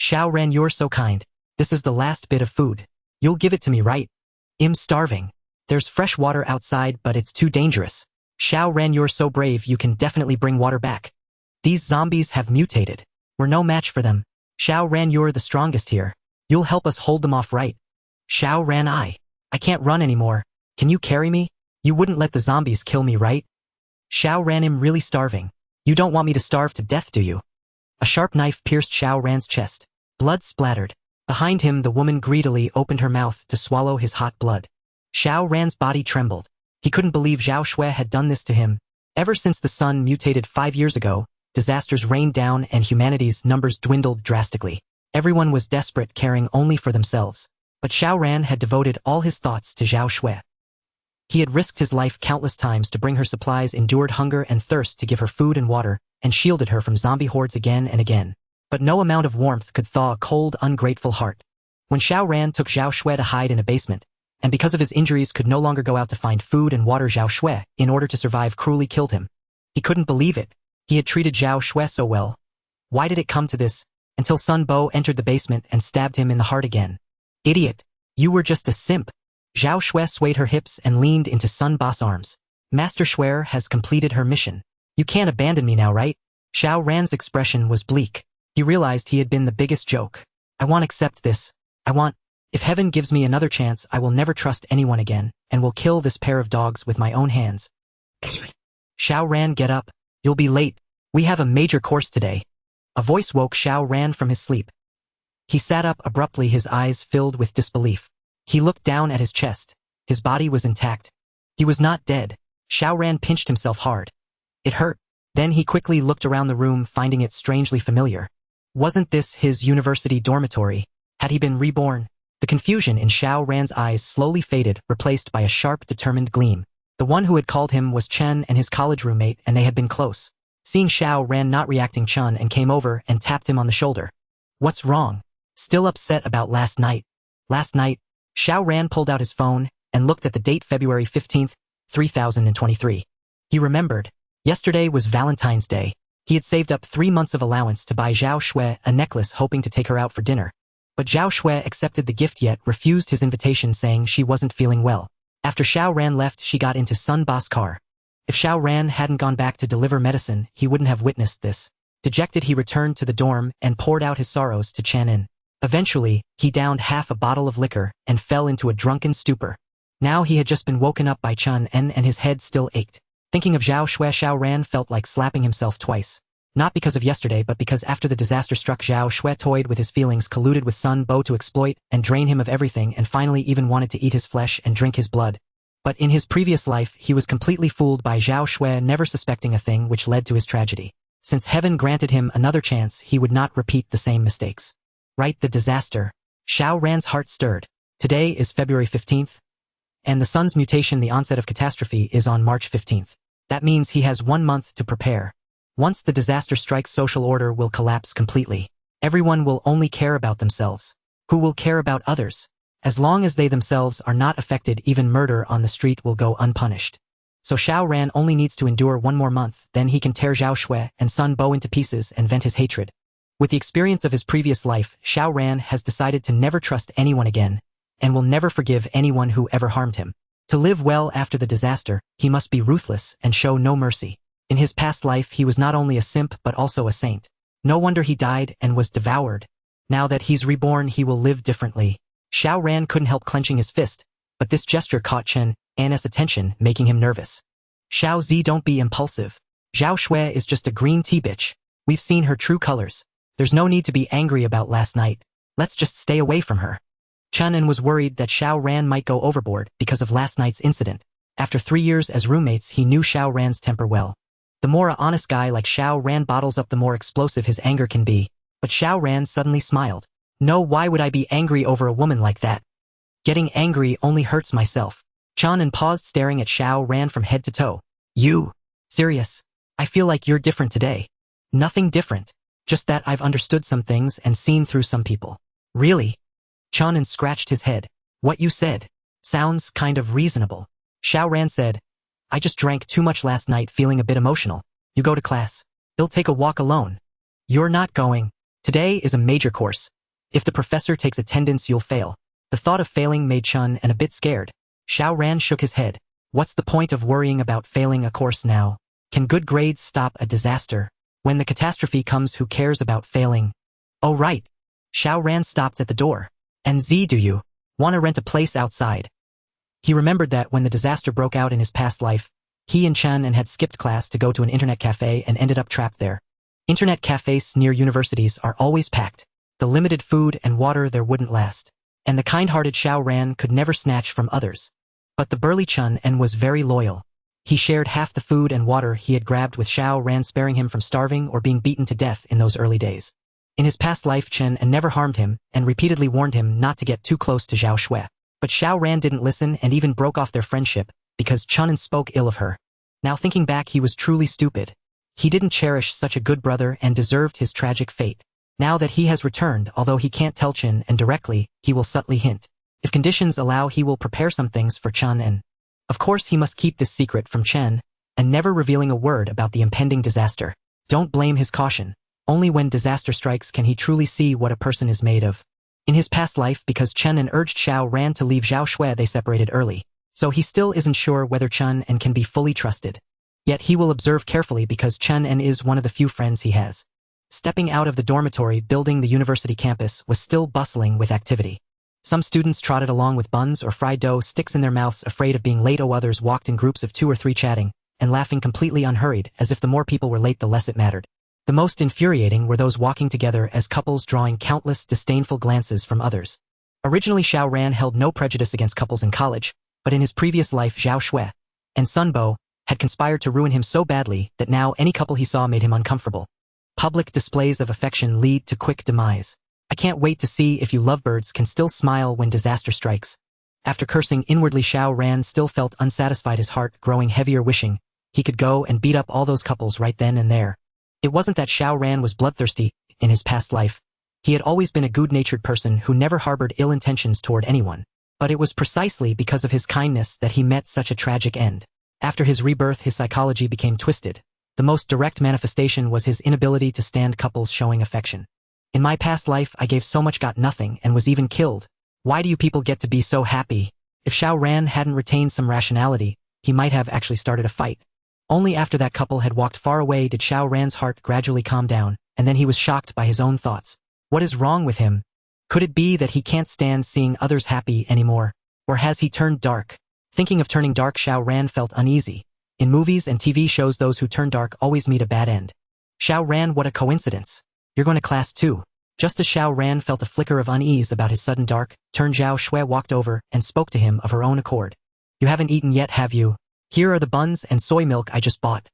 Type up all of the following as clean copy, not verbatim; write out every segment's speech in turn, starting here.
Xiao Ran, you're so kind. This is the last bit of food. You'll give it to me, right? I'm starving. There's fresh water outside, but it's too dangerous. Xiao Ran, you're so brave, you can definitely bring water back. These zombies have mutated. We're no match for them. Xiao Ran, you're the strongest here. You'll help us hold them off, right? Xiao Ran, I can't run anymore. Can you carry me? You wouldn't let the zombies kill me, right? Xiao Ran, I'm really starving. You don't want me to starve to death, do you? A sharp knife pierced Xiao Ran's chest. Blood splattered. Behind him, the woman greedily opened her mouth to swallow his hot blood. Xiao Ran's body trembled. He couldn't believe Zhao Xue had done this to him. Ever since the sun mutated 5 years ago, disasters rained down and humanity's numbers dwindled drastically. Everyone was desperate, caring only for themselves. But Xiao Ran had devoted all his thoughts to Zhao Xue. He had risked his life countless times to bring her supplies, endured hunger and thirst to give her food and water, and shielded her from zombie hordes again and again. But no amount of warmth could thaw a cold, ungrateful heart. When Xiao Ran took Zhao Xue to hide in a basement, and because of his injuries could no longer go out to find food and water, Zhao Xue, in order to survive, cruelly killed him. He couldn't believe it. He had treated Zhao Xue so well. Why did it come to this? Until Sun Bo entered the basement and stabbed him in the heart again. Idiot! You were just a simp. Zhao Xue swayed her hips and leaned into Sun Bo's arms. Master Xue has completed her mission. You can't abandon me now, right? Xiao Ran's expression was bleak. He realized he had been the biggest joke. I won't accept this. If heaven gives me another chance, I will never trust anyone again, and will kill this pair of dogs with my own hands. Xiao Ran, get up. You'll be late. We have a major course today. A voice woke Xiao Ran from his sleep. He sat up abruptly, his eyes filled with disbelief. He looked down at his chest. His body was intact. He was not dead. Xiao Ran pinched himself hard. It hurt. Then he quickly looked around the room, finding it strangely familiar. Wasn't this his university dormitory? Had he been reborn? The confusion in Xiao Ran's eyes slowly faded, replaced by a sharp, determined gleam. The one who had called him was Chen and his college roommate, and they had been close. Seeing Xiao Ran not reacting, Chen and came over and tapped him on the shoulder. What's wrong? Still upset about last night? Last night, Xiao Ran pulled out his phone and looked at the date, February 15th, 3023. He remembered. Yesterday was Valentine's Day. He had saved up 3 months of allowance to buy Zhao Xue a necklace, hoping to take her out for dinner. But Zhao Xue accepted the gift yet refused his invitation, saying she wasn't feeling well. After Xiao Ran left, she got into Sun Bo's car. If Xiao Ran hadn't gone back to deliver medicine, he wouldn't have witnessed this. Dejected, he returned to the dorm and poured out his sorrows to Chen. Eventually, he downed half a bottle of liquor and fell into a drunken stupor. Now he had just been woken up by Chen and his head still ached. Thinking of Zhao Xue, Xiao Ran felt like slapping himself twice. Not because of yesterday, but because after the disaster struck, Zhao Xue toyed with his feelings, colluded with Sun Bo to exploit and drain him of everything, and finally even wanted to eat his flesh and drink his blood. But in his previous life, he was completely fooled by Zhao Xue, never suspecting a thing which led to his tragedy. Since heaven granted him another chance, he would not repeat the same mistakes. Right, the disaster. Xiao Ran's heart stirred. Today is February 15th, and the sun's mutation, the onset of catastrophe, is on March 15th. That means he has 1 month to prepare. Once the disaster strikes, social order will collapse completely. Everyone will only care about themselves. Who will care about others? As long as they themselves are not affected, even murder on the street will go unpunished. So Xiao Ran only needs to endure 1 more month, then he can tear Zhao Xue and Sun Bo into pieces and vent his hatred. With the experience of his previous life, Xiao Ran has decided to never trust anyone again, and will never forgive anyone who ever harmed him. To live well after the disaster, he must be ruthless and show no mercy. In his past life, he was not only a simp but also a saint. No wonder he died and was devoured. Now that he's reborn, he will live differently. Xiao Ran couldn't help clenching his fist, but this gesture caught Chen An's attention, making him nervous. Xiao Zi, don't be impulsive. Zhao Xue is just a green tea bitch. We've seen her true colors. There's no need to be angry about last night. Let's just stay away from her. Chen was worried that Xiao Ran might go overboard because of last night's incident. After 3 years as roommates, he knew Xiao Ran's temper well. The more an honest guy like Xiao Ran bottles up, the more explosive his anger can be. But Xiao Ran suddenly smiled. No, why would I be angry over a woman like that? Getting angry only hurts myself. Chen paused, staring at Xiao Ran from head to toe. You? Serious? I feel like you're different today. Nothing different. Just that I've understood some things and seen through some people. Really? Chen scratched his head. What you said sounds kind of reasonable. Xiao Ran said, I just drank too much last night, feeling a bit emotional. You go to class. He'll take a walk alone. You're not going. Today is a major course. If the professor takes attendance, you'll fail. The thought of failing made Chun a bit scared. Xiao Ran shook his head. What's the point of worrying about failing a course now? Can good grades stop a disaster? When the catastrophe comes, who cares about failing? Oh right. Xiao Ran stopped at the door. And do you want to rent a place outside? He remembered that when the disaster broke out in his past life, he and Chun had skipped class to go to an internet cafe and ended up trapped there. Internet cafes near universities are always packed. The limited food and water there wouldn't last. And the kind-hearted Xiao Ran could never snatch from others. But the burly Chun was very loyal. He shared half the food and water he had grabbed with Xiao Ran, sparing him from starving or being beaten to death in those early days. In his past life, Chun never harmed him and repeatedly warned him not to get too close to Zhao Xue. But Xiao Ran didn't listen and even broke off their friendship because Chun spoke ill of her. Now thinking back, he was truly stupid. He didn't cherish such a good brother and deserved his tragic fate. Now that he has returned, although he can't tell Chun directly, he will subtly hint. If conditions allow, he will prepare some things for Chun. Of course, he must keep this secret from Chen and never revealing a word about the impending disaster. Don't blame his caution. Only when disaster strikes can he truly see what a person is made of. In his past life, because Chen urged Xiao Ran to leave Zhao Xue, they separated early. So he still isn't sure whether Chen can be fully trusted. Yet he will observe carefully because Chen is one of the few friends he has. Stepping out of the dormitory building, the university campus was still bustling with activity. Some students trotted along with buns or fried dough sticks in their mouths, afraid of being late. Others walked in groups of 2 or 3, chatting and laughing completely unhurried, as if the more people were late, the less it mattered. The most infuriating were those walking together as couples, drawing countless disdainful glances from others. Originally, Xiao Ran held no prejudice against couples in college, but in his previous life, Zhao Xue and Sun Bo had conspired to ruin him so badly that now any couple he saw made him uncomfortable. Public displays of affection lead to quick demise. I can't wait to see if you lovebirds can still smile when disaster strikes. After cursing inwardly, Xiao Ran still felt unsatisfied, his heart growing heavier, wishing he could go and beat up all those couples right then and there. It wasn't that Xiao Ran was bloodthirsty in his past life. He had always been a good-natured person who never harbored ill intentions toward anyone. But it was precisely because of his kindness that he met such a tragic end. After his rebirth, his psychology became twisted. The most direct manifestation was his inability to stand couples showing affection. In my past life, I gave so much, got nothing, and was even killed. Why do you people get to be so happy? If Xiao Ran hadn't retained some rationality, he might have actually started a fight. Only after that couple had walked far away did Xiao Ran's heart gradually calm down, and then he was shocked by his own thoughts. What is wrong with him? Could it be that he can't stand seeing others happy anymore? Or has he turned dark? Thinking of turning dark, Xiao Ran felt uneasy. In movies and TV shows, those who turn dark always meet a bad end. Xiao Ran, what a coincidence. You're going to class too. Just as Xiao Ran felt a flicker of unease about his sudden dark turn, Zhao Xue walked over and spoke to him of her own accord. You haven't eaten yet, have you? Here are the buns and soy milk I just bought.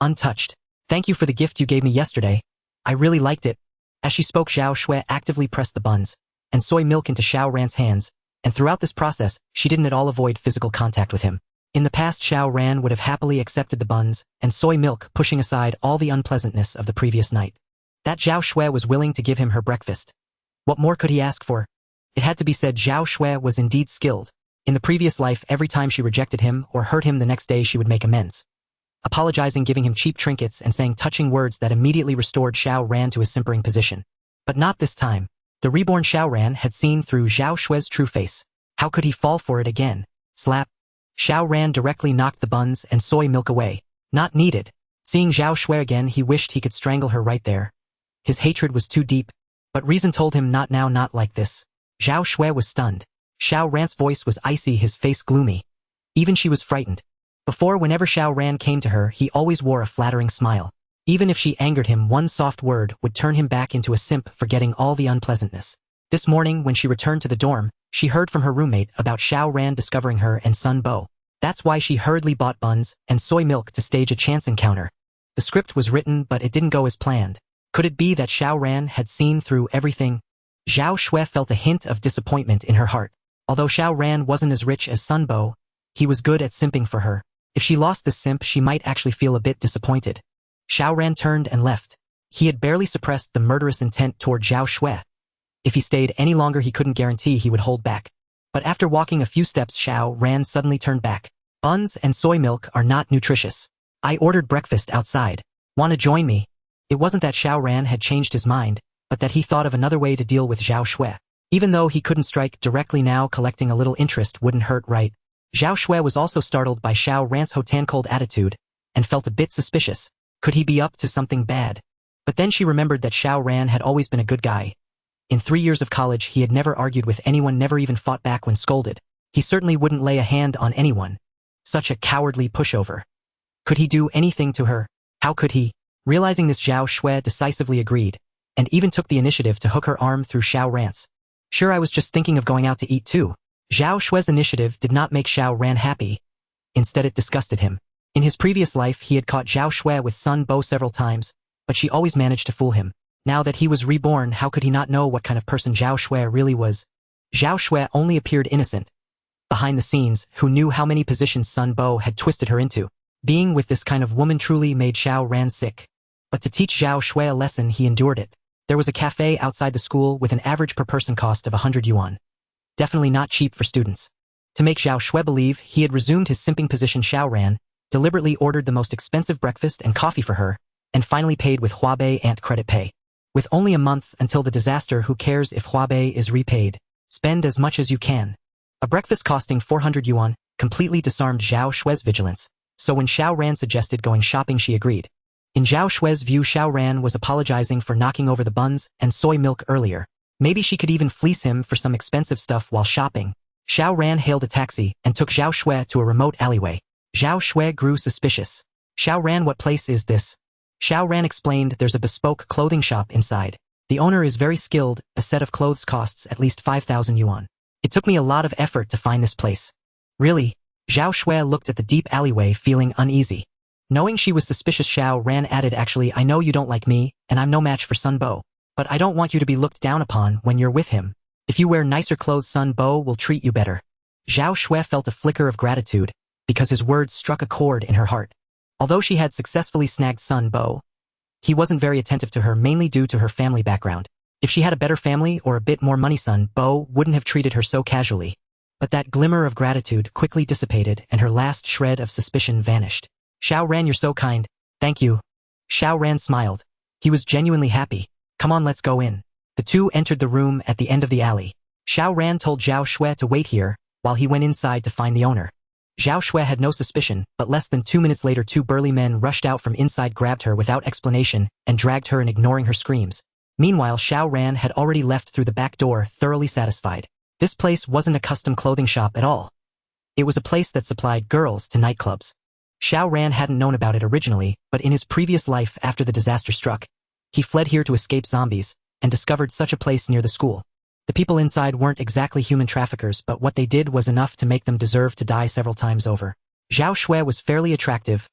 Untouched. Thank you for the gift you gave me yesterday. I really liked it. As she spoke, Zhao Xue actively pressed the buns and soy milk into Xiao Ran's hands, and throughout this process, she didn't at all avoid physical contact with him. In the past, Xiao Ran would have happily accepted the buns and soy milk, pushing aside all the unpleasantness of the previous night. That Zhao Xue was willing to give him her breakfast. What more could he ask for? It had to be said, Zhao Xue was indeed skilled. In the previous life, every time she rejected him or hurt him, the next day she would make amends, apologizing, giving him cheap trinkets, and saying touching words that immediately restored Xiao Ran to his simpering position. But not this time. The reborn Xiao Ran had seen through Zhao Xue's true face. How could he fall for it again? Slap. Xiao Ran directly knocked the buns and soy milk away. Not needed. Seeing Zhao Xue again, he wished he could strangle her right there. His hatred was too deep. But reason told him not now, not like this. Zhao Xue was stunned. Xiao Ran's voice was icy, his face gloomy. Even she was frightened. Before, whenever Xiao Ran came to her, he always wore a flattering smile. Even if she angered him, one soft word would turn him back into a simp, forgetting all the unpleasantness. This morning, when she returned to the dorm, she heard from her roommate about Xiao Ran discovering her and Sun Bo. That's why she hurriedly bought buns and soy milk to stage a chance encounter. The script was written, but it didn't go as planned. Could it be that Xiao Ran had seen through everything? Zhao Xue felt a hint of disappointment in her heart. Although Xiao Ran wasn't as rich as Sun Bo, he was good at simping for her. If she lost this simp, she might actually feel a bit disappointed. Xiao Ran turned and left. He had barely suppressed the murderous intent toward Zhao Xue. If he stayed any longer, he couldn't guarantee he would hold back. But after walking a few steps, Xiao Ran suddenly turned back. Buns and soy milk are not nutritious. I ordered breakfast outside. Want to join me? It wasn't that Xiao Ran had changed his mind, but that he thought of another way to deal with Zhao Xue. Even though he couldn't strike directly now, collecting a little interest wouldn't hurt, right? Zhao Xue was also startled by Xiao Ran's Hotan-cold attitude and felt a bit suspicious. Could he be up to something bad? But then she remembered that Xiao Ran had always been a good guy. In 3 years of college, he had never argued with anyone, never even fought back when scolded. He certainly wouldn't lay a hand on anyone. Such a cowardly pushover. Could he do anything to her? How could he? Realizing this, Zhao Xue decisively agreed, and even took the initiative to hook her arm through Xiao Ran's. Sure, I was just thinking of going out to eat too. Zhao Xue's initiative did not make Xiao Ran happy. Instead, it disgusted him. In his previous life, he had caught Zhao Xue with Sun Bo several times, but she always managed to fool him. Now that he was reborn, how could he not know what kind of person Zhao Xue really was? Zhao Xue only appeared innocent. Behind the scenes, who knew how many positions Sun Bo had twisted her into? Being with this kind of woman truly made Xiao Ran sick. But to teach Zhao Xue a lesson, he endured it. There was a cafe outside the school with an average per-person cost of 100 yuan. Definitely not cheap for students. To make Zhao Xue believe he had resumed his simping position, Xiao Ran deliberately ordered the most expensive breakfast and coffee for her, and finally paid with Huabei Ant credit pay. With only a month until the disaster, who cares if Huabei is repaid? Spend as much as you can. A breakfast costing 400 yuan completely disarmed Zhao Xue's vigilance, so when Xiao Ran suggested going shopping, she agreed. In Zhao Xue's view, Xiao Ran was apologizing for knocking over the buns and soy milk earlier. Maybe she could even fleece him for some expensive stuff while shopping. Xiao Ran hailed a taxi and took Zhao Xue to a remote alleyway. Zhao Xue grew suspicious. Xiao Ran, what place is this? Xiao Ran explained, there's a bespoke clothing shop inside. The owner is very skilled, a set of clothes costs at least 5,000 yuan. It took me a lot of effort to find this place. Really? Zhao Xue looked at the deep alleyway, feeling uneasy. Knowing she was suspicious, Xiao Ran added, actually, I know you don't like me, and I'm no match for Sun Bo. But I don't want you to be looked down upon when you're with him. If you wear nicer clothes, Sun Bo will treat you better. Zhao Xue felt a flicker of gratitude, because his words struck a chord in her heart. Although she had successfully snagged Sun Bo, he wasn't very attentive to her, mainly due to her family background. If she had a better family or a bit more money, Sun Bo wouldn't have treated her so casually. But that glimmer of gratitude quickly dissipated and her last shred of suspicion vanished. Xiao Ran, you're so kind. Thank you. Xiao Ran smiled. He was genuinely happy. Come on, let's go in. The two entered the room at the end of the alley. Xiao Ran told Zhao Xue to wait here, while he went inside to find the owner. Zhao Xue had no suspicion, but less than 2 minutes later, 2 burly men rushed out from inside, grabbed her without explanation, and dragged her in, ignoring her screams. Meanwhile, Xiao Ran had already left through the back door, thoroughly satisfied. This place wasn't a custom clothing shop at all. It was a place that supplied girls to nightclubs. Xiao Ran hadn't known about it originally, but in his previous life after the disaster struck, he fled here to escape zombies, and discovered such a place near the school. The people inside weren't exactly human traffickers, but what they did was enough to make them deserve to die several times over. Zhao Xue was fairly attractive.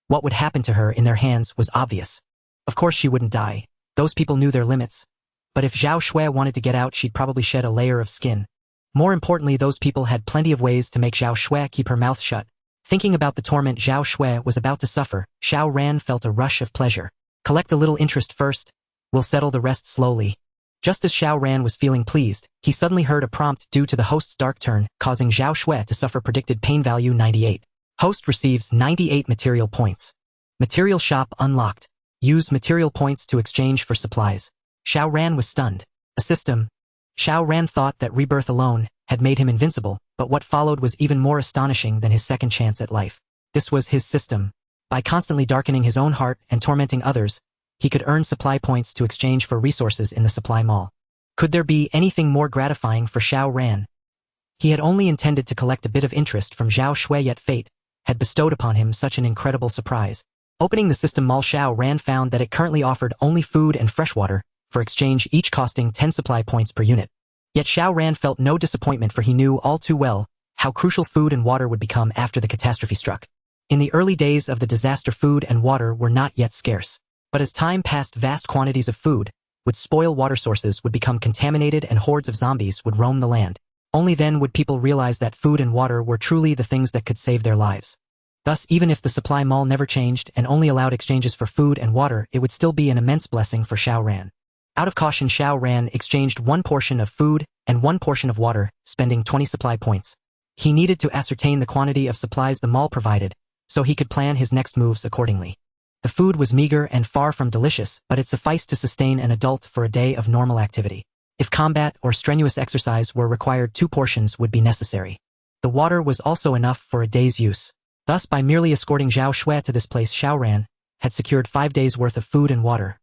What would happen to her in their hands was obvious. Of course she wouldn't die. Those people knew their limits. But if Zhao Xue wanted to get out, she'd probably shed a layer of skin. More importantly, those people had plenty of ways to make Zhao Xue keep her mouth shut. Thinking about the torment Zhao Xue was about to suffer, Xiao Ran felt a rush of pleasure. Collect a little interest first. We'll settle the rest slowly. Just as Xiao Ran was feeling pleased, he suddenly heard a prompt due to the host's dark turn, causing Zhao Xue to suffer predicted pain value 98. Host receives 98 material points. Material shop unlocked. Use material points to exchange for supplies. Xiao Ran was stunned. A system. Xiao Ran thought that rebirth alone had made him invincible, but what followed was even more astonishing than his second chance at life. This was his system. By constantly darkening his own heart and tormenting others, he could earn supply points to exchange for resources in the supply mall. Could there be anything more gratifying for Xiao Ran? He had only intended to collect a bit of interest from Zhao Xue, yet fate had bestowed upon him such an incredible surprise. Opening the system mall, Xiao Ran found that it currently offered only food and fresh water, for exchange, each costing 10 supply points per unit. Yet Xiao Ran felt no disappointment, for he knew all too well how crucial food and water would become after the catastrophe struck. In the early days of the disaster, food and water were not yet scarce. But as time passed, vast quantities of food would spoil, water sources would become contaminated, and hordes of zombies would roam the land. Only then would people realize that food and water were truly the things that could save their lives. Thus, even if the supply mall never changed and only allowed exchanges for food and water, it would still be an immense blessing for Xiao Ran. Out of caution, Xiao Ran exchanged 1 portion of food and 1 portion of water, spending 20 supply points. He needed to ascertain the quantity of supplies the mall provided, so he could plan his next moves accordingly. The food was meager and far from delicious, but it sufficed to sustain an adult for a day of normal activity. If combat or strenuous exercise were required, 2 portions would be necessary. The water was also enough for a day's use. Thus, by merely escorting Zhao Xue to this place, Xiao Ran had secured 5 days' worth of food and water,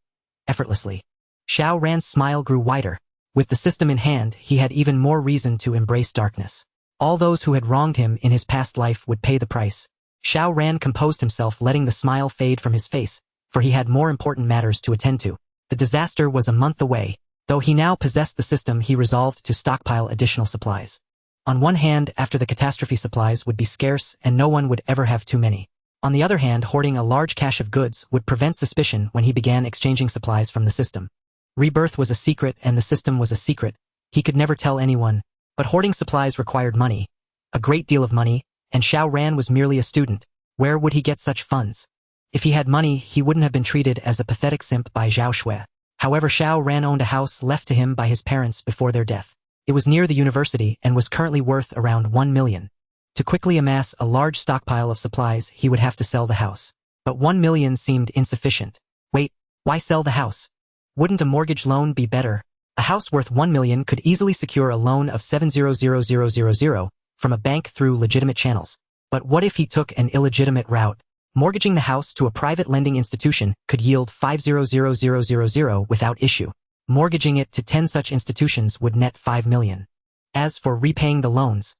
effortlessly. Xiao Ran's smile grew wider. With the system in hand, he had even more reason to embrace darkness. All those who had wronged him in his past life would pay the price. Xiao Ran composed himself, letting the smile fade from his face, for he had more important matters to attend to. The disaster was a month away. Though he now possessed the system, he resolved to stockpile additional supplies. On one hand, after the catastrophe, supplies would be scarce and no one would ever have too many. On the other hand, hoarding a large cache of goods would prevent suspicion when he began exchanging supplies from the system. Rebirth was a secret and the system was a secret. He could never tell anyone, but hoarding supplies required money, a great deal of money, and Xiao Ran was merely a student. Where would he get such funds? If he had money, he wouldn't have been treated as a pathetic simp by Zhao Xue. However, Xiao Ran owned a house left to him by his parents before their death. It was near the university and was currently worth around 1 million. To quickly amass a large stockpile of supplies, he would have to sell the house. But 1 million seemed insufficient. Wait, why sell the house? Wouldn't a mortgage loan be better? A house worth 1 million could easily secure a loan of 700,000 from a bank through legitimate channels. But what if he took an illegitimate route? Mortgaging the house to a private lending institution could yield 500,000 without issue. Mortgaging it to 10 such institutions would net 5 million. As for repaying the loans,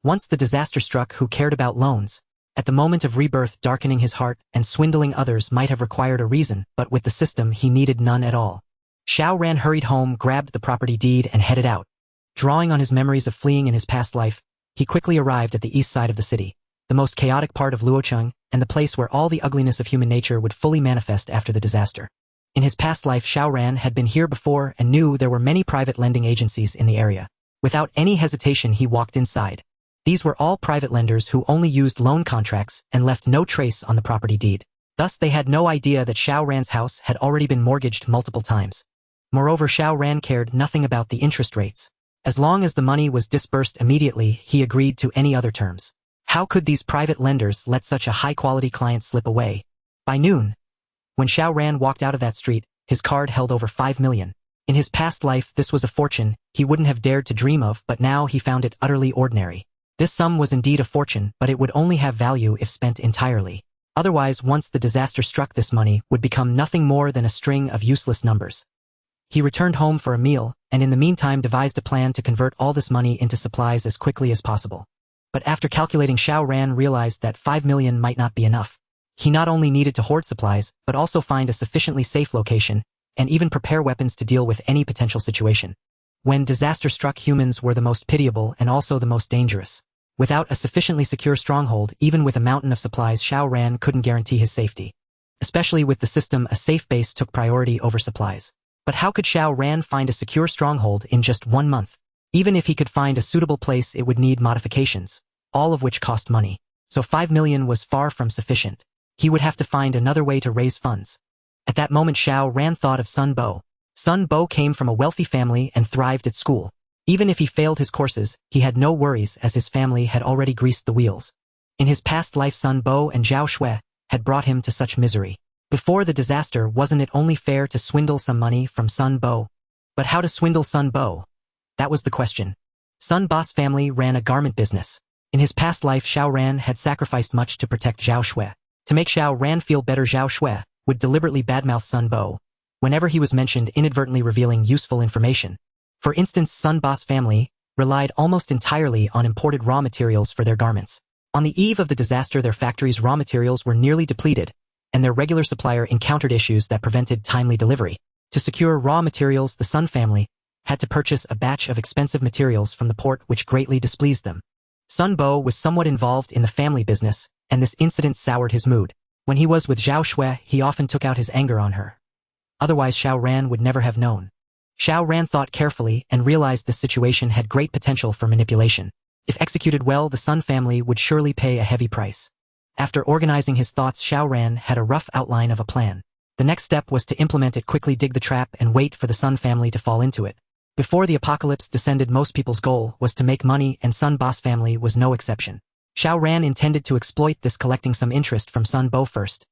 once the disaster struck, who cared about loans? At the moment of rebirth, darkening his heart and swindling others might have required a reason, but with the system he needed none at all. Xiao Ran hurried home, grabbed the property deed and headed out. Drawing on his memories of fleeing in his past life, he quickly arrived at the east side of the city, the most chaotic part of Luocheng, and the place where all the ugliness of human nature would fully manifest after the disaster. In his past life, Xiao Ran had been here before and knew there were many private lending agencies in the area. Without any hesitation, he walked inside. These were all private lenders who only used loan contracts and left no trace on the property deed. Thus, they had no idea that Xiao Ran's house had already been mortgaged multiple times. Moreover, Xiao Ran cared nothing about the interest rates. As long as the money was disbursed immediately, he agreed to any other terms. How could these private lenders let such a high-quality client slip away? By noon, when Xiao Ran walked out of that street, his card held over 5 million. In his past life, this was a fortune he wouldn't have dared to dream of, but now he found it utterly ordinary. This sum was indeed a fortune, but it would only have value if spent entirely. Otherwise, once the disaster struck, this money would become nothing more than a string of useless numbers. He returned home for a meal, and in the meantime devised a plan to convert all this money into supplies as quickly as possible. But after calculating, Xiao Ran realized that 5 million might not be enough. He not only needed to hoard supplies, but also find a sufficiently safe location, and even prepare weapons to deal with any potential situation. When disaster struck, humans were the most pitiable and also the most dangerous. Without a sufficiently secure stronghold, even with a mountain of supplies, Xiao Ran couldn't guarantee his safety. Especially with the system, a safe base took priority over supplies. But how could Xiao Ran find a secure stronghold in just 1 month? Even if he could find a suitable place, it would need modifications, all of which cost money. So 5 million was far from sufficient. He would have to find another way to raise funds. At that moment, Xiao Ran thought of Sun Bo. Sun Bo came from a wealthy family and thrived at school. Even if he failed his courses, he had no worries as his family had already greased the wheels. In his past life, Sun Bo and Zhao Xue had brought him to such misery. Before the disaster, wasn't it only fair to swindle some money from Sun Bo? But how to swindle Sun Bo? That was the question. Sun Bo's family ran a garment business. In his past life, Xiao Ran had sacrificed much to protect Zhao Xue. To make Xiao Ran feel better, Zhao Xue would deliberately badmouth Sun Bo whenever he was mentioned, inadvertently revealing useful information. For instance, Sun Bo's family relied almost entirely on imported raw materials for their garments. On the eve of the disaster, their factory's raw materials were nearly depleted, and their regular supplier encountered issues that prevented timely delivery. To secure raw materials, the Sun family had to purchase a batch of expensive materials from the port, which greatly displeased them. Sun Bo was somewhat involved in the family business, and this incident soured his mood. When he was with Zhao Xue, he often took out his anger on her. Otherwise, Xiao Ran would never have known. Xiao Ran thought carefully and realized this situation had great potential for manipulation. If executed well, the Sun family would surely pay a heavy price. After organizing his thoughts, Xiao Ran had a rough outline of a plan. The next step was to implement it quickly, dig the trap and wait for the Sun family to fall into it. Before the apocalypse descended, most people's goal was to make money, and Sun Bo's family was no exception. Xiao Ran intended to exploit this, collecting some interest from Sun Bo first.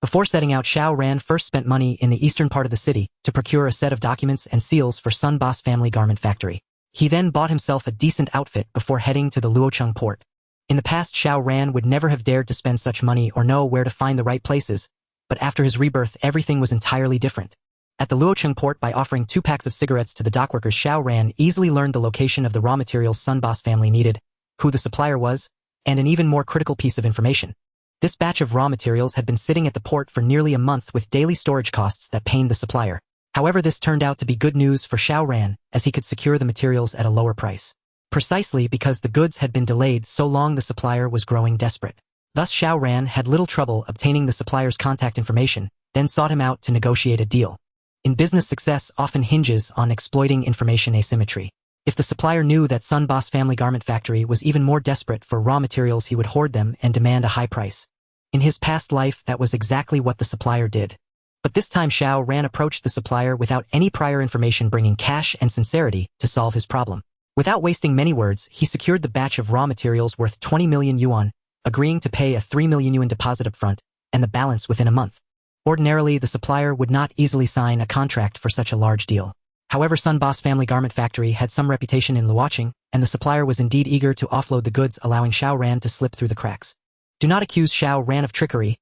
Before setting out, Xiao Ran first spent money in the eastern part of the city to procure a set of documents and seals for Sun Boss family garment factory. He then bought himself a decent outfit before heading to the Luocheng port. In the past, Xiao Ran would never have dared to spend such money or know where to find the right places, but after his rebirth, everything was entirely different. At the Luocheng port, by offering 2 packs of cigarettes to the dockworkers, Xiao Ran easily learned the location of the raw materials Sun Boss family needed, who the supplier was, and an even more critical piece of information. This batch of raw materials had been sitting at the port for nearly a month with daily storage costs that pained the supplier. However, this turned out to be good news for Xiao Ran, as he could secure the materials at a lower price. Precisely because the goods had been delayed so long, the supplier was growing desperate. Thus Xiao Ran had little trouble obtaining the supplier's contact information, then sought him out to negotiate a deal. In business, success often hinges on exploiting information asymmetry. If the supplier knew that Sun Boss family garment factory was even more desperate for raw materials, he would hoard them and demand a high price. In his past life, that was exactly what the supplier did. But this time Xiao Ran approached the supplier without any prior information, bringing cash and sincerity to solve his problem. Without wasting many words, he secured the batch of raw materials worth 20 million yuan, agreeing to pay a 3 million yuan deposit up front, and the balance within a month. Ordinarily, the supplier would not easily sign a contract for such a large deal. However, Sun Boss family garment factory had some reputation in Luocheng, and the supplier was indeed eager to offload the goods, allowing Xiao Ran to slip through the cracks. Do not accuse Xiao Ran of trickery.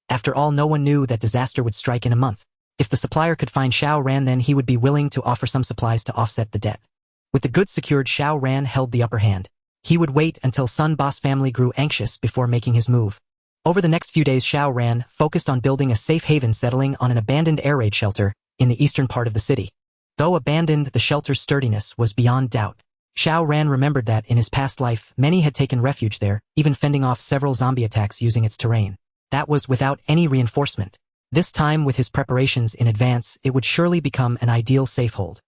After all, no one knew that disaster would strike in a month. If the supplier could find Xiao Ran, then he would be willing to offer some supplies to offset the debt. With the goods secured, Xiao Ran held the upper hand. He would wait until Sun Boss family grew anxious before making his move. Over the next few days, Xiao Ran focused on building a safe haven, settling on an abandoned air raid shelter in the eastern part of the city. Though abandoned, the shelter's sturdiness was beyond doubt. Xiao Ran remembered that in his past life, many had taken refuge there, even fending off several zombie attacks using its terrain. That was without any reinforcement. This time, with his preparations in advance, it would surely become an ideal safehold.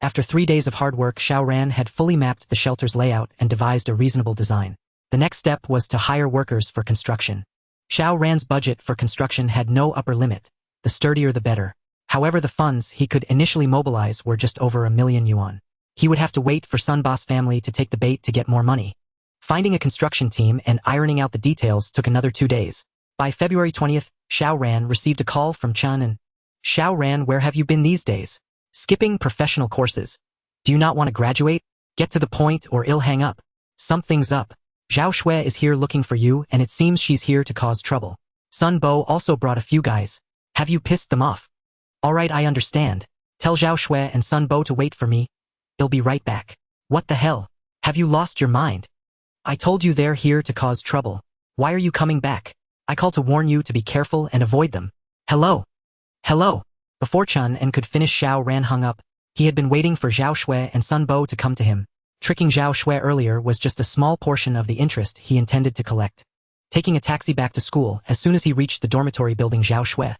After 3 days of hard work, Xiao Ran had fully mapped the shelter's layout and devised a reasonable design. The next step was to hire workers for construction. Xiao Ran's budget for construction had no upper limit. The sturdier the better. However, the funds he could initially mobilize were just over 1 million yuan. He would have to wait for Sun Boss family to take the bait to get more money. Finding a construction team and ironing out the details took another 2 days. By February 20th, Xiao Ran received a call from Chen and, "Xiao Ran, where have you been these days? Skipping professional courses? Do you not want to graduate? Get to the point or I'll hang up. Something's up. Zhao Xue is here looking for you, and it seems she's here to cause trouble. Sun Bo also brought a few guys. Have you pissed them off? Alright, I understand. Tell Zhao Xue and Sun Bo to wait for me. I'll be right back." What the hell? Have you lost your mind? I told you they're here to cause trouble. Why are you coming back? I called to warn you to be careful and avoid them. Hello? Hello? Before Chen and could finish, Xiao Ran hung up. He had been waiting for Zhao Xue and Sun Bo to come to him. Tricking Zhao Xue earlier was just a small portion of the interest he intended to collect. Taking a taxi back to school, as soon as he reached the dormitory building, Zhao Xue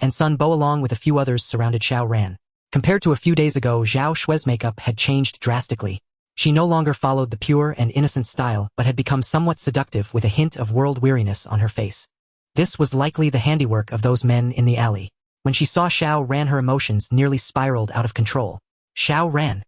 and Sun Bo along with a few others surrounded Xiao Ran. Compared to a few days ago, Zhao Xue's makeup had changed drastically. She no longer followed the pure and innocent style, but had become somewhat seductive with a hint of world weariness on her face. This was likely the handiwork of those men in the alley. When she saw Xiao Ran, her emotions nearly spiraled out of control. Xiao Ran.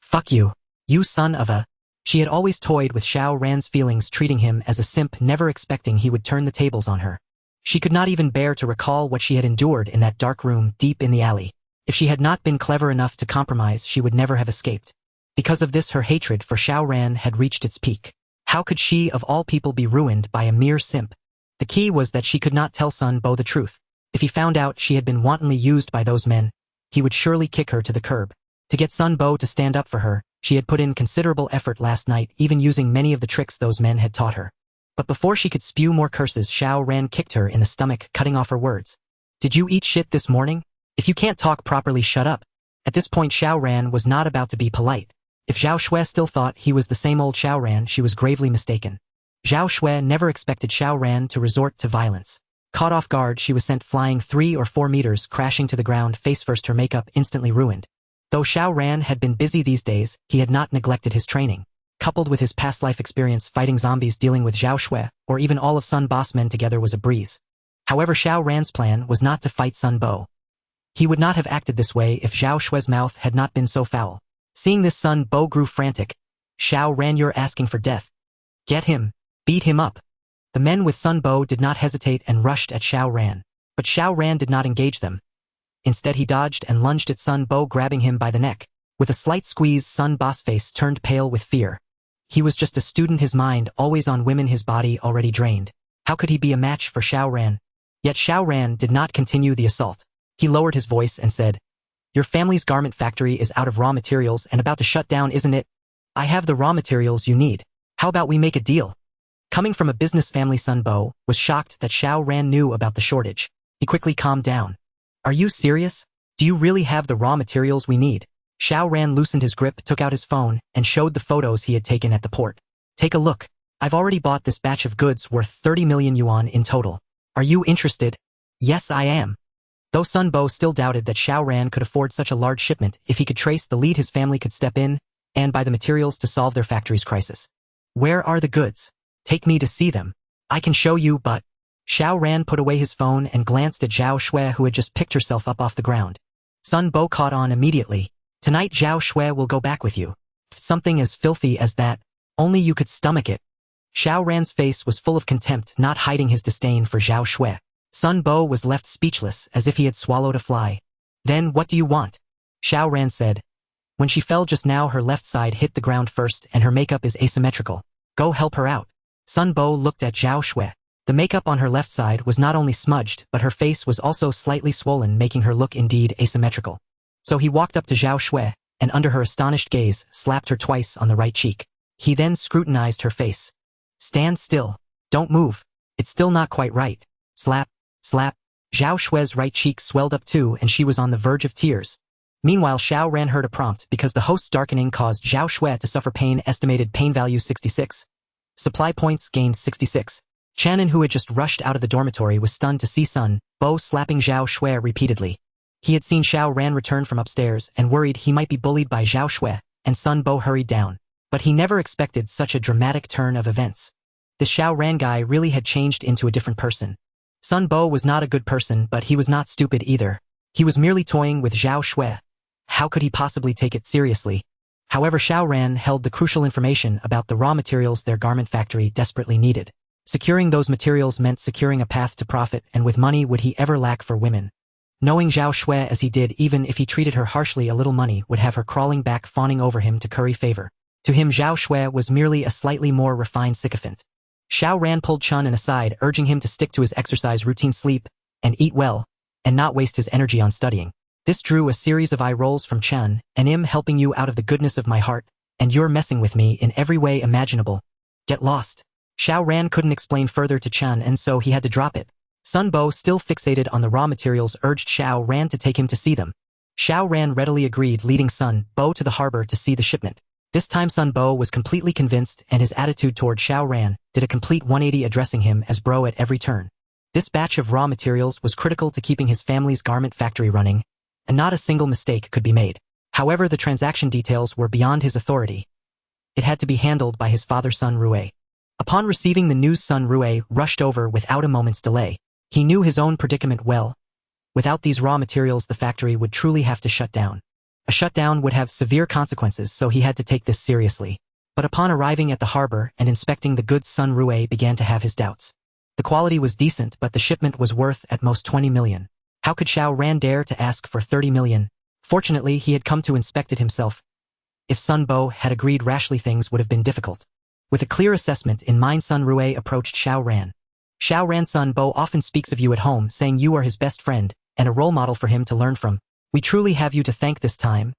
Fuck you. You son of a... She had always toyed with Xiao Ran's feelings, treating him as a simp, never expecting he would turn the tables on her. She could not even bear to recall what she had endured in that dark room deep in the alley. If she had not been clever enough to compromise, she would never have escaped. Because of this, her hatred for Xiao Ran had reached its peak. How could she, of all people, be ruined by a mere simp? The key was that she could not tell Sun Bo the truth. If he found out she had been wantonly used by those men, he would surely kick her to the curb. To get Sun Bo to stand up for her, she had put in considerable effort last night, even using many of the tricks those men had taught her. But before she could spew more curses, Xiao Ran kicked her in the stomach, cutting off her words. Did you eat shit this morning? If you can't talk properly, shut up. At this point, Xiao Ran was not about to be polite. If Zhao Xue still thought he was the same old Xiao Ran, she was gravely mistaken. Zhao Xue never expected Xiao Ran to resort to violence. Caught off guard, she was sent flying 3 or 4 meters, crashing to the ground face first, her makeup instantly ruined. Though Xiao Ran had been busy these days, he had not neglected his training. Coupled with his past life experience fighting zombies, dealing with Zhao Xue, or even all of Sun Boss men together was a breeze. However, Xiao Ran's plan was not to fight Sun Bo. He would not have acted this way if Zhao Xue's mouth had not been so foul. Seeing this, Sun Bo grew frantic. Xiao Ran, you're asking for death. Get him. Beat him up. The men with Sun Bo did not hesitate and rushed at Xiao Ran. But Xiao Ran did not engage them. Instead he dodged and lunged at Sun Bo, grabbing him by the neck. With a slight squeeze, Sun Bo's face turned pale with fear. He was just a student, his mind always on women, his body already drained. How could he be a match for Xiao Ran? Yet Xiao Ran did not continue the assault. He lowered his voice and said, "Your family's garment factory is out of raw materials and about to shut down, isn't it? I have the raw materials you need. How about we make a deal?" Coming from a business family, Sun Bo was shocked that Xiao Ran knew about the shortage. He quickly calmed down. "Are you serious? Do you really have the raw materials we need?" Xiao Ran loosened his grip, took out his phone, and showed the photos he had taken at the port. "Take a look. I've already bought this batch of goods worth 30 million yuan in total. Are you interested?" "Yes, I am." Though Sun Bo still doubted that Xiao Ran could afford such a large shipment, if he could trace the lead, his family could step in and buy the materials to solve their factory's crisis. "Where are the goods? Take me to see them. I can show you, but..." Xiao Ran put away his phone and glanced at Zhao Xue, who had just picked herself up off the ground. Sun Bo caught on immediately. "Tonight Zhao Xue will go back with you. Something as filthy as that, only you could stomach it." Xiao Ran's face was full of contempt, not hiding his disdain for Zhao Xue. Sun Bo was left speechless, as if he had swallowed a fly. "Then what do you want?" Xiao Ran said. "When she fell just now, her left side hit the ground first and her makeup is asymmetrical. Go help her out." Sun Bo looked at Zhao Xue. The makeup on her left side was not only smudged, but her face was also slightly swollen, making her look indeed asymmetrical. So he walked up to Zhao Xue, and under her astonished gaze, slapped her twice on the right cheek. He then scrutinized her face. "Stand still. Don't move. It's still not quite right." Slap, slap. Zhao Xue's right cheek swelled up too, and she was on the verge of tears. Meanwhile, Xiao Ran heard a prompt because the host's darkening caused Zhao Xue to suffer pain. Estimated pain value 66. Supply points gained 66. Channon, who had just rushed out of the dormitory, was stunned to see Sun Bo slapping Zhao Xue repeatedly. He had seen Xiao Ran return from upstairs and worried he might be bullied by Zhao Xue, and Sun Bo hurried down. But he never expected such a dramatic turn of events. This Xiao Ran guy really had changed into a different person. Sun Bo was not a good person, but he was not stupid either. He was merely toying with Zhao Xue. How could he possibly take it seriously? However, Xiao Ran held the crucial information about the raw materials their garment factory desperately needed. Securing those materials meant securing a path to profit, and with money would he ever lack for women. Knowing Zhao Xue as he did, even if he treated her harshly, a little money would have her crawling back, fawning over him to curry favor. To him, Zhao Xue was merely a slightly more refined sycophant. Xiao Ran pulled Chun aside, urging him to stick to his exercise routine, sleep, and eat well, and not waste his energy on studying. This drew a series of eye rolls from Chun. "And I'm helping you out of the goodness of my heart, and you're messing with me in every way imaginable. Get lost." Xiao Ran couldn't explain further to Chun, and so he had to drop it. Sun Bo, still fixated on the raw materials, urged Xiao Ran to take him to see them. Xiao Ran readily agreed, leading Sun Bo to the harbor to see the shipment. This time Sun Bo was completely convinced, and his attitude toward Xiao Ran did a complete 180, addressing him as bro at every turn. This batch of raw materials was critical to keeping his family's garment factory running, and not a single mistake could be made. However, the transaction details were beyond his authority. It had to be handled by his father, Sun Rue. Upon receiving the news, Sun Rue rushed over without a moment's delay. He knew his own predicament well. Without these raw materials, the factory would truly have to shut down. A shutdown would have severe consequences, so he had to take this seriously. But upon arriving at the harbor and inspecting the goods, Sun Rue began to have his doubts. The quality was decent, but the shipment was worth at most 20 million. How could Xiao Ran dare to ask for 30 million? Fortunately, he had come to inspect it himself. If Sun Bo had agreed rashly, things would have been difficult. With a clear assessment in mind, Sun Rue approached Xiao Ran. "Xiao Ran, Sun Bo often speaks of you at home, saying you are his best friend and a role model for him to learn from. We truly have you to thank this time.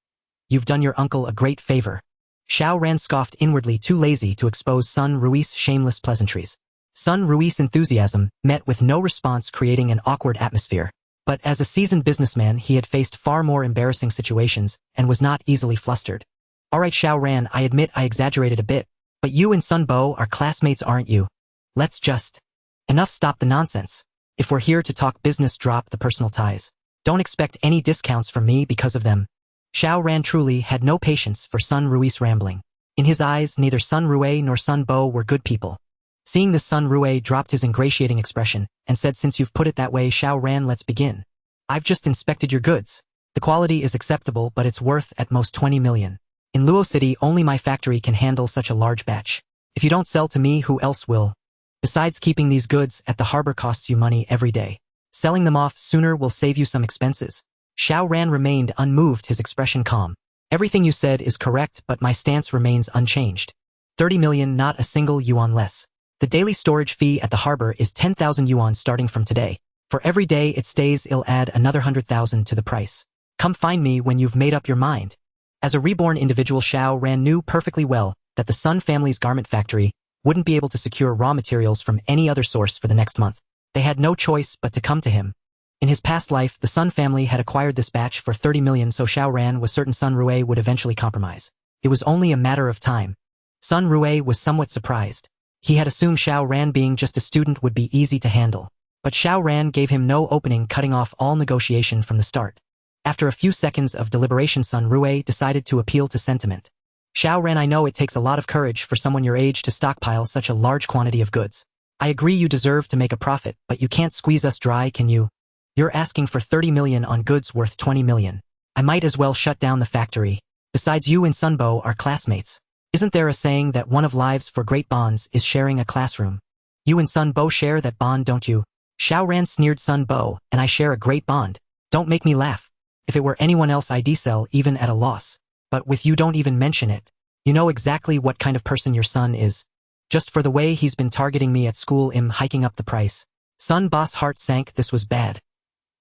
You've done your uncle a great favor." Xiao Ran scoffed inwardly, too lazy to expose Sun Rui's shameless pleasantries. Sun Rui's enthusiasm met with no response, creating an awkward atmosphere. But as a seasoned businessman, he had faced far more embarrassing situations and was not easily flustered. "Alright Xiao Ran, I admit I exaggerated a bit, but you and Sun Bo are classmates, aren't you? Let's just... Enough, stop the nonsense. If we're here to talk business, drop the personal ties. Don't expect any discounts from me because of them." Xiao Ran truly had no patience for Sun Rui's rambling. In his eyes, neither Sun Rue nor Sun Bo were good people. Seeing this, Sun Rue dropped his ingratiating expression and said, "Since you've put it that way, Xiao Ran, let's begin. I've just inspected your goods. The quality is acceptable, but it's worth at most 20 million. In Luo City, only my factory can handle such a large batch. If you don't sell to me, who else will? Besides, keeping these goods at the harbor costs you money every day. Selling them off sooner will save you some expenses. Xiao Ran remained unmoved, his expression calm. Everything you said is correct, but my stance remains unchanged. 30 million, not a single yuan less. The daily storage fee at the harbor is 10,000 yuan starting from today. For every day it stays, I'll add another 100,000 to the price. Come find me when you've made up your mind. As a reborn individual, Xiao Ran knew perfectly well that the Sun family's garment factory wouldn't be able to secure raw materials from any other source for the next month. They had no choice but to come to him. In his past life, the Sun family had acquired this batch for 30 million, so Xiao Ran was certain Sun Rue would eventually compromise. It was only a matter of time. Sun Rue was somewhat surprised. He had assumed Xiao Ran being just a student would be easy to handle. But Xiao Ran gave him no opening, cutting off all negotiation from the start. After a few seconds of deliberation, Sun Rue decided to appeal to sentiment. Xiao Ran, I know it takes a lot of courage for someone your age to stockpile such a large quantity of goods. I agree you deserve to make a profit, but you can't squeeze us dry, can you? You're asking for 30 million on goods worth 20 million. I might as well shut down the factory. Besides, you and Sunbo are classmates. Isn't there a saying that one of lives for great bonds is sharing a classroom? You and Sunbo share that bond, don't you? Xiao Ran sneered. Sunbo and I share a great bond. Don't make me laugh. If it were anyone else, I'd sell even at a loss. But with you, don't even mention it. You know exactly what kind of person your son is. Just for the way he's been targeting me at school, I'm hiking up the price. Sun Boss' heart sank. This was bad.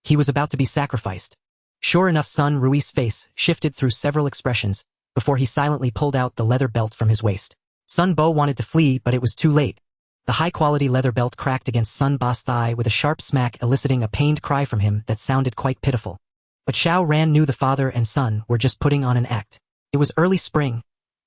He was about to be sacrificed. Sure enough, Sun Rui's face shifted through several expressions before he silently pulled out the leather belt from his waist. Sun Bo wanted to flee, but it was too late. The high-quality leather belt cracked against Sun Boss' thigh with a sharp smack, eliciting a pained cry from him that sounded quite pitiful. But Xiao Ran knew the father and son were just putting on an act. It was early spring.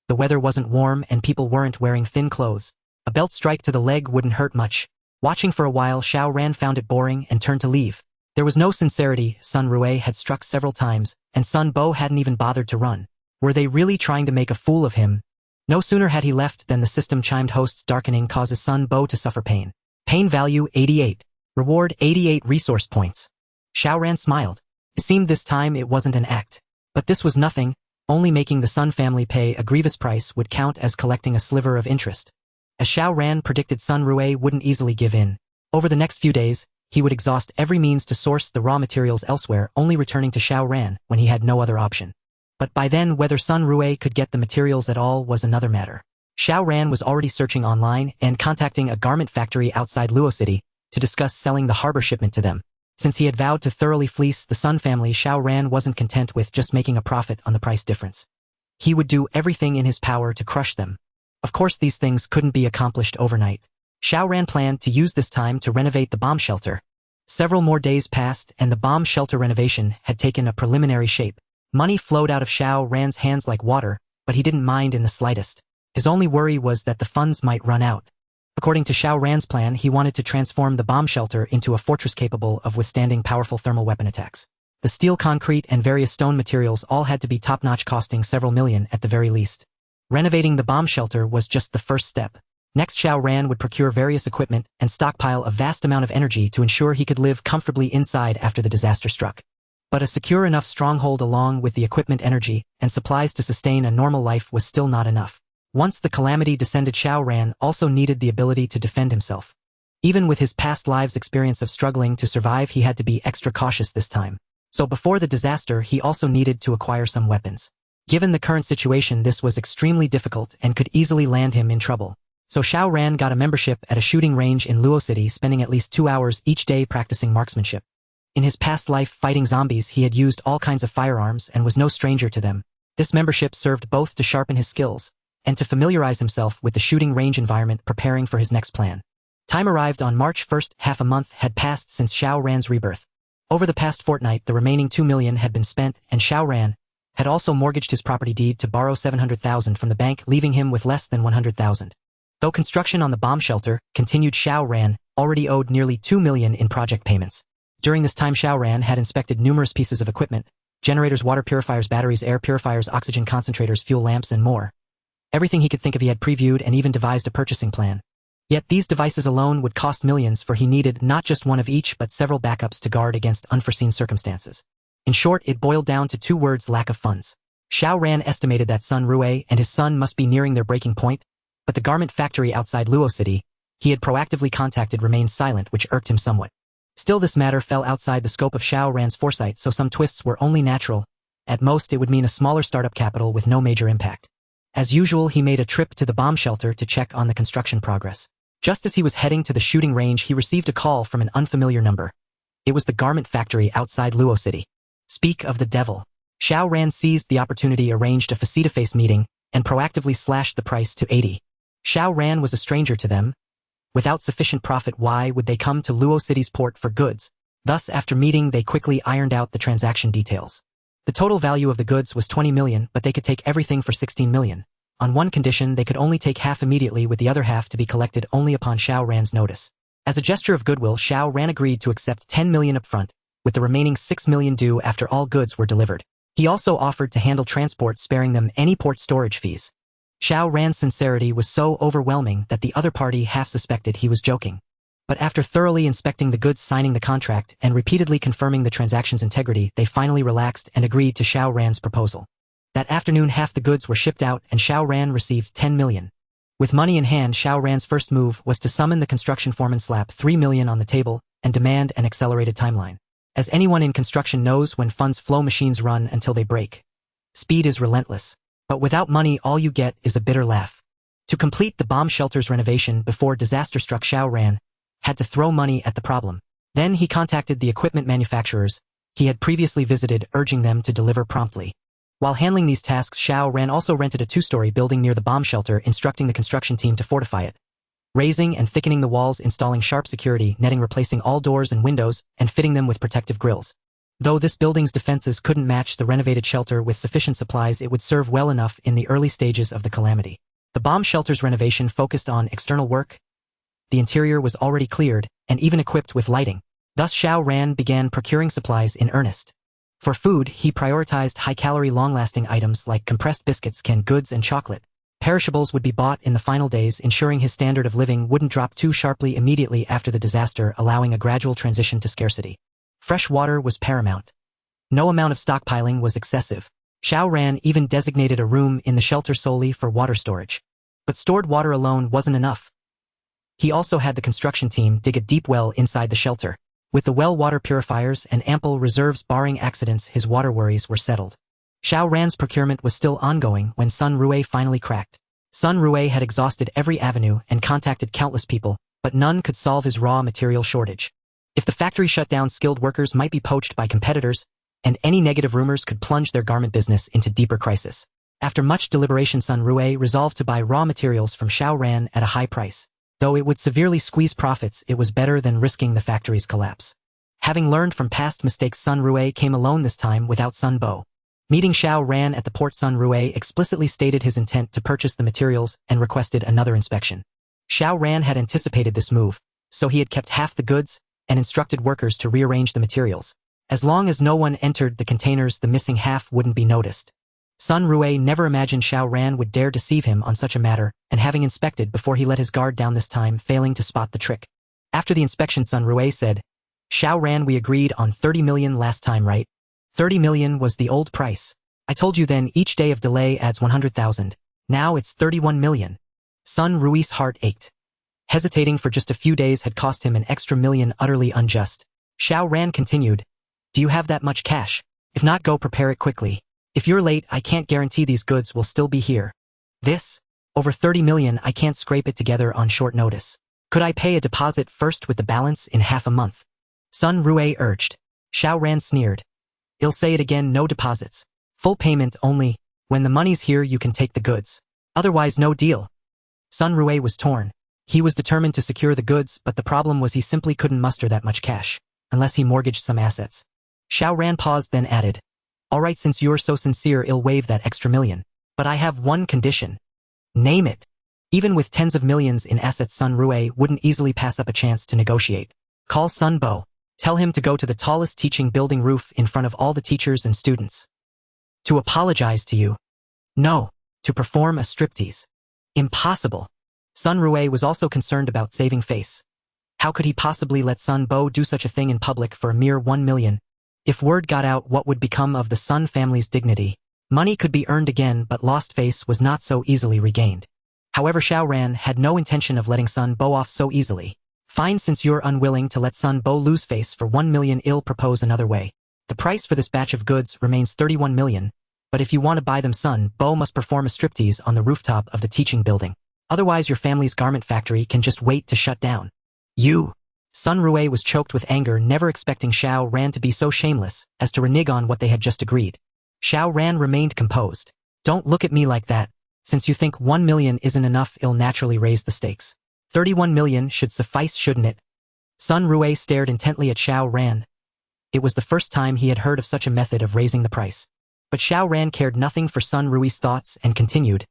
The weather wasn't warm and people weren't wearing thin clothes. A belt strike to the leg wouldn't hurt much. Watching for a while, Xiao Ran found it boring and turned to leave. There was no sincerity. Sun Rue had struck several times, and Sun Bo hadn't even bothered to run. Were they really trying to make a fool of him? No sooner had he left than the system chimed. Host's darkening causes Sun Bo to suffer pain. Pain value 88. Reward 88 resource points. Xiao Ran smiled. It seemed this time it wasn't an act. But this was nothing. Only making the Sun family pay a grievous price would count as collecting a sliver of interest. As Xiao Ran predicted, Sun Rue wouldn't easily give in. Over the next few days, he would exhaust every means to source the raw materials elsewhere, only returning to Xiao Ran when he had no other option. But by then, whether Sun Rue could get the materials at all was another matter. Xiao Ran was already searching online and contacting a garment factory outside Luo City to discuss selling the harbor shipment to them. Since he had vowed to thoroughly fleece the Sun family, Xiao Ran wasn't content with just making a profit on the price difference. He would do everything in his power to crush them. Of course, these things couldn't be accomplished overnight. Xiao Ran planned to use this time to renovate the bomb shelter. Several more days passed, and the bomb shelter renovation had taken a preliminary shape. Money flowed out of Xiao Ran's hands like water, but he didn't mind in the slightest. His only worry was that the funds might run out. According to Xiao Ran's plan, he wanted to transform the bomb shelter into a fortress capable of withstanding powerful thermal weapon attacks. The steel, concrete, and various stone materials all had to be top-notch, costing several million at the very least. Renovating the bomb shelter was just the first step. Next, Xiao Ran would procure various equipment and stockpile a vast amount of energy to ensure he could live comfortably inside after the disaster struck. But a secure enough stronghold along with the equipment, energy, and supplies to sustain a normal life was still not enough. Once the calamity descended, Xiao Ran also needed the ability to defend himself. Even with his past lives' experience of struggling to survive, he had to be extra cautious this time. So before the disaster, he also needed to acquire some weapons. Given the current situation, this was extremely difficult and could easily land him in trouble. So Xiao Ran got a membership at a shooting range in Luo City, spending at least 2 hours each day practicing marksmanship. In his past life fighting zombies, he had used all kinds of firearms and was no stranger to them. This membership served both to sharpen his skills and to familiarize himself with the shooting range environment, preparing for his next plan. Time arrived on March 1st. Half a month had passed since Xiao Ran's rebirth. Over the past fortnight, the remaining 2 million had been spent, and Xiao Ran had also mortgaged his property deed to borrow 700,000 from the bank, leaving him with less than 100,000. Though construction on the bomb shelter continued, Xiao Ran already owed nearly 2 million in project payments. During this time, Xiao Ran had inspected numerous pieces of equipment: generators, water purifiers, batteries, air purifiers, oxygen concentrators, fuel lamps, and more. Everything he could think of he had previewed and even devised a purchasing plan. Yet these devices alone would cost millions, for he needed not just one of each but several backups to guard against unforeseen circumstances. In short, it boiled down to 2 words: lack of funds. Xiao Ran estimated that Sun Rue and his son must be nearing their breaking point, but the garment factory outside Luo City he had proactively contacted remained silent, which irked him somewhat. Still, this matter fell outside the scope of Xiao Ran's foresight, so some twists were only natural. At most, it would mean a smaller startup capital with no major impact. As usual, he made a trip to the bomb shelter to check on the construction progress. Just as he was heading to the shooting range, he received a call from an unfamiliar number. It was the garment factory outside Luo City. Speak of the devil. Xiao Ran seized the opportunity, arranged a face-to-face meeting, and proactively slashed the price to 80. Xiao Ran was a stranger to them. Without sufficient profit, why would they come to Luo City's port for goods? Thus, after meeting, they quickly ironed out the transaction details. The total value of the goods was 20 million, but they could take everything for 16 million. On one condition, they could only take half immediately, with the other half to be collected only upon Xiao Ran's notice. As a gesture of goodwill, Xiao Ran agreed to accept 10 million upfront, with the remaining 6 million due after all goods were delivered. He also offered to handle transport, sparing them any port storage fees. Xiao Ran's sincerity was so overwhelming that the other party half suspected he was joking. But after thoroughly inspecting the goods, signing the contract, and repeatedly confirming the transaction's integrity, they finally relaxed and agreed to Xiao Ran's proposal. That afternoon, half the goods were shipped out and Xiao Ran received 10 million. With money in hand, Xiao Ran's first move was to summon the construction foreman, slap 3 million on the table, and demand an accelerated timeline. As anyone in construction knows, when funds flow, machines run until they break. Speed is relentless. But without money, all you get is a bitter laugh. To complete the bomb shelter's renovation before disaster struck, Xiao Ran had to throw money at the problem. Then he contacted the equipment manufacturers he had previously visited, urging them to deliver promptly. While handling these tasks, Xiao Ran also rented a 2-story building near the bomb shelter, instructing the construction team to fortify it. Raising and thickening the walls, installing sharp security netting, replacing all doors and windows, and fitting them with protective grills. Though this building's defenses couldn't match the renovated shelter with sufficient supplies, it would serve well enough in the early stages of the calamity. The bomb shelter's renovation focused on external work. The interior was already cleared, and even equipped with lighting. Thus Xiao Ran began procuring supplies in earnest. For food, he prioritized high-calorie, long-lasting items like compressed biscuits, canned goods, and chocolate. Perishables would be bought in the final days, ensuring his standard of living wouldn't drop too sharply immediately after the disaster, allowing a gradual transition to scarcity. Fresh water was paramount. No amount of stockpiling was excessive. Xiao Ran even designated a room in the shelter solely for water storage. But stored water alone wasn't enough. He also had the construction team dig a deep well inside the shelter. With the well water purifiers and ample reserves, barring accidents, his water worries were settled. Xiao Ran's procurement was still ongoing when Sun Rue finally cracked. Sun Rue had exhausted every avenue and contacted countless people, but none could solve his raw material shortage. If the factory shut down, skilled workers might be poached by competitors, and any negative rumors could plunge their garment business into deeper crisis. After much deliberation, Sun Rue resolved to buy raw materials from Xiao Ran at a high price. Though it would severely squeeze profits, it was better than risking the factory's collapse. Having learned from past mistakes, Sun Rue came alone this time without Sun Bo. Meeting Xiao Ran at the port, Sun Rue explicitly stated his intent to purchase the materials and requested another inspection. Xiao Ran had anticipated this move, so he had kept half the goods and instructed workers to rearrange the materials. As long as no one entered the containers, the missing half wouldn't be noticed. Sun Rue never imagined Xiao Ran would dare deceive him on such a matter, and having inspected before, he let his guard down this time, failing to spot the trick. After the inspection, Sun Rue said, "Xiao Ran, we agreed on 30 million last time, right? 30 million was the old price. I told you then each day of delay adds 100,000. Now it's 31 million. Sun Rue's heart ached. Hesitating for just a few days had cost him an extra million, utterly unjust. Xiao Ran continued, "Do you have that much cash? If not, go prepare it quickly. If you're late, I can't guarantee these goods will still be here. This? Over 30 million, I can't scrape it together on short notice. Could I pay a deposit first with the balance in half a month?" Sun Rue urged. Xiao Ran sneered. "I'll say it again, no deposits. Full payment only. When the money's here, you can take the goods. Otherwise, no deal." Sun Rue was torn. He was determined to secure the goods, but the problem was he simply couldn't muster that much cash, unless he mortgaged some assets. Xiao Ran paused, then added, "All right, since you're so sincere, I'll waive that extra million. But I have one condition." "Name it." Even with tens of millions in assets, Sun Rue wouldn't easily pass up a chance to negotiate. "Call Sun Bo. Tell him to go to the tallest teaching building roof in front of all the teachers and students. To apologize to you. No, to perform a striptease. Impossible." Sun Rue was also concerned about saving face. How could he possibly let Sun Bo do such a thing in public for a mere 1 million? If word got out, what would become of the Sun family's dignity? Money could be earned again, but lost face was not so easily regained. However, Xiao Ran had no intention of letting Sun Bo off so easily. Fine, since you're unwilling to let Sun Bo lose face for 1 million, I'll propose another way. The price for this batch of goods remains 31 million, but if you want to buy them, Sun Bo must perform a striptease on the rooftop of the teaching building. Otherwise your family's garment factory can just wait to shut down. You! Sun Rue was choked with anger, never expecting Xiao Ran to be so shameless as to renege on what they had just agreed. Xiao Ran remained composed. Don't look at me like that. Since you think 1 million isn't enough, I'll naturally raise the stakes. 31 million should suffice, shouldn't it? Sun Rue stared intently at Xiao Ran. It was the first time he had heard of such a method of raising the price. But Xiao Ran cared nothing for Sun Rue's thoughts and continued.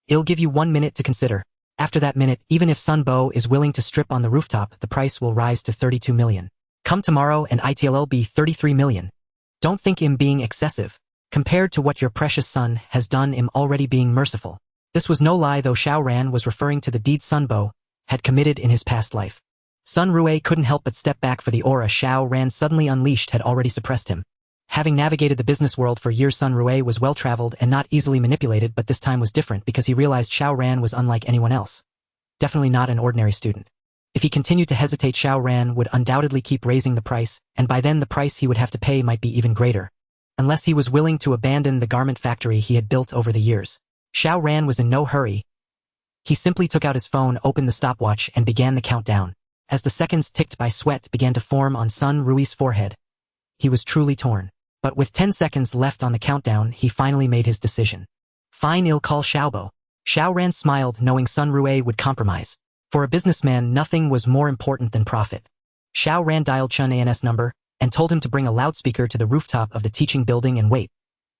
I'll give you 1 minute to consider. After that minute, even if Sun Bo is willing to strip on the rooftop, the price will rise to 32 million. Come tomorrow and it'll be 33 million. Don't think I'm being excessive. Compared to what your precious son has done, I'm already being merciful. This was no lie, though Xiao Ran was referring to the deed Sun Bo had committed in his past life. Sun Rue couldn't help but step back, for the aura Xiao Ran suddenly unleashed had already suppressed him. Having navigated the business world for years, Sun Rue was well-traveled and not easily manipulated, but this time was different because he realized Xiao Ran was unlike anyone else. Definitely not an ordinary student. If he continued to hesitate, Xiao Ran would undoubtedly keep raising the price, and by then the price he would have to pay might be even greater. Unless he was willing to abandon the garment factory he had built over the years. Xiao Ran was in no hurry. He simply took out his phone, opened the stopwatch, and began the countdown. As the seconds ticked by, sweat began to form on Sun Rue's forehead. He was truly torn. But with 10 seconds left on the countdown, he finally made his decision. Fine, I'll call Xiaobo. Xiao Ran smiled, knowing Sun Rue would compromise. For a businessman, nothing was more important than profit. Xiao Ran dialed Chun An's number and told him to bring a loudspeaker to the rooftop of the teaching building and wait.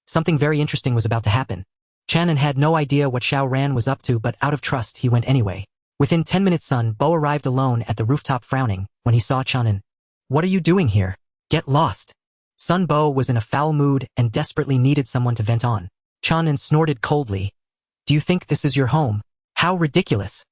Something very interesting was about to happen. Chanan had no idea what Xiao Ran was up to, but out of trust he went anyway. Within 10 minutes, Sun Bo arrived alone at the rooftop, frowning when he saw Chanan. What are you doing here? Get lost. Sun Bo was in a foul mood and desperately needed someone to vent on. Chanan snorted coldly. Do you think this is your home? How ridiculous.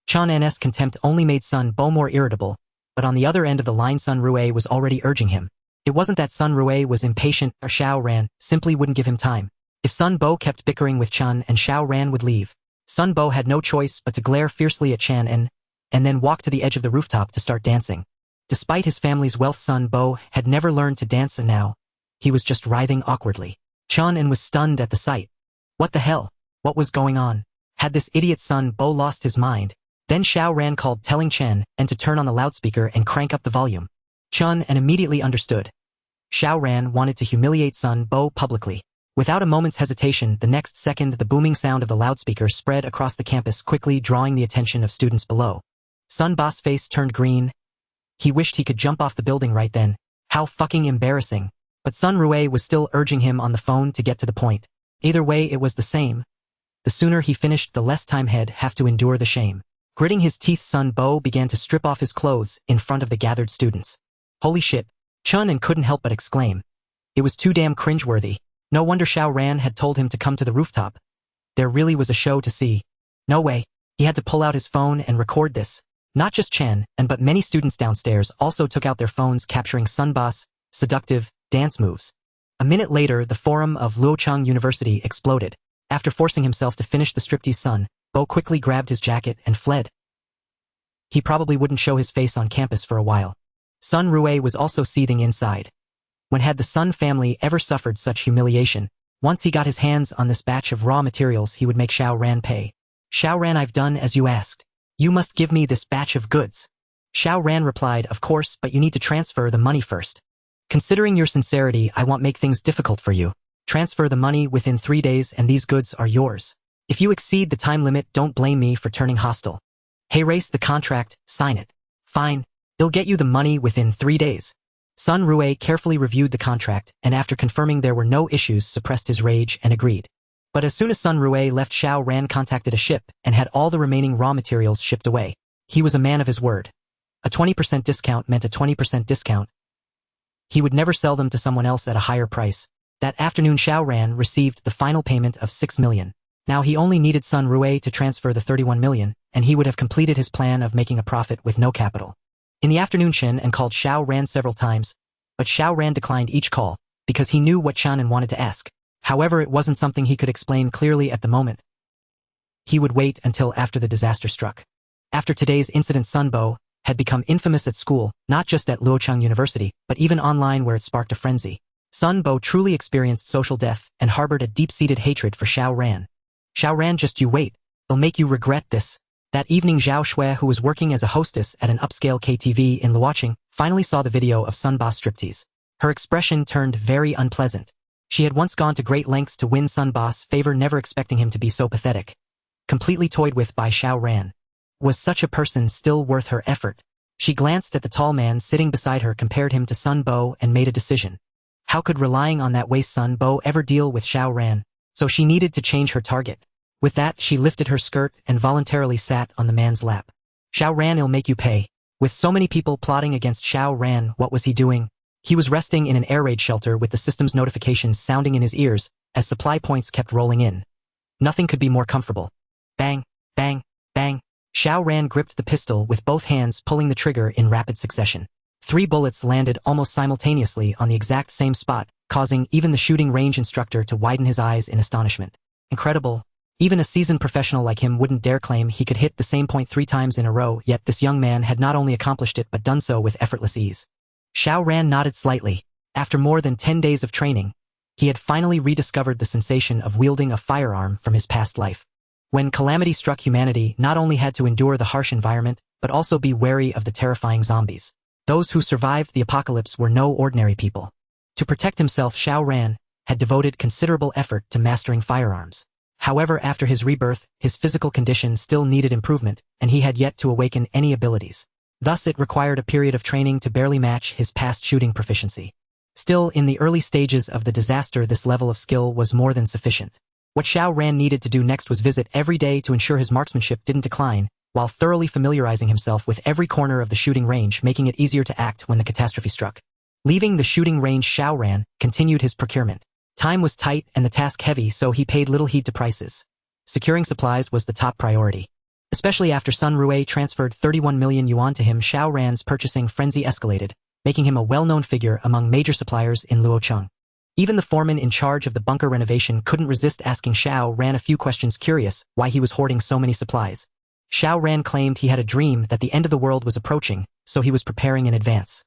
Chanan's contempt only made Sun Bo more irritable, but on the other end of the line Sun Rue was already urging him. It wasn't that Sun Rue was impatient, or Xiao Ran simply wouldn't give him time. If Sun Bo kept bickering with Chun and Xiao Ran would leave, Sun Bo had no choice but to glare fiercely at Chan and then walk to the edge of the rooftop to start dancing. Despite his family's wealth, Sun Bo had never learned to dance, and now he was just writhing awkwardly. Chun was stunned at the sight. What the hell? What was going on? Had this idiot Sun Bo lost his mind? Then Xiao Ran called, telling Chen and to turn on the loudspeaker and crank up the volume. Chun immediately understood. Xiao Ran wanted to humiliate Sun Bo publicly. Without a moment's hesitation, the next second the booming sound of the loudspeaker spread across the campus, quickly drawing the attention of students below. Sun Bo's face turned green. He wished he could jump off the building right then. How fucking embarrassing. But Sun Rue was still urging him on the phone to get to the point. Either way, it was the same. The sooner he finished, the less time he'd have to endure the shame. Gritting his teeth, Sun Bo began to strip off his clothes in front of the gathered students. Holy shit. Chun couldn't help but exclaim. It was too damn cringeworthy. No wonder Xiao Ran had told him to come to the rooftop. There really was a show to see. No way. He had to pull out his phone and record this. Not just Chen, but many students downstairs also took out their phones, capturing Sun Bo's seductive dance moves. A minute later, the forum of Luocheng University exploded. After forcing himself to finish the striptease, Sun Bo quickly grabbed his jacket and fled. He probably wouldn't show his face on campus for a while. Sun Rue was also seething inside. When had the Sun family ever suffered such humiliation? Once he got his hands on this batch of raw materials, he would make Xiao Ran pay. Xiao Ran, I've done as you asked. You must give me this batch of goods. Xiao Ran replied, of course, but you need to transfer the money first. Considering your sincerity, I won't make things difficult for you. Transfer the money within 3 days and these goods are yours. If you exceed the time limit, don't blame me for turning hostile. Hey, race the contract, sign it. Fine. I'll get you the money within 3 days. Sun Rue carefully reviewed the contract and after confirming there were no issues, suppressed his rage and agreed. But as soon as Sun Rue left, Xiao Ran contacted a ship and had all the remaining raw materials shipped away. He was a man of his word. A 20% discount meant a 20% discount. He would never sell them to someone else at a higher price. That afternoon, Xiao Ran received the final payment of 6 million. Now he only needed Sun Rue to transfer the 31 million, and he would have completed his plan of making a profit with no capital. In the afternoon, Chen called Xiao Ran several times, but Xiao Ran declined each call because he knew what Chen wanted to ask. However, it wasn't something he could explain clearly at the moment. He would wait until after the disaster struck. After today's incident, Sun Bo had become infamous at school, not just at Luocheng University, but even online where it sparked a frenzy. Sun Bo truly experienced social death and harbored a deep-seated hatred for Xiao Ran. Xiao Ran, just you wait. It'll make you regret this. That evening, Zhao Xue, who was working as a hostess at an upscale KTV in Luocheng, finally saw the video of Sun Ba's striptease. Her expression turned very unpleasant. She had once gone to great lengths to win Sun Ba's favor, never expecting him to be so pathetic. Completely toyed with by Xiao Ran. Was such a person still worth her effort? She glanced at the tall man sitting beside her, compared him to Sun Bo, and made a decision. How could relying on that waste Sun Bo ever deal with Xiao Ran? So she needed to change her target. With that, she lifted her skirt and voluntarily sat on the man's lap. Xiao Ran, it'll make you pay. With so many people plotting against Xiao Ran, what was he doing? He was resting in an air raid shelter with the system's notifications sounding in his ears as supply points kept rolling in. Nothing could be more comfortable. Bang, bang, bang. Xiao Ran gripped the pistol with both hands, pulling the trigger in rapid succession. 3 bullets landed almost simultaneously on the exact same spot, causing even the shooting range instructor to widen his eyes in astonishment. Incredible. Even a seasoned professional like him wouldn't dare claim he could hit the same point 3 times in a row, yet this young man had not only accomplished it but done so with effortless ease. Xiao Ran nodded slightly. After more than 10 days of training, he had finally rediscovered the sensation of wielding a firearm from his past life. When calamity struck, humanity not only had to endure the harsh environment, but also be wary of the terrifying zombies. Those who survived the apocalypse were no ordinary people. To protect himself, Xiao Ran had devoted considerable effort to mastering firearms. However, after his rebirth, his physical condition still needed improvement, and he had yet to awaken any abilities. Thus, it required a period of training to barely match his past shooting proficiency. Still, in the early stages of the disaster, this level of skill was more than sufficient. What Xiao Ran needed to do next was visit every day to ensure his marksmanship didn't decline, while thoroughly familiarizing himself with every corner of the shooting range, making it easier to act when the catastrophe struck. Leaving the shooting range, Xiao Ran continued his procurement. Time was tight and the task heavy, so he paid little heed to prices. Securing supplies was the top priority. Especially after Sun Rue transferred 31 million yuan to him, Xiao Ran's purchasing frenzy escalated, making him a well-known figure among major suppliers in Luocheng. Even the foreman in charge of the bunker renovation couldn't resist asking Xiao Ran a few questions, curious why he was hoarding so many supplies. Xiao Ran claimed he had a dream that the end of the world was approaching, so he was preparing in advance.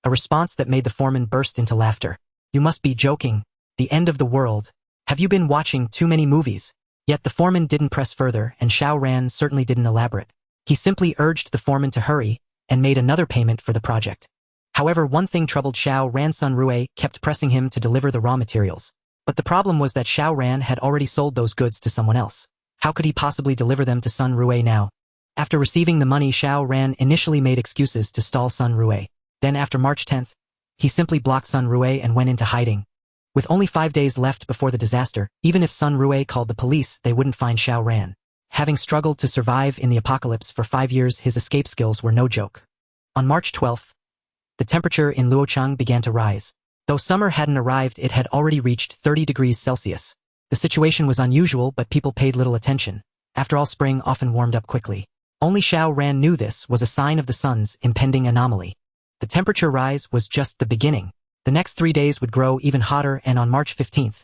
A response that made the foreman burst into laughter. You must be joking. The end of the world. Have you been watching too many movies? Yet the foreman didn't press further, and Xiao Ran certainly didn't elaborate. He simply urged the foreman to hurry and made another payment for the project. However, one thing troubled Xiao Ran. Sun Rue kept pressing him to deliver the raw materials. But the problem was that Xiao Ran had already sold those goods to someone else. How could he possibly deliver them to Sun Rue now? After receiving the money, Xiao Ran initially made excuses to stall Sun Rue. Then after March 10th, he simply blocked Sun Rue and went into hiding. With only 5 days left before the disaster, even if Sun Rue called the police, they wouldn't find Xiao Ran. Having struggled to survive in the apocalypse for 5 years, his escape skills were no joke. On March 12th, the temperature in Luocheng began to rise. Though summer hadn't arrived, it had already reached 30 degrees Celsius. The situation was unusual, but people paid little attention. After all, spring often warmed up quickly. Only Xiao Ran knew this was a sign of the sun's impending anomaly. The temperature rise was just the beginning. The next 3 days would grow even hotter, and on March 15th,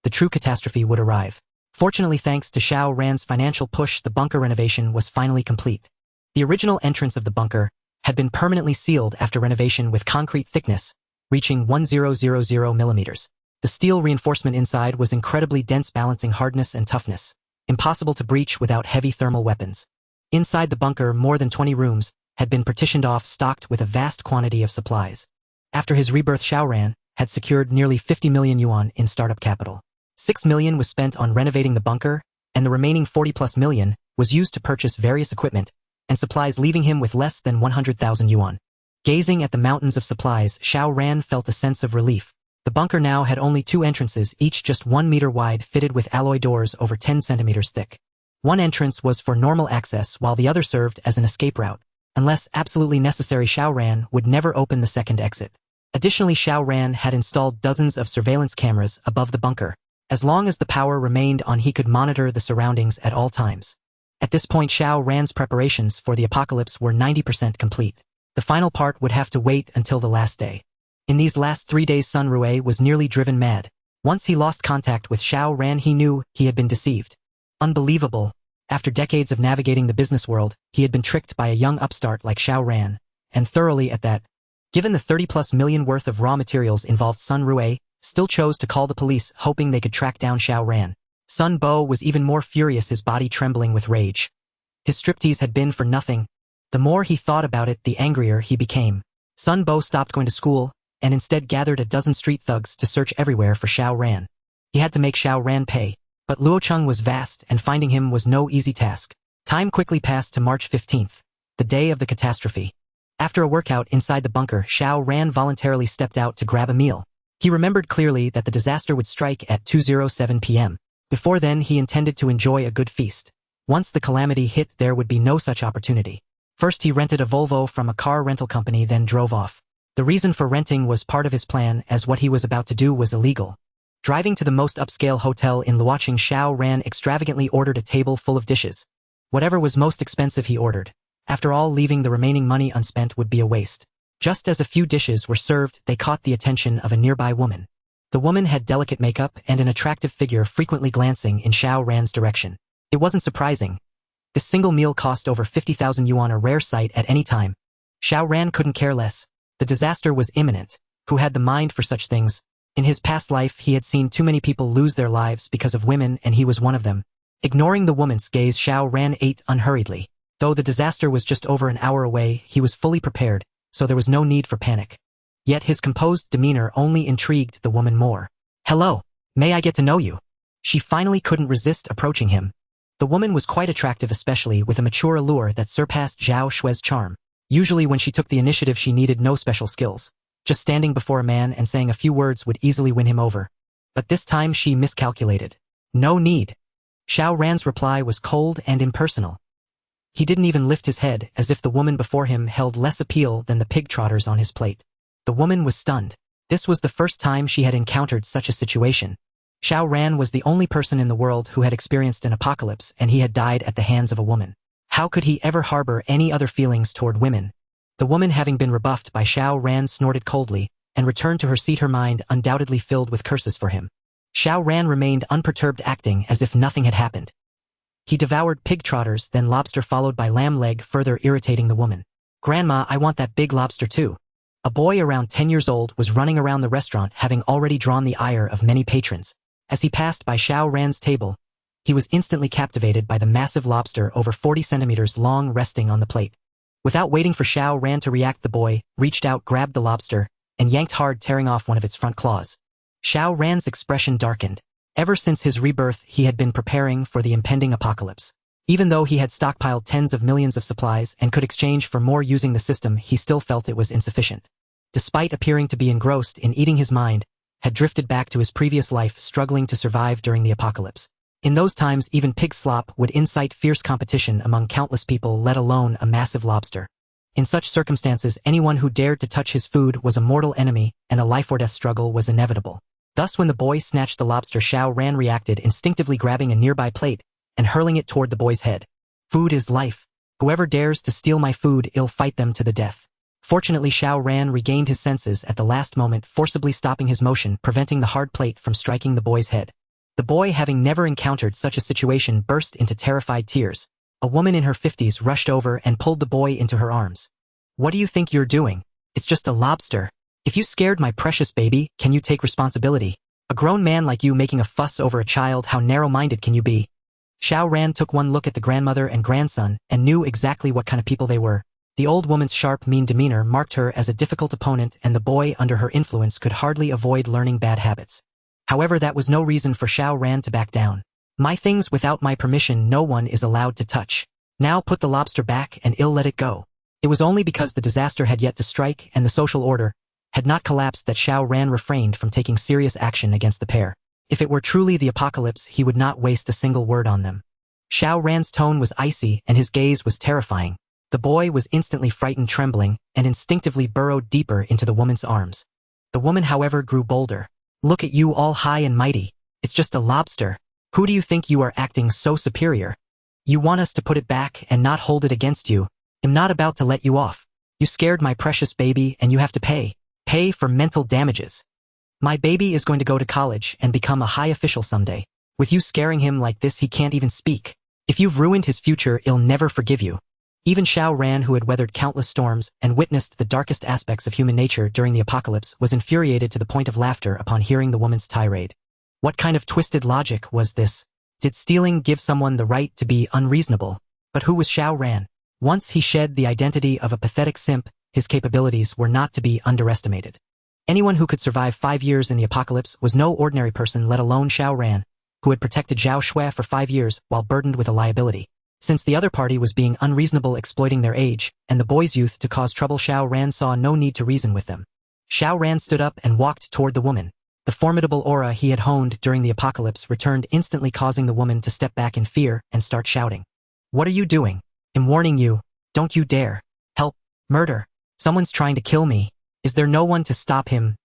the true catastrophe would arrive. Fortunately, thanks to Xiao Ran's financial push, the bunker renovation was finally complete. The original entrance of the bunker had been permanently sealed after renovation with concrete thickness, reaching 1000 millimeters. The steel reinforcement inside was incredibly dense, balancing hardness and toughness, impossible to breach without heavy thermal weapons. Inside the bunker, more than 20 rooms had been partitioned off, stocked with a vast quantity of supplies. After his rebirth, Xiao Ran had secured nearly 50 million yuan in startup capital. 6 million was spent on renovating the bunker, and the remaining 40+ million was used to purchase various equipment and supplies, leaving him with less than 100,000 yuan. Gazing at the mountains of supplies, Xiao Ran felt a sense of relief. The bunker now had only 2 entrances, each just 1 meter wide, fitted with alloy doors over 10 centimeters thick. One entrance was for normal access, while the other served as an escape route. Unless absolutely necessary, Xiao Ran would never open the second exit. Additionally, Xiao Ran had installed dozens of surveillance cameras above the bunker. As long as the power remained on, he could monitor the surroundings at all times. At this point, Xiao Ran's preparations for the apocalypse were 90% complete. The final part would have to wait until the last day. In these last 3 days, Sun Rue was nearly driven mad. Once he lost contact with Xiao Ran, he knew he had been deceived. Unbelievable. After decades of navigating the business world, he had been tricked by a young upstart like Xiao Ran, and thoroughly at that. Given the 30+ million worth of raw materials involved, Sun Rue still chose to call the police, hoping they could track down Xiao Ran. Sun Bo was even more furious, his body trembling with rage. His striptease had been for nothing. The more he thought about it, the angrier he became. Sun Bo stopped going to school, and instead gathered a dozen street thugs to search everywhere for Xiao Ran. He had to make Xiao Ran pay, but Luocheng was vast and finding him was no easy task. Time quickly passed to March 15th, the day of the catastrophe. After a workout inside the bunker, Xiao Ran voluntarily stepped out to grab a meal. He remembered clearly that the disaster would strike at 2:07 p.m. Before then, he intended to enjoy a good feast. Once the calamity hit, there would be no such opportunity. First, he rented a Volvo from a car rental company, then drove off. The reason for renting was part of his plan, as what he was about to do was illegal. Driving to the most upscale hotel in Luocheng, Xiao Ran extravagantly ordered a table full of dishes. Whatever was most expensive he ordered. After all, leaving the remaining money unspent would be a waste. Just as a few dishes were served, they caught the attention of a nearby woman. The woman had delicate makeup and an attractive figure, frequently glancing in Xiao Ran's direction. It wasn't surprising. This single meal cost over 50,000 yuan, a rare sight at any time. Xiao Ran couldn't care less. The disaster was imminent. Who had the mind for such things? In his past life, he had seen too many people lose their lives because of women, and he was one of them. Ignoring the woman's gaze, Xiao Ran ate unhurriedly. Though the disaster was just over an hour away, he was fully prepared, so there was no need for panic. Yet his composed demeanor only intrigued the woman more. "Hello, may I get to know you?" She finally couldn't resist approaching him. The woman was quite attractive, especially with a mature allure that surpassed Zhao Xue's charm. Usually when she took the initiative, she needed no special skills. Just standing before a man and saying a few words would easily win him over. But this time she miscalculated. "No need." Xiao Ran's reply was cold and impersonal. He didn't even lift his head, as if the woman before him held less appeal than the pig trotters on his plate. The woman was stunned. This was the first time she had encountered such a situation. Xiao Ran was the only person in the world who had experienced an apocalypse, and he had died at the hands of a woman. How could he ever harbor any other feelings toward women? The woman, having been rebuffed by Xiao Ran, snorted coldly and returned to her seat, her mind undoubtedly filled with curses for him. Xiao Ran remained unperturbed, acting as if nothing had happened. He devoured pig trotters, then lobster, followed by lamb leg, further irritating the woman. "Grandma, I want that big lobster too." A boy around 10 years old was running around the restaurant, having already drawn the ire of many patrons. As he passed by Xiao Ran's table, he was instantly captivated by the massive lobster over 40 centimeters long resting on the plate. Without waiting for Xiao Ran to react, the boy reached out, grabbed the lobster, and yanked hard, tearing off one of its front claws. Xiao Ran's expression darkened. Ever since his rebirth, he had been preparing for the impending apocalypse. Even though he had stockpiled tens of millions of supplies and could exchange for more using the system, he still felt it was insufficient. Despite appearing to be engrossed in eating, his mind had drifted back to his previous life, struggling to survive during the apocalypse. In those times, even pig slop would incite fierce competition among countless people, let alone a massive lobster. In such circumstances, anyone who dared to touch his food was a mortal enemy, and a life-or-death struggle was inevitable. Thus, when the boy snatched the lobster, Xiao Ran reacted, instinctively grabbing a nearby plate and hurling it toward the boy's head. "Food is life. Whoever dares to steal my food, I'll fight them to the death." Fortunately, Xiao Ran regained his senses at the last moment, forcibly stopping his motion, preventing the hard plate from striking the boy's head. The boy, having never encountered such a situation, burst into terrified tears. A woman in her 50s rushed over and pulled the boy into her arms. "What do you think you're doing? It's just a lobster. If you scared my precious baby, can you take responsibility? A grown man like you making a fuss over a child, how narrow-minded can you be?" Xiao Ran took one look at the grandmother and grandson and knew exactly what kind of people they were. The old woman's sharp, mean demeanor marked her as a difficult opponent, and the boy, under her influence, could hardly avoid learning bad habits. However, that was no reason for Xiao Ran to back down. "My things without my permission no one is allowed to touch. Now put the lobster back and I'll let it go." It was only because the disaster had yet to strike and the social order had not collapsed that Xiao Ran refrained from taking serious action against the pair. If it were truly the apocalypse, he would not waste a single word on them. Xiao Ran's tone was icy and his gaze was terrifying. The boy was instantly frightened, trembling, and instinctively burrowed deeper into the woman's arms. The woman, however, grew bolder. "Look at you, all high and mighty. It's just a lobster. Who do you think you are, acting so superior? You want us to put it back and not hold it against you? I'm not about to let you off. You scared my precious baby and you have to pay. Pay for mental damages. My baby is going to go to college and become a high official someday. With you scaring him like this, he can't even speak." If you've ruined his future, he'll never forgive you. Even Xiao Ran, who had weathered countless storms and witnessed the darkest aspects of human nature during the apocalypse, was infuriated to the point of laughter upon hearing the woman's tirade. What kind of twisted logic was this? Did stealing give someone the right to be unreasonable? But who was Xiao Ran? Once he shed the identity of a pathetic simp, his capabilities were not to be underestimated. Anyone who could survive 5 years in the apocalypse was no ordinary person, let alone Xiao Ran, who had protected Zhao Xue for 5 years while burdened with a liability. Since the other party was being unreasonable, exploiting their age and the boy's youth to cause trouble, Xiao Ran saw no need to reason with them. Xiao Ran stood up and walked toward the woman. The formidable aura he had honed during the apocalypse returned instantly, causing the woman to step back in fear and start shouting. What are you doing? I'm warning you. Don't you dare. Help. Murder. Someone's trying to kill me. Is there no one to stop him?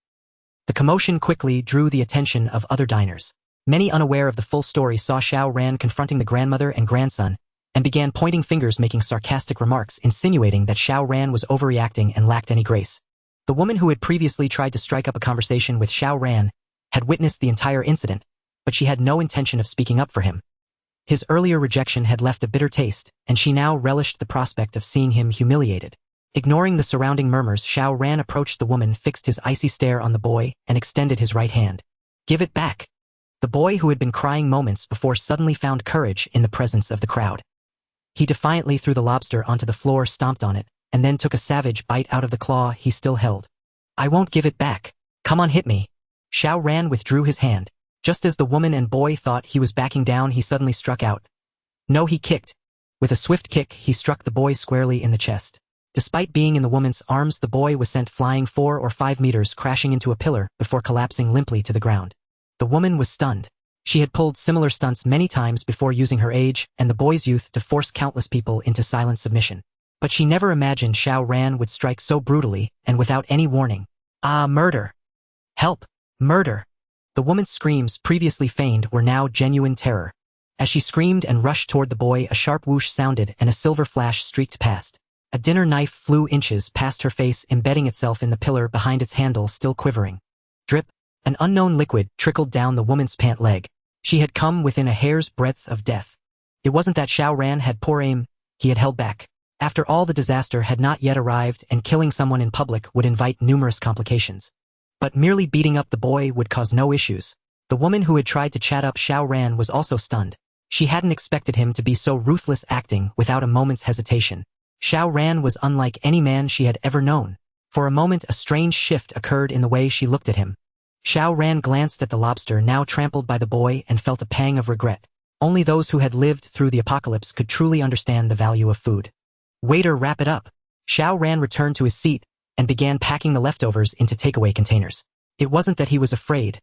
The commotion quickly drew the attention of other diners. Many, unaware of the full story, saw Xiao Ran confronting the grandmother and grandson and began pointing fingers, making sarcastic remarks, insinuating that Xiao Ran was overreacting and lacked any grace. The woman who had previously tried to strike up a conversation with Xiao Ran had witnessed the entire incident, but she had no intention of speaking up for him. His earlier rejection had left a bitter taste, and she now relished the prospect of seeing him humiliated. Ignoring the surrounding murmurs, Xiao Ran approached the woman, fixed his icy stare on the boy, and extended his right hand. Give it back. The boy, who had been crying moments before, suddenly found courage in the presence of the crowd. He defiantly threw the lobster onto the floor, stomped on it, and then took a savage bite out of the claw he still held. I won't give it back. Come on, hit me. Xiao Ran withdrew his hand. Just as the woman and boy thought he was backing down, he suddenly struck out. No, he kicked. With a swift kick, he struck the boy squarely in the chest. Despite being in the woman's arms, the boy was sent flying 4 or 5 meters, crashing into a pillar before collapsing limply to the ground. The woman was stunned. She had pulled similar stunts many times before, using her age and the boy's youth to force countless people into silent submission. But she never imagined Xiao Ran would strike so brutally and without any warning. Ah, murder! Help! Murder! The woman's screams, previously feigned, were now genuine terror. As she screamed and rushed toward the boy, a sharp whoosh sounded and a silver flash streaked past. A dinner knife flew inches past her face, embedding itself in the pillar behind its handle, still quivering. Drip! An unknown liquid trickled down the woman's pant leg. She had come within a hair's breadth of death. It wasn't that Xiao Ran had poor aim, he had held back. After all, the disaster had not yet arrived, and killing someone in public would invite numerous complications. But merely beating up the boy would cause no issues. The woman who had tried to chat up Xiao Ran was also stunned. She hadn't expected him to be so ruthless, acting without a moment's hesitation. Xiao Ran was unlike any man she had ever known. For a moment, a strange shift occurred in the way she looked at him. Xiao Ran glanced at the lobster, now trampled by the boy, and felt a pang of regret. Only those who had lived through the apocalypse could truly understand the value of food. Waiter, wrap it up. Xiao Ran returned to his seat and began packing the leftovers into takeaway containers. It wasn't that he was afraid.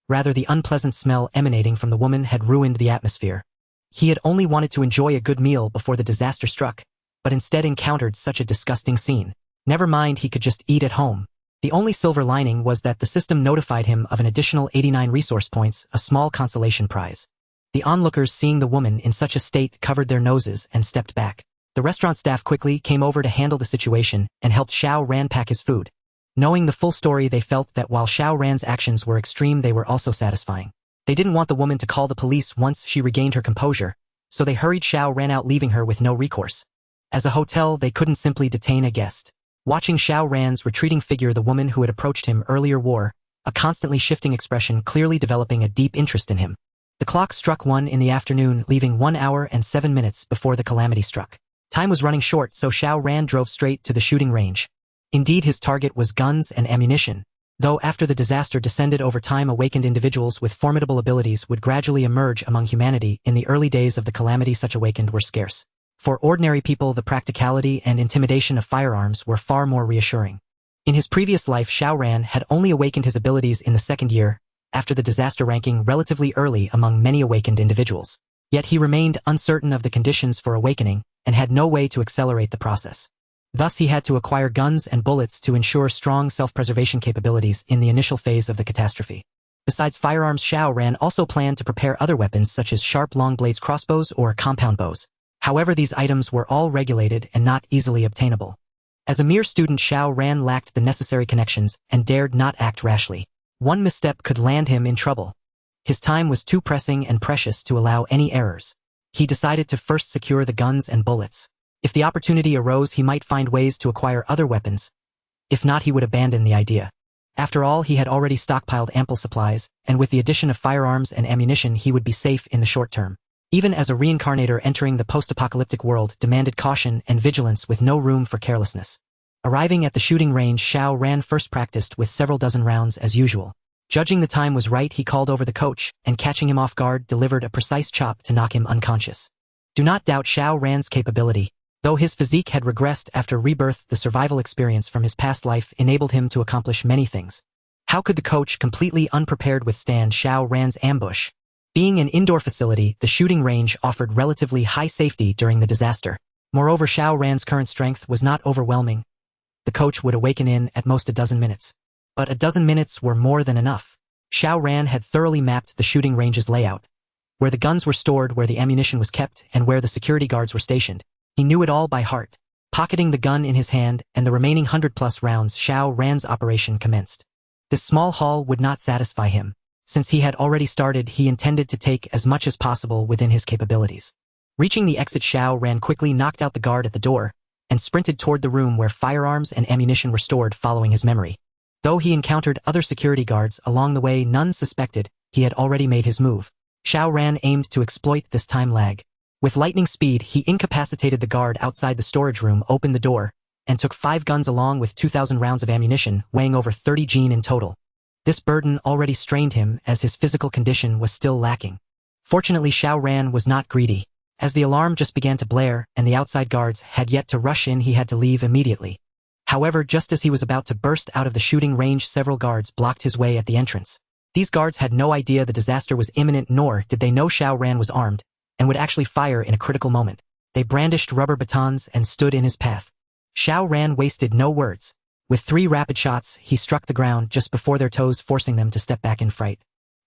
Rather, the unpleasant smell emanating from the woman had ruined the atmosphere. He had only wanted to enjoy a good meal before the disaster struck, but instead encountered such a disgusting scene. Never mind, he could just eat at home. The only silver lining was that the system notified him of an additional 89 resource points, a small consolation prize. The onlookers, seeing the woman in such a state, covered their noses and stepped back. The restaurant staff quickly came over to handle the situation and helped Xiao Ran pack his food. Knowing the full story, they felt that while Xiao Ran's actions were extreme, they were also satisfying. They didn't want the woman to call the police once she regained her composure, so they hurried Xiao Ran out, leaving her with no recourse. As a hotel, they couldn't simply detain a guest. Watching Xiao Ran's retreating figure, the woman who had approached him earlier wore a constantly shifting expression, clearly developing a deep interest in him. The clock struck 1 in the afternoon, leaving 1 hour and 7 minutes before the calamity struck. Time was running short, so Xiao Ran drove straight to the shooting range. Indeed, his target was guns and ammunition. Though after the disaster descended over time, awakened individuals with formidable abilities would gradually emerge among humanity. In the early days of the calamity, such awakened were scarce. For ordinary people, the practicality and intimidation of firearms were far more reassuring. In his previous life, Xiao Ran had only awakened his abilities in the 2nd year, after the disaster, ranking relatively early among many awakened individuals. Yet he remained uncertain of the conditions for awakening and had no way to accelerate the process. Thus, he had to acquire guns and bullets to ensure strong self-preservation capabilities in the initial phase of the catastrophe. Besides firearms, Xiao Ran also planned to prepare other weapons such as sharp long blades crossbows or compound bows. However, these items were all regulated and not easily obtainable. As a mere student, Xiao Ran lacked the necessary connections and dared not act rashly. One misstep could land him in trouble. His time was too pressing and precious to allow any errors. he decided to first secure the guns and bullets. If the opportunity arose, he might find ways to acquire other weapons. If not, he would abandon the idea. After all, he had already stockpiled ample supplies, and with the addition of firearms and ammunition, he would be safe in the short term. Even as a reincarnator entering the post-apocalyptic world demanded caution and vigilance with no room for carelessness. Arriving at the shooting range, Xiao Ran first practiced with several dozen rounds as usual. Judging the time was right, he called over the coach, and catching him off guard, delivered a precise chop to knock him unconscious. Do not doubt Xiao Ran's capability. Though his physique had regressed after rebirth, the survival experience from his past life enabled him to accomplish many things. How could the coach, completely unprepared, withstand Xiao Ran's ambush? Being an indoor facility, the shooting range offered relatively high safety during the disaster. Moreover, Xiao Ran's current strength was not overwhelming. The coach would awaken in at most a dozen minutes. But a dozen minutes were more than enough. Xiao Ran had thoroughly mapped the shooting range's layout, where the guns were stored, where the ammunition was kept, and where the security guards were stationed. He knew it all by heart. Pocketing the gun in his hand and the remaining 100+ rounds, Xiao Ran's operation commenced. This small haul would not satisfy him. Since he had already started, he intended to take as much as possible within his capabilities. Reaching the exit, Xiao Ran quickly knocked out the guard at the door and sprinted toward the room where firearms and ammunition were stored, following his memory. Though he encountered other security guards along the way, none suspected he had already made his move. Xiao Ran aimed to exploit this time lag. With lightning speed, he incapacitated the guard outside the storage room, opened the door, and took 5 guns along with 2,000 rounds of ammunition, weighing over 30 Jin in total. This burden already strained him, as his physical condition was still lacking. Fortunately, Xiao Ran was not greedy. As the alarm just began to blare and the outside guards had yet to rush in, he had to leave immediately. However, just as he was about to burst out of the shooting range, several guards blocked his way at the entrance. These guards had no idea the disaster was imminent, nor did they know Xiao Ran was armed and would actually fire in a critical moment. They brandished rubber batons and stood in his path. Xiao Ran wasted no words. With 3 rapid shots, he struck the ground just before their toes, forcing them to step back in fright.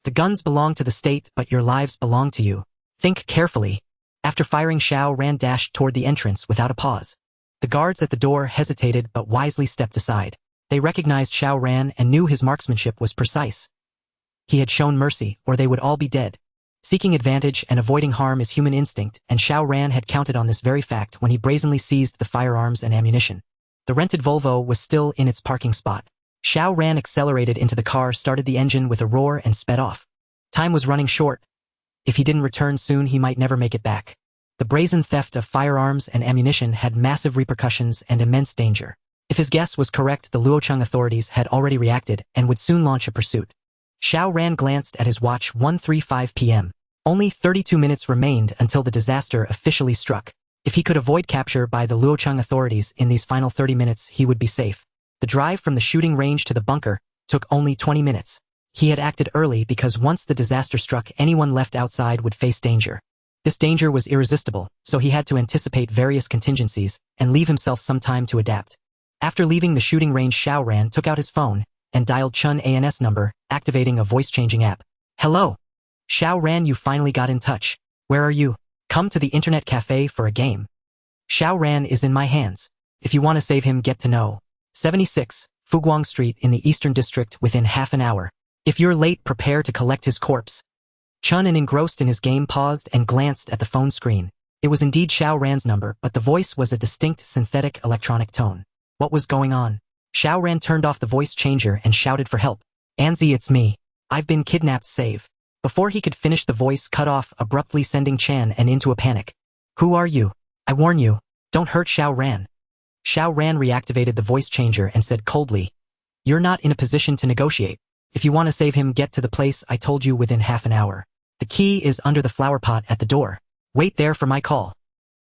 The guns belong to the state, but your lives belong to you. Think carefully. After firing, Xiao Ran dashed toward the entrance without a pause. The guards at the door hesitated but wisely stepped aside. They recognized Xiao Ran and knew his marksmanship was precise. He had shown mercy, or they would all be dead. Seeking advantage and avoiding harm is human instinct, and Xiao Ran had counted on this very fact when he brazenly seized the firearms and ammunition. The rented Volvo was still in its parking spot. Xiao Ran accelerated into the car, started the engine with a roar, and sped off. Time was running short. If he didn't return soon, he might never make it back. The brazen theft of firearms and ammunition had massive repercussions and immense danger. If his guess was correct, the Luocheng authorities had already reacted and would soon launch a pursuit. Xiao Ran glanced at his watch. 1:35 p.m. Only 32 minutes remained until the disaster officially struck. If he could avoid capture by the Luocheng authorities in these final 30 minutes, he would be safe. The drive from the shooting range to the bunker took only 20 minutes. He had acted early because once the disaster struck, anyone left outside would face danger. This danger was irresistible, so he had to anticipate various contingencies and leave himself some time to adapt. After leaving the shooting range, Xiao Ran took out his phone and dialed Chun An's number, activating a voice-changing app. Hello. Xiao Ran, you finally got in touch. Where are you? Come to the internet cafe for a game. Xiao Ran is in my hands. If you want to save him, get to know. 76, Fuguang Street in the Eastern District within half an hour. If you're late, prepare to collect his corpse. Chun An, engrossed in his game, paused and glanced at the phone screen. It was indeed Xiao Ran's number, but the voice was a distinct synthetic electronic tone. What was going on? Xiao Ran turned off the voice changer and shouted for help. Anzi, it's me. I've been kidnapped, save. Before he could finish, the voice cut off abruptly, sending Chan An into a panic. Who are you? I warn you, don't hurt Xiao Ran. Xiao Ran reactivated the voice changer and said coldly, you're not in a position to negotiate. If you want to save him, get to the place I told you within half an hour. The key is under the flower pot at the door. Wait there for my call.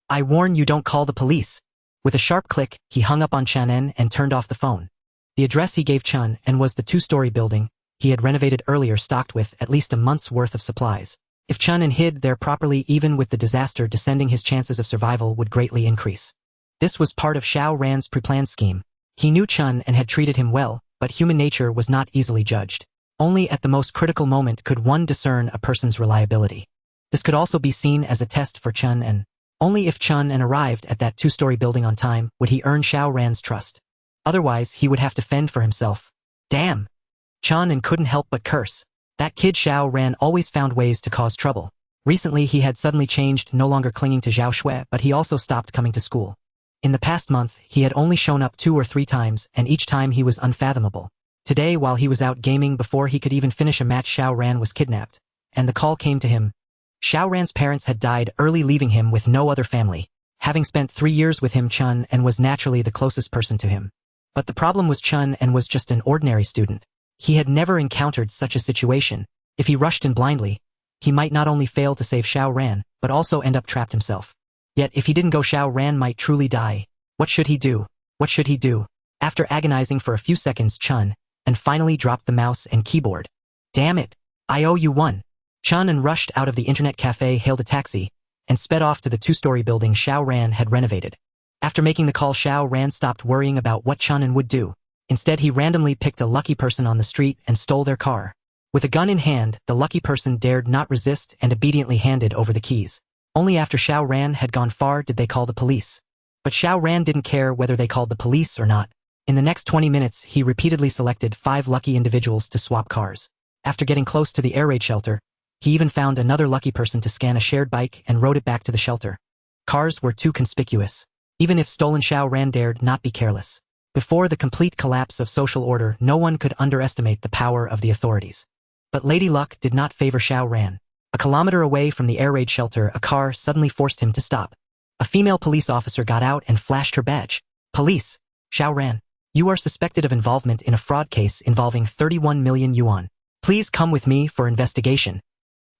I warn you, don't call the police. With a sharp click, he hung up on Chan An and turned off the phone. The address he gave Chun An was the 2-story building he had renovated earlier, stocked with at least a month's worth of supplies. If Chun An hid there properly, even with the disaster descending, his chances of survival would greatly increase. This was part of Xiao Ran's pre-planned scheme. He knew Chun An had treated him well, but human nature was not easily judged. Only at the most critical moment could one discern a person's reliability. This could also be seen as a test for Chun An. Only if Chun An arrived at that 2-story building on time would he earn Xiao Ran's trust. Otherwise, he would have to fend for himself. Damn! Chun An couldn't help but curse. That kid Xiao Ran always found ways to cause trouble. Recently he had suddenly changed, no longer clinging to Xiao Xue, but he also stopped coming to school. In the past month, he had only shown up 2 or 3 times, and each time he was unfathomable. Today, while he was out gaming before he could even finish a match, Xiao Ran was kidnapped, and the call came to him. Xiao Ran's parents had died early, leaving him with no other family, having spent 3 years with him. Chun and was naturally the closest person to him. But the problem was Chun and was just an ordinary student. He had never encountered such a situation. If he rushed in blindly, he might not only fail to save Xiao Ran, but also end up trapped himself. Yet if he didn't go, Xiao Ran might truly die. What should he do? What should he do? After agonizing for a few seconds, Chun and finally dropped the mouse and keyboard. Damn it! I owe you one. Chun and rushed out of the internet cafe, hailed a taxi, and sped off to the 2-story building Xiao Ran had renovated. After making the call, Xiao Ran stopped worrying about what Chun would do. Instead, he randomly picked a lucky person on the street and stole their car. With a gun in hand, the lucky person dared not resist and obediently handed over the keys. Only after Xiao Ran had gone far did they call the police. But Xiao Ran didn't care whether they called the police or not. In the next 20 minutes, he repeatedly selected 5 lucky individuals to swap cars. After getting close to the air raid shelter, he even found another lucky person to scan a shared bike and rode it back to the shelter. Cars were too conspicuous. Even if stolen, Xiao Ran dared not be careless. Before the complete collapse of social order, no one could underestimate the power of the authorities. But Lady Luck did not favor Xiao Ran. A kilometer away from the air raid shelter, a car suddenly forced him to stop. A female police officer got out and flashed her badge. Police. Xiao Ran. You are suspected of involvement in a fraud case involving 31 million yuan. Please come with me for investigation.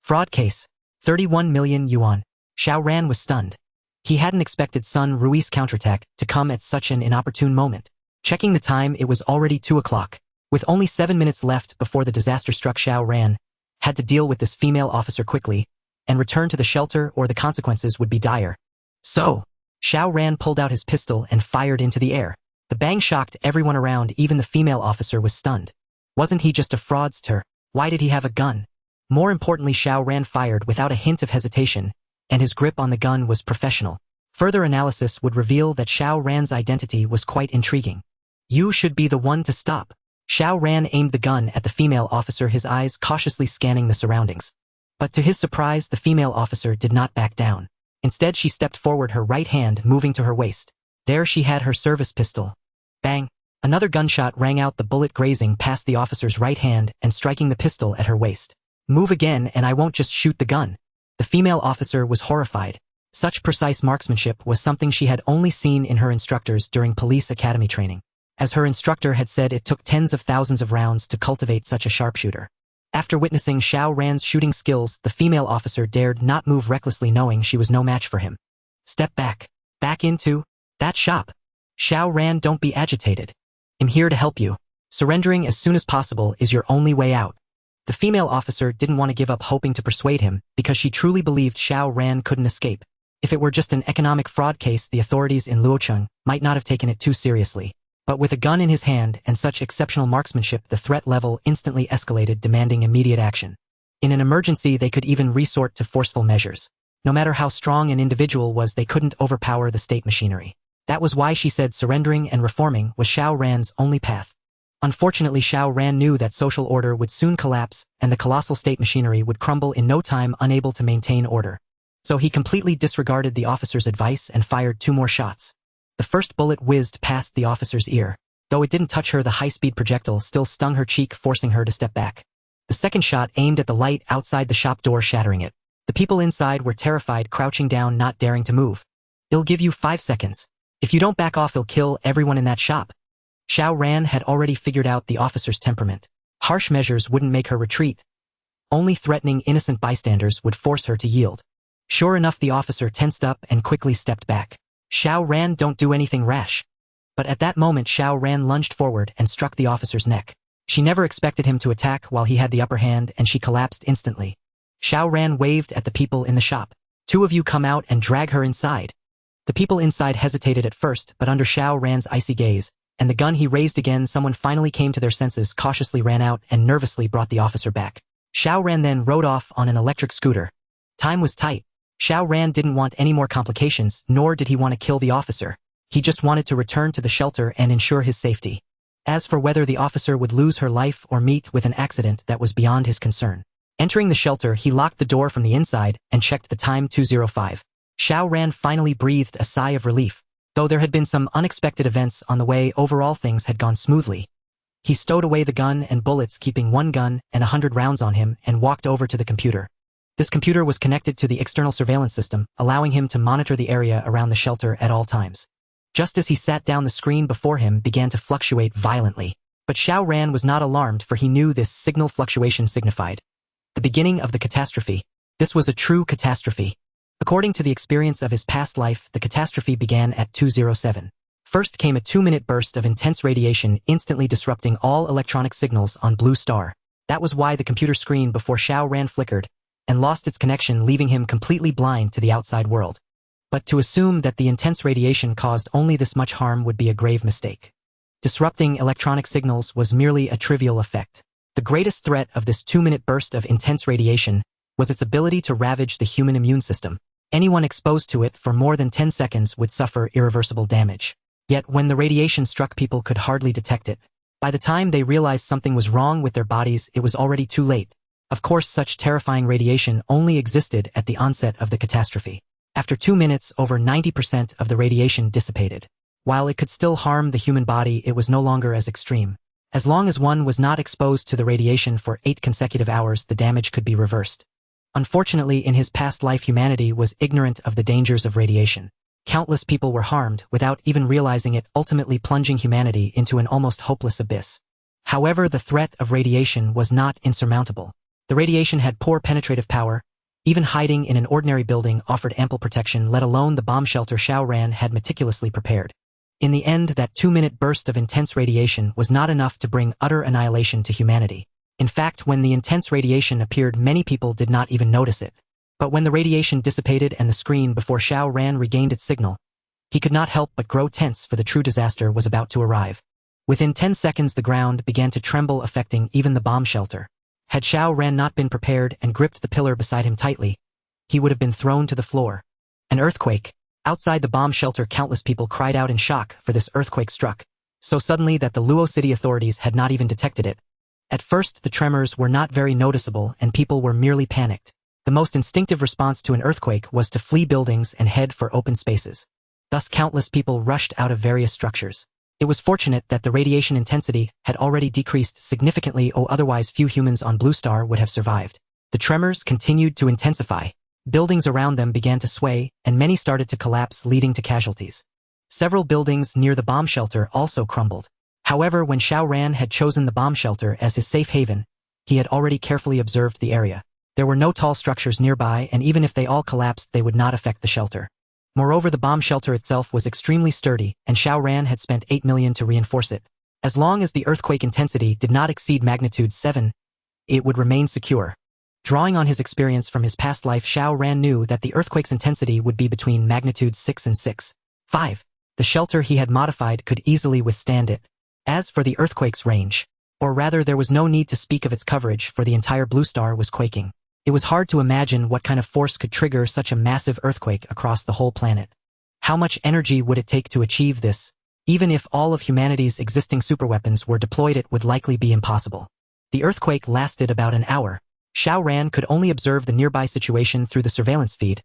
Fraud case. 31 million yuan. Xiao Ran was stunned. He hadn't expected Sun Rui's counterattack to come at such an inopportune moment. Checking the time, it was already 2 o'clock. With only 7 minutes left before the disaster struck, Xiao Ran had to deal with this female officer quickly and return to the shelter, or the consequences would be dire. So, Xiao Ran pulled out his pistol and fired into the air. The bang shocked everyone around. Even the female officer was stunned. Wasn't he just a fraudster? Why did he have a gun? More importantly, Xiao Ran fired without a hint of hesitation, and his grip on the gun was professional. Further analysis would reveal that Xiao Ran's identity was quite intriguing. You should be the one to stop. Xiao Ran aimed the gun at the female officer, his eyes cautiously scanning the surroundings. But to his surprise, the female officer did not back down. Instead, she stepped forward, her right hand moving to her waist. There she had her service pistol. Bang! Another gunshot rang out, the bullet grazing past the officer's right hand and striking the pistol at her waist. Move again and I won't just shoot the gun. The female officer was horrified. Such precise marksmanship was something she had only seen in her instructors during police academy training. As her instructor had said, it took tens of thousands of rounds to cultivate such a sharpshooter. After witnessing Xiao Ran's shooting skills, the female officer dared not move recklessly, knowing she was no match for him. Step back. Back into that shop. Xiao Ran, don't be agitated. I'm here to help you. Surrendering as soon as possible is your only way out. The female officer didn't want to give up, hoping to persuade him, because she truly believed Xiao Ran couldn't escape. If it were just an economic fraud case, the authorities in Luocheng might not have taken it too seriously. But with a gun in his hand and such exceptional marksmanship, the threat level instantly escalated, demanding immediate action. In an emergency, they could even resort to forceful measures. No matter how strong an individual was, they couldn't overpower the state machinery. That was why she said surrendering and reforming was Xiao Ran's only path. Unfortunately, Xiao Ran knew that social order would soon collapse and the colossal state machinery would crumble in no time, unable to maintain order. So he completely disregarded the officer's advice and fired 2 more shots. The first bullet whizzed past the officer's ear. Though it didn't touch her, the high-speed projectile still stung her cheek, forcing her to step back. The second shot aimed at the light outside the shop door, shattering it. The people inside were terrified, crouching down, not daring to move. I'll give you 5 seconds. If you don't back off, I'll kill everyone in that shop. Xiao Ran had already figured out the officer's temperament. Harsh measures wouldn't make her retreat. Only threatening innocent bystanders would force her to yield. Sure enough, the officer tensed up and quickly stepped back. Xiao Ran, don't do anything rash. But at that moment, Xiao Ran lunged forward and struck the officer's neck. She never expected him to attack while he had the upper hand, and she collapsed instantly. Xiao Ran waved at the people in the shop. 2 of you come out and drag her inside. The people inside hesitated at first, but under Xiao Ran's icy gaze, and the gun he raised again, someone finally came to their senses, cautiously ran out, and nervously brought the officer back. Xiao Ran then rode off on an electric scooter. Time was tight. Xiao Ran didn't want any more complications, nor did he want to kill the officer. He just wanted to return to the shelter and ensure his safety. As for whether the officer would lose her life or meet with an accident, that was beyond his concern. Entering the shelter, he locked the door from the inside and checked the time 2:05. Xiao Ran finally breathed a sigh of relief. Though there had been some unexpected events on the way, overall things had gone smoothly. He stowed away the gun and bullets, keeping one gun and 100 rounds on him, and walked over to the computer. This computer was connected to the external surveillance system, allowing him to monitor the area around the shelter at all times. Just as he sat down, the screen before him began to fluctuate violently. But Xiao Ran was not alarmed, for he knew this signal fluctuation signified the beginning of the catastrophe. This was a true catastrophe. According to the experience of his past life, the catastrophe began at 2:07. First came a 2-minute burst of intense radiation, instantly disrupting all electronic signals on Blue Star. That was why the computer screen before Xiao Ran flickered and lost its connection, leaving him completely blind to the outside world. But to assume that the intense radiation caused only this much harm would be a grave mistake. Disrupting electronic signals was merely a trivial effect. The greatest threat of this 2-minute burst of intense radiation was its ability to ravage the human immune system. Anyone exposed to it for more than 10 seconds would suffer irreversible damage. Yet when the radiation struck, people could hardly detect it. By the time they realized something was wrong with their bodies, it was already too late. Of course, such terrifying radiation only existed at the onset of the catastrophe. After 2 minutes, over 90% of the radiation dissipated. While it could still harm the human body, it was no longer as extreme. As long as one was not exposed to the radiation for 8 consecutive hours, the damage could be reversed. Unfortunately, in his past life, humanity was ignorant of the dangers of radiation. Countless people were harmed without even realizing it, ultimately plunging humanity into an almost hopeless abyss. However, the threat of radiation was not insurmountable. The radiation had poor penetrative power. Even hiding in an ordinary building offered ample protection, let alone the bomb shelter Xiao Ran had meticulously prepared. In the end, that 2-minute burst of intense radiation was not enough to bring utter annihilation to humanity. In fact, when the intense radiation appeared, many people did not even notice it. But when the radiation dissipated and the screen before Xiao Ran regained its signal, he could not help but grow tense, for the true disaster was about to arrive. Within 10 seconds, the ground began to tremble, affecting even the bomb shelter. Had Xiao Ran not been prepared and gripped the pillar beside him tightly, he would have been thrown to the floor. An earthquake. Outside the bomb shelter, countless people cried out in shock, for this earthquake struck so suddenly that the Luo City authorities had not even detected it. At first, the tremors were not very noticeable and people were merely panicked. The most instinctive response to an earthquake was to flee buildings and head for open spaces. Thus, countless people rushed out of various structures. It was fortunate that the radiation intensity had already decreased significantly, or otherwise few humans on Blue Star would have survived. The tremors continued to intensify. Buildings around them began to sway, and many started to collapse, leading to casualties. Several buildings near the bomb shelter also crumbled. However, when Xiao Ran had chosen the bomb shelter as his safe haven, he had already carefully observed the area. There were no tall structures nearby, and even if they all collapsed, they would not affect the shelter. Moreover, the bomb shelter itself was extremely sturdy, and Xiao Ran had spent 8 million to reinforce it. As long as the earthquake intensity did not exceed magnitude 7, it would remain secure. Drawing on his experience from his past life, Xiao Ran knew that the earthquake's intensity would be between magnitude 6 and 6.5. The shelter he had modified could easily withstand it. As for the earthquake's range, or rather, there was no need to speak of its coverage, for the entire Blue Star was quaking. It was hard to imagine what kind of force could trigger such a massive earthquake across the whole planet. How much energy would it take to achieve this? Even if all of humanity's existing superweapons were deployed, it would likely be impossible. The earthquake lasted about an hour. Xiao Ran could only observe the nearby situation through the surveillance feed.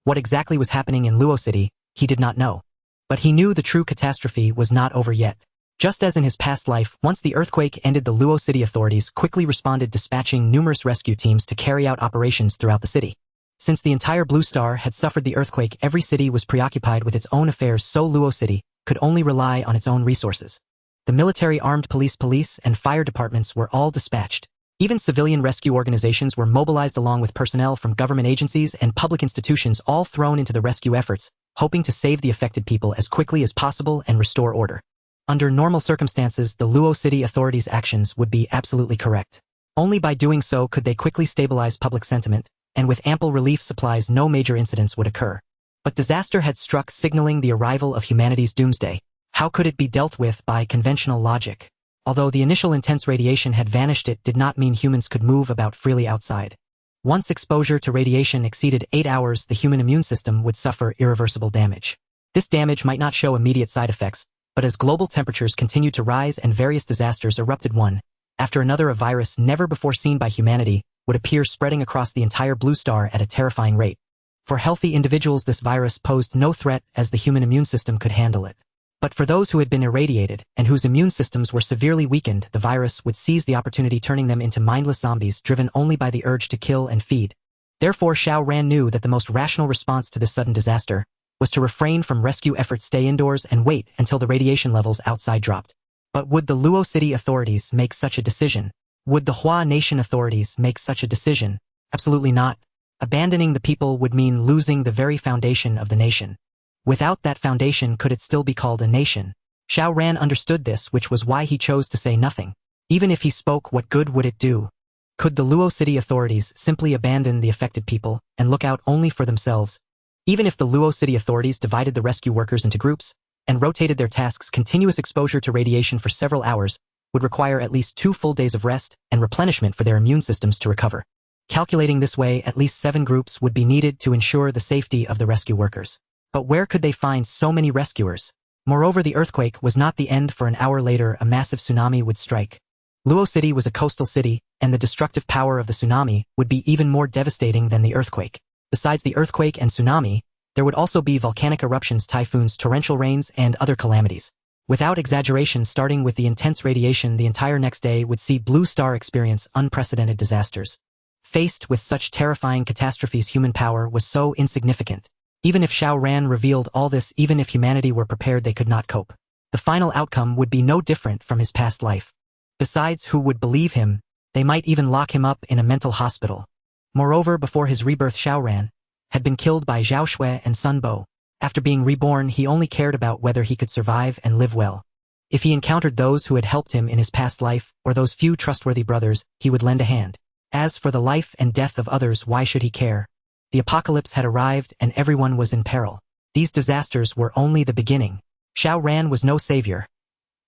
What exactly was happening in Luo City, he did not know. But he knew the true catastrophe was not over yet. Just as in his past life, once the earthquake ended, the Luo City authorities quickly responded, dispatching numerous rescue teams to carry out operations throughout the city. Since the entire Blue Star had suffered the earthquake, every city was preoccupied with its own affairs, so Luo City could only rely on its own resources. The military, armed police, and fire departments were all dispatched. Even civilian rescue organizations were mobilized, along with personnel from government agencies and public institutions, all thrown into the rescue efforts, hoping to save the affected people as quickly as possible and restore order. Under normal circumstances, the Luo City authorities' actions would be absolutely correct. Only by doing so could they quickly stabilize public sentiment, and with ample relief supplies, no major incidents would occur. But disaster had struck, signaling the arrival of humanity's doomsday. How could it be dealt with by conventional logic? Although the initial intense radiation had vanished, it did not mean humans could move about freely outside. Once exposure to radiation exceeded 8 hours, the human immune system would suffer irreversible damage. This damage might not show immediate side effects, but as global temperatures continued to rise and various disasters erupted one after another, a virus never before seen by humanity would appear spreading across the entire blue star at a terrifying rate. For healthy individuals, this virus posed no threat as the human immune system could handle it. But for those who had been irradiated and whose immune systems were severely weakened, the virus would seize the opportunity, turning them into mindless zombies driven only by the urge to kill and feed. Therefore, Xiao Ran knew that the most rational response to this sudden disaster was to refrain from rescue efforts, stay indoors, and wait until the radiation levels outside dropped. But would the Luo City authorities make such a decision? Would the Hua Nation authorities make such a decision? Absolutely not. Abandoning the people would mean losing the very foundation of the nation. Without that foundation, could it still be called a nation? Xiao Ran understood this, which was why he chose to say nothing. Even if he spoke, what good would it do? Could the Luo City authorities simply abandon the affected people and look out only for themselves? Even if the Luo City authorities divided the rescue workers into groups and rotated their tasks, continuous exposure to radiation for several hours would require at least 2 full days of rest and replenishment for their immune systems to recover. Calculating this way, at least 7 groups would be needed to ensure the safety of the rescue workers. But where could they find so many rescuers? Moreover, the earthquake was not the end, for an hour later a massive tsunami would strike. Luo City was a coastal city, and the destructive power of the tsunami would be even more devastating than the earthquake. Besides the earthquake and tsunami, there would also be volcanic eruptions, typhoons, torrential rains, and other calamities. Without exaggeration, starting with the intense radiation, the entire next day would see Blue Star experience unprecedented disasters. Faced with such terrifying catastrophes, human power was so insignificant. Even if Xiao Ran revealed all this, even if humanity were prepared, they could not cope. The final outcome would be no different from his past life. Besides, who would believe him? They might even lock him up in a mental hospital. Moreover, before his rebirth, Xiao Ran had been killed by Zhao Xue and Sun Bo. After being reborn, he only cared about whether he could survive and live well. If he encountered those who had helped him in his past life, or those few trustworthy brothers, he would lend a hand. As for the life and death of others, why should he care? The apocalypse had arrived and everyone was in peril. These disasters were only the beginning. Xiao Ran was no savior.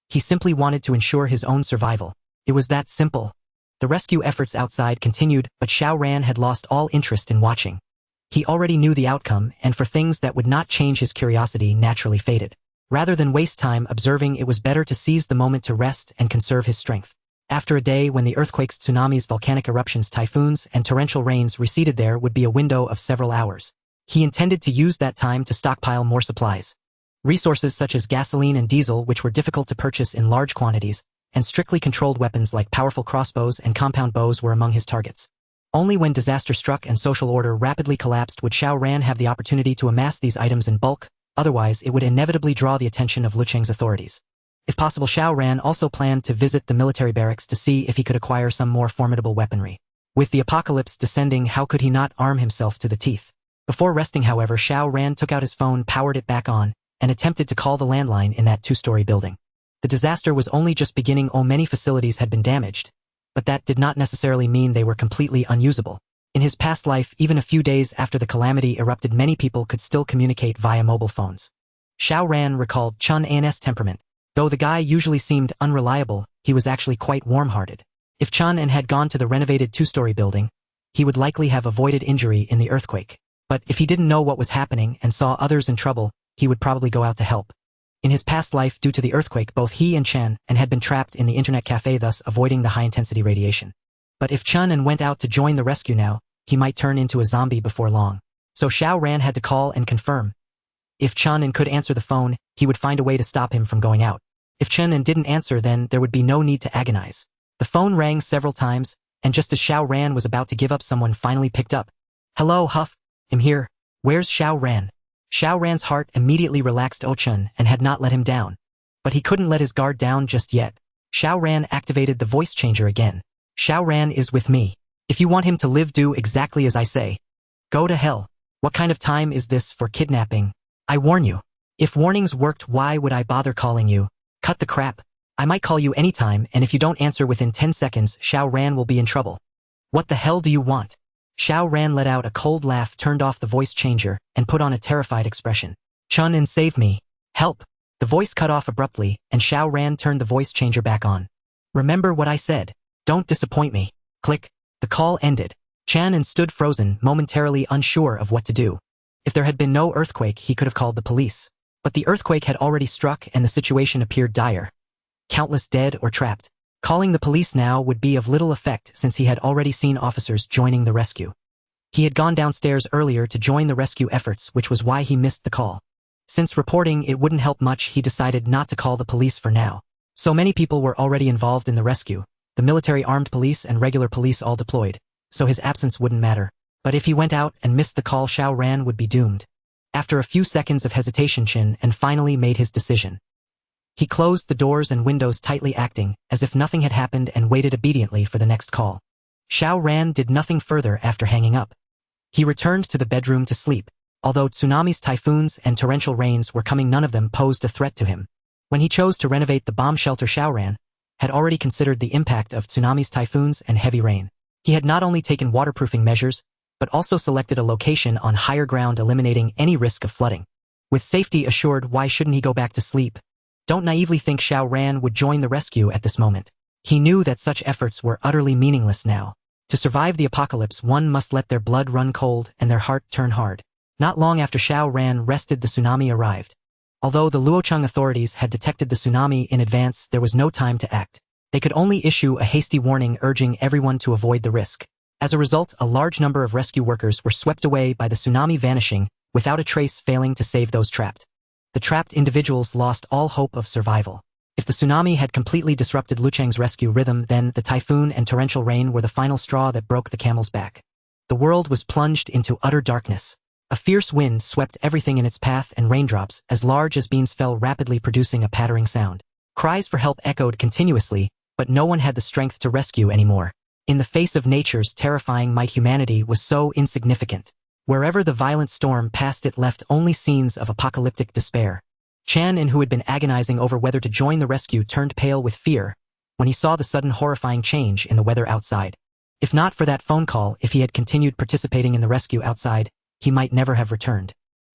He simply wanted to ensure his own survival. It was that simple. The rescue efforts outside continued, but Xiao Ran had lost all interest in watching. He already knew the outcome, and for things that would not change, his curiosity naturally faded. Rather than waste time observing, it was better to seize the moment to rest and conserve his strength. After a day when the earthquakes, tsunamis, volcanic eruptions, typhoons, and torrential rains receded, there would be a window of several hours. He intended to use that time to stockpile more supplies. Resources such as gasoline and diesel, which were difficult to purchase in large quantities, and strictly controlled weapons like powerful crossbows and compound bows were among his targets. Only when disaster struck and social order rapidly collapsed would Xiao Ran have the opportunity to amass these items in bulk, otherwise it would inevitably draw the attention of Lucheng's authorities. If possible, Xiao Ran also planned to visit the military barracks to see if he could acquire some more formidable weaponry. With the apocalypse descending, how could he not arm himself to the teeth? Before resting, however, Xiao Ran took out his phone, powered it back on, and attempted to call the landline in that 2-story building. The disaster was only just beginning. Many facilities had been damaged, but that did not necessarily mean they were completely unusable. In his past life, even a few days after the calamity erupted, many people could still communicate via mobile phones. Xiao Ran recalled Chun An's temperament. Though the guy usually seemed unreliable, he was actually quite warm-hearted. If Chun An had gone to the renovated 2-story building, he would likely have avoided injury in the earthquake. But if he didn't know what was happening and saw others in trouble, he would probably go out to help. In his past life, due to the earthquake, both he and Chen An had been trapped in the internet cafe, thus avoiding the high-intensity radiation. But if Chun An went out to join the rescue now, he might turn into a zombie before long. So Xiao Ran had to call and confirm. If Chun An could answer the phone, he would find a way to stop him from going out. If Chun An didn't answer, then there would be no need to agonize. The phone rang several times, and just as Xiao Ran was about to give up, someone finally picked up. "Hello, Huff. I'm here. Where's Xiao Ran?" Xiao Ran's heart immediately relaxed. Chun An had not let him down. But he couldn't let his guard down just yet. Xiao Ran activated the voice changer again. "Xiao Ran is with me. If you want him to live, do exactly as I say. Go to hell. What kind of time is this for kidnapping? I warn you. If warnings worked, why would I bother calling you? Cut the crap. I might call you anytime, and if you don't answer within 10 seconds, Xiao Ran will be in trouble. What the hell do you want?" Xiao Ran let out a cold laugh, turned off the voice changer, and put on a terrified expression. "Chun An, save me. Help." The voice cut off abruptly, and Xiao Ran turned the voice changer back on. "Remember what I said. Don't disappoint me." Click. The call ended. Chan An stood frozen, momentarily unsure of what to do. If there had been no earthquake, he could have called the police. But the earthquake had already struck and the situation appeared dire. Countless dead or trapped. Calling the police now would be of little effect since he had already seen officers joining the rescue. He had gone downstairs earlier to join the rescue efforts, which was why he missed the call. Since reporting it wouldn't help much, he decided not to call the police for now. So many people were already involved in the rescue, the military armed police and regular police all deployed, so his absence wouldn't matter. But if he went out and missed the call, Xiao Ran would be doomed. After a few seconds of hesitation, Chen and finally made his decision. He closed the doors and windows tightly, acting as if nothing had happened, and waited obediently for the next call. Xiao Ran did nothing further after hanging up. He returned to the bedroom to sleep. Although tsunamis, typhoons, and torrential rains were coming, none of them posed a threat to him. When he chose to renovate the bomb shelter, Xiao Ran had already considered the impact of tsunamis, typhoons, and heavy rain. He had not only taken waterproofing measures, but also selected a location on higher ground, eliminating any risk of flooding. With safety assured, why shouldn't he go back to sleep? Don't naively think Xiao Ran would join the rescue at this moment. He knew that such efforts were utterly meaningless now. To survive the apocalypse, one must let their blood run cold and their heart turn hard. Not long after Xiao Ran rested, the tsunami arrived. Although the Luocheng authorities had detected the tsunami in advance, there was no time to act. They could only issue a hasty warning urging everyone to avoid the risk. As a result, a large number of rescue workers were swept away by the tsunami, vanishing without a trace, failing to save those trapped. The trapped individuals lost all hope of survival. If the tsunami had completely disrupted Luocheng's rescue rhythm, then the typhoon and torrential rain were the final straw that broke the camel's back. The world was plunged into utter darkness. A fierce wind swept everything in its path, and raindrops as large as beans fell rapidly, producing a pattering sound. Cries for help echoed continuously, but no one had the strength to rescue anymore. In the face of nature's terrifying might, humanity was so insignificant. Wherever the violent storm passed, it left only scenes of apocalyptic despair. Chan, who had been agonizing over whether to join the rescue, turned pale with fear when he saw the sudden horrifying change in the weather outside. If not for that phone call, if he had continued participating in the rescue outside, he might never have returned.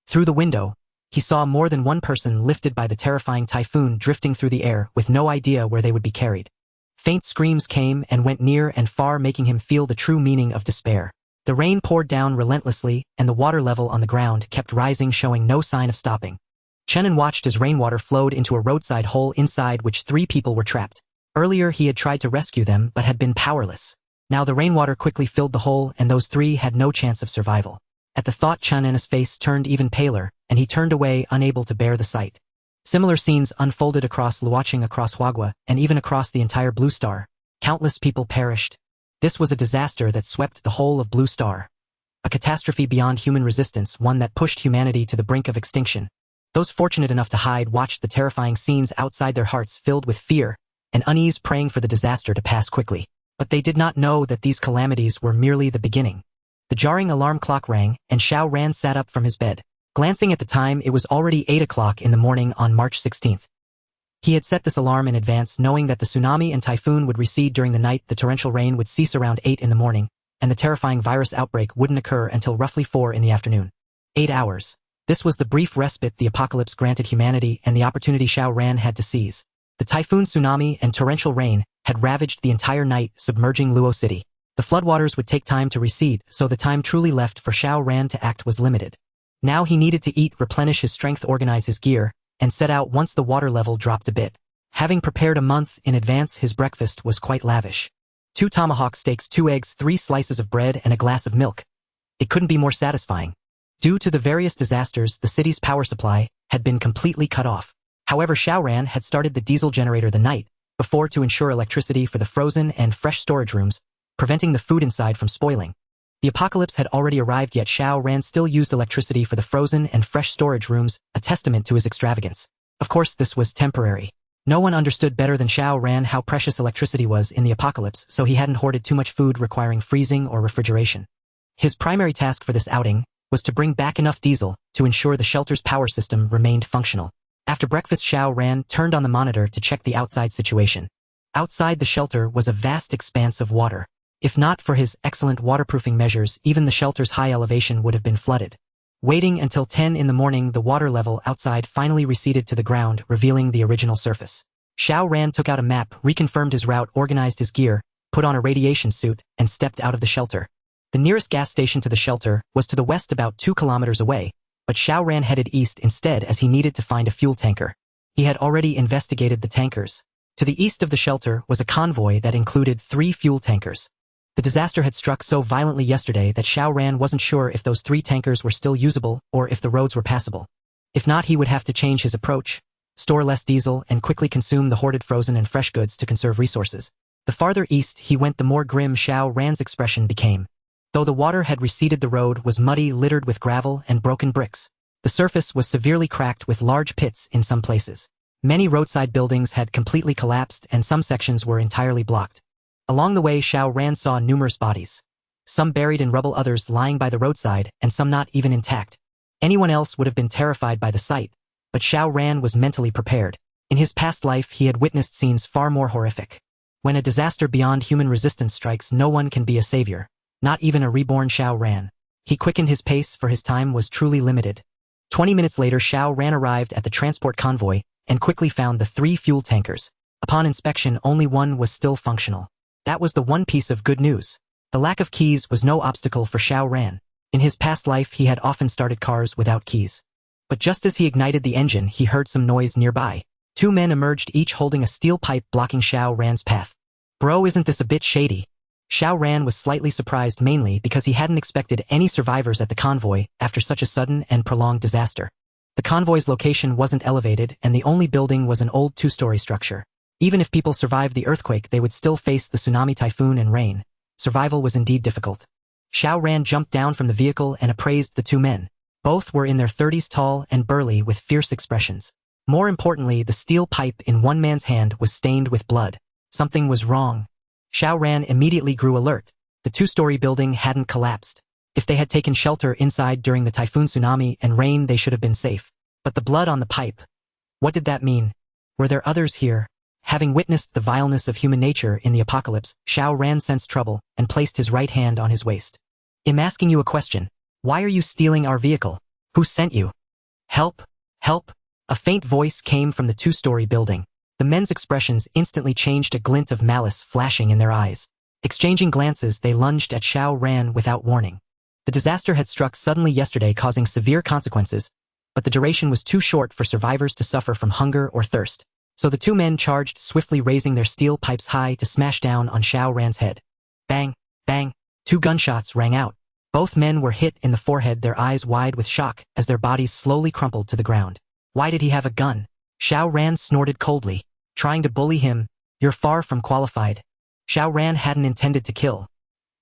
Through the window, he saw more than one person lifted by the terrifying typhoon, drifting through the air with no idea where they would be carried. Faint screams came and went near and far, making him feel the true meaning of despair. The rain poured down relentlessly, and the water level on the ground kept rising, showing no sign of stopping. Chen watched as rainwater flowed into a roadside hole inside which 3 people were trapped. Earlier he had tried to rescue them but had been powerless. Now the rainwater quickly filled the hole, and those 3 had no chance of survival. At the thought, Chen's face turned even paler, and he turned away, unable to bear the sight. Similar scenes unfolded across Luocheng, across Huagua, and even across the entire Blue Star. Countless people perished. This was a disaster that swept the whole of Blue Star. A catastrophe beyond human resistance, one that pushed humanity to the brink of extinction. Those fortunate enough to hide watched the terrifying scenes outside, their hearts filled with fear and unease, praying for the disaster to pass quickly. But they did not know that these calamities were merely the beginning. The jarring alarm clock rang, and Xiao Ran sat up from his bed. Glancing at the time, it was already 8 o'clock in the morning on March 16th. He had set this alarm in advance, knowing that the tsunami and typhoon would recede during the night, the torrential rain would cease around 8 in the morning, and the terrifying virus outbreak wouldn't occur until roughly 4 in the afternoon. 8 hours. This was the brief respite the apocalypse granted humanity, and the opportunity Xiao Ran had to seize. The typhoon, tsunami, and torrential rain had ravaged the entire night, submerging Luo City. The floodwaters would take time to recede, so the time truly left for Xiao Ran to act was limited. Now he needed to eat, replenish his strength, organize his gear, and set out once the water level dropped a bit. Having prepared a month in advance, his breakfast was quite lavish. 2 tomahawk steaks, 2 eggs, 3 slices of bread, and a glass of milk. It couldn't be more satisfying. Due to the various disasters, the city's power supply had been completely cut off. However, Xiao Ran had started the diesel generator the night before to ensure electricity for the frozen and fresh storage rooms, preventing the food inside from spoiling. The apocalypse had already arrived, yet Xiao Ran still used electricity for the frozen and fresh storage rooms, a testament to his extravagance. Of course, this was temporary. No one understood better than Xiao Ran how precious electricity was in the apocalypse, so he hadn't hoarded too much food requiring freezing or refrigeration. His primary task for this outing was to bring back enough diesel to ensure the shelter's power system remained functional. After breakfast, Xiao Ran turned on the monitor to check the outside situation. Outside the shelter was a vast expanse of water. If not for his excellent waterproofing measures, even the shelter's high elevation would have been flooded. Waiting until 10 in the morning, the water level outside finally receded to the ground, revealing the original surface. Xiao Ran took out a map, reconfirmed his route, organized his gear, put on a radiation suit, and stepped out of the shelter. The nearest gas station to the shelter was to the west, about 2 kilometers away, but Xiao Ran headed east instead as he needed to find a fuel tanker. He had already investigated the tankers. To the east of the shelter was a convoy that included 3 fuel tankers. The disaster had struck so violently yesterday that Xiao Ran wasn't sure if those 3 tankers were still usable or if the roads were passable. If not, he would have to change his approach, store less diesel, and quickly consume the hoarded frozen and fresh goods to conserve resources. The farther east he went, the more grim Xiao Ran's expression became. Though the water had receded, the road was muddy, littered with gravel and broken bricks. The surface was severely cracked with large pits in some places. Many roadside buildings had completely collapsed and some sections were entirely blocked. Along the way, Xiao Ran saw numerous bodies. Some buried in rubble, others lying by the roadside, and some not even intact. Anyone else would have been terrified by the sight, but Xiao Ran was mentally prepared. In his past life, he had witnessed scenes far more horrific. When a disaster beyond human resistance strikes, no one can be a savior, not even a reborn Xiao Ran. He quickened his pace, for his time was truly limited. 20 minutes later, Xiao Ran arrived at the transport convoy and quickly found the 3 fuel tankers. Upon inspection, only one was still functional. That was the one piece of good news. The lack of keys was no obstacle for Xiao Ran. In his past life, he had often started cars without keys. But just as he ignited the engine, he heard some noise nearby. 2 men emerged, each holding a steel pipe blocking Xiao Ran's path. Bro, isn't this a bit shady? Xiao Ran was slightly surprised, mainly because he hadn't expected any survivors at the convoy after such a sudden and prolonged disaster. The convoy's location wasn't elevated, and the only building was an old 2-story structure. Even if people survived the earthquake, they would still face the tsunami, typhoon, and rain. Survival was indeed difficult. Xiao Ran jumped down from the vehicle and appraised the 2 men. Both were in their 30s, tall and burly with fierce expressions. More importantly, the steel pipe in one man's hand was stained with blood. Something was wrong. Xiao Ran immediately grew alert. The 2-story building hadn't collapsed. If they had taken shelter inside during the typhoon, tsunami, and rain, they should have been safe. But the blood on the pipe, what did that mean? Were there others here? Having witnessed the vileness of human nature in the apocalypse, Xiao Ran sensed trouble and placed his right hand on his waist. I'm asking you a question. Why are you stealing our vehicle? Who sent you? Help! Help! A faint voice came from the 2-story building. The men's expressions instantly changed, a glint of malice flashing in their eyes. Exchanging glances, they lunged at Xiao Ran without warning. The disaster had struck suddenly yesterday, causing severe consequences, but the duration was too short for survivors to suffer from hunger or thirst. So the 2 men charged swiftly, raising their steel pipes high to smash down on Xiao Ran's head. Bang! Bang! 2 gunshots rang out. Both men were hit in the forehead, their eyes wide with shock as their bodies slowly crumpled to the ground. Why did he have a gun? Xiao Ran snorted coldly. Trying to bully him? You're far from qualified. Xiao Ran hadn't intended to kill.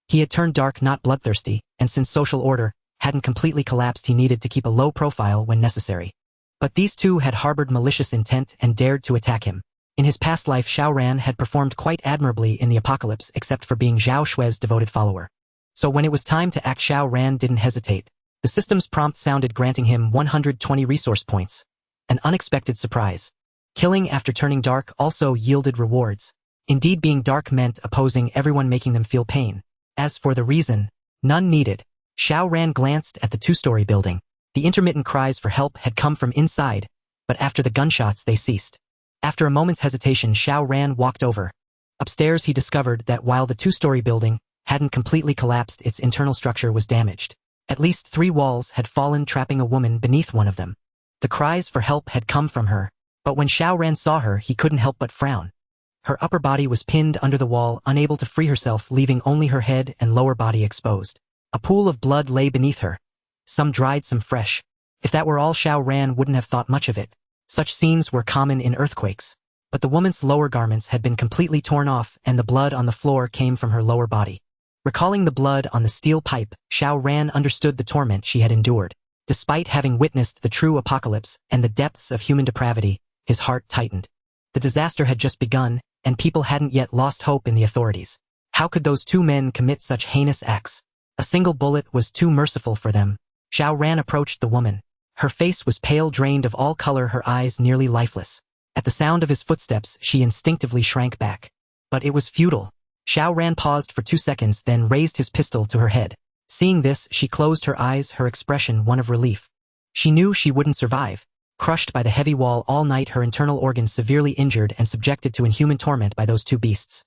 He had turned dark, not bloodthirsty, and since social order hadn't completely collapsed, he needed to keep a low profile when necessary. But these 2 had harbored malicious intent and dared to attack him. In his past life, Xiao Ran had performed quite admirably in the apocalypse, except for being Zhao Xue's devoted follower. So when it was time to act, Xiao Ran didn't hesitate. The system's prompt sounded, granting him 120 resource points. An unexpected surprise. Killing after turning dark also yielded rewards. Indeed, being dark meant opposing everyone, making them feel pain. As for the reason, none needed. Xiao Ran glanced at the 2-story building. The intermittent cries for help had come from inside, but after the gunshots they ceased. After a moment's hesitation, Xiao Ran walked over. Upstairs he discovered that while the 2-story building hadn't completely collapsed, its internal structure was damaged. At least 3 walls had fallen, trapping a woman beneath one of them. The cries for help had come from her, but when Xiao Ran saw her, he couldn't help but frown. Her upper body was pinned under the wall, unable to free herself, leaving only her head and lower body exposed. A pool of blood lay beneath her. Some dried, some fresh. If that were all, Xiao Ran wouldn't have thought much of it. Such scenes were common in earthquakes. But the woman's lower garments had been completely torn off, and the blood on the floor came from her lower body. Recalling the blood on the steel pipe, Xiao Ran understood the torment she had endured. Despite having witnessed the true apocalypse and the depths of human depravity, his heart tightened. The disaster had just begun, and people hadn't yet lost hope in the authorities. How could those 2 men commit such heinous acts? A single bullet was too merciful for them. Xiao Ran approached the woman. Her face was pale, drained of all color, her eyes nearly lifeless. At the sound of his footsteps, she instinctively shrank back. But it was futile. Xiao Ran paused for 2 seconds, then raised his pistol to her head. Seeing this, she closed her eyes, her expression one of relief. She knew she wouldn't survive. Crushed by the heavy wall all night, her internal organs severely injured and subjected to inhuman torment by those 2 beasts.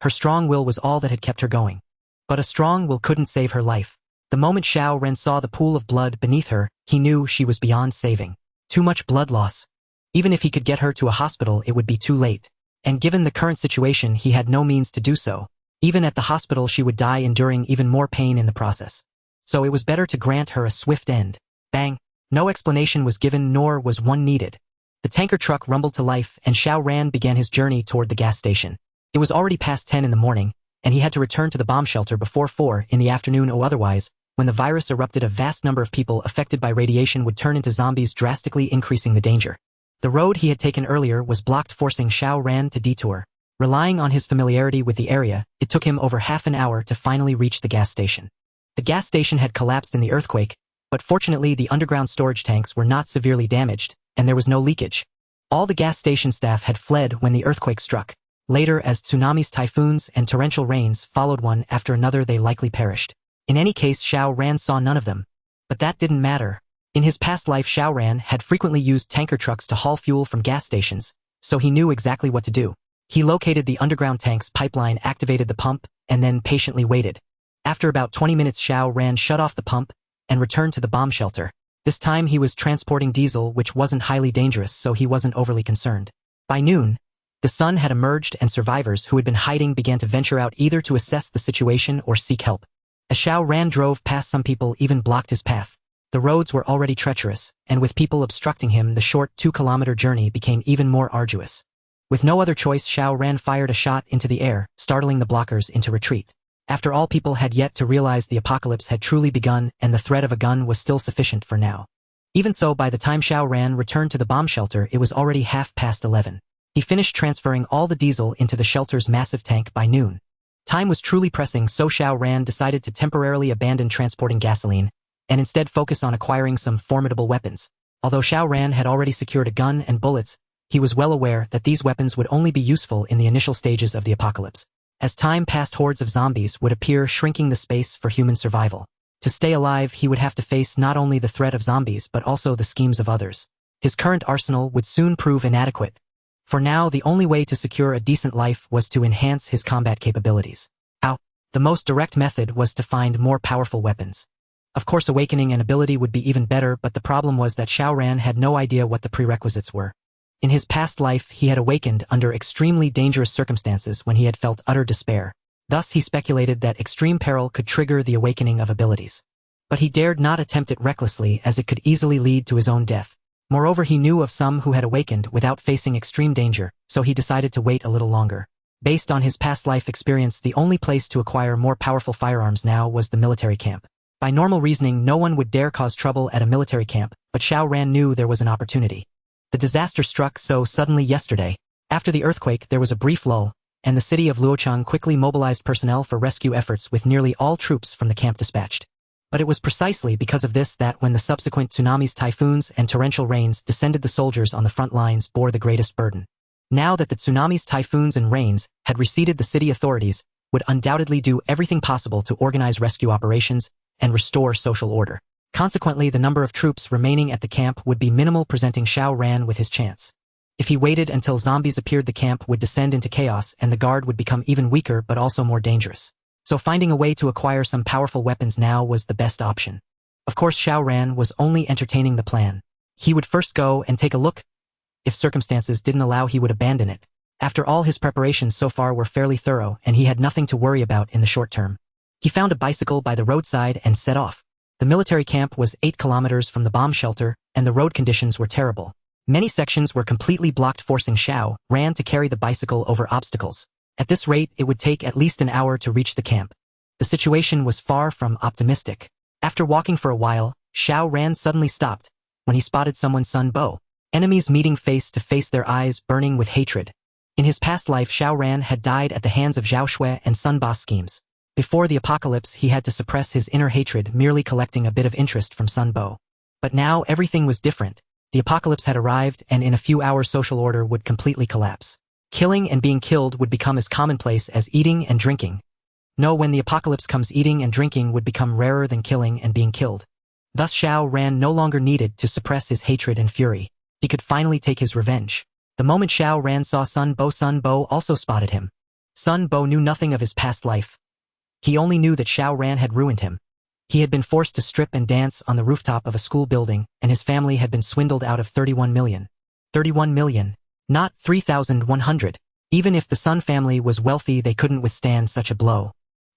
Her strong will was all that had kept her going. But a strong will couldn't save her life. The moment Xiao Ran saw the pool of blood beneath her, he knew she was beyond saving. Too much blood loss. Even if he could get her to a hospital, it would be too late. And given the current situation, he had no means to do so. Even at the hospital, she would die enduring even more pain in the process. So it was better to grant her a swift end. Bang! No explanation was given, nor was one needed. The tanker truck rumbled to life, and Xiao Ran began his journey toward the gas station. It was already past 10 in the morning, and he had to return to the bomb shelter before 4 in the afternoon, or otherwise, when the virus erupted, a vast number of people affected by radiation would turn into zombies, drastically increasing the danger. The road he had taken earlier was blocked, forcing Xiao Ran to detour. Relying on his familiarity with the area, it took him over half an hour to finally reach the gas station. The gas station had collapsed in the earthquake, but fortunately the underground storage tanks were not severely damaged, and there was no leakage. All the gas station staff had fled when the earthquake struck. Later, as tsunamis, typhoons, and torrential rains followed one after another, they likely perished. In any case, Xiao Ran saw none of them. But that didn't matter. In his past life, Xiao Ran had frequently used tanker trucks to haul fuel from gas stations, so he knew exactly what to do. He located the underground tank's pipeline, activated the pump, and then patiently waited. After about 20 minutes, Xiao Ran shut off the pump and returned to the bomb shelter. This time he was transporting diesel, which wasn't highly dangerous, so he wasn't overly concerned. By noon, the sun had emerged, and survivors who had been hiding began to venture out, either to assess the situation or seek help. As Xiao Ran drove past, some people even blocked his path. The roads were already treacherous, and with people obstructing him, the short 2-kilometer journey became even more arduous. With no other choice, Xiao Ran fired a shot into the air, startling the blockers into retreat. After all, people had yet to realize the apocalypse had truly begun, and the threat of a gun was still sufficient for now. Even so, by the time Xiao Ran returned to the bomb shelter, it was already 11:30. He finished transferring all the diesel into the shelter's massive tank by noon. Time was truly pressing, so Xiao Ran decided to temporarily abandon transporting gasoline and instead focus on acquiring some formidable weapons. Although Xiao Ran had already secured a gun and bullets, he was well aware that these weapons would only be useful in the initial stages of the apocalypse. As time passed, hordes of zombies would appear, shrinking the space for human survival. To stay alive, he would have to face not only the threat of zombies but also the schemes of others. His current arsenal would soon prove inadequate. For now, the only way to secure a decent life was to enhance his combat capabilities. How? The most direct method was to find more powerful weapons. Of course, awakening an ability would be even better, but the problem was that Xiao Ran had no idea what the prerequisites were. In his past life, he had awakened under extremely dangerous circumstances when he had felt utter despair. Thus, he speculated that extreme peril could trigger the awakening of abilities. But he dared not attempt it recklessly, as it could easily lead to his own death. Moreover, he knew of some who had awakened without facing extreme danger, so he decided to wait a little longer. Based on his past life experience, the only place to acquire more powerful firearms now was the military camp. By normal reasoning, no one would dare cause trouble at a military camp, but Xiao Ran knew there was an opportunity. The disaster struck so suddenly yesterday. After the earthquake, there was a brief lull, and the city of Luocheng quickly mobilized personnel for rescue efforts, with nearly all troops from the camp dispatched. But it was precisely because of this that when the subsequent tsunamis, typhoons, and torrential rains descended, the soldiers on the front lines bore the greatest burden. Now that the tsunamis, typhoons, and rains had receded, the city authorities would undoubtedly do everything possible to organize rescue operations and restore social order. Consequently, the number of troops remaining at the camp would be minimal, presenting Xiao Ran with his chance. If he waited until zombies appeared, the camp would descend into chaos, and the guard would become even weaker but also more dangerous. So finding a way to acquire some powerful weapons now was the best option. Of course, Xiao Ran was only entertaining the plan. He would first go and take a look. If circumstances didn't allow, he would abandon it. After all, his preparations so far were fairly thorough, and he had nothing to worry about in the short term. He found a bicycle by the roadside and set off. The military camp was 8 kilometers from the bomb shelter, and the road conditions were terrible. Many sections were completely blocked, forcing Xiao Ran to carry the bicycle over obstacles. At this rate, it would take at least an hour to reach the camp. The situation was far from optimistic. After walking for a while, Xiao Ran suddenly stopped when he spotted someone's Sun Bo. Enemies meeting face to face, their eyes burning with hatred. In his past life, Xiao Ran had died at the hands of Zhao Xue and Sun Bo's schemes. Before the apocalypse, he had to suppress his inner hatred, merely collecting a bit of interest from Sun Bo. But now everything was different. The apocalypse had arrived, and in a few hours social order would completely collapse. Killing and being killed would become as commonplace as eating and drinking. No, when the apocalypse comes, eating and drinking would become rarer than killing and being killed. Thus Xiao Ran no longer needed to suppress his hatred and fury. He could finally take his revenge. The moment Xiao Ran saw Sun Bo also spotted him. Sun Bo knew nothing of his past life. He only knew that Xiao Ran had ruined him. He had been forced to strip and dance on the rooftop of a school building, and his family had been swindled out of 31 million. 31 million. Not 3,100. Even if the Sun family was wealthy, they couldn't withstand such a blow.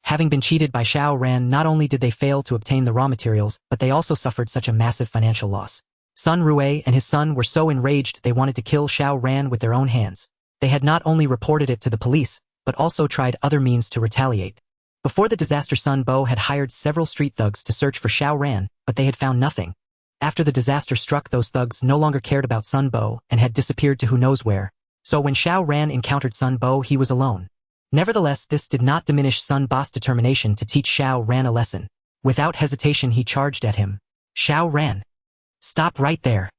Having been cheated by Xiao Ran, not only did they fail to obtain the raw materials, but they also suffered such a massive financial loss. Sun Rue and his son were so enraged they wanted to kill Xiao Ran with their own hands. They had not only reported it to the police, but also tried other means to retaliate. Before the disaster, Sun Bo had hired several street thugs to search for Xiao Ran, but they had found nothing. After the disaster struck, those thugs no longer cared about Sun Bo and had disappeared to who knows where. So when Xiao Ran encountered Sun Bo, he was alone. Nevertheless, this did not diminish Sun Bo's determination to teach Xiao Ran a lesson. Without hesitation, he charged at him. Xiao Ran. Stop right there.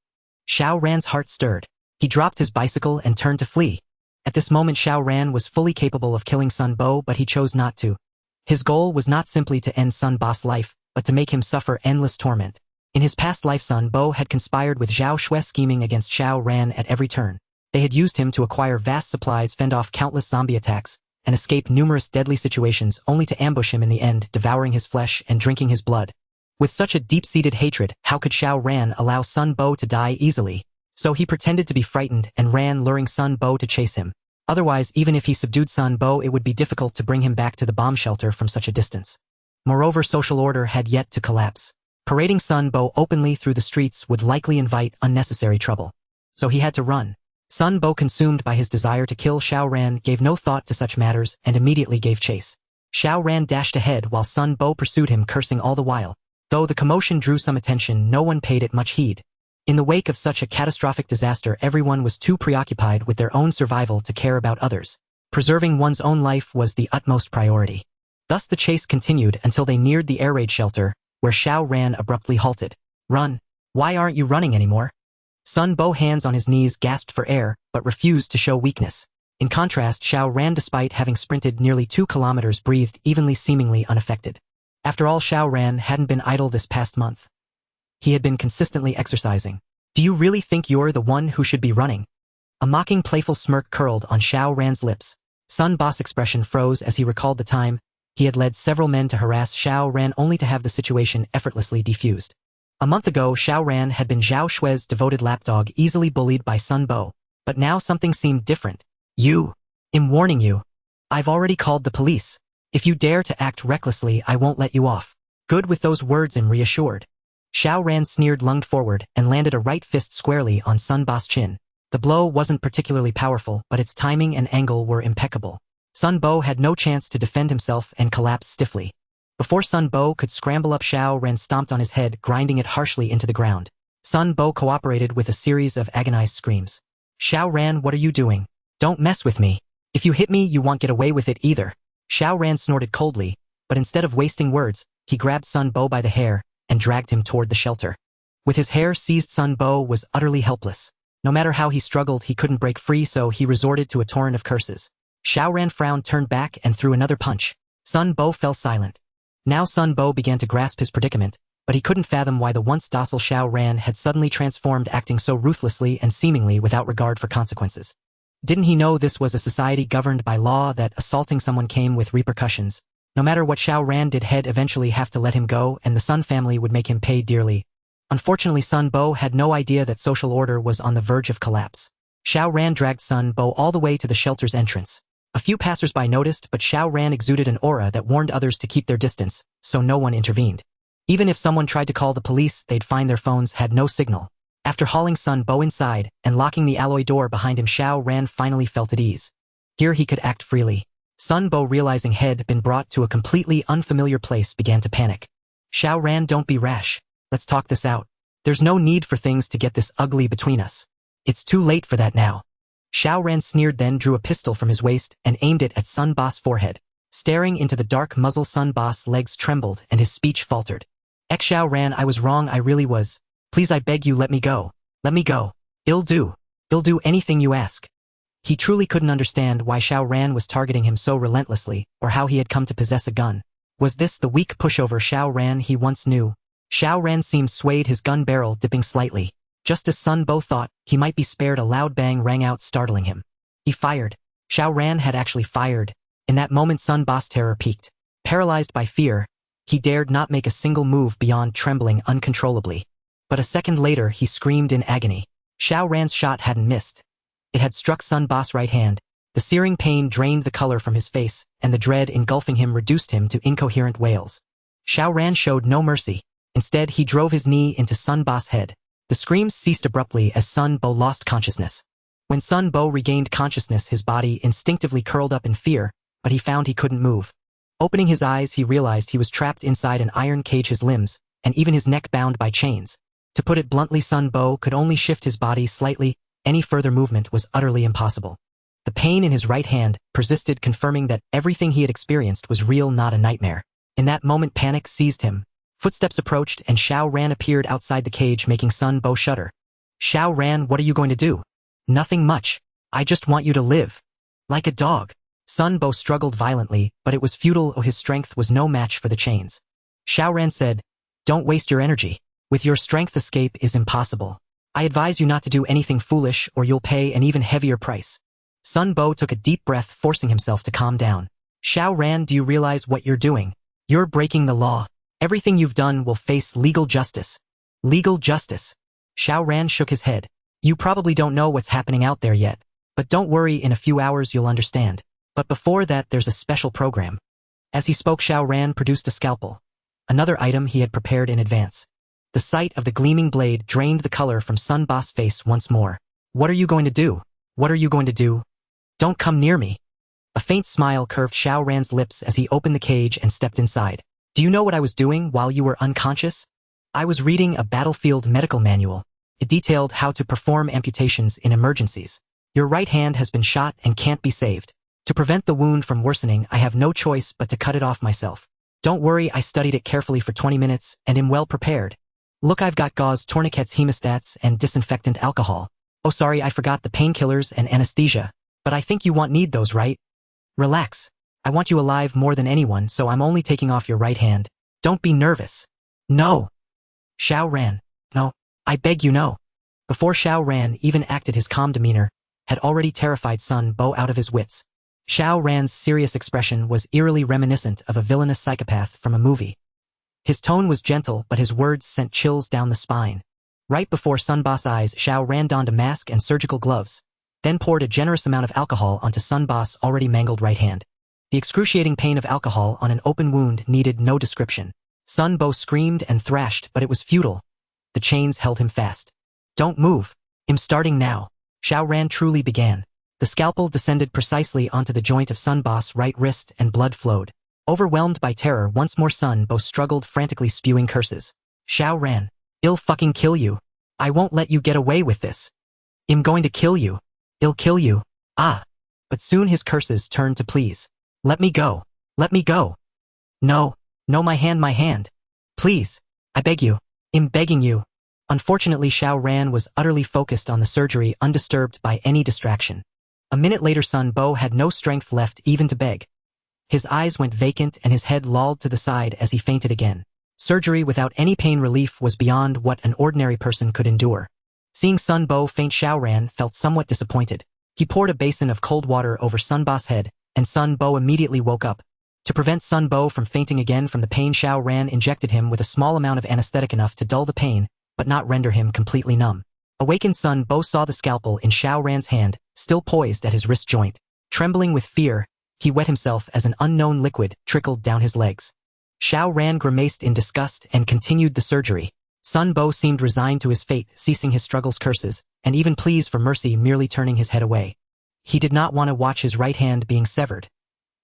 Xiao Ran's heart stirred. He dropped his bicycle and turned to flee. At this moment, Xiao Ran was fully capable of killing Sun Bo, but he chose not to. His goal was not simply to end Sun Bo's life, but to make him suffer endless torment. In his past life, Sun Bo had conspired with Zhao Xue, scheming against Xiao Ran at every turn. They had used him to acquire vast supplies, fend off countless zombie attacks, and escape numerous deadly situations, only to ambush him in the end, devouring his flesh and drinking his blood. With such a deep-seated hatred, how could Xiao Ran allow Sun Bo to die easily? So he pretended to be frightened and ran, luring Sun Bo to chase him. Otherwise, even if he subdued Sun Bo, it would be difficult to bring him back to the bomb shelter from such a distance. Moreover, social order had yet to collapse. Parading Sun Bo openly through the streets would likely invite unnecessary trouble. So he had to run. Sun Bo, consumed by his desire to kill Xiao Ran, gave no thought to such matters and immediately gave chase. Xiao Ran dashed ahead while Sun Bo pursued him, cursing all the while. Though the commotion drew some attention, no one paid it much heed. In the wake of such a catastrophic disaster, everyone was too preoccupied with their own survival to care about others. Preserving one's own life was the utmost priority. Thus the chase continued until they neared the air raid shelter, where Xiao Ran abruptly halted. Run! Why aren't you running anymore? Sun Bo, hands on his knees, gasped for air, but refused to show weakness. In contrast, Xiao Ran, despite having sprinted nearly 2 kilometers, breathed evenly, seemingly unaffected. After all, Xiao Ran hadn't been idle this past month. He had been consistently exercising. Do you really think you're the one who should be running? A mocking, playful smirk curled on Xiao Ran's lips. Sun Bo's expression froze as he recalled the time he had led several men to harass Xiao Ran, only to have the situation effortlessly defused. A month ago, Xiao Ran had been Zhao Xue's devoted lapdog, easily bullied by Sun Bo. But now something seemed different. I'm warning you. I've already called the police. If you dare to act recklessly, I won't let you off. Good. With those words, I'm reassured. Xiao Ran sneered, lunged forward, and landed a right fist squarely on Sun Bo's chin. The blow wasn't particularly powerful, but its timing and angle were impeccable. Sun Bo had no chance to defend himself and collapsed stiffly. Before Sun Bo could scramble up, Xiao Ran stomped on his head, grinding it harshly into the ground. Sun Bo cooperated with a series of agonized screams. Xiao Ran, what are you doing? Don't mess with me. If you hit me, you won't get away with it either. Xiao Ran snorted coldly, but instead of wasting words, he grabbed Sun Bo by the hair and dragged him toward the shelter. With his hair seized, Sun Bo was utterly helpless. No matter how he struggled, he couldn't break free, so he resorted to a torrent of curses. Xiao Ran frowned, turned back, and threw another punch. Sun Bo fell silent. Now Sun Bo began to grasp his predicament, but he couldn't fathom why the once docile Xiao Ran had suddenly transformed, acting so ruthlessly and seemingly without regard for consequences. Didn't he know this was a society governed by law, that assaulting someone came with repercussions? No matter what Xiao Ran did, he'd eventually have to let him go, and the Sun family would make him pay dearly. Unfortunately, Sun Bo had no idea that social order was on the verge of collapse. Xiao Ran dragged Sun Bo all the way to the shelter's entrance. A few passersby noticed, but Xiao Ran exuded an aura that warned others to keep their distance, so no one intervened. Even if someone tried to call the police, they'd find their phones had no signal. After hauling Sun Bo inside and locking the alloy door behind him, Xiao Ran finally felt at ease. Here he could act freely. Sun Bo, realizing he'd been brought to a completely unfamiliar place, began to panic. Xiao Ran, don't be rash. Let's talk this out. There's no need for things to get this ugly between us. It's too late for that now. Xiao Ran sneered, then drew a pistol from his waist and aimed it at Sun Bo's forehead. Staring into the dark muzzle, Sun Bo's legs trembled and his speech faltered. Xiao Ran, I was wrong, I really was. Please, I beg you, let me go. Let me go. I'll do anything you ask. He truly couldn't understand why Xiao Ran was targeting him so relentlessly, or how he had come to possess a gun. Was this the weak pushover Xiao Ran he once knew? Xiao Ran seemed swayed, his gun barrel dipping slightly. Just as Sun Bo thought he might be spared, a loud bang rang out, startling him. He fired. Xiao Ran had actually fired. In that moment, Sun Bo's terror peaked. Paralyzed by fear, he dared not make a single move beyond trembling uncontrollably. But a second later, he screamed in agony. Xiao Ran's shot hadn't missed. It had struck Sun Bo's right hand, The searing pain drained the color from his face, and the dread engulfing him reduced him to incoherent wails. Xiao Ran showed no mercy. Instead, he drove his knee into Sun Ba's head. The screams ceased abruptly as Sun Bo lost consciousness. When Sun Bo regained consciousness, his body instinctively curled up in fear, but he found he couldn't move. Opening his eyes, he realized he was trapped inside an iron cage, his limbs, and even his neck bound by chains. To put it bluntly, Sun Bo could only shift his body slightly. Any further movement was utterly impossible. The pain in his right hand persisted, confirming that everything he had experienced was real, not a nightmare. In that moment, panic seized him. Footsteps approached, and Xiao Ran appeared outside the cage, making Sun Bo shudder. Xiao Ran, what are you going to do? Nothing much. I just want you to live. Like a dog. Sun Bo struggled violently, but it was futile. His strength was no match for the chains. Xiao Ran said, don't waste your energy. With your strength, escape is impossible. I advise you not to do anything foolish, or you'll pay an even heavier price. Sun Bo took a deep breath, forcing himself to calm down. Xiao Ran, do you realize what you're doing? You're breaking the law. Everything you've done will face legal justice. Legal justice. Xiao Ran shook his head. You probably don't know what's happening out there yet, but don't worry, in a few hours you'll understand. But before that, there's a special program. As he spoke, Xiao Ran produced a scalpel, another item he had prepared in advance. The sight of the gleaming blade drained the color from Sun Ba's face once more. What are you going to do? What are you going to do? Don't come near me. A faint smile curved Xiao Ran's lips as he opened the cage and stepped inside. Do you know what I was doing while you were unconscious? I was reading a battlefield medical manual. It detailed how to perform amputations in emergencies. Your right hand has been shot and can't be saved. To prevent the wound from worsening, I have no choice but to cut it off myself. Don't worry, I studied it carefully for 20 minutes and am well prepared. Look, I've got gauze, tourniquets, hemostats, and disinfectant alcohol. Oh, sorry, I forgot the painkillers and anesthesia. But I think you won't need those, right? Relax. I want you alive more than anyone, so I'm only taking off your right hand. Don't be nervous. No. Xiao Ran. No. I beg you, no. Before Xiao Ran even acted, his calm demeanor had already terrified Sun Bo out of his wits. Xiao Ran's serious expression was eerily reminiscent of a villainous psychopath from a movie. His tone was gentle, but his words sent chills down the spine. Right before Sun Ba's eyes, Xiao Ran donned a mask and surgical gloves, then poured a generous amount of alcohol onto Sun Ba's already mangled right hand. The excruciating pain of alcohol on an open wound needed no description. Sun Bo screamed and thrashed, but it was futile. The chains held him fast. Don't move. I'm starting now. Xiao Ran truly began. The scalpel descended precisely onto the joint of Sun Ba's right wrist and blood flowed. Overwhelmed by terror, once more Sun Bo struggled, frantically spewing curses. Xiao Ran. I'll fucking kill you. I won't let you get away with this. I'm going to kill you. I'll kill you. Ah. But soon his curses turned to pleas. Let me go. Let me go. No. No, my hand. Please. I beg you. I'm begging you. Unfortunately, Xiao Ran was utterly focused on the surgery, undisturbed by any distraction. A minute later, Sun Bo had no strength left even to beg. His eyes went vacant and his head lolled to the side as he fainted again. Surgery without any pain relief was beyond what an ordinary person could endure. Seeing Sun Bo faint, Xiao Ran felt somewhat disappointed. He poured a basin of cold water over Sun Ba's head, and Sun Bo immediately woke up. To prevent Sun Bo from fainting again from the pain, Xiao Ran injected him with a small amount of anesthetic, enough to dull the pain, but not render him completely numb. Awakened, Sun Bo saw the scalpel in Xiao Ran's hand, still poised at his wrist joint. Trembling with fear, he wet himself as an unknown liquid trickled down his legs. Xiao Ran grimaced in disgust and continued the surgery. Sun Bo seemed resigned to his fate, ceasing his struggles, curses, and even pleas for mercy, merely turning his head away. He did not want to watch his right hand being severed,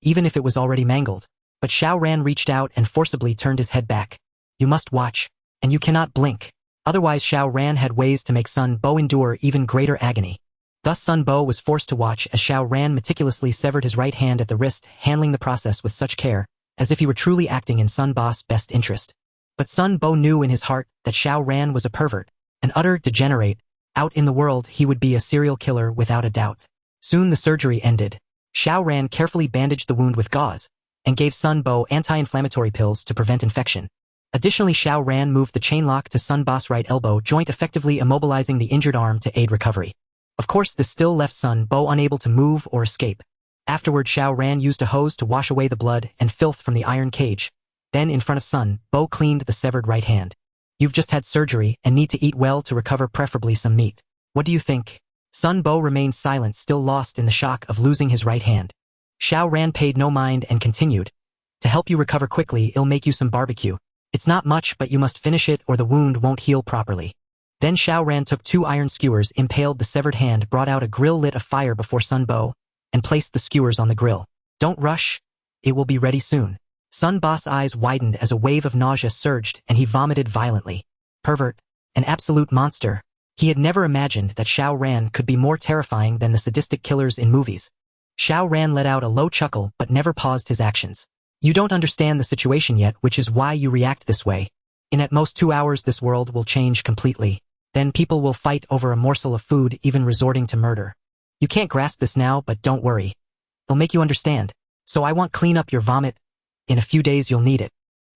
even if it was already mangled. But Xiao Ran reached out and forcibly turned his head back. You must watch, and you cannot blink. Otherwise, Xiao Ran had ways to make Sun Bo endure even greater agony. Thus Sun Bo was forced to watch as Xiao Ran meticulously severed his right hand at the wrist, handling the process with such care, as if he were truly acting in Sun Ba's best interest. But Sun Bo knew in his heart that Xiao Ran was a pervert, an utter degenerate. Out in the world, he would be a serial killer without a doubt. Soon the surgery ended. Xiao Ran carefully bandaged the wound with gauze, and gave Sun Bo anti-inflammatory pills to prevent infection. Additionally, Xiao Ran moved the chain lock to Sun Ba's right elbow joint, effectively immobilizing the injured arm to aid recovery. Of course, this still left Sun Bo unable to move or escape. Afterward, Xiao Ran used a hose to wash away the blood and filth from the iron cage. Then, in front of Sun Bo, cleaned the severed right hand. You've just had surgery and need to eat well to recover, preferably some meat. What do you think? Sun Bo remained silent, still lost in the shock of losing his right hand. Xiao Ran paid no mind and continued. To help you recover quickly, I'll make you some barbecue. It's not much, but you must finish it or the wound won't heal properly. Then Xiao Ran took 2 iron skewers, impaled the severed hand, brought out a grill lit a fire before Sun Bo, and placed the skewers on the grill. Don't rush. It will be ready soon. Sun Bo's eyes widened as a wave of nausea surged and he vomited violently. Pervert. An absolute monster. He had never imagined that Xiao Ran could be more terrifying than the sadistic killers in movies. Xiao Ran let out a low chuckle but never paused his actions. You don't understand the situation yet, which is why you react this way. In at most 2 hours this world will change completely. Then people will fight over a morsel of food, even resorting to murder. You can't grasp this now, but don't worry. It'll make you understand. So I won't clean up your vomit. In a few days you'll need it.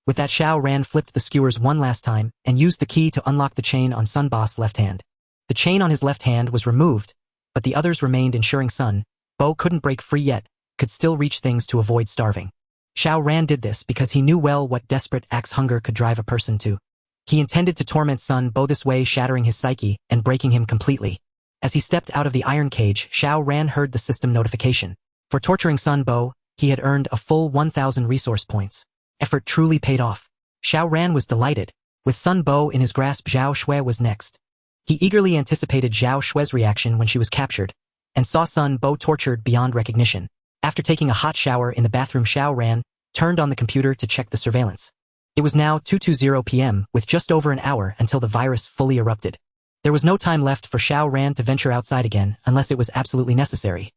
With that, Xiao Ran flipped the skewers one last time and used the key to unlock the chain on Sun Bo's left hand. The chain on his left hand was removed, but the others remained, ensuring Sun Bo couldn't break free yet, could still reach things to avoid starving. Xiao Ran did this because he knew well what desperate acts hunger could drive a person to. He intended to torment Sun Bo this way, shattering his psyche and breaking him completely. As he stepped out of the iron cage, Xiao Ran heard the system notification. For torturing Sun Bo, he had earned a full 1,000 resource points. Effort truly paid off. Xiao Ran was delighted. With Sun Bo in his grasp, Zhao Xue was next. He eagerly anticipated Zhao Xue's reaction when she was captured, and saw Sun Bo tortured beyond recognition. After taking a hot shower in the bathroom, Xiao Ran turned on the computer to check the surveillance. It was now 2:20 p.m. with just over an hour until the virus fully erupted. There was no time left for Xiao Ran to venture outside again unless it was absolutely necessary,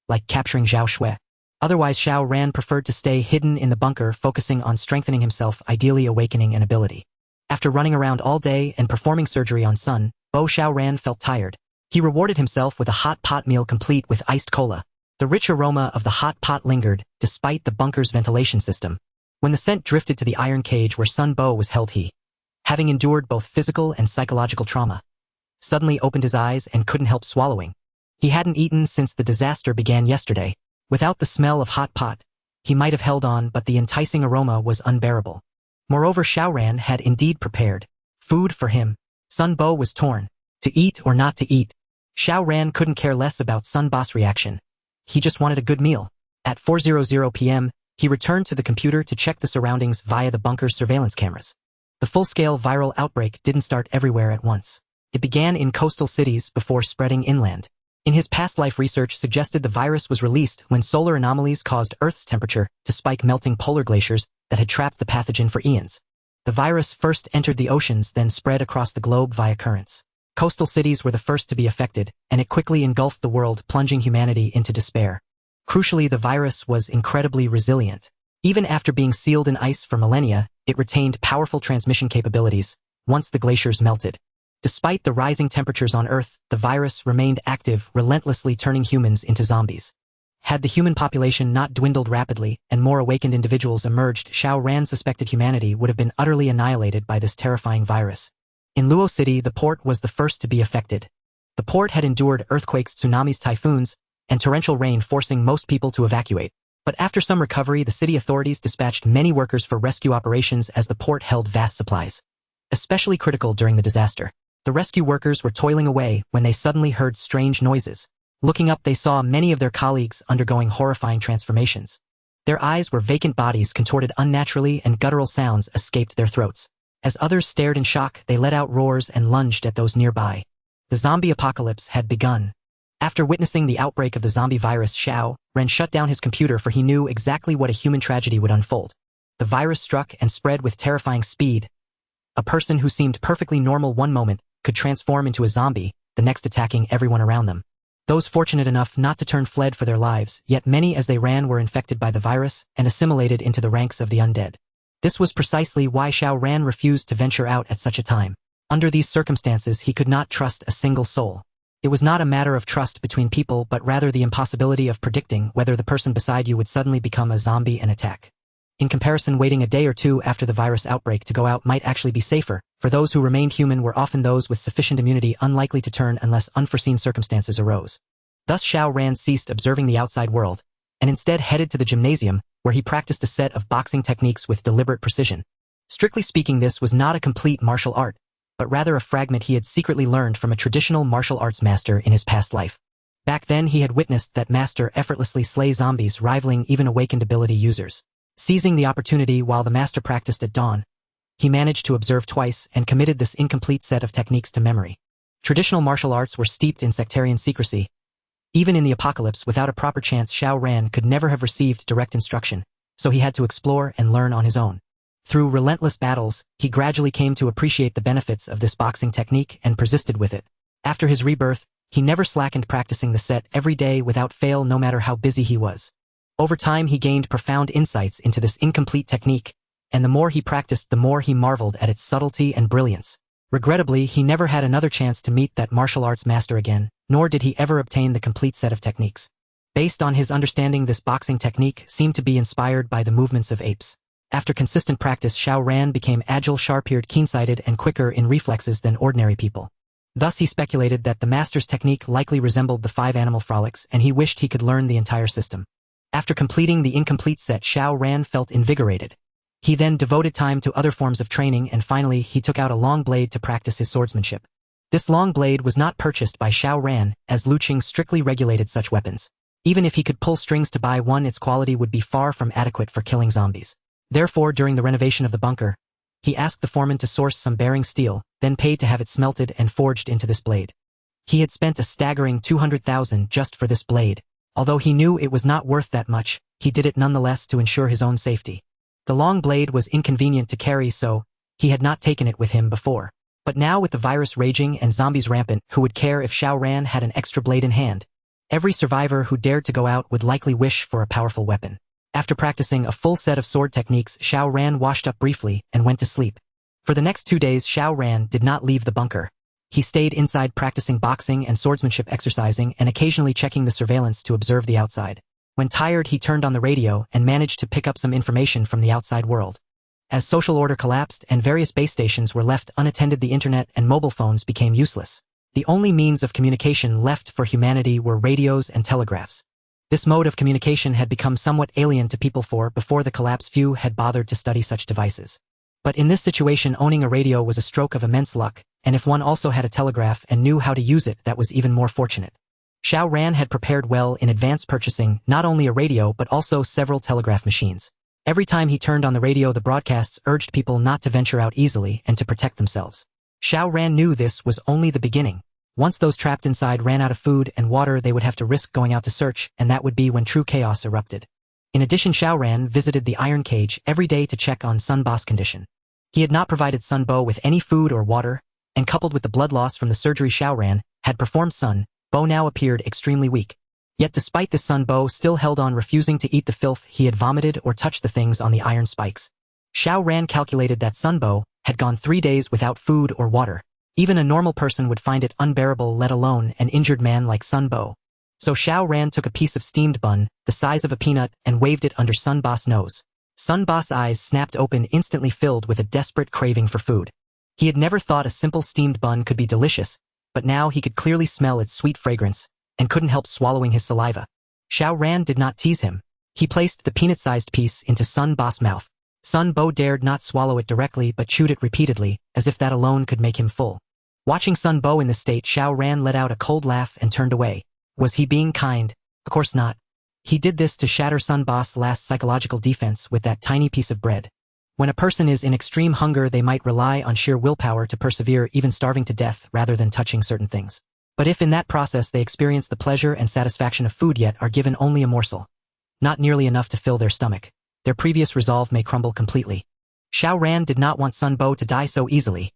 like capturing Zhao Xue. Otherwise, Xiao Ran preferred to stay hidden in the bunker, focusing on strengthening himself, ideally awakening an ability. After running around all day and performing surgery on Sun Bo, Xiao Ran felt tired. He rewarded himself with a hot pot meal complete with iced cola. The rich aroma of the hot pot lingered, despite the bunker's ventilation system. When the scent drifted to the iron cage where Sun Bo was held, he, having endured both physical and psychological trauma, suddenly opened his eyes and couldn't help swallowing. He hadn't eaten since the disaster began yesterday. Without the smell of hot pot, he might have held on, but the enticing aroma was unbearable. Moreover, Xiao Ran had indeed prepared food for him. Sun Bo was torn. To eat or not to eat. Xiao Ran couldn't care less about Sun Bo's reaction. He just wanted a good meal. At 4:00 p.m., he returned to the computer to check the surroundings via the bunker's surveillance cameras. The full-scale viral outbreak didn't start everywhere at once. It began in coastal cities before spreading inland. In his past life, research suggested the virus was released when solar anomalies caused Earth's temperature to spike, melting polar glaciers that had trapped the pathogen for eons. The virus first entered the oceans, then spread across the globe via currents. Coastal cities were the first to be affected, and it quickly engulfed the world, plunging humanity into despair. Crucially, the virus was incredibly resilient. Even after being sealed in ice for millennia, it retained powerful transmission capabilities once the glaciers melted. Despite the rising temperatures on Earth, the virus remained active, relentlessly turning humans into zombies. Had the human population not dwindled rapidly and more awakened individuals emerged, Xiao Ran suspected humanity would have been utterly annihilated by this terrifying virus. In Luo City, the port was the first to be affected. The port had endured earthquakes, tsunamis, typhoons, and torrential rain, forcing most people to evacuate. But after some recovery, the city authorities dispatched many workers for rescue operations as the port held vast supplies. Especially critical during the disaster. The rescue workers were toiling away when they suddenly heard strange noises. Looking up, they saw many of their colleagues undergoing horrifying transformations. Their eyes were vacant, bodies contorted unnaturally, and guttural sounds escaped their throats. As others stared in shock, they let out roars and lunged at those nearby. The zombie apocalypse had begun. After witnessing the outbreak of the zombie virus, Xiao Ran shut down his computer, for he knew exactly what a human tragedy would unfold. The virus struck and spread with terrifying speed. A person who seemed perfectly normal one moment could transform into a zombie, the next attacking everyone around them. Those fortunate enough not to turn fled for their lives, yet many as they ran were infected by the virus and assimilated into the ranks of the undead. This was precisely why Xiao Ran refused to venture out at such a time. Under these circumstances, he could not trust a single soul. It was not a matter of trust between people, but rather the impossibility of predicting whether the person beside you would suddenly become a zombie and attack. In comparison, waiting a day or two after the virus outbreak to go out might actually be safer, for those who remained human were often those with sufficient immunity, unlikely to turn unless unforeseen circumstances arose. Thus Xiao Ran ceased observing the outside world, and instead headed to the gymnasium, where he practiced a set of boxing techniques with deliberate precision. Strictly speaking, this was not a complete martial art, but rather a fragment he had secretly learned from a traditional martial arts master in his past life. Back then he had witnessed that master effortlessly slay zombies, rivaling even awakened ability users. Seizing the opportunity while the master practiced at dawn, he managed to observe twice and committed this incomplete set of techniques to memory. Traditional martial arts were steeped in sectarian secrecy. Even in the apocalypse, without a proper chance, Xiao Ran could never have received direct instruction, so he had to explore and learn on his own. Through relentless battles, he gradually came to appreciate the benefits of this boxing technique and persisted with it. After his rebirth, he never slackened practicing the set every day without fail, no matter how busy he was. Over time he gained profound insights into this incomplete technique, and the more he practiced the more he marveled at its subtlety and brilliance. Regrettably, he never had another chance to meet that martial arts master again, nor did he ever obtain the complete set of techniques. Based on his understanding, this boxing technique seemed to be inspired by the movements of apes. After consistent practice, Xiao Ran became agile, sharp-eared, keen-sighted, and quicker in reflexes than ordinary people. Thus he speculated that the master's technique likely resembled the 5 animal frolics, and he wished he could learn the entire system. After completing the incomplete set, Xiao Ran felt invigorated. He then devoted time to other forms of training, and finally he took out a long blade to practice his swordsmanship. This long blade was not purchased by Xiao Ran, as Lu Qing strictly regulated such weapons. Even if he could pull strings to buy one, its quality would be far from adequate for killing zombies. Therefore, during the renovation of the bunker, he asked the foreman to source some bearing steel, then paid to have it smelted and forged into this blade. He had spent a staggering 200,000 just for this blade. Although he knew it was not worth that much, he did it nonetheless to ensure his own safety. The long blade was inconvenient to carry, so he had not taken it with him before. But now, with the virus raging and zombies rampant, who would care if Xiao Ran had an extra blade in hand? Every survivor who dared to go out would likely wish for a powerful weapon. After practicing a full set of sword techniques, Xiao Ran washed up briefly and went to sleep. For the next 2 days, Xiao Ran did not leave the bunker. He stayed inside practicing boxing and swordsmanship, exercising, and occasionally checking the surveillance to observe the outside. When tired, he turned on the radio and managed to pick up some information from the outside world. As social order collapsed and various base stations were left unattended, the internet and mobile phones became useless. The only means of communication left for humanity were radios and telegraphs. This mode of communication had become somewhat alien to people, for before the collapse few had bothered to study such devices. But in this situation, owning a radio was a stroke of immense luck, and if one also had a telegraph and knew how to use it, that was even more fortunate. Xiao Ran had prepared well in advance, purchasing not only a radio but also several telegraph machines. Every time he turned on the radio, the broadcasts urged people not to venture out easily and to protect themselves. Xiao Ran knew this was only the beginning. Once those trapped inside ran out of food and water, they would have to risk going out to search, and that would be when true chaos erupted. In addition, Xiao Ran visited the iron cage every day to check on Sun Bo's condition. He had not provided Sun Bo with any food or water, and coupled with the blood loss from the surgery Xiao Ran had performed, Sun Bo now appeared extremely weak. Yet despite this, Sun Bo still held on, refusing to eat the filth he had vomited or touch the things on the iron spikes. Xiao Ran calculated that Sun Bo had gone 3 days without food or water. Even a normal person would find it unbearable, let alone an injured man like Sun Bo. So Xiao Ran took a piece of steamed bun, the size of a peanut, and waved it under Sun Bo's nose. Sun Bo's eyes snapped open, instantly filled with a desperate craving for food. He had never thought a simple steamed bun could be delicious, but now he could clearly smell its sweet fragrance, and couldn't help swallowing his saliva. Xiao Ran did not tease him. He placed the peanut-sized piece into Sun Bo's mouth. Sun Bo dared not swallow it directly but chewed it repeatedly, as if that alone could make him full. Watching Sun Bo in this state, Xiao Ran let out a cold laugh and turned away. Was he being kind? Of course not. He did this to shatter Sun Bo's last psychological defense with that tiny piece of bread. When a person is in extreme hunger, they might rely on sheer willpower to persevere, even starving to death, rather than touching certain things. But if in that process they experience the pleasure and satisfaction of food yet are given only a morsel, not nearly enough to fill their stomach, their previous resolve may crumble completely. Xiao Ran did not want Sun Bo to die so easily.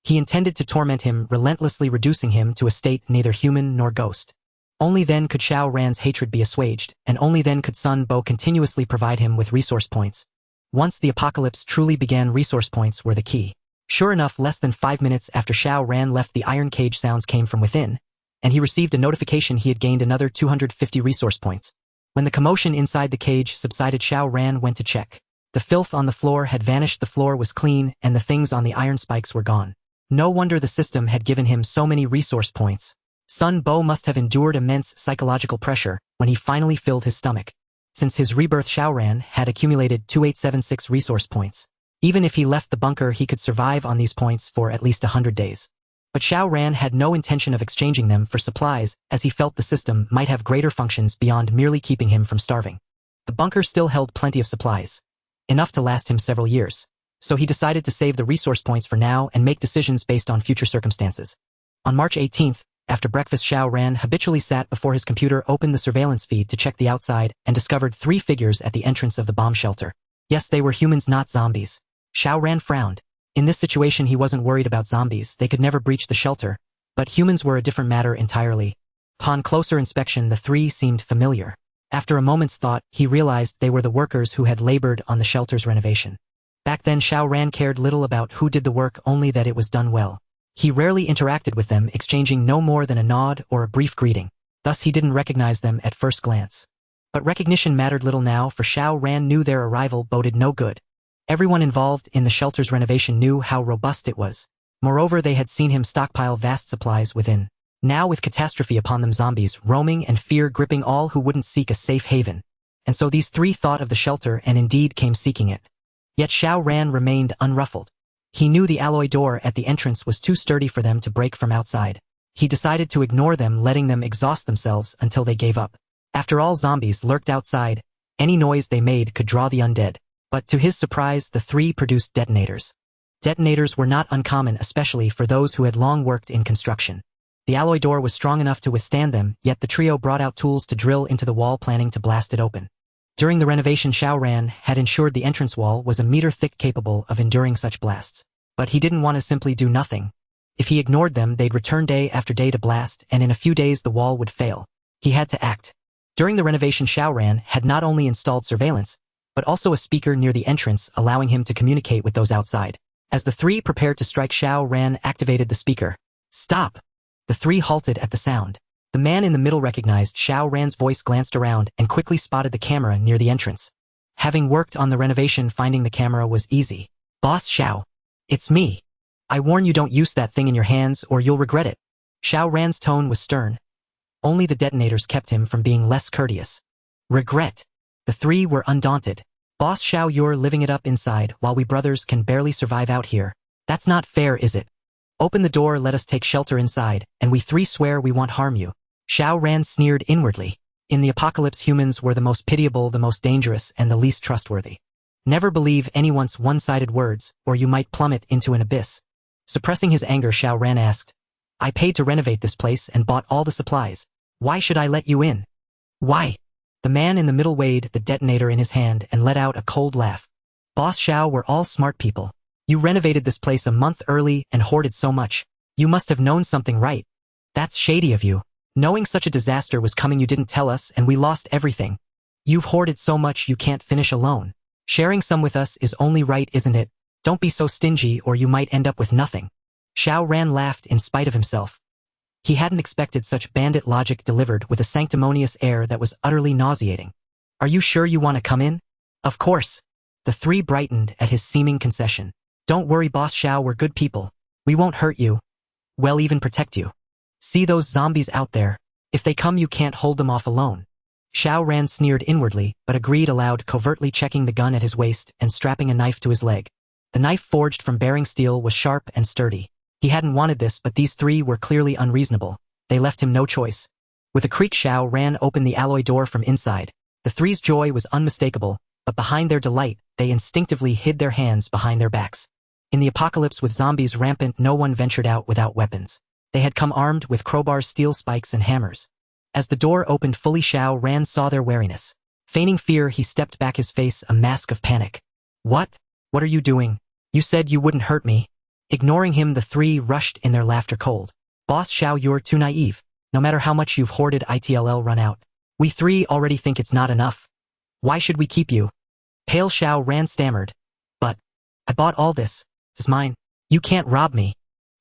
He intended to torment him, relentlessly reducing him to a state neither human nor ghost. Only then could Xiao Ran's hatred be assuaged, and only then could Sun Bo continuously provide him with resource points. Once the apocalypse truly began, resource points were the key. Sure enough, less than 5 minutes after Xiao Ran left the iron cage, sounds came from within, and he received a notification he had gained another 250 resource points. When the commotion inside the cage subsided, Xiao Ran went to check. The filth on the floor had vanished, the floor was clean, and the things on the iron spikes were gone. No wonder the system had given him so many resource points. Sun Bo must have endured immense psychological pressure when he finally filled his stomach. Since his rebirth, Xiao Ran had accumulated 2876 resource points. Even if he left the bunker, he could survive on these points for at least 100 days. But Xiao Ran had no intention of exchanging them for supplies, as he felt the system might have greater functions beyond merely keeping him from starving. The bunker still held plenty of supplies, enough to last him several years, so he decided to save the resource points for now and make decisions based on future circumstances. On March 18th, after breakfast, Xiao Ran habitually sat before his computer, opened the surveillance feed to check the outside, and discovered 3 figures at the entrance of the bomb shelter. Yes, they were humans, not zombies. Xiao Ran frowned. In this situation, he wasn't worried about zombies. They could never breach the shelter. But humans were a different matter entirely. Upon closer inspection, the 3 seemed familiar. After a moment's thought, he realized they were the workers who had labored on the shelter's renovation. Back then, Xiao Ran cared little about who did the work, only that it was done well. He rarely interacted with them, exchanging no more than a nod or a brief greeting. Thus, he didn't recognize them at first glance. But recognition mattered little now, for Xiao Ran knew their arrival boded no good. Everyone involved in the shelter's renovation knew how robust it was. Moreover, they had seen him stockpile vast supplies within. Now, with catastrophe upon them, zombies roaming and fear gripping all who wouldn't seek a safe haven. And so these 3 thought of the shelter and indeed came seeking it. Yet Xiao Ran remained unruffled. He knew the alloy door at the entrance was too sturdy for them to break from outside. He decided to ignore them, letting them exhaust themselves until they gave up. After all, zombies lurked outside. Any noise they made could draw the undead. But to his surprise, the 3 produced detonators. Detonators were not uncommon, especially for those who had long worked in construction. The alloy door was strong enough to withstand them, yet the trio brought out tools to drill into the wall, planning to blast it open. During the renovation, Xiao Ran had ensured the entrance wall was a meter thick, capable of enduring such blasts. But he didn't want to simply do nothing. If he ignored them, they'd return day after day to blast, and in a few days the wall would fail. He had to act. During the renovation, Xiao Ran had not only installed surveillance, but also a speaker near the entrance, allowing him to communicate with those outside. As the 3 prepared to strike, Xiao Ran activated the speaker. "Stop!" The 3 halted at the sound. The man in the middle recognized Xiao Ran's voice, glanced around, and quickly spotted the camera near the entrance. Having worked on the renovation, finding the camera was easy. "Boss Xiao. It's me. I warn you, don't use that thing in your hands or you'll regret it." Xiao Ran's tone was stern. Only the detonators kept him from being less courteous. "Regret?" The 3 were undaunted. "Boss Xiao, you're living it up inside while we brothers can barely survive out here. That's not fair, is it? Open the door, let us take shelter inside, and we 3 swear we won't harm you." Xiao Ran sneered inwardly. In the apocalypse, humans were the most pitiable, the most dangerous, and the least trustworthy. Never believe anyone's one-sided words, or you might plummet into an abyss. Suppressing his anger, Xiao Ran asked, "I paid to renovate this place and bought all the supplies. Why should I let you in?" "Why?" The man in the middle weighed the detonator in his hand and let out a cold laugh. "Boss Xiao, we're all smart people. You renovated this place a month early and hoarded so much. You must have known something, right? That's shady of you. Knowing such a disaster was coming, you didn't tell us and we lost everything. You've hoarded so much you can't finish alone. Sharing some with us is only right, isn't it? Don't be so stingy or you might end up with nothing." Xiao Ran laughed in spite of himself. He hadn't expected such bandit logic delivered with a sanctimonious air that was utterly nauseating. "Are you sure you want to come in?" "Of course." The 3 brightened at his seeming concession. "Don't worry, Boss Xiao, we're good people. We won't hurt you. We'll even protect you. See those zombies out there? If they come, you can't hold them off alone." Xiao Ran sneered inwardly, but agreed aloud, covertly checking the gun at his waist and strapping a knife to his leg. The knife, forged from bearing steel, was sharp and sturdy. He hadn't wanted this, but these 3 were clearly unreasonable. They left him no choice. With a creak, Xiao Ran opened the alloy door from inside. The 3's joy was unmistakable, but behind their delight, they instinctively hid their hands behind their backs. In the apocalypse with zombies rampant, no one ventured out without weapons. They had come armed with crowbars, steel spikes, and hammers. As the door opened fully, Xiao Ran saw their wariness. Feigning fear, he stepped back, his face a mask of panic. "What? What are you doing? You said you wouldn't hurt me." Ignoring him, the 3 rushed in, their laughter cold. "Boss Xiao, you're too naive. No matter how much you've hoarded, it'll run out. We 3 already think it's not enough. Why should we keep you?" Pale Xiao Ran stammered. "But I bought all this. It's mine. You can't rob me."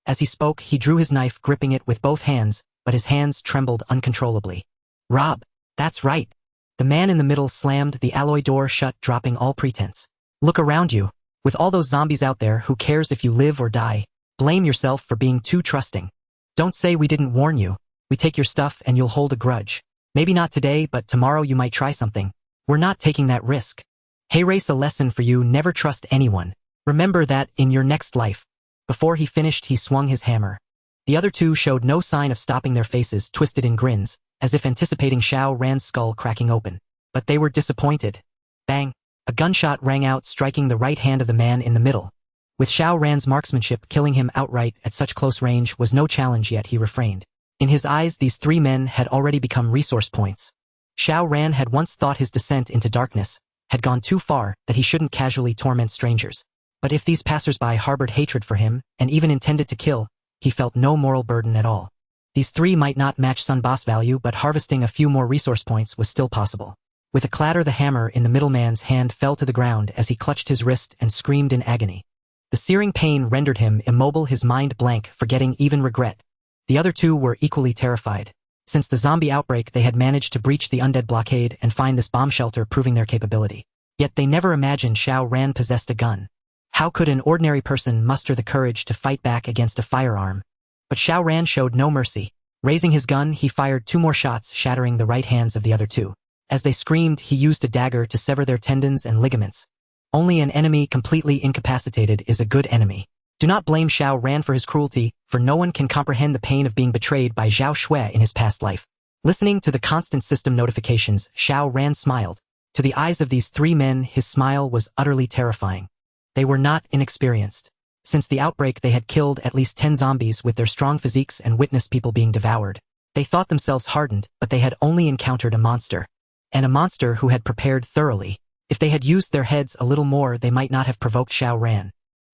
As he spoke, he drew his knife, gripping it with both hands, but his hands trembled uncontrollably. "Rob, that's right." The man in the middle slammed the alloy door shut, dropping all pretense. "Look around you. With all those zombies out there, who cares if you live or die? Blame yourself for being too trusting. Don't say we didn't warn you. We take your stuff and you'll hold a grudge. Maybe not today, but tomorrow you might try something. We're not taking that risk. Hey, race, a lesson for you: never trust anyone. Remember that in your next life. Before he finished, he swung his hammer. The other two showed no sign of stopping, their faces twisted in grins, as if anticipating Xiao Ran's skull cracking open. But they were disappointed. Bang! A gunshot rang out, striking the right hand of the man in the middle. With Xiao Ran's marksmanship, killing him outright at such close range was no challenge, yet he refrained. In his eyes, these three men had already become resource points. Xiao Ran had once thought his descent into darkness had gone too far, that he shouldn't casually torment strangers. But if these passersby harbored hatred for him, and even intended to kill, he felt no moral burden at all. These three might not match Sun Boss value, but harvesting a few more resource points was still possible. With a clatter, the hammer in the middleman's hand fell to the ground as he clutched his wrist and screamed in agony. The searing pain rendered him immobile, his mind blank, forgetting even regret. The other two were equally terrified. Since the zombie outbreak, they had managed to breach the undead blockade and find this bomb shelter, proving their capability. Yet they never imagined Xiao Ran possessed a gun. How could an ordinary person muster the courage to fight back against a firearm? But Xiao Ran showed no mercy. Raising his gun, he fired 2 more shots, shattering the right hands of the other two. As they screamed, he used a dagger to sever their tendons and ligaments. Only an enemy completely incapacitated is a good enemy. Do not blame Xiao Ran for his cruelty, for no one can comprehend the pain of being betrayed by Zhao Xue in his past life. Listening to the constant system notifications, Xiao Ran smiled. To the eyes of these three men, his smile was utterly terrifying. They were not inexperienced. Since the outbreak, they had killed at least 10 zombies with their strong physiques and witnessed people being devoured. They thought themselves hardened, but they had only encountered a monster. And a monster who had prepared thoroughly. If they had used their heads a little more, they might not have provoked Xiao Ran.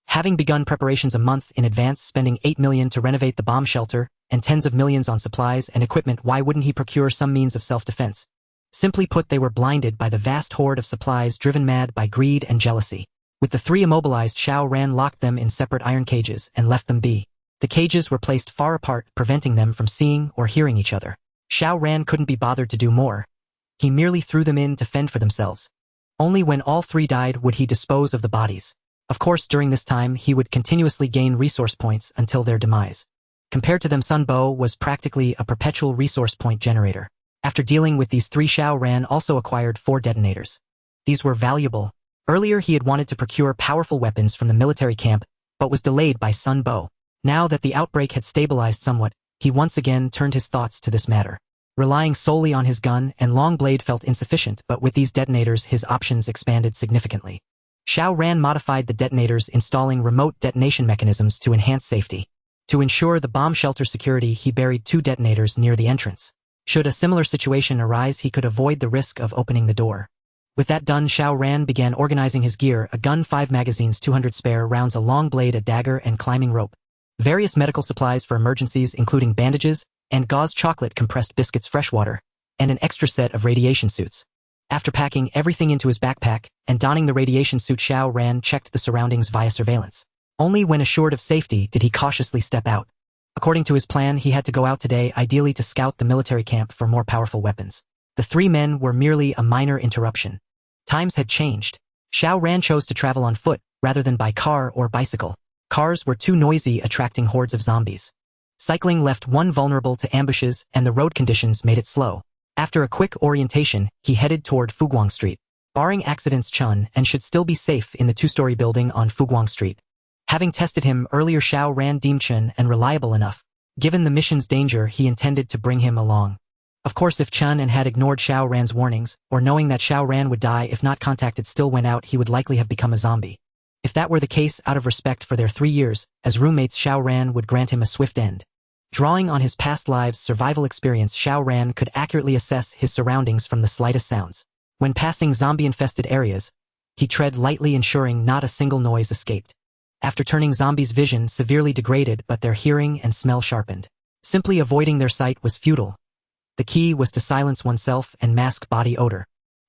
Having begun preparations a month in advance, spending 8 million to renovate the bomb shelter, and tens of millions on supplies and equipment, why wouldn't he procure some means of self-defense? Simply put, they were blinded by the vast horde of supplies, driven mad by greed and jealousy. With the three immobilized, Xiao Ran locked them in separate iron cages and left them be. The cages were placed far apart, preventing them from seeing or hearing each other. Xiao Ran couldn't be bothered to do more. He merely threw them in to fend for themselves. Only when all three died would he dispose of the bodies. Of course, during this time, he would continuously gain resource points until their demise. Compared to them, Sun Bo was practically a perpetual resource point generator. After dealing with these three, Xiao Ran also acquired 4 detonators. These were valuable. Earlier, he had wanted to procure powerful weapons from the military camp, but was delayed by Sun Bo. Now that the outbreak had stabilized somewhat, he once again turned his thoughts to this matter. Relying solely on his gun and long blade felt insufficient, but with these detonators, his options expanded significantly. Xiao Ran modified the detonators, installing remote detonation mechanisms to enhance safety. To ensure the bomb shelter security, he buried 2 detonators near the entrance. Should a similar situation arise, he could avoid the risk of opening the door. With that done, Xiao Ran began organizing his gear: a gun, 5 magazines, 200 spare rounds, a long blade, a dagger, and climbing rope. Various medical supplies for emergencies, including bandages and gauze, chocolate, compressed biscuits, fresh water, and an extra set of radiation suits. After packing everything into his backpack and donning the radiation suit, Xiao Ran checked the surroundings via surveillance. Only when assured of safety did he cautiously step out. According to his plan, he had to go out today, ideally to scout the military camp for more powerful weapons. The 3 men were merely a minor interruption. Times had changed. Xiao Ran chose to travel on foot, rather than by car or bicycle. Cars were too noisy, attracting hordes of zombies. Cycling left one vulnerable to ambushes, and the road conditions made it slow. After a quick orientation, he headed toward Fuguang Street. Barring accidents, Chun and should still be safe in the 2-story building on Fuguang Street. Having tested him earlier, Xiao Ran deemed Chun and reliable enough. Given the mission's danger, he intended to bring him along. Of course, if Chun and had ignored Xiao Ran's warnings, or knowing that Xiao Ran would die if not contacted, still went out, he would likely have become a zombie. If that were the case, out of respect for their 3 years as roommates, Xiao Ran would grant him a swift end. Drawing on his past lives' survival experience, Xiao Ran could accurately assess his surroundings from the slightest sounds. When passing zombie-infested areas, he tread lightly, ensuring not a single noise escaped. After turning zombies' vision severely degraded but their hearing and smell sharpened. Simply avoiding their sight was futile. The key was to silence oneself and mask body odor.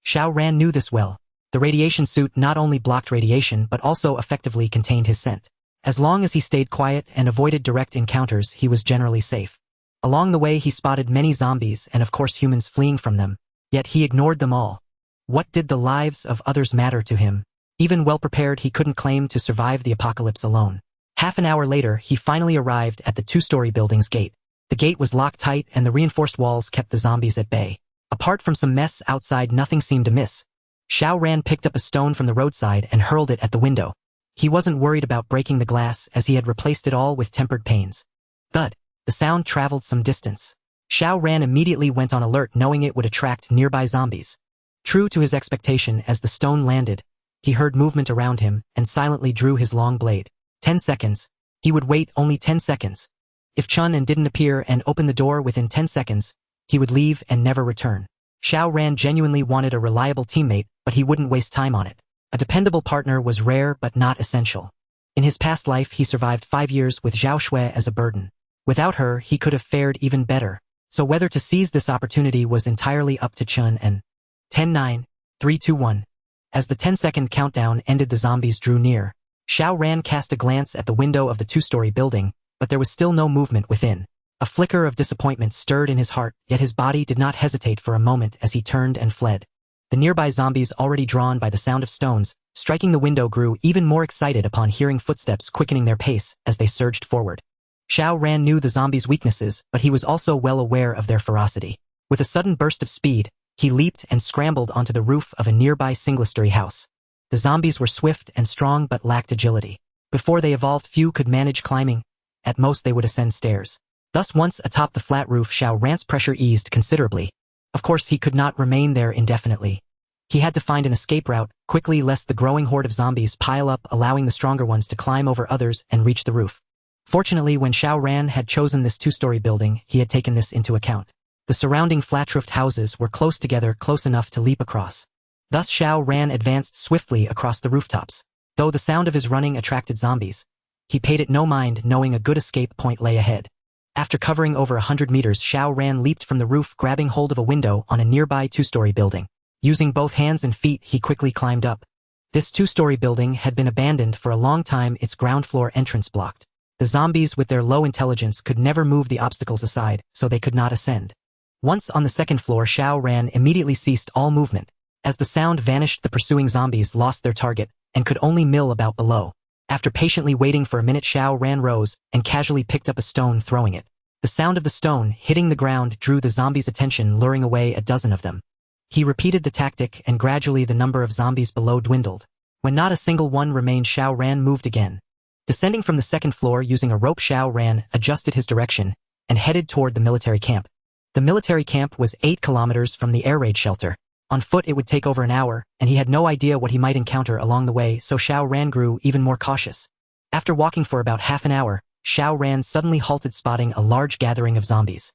Xiao Ran knew this well. The radiation suit not only blocked radiation but also effectively contained his scent. As long as he stayed quiet and avoided direct encounters, he was generally safe. Along the way, he spotted many zombies and of course humans fleeing from them, yet he ignored them all. What did the lives of others matter to him? Even well prepared, he couldn't claim to survive the apocalypse alone. Half an hour later, he finally arrived at the 2-story building's gate. The gate was locked tight and the reinforced walls kept the zombies at bay. Apart from some mess outside, nothing seemed amiss. Xiao Ran picked up a stone from the roadside and hurled it at the window. He wasn't worried about breaking the glass as he had replaced it all with tempered panes. Thud. The sound traveled some distance. Xiao Ran immediately went on alert knowing it would attract nearby zombies. True to his expectation, as the stone landed, he heard movement around him and silently drew his long blade. 10 seconds. He would wait only 10 seconds. If Chun and didn't appear and open the door within 10 seconds, he would leave and never return. Xiao Ran genuinely wanted a reliable teammate, but he wouldn't waste time on it. A dependable partner was rare but not essential. In his past life he survived 5 years with Zhao Xue as a burden. Without her he could have fared even better, so whether to seize this opportunity was entirely up to Chun and 10, 9, 3, 2, 1. As the 10-second countdown ended, the zombies drew near. Xiao Ran cast a glance at the window of the 2-story building, but there was still no movement within. A flicker of disappointment stirred in his heart, yet his body did not hesitate for a moment as he turned and fled. The nearby zombies, already drawn by the sound of stones striking the window, grew even more excited upon hearing footsteps quickening their pace as they surged forward. Xiao Ran knew the zombies' weaknesses, but he was also well aware of their ferocity. With a sudden burst of speed, he leaped and scrambled onto the roof of a nearby single-story house. The zombies were swift and strong but lacked agility. Before they evolved, few could manage climbing. At most they would ascend stairs. Thus, once atop the flat roof, Xiao Ran's pressure eased considerably. Of course, he could not remain there indefinitely. He had to find an escape route quickly, lest the growing horde of zombies pile up, allowing the stronger ones to climb over others and reach the roof. Fortunately, when Xiao Ran had chosen this 2-story building, he had taken this into account. The surrounding flat-roofed houses were close together, close enough to leap across. Thus Xiao Ran advanced swiftly across the rooftops. Though the sound of his running attracted zombies, he paid it no mind, knowing a good escape point lay ahead. After covering over 100 meters, Xiao Ran leaped from the roof, grabbing hold of a window on a nearby 2-story building. Using both hands and feet, he quickly climbed up. This 2-story building had been abandoned for a long time, its ground floor entrance blocked. The zombies, with their low intelligence, could never move the obstacles aside, so they could not ascend. Once on the second floor, Xiao Ran immediately ceased all movement. As the sound vanished, the pursuing zombies lost their target and could only mill about below. After patiently waiting for a minute, Xiao Ran rose and casually picked up a stone, throwing it. The sound of the stone hitting the ground drew the zombies' attention, luring away a dozen of them. He repeated the tactic, and gradually the number of zombies below dwindled. When not a single one remained, Xiao Ran moved again. Descending from the second floor using a rope, Xiao Ran adjusted his direction and headed toward the military camp. The military camp was 8 kilometers from the air raid shelter. On foot it would take over an hour, and he had no idea what he might encounter along the way, so Xiao Ran grew even more cautious. After walking for about half an hour, Xiao Ran suddenly halted, spotting a large gathering of zombies.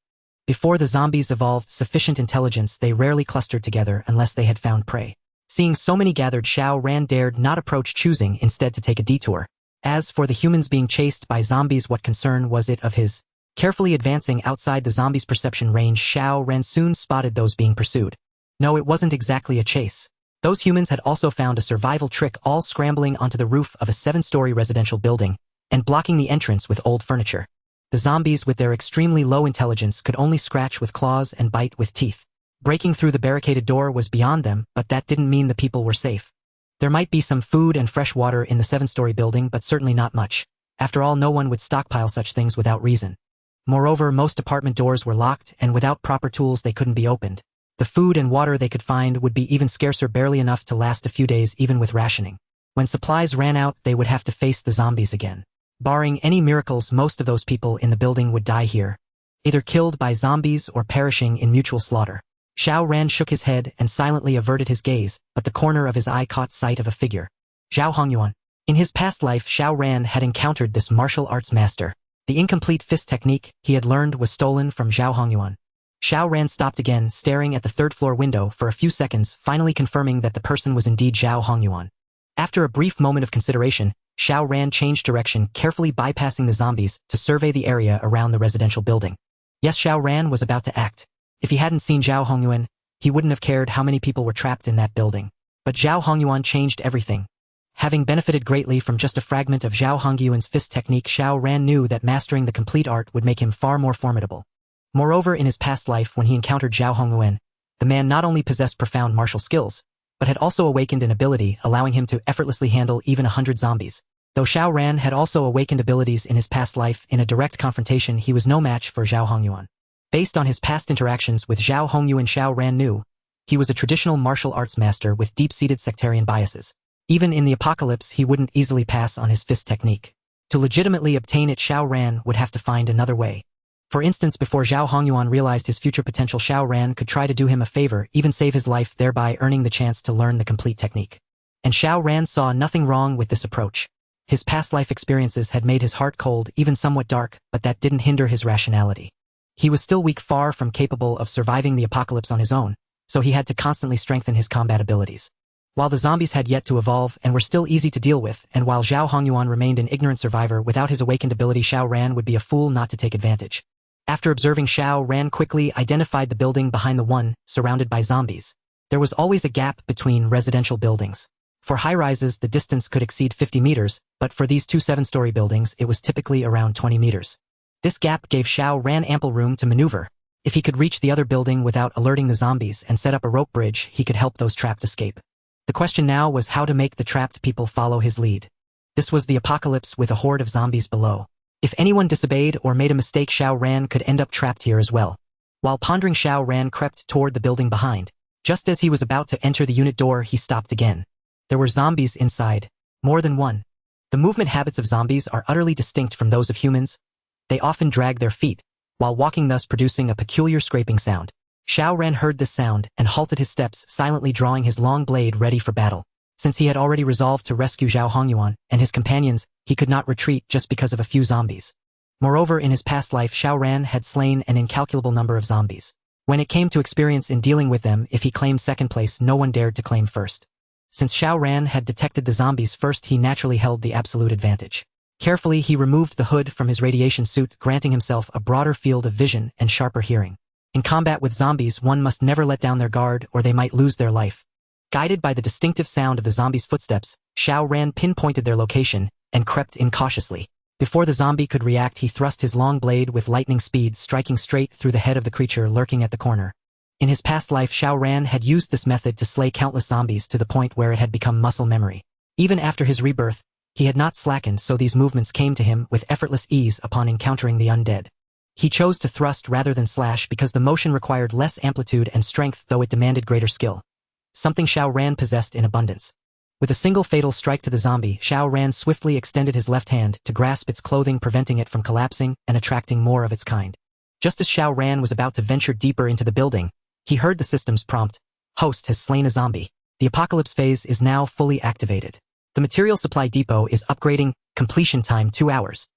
Before the zombies evolved sufficient intelligence, they rarely clustered together unless they had found prey. Seeing so many gathered, Xiao Ran dared not approach, choosing instead to take a detour. As for the humans being chased by zombies, what concern was it of his? Carefully advancing outside the zombies' perception range, Xiao Ran soon spotted those being pursued. No, it wasn't exactly a chase. Those humans had also found a survival trick, all scrambling onto the roof of a 7-story residential building and blocking the entrance with old furniture. The zombies, with their extremely low intelligence, could only scratch with claws and bite with teeth. Breaking through the barricaded door was beyond them, but that didn't mean the people were safe. There might be some food and fresh water in the 7-story building, but certainly not much. After all, no one would stockpile such things without reason. Moreover, most apartment doors were locked, and without proper tools they couldn't be opened. The food and water they could find would be even scarcer, barely enough to last a few days even with rationing. When supplies ran out, they would have to face the zombies again. Barring any miracles, most of those people in the building would die here, either killed by zombies or perishing in mutual slaughter. Xiao Ran shook his head and silently averted his gaze, but the corner of his eye caught sight of a figure. Zhao Hongyuan. In his past life, Xiao Ran had encountered this martial arts master. The incomplete fist technique he had learned was stolen from Zhao Hongyuan. Xiao Ran stopped again, staring at the 3rd-floor window for a few seconds, finally confirming that the person was indeed Zhao Hongyuan. After a brief moment of consideration, Xiao Ran changed direction, carefully bypassing the zombies to survey the area around the residential building. Yes, Xiao Ran was about to act. If he hadn't seen Zhao Hongyuan, he wouldn't have cared how many people were trapped in that building. But Zhao Hongyuan changed everything. Having benefited greatly from just a fragment of Zhao Hongyuan's fist technique, Xiao Ran knew that mastering the complete art would make him far more formidable. Moreover, in his past life when he encountered Zhao Hongyuan, the man not only possessed profound martial skills, but had also awakened an ability allowing him to effortlessly handle even 100 zombies. Though Xiao Ran had also awakened abilities in his past life, in a direct confrontation he was no match for Zhao Hongyuan. Based on his past interactions with Zhao Hongyuan, Xiao Ran knew he was a traditional martial arts master with deep-seated sectarian biases. Even in the apocalypse, he wouldn't easily pass on his fist technique. To legitimately obtain it, Xiao Ran would have to find another way. For instance, before Zhao Hongyuan realized his future potential, Xiao Ran could try to do him a favor, even save his life, thereby earning the chance to learn the complete technique. And Xiao Ran saw nothing wrong with this approach. His past life experiences had made his heart cold, even somewhat dark, but that didn't hinder his rationality. He was still weak, far from capable of surviving the apocalypse on his own, so he had to constantly strengthen his combat abilities. While the zombies had yet to evolve and were still easy to deal with, and while Zhao Hongyuan remained an ignorant survivor without his awakened ability, Xiao Ran would be a fool not to take advantage. After observing, Xiao Ran quickly identified the building behind the one surrounded by zombies. There was always a gap between residential buildings. For high-rises, the distance could exceed 50 meters, but for these two 7-story buildings, it was typically around 20 meters. This gap gave Xiao Ran ample room to maneuver. If he could reach the other building without alerting the zombies and set up a rope bridge, he could help those trapped escape. The question now was how to make the trapped people follow his lead. This was the apocalypse with a horde of zombies below. If anyone disobeyed or made a mistake, Xiao Ran could end up trapped here as well. While pondering, Xiao Ran crept toward the building behind. Just as he was about to enter the unit door, he stopped again. There were zombies inside. More than one. The movement habits of zombies are utterly distinct from those of humans. They often drag their feet, while walking, thus producing a peculiar scraping sound. Xiao Ran heard this sound and halted his steps, silently drawing his long blade ready for battle. Since he had already resolved to rescue Zhao Hongyuan and his companions, he could not retreat just because of a few zombies. Moreover, in his past life, Xiao Ran had slain an incalculable number of zombies. When it came to experience in dealing with them, if he claimed second place, no one dared to claim first. Since Xiao Ran had detected the zombies first, he naturally held the absolute advantage. Carefully, he removed the hood from his radiation suit, granting himself a broader field of vision and sharper hearing. In combat with zombies, one must never let down their guard or they might lose their life. Guided by the distinctive sound of the zombies' footsteps, Xiao Ran pinpointed their location and crept in cautiously. Before the zombie could react, he thrust his long blade with lightning speed, striking straight through the head of the creature lurking at the corner. In his past life, Xiao Ran had used this method to slay countless zombies to the point where it had become muscle memory. Even after his rebirth, he had not slackened, so these movements came to him with effortless ease upon encountering the undead. He chose to thrust rather than slash because the motion required less amplitude and strength, though it demanded greater skill. Something Xiao Ran possessed in abundance. With a single fatal strike to the zombie, Xiao Ran swiftly extended his left hand to grasp its clothing, preventing it from collapsing and attracting more of its kind. Just as Xiao Ran was about to venture deeper into the building, he heard the system's prompt: "Host has slain a zombie. The apocalypse phase is now fully activated. The material supply depot is upgrading, completion time 2 hours."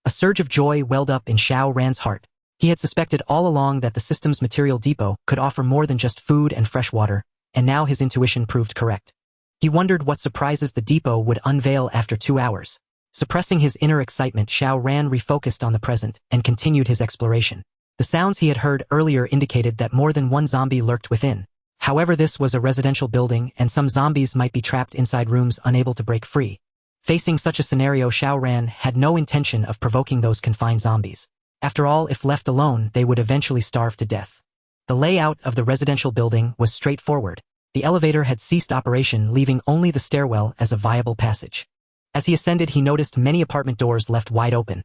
A surge of joy welled up in Xiao Ran's heart. He had suspected all along that the system's material depot could offer more than just food and fresh water, and now his intuition proved correct. He wondered what surprises the depot would unveil after 2 hours. Suppressing his inner excitement, Xiao Ran refocused on the present and continued his exploration. The sounds he had heard earlier indicated that more than one zombie lurked within. However, this was a residential building, and some zombies might be trapped inside rooms unable to break free. Facing such a scenario, Xiao Ran had no intention of provoking those confined zombies. After all, if left alone, they would eventually starve to death. The layout of the residential building was straightforward. The elevator had ceased operation, leaving only the stairwell as a viable passage. As he ascended, he noticed many apartment doors left wide open.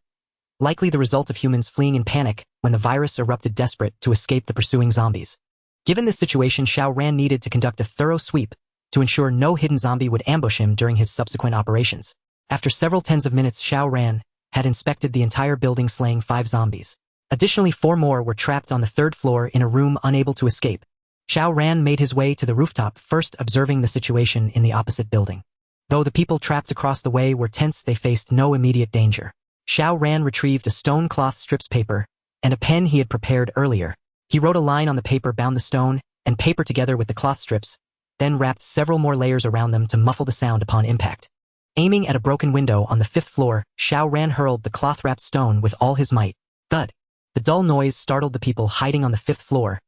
Likely the result of humans fleeing in panic when the virus erupted, desperate to escape the pursuing zombies. Given this situation, Xiao Ran needed to conduct a thorough sweep to ensure no hidden zombie would ambush him during his subsequent operations. After several tens of minutes, Xiao Ran had inspected the entire building, slaying 5 zombies. Additionally, 4 more were trapped on the 3rd floor in a room unable to escape. Xiao Ran made his way to the rooftop, first observing the situation in the opposite building. Though the people trapped across the way were tense, they faced no immediate danger. Xiao Ran retrieved a stone cloth strips paper and a pen he had prepared earlier. He wrote a line on the paper, bound the stone and paper together with the cloth strips, then wrapped several more layers around them to muffle the sound upon impact. Aiming at a broken window on the 5th floor, Xiao Ran hurled the cloth-wrapped stone with all his might. Thud! The dull noise startled the people hiding on the 5th floor.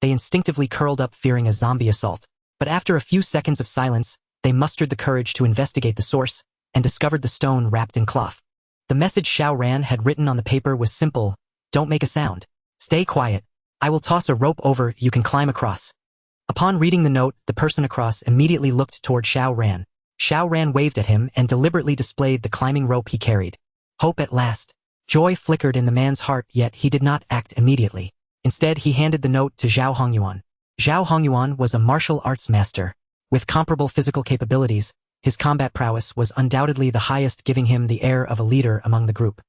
They instinctively curled up, fearing a zombie assault. But after a few seconds of silence, they mustered the courage to investigate the source and discovered the stone wrapped in cloth. The message Xiao Ran had written on the paper was simple: "Don't make a sound. Stay quiet. I will toss a rope over, you can climb across." Upon reading the note, the person across immediately looked toward Xiao Ran. Xiao Ran waved at him and deliberately displayed the climbing rope he carried. Hope at last. Joy flickered in the man's heart, yet he did not act immediately. Instead, he handed the note to Zhao Hongyuan. Zhao Hongyuan was a martial arts master. With comparable physical capabilities, His combat prowess was undoubtedly the highest, giving him the air of a leader among the group.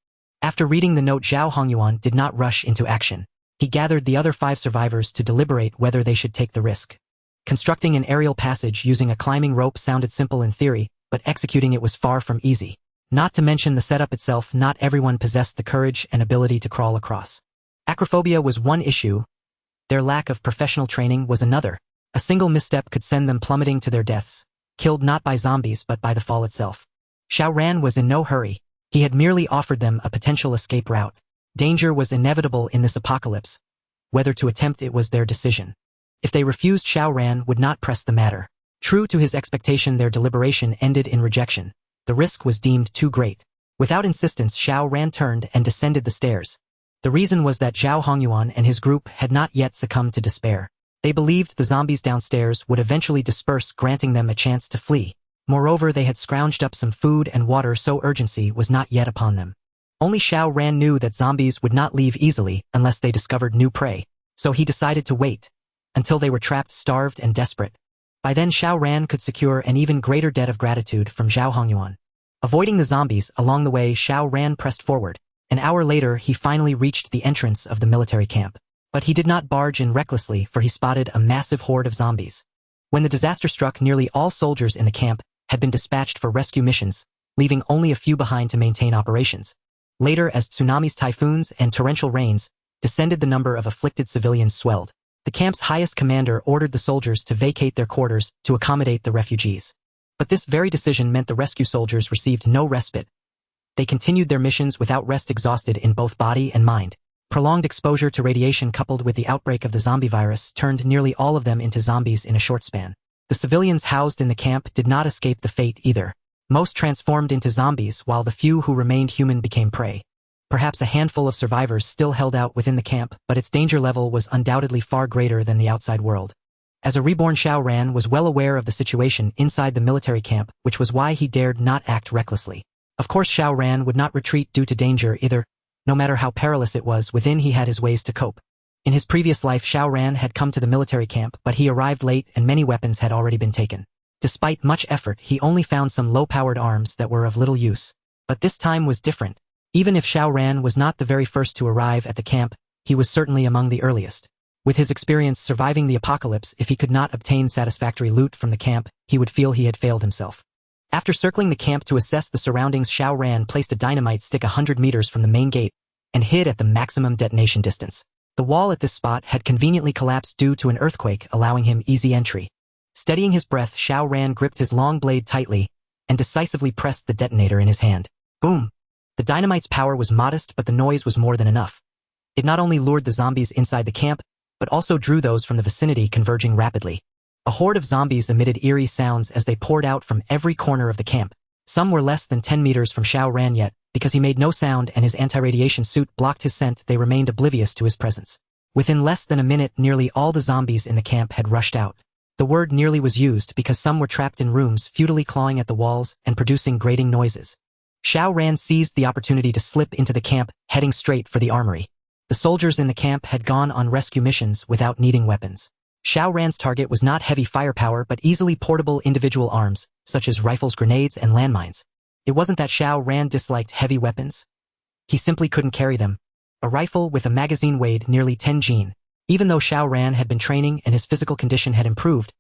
After reading the note, Zhao Hongyuan did not rush into action. He gathered the other 5 survivors to deliberate whether they should take the risk. Constructing an aerial passage using a climbing rope sounded simple in theory, but executing it was far from easy. Not to mention the setup itself, not everyone possessed the courage and ability to crawl across. Acrophobia was one issue. Their lack of professional training was another. A single misstep could send them plummeting to their deaths, killed not by zombies but by the fall itself. Xiao Ran was in no hurry. He had merely offered them a potential escape route. Danger was inevitable in this apocalypse. Whether to attempt it was their decision. If they refused, Xiao Ran would not press the matter. True to his expectation, their deliberation ended in rejection. The risk was deemed too great. Without insistence, Xiao Ran turned and descended the stairs. The reason was that Zhao Hongyuan and his group had not yet succumbed to despair. They believed the zombies downstairs would eventually disperse, granting them a chance to flee. Moreover, they had scrounged up some food and water, so urgency was not yet upon them. Only Xiao Ran knew that zombies would not leave easily unless they discovered new prey, so he decided to wait until they were trapped, starved, and desperate. By then, Xiao Ran could secure an even greater debt of gratitude from Zhao Hongyuan. Avoiding the zombies along the way, Xiao Ran pressed forward. An hour later, he finally reached the entrance of the military camp. But he did not barge in recklessly, for he spotted a massive horde of zombies. When the disaster struck, nearly all soldiers in the camp had been dispatched for rescue missions, leaving only a few behind to maintain operations. Later, as tsunamis, typhoons, and torrential rains descended, the number of afflicted civilians swelled. The camp's highest commander ordered the soldiers to vacate their quarters to accommodate the refugees. But this very decision meant the rescue soldiers received no respite. They continued their missions without rest, exhausted in both body and mind. Prolonged exposure to radiation coupled with the outbreak of the zombie virus turned nearly all of them into zombies in a short span. The civilians housed in the camp did not escape the fate either. Most transformed into zombies, while the few who remained human became prey. Perhaps a handful of survivors still held out within the camp, but its danger level was undoubtedly far greater than the outside world. As a reborn, Xiao Ran was well aware of the situation inside the military camp, which was why he dared not act recklessly. Of course, Xiao Ran would not retreat due to danger either. No matter how perilous it was, within he had his ways to cope. In his previous life, Xiao Ran had come to the military camp, but he arrived late and many weapons had already been taken. Despite much effort, he only found some low-powered arms that were of little use. But this time was different. Even if Xiao Ran was not the very first to arrive at the camp, he was certainly among the earliest. With his experience surviving the apocalypse, if he could not obtain satisfactory loot from the camp, he would feel he had failed himself. After circling the camp to assess the surroundings, Xiao Ran placed a dynamite stick 100 meters from the main gate and hid at the maximum detonation distance. The wall at this spot had conveniently collapsed due to an earthquake, allowing him easy entry. Steadying his breath, Xiao Ran gripped his long blade tightly and decisively pressed the detonator in his hand. Boom! The dynamite's power was modest, but the noise was more than enough. It not only lured the zombies inside the camp, but also drew those from the vicinity, converging rapidly. A horde of zombies emitted eerie sounds as they poured out from every corner of the camp. Some were less than 10 meters from Xiao Ran, yet, because he made no sound and his anti-radiation suit blocked his scent, they remained oblivious to his presence. Within less than a minute, nearly all the zombies in the camp had rushed out. The word nearly was used because some were trapped in rooms, futilely clawing at the walls and producing grating noises. Xiao Ran seized the opportunity to slip into the camp, heading straight for the armory. The soldiers in the camp had gone on rescue missions without needing weapons. Xiao Ran's target was not heavy firepower but easily portable individual arms, such as rifles, grenades, and landmines. It wasn't that Xiao Ran disliked heavy weapons. He simply couldn't carry them. A rifle with a magazine weighed nearly 10 Jin. Even though Xiao Ran had been training and his physical condition had improved,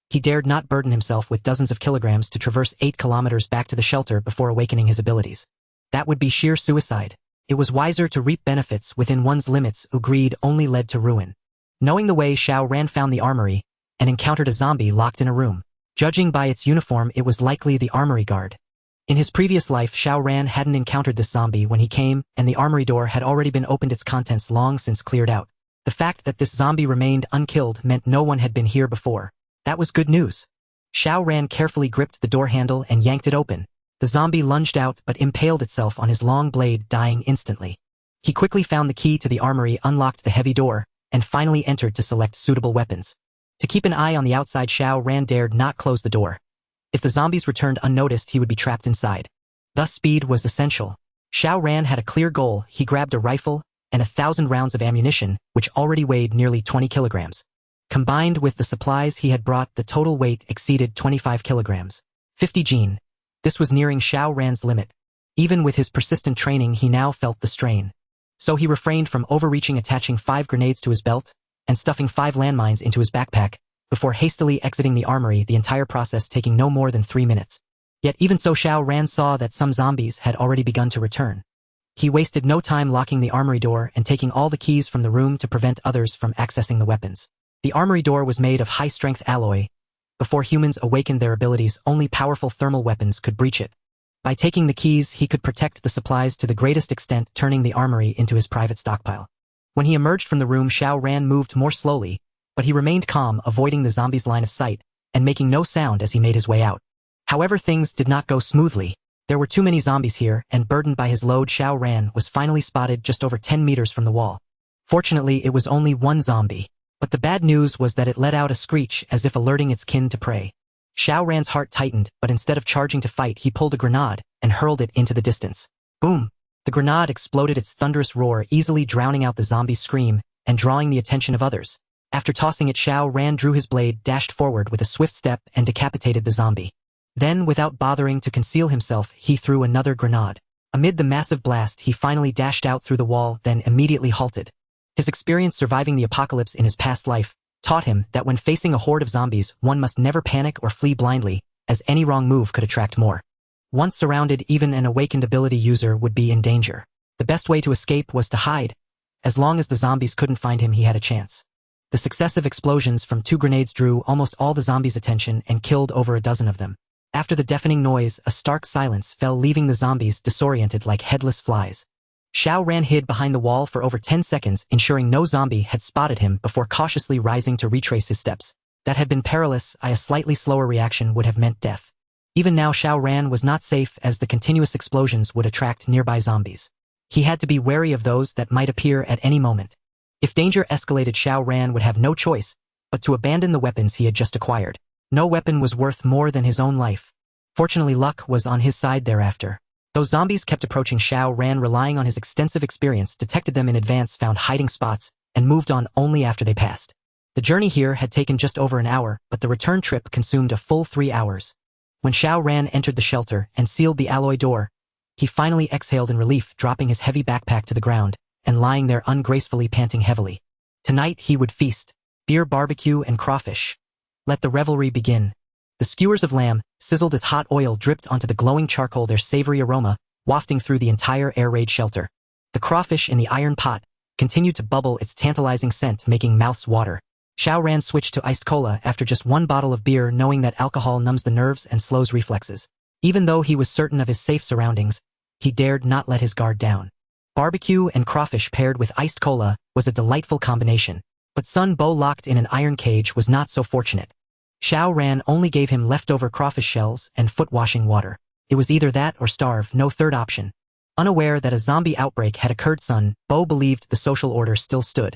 he dared not burden himself with dozens of kilograms to traverse 8 kilometers back to the shelter before awakening his abilities. That would be sheer suicide. It was wiser to reap benefits within one's limits, whose greed only led to ruin. Knowing the way, Xiao Ran found the armory and encountered a zombie locked in a room. Judging by its uniform, it was likely the armory guard. In his previous life, Xiao Ran hadn't encountered this zombie when he came, and the armory door had already been opened, its contents long since cleared out. The fact that this zombie remained unkilled meant no one had been here before. That was good news. Xiao Ran carefully gripped the door handle and yanked it open. The zombie lunged out but impaled itself on his long blade, dying instantly. He quickly found the key to the armory, unlocked the heavy door, and finally entered to select suitable weapons. To keep an eye on the outside, Xiao Ran dared not close the door. If the zombies returned unnoticed, he would be trapped inside. Thus, speed was essential. Xiao Ran had a clear goal. He grabbed a rifle and 1,000 rounds of ammunition, which already weighed nearly 20 kilograms. Combined with the supplies he had brought, the total weight exceeded 25 kilograms. 50 Gene. This was nearing Xiao Ran's limit. Even with his persistent training, he now felt the strain. So he refrained from overreaching, attaching 5 grenades to his belt and stuffing 5 landmines into his backpack before hastily exiting the armory, the entire process taking no more than 3 minutes. Yet even so, Xiao Ran saw that some zombies had already begun to return. He wasted no time locking the armory door and taking all the keys from the room to prevent others from accessing the weapons. The armory door was made of high-strength alloy. Before humans awakened their abilities, only powerful thermal weapons could breach it. By taking the keys, he could protect the supplies to the greatest extent, turning the armory into his private stockpile. When he emerged from the room, Xiao Ran moved more slowly, but he remained calm, avoiding the zombies' line of sight and making no sound as he made his way out. However, things did not go smoothly. There were too many zombies here, and burdened by his load, Xiao Ran was finally spotted just over 10 meters from the wall. Fortunately, it was only one zombie, but the bad news was that it let out a screech as if alerting its kin to prey. Xiao Ran's heart tightened, but instead of charging to fight, he pulled a grenade and hurled it into the distance. Boom! The grenade exploded, its thunderous roar easily drowning out the zombie's scream and drawing the attention of others. After tossing it, Xiao Ran drew his blade, dashed forward with a swift step, and decapitated the zombie. Then, without bothering to conceal himself, he threw another grenade. Amid the massive blast, he finally dashed out through the wall, then immediately halted. His experience surviving the apocalypse in his past life taught him that when facing a horde of zombies, one must never panic or flee blindly, as any wrong move could attract more. Once surrounded, even an awakened ability user would be in danger. The best way to escape was to hide. As long as the zombies couldn't find him, he had a chance. The successive explosions from 2 grenades drew almost all the zombies' attention and killed over a dozen of them. After the deafening noise, a stark silence fell, leaving the zombies disoriented like headless flies. Xiao Ran hid behind the wall for over 10 seconds, ensuring no zombie had spotted him before cautiously rising to retrace his steps. That had been perilous. A slightly slower reaction would have meant death. Even now, Xiao Ran was not safe, as the continuous explosions would attract nearby zombies. He had to be wary of those that might appear at any moment. If danger escalated, Xiao Ran would have no choice but to abandon the weapons he had just acquired. No weapon was worth more than his own life. Fortunately, luck was on his side thereafter. Those zombies kept approaching. Xiao Ran, relying on his extensive experience, detected them in advance, found hiding spots, and moved on only after they passed. The journey here had taken just over an hour, but the return trip consumed a full 3 hours. When Xiao Ran entered the shelter and sealed the alloy door, he finally exhaled in relief, dropping his heavy backpack to the ground and lying there ungracefully, panting heavily. Tonight he would feast. Beer, barbecue, and crawfish. Let the revelry begin. The skewers of lamb, sizzled as hot oil, dripped onto the glowing charcoal, their savory aroma wafting through the entire air-raid shelter. The crawfish in the iron pot continued to bubble, its tantalizing scent making mouths water. Xiao Ran switched to iced cola after just 1 bottle of beer, knowing that alcohol numbs the nerves and slows reflexes. Even though he was certain of his safe surroundings, he dared not let his guard down. Barbecue and crawfish paired with iced cola was a delightful combination, but Sun Bo, locked in an iron cage, was not so fortunate. Xiao Ran only gave him leftover crawfish shells and foot-washing water. It was either that or starve, no third option. Unaware that a zombie outbreak had occurred, Sun Bo believed the social order still stood.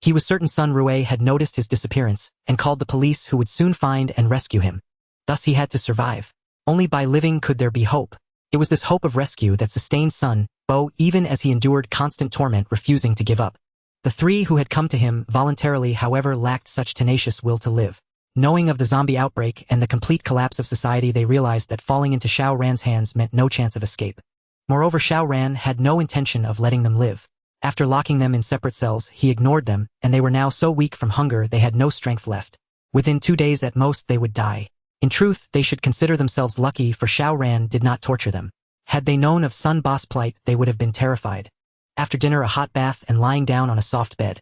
He was certain Sun Rue had noticed his disappearance and called the police, who would soon find and rescue him. Thus he had to survive. Only by living could there be hope. It was this hope of rescue that sustained Sun Bo even as he endured constant torment, refusing to give up. The 3 who had come to him voluntarily, however, lacked such tenacious will to live. Knowing of the zombie outbreak and the complete collapse of society, they realized that falling into Xiao Ran's hands meant no chance of escape. Moreover, Xiao Ran had no intention of letting them live. After locking them in separate cells, he ignored them, and they were now so weak from hunger they had no strength left. Within 2 days at most they would die. In truth, they should consider themselves lucky, for Xiao Ran did not torture them. Had they known of Sun Bo's plight, they would have been terrified. After dinner, a hot bath and lying down on a soft bed.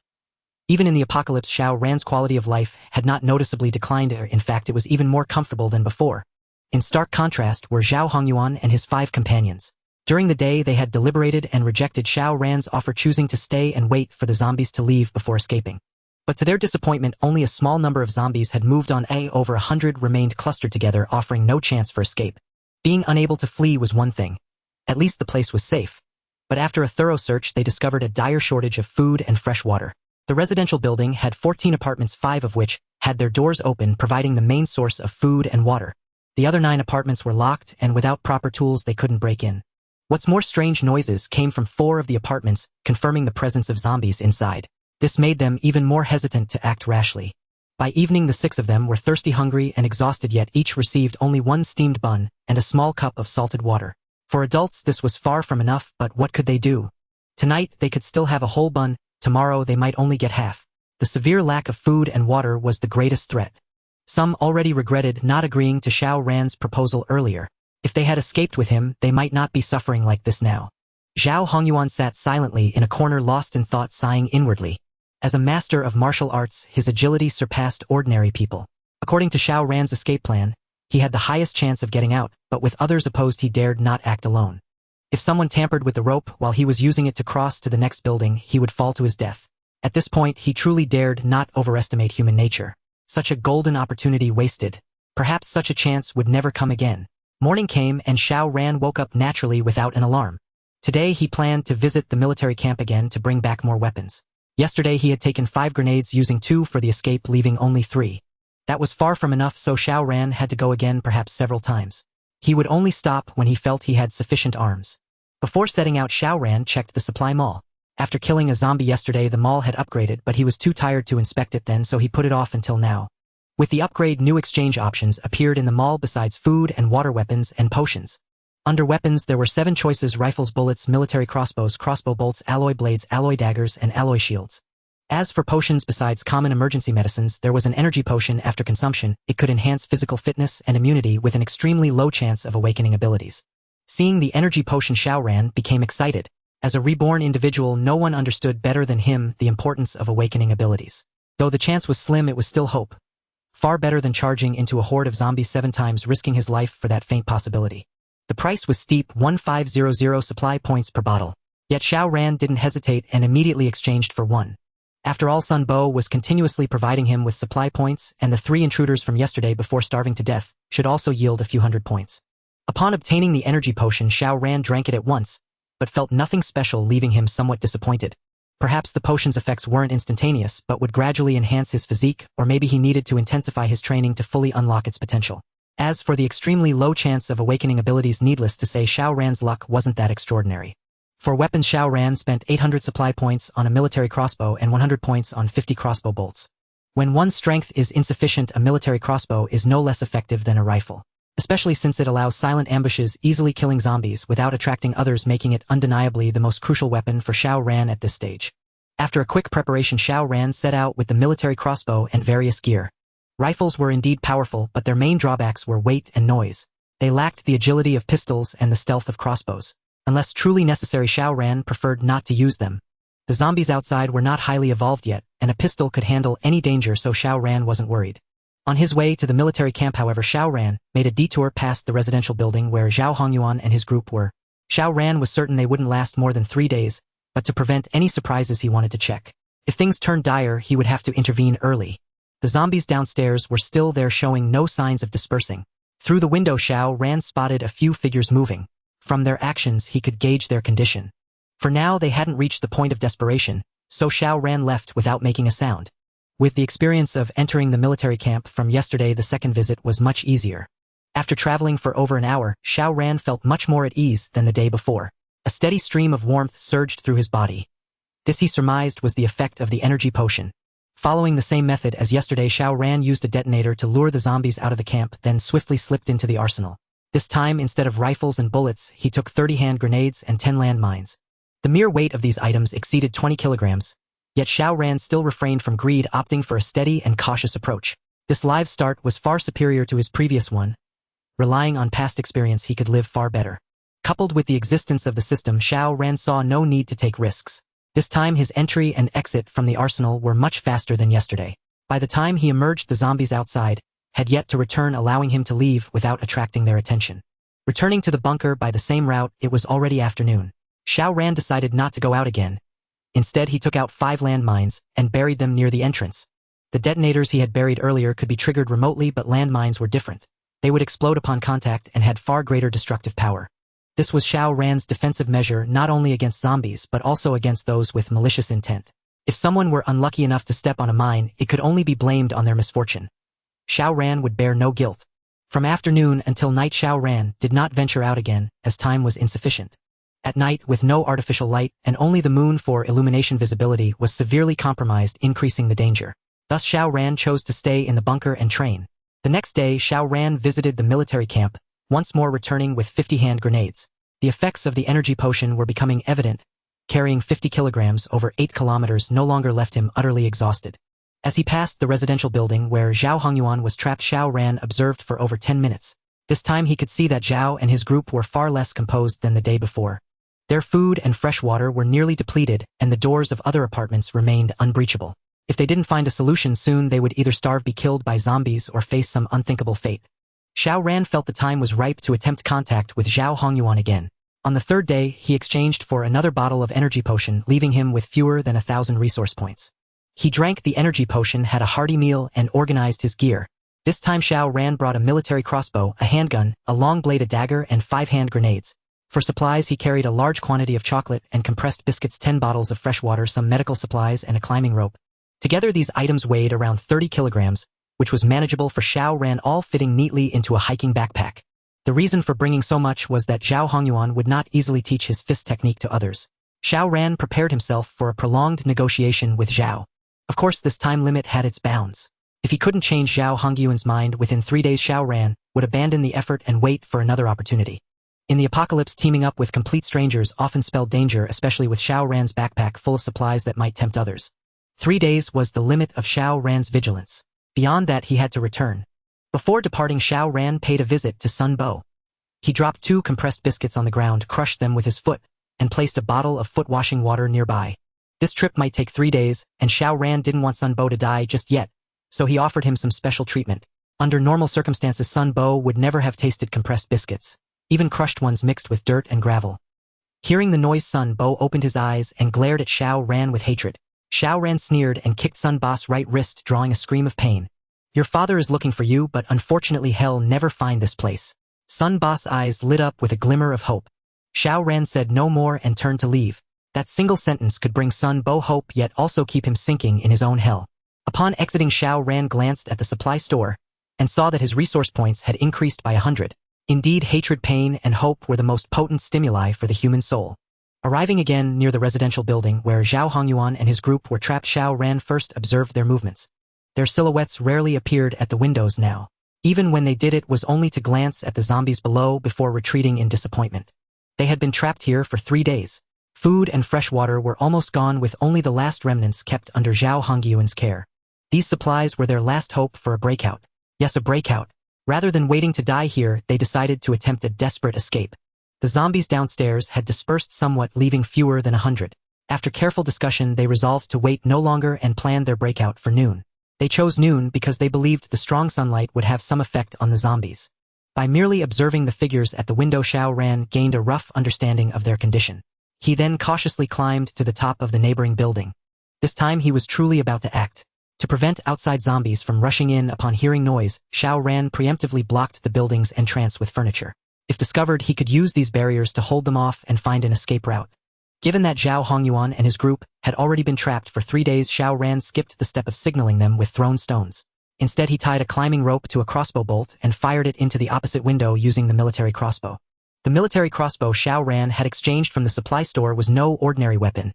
Even in the apocalypse, Xiao Ran's quality of life had not noticeably declined. In fact, it was even more comfortable than before. In stark contrast were Zhao Hongyuan and his 5 companions. During the day, they had deliberated and rejected Xiao Ran's offer, choosing to stay and wait for the zombies to leave before escaping. But to their disappointment, only a small number of zombies had moved on. Over 100 remained clustered together, offering no chance for escape. Being unable to flee was one thing. At least the place was safe. But after a thorough search, they discovered a dire shortage of food and fresh water. The residential building had 14 apartments, 5 of which had their doors open, providing the main source of food and water. The other 9 apartments were locked, and without proper tools they couldn't break in. What's more, strange noises came from 4 of the apartments, confirming the presence of zombies inside. This made them even more hesitant to act rashly. By evening the 6 of them were thirsty, hungry, and exhausted, yet each received only one steamed bun and a small cup of salted water. For adults this was far from enough, but what could they do? Tonight they could still have a whole bun, tomorrow they might only get half. The severe lack of food and water was the greatest threat. Some already regretted not agreeing to Xiao Ran's proposal earlier. If they had escaped with him, they might not be suffering like this now. Zhao Hongyuan sat silently in a corner, lost in thought, sighing inwardly. As a master of martial arts, his agility surpassed ordinary people. According to Xiao Ran's escape plan, he had the highest chance of getting out, but with others opposed he dared not act alone. If someone tampered with the rope while he was using it to cross to the next building, he would fall to his death. At this point he truly dared not overestimate human nature. Such a golden opportunity wasted. Perhaps such a chance would never come again. Morning came and Xiao Ran woke up naturally without an alarm. Today he planned to visit the military camp again to bring back more weapons. Yesterday he had taken 5 grenades, using 2 for the escape, leaving only 3. That was far from enough, so Xiao Ran had to go again, perhaps several times. He would only stop when he felt he had sufficient arms. Before setting out, Xiao Ran checked the supply mall. After killing a zombie yesterday, the mall had upgraded, but he was too tired to inspect it then, so he put it off until now. With the upgrade, new exchange options appeared in the mall besides food and water, weapons and potions. Under weapons there were 7 choices: rifles, bullets, military crossbows, crossbow bolts, alloy blades, alloy daggers, and alloy shields. As for potions, besides common emergency medicines, there was an energy potion. After consumption, it could enhance physical fitness and immunity with an extremely low chance of awakening abilities. Seeing the energy potion, Xiao Ran became excited. As a reborn individual, no one understood better than him the importance of awakening abilities. Though the chance was slim, it was still hope. Far better than charging into a horde of zombies 7 times, risking his life for that faint possibility. The price was steep: 1500 supply points per bottle. Yet Xiao Ran didn't hesitate and immediately exchanged for 1. After all, Sun Bo was continuously providing him with supply points, and the 3 intruders from yesterday before starving to death should also yield a few hundred points. Upon obtaining the energy potion, Xiao Ran drank it at once, but felt nothing special, leaving him somewhat disappointed. Perhaps the potion's effects weren't instantaneous, but would gradually enhance his physique, or maybe he needed to intensify his training to fully unlock its potential. As for the extremely low chance of awakening abilities, needless to say, Xiao Ran's luck wasn't that extraordinary. For weapons, Xiao Ran spent 800 supply points on a military crossbow and 100 points on 50 crossbow bolts. When one's strength is insufficient, a military crossbow is no less effective than a rifle, especially since it allows silent ambushes, easily killing zombies without attracting others, making it undeniably the most crucial weapon for Xiao Ran at this stage. After a quick preparation, Xiao Ran set out with the military crossbow and various gear. Rifles were indeed powerful, but their main drawbacks were weight and noise. They lacked the agility of pistols and the stealth of crossbows. Unless truly necessary, Xiao Ran preferred not to use them. The zombies outside were not highly evolved yet, and a pistol could handle any danger, so Xiao Ran wasn't worried. On his way to the military camp, however, Xiao Ran made a detour past the residential building where Zhao Hongyuan and his group were. Xiao Ran was certain they wouldn't last more than 3 days, but to prevent any surprises he wanted to check. If things turned dire, he would have to intervene early. The zombies downstairs were still there, showing no signs of dispersing. Through the window, Xiao Ran spotted a few figures moving. From their actions he could gauge their condition. For now they hadn't reached the point of desperation, so Xiao Ran left without making a sound. With the experience of entering the military camp from yesterday, the second visit was much easier. After traveling for over an hour, Xiao Ran felt much more at ease than the day before. A steady stream of warmth surged through his body. This, he surmised, was the effect of the energy potion. Following the same method as yesterday, Xiao Ran used a detonator to lure the zombies out of the camp, then swiftly slipped into the arsenal. This time, instead of rifles and bullets, he took 30 hand grenades and 10 landmines. The mere weight of these items exceeded 20 kilograms, yet Xiao Ran still refrained from greed, opting for a steady and cautious approach. This live start was far superior to his previous one. Relying on past experience, he could live far better. Coupled with the existence of the system, Xiao Ran saw no need to take risks. This time his entry and exit from the arsenal were much faster than yesterday. By the time he emerged, the zombies outside had yet to return, allowing him to leave without attracting their attention. Returning to the bunker by the same route, it was already afternoon. Xiao Ran decided not to go out again. Instead, he took out 5 landmines and buried them near the entrance. The detonators he had buried earlier could be triggered remotely, but landmines were different. They would explode upon contact and had far greater destructive power. This was Xiao Ran's defensive measure, not only against zombies but also against those with malicious intent. If someone were unlucky enough to step on a mine, it could only be blamed on their misfortune. Xiao Ran would bear no guilt. From afternoon until night, Xiao Ran did not venture out again, as time was insufficient. At night, with no artificial light and only the moon for illumination, visibility was severely compromised, increasing the danger. Thus Xiao Ran chose to stay in the bunker and train. The next day, Xiao Ran visited the military camp, once more returning with 50 hand grenades. The effects of the energy potion were becoming evident. Carrying 50 kilograms over 8 kilometers no longer left him utterly exhausted. As he passed the residential building where Zhao Hongyuan was trapped, Xiao Ran observed for over 10 minutes. This time he could see that Zhao and his group were far less composed than the day before. Their food and fresh water were nearly depleted, and the doors of other apartments remained unbreachable. If they didn't find a solution soon, they would either starve, be killed by zombies, or face some unthinkable fate. Xiao Ran felt the time was ripe to attempt contact with Zhao Hongyuan again. On the third day, he exchanged for another bottle of energy potion, leaving him with fewer than 1,000 resource points. He drank the energy potion, had a hearty meal, and organized his gear. This time Xiao Ran brought a military crossbow, a handgun, a long blade, a dagger, and 5 hand grenades. For supplies he carried a large quantity of chocolate and compressed biscuits, 10 bottles of fresh water, some medical supplies, and a climbing rope. Together these items weighed around 30 kilograms, which was manageable for Xiao Ran, all fitting neatly into a hiking backpack. The reason for bringing so much was that Zhao Hongyuan would not easily teach his fist technique to others. Xiao Ran prepared himself for a prolonged negotiation with Zhao. Of course, this time limit had its bounds. If he couldn't change Zhao Hongyuan's mind within 3 days, Xiao Ran would abandon the effort and wait for another opportunity. In the apocalypse, teaming up with complete strangers often spelled danger, especially with Xiao Ran's backpack full of supplies that might tempt others. 3 days was the limit of Xiao Ran's vigilance. Beyond that, he had to return. Before departing, Xiao Ran paid a visit to Sun Bo. He dropped 2 compressed biscuits on the ground, crushed them with his foot, and placed a bottle of foot-washing water nearby. This trip might take 3 days, and Xiao Ran didn't want Sun Bo to die just yet, so he offered him some special treatment. Under normal circumstances, Sun Bo would never have tasted compressed biscuits, even crushed ones mixed with dirt and gravel. Hearing the noise, Sun Bo opened his eyes and glared at Xiao Ran with hatred. Xiao Ran sneered and kicked Sun Bo's right wrist, drawing a scream of pain. "Your father is looking for you, but unfortunately hell never find this place." Sun Bo's eyes lit up with a glimmer of hope. Xiao Ran said no more and turned to leave. That single sentence could bring Sun Bo hope, yet also keep him sinking in his own hell. Upon exiting, Xiao Ran glanced at the supply store and saw that his resource points had increased by 100. Indeed, hatred, pain, and hope were the most potent stimuli for the human soul. Arriving again near the residential building where Zhao Hongyuan and his group were trapped, Xiao Ran first observed their movements. Their silhouettes rarely appeared at the windows now. Even when they did, it was only to glance at the zombies below before retreating in disappointment. They had been trapped here for 3 days. Food and fresh water were almost gone, with only the last remnants kept under Zhao Hongyuan's care. These supplies were their last hope for a breakout. Yes, a breakout. Rather than waiting to die here, they decided to attempt a desperate escape. The zombies downstairs had dispersed somewhat, leaving fewer than 100. After careful discussion, they resolved to wait no longer and planned their breakout for noon. They chose noon because they believed the strong sunlight would have some effect on the zombies. By merely observing the figures at the window, Xiao Ran gained a rough understanding of their condition. He then cautiously climbed to the top of the neighboring building. This time he was truly about to act. To prevent outside zombies from rushing in upon hearing noise, Xiao Ran preemptively blocked the building's entrance with furniture. If discovered, he could use these barriers to hold them off and find an escape route. Given that Zhao Hongyuan and his group had already been trapped for 3 days, Xiao Ran skipped the step of signaling them with thrown stones. Instead, he tied a climbing rope to a crossbow bolt and fired it into the opposite window using the military crossbow. The military crossbow Xiao Ran had exchanged from the supply store was no ordinary weapon.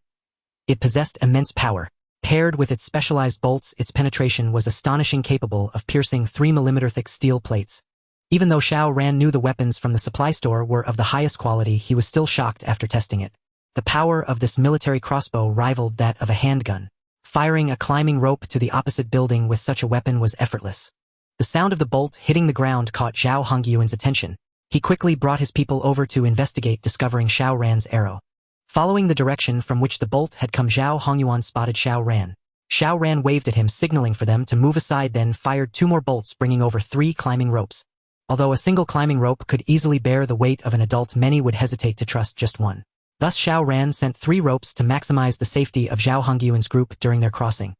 It possessed immense power. Paired with its specialized bolts, its penetration was astonishing, capable of piercing 3mm thick steel plates. Even though Xiao Ran knew the weapons from the supply store were of the highest quality, he was still shocked after testing it. The power of this military crossbow rivaled that of a handgun. Firing a climbing rope to the opposite building with such a weapon was effortless. The sound of the bolt hitting the ground caught Zhao Hongyuan's attention. He quickly brought his people over to investigate, discovering Xiao Ran's arrow. Following the direction from which the bolt had come, Zhao Hongyuan spotted Xiao Ran. Xiao Ran waved at him, signaling for them to move aside, then fired 2 more bolts, bringing over 3 climbing ropes. Although a single climbing rope could easily bear the weight of an adult, many would hesitate to trust just one. Thus Xiao Ran sent 3 ropes to maximize the safety of Zhao Hongyuan's group during their crossing.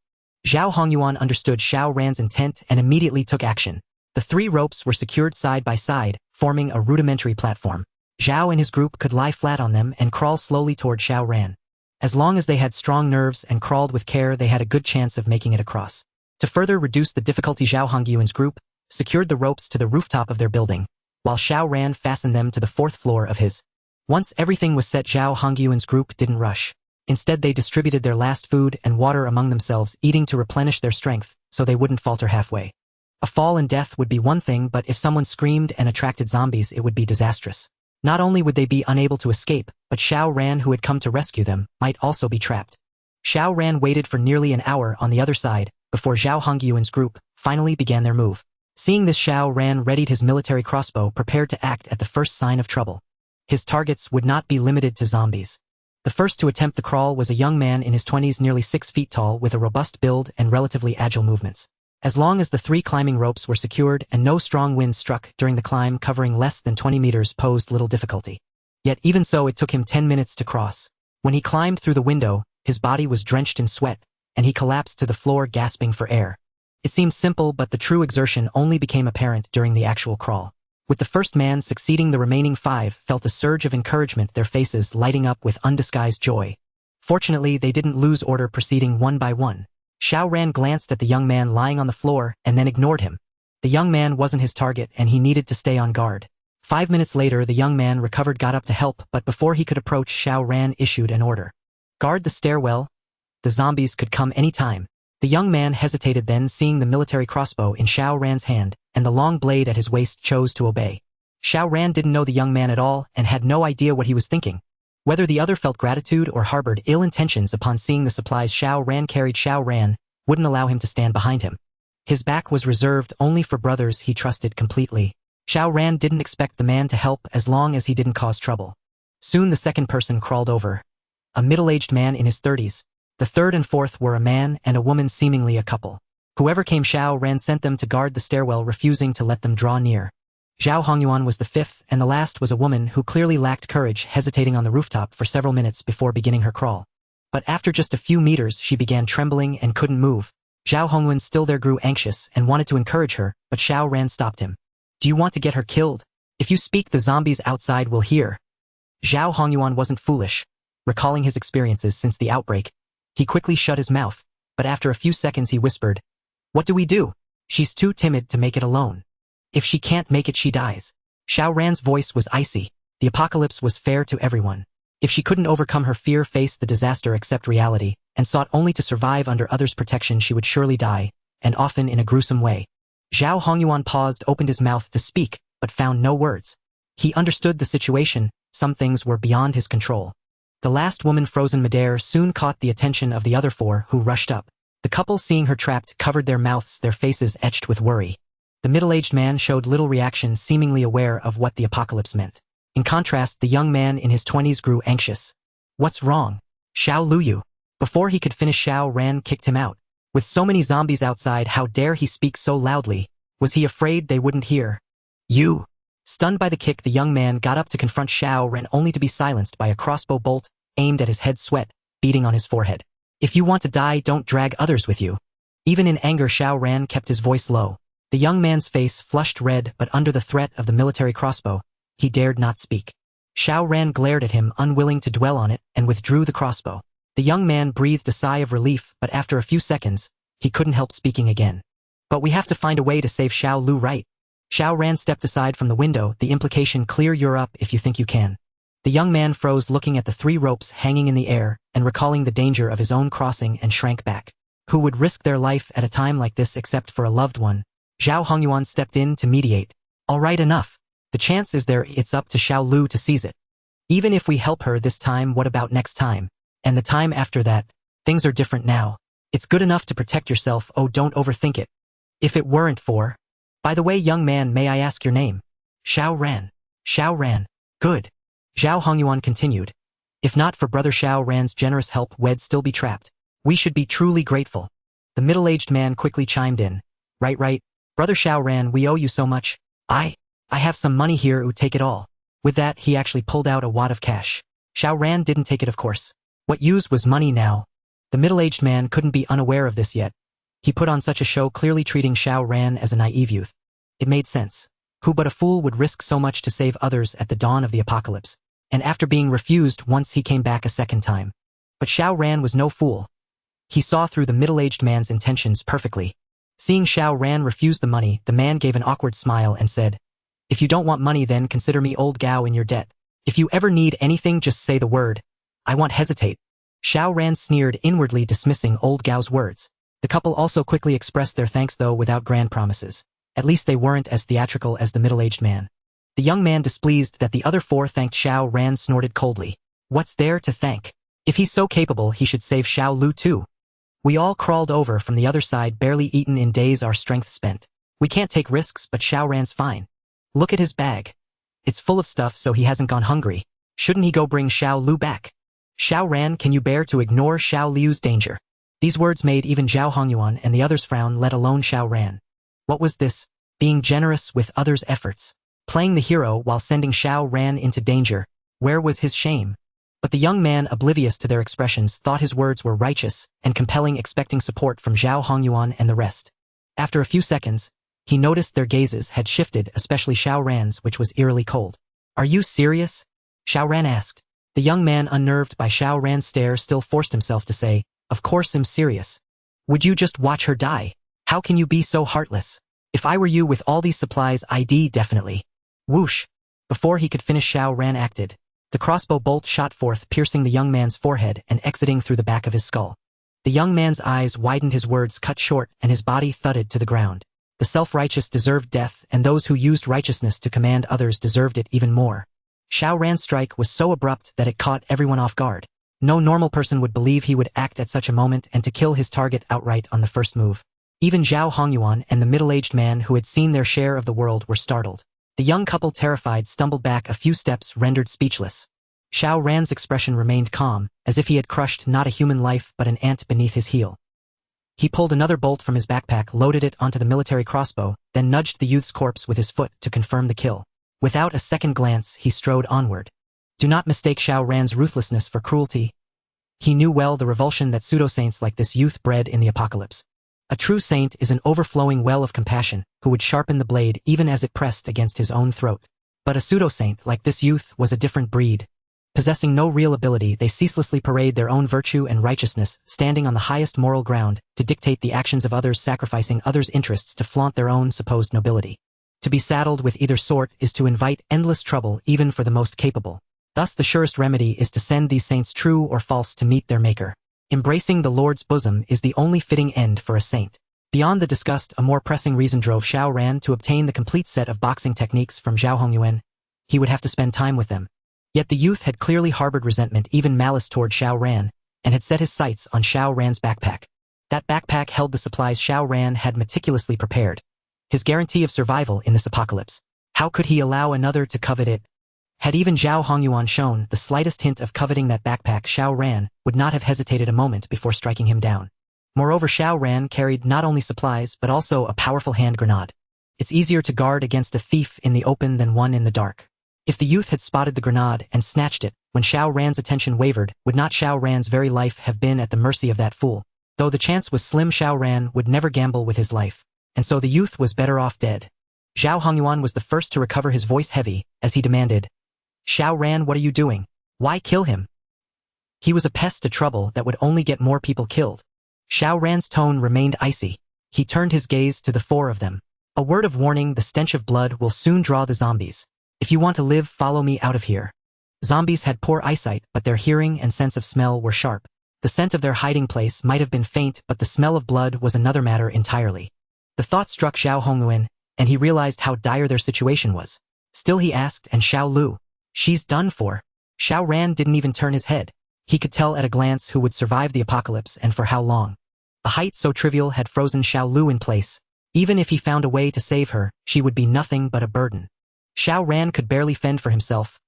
Zhao Hongyuan understood Xiao Ran's intent and immediately took action. The 3 ropes were secured side by side, forming a rudimentary platform. Zhao and his group could lie flat on them and crawl slowly toward Xiao Ran. As long as they had strong nerves and crawled with care, they had a good chance of making it across. To further reduce the difficulty, Zhao Hongyuan's group secured the ropes to the rooftop of their building, while Xiao Ran fastened them to the 4th floor of his. Once everything was set, Zhao Hongyuan's group didn't rush. Instead, they distributed their last food and water among themselves, eating to replenish their strength, so they wouldn't falter halfway. A fall and death would be one thing, but if someone screamed and attracted zombies, it would be disastrous. Not only would they be unable to escape, but Xiao Ran, who had come to rescue them, might also be trapped. Xiao Ran waited for nearly an hour on the other side, before Zhao Hongyuan's group finally began their move. Seeing this, Xiao Ran readied his military crossbow, prepared to act at the first sign of trouble. His targets would not be limited to zombies. The first to attempt the crawl was a young man in his 20s, nearly 6 feet tall, with a robust build and relatively agile movements. As long as the 3 climbing ropes were secured and no strong winds struck during the climb, covering less than 20 meters posed little difficulty. Yet even so, it took him 10 minutes to cross. When he climbed through the window, his body was drenched in sweat, and he collapsed to the floor, gasping for air. It seemed simple, but the true exertion only became apparent during the actual crawl. With the first man succeeding, the remaining 5 felt a surge of encouragement, their faces lighting up with undisguised joy. Fortunately, they didn't lose order, proceeding one by one. Xiao Ran glanced at the young man lying on the floor and then ignored him. The young man wasn't his target, and he needed to stay on guard. 5 minutes later, the young man recovered, got up to help, but before he could approach, Xiao Ran issued an order. Guard the stairwell. The zombies could come any time. The young man hesitated, then, seeing the military crossbow in Xiao Ran's hand and the long blade at his waist, chose to obey. Xiao Ran didn't know the young man at all and had no idea what he was thinking. Whether the other felt gratitude or harbored ill intentions upon seeing the supplies Xiao Ran carried, Xiao Ran wouldn't allow him to stand behind him. His back was reserved only for brothers he trusted completely. Xiao Ran didn't expect the man to help as long as he didn't cause trouble. Soon the second person crawled over. A middle-aged man in his 30s. The third and fourth were a man and a woman, seemingly a couple. Whoever came, Xiao Ran sent them to guard the stairwell, refusing to let them draw near. Zhao Hongyuan was the 5th, and the last was a woman who clearly lacked courage, hesitating on the rooftop for several minutes before beginning her crawl. But after just a few meters, she began trembling and couldn't move. Zhao Hongyuan still there grew anxious and wanted to encourage her, but Xiao Ran stopped him. Do you want to get her killed? If you speak, the zombies outside will hear. Zhao Hongyuan wasn't foolish. Recalling his experiences since the outbreak, he quickly shut his mouth, but after a few seconds he whispered, "What do we do? She's too timid to make it alone. If she can't make it, she dies." Xiao Ran's voice was icy. The apocalypse was fair to everyone. If she couldn't overcome her fear, face the disaster, accept reality, and sought only to survive under others' protection, she would surely die, and often in a gruesome way. Zhao Hongyuan paused, opened his mouth to speak, but found no words. He understood the situation. Some things were beyond his control. The last woman, frozen midair, soon caught the attention of the other 4, who rushed up. The couple, seeing her trapped, covered their mouths, their faces etched with worry. The middle-aged man showed little reaction, seemingly aware of what the apocalypse meant. In contrast, the young man in his 20s grew anxious. "What's wrong? Xiao Luyu?" Before he could finish, Xiao Ran kicked him out. With so many zombies outside, how dare he speak so loudly? Was he afraid they wouldn't hear? "You!" Stunned by the kick, the young man got up to confront Xiao Ran, only to be silenced by a crossbow bolt aimed at his head, sweat beading on his forehead. "If you want to die, don't drag others with you." Even in anger, Xiao Ran kept his voice low. The young man's face flushed red, but under the threat of the military crossbow, he dared not speak. Xiao Ran glared at him, unwilling to dwell on it, and withdrew the crossbow. The young man breathed a sigh of relief, but after a few seconds, he couldn't help speaking again. "But we have to find a way to save Xiao Lu, right?" Xiao Ran stepped aside from the window, the implication clear. "You're up if you think you can." The young man froze, looking at the 3 ropes hanging in the air and recalling the danger of his own crossing, and shrank back. Who would risk their life at a time like this except for a loved one? Zhao Hongyuan stepped in to mediate. "All right, enough. The chance is there, it's up to Xiao Lu to seize it. Even if we help her this time, what about next time? And the time after that? Things are different now. It's good enough to protect yourself. Oh, don't overthink it. If it weren't for... By the way, young man, may I ask your name?" "Xiao Ran." "Xiao Ran. Good." Zhao Hongyuan continued. "If not for Brother Xiao Ran's generous help, we'd still be trapped. We should be truly grateful." The middle-aged man quickly chimed in. Right. Brother Xiao Ran, we owe you so much." I have some money here, take it all." With that, he actually pulled out a wad of cash. Xiao Ran didn't take it, of course. What use was money now? The middle-aged man couldn't be unaware of this yet. He put on such a show, clearly treating Xiao Ran as a naive youth. It made sense. Who but a fool would risk so much to save others at the dawn of the apocalypse? And after being refused once, he came back a second time. But Xiao Ran was no fool. He saw through the middle-aged man's intentions perfectly. Seeing Xiao Ran refuse the money, the man gave an awkward smile and said, "If you don't want money, then consider me old Gao in your debt. If you ever need anything, just say the word. I won't hesitate." Xiao Ran sneered, inwardly dismissing old Gao's words. The couple also quickly expressed their thanks, though without grand promises. At least they weren't as theatrical as the middle-aged man. The young man, displeased that the other four thanked Xiao Ran, snorted coldly. What's there to thank? If he's so capable, he should save Xiao Lu too. We all crawled over from the other side, barely eaten in days, our strength spent. We can't take risks, but Xiao Ran's fine. Look at his bag. It's full of stuff, so he hasn't gone hungry. Shouldn't he go bring Xiao Lu back? Xiao Ran, can you bear to ignore Xiao Liu's danger? These words made even Zhao Hongyuan and the others frown, let alone Xiao Ran. What was this? Being generous with others' efforts. Playing the hero while sending Xiao Ran into danger. Where was his shame? But the young man, oblivious to their expressions, thought his words were righteous and compelling, expecting support from Zhao Hongyuan and the rest. After a few seconds, he noticed their gazes had shifted, especially Xiao Ran's, which was eerily cold. Are you serious? Xiao Ran asked. The young man, unnerved by Xiao Ran's stare, still forced himself to say, Of course I'm serious. Would you just watch her die? How can you be so heartless? If I were you with all these supplies, I'd definitely. Whoosh! Before he could finish, Xiao Ran acted. The crossbow bolt shot forth, piercing the young man's forehead and exiting through the back of his skull. The young man's eyes widened, his words cut short, and his body thudded to the ground. The self-righteous deserved death, and those who used righteousness to command others deserved it even more. Xiao Ran's strike was so abrupt that it caught everyone off guard. No normal person would believe he would act at such a moment and to kill his target outright on the first move. Even Zhao Hongyuan and the middle-aged man who had seen their share of the world were startled. The young couple, terrified, stumbled back a few steps, rendered speechless. Xiao Ran's expression remained calm, as if he had crushed not a human life but an ant beneath his heel. He pulled another bolt from his backpack, loaded it onto the military crossbow, then nudged the youth's corpse with his foot to confirm the kill. Without a second glance, he strode onward. Do not mistake Xiao Ran's ruthlessness for cruelty. He knew well the revulsion that pseudo-saints like this youth bred in the apocalypse. A true saint is an overflowing well of compassion, who would sharpen the blade even as it pressed against his own throat. But a pseudo-saint like this youth was a different breed. Possessing no real ability, they ceaselessly parade their own virtue and righteousness, standing on the highest moral ground, to dictate the actions of others, sacrificing others' interests to flaunt their own supposed nobility. To be saddled with either sort is to invite endless trouble even for the most capable. Thus the surest remedy is to send these saints, true or false, to meet their maker. Embracing the Lord's bosom is the only fitting end for a saint. Beyond the disgust, a more pressing reason drove Xiao Ran to obtain the complete set of boxing techniques from Zhao Hongyuan. He would have to spend time with them. Yet the youth had clearly harbored resentment, even malice toward Xiao Ran, and had set his sights on Xiao Ran's backpack. That backpack held the supplies Xiao Ran had meticulously prepared. His guarantee of survival in this apocalypse. How could he allow another to covet it? Had even Zhao Hongyuan shown the slightest hint of coveting that backpack, Xiao Ran would not have hesitated a moment before striking him down. Moreover, Xiao Ran carried not only supplies but also a powerful hand grenade. It's easier to guard against a thief in the open than one in the dark. If the youth had spotted the grenade and snatched it, when Xiao Ran's attention wavered, would not Xiao Ran's very life have been at the mercy of that fool? Though the chance was slim, Xiao Ran would never gamble with his life, and so the youth was better off dead. Zhao Hongyuan was the first to recover, his voice heavy, as he demanded, Xiao Ran, what are you doing? Why kill him? He was a pest to trouble that would only get more people killed. Xiao Ran's tone remained icy. He turned his gaze to the four of them. A word of warning, the stench of blood will soon draw the zombies. If you want to live, follow me out of here. Zombies had poor eyesight, but their hearing and sense of smell were sharp. The scent of their hiding place might have been faint, but the smell of blood was another matter entirely. The thought struck Zhao Hongyuan, and he realized how dire their situation was. Still he asked, and Xiao Lu? She's done for. Xiao Ran didn't even turn his head. He could tell at a glance who would survive the apocalypse and for how long. A height so trivial had frozen Xiao Lu in place. Even if he found a way to save her, she would be nothing but a burden. Xiao Ran could barely fend for himself.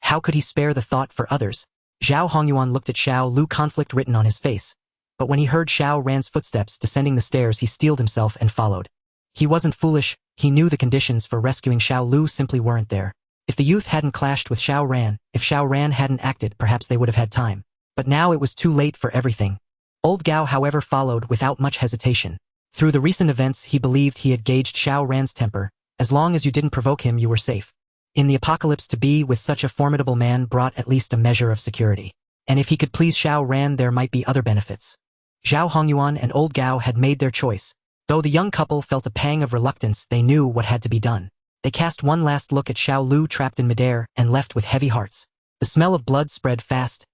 How could he spare the thought for others? Zhao Hongyuan looked at Xiao Lu, conflict written on his face. But when he heard Xiao Ran's footsteps descending the stairs, he steeled himself and followed. He wasn't foolish, he knew the conditions for rescuing Xiao Lu simply weren't there. If the youth hadn't clashed with Xiao Ran, if Xiao Ran hadn't acted, perhaps they would have had time. But now it was too late for everything. Old Gao, however, followed without much hesitation. Through the recent events, he believed he had gauged Xiao Ran's temper. As long as you didn't provoke him, you were safe. In the apocalypse, to be with such a formidable man brought at least a measure of security. And if he could please Xiao Ran, there might be other benefits. Zhao Hongyuan and Old Gao had made their choice. Though the young couple felt a pang of reluctance, they knew what had to be done. They cast one last look at Xiao Lu trapped in midair and left with heavy hearts. The smell of blood spread fast.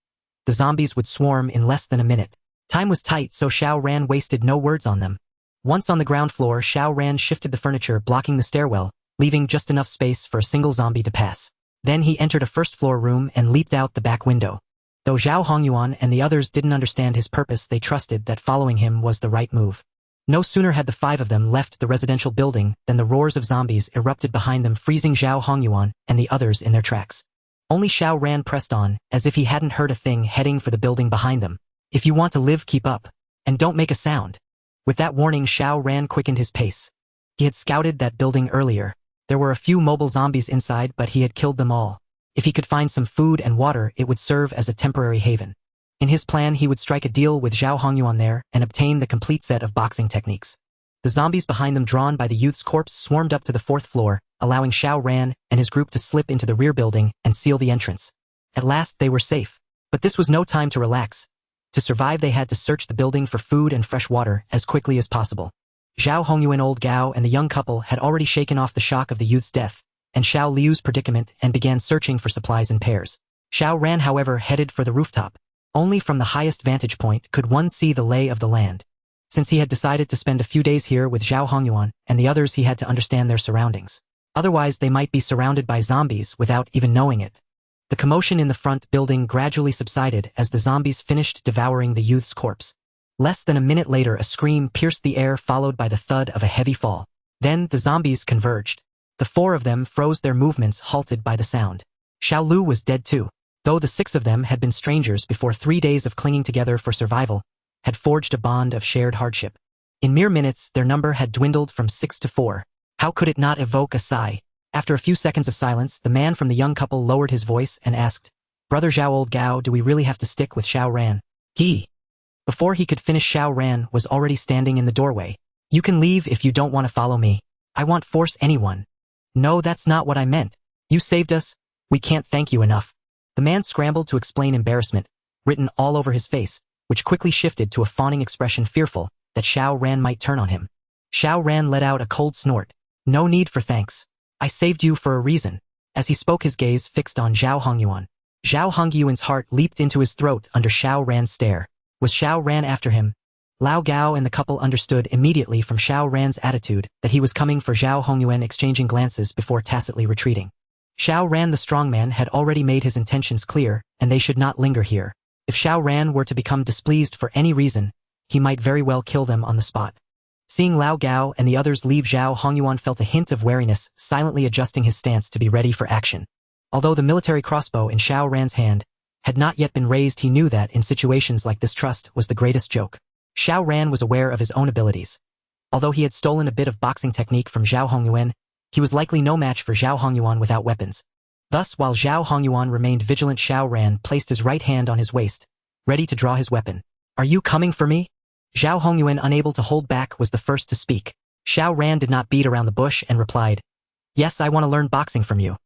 the zombies would swarm in less than a minute. Time was tight, so Xiao Ran wasted no words on them. Once on the ground floor, Xiao Ran shifted the furniture blocking the stairwell, leaving just enough space for a single zombie to pass. Then he entered a first-floor room and leaped out the back window. Though Zhao Hongyuan and the others didn't understand his purpose, they trusted that following him was the right move. No sooner had the 5 of them left the residential building than the roars of zombies erupted behind them, freezing Zhao Hongyuan and the others in their tracks. Only Xiao Ran pressed on, as if he hadn't heard a thing, heading for the building behind them. If you want to live, keep up. And don't make a sound. With that warning, Xiao Ran quickened his pace. He had scouted that building earlier. There were a few mobile zombies inside, but he had killed them all. If he could find some food and water, it would serve as a temporary haven. In his plan, he would strike a deal with Zhao Hongyuan there and obtain the complete set of boxing techniques. The zombies behind them, drawn by the youth's corpse, swarmed up to the 4th floor, allowing Xiao Ran and his group to slip into the rear building and seal the entrance. At last, they were safe. But this was no time to relax. To survive, they had to search the building for food and fresh water as quickly as possible. Zhao Hongyuan, Old Gao, and the young couple had already shaken off the shock of the youth's death and Xiao Liu's predicament and began searching for supplies in pairs. Xiao Ran, however, headed for the rooftop. Only from the highest vantage point could one see the lay of the land. Since he had decided to spend a few days here with Zhao Hongyuan and the others, he had to understand their surroundings. Otherwise, they might be surrounded by zombies without even knowing it. The commotion in the front building gradually subsided as the zombies finished devouring the youth's corpse. Less than a minute later, a scream pierced the air, followed by the thud of a heavy fall. Then the zombies converged. The 4 of them froze, their movements halted by the sound. Xiao Lu was dead too. Though the 6 of them had been strangers before, 3 days of clinging together for survival had forged a bond of shared hardship. In mere minutes, their number had dwindled from 6 to 4. How could it not evoke a sigh? After a few seconds of silence, the man from the young couple lowered his voice and asked, "Brother Zhao, Old Gao, do we really have to stick with Xiao Ran?" Before he could finish, Xiao Ran was already standing in the doorway. "You can leave if you don't want to follow me. I won't force anyone." "No, that's not what I meant. You saved us. We can't thank you enough." The man scrambled to explain, embarrassment written all over his face, which quickly shifted to a fawning expression, fearful that Xiao Ran might turn on him. Xiao Ran let out a cold snort. "No need for thanks. I saved you for a reason." As he spoke, his gaze fixed on Zhao Hongyuan. Zhao Hongyuan's heart leaped into his throat under Xiao Ran's stare. Was Xiao Ran after him? Lao Gao and the couple understood immediately from Xiao Ran's attitude that he was coming for Zhao Hongyuan, exchanging glances before tacitly retreating. Xiao Ran, the strongman, had already made his intentions clear, and they should not linger here. If Xiao Ran were to become displeased for any reason, he might very well kill them on the spot. Seeing Lao Gao and the others leave, Zhao Hongyuan felt a hint of wariness, silently adjusting his stance to be ready for action. Although the military crossbow in Xiao Ran's hand had not yet been raised, he knew that in situations like this, trust was the greatest joke. Xiao Ran was aware of his own abilities. Although he had stolen a bit of boxing technique from Zhao Hongyuan, he was likely no match for Zhao Hongyuan without weapons. Thus, while Zhao Hongyuan remained vigilant, Xiao Ran placed his right hand on his waist, ready to draw his weapon. "Are you coming for me?" Zhao Hongyuan, unable to hold back, was the first to speak. Xiao Ran did not beat around the bush and replied, "Yes, I want to learn boxing from you."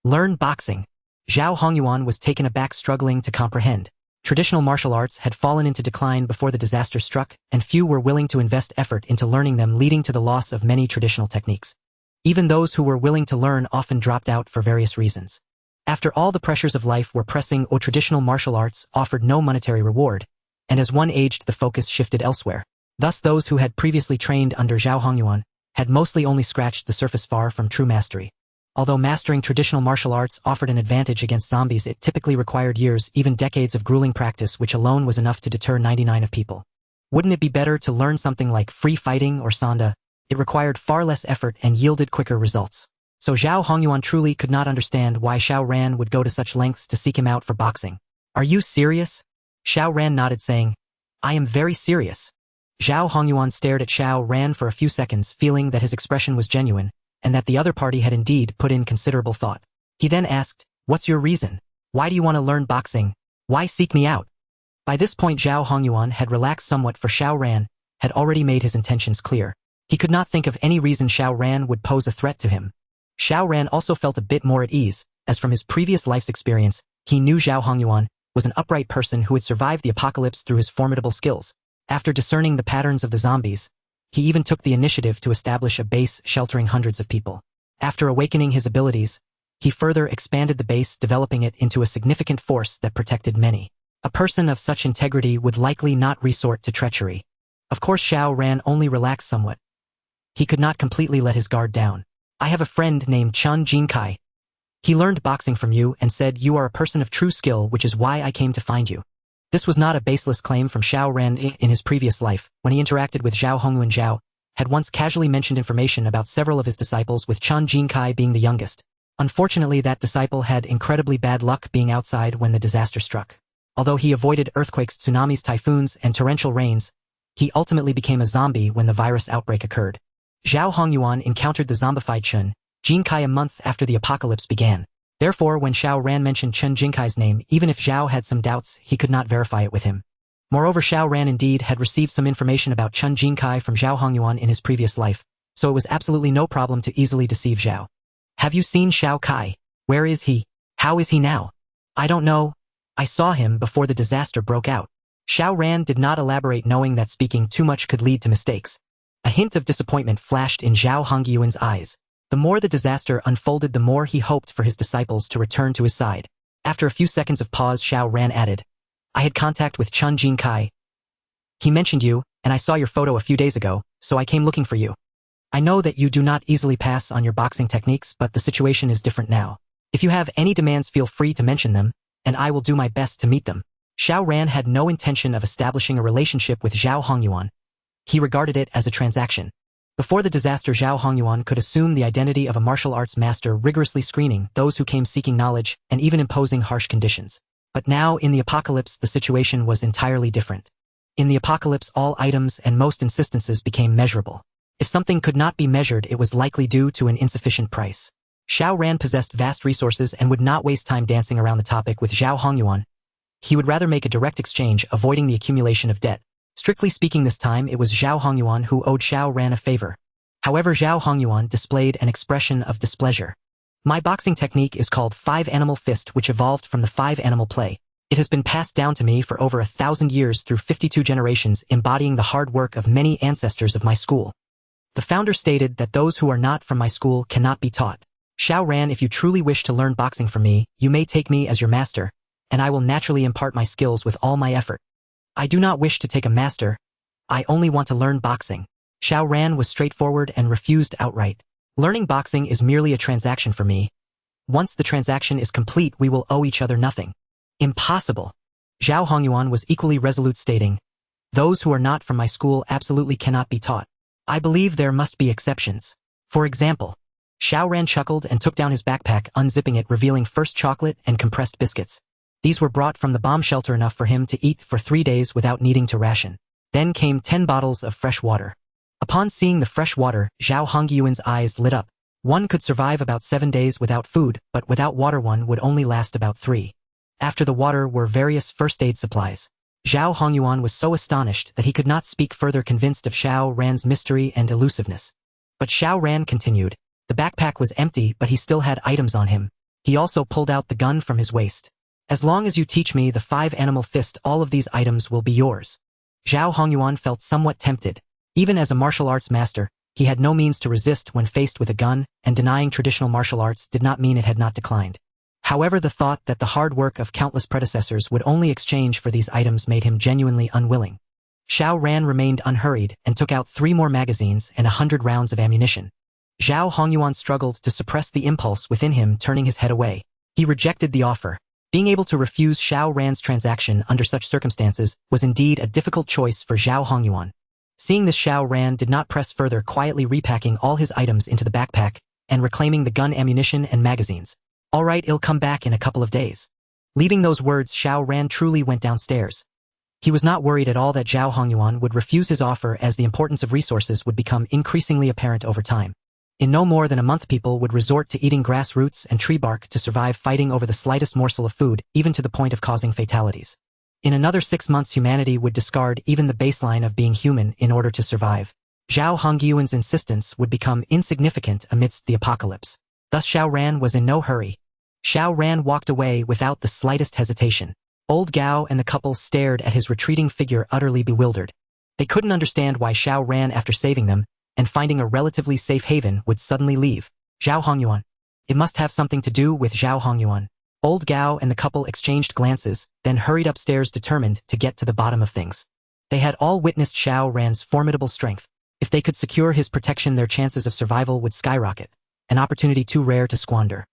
"Learn boxing?" Zhao Hongyuan was taken aback, struggling to comprehend. Traditional martial arts had fallen into decline before the disaster struck, and few were willing to invest effort into learning them, leading to the loss of many traditional techniques. Even those who were willing to learn often dropped out for various reasons. After all, the pressures of life were pressing, traditional martial arts offered no monetary reward, and as one aged, the focus shifted elsewhere. Thus, those who had previously trained under Zhao Hongyuan had mostly only scratched the surface, far from true mastery. Although mastering traditional martial arts offered an advantage against zombies, it typically required years, even decades of grueling practice, which alone was enough to deter 99% of people. Wouldn't it be better to learn something like free fighting or sanda? It required far less effort and yielded quicker results. So Zhao Hongyuan truly could not understand why Xiao Ran would go to such lengths to seek him out for boxing. "Are you serious?" Xiao Ran nodded, saying, "I am very serious." Zhao Hongyuan stared at Xiao Ran for a few seconds, feeling that his expression was genuine, and that the other party had indeed put in considerable thought. He then asked, "What's your reason? Why do you want to learn boxing? Why seek me out?" By this point, Zhao Hongyuan had relaxed somewhat, for Xiao Ran had already made his intentions clear. He could not think of any reason Xiao Ran would pose a threat to him. Xiao Ran also felt a bit more at ease, as from his previous life's experience, he knew Zhao Hongyuan was an upright person who had survived the apocalypse through his formidable skills. After discerning the patterns of the zombies, he even took the initiative to establish a base sheltering hundreds of people. After awakening his abilities, he further expanded the base, developing it into a significant force that protected many. A person of such integrity would likely not resort to treachery. Of course Xiao Ran only relaxed somewhat. He could not completely let his guard down. I have a friend named Chun Jinkai. He learned boxing from you and said you are a person of true skill, which is why I came to find you. This was not a baseless claim from Xiao Ran. In his previous life, when he interacted with Zhao Hongyuan, Zhao had once casually mentioned information about several of his disciples, with Chun Jinkai being the youngest. Unfortunately, that disciple had incredibly bad luck being outside when the disaster struck. Although he avoided earthquakes, tsunamis, typhoons, and torrential rains, he ultimately became a zombie when the virus outbreak occurred. Zhao Hongyuan encountered the zombified Chun Jinkai a month after the apocalypse began. Therefore, when Xiao Ran mentioned Chun Jinkai's name, even if Zhao had some doubts, he could not verify it with him. Moreover, Xiao Ran indeed had received some information about Chun Jinkai from Zhao Hongyuan in his previous life, so it was absolutely no problem to easily deceive Zhao. Have you seen Xiao Kai? Where is he? How is he now? I don't know. I saw him before the disaster broke out. Xiao Ran did not elaborate, knowing that speaking too much could lead to mistakes. A hint of disappointment flashed in Zhao Hongyuan's eyes. The more the disaster unfolded, the more he hoped for his disciples to return to his side. After a few seconds of pause, Xiao Ran added, I had contact with Chun Jinkai. He mentioned you, and I saw your photo a few days ago, so I came looking for you. I know that you do not easily pass on your boxing techniques, but the situation is different now. If you have any demands, feel free to mention them, and I will do my best to meet them. Xiao Ran had no intention of establishing a relationship with Zhao Hongyuan. He regarded it as a transaction. Before the disaster, Zhao Hongyuan could assume the identity of a martial arts master, rigorously screening those who came seeking knowledge and even imposing harsh conditions. But now, in the apocalypse, the situation was entirely different. In the apocalypse, all items and most instances became measurable. If something could not be measured, it was likely due to an insufficient price. Xiao Ran possessed vast resources and would not waste time dancing around the topic with Zhao Hongyuan. He would rather make a direct exchange, avoiding the accumulation of debt. Strictly speaking, this time it was Zhao Hongyuan who owed Xiao Ran a favor. However, Zhao Hongyuan displayed an expression of displeasure. My boxing technique is called 5-animal fist, which evolved from the 5-animal play. It has been passed down to me for over 1,000 years through 52 generations, embodying the hard work of many ancestors of my school. The founder stated that those who are not from my school cannot be taught. Xiao Ran, if you truly wish to learn boxing from me, you may take me as your master, and I will naturally impart my skills with all my effort. I do not wish to take a master. I only want to learn boxing. Xiao Ran was straightforward and refused outright. Learning boxing is merely a transaction for me. Once the transaction is complete, we will owe each other nothing. Impossible. Zhao Hongyuan was equally resolute, stating, those who are not from my school absolutely cannot be taught. I believe there must be exceptions. For example, Xiao Ran chuckled and took down his backpack, unzipping it, revealing first chocolate and compressed biscuits. These were brought from the bomb shelter, enough for him to eat for 3 days without needing to ration. Then came 10 bottles of fresh water. Upon seeing the fresh water, Zhao Hongyuan's eyes lit up. One could survive about 7 days without food, but without water one would only last about 3. After the water were various first aid supplies. Zhao Hongyuan was so astonished that he could not speak further, convinced of Xiao Ran's mystery and elusiveness. But Xiao Ran continued. The backpack was empty, but he still had items on him. He also pulled out the gun from his waist. As long as you teach me the 5-animal fist, all of these items will be yours. Zhao Hongyuan felt somewhat tempted. Even as a martial arts master, he had no means to resist when faced with a gun, and denying traditional martial arts did not mean it had not declined. However, the thought that the hard work of countless predecessors would only exchange for these items made him genuinely unwilling. Xiao Ran remained unhurried and took out 3 more magazines and 100 rounds of ammunition. Zhao Hongyuan struggled to suppress the impulse within him, turning his head away. He rejected the offer. Being able to refuse Xiao Ran's transaction under such circumstances was indeed a difficult choice for Zhao Hongyuan. Seeing this, Xiao Ran did not press further, quietly repacking all his items into the backpack and reclaiming the gun, ammunition, and magazines. All right, it'll come back in a couple of days. Leaving those words, Xiao Ran truly went downstairs. He was not worried at all that Zhao Hongyuan would refuse his offer, as the importance of resources would become increasingly apparent over time. In no more than a month, people would resort to eating grass roots and tree bark to survive, fighting over the slightest morsel of food, even to the point of causing fatalities. In another 6 months, humanity would discard even the baseline of being human in order to survive. Zhao Hongyuan's insistence would become insignificant amidst the apocalypse. Thus Xiao Ran was in no hurry. Xiao Ran walked away without the slightest hesitation. Old Gao and the couple stared at his retreating figure, utterly bewildered. They couldn't understand why Xiao Ran, after saving them and finding a relatively safe haven, would suddenly leave. Zhao Hongyuan. It must have something to do with Zhao Hongyuan. Old Gao and the couple exchanged glances, then hurried upstairs determined to get to the bottom of things. They had all witnessed Xiao Ran's formidable strength. If they could secure his protection, their chances of survival would skyrocket, an opportunity too rare to squander.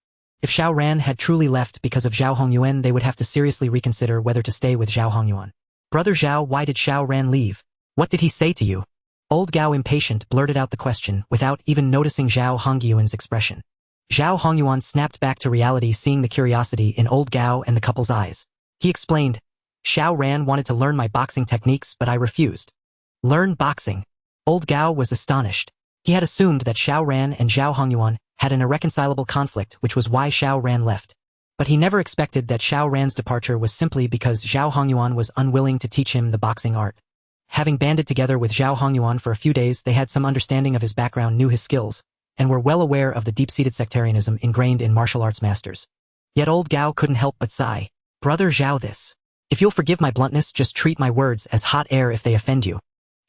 If Xiao Ran had truly left because of Zhao Hongyuan, they would have to seriously reconsider whether to stay with Zhao Hongyuan. Brother Zhao, why did Xiao Ran leave? What did he say to you? Old Gao, impatient, blurted out the question without even noticing Zhao Hongyuan's expression. Zhao Hongyuan snapped back to reality, seeing the curiosity in Old Gao and the couple's eyes. He explained, Xiao Ran wanted to learn my boxing techniques, but I refused. Learn boxing? Old Gao was astonished. He had assumed that Xiao Ran and Zhao Hongyuan had an irreconcilable conflict, which was why Xiao Ran left. But he never expected that Xiao Ran's departure was simply because Zhao Hongyuan was unwilling to teach him the boxing art. Having banded together with Zhao Hongyuan for a few days, they had some understanding of his background, knew his skills, and were well aware of the deep-seated sectarianism ingrained in martial arts masters. Yet Old Gao couldn't help but sigh. Brother Zhao, if you'll forgive my bluntness, just treat my words as hot air if they offend you.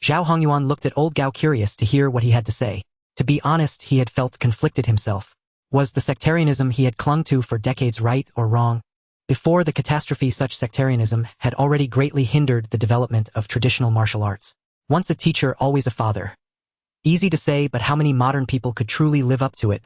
Zhao Hongyuan looked at Old Gao, curious to hear what he had to say. To be honest, he had felt conflicted himself. Was the sectarianism he had clung to for decades right or wrong? Before the catastrophe, such sectarianism had already greatly hindered the development of traditional martial arts. Once a teacher, always a father. Easy to say, but how many modern people could truly live up to it?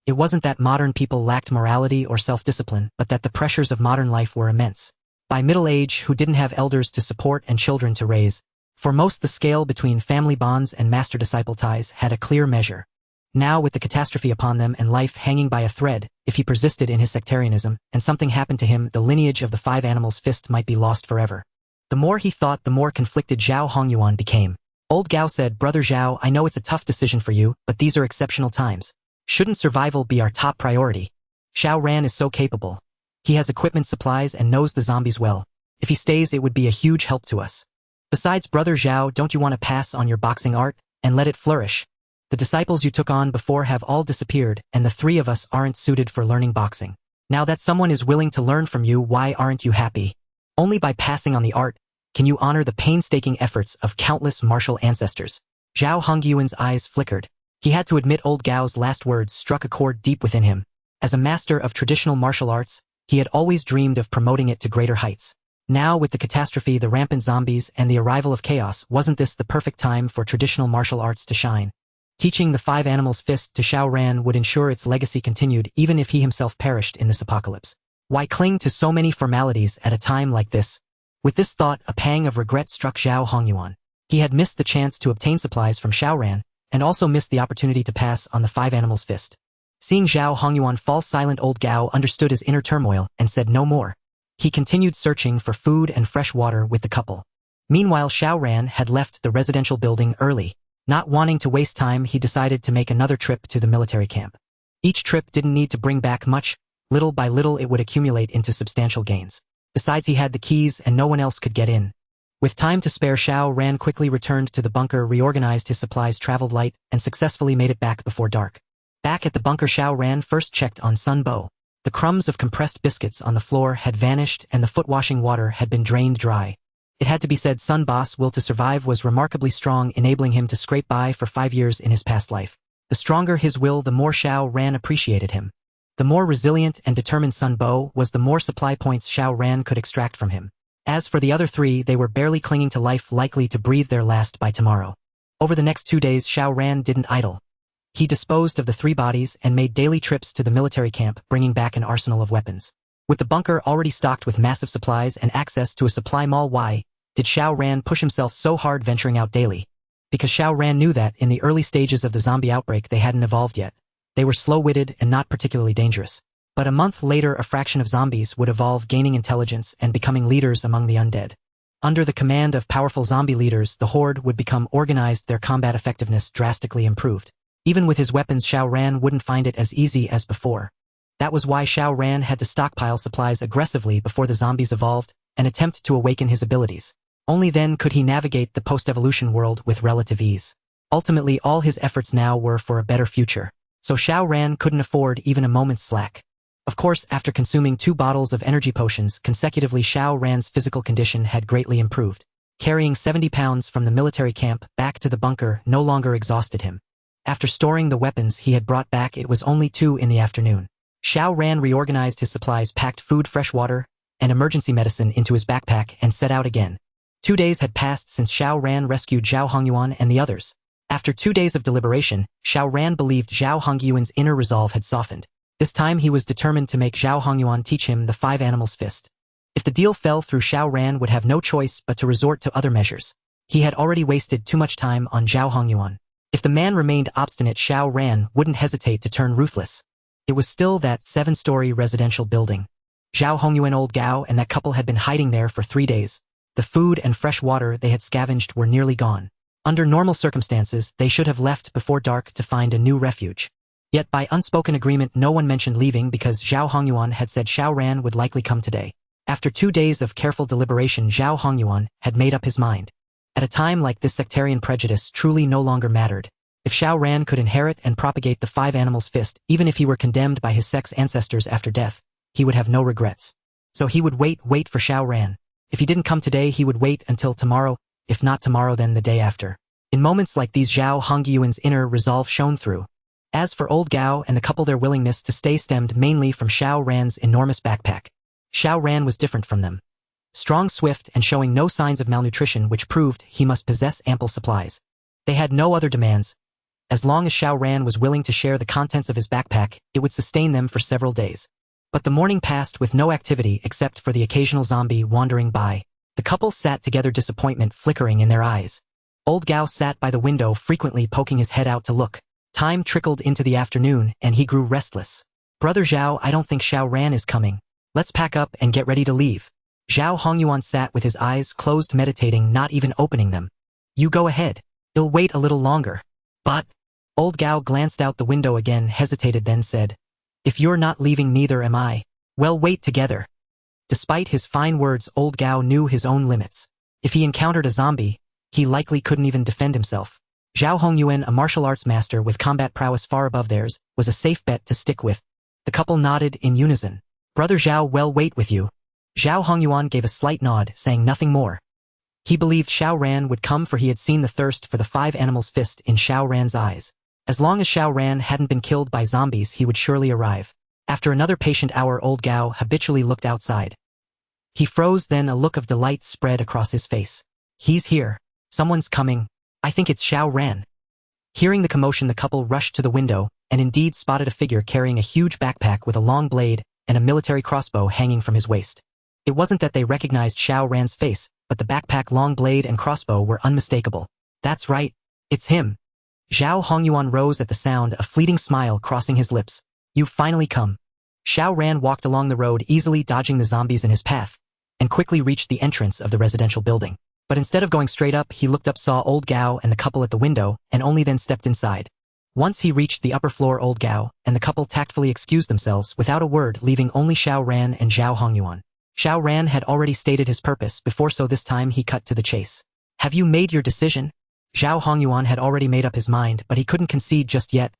It wasn't that modern people lacked morality or self-discipline, but that the pressures of modern life were immense. By middle age, who didn't have elders to support and children to raise. For most, the scale between family bonds and master-disciple ties had a clear measure. Now, with the catastrophe upon them and life hanging by a thread, if he persisted in his sectarianism and something happened to him, the lineage of the Five Animals Fist might be lost forever. The more he thought, the more conflicted Zhao Hongyuan became. Old Gao said, Brother Zhao, I know it's a tough decision for you, but these are exceptional times. Shouldn't survival be our top priority? Xiao Ran is so capable. He has equipment, supplies, and knows the zombies well. If he stays, it would be a huge help to us. Besides, Brother Zhao, don't you want to pass on your boxing art and let it flourish? The disciples you took on before have all disappeared, and the three of us aren't suited for learning boxing. Now that someone is willing to learn from you, why aren't you happy? Only by passing on the art can you honor the painstaking efforts of countless martial ancestors. Zhao Hongyuan's eyes flickered. He had to admit Old Gao's last words struck a chord deep within him. As a master of traditional martial arts, he had always dreamed of promoting it to greater heights. Now, with the catastrophe, the rampant zombies, and the arrival of chaos, wasn't this the perfect time for traditional martial arts to shine? Teaching the Five Animals Fist to Xiao Ran would ensure its legacy continued even if he himself perished in this apocalypse. Why cling to so many formalities at a time like this? With this thought, a pang of regret struck Zhao Hongyuan. He had missed the chance to obtain supplies from Xiao Ran, and also missed the opportunity to pass on the Five Animals Fist. Seeing Zhao Hongyuan fall silent, Old Gao understood his inner turmoil and said no more. He continued searching for food and fresh water with the couple. Meanwhile, Xiao Ran had left the residential building early. Not wanting to waste time, he decided to make another trip to the military camp. Each trip didn't need to bring back much. Little by little it would accumulate into substantial gains. Besides, he had the keys and no one else could get in. With time to spare, Xiao Ran quickly returned to the bunker, reorganized his supplies, traveled light, and successfully made it back before dark. Back at the bunker, Xiao Ran first checked on Sun Bo. The crumbs of compressed biscuits on the floor had vanished and the foot-washing water had been drained dry. It had to be said, Sun Bo's will to survive was remarkably strong, enabling him to scrape by for 5 years in his past life. The stronger his will, the more Xiao Ran appreciated him. The more resilient and determined Sun Bo was, the more supply points Xiao Ran could extract from him. As for the other three, they were barely clinging to life, likely to breathe their last by tomorrow. Over the next 2 days, Xiao Ran didn't idle. He disposed of the 3 bodies and made daily trips to the military camp, bringing back an arsenal of weapons. With the bunker already stocked with massive supplies and access to a supply mall, why did Xiao Ran push himself so hard venturing out daily? Because Xiao Ran knew that, in the early stages of the zombie outbreak, they hadn't evolved yet. They were slow-witted and not particularly dangerous. But a month later, a fraction of zombies would evolve, gaining intelligence and becoming leaders among the undead. Under the command of powerful zombie leaders, the horde would become organized, their combat effectiveness drastically improved. Even with his weapons, Xiao Ran wouldn't find it as easy as before. That was why Xiao Ran had to stockpile supplies aggressively before the zombies evolved and attempt to awaken his abilities. Only then could he navigate the post-evolution world with relative ease. Ultimately, all his efforts now were for a better future, so Xiao Ran couldn't afford even a moment's slack. Of course, after consuming 2 bottles of energy potions consecutively, Xiao Ran's physical condition had greatly improved. Carrying 70 pounds from the military camp back to the bunker no longer exhausted him. After storing the weapons he had brought back, it was only 2 in the afternoon. Xiao Ran reorganized his supplies, packed food, fresh water, and emergency medicine into his backpack and set out again. 2 days had passed since Xiao Ran rescued Zhao Hongyuan and the others. After 2 days of deliberation, Xiao Ran believed Zhao Hongyuan's inner resolve had softened. This time he was determined to make Zhao Hongyuan teach him the 5 animals fist. If the deal fell through, Xiao Ran would have no choice but to resort to other measures. He had already wasted too much time on Zhao Hongyuan. If the man remained obstinate, Xiao Ran wouldn't hesitate to turn ruthless. It was still that 7-story residential building. Zhao Hongyuan, Old Gao, and that couple had been hiding there for 3 days. The food and fresh water they had scavenged were nearly gone. Under normal circumstances, they should have left before dark to find a new refuge. Yet by unspoken agreement, no one mentioned leaving because Zhao Hongyuan had said Xiao Ran would likely come today. After 2 days of careful deliberation, Zhao Hongyuan had made up his mind. At a time like this, sectarian prejudice truly no longer mattered. If Xiao Ran could inherit and propagate the 5 animals fist, even if he were condemned by his sex ancestors after death, he would have no regrets. So he would wait for Xiao Ran. If he didn't come today, he would wait until tomorrow, if not tomorrow then the day after. In moments like these, Zhao Hongyuan's inner resolve shone through. As for Old Gao and the couple, their willingness to stay stemmed mainly from Xiao Ran's enormous backpack. Xiao Ran was different from them. Strong, swift, and showing no signs of malnutrition, which proved he must possess ample supplies. They had no other demands. As long as Xiao Ran was willing to share the contents of his backpack, it would sustain them for several days. But the morning passed with no activity except for the occasional zombie wandering by. The couple sat together, disappointment flickering in their eyes. Old Gao sat by the window, frequently poking his head out to look. Time trickled into the afternoon, and he grew restless. Brother Zhao, I don't think Xiao Ran is coming. Let's pack up and get ready to leave. Zhao Hongyuan sat with his eyes closed, meditating, not even opening them. You go ahead. I'll wait a little longer. But... Old Gao glanced out the window again, hesitated, then said, If you're not leaving, neither am I. Well, wait together. Despite his fine words, Old Gao knew his own limits. If he encountered a zombie, he likely couldn't even defend himself. Zhao Hongyuan, a martial arts master with combat prowess far above theirs, was a safe bet to stick with. The couple nodded in unison. Brother Zhao, well, wait with you. Zhao Hongyuan gave a slight nod, saying nothing more. He believed Xiao Ran would come, for he had seen the thirst for the 5 animals fist in Xiao Ran's eyes. As long as Xiao Ran hadn't been killed by zombies, he would surely arrive. After another patient hour, Old Gao habitually looked outside. He froze, then a look of delight spread across his face. He's here. Someone's coming. I think it's Xiao Ran. Hearing the commotion, the couple rushed to the window, and indeed spotted a figure carrying a huge backpack with a long blade and a military crossbow hanging from his waist. It wasn't that they recognized Xiao Ran's face, but the backpack, long blade, and crossbow were unmistakable. That's right. It's him. Zhao Hongyuan rose at the sound, a fleeting smile crossing his lips. You've finally come. Xiao Ran walked along the road, easily dodging the zombies in his path, and quickly reached the entrance of the residential building. But instead of going straight up, he looked up, saw Old Gao and the couple at the window, and only then stepped inside. Once he reached the upper floor, Old Gao and the couple tactfully excused themselves without a word, leaving only Xiao Ran and Zhao Hongyuan. Xiao Ran had already stated his purpose before, so this time he cut to the chase. Have you made your decision? Zhao Hongyuan had already made up his mind, but he couldn't concede just yet.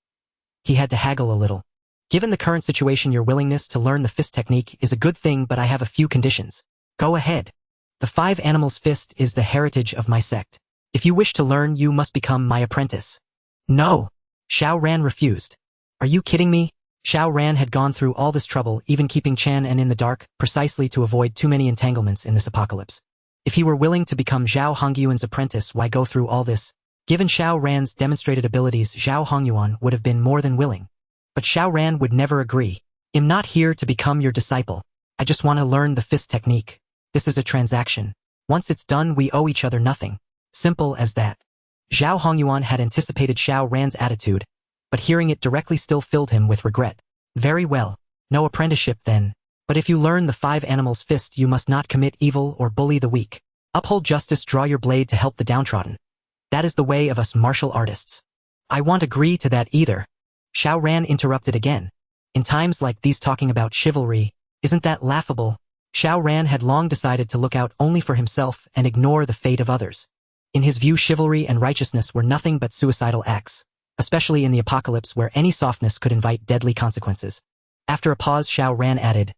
He had to haggle a little. Given the current situation, your willingness to learn the fist technique is a good thing, but I have a few conditions. Go ahead. The 5 animals fist is the heritage of my sect. If you wish to learn, you must become my apprentice. No. Xiao Ran refused. Are you kidding me? Xiao Ran had gone through all this trouble, even keeping Chen and in the dark, precisely to avoid too many entanglements in this apocalypse. If he were willing to become Zhao Hongyuan's apprentice, why go through all this? Given Xiao Ran's demonstrated abilities, Zhao Hongyuan would have been more than willing. But Xiao Ran would never agree. I'm not here to become your disciple. I just want to learn the fist technique. This is a transaction. Once it's done, we owe each other nothing. Simple as that. Zhao Hongyuan had anticipated Xiao Ran's attitude, but hearing it directly still filled him with regret. Very well. No apprenticeship then. But if you learn the 5 animals fist, you must not commit evil or bully the weak. Uphold justice, draw your blade to help the downtrodden. That is the way of us martial artists. I won't agree to that either. Xiao Ran interrupted again. In times like these, talking about chivalry, isn't that laughable? Xiao Ran had long decided to look out only for himself and ignore the fate of others. In his view, chivalry and righteousness were nothing but suicidal acts, especially in the apocalypse where any softness could invite deadly consequences. After a pause, Xiao Ran added,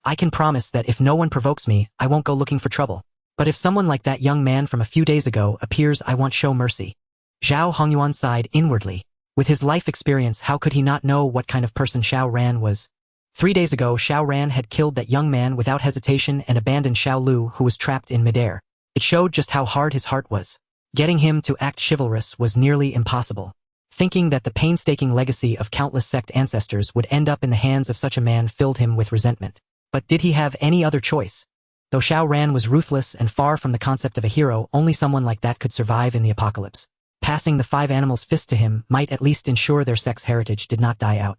I can promise that if no one provokes me, I won't go looking for trouble. But if someone like that young man from a few days ago appears, I won't show mercy. Zhao Hongyuan sighed inwardly. With his life experience, how could he not know what kind of person Xiao Ran was? 3 days ago, Xiao Ran had killed that young man without hesitation and abandoned Xiao Lu, who was trapped in midair. It showed just how hard his heart was. Getting him to act chivalrous was nearly impossible. Thinking that the painstaking legacy of countless sect ancestors would end up in the hands of such a man filled him with resentment. But did he have any other choice? Though Xiao Ran was ruthless and far from the concept of a hero, only someone like that could survive in the apocalypse. Passing the 5 animals' fist to him might at least ensure their sex heritage did not die out.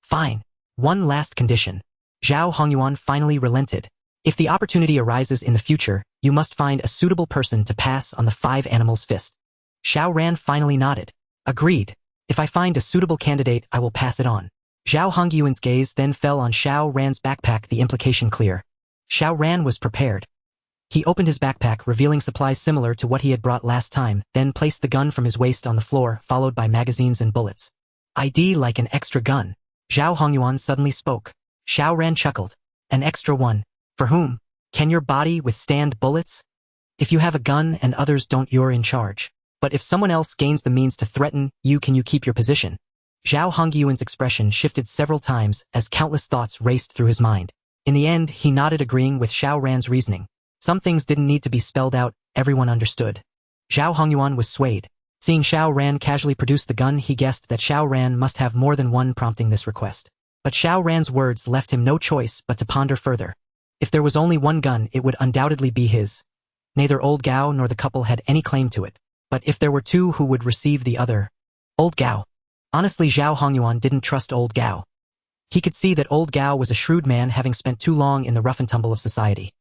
Fine. One last condition. Zhao Hongyuan finally relented. If the opportunity arises in the future, you must find a suitable person to pass on the 5 animals' fist. Xiao Ran finally nodded. Agreed. If I find a suitable candidate, I will pass it on. Zhao Hongyuan's gaze then fell on Xiao Ran's backpack, the implication clear. Xiao Ran was prepared. He opened his backpack, revealing supplies similar to what he had brought last time, then placed the gun from his waist on the floor, followed by magazines and bullets. ID like an extra gun. Zhao Hongyuan suddenly spoke. Xiao Ran chuckled. An extra one. For whom? Can your body withstand bullets? If you have a gun and others don't, you're in charge. But if someone else gains the means to threaten you, can you keep your position? Zhao Hongyuan's expression shifted several times as countless thoughts raced through his mind. In the end, he nodded, agreeing with Xiao Ran's reasoning. Some things didn't need to be spelled out, everyone understood. Zhao Hongyuan was swayed. Seeing Xiao Ran casually produce the gun, he guessed that Xiao Ran must have more than one prompting this request. But Xiao Ran's words left him no choice but to ponder further. If there was only one gun, it would undoubtedly be his. Neither Old Gao nor the couple had any claim to it. But if there were 2, who would receive the other? Old Gao. Honestly, Zhao Hongyuan didn't trust Old Gao. He could see that Old Gao was a shrewd man, having spent too long in the rough and tumble of society.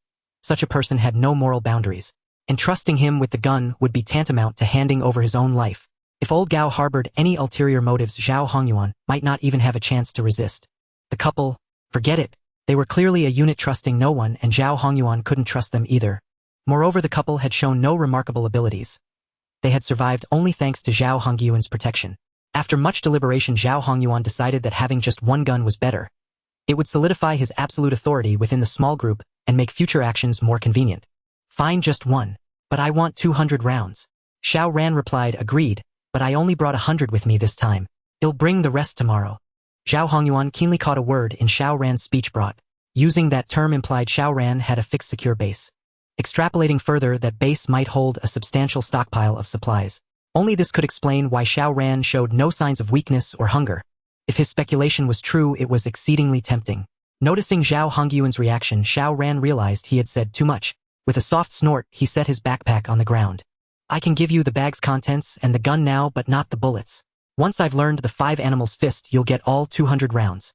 Such a person had no moral boundaries. Entrusting him with the gun would be tantamount to handing over his own life. If Old Gao harbored any ulterior motives, Zhao Hongyuan might not even have a chance to resist. The couple, forget it. They were clearly a unit, trusting no one, and Zhao Hongyuan couldn't trust them either. Moreover, the couple had shown no remarkable abilities. They had survived only thanks to Zhao Hongyuan's protection. After much deliberation, Zhao Hongyuan decided that having just one gun was better. It would solidify his absolute authority within the small group and make future actions more convenient. Fine, just one. But I want 200 rounds. Xiao Ran replied, agreed, but I only brought 100 with me this time. I'll bring the rest tomorrow. Zhao Hongyuan keenly caught a word in Xiao Ran's speech. Brought. Using that term implied Xiao Ran had a fixed secure base. Extrapolating further, that base might hold a substantial stockpile of supplies. Only this could explain why Xiao Ran showed no signs of weakness or hunger. If his speculation was true, it was exceedingly tempting. Noticing Zhao Hongyuan's reaction, Xiao Ran realized he had said too much. With a soft snort, he set his backpack on the ground. I can give you the bag's contents and the gun now, but not the bullets. Once I've learned the 5 animals' fist, you'll get all 200 rounds.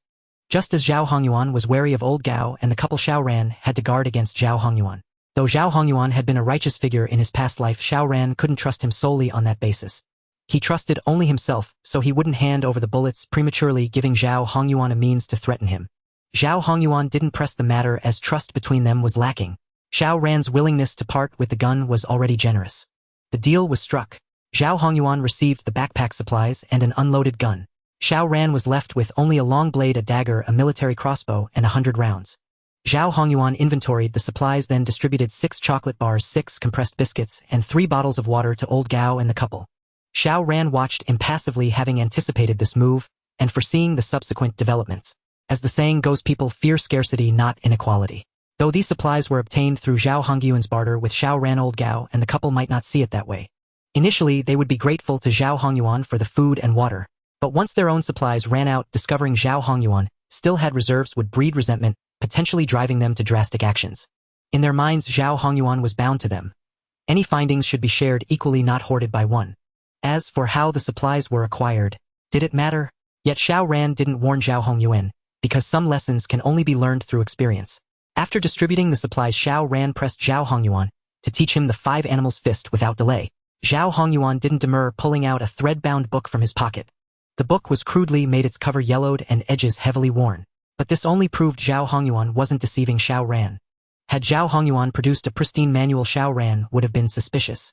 Just as Zhao Hongyuan was wary of Old Gao, and the couple, Xiao Ran had to guard against Zhao Hongyuan. Though Zhao Hongyuan had been a righteous figure in his past life, Xiao Ran couldn't trust him solely on that basis. He trusted only himself, so he wouldn't hand over the bullets prematurely, giving Zhao Hongyuan a means to threaten him. Zhao Hongyuan didn't press the matter, as trust between them was lacking. Xiao Ran's willingness to part with the gun was already generous. The deal was struck. Zhao Hongyuan received the backpack supplies and an unloaded gun. Xiao Ran was left with only a long blade, a dagger, a military crossbow, and 100 rounds. Zhao Hongyuan inventoried the supplies, then distributed 6 chocolate bars, 6 compressed biscuits, and 3 bottles of water to Old Gao and the couple. Xiao Ran watched impassively, having anticipated this move and foreseeing the subsequent developments. As the saying goes, people fear scarcity, not inequality. Though these supplies were obtained through Zhao Hongyuan's barter with Xiao Ran, Old Gao and the couple might not see it that way. Initially, they would be grateful to Zhao Hongyuan for the food and water. But once their own supplies ran out, discovering Zhao Hongyuan still had reserves would breed resentment, potentially driving them to drastic actions. In their minds, Zhao Hongyuan was bound to them. Any findings should be shared equally, not hoarded by one. As for how the supplies were acquired, did it matter? Yet Xiao Ran didn't warn Zhao Hongyuan, because some lessons can only be learned through experience. After distributing the supplies, Xiao Ran pressed Zhao Hongyuan to teach him the 5 animals' fist without delay. Zhao Hongyuan didn't demur, pulling out a thread-bound book from his pocket. The book was crudely made, its cover yellowed and edges heavily worn. But this only proved Zhao Hongyuan wasn't deceiving Xiao Ran. Had Zhao Hongyuan produced a pristine manual, Xiao Ran would have been suspicious.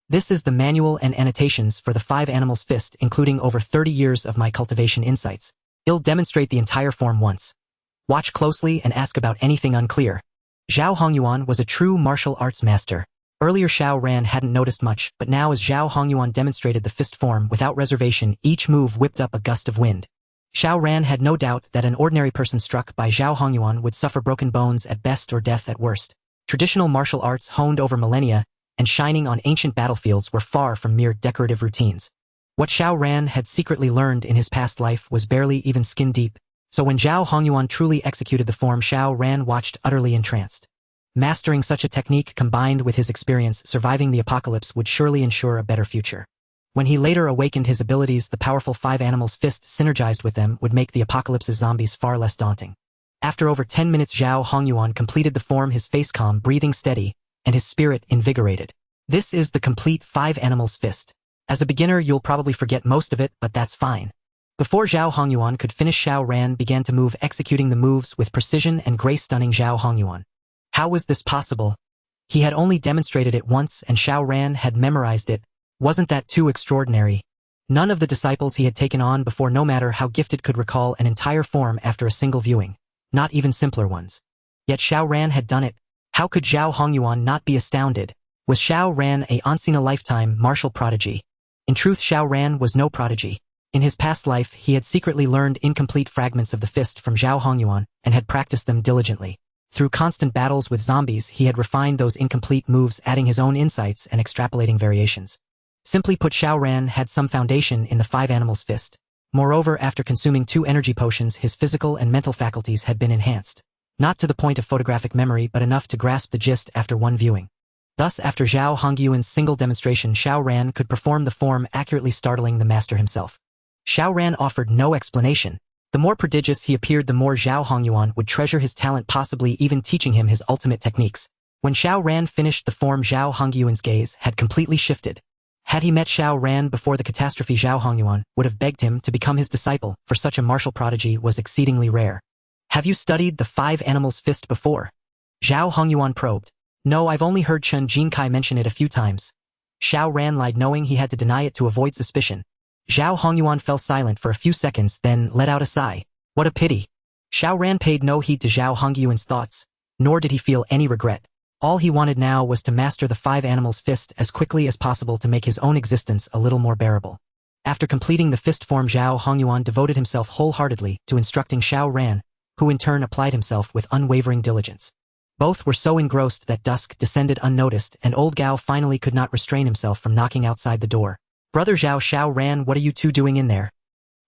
This is the manual and annotations for the 5 animals' fist, including over 30 years of my cultivation insights. I'll demonstrate the entire form once. Watch closely and ask about anything unclear. Zhao Hongyuan was a true martial arts master. Earlier Xiao Ran hadn't noticed much, but now as Zhao Hongyuan demonstrated the fist form without reservation, each move whipped up a gust of wind. Xiao Ran had no doubt that an ordinary person struck by Zhao Hongyuan would suffer broken bones at best or death at worst. Traditional martial arts honed over millennia and shining on ancient battlefields were far from mere decorative routines. What Xiao Ran had secretly learned in his past life was barely even skin deep, so when Zhao Hongyuan truly executed the form, Xiao Ran watched utterly entranced. Mastering such a technique combined with his experience surviving the apocalypse would surely ensure a better future. When he later awakened his abilities, the powerful five animals' fist synergized with them would make the apocalypse's zombies far less daunting. After over 10 minutes, Zhao Hongyuan completed the form, his face calm, breathing steady, and his spirit invigorated. This is the complete five animals' fist. As a beginner, you'll probably forget most of it, but that's fine. Before Zhao Hongyuan could finish, Xiao Ran began to move, executing the moves with precision and grace, stunning Zhao Hongyuan. How was this possible? He had only demonstrated it once, and Xiao Ran had memorized it. Wasn't that too extraordinary? None of the disciples he had taken on before, no matter how gifted, could recall an entire form after a single viewing, not even simpler ones. Yet Xiao Ran had done it. How could Zhao Hongyuan not be astounded? Was Xiao Ran a once-in-a-lifetime martial prodigy? In truth, Xiao Ran was no prodigy. In his past life, he had secretly learned incomplete fragments of the fist from Zhao Hongyuan and had practiced them diligently. Through constant battles with zombies, he had refined those incomplete moves, adding his own insights and extrapolating variations. Simply put, Xiao Ran had some foundation in the five animals' fist. Moreover, after consuming 2 energy potions, his physical and mental faculties had been enhanced. Not to the point of photographic memory, but enough to grasp the gist after one viewing. Thus, after Zhao Hongyuan's single demonstration, Xiao Ran could perform the form accurately, startling the master himself. Xiao Ran offered no explanation. The more prodigious he appeared, the more Zhao Hongyuan would treasure his talent, possibly even teaching him his ultimate techniques. When Xiao Ran finished the form, Zhao Hongyuan's gaze had completely shifted. Had he met Xiao Ran before the catastrophe, Zhao Hongyuan would have begged him to become his disciple, for such a martial prodigy was exceedingly rare. Have you studied the five animals' fist before? Zhao Hongyuan probed. No, I've only heard Chen Jinkai mention it a few times. Xiao Ran lied, knowing he had to deny it to avoid suspicion. Zhao Hongyuan fell silent for a few seconds, then let out a sigh. What a pity. Xiao Ran paid no heed to Zhao Hongyuan's thoughts, nor did he feel any regret. All he wanted now was to master the five animals' fist as quickly as possible to make his own existence a little more bearable. After completing the fist form, Zhao Hongyuan devoted himself wholeheartedly to instructing Xiao Ran, who in turn applied himself with unwavering diligence. Both were so engrossed that dusk descended unnoticed, and old Gao finally could not restrain himself from knocking outside the door. Brother Zhao, Xiao Ran, what are you two doing in there?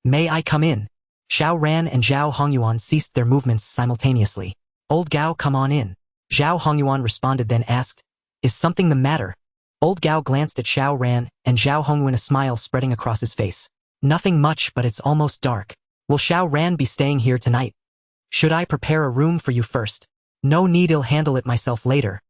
May I come in? Xiao Ran and Zhao Hongyuan ceased their movements simultaneously. Old Gao, come on in. Zhao Hongyuan responded, then asked, is something the matter? Old Gao glanced at Xiao Ran and Zhao Hongyuan, a smile spreading across his face. Nothing much, but it's almost dark. Will Xiao Ran be staying here tonight? Should I prepare a room for you first? No need, I'll handle it myself later.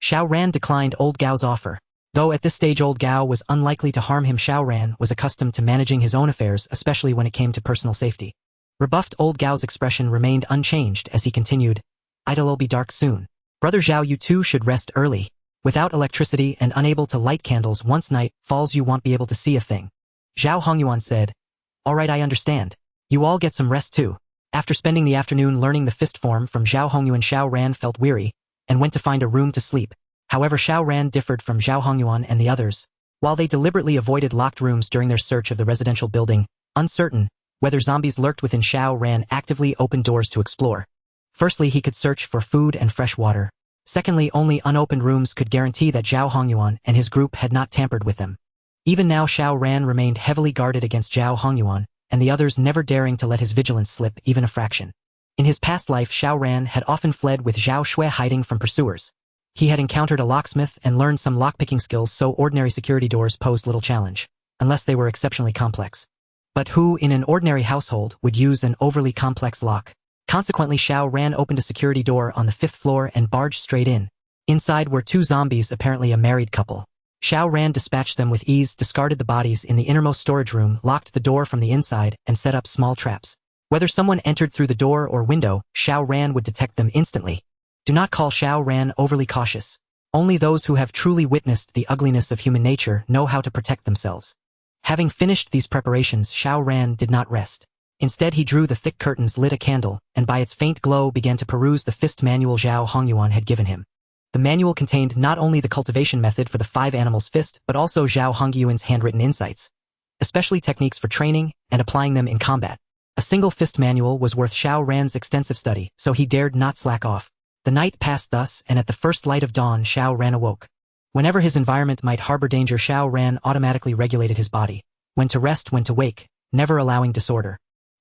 Xiao Ran declined old Gao's offer. Though at this stage old Gao was unlikely to harm him, Xiao Ran was accustomed to managing his own affairs, especially when it came to personal safety. Rebuffed, old Gao's expression remained unchanged as he continued, It'll be dark soon. Brother Zhao, you two should rest early. Without electricity and unable to light candles, once night falls you won't be able to see a thing. Zhao Hongyuan said, all right, I understand. You all get some rest too. After spending the afternoon learning the fist form from Zhao Hongyuan, Xiao Ran felt weary and went to find a room to sleep. However, Xiao Ran differed from Zhao Hongyuan and the others. While they deliberately avoided locked rooms during their search of the residential building, uncertain whether zombies lurked within, Xiao Ran actively opened doors to explore. Firstly, he could search for food and fresh water. Secondly, only unopened rooms could guarantee that Zhao Hongyuan and his group had not tampered with them. Even now, Xiao Ran remained heavily guarded against Zhao Hongyuan, and the others never daring to let his vigilance slip even a fraction. In his past life, Xiao Ran had often fled with Zhao Xue, hiding from pursuers. He had encountered a locksmith and learned some lockpicking skills, so ordinary security doors posed little challenge, unless they were exceptionally complex. But who in an ordinary household would use an overly complex lock? Consequently, Xiao Ran opened a security door on the 5th floor and barged straight in. Inside were 2 zombies, apparently a married couple. Xiao Ran dispatched them with ease, discarded the bodies in the innermost storage room, locked the door from the inside, and set up small traps. Whether someone entered through the door or window, Xiao Ran would detect them instantly. Do not call Xiao Ran overly cautious. Only those who have truly witnessed the ugliness of human nature know how to protect themselves. Having finished these preparations, Xiao Ran did not rest. Instead, he drew the thick curtains, lit a candle, and by its faint glow began to peruse the fist manual Zhao Hongyuan had given him. The manual contained not only the cultivation method for the 5 animals' fist, but also Zhao Hongyuan's handwritten insights, especially techniques for training and applying them in combat. A single fist manual was worth Xiao Ran's extensive study, so he dared not slack off. The night passed thus, and at the first light of dawn Xiao Ran awoke. Whenever his environment might harbor danger, Xiao Ran automatically regulated his body. When to rest, when to wake, never allowing disorder.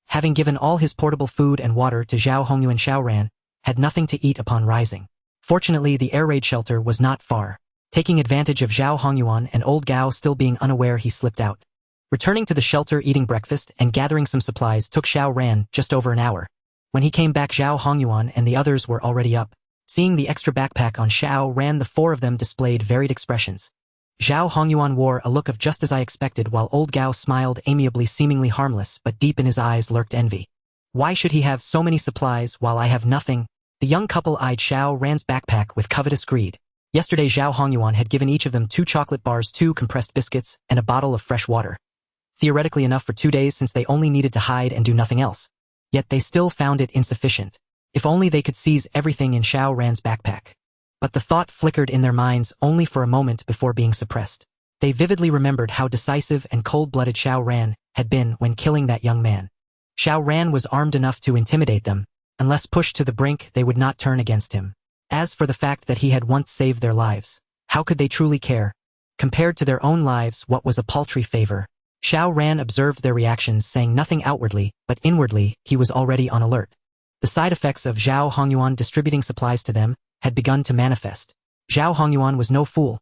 Having given all his portable food and water to Zhao Hongyuan, Xiao Ran had nothing to eat upon rising. Fortunately, the air raid shelter was not far. Taking advantage of Zhao Hongyuan and old Gao still being unaware, he slipped out. Returning to the shelter, eating breakfast, and gathering some supplies took Xiao Ran just over an hour. When he came back, Zhao Hongyuan and the others were already up. Seeing the extra backpack on Xiao Ran, the four of them displayed varied expressions. Zhao Hongyuan wore a look of just as I expected, while old Gao smiled amiably, seemingly harmless, but deep in his eyes lurked envy. Why should he have so many supplies while I have nothing? The young couple eyed Xiao Ran's backpack with covetous greed. Yesterday Zhao Hongyuan had given each of them 2 chocolate bars, 2 compressed biscuits, and a bottle of fresh water. Theoretically enough for 2 days, since they only needed to hide and do nothing else. Yet they still found it insufficient. If only they could seize everything in Xiao Ran's backpack. But the thought flickered in their minds only for a moment before being suppressed. They vividly remembered how decisive and cold-blooded Xiao Ran had been when killing that young man. Xiao Ran was armed enough to intimidate them. Unless pushed to the brink, they would not turn against him. As for the fact that he had once saved their lives, how could they truly care? Compared to their own lives, what was a paltry favor? Xiao Ran observed their reactions, saying nothing outwardly, but inwardly, he was already on alert. The side effects of Zhao Hongyuan distributing supplies to them had begun to manifest. Zhao Hongyuan was no fool.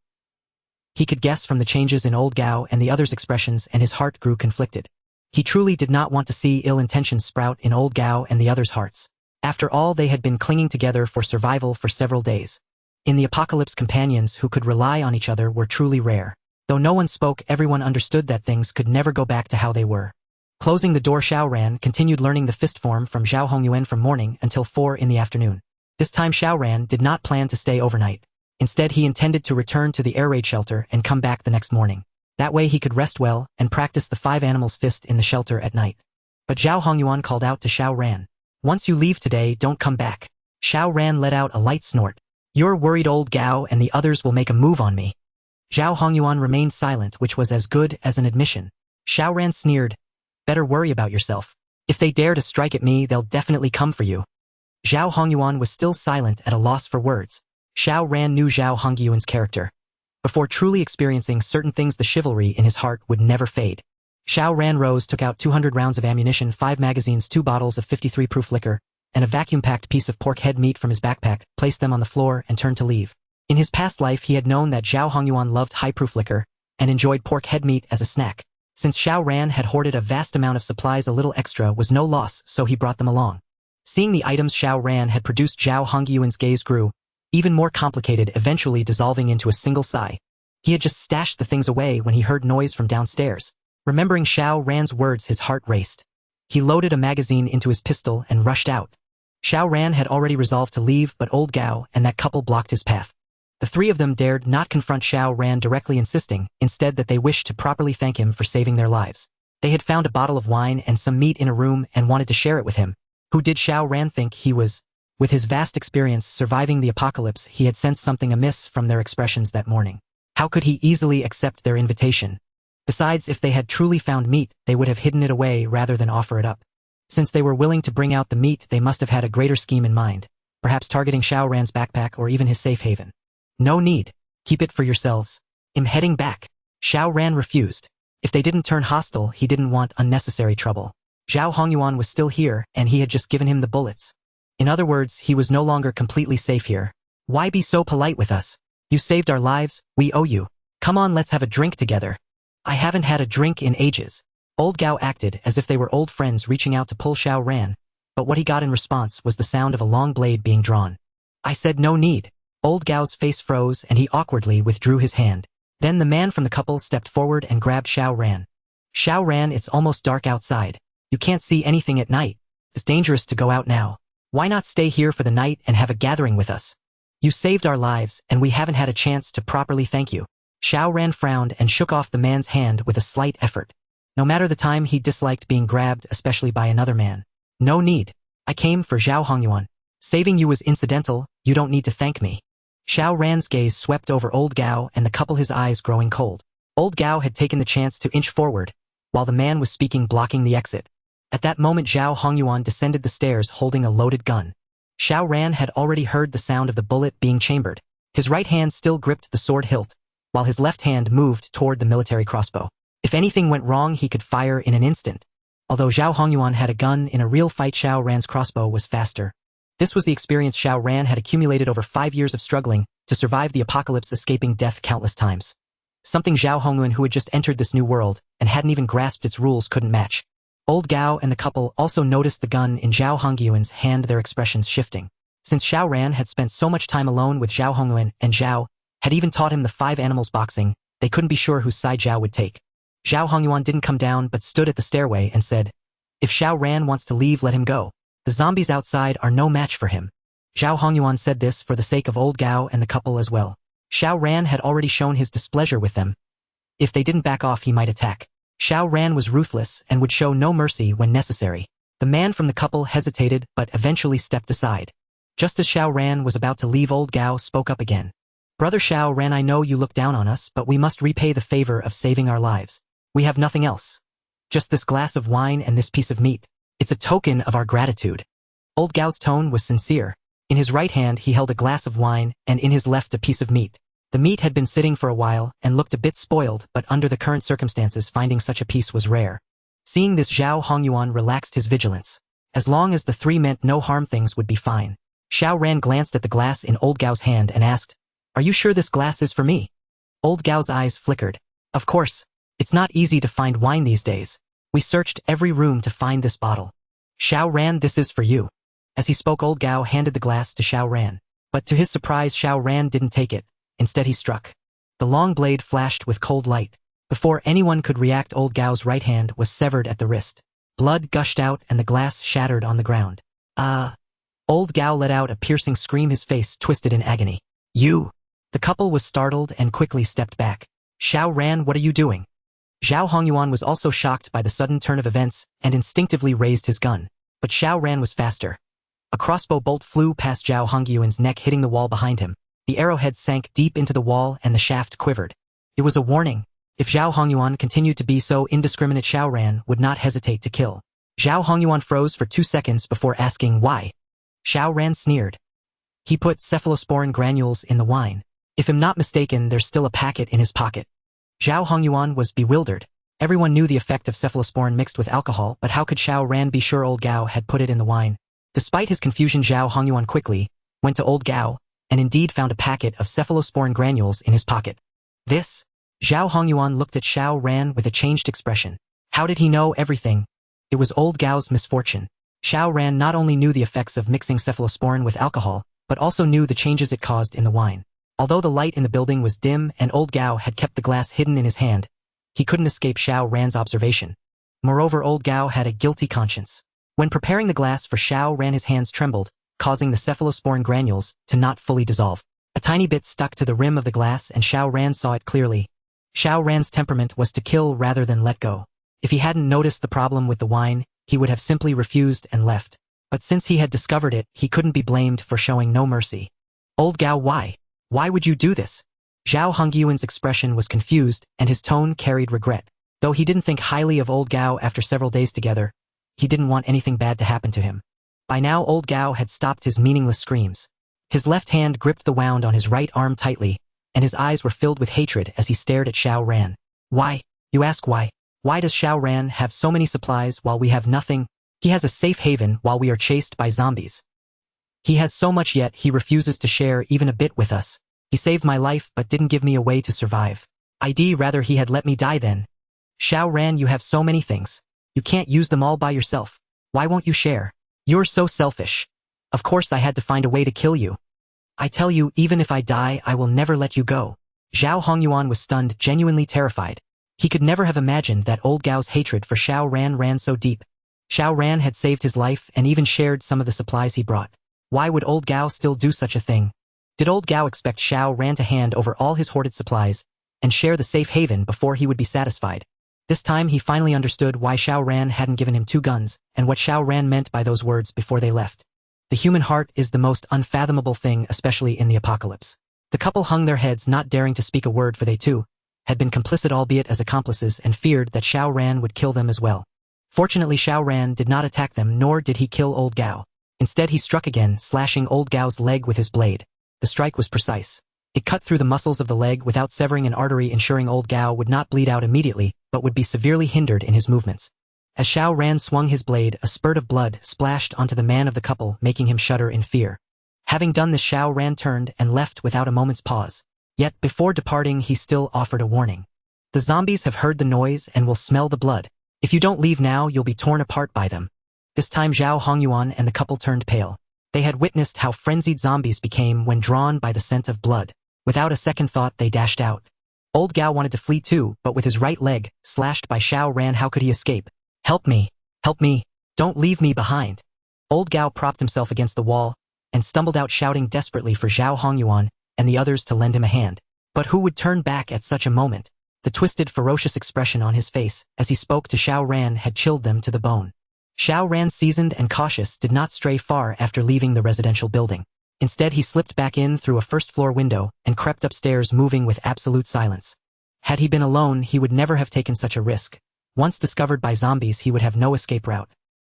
He could guess from the changes in old Gao and the others' expressions, and his heart grew conflicted. He truly did not want to see ill intentions sprout in old Gao and the others' hearts. After all, they had been clinging together for survival for several days. In the apocalypse, companions who could rely on each other were truly rare. Though no one spoke, everyone understood that things could never go back to how they were. Closing the door, Xiao Ran continued learning the fist form from Zhao Hongyuan from morning until 4 in the afternoon. This time Xiao Ran did not plan to stay overnight. Instead, he intended to return to the air raid shelter and come back the next morning. That way he could rest well and practice the 5 animals fist in the shelter at night. But Zhao Hongyuan called out to Xiao Ran. Once you leave today, don't come back. Xiao Ran let out a light snort. You're worried old Gao and the others will make a move on me. Zhao Hongyuan remained silent, which was as good as an admission. Xiao Ran sneered. Better worry about yourself. If they dare to strike at me, they'll definitely come for you. Zhao Hongyuan was still silent, at a loss for words. Xiao Ran knew Zhao Hongyuan's character. Before truly experiencing certain things, the chivalry in his heart would never fade. Xiao Ran rose, took out 200 rounds of ammunition, 5 magazines, 2 bottles of 53 proof liquor, and a vacuum-packed piece of pork head meat from his backpack, placed them on the floor, and turned to leave. In his past life, he had known that Zhao Hongyuan loved high-proof liquor and enjoyed pork head meat as a snack. Since Xiao Ran had hoarded a vast amount of supplies, a little extra was no loss, so he brought them along. Seeing the items Xiao Ran had produced, Zhao Hongyuan's gaze grew even more complicated, eventually dissolving into a single sigh. He had just stashed the things away when he heard noise from downstairs. Remembering Xiao Ran's words, his heart raced. He loaded a magazine into his pistol and rushed out. Xiao Ran had already resolved to leave, but old Gao and that couple blocked his path. The 3 of them dared not confront Xiao Ran directly, insisting, instead, that they wished to properly thank him for saving their lives. They had found a bottle of wine and some meat in a room and wanted to share it with him. Who did Xiao Ran think he was? With his vast experience surviving the apocalypse, he had sensed something amiss from their expressions that morning. How could he easily accept their invitation? Besides, if they had truly found meat, they would have hidden it away rather than offer it up. Since they were willing to bring out the meat, they must have had a greater scheme in mind, perhaps targeting Xiao Ran's backpack or even his safe haven. No need. Keep it for yourselves. I'm heading back. Xiao Ran refused. If they didn't turn hostile, he didn't want unnecessary trouble. Zhao Hongyuan was still here, and he had just given him the bullets. In other words, he was no longer completely safe here. Why be so polite with us? You saved our lives, we owe you. Come on, let's have a drink together. I haven't had a drink in ages. Old Gao acted as if they were old friends, reaching out to pull Xiao Ran, but what he got in response was the sound of a long blade being drawn. I said no need. Old Gao's face froze and he awkwardly withdrew his hand. Then the man from the couple stepped forward and grabbed Xiao Ran. Xiao Ran, it's almost dark outside. You can't see anything at night. It's dangerous to go out now. Why not stay here for the night and have a gathering with us? You saved our lives and we haven't had a chance to properly thank you. Xiao Ran frowned and shook off the man's hand with a slight effort. No matter the time, he disliked being grabbed, especially by another man. No need. I came for Zhao Hongyuan. Saving you was incidental, you don't need to thank me. Xiao Ran's gaze swept over old Gao and the couple, his eyes growing cold. Old Gao had taken the chance to inch forward, while the man was speaking, blocking the exit. At that moment Zhao Hongyuan descended the stairs holding a loaded gun. Xiao Ran had already heard the sound of the bullet being chambered. His right hand still gripped the sword hilt, while his left hand moved toward the military crossbow. If anything went wrong he could fire in an instant. Although Zhao Hongyuan had a gun, in a real fight Xiao Ran's crossbow was faster. This was the experience Xiao Ran had accumulated over 5 years of struggling to survive the apocalypse, escaping death countless times. Something Zhao Hongyuan, who had just entered this new world and hadn't even grasped its rules, couldn't match. Old Gao and the couple also noticed the gun in Zhao Hongyuan's hand, their expressions shifting. Since Xiao Ran had spent so much time alone with Zhao Hongyuan and Zhao had even taught him the 5 animals boxing, they couldn't be sure whose side Zhao would take. Zhao Hongyuan didn't come down but stood at the stairway and said, "If Xiao Ran wants to leave, let him go. The zombies outside are no match for him." Zhao Hongyuan said this for the sake of Old Gao and the couple as well. Xiao Ran had already shown his displeasure with them. If they didn't back off he might attack. Xiao Ran was ruthless and would show no mercy when necessary. The man from the couple hesitated but eventually stepped aside. Just as Xiao Ran was about to leave, Old Gao spoke up again. "Brother Xiao Ran, I know you look down on us, but we must repay the favor of saving our lives. We have nothing else. Just this glass of wine and this piece of meat. It's a token of our gratitude." Old Gao's tone was sincere. In his right hand he held a glass of wine and in his left a piece of meat. The meat had been sitting for a while and looked a bit spoiled, but under the current circumstances finding such a piece was rare. Seeing this, Zhao Hongyuan relaxed his vigilance. As long as the 3 meant no harm, things would be fine. Xiao Ran glanced at the glass in Old Gao's hand and asked, "Are you sure this glass is for me?" Old Gao's eyes flickered. "Of course. It's not easy to find wine these days. We searched every room to find this bottle. Xiao Ran, this is for you." As he spoke, Old Gao handed the glass to Xiao Ran. But to his surprise, Xiao Ran didn't take it. Instead he struck. The long blade flashed with cold light. Before anyone could react, Old Gao's right hand was severed at the wrist. Blood gushed out and the glass shattered on the ground. Old Gao let out a piercing scream, his face twisted in agony. "You!" The couple was startled and quickly stepped back. "Xiao Ran, what are you doing?" Zhao Hongyuan was also shocked by the sudden turn of events and instinctively raised his gun. But Xiao Ran was faster. A crossbow bolt flew past Zhao Hongyuan's neck, hitting the wall behind him. The arrowhead sank deep into the wall and the shaft quivered. It was a warning. If Zhao Hongyuan continued to be so indiscriminate, Xiao Ran would not hesitate to kill. Zhao Hongyuan froze for 2 seconds before asking why. Xiao Ran sneered. "He put cephalosporin granules in the wine. If I'm not mistaken, there's still a packet in his pocket." Zhao Hongyuan was bewildered. Everyone knew the effect of cephalosporin mixed with alcohol, but how could Xiao Ran be sure Old Gao had put it in the wine? Despite his confusion, Zhao Hongyuan quickly went to Old Gao and indeed found a packet of cephalosporin granules in his pocket. "This?" Zhao Hongyuan looked at Xiao Ran with a changed expression. How did he know everything? It was Old Gao's misfortune. Xiao Ran not only knew the effects of mixing cephalosporin with alcohol, but also knew the changes it caused in the wine. Although the light in the building was dim and Old Gao had kept the glass hidden in his hand, he couldn't escape Xiao Ran's observation. Moreover, Old Gao had a guilty conscience. When preparing the glass for Xiao Ran, his hands trembled, causing the cephalosporin granules to not fully dissolve. A tiny bit stuck to the rim of the glass and Xiao Ran saw it clearly. Xiao Ran's temperament was to kill rather than let go. If he hadn't noticed the problem with the wine, he would have simply refused and left. But since he had discovered it, he couldn't be blamed for showing no mercy. "Old Gao, why? Why would you do this?" Zhao Hongyuan's expression was confused and his tone carried regret. Though he didn't think highly of Old Gao after several days together, he didn't want anything bad to happen to him. By now Old Gao had stopped his meaningless screams. His left hand gripped the wound on his right arm tightly, and his eyes were filled with hatred as he stared at Xiao Ran. "Why? You ask why? Why does Xiao Ran have so many supplies while we have nothing? He has a safe haven while we are chased by zombies. He has so much yet he refuses to share even a bit with us. He saved my life but didn't give me a way to survive. I'd rather he had let me die then. Xiao Ran, you have so many things. You can't use them all by yourself. Why won't you share? You're so selfish. Of course I had to find a way to kill you. I tell you, even if I die, I will never let you go." Zhao Hongyuan was stunned, genuinely terrified. He could never have imagined that Old Gao's hatred for Xiao Ran ran so deep. Xiao Ran had saved his life and even shared some of the supplies he brought. Why would Old Gao still do such a thing? Did Old Gao expect Xiao Ran to hand over all his hoarded supplies and share the safe haven before he would be satisfied? This time he finally understood why Xiao Ran hadn't given him 2 guns and what Xiao Ran meant by those words before they left. The human heart is the most unfathomable thing, especially in the apocalypse. The couple hung their heads, not daring to speak a word, for they too had been complicit, albeit as accomplices, and feared that Xiao Ran would kill them as well. Fortunately, Xiao Ran did not attack them, nor did he kill Old Gao. Instead, he struck again, slashing Old Gao's leg with his blade. The strike was precise. It cut through the muscles of the leg without severing an artery, ensuring Old Gao would not bleed out immediately, but would be severely hindered in his movements. As Xiao Ran swung his blade, a spurt of blood splashed onto the man of the couple, making him shudder in fear. Having done this, Xiao Ran turned and left without a moment's pause. Yet, before departing, he still offered a warning. The zombies have heard the noise and will smell the blood. If you don't leave now, you'll be torn apart by them. This time Zhao Hongyuan and the couple turned pale. They had witnessed how frenzied zombies became when drawn by the scent of blood. Without a second thought, they dashed out. Old Gao wanted to flee too, but with his right leg slashed by Xiao Ran, how could he escape? Help me! Help me! Don't leave me behind! Old Gao propped himself against the wall and stumbled out, shouting desperately for Zhao Hongyuan and the others to lend him a hand. But who would turn back at such a moment? The twisted, ferocious expression on his face as he spoke to Xiao Ran had chilled them to the bone. Xiao Ran, seasoned and cautious, did not stray far after leaving the residential building. Instead, he slipped back in through a first-floor window and crept upstairs, moving with absolute silence. Had he been alone, he would never have taken such a risk. Once discovered by zombies, he would have no escape route.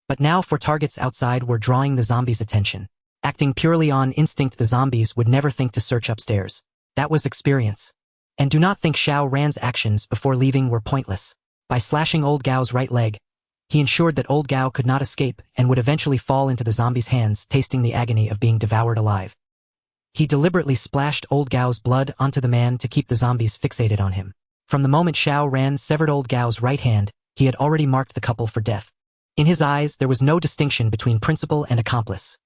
But now, for targets outside were drawing the zombies' attention. Acting purely on instinct, the zombies would never think to search upstairs. That was experience. And do not think Xiao Ran's actions before leaving were pointless. By slashing Old Gao's right leg, he ensured that Old Gao could not escape and would eventually fall into the zombies' hands, tasting the agony of being devoured alive. He deliberately splashed Old Gao's blood onto the man to keep the zombies fixated on him. From the moment Xiao Ran severed Old Gao's right hand, he had already marked the couple for death. In his eyes, there was no distinction between principal and accomplice.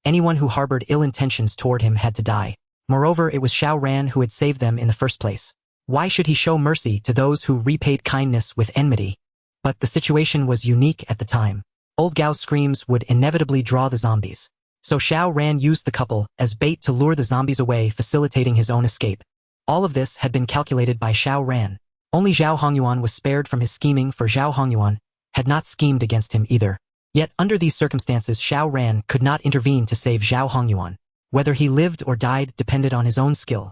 Anyone who harbored ill intentions toward him had to die. Moreover, it was Xiao Ran who had saved them in the first place. Why should he show mercy to those who repaid kindness with enmity? But the situation was unique at the time. Old Gao's screams would inevitably draw the zombies. So Xiao Ran used the couple as bait to lure the zombies away, facilitating his own escape. All of this had been calculated by Xiao Ran. Only Zhao Hongyuan was spared from his scheming, for Zhao Hongyuan had not schemed against him either. Yet, under these circumstances, Xiao Ran could not intervene to save Zhao Hongyuan. Whether he lived or died depended on his own skill.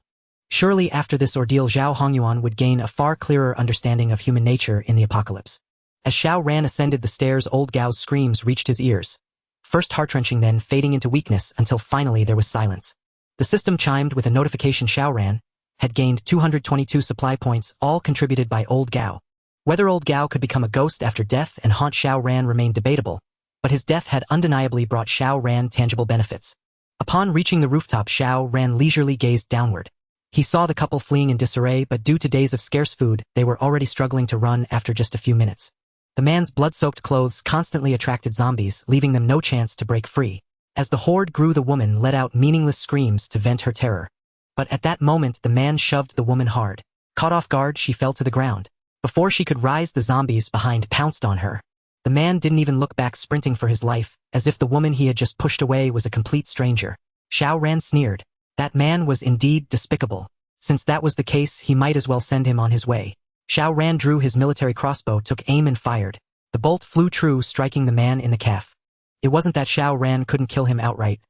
Surely after this ordeal, Zhao Hongyuan would gain a far clearer understanding of human nature in the apocalypse. As Xiao Ran ascended the stairs, Old Gao's screams reached his ears. First heart-wrenching, then fading into weakness, until finally there was silence. The system chimed with a notification. Xiao Ran had gained 222 supply points, all contributed by Old Gao. Whether Old Gao could become a ghost after death and haunt Xiao Ran remained debatable, but his death had undeniably brought Xiao Ran tangible benefits. Upon reaching the rooftop, Xiao Ran leisurely gazed downward. He saw the couple fleeing in disarray, but due to days of scarce food, they were already struggling to run after just a few minutes. The man's blood-soaked clothes constantly attracted zombies, leaving them no chance to break free. As the horde grew, the woman let out meaningless screams to vent her terror. But at that moment, the man shoved the woman hard. Caught off guard, she fell to the ground. Before she could rise, the zombies behind pounced on her. The man didn't even look back, sprinting for his life, as if the woman he had just pushed away was a complete stranger. Xiao Ran sneered. That man was indeed despicable. Since that was the case, he might as well send him on his way. Xiao Ran drew his military crossbow, took aim and fired. The bolt flew true, striking the man in the calf. It wasn't that Xiao Ran couldn't kill him outright.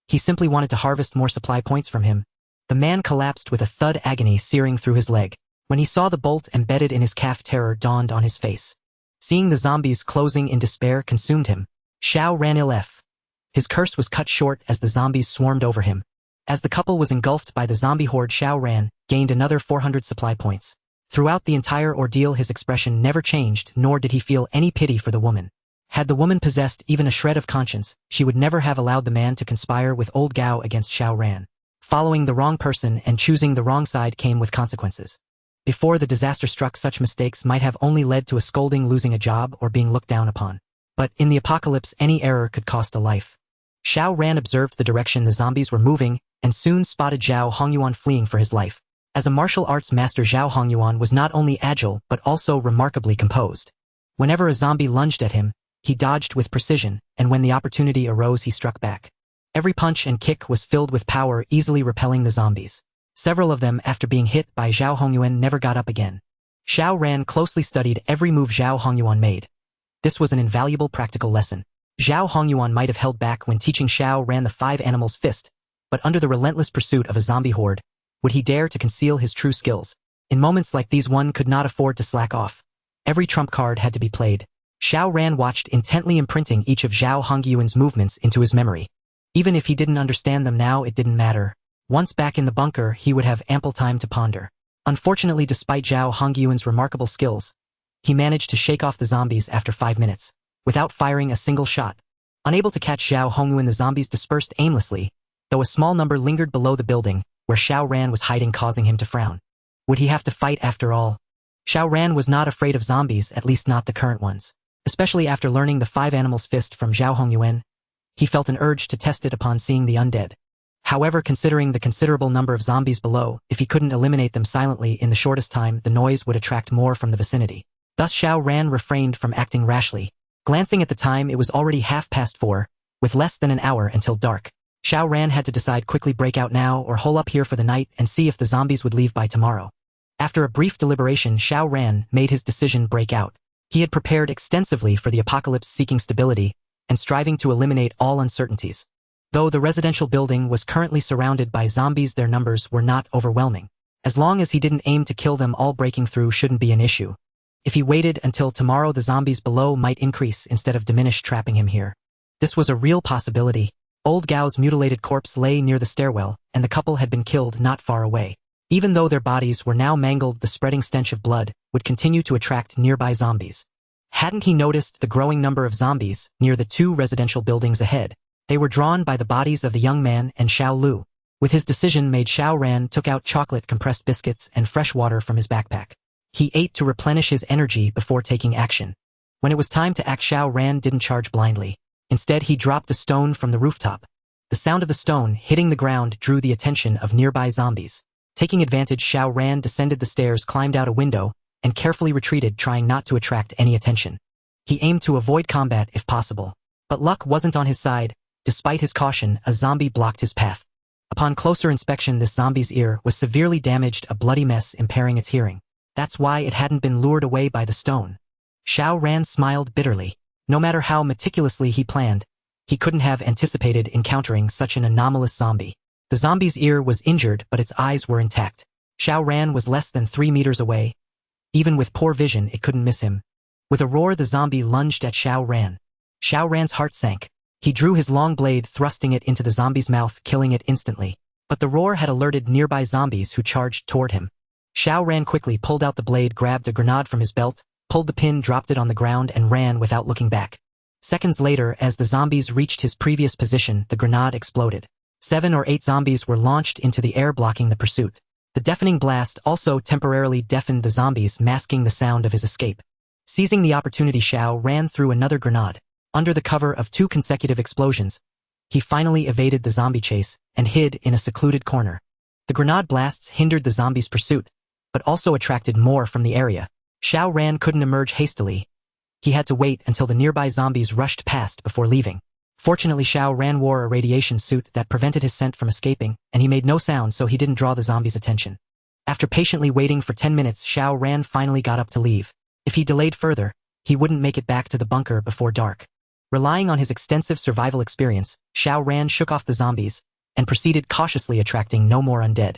He simply wanted to harvest more supply points from him. The man collapsed with a thud, agony searing through his leg. When he saw the bolt embedded in his calf, terror dawned on his face. Seeing the zombies closing in, despair consumed him. Xiao Ran Ilf. His curse was cut short as the zombies swarmed over him. As the couple was engulfed by the zombie horde, Xiao Ran gained another 400 supply points. Throughout the entire ordeal, his expression never changed, nor did he feel any pity for the woman. Had the woman possessed even a shred of conscience, she would never have allowed the man to conspire with Old Gao against Xiao Ran. Following the wrong person and choosing the wrong side came with consequences. Before the disaster struck, such mistakes might have only led to a scolding, losing a job, or being looked down upon. But in the apocalypse, any error could cost a life. Xiao Ran observed the direction the zombies were moving and soon spotted Zhao Hongyuan fleeing for his life. As a martial arts master, Zhao Hongyuan was not only agile but also remarkably composed. Whenever a zombie lunged at him, he dodged with precision, and when the opportunity arose, he struck back. Every punch and kick was filled with power, easily repelling the zombies. Several of them, after being hit by Zhao Hongyuan, never got up again. Xiao Ran closely studied every move Zhao Hongyuan made. This was an invaluable practical lesson. Zhao Hongyuan might have held back when teaching Xiao Ran the 5 animals fist, but under the relentless pursuit of a zombie horde, would he dare to conceal his true skills? In moments like these, one could not afford to slack off. Every trump card had to be played. Xiao Ran watched intently, imprinting each of Zhao Hongyuan's movements into his memory. Even if he didn't understand them now, it didn't matter. Once back in the bunker, he would have ample time to ponder. Unfortunately, despite Zhao Hongyuan's remarkable skills, he managed to shake off the zombies after 5 minutes, without firing a single shot. Unable to catch Zhao Hongyuan, the zombies dispersed aimlessly, though a small number lingered below the building, where Xiao Ran was hiding, causing him to frown. Would he have to fight after all? Xiao Ran was not afraid of zombies, at least not the current ones. Especially after learning the 5 animals fist from Zhao Hongyuan, he felt an urge to test it upon seeing the undead. However, considering the considerable number of zombies below, if he couldn't eliminate them silently in the shortest time, the noise would attract more from the vicinity. Thus Xiao Ran refrained from acting rashly. Glancing at the time, it was already 4:30, with less than an hour until dark. Xiao Ran had to decide: quickly break out now or hole up here for the night and see if the zombies would leave by tomorrow. After a brief deliberation, Xiao Ran made his decision: break out. He had prepared extensively for the apocalypse, seeking stability and striving to eliminate all uncertainties. Though the residential building was currently surrounded by zombies, their numbers were not overwhelming. As long as he didn't aim to kill them all, breaking through shouldn't be an issue. If he waited until tomorrow, the zombies below might increase instead of diminish, trapping him here. This was a real possibility. Old Gao's mutilated corpse lay near the stairwell, and the couple had been killed not far away. Even though their bodies were now mangled, the spreading stench of blood would continue to attract nearby zombies. Hadn't he noticed the growing number of zombies near the 2 residential buildings ahead? They were drawn by the bodies of the young man and Xiao Lu. With his decision made, Xiao Ran took out chocolate, compressed biscuits, and fresh water from his backpack. He ate to replenish his energy before taking action. When it was time to act, Xiao Ran didn't charge blindly. Instead, he dropped a stone from the rooftop. The sound of the stone hitting the ground drew the attention of nearby zombies. Taking advantage, Xiao Ran descended the stairs, climbed out a window, and carefully retreated, trying not to attract any attention. He aimed to avoid combat if possible. But luck wasn't on his side. Despite his caution, a zombie blocked his path. Upon closer inspection, this zombie's ear was severely damaged, a bloody mess impairing its hearing. That's why it hadn't been lured away by the stone. Xiao Ran smiled bitterly. No matter how meticulously he planned, he couldn't have anticipated encountering such an anomalous zombie. The zombie's ear was injured, but its eyes were intact. Xiao Ran was less than 3 meters away. Even with poor vision, it couldn't miss him. With a roar, the zombie lunged at Xiao Ran. Xiao Ran's heart sank. He drew his long blade, thrusting it into the zombie's mouth, killing it instantly. But the roar had alerted nearby zombies who charged toward him. Xiao Ran quickly pulled out the blade, grabbed a grenade from his belt, pulled the pin, dropped it on the ground, and ran without looking back. Seconds later, as the zombies reached his previous position, the grenade exploded. 7 or 8 zombies were launched into the air, blocking the pursuit. The deafening blast also temporarily deafened the zombies, masking the sound of his escape. Seizing the opportunity, Xiao Ran threw another grenade. Under the cover of 2 consecutive explosions, he finally evaded the zombie chase and hid in a secluded corner. The grenade blasts hindered the zombies' pursuit, but also attracted more from the area. Xiao Ran couldn't emerge hastily. He had to wait until the nearby zombies rushed past before leaving. Fortunately, Xiao Ran wore a radiation suit that prevented his scent from escaping, and he made no sound, so he didn't draw the zombies' attention. After patiently waiting for 10 minutes, Xiao Ran finally got up to leave. If he delayed further, he wouldn't make it back to the bunker before dark. Relying on his extensive survival experience, Xiao Ran shook off the zombies and proceeded cautiously, attracting no more undead.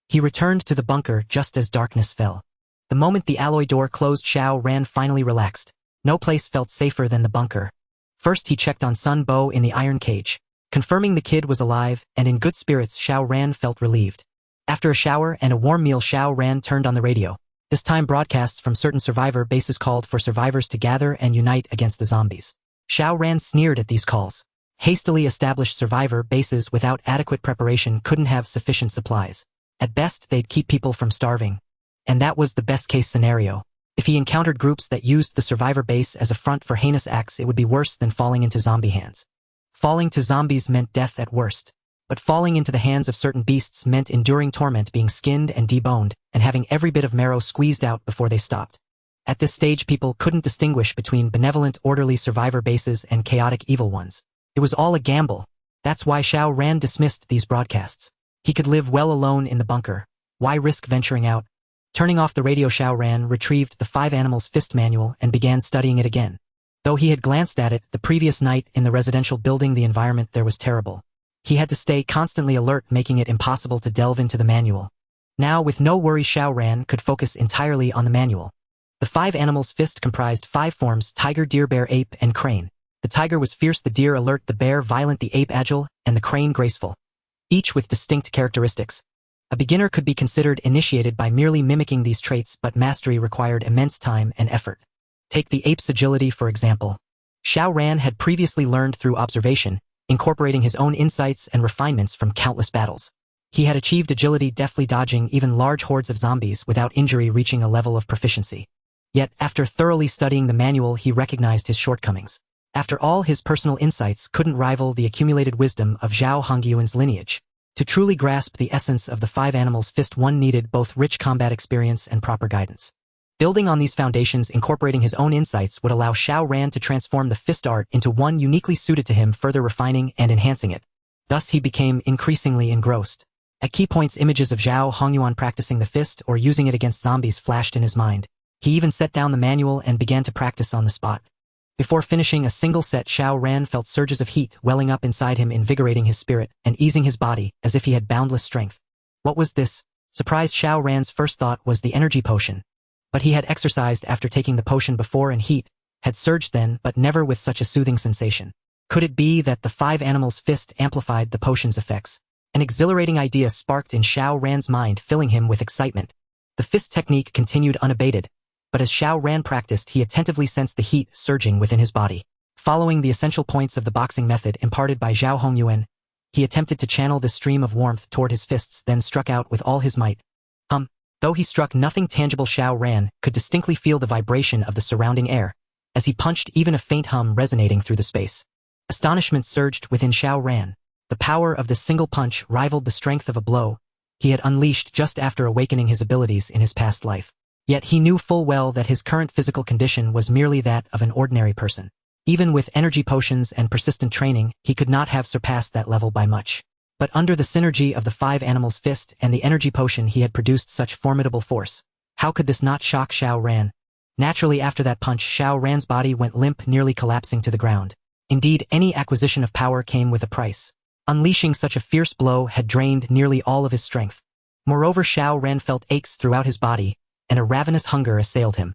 He returned to the bunker just as darkness fell. The moment the alloy door closed, Xiao Ran finally relaxed. No place felt safer than the bunker. First, he checked on Sun Bo in the iron cage. Confirming the kid was alive and in good spirits, Xiao Ran felt relieved. After a shower and a warm meal, Xiao Ran turned on the radio. This time, broadcasts from certain survivor bases called for survivors to gather and unite against the zombies. Xiao Ran sneered at these calls. Hastily established survivor bases without adequate preparation couldn't have sufficient supplies. At best, they'd keep people from starving. And that was the best-case scenario. If he encountered groups that used the survivor base as a front for heinous acts, it would be worse than falling into zombie hands. Falling to zombies meant death at worst. But falling into the hands of certain beasts meant enduring torment, being skinned and deboned, and having every bit of marrow squeezed out before they stopped. At this stage, people couldn't distinguish between benevolent, orderly survivor bases and chaotic, evil ones. It was all a gamble. That's why Xiao Ran dismissed these broadcasts. He could live well alone in the bunker. Why risk venturing out? Turning off the radio, Xiao Ran retrieved the 5 Animals Fist manual and began studying it again. Though he had glanced at it the previous night in the residential building, the environment there was terrible. He had to stay constantly alert, making it impossible to delve into the manual. Now, with no worry, Xiao Ran could focus entirely on the manual. The 5 animals' fist comprised 5 forms: tiger, deer, bear, ape, and crane. The tiger was fierce, the deer alert, the bear violent, the ape agile, and the crane graceful, each with distinct characteristics. A beginner could be considered initiated by merely mimicking these traits, but mastery required immense time and effort. Take the ape's agility, for example. Xiao Ran had previously learned through observation, incorporating his own insights and refinements from countless battles. He had achieved agility, deftly dodging even large hordes of zombies without injury, reaching a level of proficiency. Yet, after thoroughly studying the manual, he recognized his shortcomings. After all, his personal insights couldn't rival the accumulated wisdom of Zhao Hongyuan's lineage. To truly grasp the essence of the 5 animals' fist, one needed both rich combat experience and proper guidance. Building on these foundations, incorporating his own insights would allow Xiao Ran to transform the fist art into one uniquely suited to him, further refining and enhancing it. Thus he became increasingly engrossed. At key points, images of Zhao Hongyuan practicing the fist or using it against zombies flashed in his mind. He even set down the manual and began to practice on the spot. Before finishing a single set, Xiao Ran felt surges of heat welling up inside him, invigorating his spirit and easing his body as if he had boundless strength. What was this? Surprised Xiao Ran's first thought was the energy potion. But he had exercised after taking the potion before, and heat had surged then, but never with such a soothing sensation. Could it be that the 5 animals' fist amplified the potion's effects? An exhilarating idea sparked in Xiao Ran's mind, filling him with excitement. The fist technique continued unabated, but as Xiao Ran practiced, he attentively sensed the heat surging within his body. Following the essential points of the boxing method imparted by Zhao Hongyuan, he attempted to channel this stream of warmth toward his fists, then struck out with all his might. Though he struck nothing tangible, Xiao Ran could distinctly feel the vibration of the surrounding air, as he punched, even a faint hum resonating through the space. Astonishment surged within Xiao Ran. The power of this single punch rivaled the strength of a blow he had unleashed just after awakening his abilities in his past life. Yet he knew full well that his current physical condition was merely that of an ordinary person. Even with energy potions and persistent training, he could not have surpassed that level by much. But under the synergy of the 5 animals' fist and the energy potion, he had produced such formidable force. How could this not shock Xiao Ran? Naturally, after that punch, Xiao Ran's body went limp, nearly collapsing to the ground. Indeed, any acquisition of power came with a price. Unleashing such a fierce blow had drained nearly all of his strength. Moreover, Xiao Ran felt aches throughout his body, and a ravenous hunger assailed him.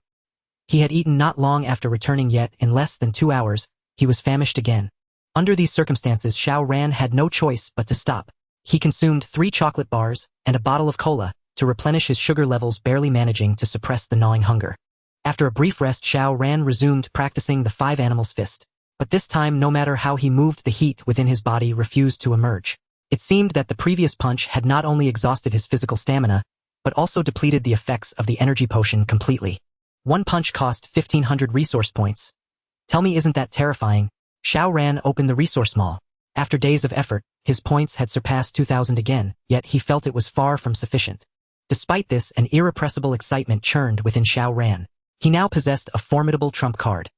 He had eaten not long after returning, yet in less than 2 hours, he was famished again. Under these circumstances, Xiao Ran had no choice but to stop. He consumed 3 chocolate bars and a bottle of cola to replenish his sugar levels, barely managing to suppress the gnawing hunger. After a brief rest, Xiao Ran resumed practicing the 5 animals' fist. But this time, no matter how he moved, the heat within his body refused to emerge. It seemed that the previous punch had not only exhausted his physical stamina, but also depleted the effects of the energy potion completely. One punch cost 1,500 resource points. Tell me, isn't that terrifying? Xiao Ran opened the resource mall. After days of effort, his points had surpassed 2,000 again, yet he felt it was far from sufficient. Despite this, an irrepressible excitement churned within Xiao Ran. He now possessed a formidable trump card.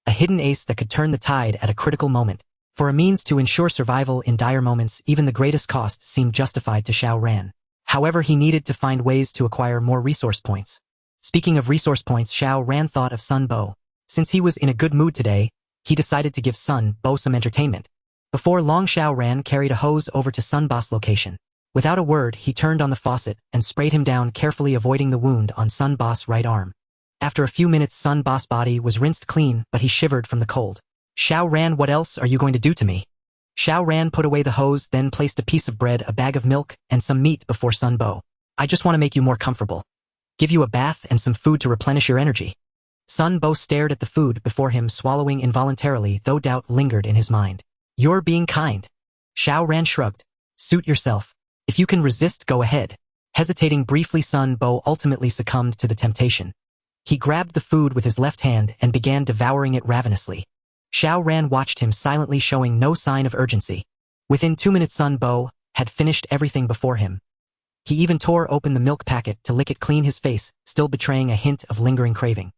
A hidden ace that could turn the tide at a critical moment. For a means to ensure survival in dire moments, even the greatest cost seemed justified to Xiao Ran. However, he needed to find ways to acquire more resource points. Speaking of resource points, Xiao Ran thought of Sun Bo. Since he was in a good mood today, he decided to give Sun Bo some entertainment. Before long, Xiao Ran carried a hose over to Sun Bo's location. Without a word, he turned on the faucet and sprayed him down, carefully avoiding the wound on Sun Bo's right arm. After a few minutes, Sun Bo's body was rinsed clean, but he shivered from the cold. Xiao Ran, what else are you going to do to me? Xiao Ran put away the hose, then placed a piece of bread, a bag of milk, and some meat before Sun Bo. I just want to make you more comfortable. Give you a bath and some food to replenish your energy. Sun Bo stared at the food before him, swallowing involuntarily, though doubt lingered in his mind. You're being kind. Xiao Ran shrugged. Suit yourself. If you can resist, go ahead. Hesitating briefly, Sun Bo ultimately succumbed to the temptation. He grabbed the food with his left hand and began devouring it ravenously. Xiao Ran watched him silently, showing no sign of urgency. Within 2 minutes, Sun Bo had finished everything before him. He even tore open the milk packet to lick it clean, his face still betraying a hint of lingering craving.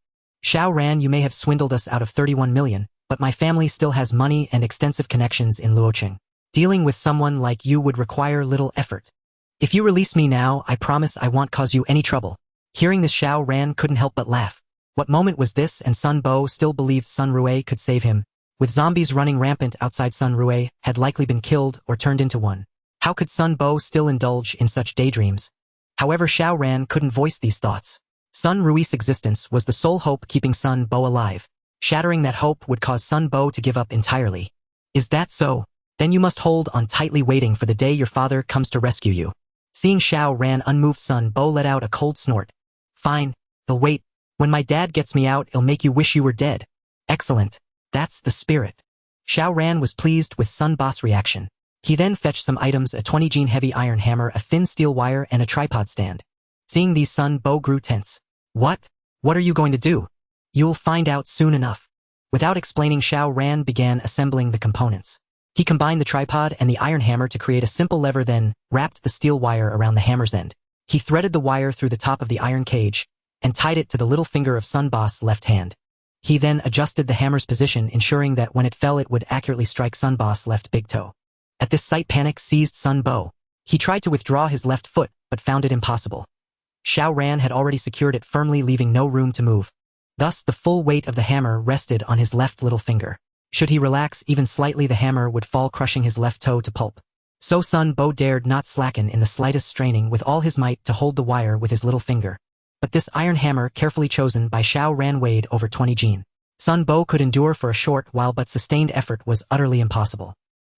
Xiao Ran, you may have swindled us out of 31 million, but my family still has money and extensive connections in Luocheng. Dealing with someone like you would require little effort. If you release me now, I promise I won't cause you any trouble. Hearing this, Xiao Ran couldn't help but laugh. What moment was this? And Sun Bo still believed Sun Rue could save him. With zombies running rampant outside, Sun Rue had likely been killed or turned into one. How could Sun Bo still indulge in such daydreams? However, Xiao Ran couldn't voice these thoughts. Sun Rui's existence was the sole hope keeping Sun Bo alive. Shattering that hope would cause Sun Bo to give up entirely. Is that so? Then you must hold on tightly, waiting for the day your father comes to rescue you. Seeing Xiao Ran unmoved, Sun Bo let out a cold snort. Fine, I'll wait. When my dad gets me out, it'll make you wish you were dead. Excellent. That's the spirit. Xiao Ran was pleased with Sun Bo's reaction. He then fetched some items: a 20-gene heavy iron hammer, a thin steel wire, and a tripod stand. Seeing these, Sun Bo grew tense. What? What are you going to do? You'll find out soon enough. Without explaining, Xiao Ran began assembling the components. He combined the tripod and the iron hammer to create a simple lever, then wrapped the steel wire around the hammer's end. He threaded the wire through the top of the iron cage and tied it to the little finger of Sun Bo's left hand. He then adjusted the hammer's position, ensuring that when it fell it would accurately strike Sun Bo's left big toe. At this sight, panic seized Sun Bo. He tried to withdraw his left foot, but found it impossible. Xiao Ran had already secured it firmly, leaving no room to move. Thus, the full weight of the hammer rested on his left little finger. Should he relax even slightly, the hammer would fall, crushing his left toe to pulp. So Sun Bo dared not slacken in the slightest, straining with all his might to hold the wire with his little finger. But this iron hammer, carefully chosen by Xiao Ran, weighed over 20 gene. Sun Bo could endure for a short while, but sustained effort was utterly impossible.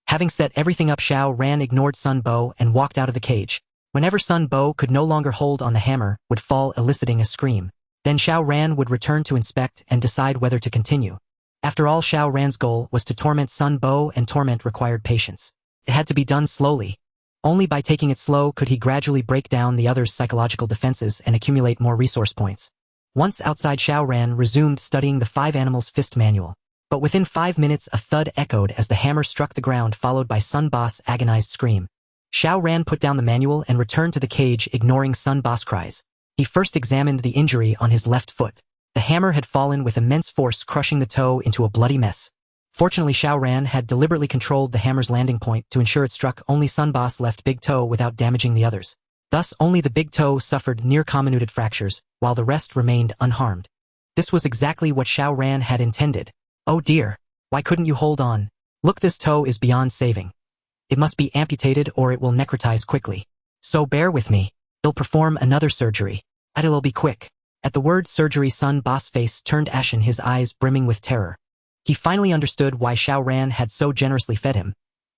Having set everything up, Xiao Ran ignored Sun Bo and walked out of the cage. Whenever Sun Bo could no longer hold on, the hammer would fall, eliciting a scream. Then Xiao Ran would return to inspect and decide whether to continue. After all, Xiao Ran's goal was to torment Sun Bo, and torment required patience. It had to be done slowly. Only by taking it slow could he gradually break down the other's psychological defenses and accumulate more resource points. Once outside, Xiao Ran resumed studying the 5 Animals Fist manual. But within 5 minutes, a thud echoed as the hammer struck the ground, followed by Sun Bo's agonized scream. Xiao Ran put down the manual and returned to the cage, ignoring Sun Bo's cries. He first examined the injury on his left foot. The hammer had fallen with immense force, crushing the toe into a bloody mess. Fortunately, Xiao Ran had deliberately controlled the hammer's landing point to ensure it struck only Sun Bo's left big toe without damaging the others. Thus, only the big toe suffered near comminuted fractures, while the rest remained unharmed. This was exactly what Xiao Ran had intended. Oh dear, why couldn't you hold on? Look, this toe is beyond saving. It must be amputated or it will necrotize quickly. So bear with me. I'll perform another surgery. It'll be quick. At the word surgery, Sun Bo's face turned ashen, his eyes brimming with terror. He finally understood why Xiao Ran had so generously fed him.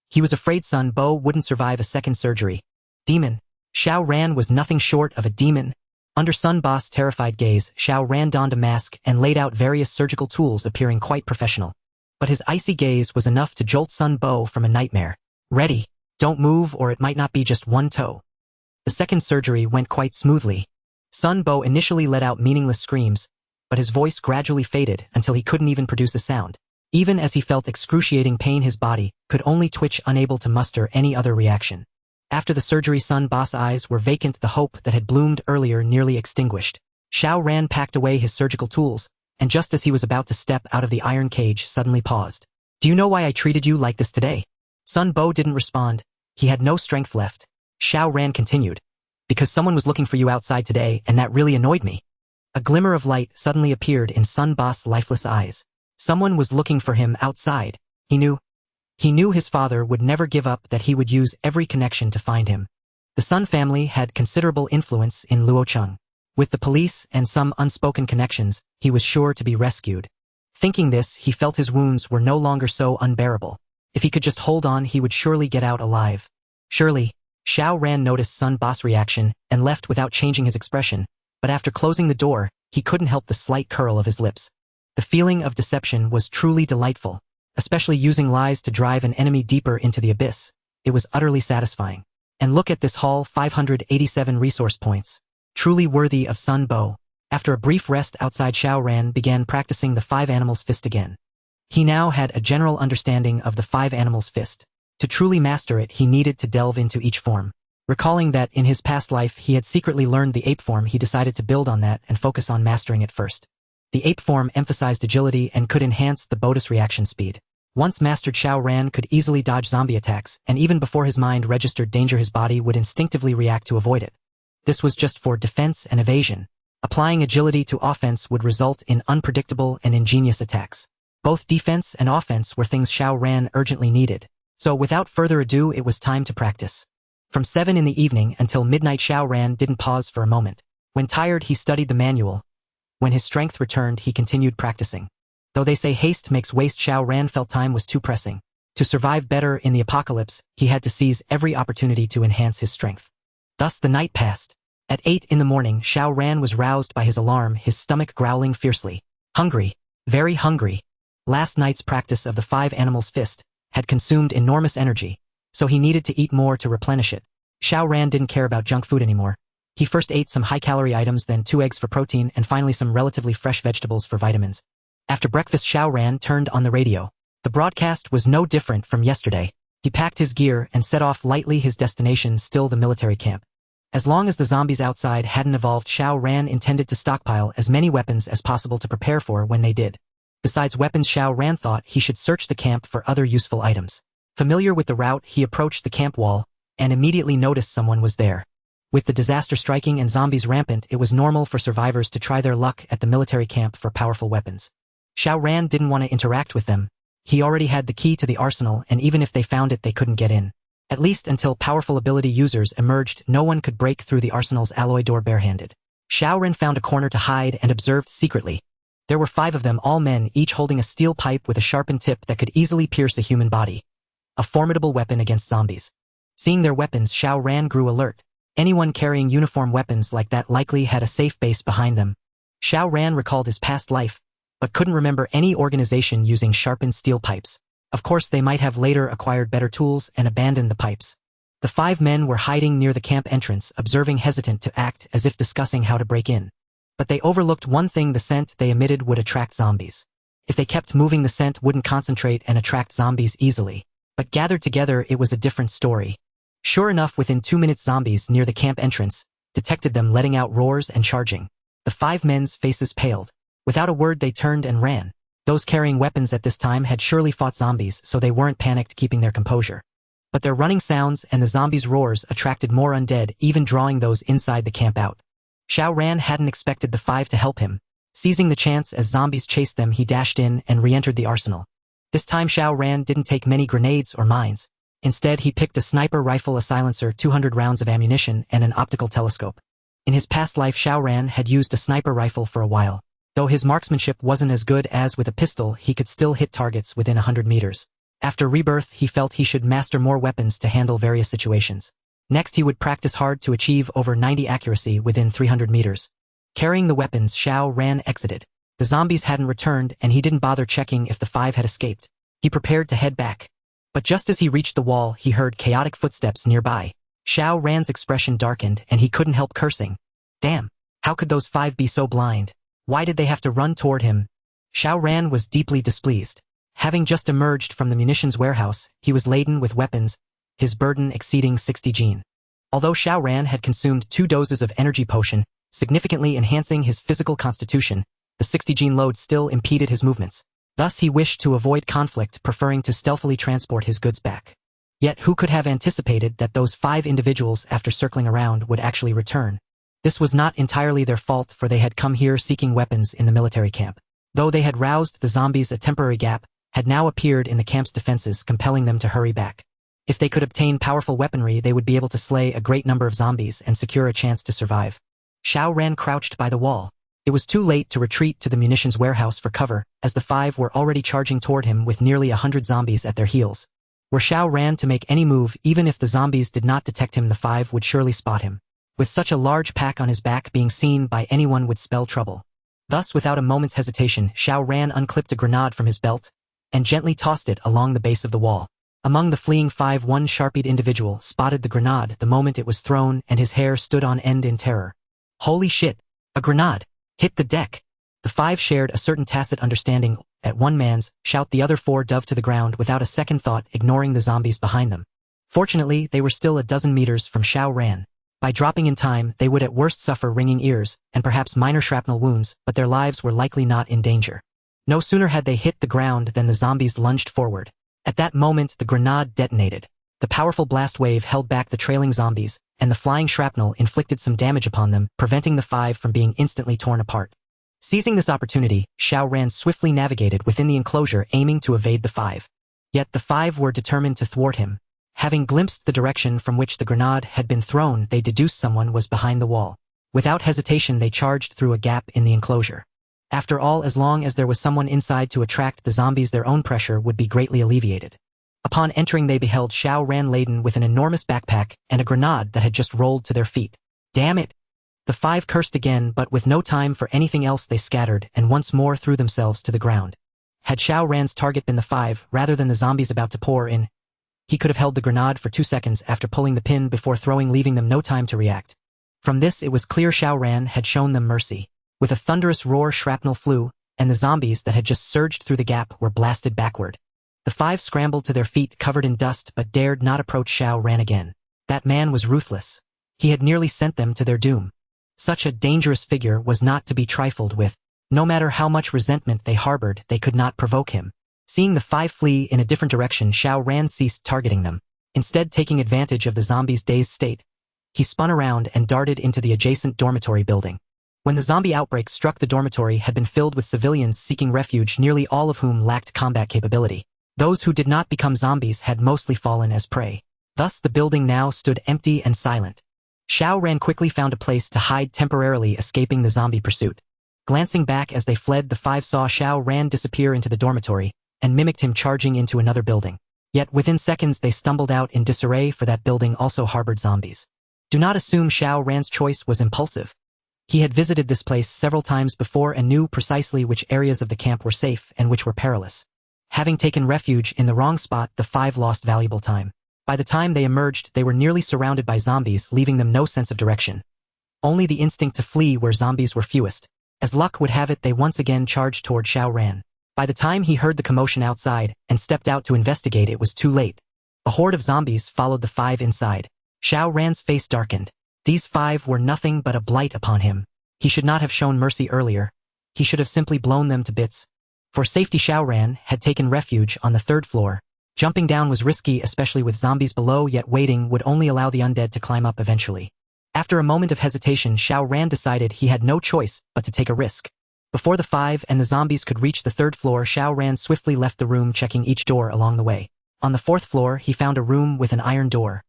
He was afraid Sun Bo wouldn't survive a second surgery. Demon. Xiao Ran was nothing short of a demon. Under Sun Bo's terrified gaze, Xiao Ran donned a mask and laid out various surgical tools, appearing quite professional. But his icy gaze was enough to jolt Sun Bo from a nightmare. Ready. Don't move or it might not be just one toe. The second surgery went quite smoothly. Sun Bo initially let out meaningless screams, but his voice gradually faded until he couldn't even produce a sound. Even as he felt excruciating pain, his body could only twitch, unable to muster any other reaction. After the surgery, Sun Bo's eyes were vacant, the hope that had bloomed earlier nearly extinguished. Xiao Ran packed away his surgical tools, and just as he was about to step out of the iron cage, suddenly paused. Do you know why I treated you like this today? Sun Bo didn't respond. He had no strength left. Xiao Ran continued. Because someone was looking for you outside today, and that really annoyed me. A glimmer of light suddenly appeared in Sun Bo's lifeless eyes. Someone was looking for him outside. He knew his father would never give up, that he would use every connection to find him. The Sun family had considerable influence in Luocheng. With the police and some unspoken connections, he was sure to be rescued. Thinking this, he felt his wounds were no longer so unbearable. If he could just hold on, he would surely get out alive. Surely. Xiao Ran noticed Sun Bo's reaction and left without changing his expression, but after closing the door, he couldn't help the slight curl of his lips. The feeling of deception was truly delightful, especially using lies to drive an enemy deeper into the abyss. It was utterly satisfying. And look at this haul, 587 resource points. Truly worthy of Sun Bo. After a brief rest outside, Xiao Ran began practicing the 5 Animals Fist again. He now had a general understanding of the 5 Animals Fist. To truly master it, he needed to delve into each form. Recalling that in his past life he had secretly learned the ape form, he decided to build on that and focus on mastering it first. The ape form emphasized agility and could enhance the bonus reaction speed. Once mastered, Xiao Ran could easily dodge zombie attacks, and even before his mind registered danger, his body would instinctively react to avoid it. This was just for defense and evasion. Applying agility to offense would result in unpredictable and ingenious attacks. Both defense and offense were things Xiao Ran urgently needed. So without further ado, it was time to practice. From 7 in the evening until midnight, Xiao Ran didn't pause for a moment. When tired, he studied the manual. When his strength returned, he continued practicing. Though they say haste makes waste, Xiao Ran felt time was too pressing. To survive better in the apocalypse, he had to seize every opportunity to enhance his strength. Thus the night passed. At 8 in the morning, Xiao Ran was roused by his alarm, his stomach growling fiercely. Hungry. Very hungry. Last night's practice of the 5 animals fist had consumed enormous energy, so he needed to eat more to replenish it. Xiao Ran didn't care about junk food anymore. He first ate some high-calorie items, then 2 eggs for protein, and finally some relatively fresh vegetables for vitamins. After breakfast, Xiao Ran turned on the radio. The broadcast was no different from yesterday. He packed his gear and set off lightly, his destination still the military camp. As long as the zombies outside hadn't evolved, Xiao Ran intended to stockpile as many weapons as possible to prepare for when they did. Besides weapons, Xiao Ran thought he should search the camp for other useful items. Familiar with the route, he approached the camp wall and immediately noticed someone was there. With the disaster striking and zombies rampant, it was normal for survivors to try their luck at the military camp for powerful weapons. Xiao Ran didn't want to interact with them. He already had the key to the arsenal, and even if they found it, they couldn't get in. At least until powerful ability users emerged, no one could break through the arsenal's alloy door barehanded. Xiao Ran found a corner to hide and observed secretly. There were 5 of them, all men, each holding a steel pipe with a sharpened tip that could easily pierce a human body. A formidable weapon against zombies. Seeing their weapons, Xiao Ran grew alert. Anyone carrying uniform weapons like that likely had a safe base behind them. Xiao Ran recalled his past life, but couldn't remember any organization using sharpened steel pipes. Of course, they might have later acquired better tools and abandoned the pipes. The 5 men were hiding near the camp entrance, observing, hesitant to act, as if discussing how to break in. But they overlooked one thing: the scent they emitted would attract zombies. If they kept moving, the scent wouldn't concentrate and attract zombies easily. But gathered together, it was a different story. Sure enough, within 2 minutes, zombies near the camp entrance detected them, letting out roars and charging. The 5 men's faces paled. Without a word, they turned and ran. Those carrying weapons at this time had surely fought zombies, so they weren't panicked, keeping their composure. But their running sounds and the zombies' roars attracted more undead, even drawing those inside the camp out. Xiao Ran hadn't expected the 5 to help him. Seizing the chance as zombies chased them, he dashed in and re-entered the arsenal. This time Xiao Ran didn't take many grenades or mines. Instead, he picked a sniper rifle, a silencer, 200 rounds of ammunition, and an optical telescope. In his past life, Xiao Ran had used a sniper rifle for a while. Though his marksmanship wasn't as good as with a pistol, he could still hit targets within 100 meters. After Rebirth, he felt he should master more weapons to handle various situations. Next, he would practice hard to achieve over 90 accuracy within 300 meters. Carrying the weapons, Xiao Ran exited. The zombies hadn't returned, and he didn't bother checking if the 5 had escaped. He prepared to head back. But just as he reached the wall, he heard chaotic footsteps nearby. Xiao Ran's expression darkened, and he couldn't help cursing. Damn, how could those 5 be so blind? Why did they have to run toward him? Xiao Ran was deeply displeased. Having just emerged from the munitions warehouse, he was laden with weapons, his burden exceeding 60 gene. Although Xiao Ran had consumed 2 doses of energy potion, significantly enhancing his physical constitution, the 60 gene load still impeded his movements. Thus he wished to avoid conflict, preferring to stealthily transport his goods back. Yet who could have anticipated that those 5 individuals, after circling around, would actually return? This was not entirely their fault, for they had come here seeking weapons in the military camp. Though they had roused the zombies, a temporary gap had now appeared in the camp's defenses, compelling them to hurry back. If they could obtain powerful weaponry, they would be able to slay a great number of zombies and secure a chance to survive. Xiao Ran crouched by the wall. It was too late to retreat to the munitions warehouse for cover, as the 5 were already charging toward him with nearly 100 zombies at their heels. Were Xiao Ran to make any move, even if the zombies did not detect him, the 5 would surely spot him. With such a large pack on his back, being seen by anyone would spell trouble. Thus, without a moment's hesitation, Xiao Ran unclipped a grenade from his belt and gently tossed it along the base of the wall. Among the fleeing 5, one sharp-eyed individual spotted the grenade the moment it was thrown, and his hair stood on end in terror. Holy shit! A grenade! Hit the deck! The 5 shared a certain tacit understanding. At one man's shout, the other 4 dove to the ground without a second thought, ignoring the zombies behind them. Fortunately, they were still a dozen meters from Xiao Ran. By dropping in time, they would at worst suffer ringing ears, and perhaps minor shrapnel wounds, but their lives were likely not in danger. No sooner had they hit the ground than the zombies lunged forward. At that moment, the grenade detonated. The powerful blast wave held back the trailing zombies, and the flying shrapnel inflicted some damage upon them, preventing the 5 from being instantly torn apart. Seizing this opportunity, Xiao Ran swiftly navigated within the enclosure, aiming to evade the 5. Yet the 5 were determined to thwart him. Having glimpsed the direction from which the grenade had been thrown, they deduced someone was behind the wall. Without hesitation they charged through a gap in the enclosure. After all, as long as there was someone inside to attract the zombies, their own pressure would be greatly alleviated. Upon entering they beheld Xiao Ran laden with an enormous backpack and a grenade that had just rolled to their feet. Damn it! The five cursed again, but with no time for anything else they scattered and once more threw themselves to the ground. Had Xiao Ran's target been the five, rather than the zombies about to pour in, he could have held the grenade for 2 seconds after pulling the pin before throwing, leaving them no time to react. From this it was clear Xiao Ran had shown them mercy. With a thunderous roar shrapnel flew, and the zombies that had just surged through the gap were blasted backward. The five scrambled to their feet covered in dust but dared not approach Xiao Ran again. That man was ruthless. He had nearly sent them to their doom. Such a dangerous figure was not to be trifled with. No matter how much resentment they harbored, they could not provoke him. Seeing the five flee in a different direction, Xiao Ran ceased targeting them. Instead, taking advantage of the zombies' dazed state, he spun around and darted into the adjacent dormitory building. When the zombie outbreak struck, the dormitory had been filled with civilians seeking refuge, nearly all of whom lacked combat capability. Those who did not become zombies had mostly fallen as prey. Thus the building now stood empty and silent. Xiao Ran quickly found a place to hide, temporarily escaping the zombie pursuit. Glancing back as they fled, the five saw Xiao Ran disappear into the dormitory and mimicked him charging into another building. Yet within seconds they stumbled out in disarray, for that building also harbored zombies. Do not assume Xiao Ran's choice was impulsive. He had visited this place several times before and knew precisely which areas of the camp were safe and which were perilous. Having taken refuge in the wrong spot, the five lost valuable time. By the time they emerged, they were nearly surrounded by zombies, leaving them no sense of direction. Only the instinct to flee where zombies were fewest. As luck would have it, they once again charged toward Xiao Ran. By the time he heard the commotion outside and stepped out to investigate, it was too late. A horde of zombies followed the five inside. Xiao Ran's face darkened. These five were nothing but a blight upon him. He should not have shown mercy earlier. He should have simply blown them to bits. For safety, Xiao Ran had taken refuge on the 3rd floor. Jumping down was risky, especially with zombies below, yet waiting would only allow the undead to climb up eventually. After a moment of hesitation, Xiao Ran decided he had no choice but to take a risk. Before the five and the zombies could reach the 3rd floor, Xiao Ran swiftly left the room, checking each door along the way. On the 4th floor, he found a room with an iron door.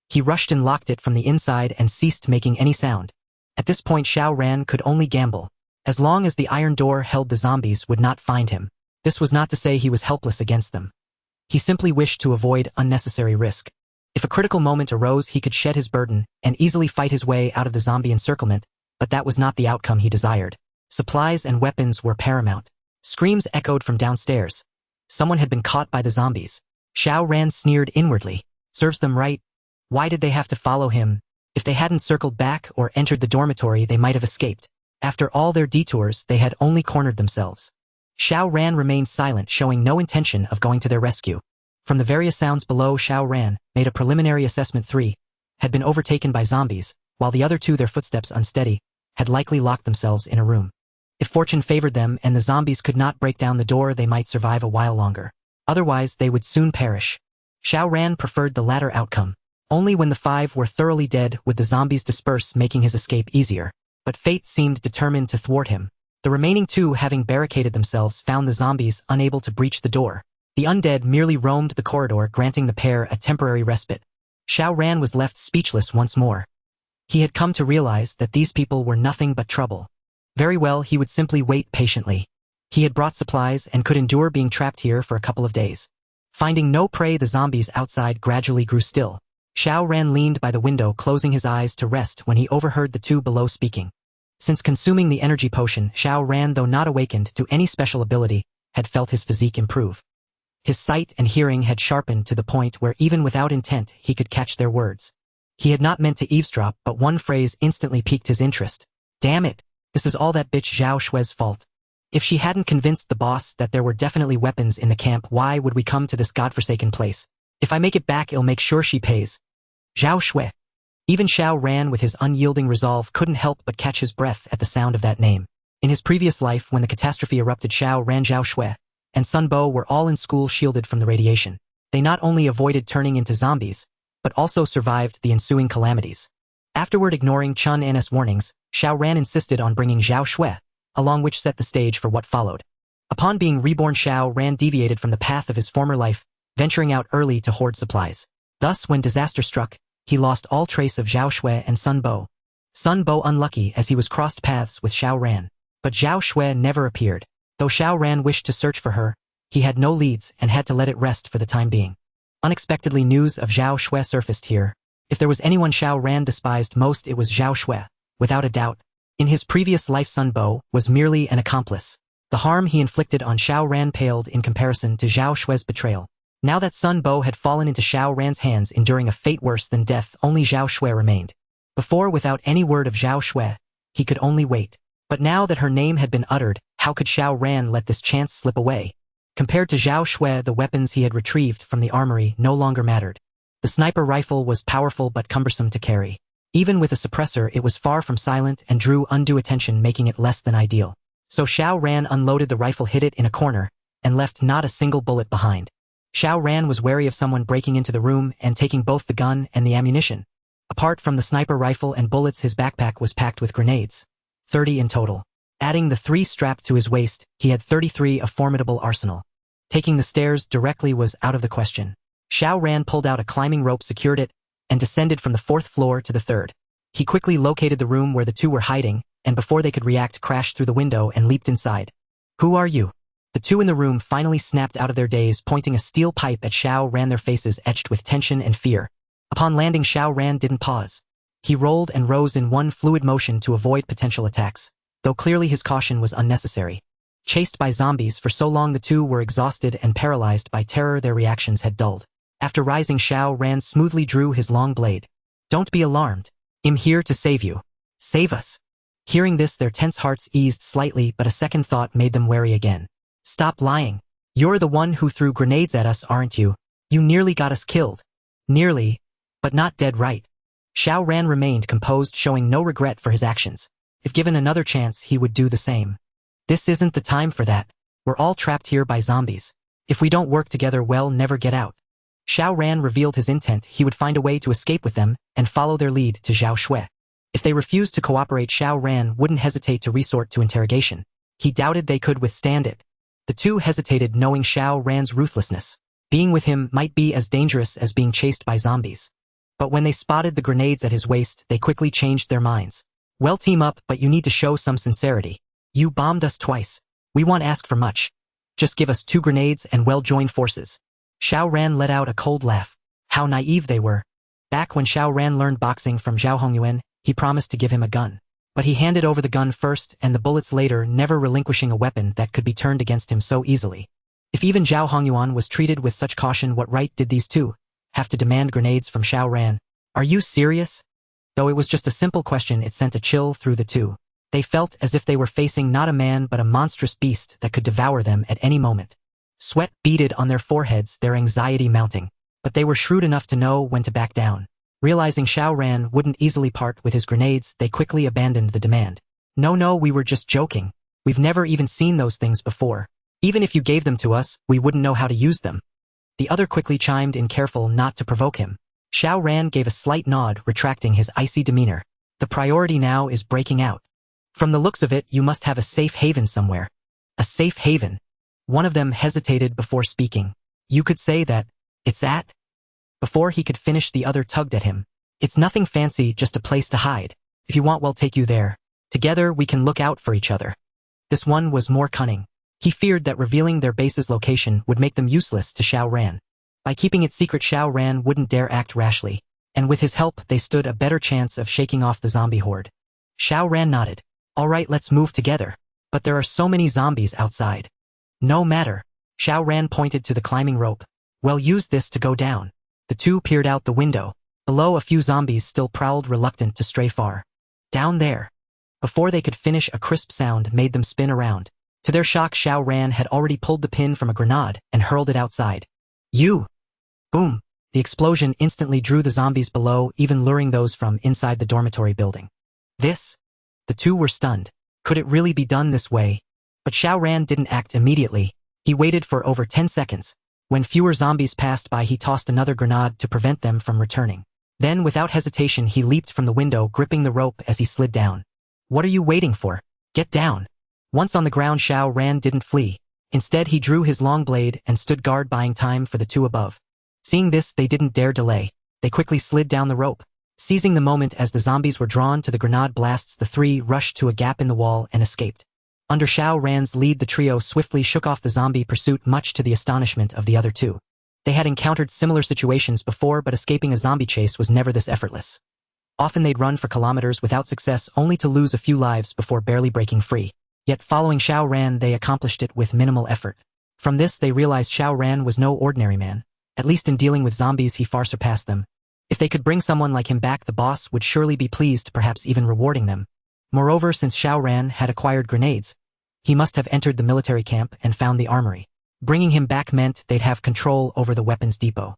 He rushed and locked it from the inside and ceased making any sound. At this point, Xiao Ran could only gamble. As long as the iron door held, the zombies would not find him. This was not to say he was helpless against them. He simply wished to avoid unnecessary risk. If a critical moment arose, he could shed his burden and easily fight his way out of the zombie encirclement, but that was not the outcome he desired. Supplies and weapons were paramount. Screams echoed from downstairs. Someone had been caught by the zombies. Xiao Ran sneered inwardly. Serves them right. Why did they have to follow him? If they hadn't circled back or entered the dormitory, they might have escaped. After all their detours, they had only cornered themselves. Xiao Ran remained silent, showing no intention of going to their rescue. From the various sounds below, Xiao Ran made a preliminary assessment. 3 had been overtaken by zombies, while the other 2, their footsteps unsteady, had likely locked themselves in a room. If fortune favored them and the zombies could not break down the door, they might survive a while longer. Otherwise, they would soon perish. Xiao Ran preferred the latter outcome. Only when the 5 were thoroughly dead would the zombies disperse, making his escape easier. But fate seemed determined to thwart him. The remaining 2, having barricaded themselves, found the zombies unable to breach the door. The undead merely roamed the corridor, granting the pair a temporary respite. Xiao Ran was left speechless once more. He had come to realize that these people were nothing but trouble. Very well, he would simply wait patiently. He had brought supplies and could endure being trapped here for a couple of days. Finding no prey, the zombies outside gradually grew still. Xiao Ran leaned by the window, closing his eyes to rest when he overheard the 2 below speaking. Since consuming the energy potion, Xiao Ran, though not awakened to any special ability, had felt his physique improve. His sight and hearing had sharpened to the point where even without intent he could catch their words. He had not meant to eavesdrop, but one phrase instantly piqued his interest. Damn it! This is all that bitch Zhao Xue's fault. If she hadn't convinced the boss that there were definitely weapons in the camp, why would we come to this godforsaken place? If I make it back, I'll make sure she pays. Zhao Xue. Even Xiao Ran, with his unyielding resolve, couldn't help but catch his breath at the sound of that name. In his previous life, when the catastrophe erupted, Xiao Ran, Zhao Xue, and Sun Bo were all in school, shielded from the radiation. They not only avoided turning into zombies, but also survived the ensuing calamities. Afterward, ignoring Chun An's warnings, Xiao Ran insisted on bringing Zhao Xue, along, which set the stage for what followed. Upon being reborn, Xiao Ran deviated from the path of his former life, venturing out early to hoard supplies. Thus, when disaster struck, he lost all trace of Zhao Xue and Sun Bo. Sun Bo unlucky as he was crossed paths with Xiao Ran. But Zhao Xue never appeared. Though Xiao Ran wished to search for her, he had no leads and had to let it rest for the time being. Unexpectedly, news of Zhao Xue surfaced here. If there was anyone Xiao Ran despised most, it was Zhao Xue, without a doubt. In his previous life, Sun Bo was merely an accomplice. The harm he inflicted on Xiao Ran paled in comparison to Zhao Xue's betrayal. Now that Sun Bo had fallen into Xiao Ran's hands, enduring a fate worse than death, only Zhao Xue remained. Before, without any word of Zhao Xue, he could only wait. But now that her name had been uttered, how could Xiao Ran let this chance slip away? Compared to Zhao Xue, the weapons he had retrieved from the armory no longer mattered. The sniper rifle was powerful but cumbersome to carry. Even with a suppressor, it was far from silent and drew undue attention, making it less than ideal. So Xiao Ran unloaded the rifle, hid it in a corner, and left not a single bullet behind. Xiao Ran was wary of someone breaking into the room and taking both the gun and the ammunition. Apart from the sniper rifle and bullets, his backpack was packed with grenades. 30 in total. Adding the 3 strapped to his waist, he had 33, a formidable arsenal. Taking the stairs directly was out of the question. Xiao Ran pulled out a climbing rope, secured it, and descended from the 4th floor to the 3rd. He quickly located the room where the two were hiding, and before they could react, crashed through the window and leaped inside. "Who are you?" The two in the room finally snapped out of their daze, pointing a steel pipe at Xiao Ran, their faces etched with tension and fear. Upon landing, Xiao Ran didn't pause. He rolled and rose in one fluid motion to avoid potential attacks, though clearly his caution was unnecessary. Chased by zombies for so long, the two were exhausted and paralyzed by terror. Their reactions had dulled. After rising, Xiao Ran smoothly drew his long blade. "Don't be alarmed. I'm here to save you." "Save us?" Hearing this, their tense hearts eased slightly, but a second thought made them wary again. "Stop lying. You're the one who threw grenades at us, aren't you? You nearly got us killed." "Nearly, but not dead, right?" Xiao Ran remained composed, showing no regret for his actions. If given another chance, he would do the same. "This isn't the time for that. We're all trapped here by zombies. If we don't work together, we'll never get out." Xiao Ran revealed his intent. He would find a way to escape with them and follow their lead to Zhao Xue. If they refused to cooperate, Xiao Ran wouldn't hesitate to resort to interrogation. He doubted they could withstand it. The two hesitated, knowing Xiao Ran's ruthlessness. Being with him might be as dangerous as being chased by zombies. But when they spotted the grenades at his waist, they quickly changed their minds. "We'll team up, but you need to show some sincerity. You bombed us twice. We won't ask for much. Just give us 2 grenades and we'll join forces." Xiao Ran let out a cold laugh. How naive they were. Back when Xiao Ran learned boxing from Zhao Hongyuan, he promised to give him a gun. But he handed over the gun first and the bullets later, never relinquishing a weapon that could be turned against him so easily. If even Zhao Hongyuan was treated with such caution, what right did these two have to demand grenades from Xiao Ran? "Are you serious?" Though it was just a simple question, it sent a chill through the two. They felt as if they were facing not a man but a monstrous beast that could devour them at any moment. Sweat beaded on their foreheads, their anxiety mounting. But they were shrewd enough to know when to back down. Realizing Xiao Ran wouldn't easily part with his grenades, they quickly abandoned the demand. No, we were just joking. We've never even seen those things before. Even if you gave them to us, we wouldn't know how to use them." The other quickly chimed in, careful not to provoke him. Xiao Ran gave a slight nod, retracting his icy demeanor. "The priority now is breaking out. From the looks of it, you must have a safe haven somewhere." "A safe haven?" One of them hesitated before speaking. "You could say that. It's at..." Before he could finish, the other tugged at him. "It's nothing fancy, just a place to hide. If you want, we'll take you there. Together we can look out for each other." This one was more cunning. He feared that revealing their base's location would make them useless to Xiao Ran. By keeping it secret, Xiao Ran wouldn't dare act rashly, and with his help they stood a better chance of shaking off the zombie horde. Xiao Ran nodded. "All right, let's move together. But there are so many zombies outside." "No matter." Xiao Ran pointed to the climbing rope. "We'll use this to go down." The two peered out the window. Below, a few zombies still prowled, reluctant to stray far. "Down there." Before they could finish, a crisp sound made them spin around. To their shock, Xiao Ran had already pulled the pin from a grenade and hurled it outside. "You!" Boom! The explosion instantly drew the zombies below, even luring those from inside the dormitory building. "This?" The two were stunned. Could it really be done this way? But Xiao Ran didn't act immediately. He waited for over 10 seconds. When fewer zombies passed by, he tossed another grenade to prevent them from returning. Then, without hesitation, he leaped from the window, gripping the rope as he slid down. "What are you waiting for? Get down!" Once on the ground, Xiao Ran didn't flee. Instead, he drew his long blade and stood guard, buying time for the two above. Seeing this, they didn't dare delay. They quickly slid down the rope. Seizing the moment as the zombies were drawn to the grenade blasts, the three rushed to a gap in the wall and escaped. Under Xiao Ran's lead, the trio swiftly shook off the zombie pursuit, much to the astonishment of the other two. They had encountered similar situations before, but escaping a zombie chase was never this effortless. Often they'd run for kilometers without success, only to lose a few lives before barely breaking free. Yet following Xiao Ran, they accomplished it with minimal effort. From this, they realized Xiao Ran was no ordinary man. At least in dealing with zombies, he far surpassed them. If they could bring someone like him back, the boss would surely be pleased, perhaps even rewarding them. Moreover, since Xiao Ran had acquired grenades, he must have entered the military camp and found the armory. Bringing him back meant they'd have control over the weapons depot.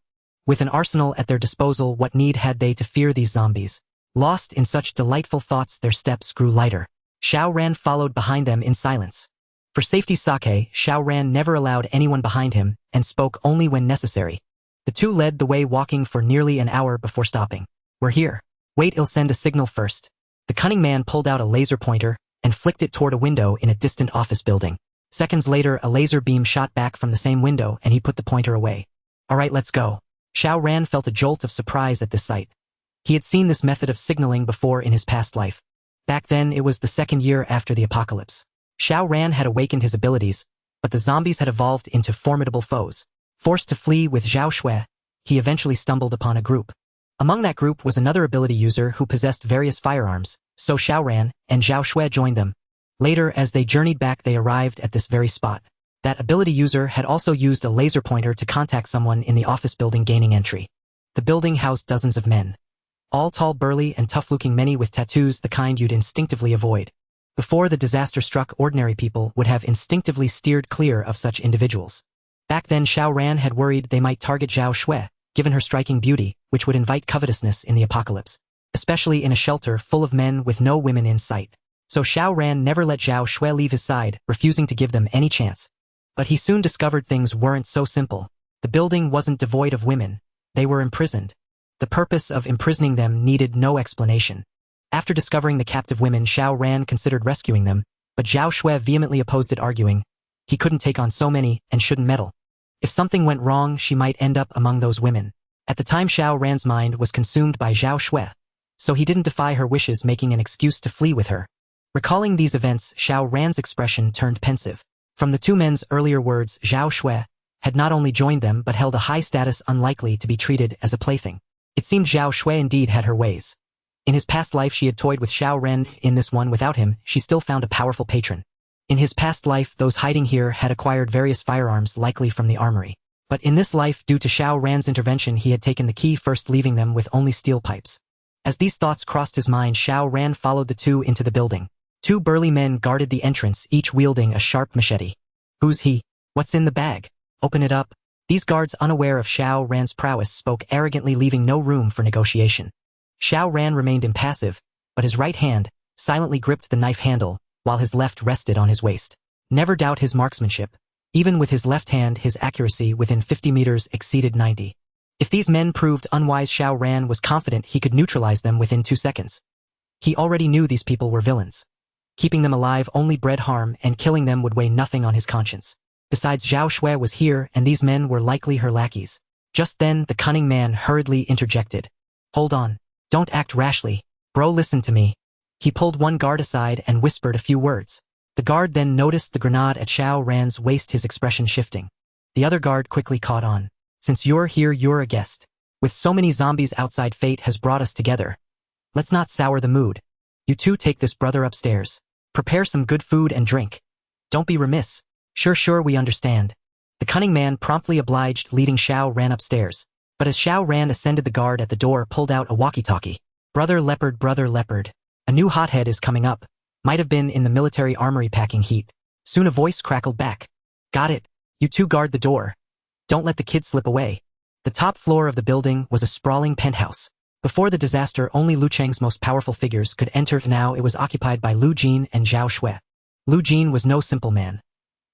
With an arsenal at their disposal, what need had they to fear these zombies? Lost in such delightful thoughts, their steps grew lighter. Xiao Ran followed behind them in silence. For safety's sake, Xiao Ran never allowed anyone behind him and spoke only when necessary. The two led the way, walking for nearly an hour before stopping. "We're here. Wait, I'll send a signal first." The cunning man pulled out a laser pointer and flicked it toward a window in a distant office building. Seconds later, a laser beam shot back from the same window and he put the pointer away. "All right, let's go." Xiao Ran felt a jolt of surprise at this sight. He had seen this method of signaling before in his past life. Back then, it was the second year after the apocalypse. Xiao Ran had awakened his abilities, but the zombies had evolved into formidable foes. Forced to flee with Zhao Xue, he eventually stumbled upon a group. Among that group was another ability user who possessed various firearms, so Xiao Ran and Zhao Xue joined them. Later, as they journeyed back, they arrived at this very spot. That ability user had also used a laser pointer to contact someone in the office building, gaining entry. The building housed dozens of men. All tall, burly, and tough-looking, many with tattoos, the kind you'd instinctively avoid. Before the disaster struck, ordinary people would have instinctively steered clear of such individuals. Back then, Xiao Ran had worried they might target Zhao Xue, given her striking beauty, which would invite covetousness in the apocalypse, especially in a shelter full of men with no women in sight. So Xiao Ran never let Zhao Xue leave his side, refusing to give them any chance. But he soon discovered things weren't so simple. The building wasn't devoid of women. They were imprisoned. The purpose of imprisoning them needed no explanation. After discovering the captive women, Xiao Ran considered rescuing them, but Zhao Xue vehemently opposed it, arguing he couldn't take on so many and shouldn't meddle. If something went wrong, she might end up among those women. At the time, Xiao Ran's mind was consumed by Zhao Xue, so he didn't defy her wishes, making an excuse to flee with her. Recalling these events, Xiao Ran's expression turned pensive. From the two men's earlier words, Zhao Xue had not only joined them but held a high status, unlikely to be treated as a plaything. It seemed Zhao Xue indeed had her ways. In his past life, she had toyed with Xiao Ran. In this one, without him, she still found a powerful patron. In his past life, those hiding here had acquired various firearms, likely from the armory. But in this life, due to Xiao Ran's intervention, he had taken the key first, leaving them with only steel pipes. As these thoughts crossed his mind, Xiao Ran followed the two into the building. Two burly men guarded the entrance, each wielding a sharp machete. "Who's he? What's in the bag? Open it up." These guards, unaware of Xiao Ran's prowess, spoke arrogantly, leaving no room for negotiation. Xiao Ran remained impassive, but his right hand silently gripped the knife handle, while his left rested on his waist. Never doubt his marksmanship. Even with his left hand, his accuracy within 50 meters exceeded 90. If these men proved unwise, Xiao Ran was confident he could neutralize them within 2 seconds. He already knew these people were villains. Keeping them alive only bred harm, and killing them would weigh nothing on his conscience. Besides, Zhao Xue was here, and these men were likely her lackeys. Just then, the cunning man hurriedly interjected. "Hold on. Don't act rashly. Bro, listen to me." He pulled one guard aside and whispered a few words. The guard then noticed the grenade at Xiao Ran's waist, his expression shifting. The other guard quickly caught on. "Since you're here, you're a guest. With so many zombies outside, fate has brought us together. Let's not sour the mood. You two take this brother upstairs. Prepare some good food and drink. Don't be remiss." Sure, we understand." The cunning man promptly obliged, leading Xiao Ran upstairs. But as Xiao Ran ascended, the guard at the door pulled out a walkie-talkie. Brother leopard. A new hothead is coming up. Might have been in the military armory packing heat." Soon a voice crackled back. "Got it. You two guard the door. Don't let the kid slip away." The top floor of the building was a sprawling penthouse. Before the disaster, only Lu Cheng's most powerful figures could enter. Now it was occupied by Lu Jin and Zhao Xue. Lu Jin was no simple man.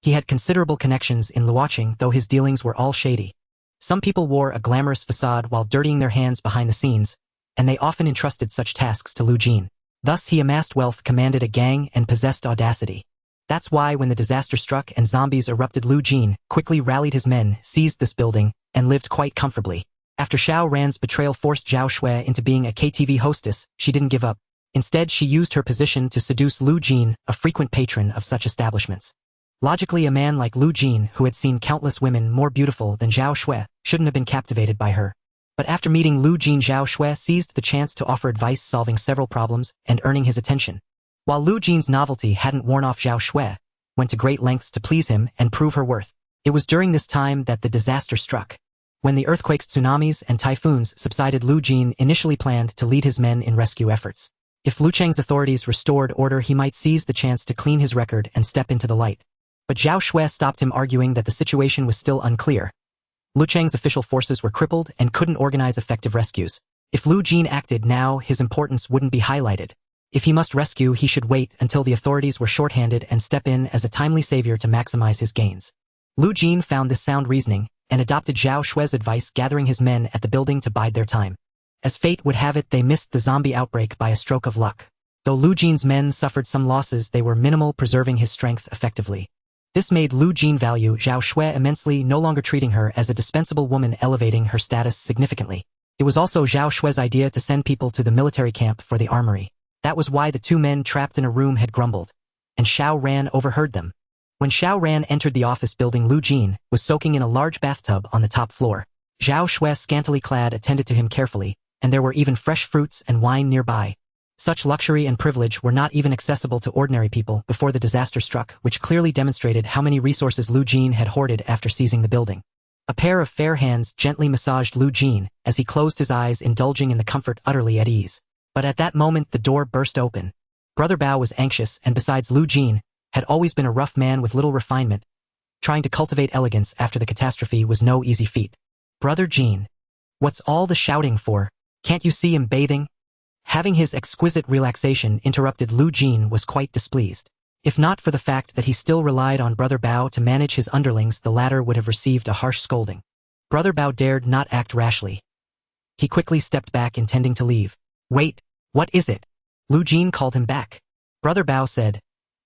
He had considerable connections in Luoqing, though his dealings were all shady. Some people wore a glamorous facade while dirtying their hands behind the scenes, and they often entrusted such tasks to Lu Jin. Thus he amassed wealth, commanded a gang, and possessed audacity. That's why when the disaster struck and zombies erupted, Lu Jin quickly rallied his men, seized this building, and lived quite comfortably. After Xiao Ran's betrayal forced Zhao Xue into being a KTV hostess, she didn't give up. Instead, she used her position to seduce Lu Jin, a frequent patron of such establishments. Logically, a man like Lu Jin, who had seen countless women more beautiful than Zhao Xue, shouldn't have been captivated by her. But after meeting Lu Jin, Zhao Xue seized the chance to offer advice, solving several problems and earning his attention. While Lu Jin's novelty hadn't worn off, Zhao Xue went to great lengths to please him and prove her worth. It was during this time that the disaster struck. When the earthquakes, tsunamis, and typhoons subsided, Lu Jin initially planned to lead his men in rescue efforts. If Lu Cheng's authorities restored order, he might seize the chance to clean his record and step into the light. But Zhao Xue stopped him, arguing that the situation was still unclear. Lu Cheng's official forces were crippled and couldn't organize effective rescues. If Lu Jin acted now, his importance wouldn't be highlighted. If he must rescue, he should wait until the authorities were shorthanded and step in as a timely savior to maximize his gains. Lu Jin found this sound reasoning and adopted Zhao Xue's advice, gathering his men at the building to bide their time. As fate would have it, they missed the zombie outbreak by a stroke of luck. Though Lu Jin's men suffered some losses, they were minimal, preserving his strength effectively. This made Lu Jin value Zhao Xue immensely, no longer treating her as a dispensable woman, elevating her status significantly. It was also Zhao Xue's idea to send people to the military camp for the armory. That was why the two men trapped in a room had grumbled, and Xiao Ran overheard them. When Xiao Ran entered the office building, Lu Jin was soaking in a large bathtub on the top floor. Zhao Xue, scantily clad, attended to him carefully, and there were even fresh fruits and wine nearby. Such luxury and privilege were not even accessible to ordinary people before the disaster struck, which clearly demonstrated how many resources Lu Jin had hoarded after seizing the building. A pair of fair hands gently massaged Lu Jin as he closed his eyes, indulging in the comfort, utterly at ease. But at that moment, the door burst open. Brother Bao was anxious, and besides, Lu Jin had always been a rough man with little refinement. Trying to cultivate elegance after the catastrophe was no easy feat. "Brother Jin, what's all the shouting for? Can't you see him bathing?" Having his exquisite relaxation interrupted, Lu Jin was quite displeased. If not for the fact that he still relied on Brother Bao to manage his underlings, the latter would have received a harsh scolding. Brother Bao dared not act rashly. He quickly stepped back, intending to leave. "Wait, what is it?" Lu Jin called him back. Brother Bao said,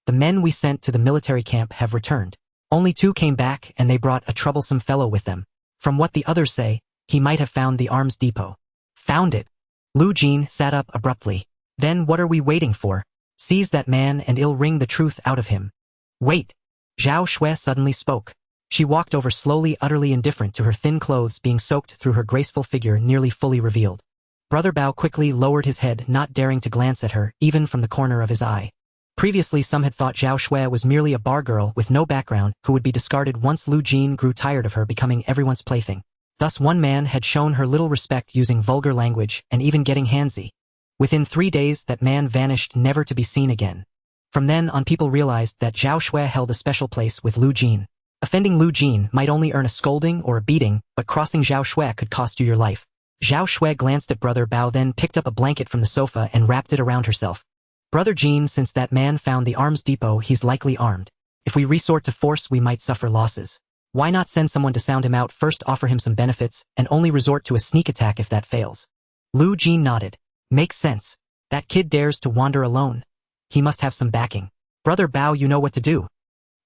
"The men we sent to the military camp have returned. Only 2 came back, and they brought a troublesome fellow with them. From what the others say, he might have found the arms depot." "Found it?" Lu Jin sat up abruptly. "Then what are we waiting for? Seize that man and I'll wring the truth out of him." "Wait!" Zhao Xue suddenly spoke. She walked over slowly, utterly indifferent to her thin clothes being soaked through her graceful figure, nearly fully revealed. Brother Bao quickly lowered his head, not daring to glance at her, even from the corner of his eye. Previously, some had thought Zhao Xue was merely a bar girl with no background who would be discarded once Lu Jin grew tired of her, becoming everyone's plaything. Thus, one man had shown her little respect, using vulgar language and even getting handsy. Within 3 days, that man vanished, never to be seen again. From then on, people realized that Zhao Xue held a special place with Lu Jin. Offending Lu Jin might only earn a scolding or a beating, but crossing Zhao Xue could cost you your life. Zhao Xue glanced at Brother Bao, then picked up a blanket from the sofa and wrapped it around herself. "Brother Jin, since that man found the arms depot, he's likely armed. If we resort to force, we might suffer losses. Why not send someone to sound him out first, offer him some benefits, and only resort to a sneak attack if that fails?" Lu Jin nodded. "Makes sense. That kid dares to wander alone. He must have some backing. Brother Bao, you know what to do."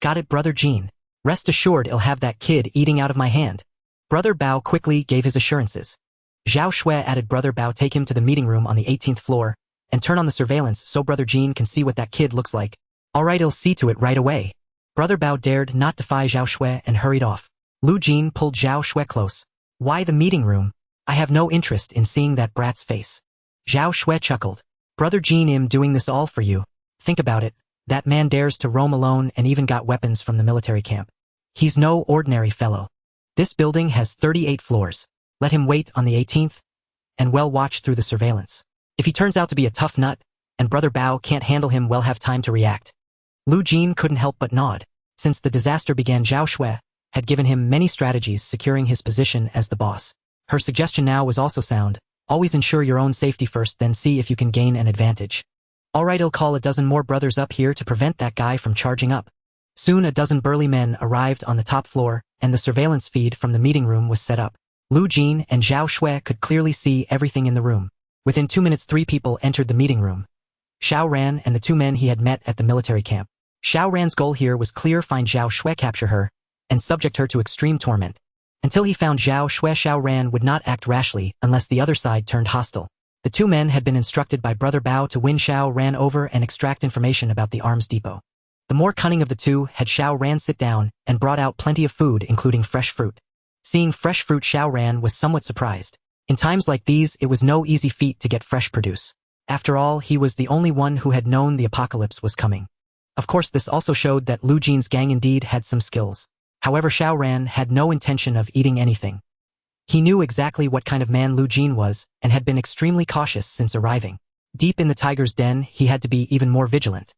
"Got it, Brother Jin. Rest assured, I'll have that kid eating out of my hand." Brother Bao quickly gave his assurances. Zhao Xue added, "Brother Bao, take him to the meeting room on the 18th floor, and turn on the surveillance so Brother Jin can see what that kid looks like." "All right, I'll see to it right away." Brother Bao dared not defy Zhao Xue and hurried off. Lu Jin pulled Zhao Xue close. "Why the meeting room? I have no interest in seeing that brat's face." Zhao Xue chuckled. "Brother Jin, I'm doing this all for you. Think about it. That man dares to roam alone and even got weapons from the military camp. He's no ordinary fellow. This building has 38 floors. Let him wait on the 18th, and well watch through the surveillance. If he turns out to be a tough nut, and Brother Bao can't handle him, we'll have time to react." Lu Jin couldn't help but nod. Since the disaster began, Zhao Xue had given him many strategies, securing his position as the boss. Her suggestion now was also sound. Always ensure your own safety first, then see if you can gain an advantage. "All right, I'll call a dozen more brothers up here to prevent that guy from charging up." Soon a dozen burly men arrived on the top floor, and the surveillance feed from the meeting room was set up. Lu Jin and Zhao Xue could clearly see everything in the room. Within 2 minutes, 3 people entered the meeting room. Xiao Ran and the 2 men he had met at the military camp. Xiao Ran's goal here was clear: find Zhao Xue, capture her, and subject her to extreme torment. Until he found Zhao Xue, Xiao Ran would not act rashly unless the other side turned hostile. The two men had been instructed by Brother Bao to win Xiao Ran over and extract information about the arms depot. The more cunning of the two had Xiao Ran sit down and brought out plenty of food, including fresh fruit. Seeing fresh fruit, Xiao Ran was somewhat surprised. In times like these, it was no easy feat to get fresh produce. After all, he was the only one who had known the apocalypse was coming. Of course, this also showed that Lu Jin's gang indeed had some skills. However, Xiao Ran had no intention of eating anything. He knew exactly what kind of man Lu Jin was and had been extremely cautious since arriving. Deep in the tiger's den, he had to be even more vigilant.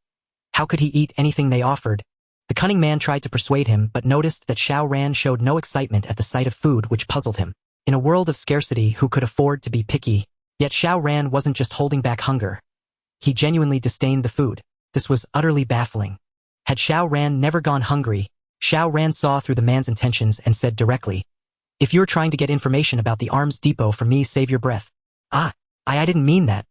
How could he eat anything they offered? The cunning man tried to persuade him but noticed that Xiao Ran showed no excitement at the sight of food, which puzzled him. In a world of scarcity, who could afford to be picky? Yet Xiao Ran wasn't just holding back hunger. He genuinely disdained the food. This was utterly baffling. Had Xiao Ran never gone hungry, Xiao Ran saw through the man's intentions and said directly, "If you're trying to get information about the arms depot for me, save your breath." I didn't mean that.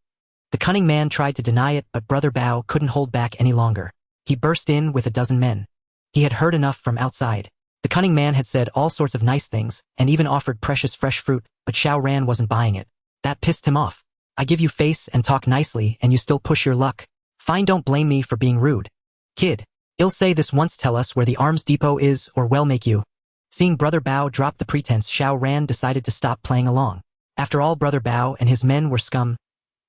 The cunning man tried to deny it, but Brother Bao couldn't hold back any longer. He burst in with a dozen men. He had heard enough from outside. The cunning man had said all sorts of nice things, and even offered precious fresh fruit, but Xiao Ran wasn't buying it. That pissed him off. "I give you face and talk nicely, and you still push your luck. Fine, don't blame me for being rude. Kid, I'll say this once, tell us where the arms depot is or we'll make you." Seeing Brother Bao drop the pretense, Xiao Ran decided to stop playing along. After all, Brother Bao and his men were scum.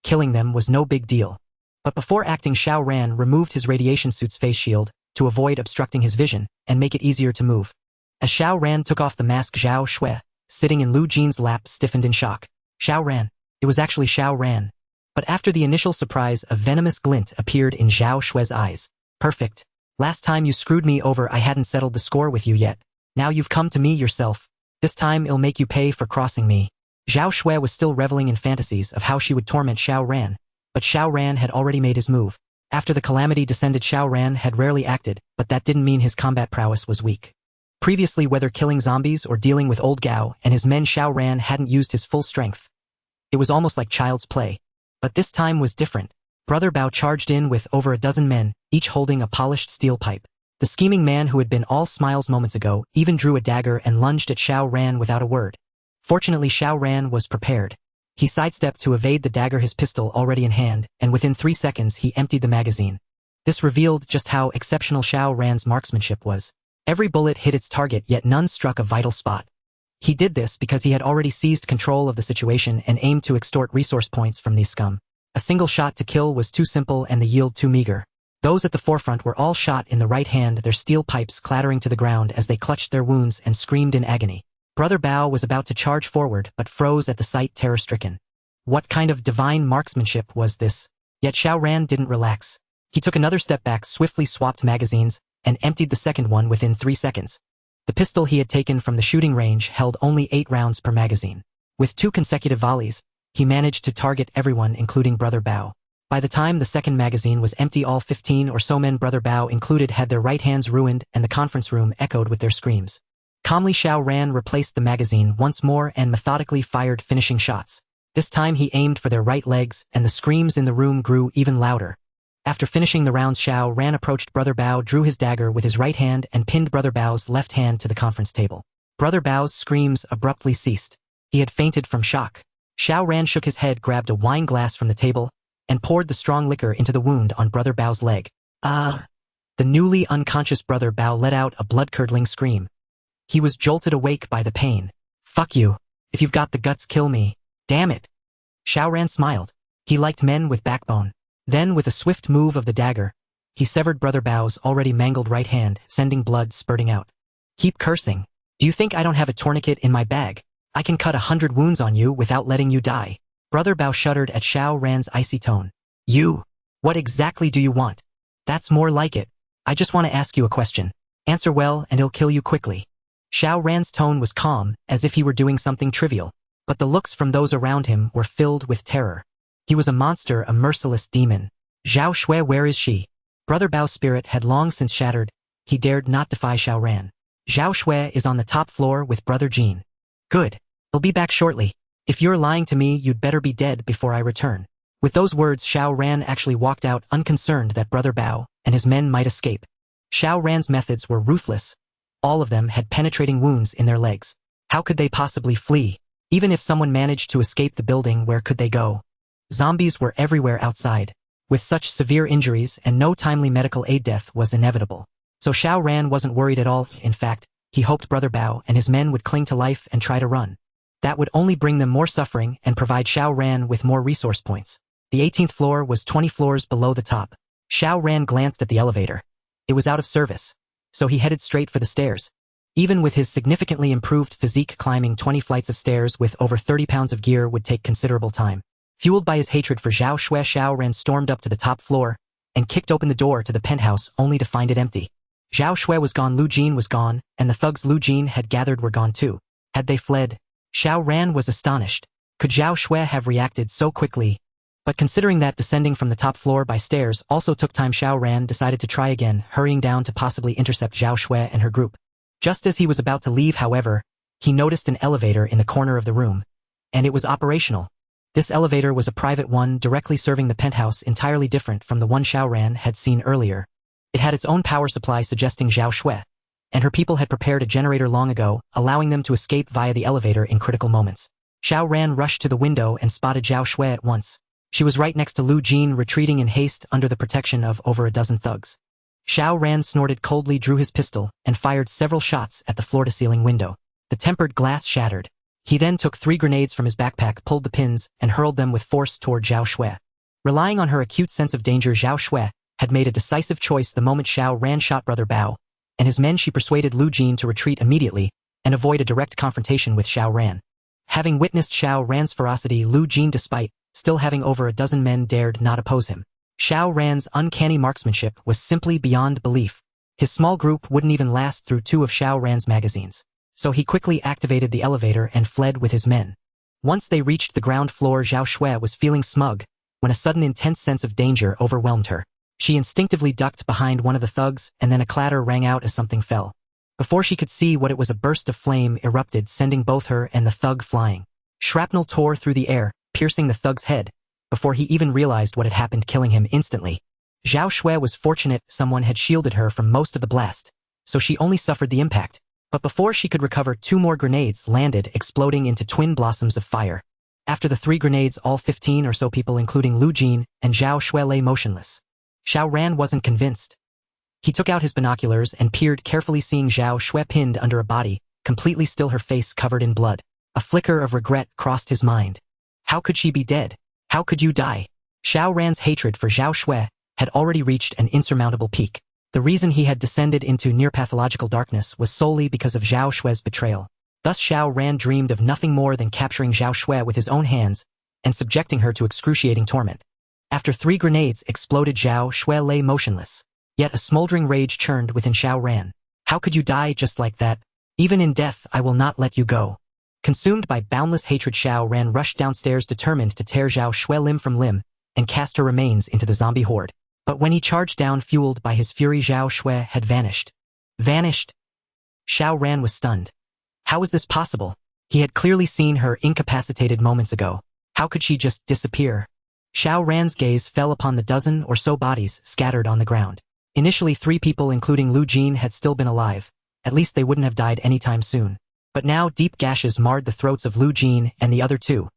Killing them was no big deal. But before acting, Xiao Ran removed his radiation suit's face shield to avoid obstructing his vision and make it easier to move. As Xiao Ran took off the mask, Zhao Xue, sitting in Lu Jin's lap, stiffened in shock. Xiao Ran. It was actually Xiao Ran. But after the initial surprise, a venomous glint appeared in Zhao Xue's eyes. "Perfect. Last time you screwed me over, I hadn't settled the score with you yet. Now you've come to me yourself. This time I'll make you pay for crossing me." Zhao Xue was still reveling in fantasies of how she would torment Xiao Ran, but Xiao Ran had already made his move. After the calamity descended, Xiao Ran had rarely acted, but that didn't mean his combat prowess was weak. Previously, whether killing zombies or dealing with old Gao and his men, Xiao Ran hadn't used his full strength. It was almost like child's play. But this time was different. Brother Bao charged in with over a dozen men, each holding a polished steel pipe. The scheming man who had been all smiles moments ago even drew a dagger and lunged at Xiao Ran without a word. Fortunately, Xiao Ran was prepared. He sidestepped to evade the dagger, his pistol already in hand, and within 3 seconds he emptied the magazine. This revealed just how exceptional Xiao Ran's marksmanship was. Every bullet hit its target, yet none struck a vital spot. He did this because he had already seized control of the situation and aimed to extort resource points from these scum. A single shot to kill was too simple and the yield too meager. Those at the forefront were all shot in the right hand, their steel pipes clattering to the ground as they clutched their wounds and screamed in agony. Brother Bao was about to charge forward but froze at the sight, terror-stricken. What kind of divine marksmanship was this? Yet Xiao Ran didn't relax. He took another step back, swiftly swapped magazines, and emptied the second one within 3 seconds. The pistol he had taken from the shooting range held only 8 rounds per magazine. With 2 consecutive volleys, he managed to target everyone, including Brother Bao. By the time the second magazine was empty, all 15 or so men, Brother Bao included, had their right hands ruined and the conference room echoed with their screams. Calmly, Xiao Ran replaced the magazine once more and methodically fired finishing shots. This time he aimed for their right legs, and the screams in the room grew even louder. After finishing the rounds, Xiao Ran approached Brother Bao, drew his dagger with his right hand, and pinned Brother Bao's left hand to the conference table. Brother Bao's screams abruptly ceased. He had fainted from shock. Xiao Ran shook his head, grabbed a wine glass from the table, and poured the strong liquor into the wound on Brother Bao's leg. "Ah!" The newly unconscious Brother Bao let out a blood-curdling scream. He was jolted awake by the pain. "Fuck you. If you've got the guts, kill me. Damn it." Xiao Ran smiled. He liked men with backbone. Then, with a swift move of the dagger, he severed Brother Bao's already mangled right hand, sending blood spurting out. "Keep cursing. Do you think I don't have a tourniquet in my bag? I can cut 100 wounds on you without letting you die." Brother Bao shuddered at Xiao Ran's icy tone. "You? What exactly do you want?" "That's more like it. I just want to ask you a question. Answer well and I'll kill you quickly." Xiao Ran's tone was calm, as if he were doing something trivial, but the looks from those around him were filled with terror. He was a monster, a merciless demon. "Zhao Xue, where is she?" Brother Bao's spirit had long since shattered. He dared not defy Xiao Ran. "Zhao Xue is on the top floor with Brother Jin." "Good. He'll be back shortly. If you're lying to me, you'd better be dead before I return." With those words, Xiao Ran actually walked out, unconcerned that Brother Bao and his men might escape. Xiao Ran's methods were ruthless. All of them had penetrating wounds in their legs. How could they possibly flee? Even if someone managed to escape the building, where could they go? Zombies were everywhere outside. With such severe injuries and no timely medical aid, death was inevitable. So Xiao Ran wasn't worried at all. In fact, he hoped Brother Bao and his men would cling to life and try to run. That would only bring them more suffering and provide Xiao Ran with more resource points. The 18th floor was 20 floors below the top. Xiao Ran glanced at the elevator. It was out of service, so he headed straight for the stairs. Even with his significantly improved physique, climbing 20 flights of stairs with over 30 pounds of gear would take considerable time. Fueled by his hatred for Zhao Xue, Xiao Ran stormed up to the top floor and kicked open the door to the penthouse only to find it empty. Zhao Xue was gone, Lu Jin was gone, and the thugs Lu Jin had gathered were gone too. Had they fled? Xiao Ran was astonished. Could Zhao Xue have reacted so quickly? But considering that descending from the top floor by stairs also took time, Xiao Ran decided to try again, hurrying down to possibly intercept Zhao Xue and her group. Just as he was about to leave, however, he noticed an elevator in the corner of the room. And it was operational. This elevator was a private one directly serving the penthouse, entirely different from the one Xiao Ran had seen earlier. It had its own power supply, suggesting Zhao Xue and her people had prepared a generator long ago, allowing them to escape via the elevator in critical moments. Xiao Ran rushed to the window and spotted Zhao Xue at once. She was right next to Lu Jin, retreating in haste under the protection of over a dozen thugs. Xiao Ran snorted coldly, drew his pistol, and fired several shots at the floor-to-ceiling window. The tempered glass shattered. He then took 3 grenades from his backpack, pulled the pins, and hurled them with force toward Zhao Xue. Relying on her acute sense of danger, Zhao Xue had made a decisive choice the moment Xiao Ran shot Brother Bao and his men. She persuaded Lu Jin to retreat immediately and avoid a direct confrontation with Xiao Ran. Having witnessed Xiao Ran's ferocity, Lu Jin, despite still having over a dozen men, dared not oppose him. Xiao Ran's uncanny marksmanship was simply beyond belief. His small group wouldn't even last through 2 of Xiao Ran's magazines. So he quickly activated the elevator and fled with his men. Once they reached the ground floor, Zhao Xue was feeling smug when a sudden intense sense of danger overwhelmed her. She instinctively ducked behind one of the thugs, and then a clatter rang out as something fell. Before she could see what it was, a burst of flame erupted, sending both her and the thug flying. Shrapnel tore through the air, piercing the thug's head, before he even realized what had happened, killing him instantly. Zhao Xue was fortunate someone had shielded her from most of the blast, so she only suffered the impact. But before she could recover, 2 more grenades landed, exploding into twin blossoms of fire. After the 3 grenades, all 15 or so people, including Lu Jin and Zhao Xue, lay motionless. Xiao Ran wasn't convinced. He took out his binoculars and peered carefully, seeing Zhao Xue pinned under a body, completely still, her face covered in blood. A flicker of regret crossed his mind. How could she be dead? How could you die? Xiao Ran's hatred for Zhao Xue had already reached an insurmountable peak. The reason he had descended into near-pathological darkness was solely because of Zhao Xue's betrayal. Thus Xiao Ran dreamed of nothing more than capturing Zhao Xue with his own hands and subjecting her to excruciating torment. After 3 grenades exploded, Zhao Xue lay motionless. Yet a smoldering rage churned within Xiao Ran. How could you die just like that? Even in death, I will not let you go. Consumed by boundless hatred, Xiao Ran rushed downstairs, determined to tear Zhao Xue limb from limb and cast her remains into the zombie horde. But when he charged down, fueled by his fury, Zhao Xue had vanished. Vanished? Xiao Ran was stunned. How was this possible? He had clearly seen her incapacitated moments ago. How could she just disappear? Xiao Ran's gaze fell upon the dozen or so bodies scattered on the ground. Initially 3 people, including Lu Jin, had still been alive. At least they wouldn't have died anytime soon. But now deep gashes marred the throats of Lu Jin and the other 2.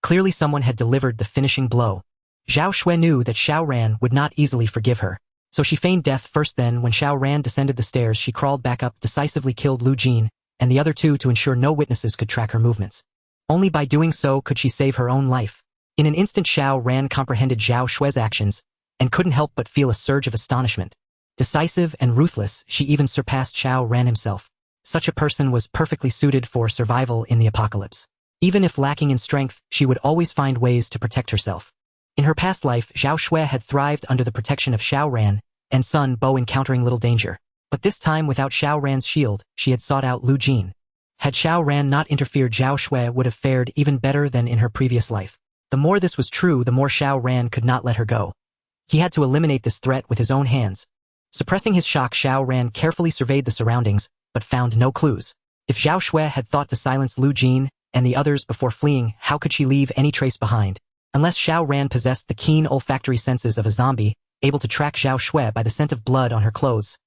Clearly someone had delivered the finishing blow. Zhao Xue knew that Xiao Ran would not easily forgive her, so she feigned death first. Then, when Xiao Ran descended the stairs, she crawled back up, decisively killed Lu Jin and the other 2 to ensure no witnesses could track her movements. Only by doing so could she save her own life. In an instant, Xiao Ran comprehended Zhao Xue's actions and couldn't help but feel a surge of astonishment. Decisive and ruthless, she even surpassed Xiao Ran himself. Such a person was perfectly suited for survival in the apocalypse. Even if lacking in strength, she would always find ways to protect herself. In her past life, Zhao Xue had thrived under the protection of Xiao Ran and Sun Bo, encountering little danger. But this time, without Xiao Ran's shield, she had sought out Lu Jin. Had Xiao Ran not interfered, Zhao Xue would have fared even better than in her previous life. The more this was true, the more Xiao Ran could not let her go. He had to eliminate this threat with his own hands. Suppressing his shock, Xiao Ran carefully surveyed the surroundings, but found no clues. If Zhao Xue had thought to silence Lu Jin and the others before fleeing, how could she leave any trace behind? Unless Xiao Ran possessed the keen olfactory senses of a zombie, able to track Zhao Xue by the scent of blood on her clothes,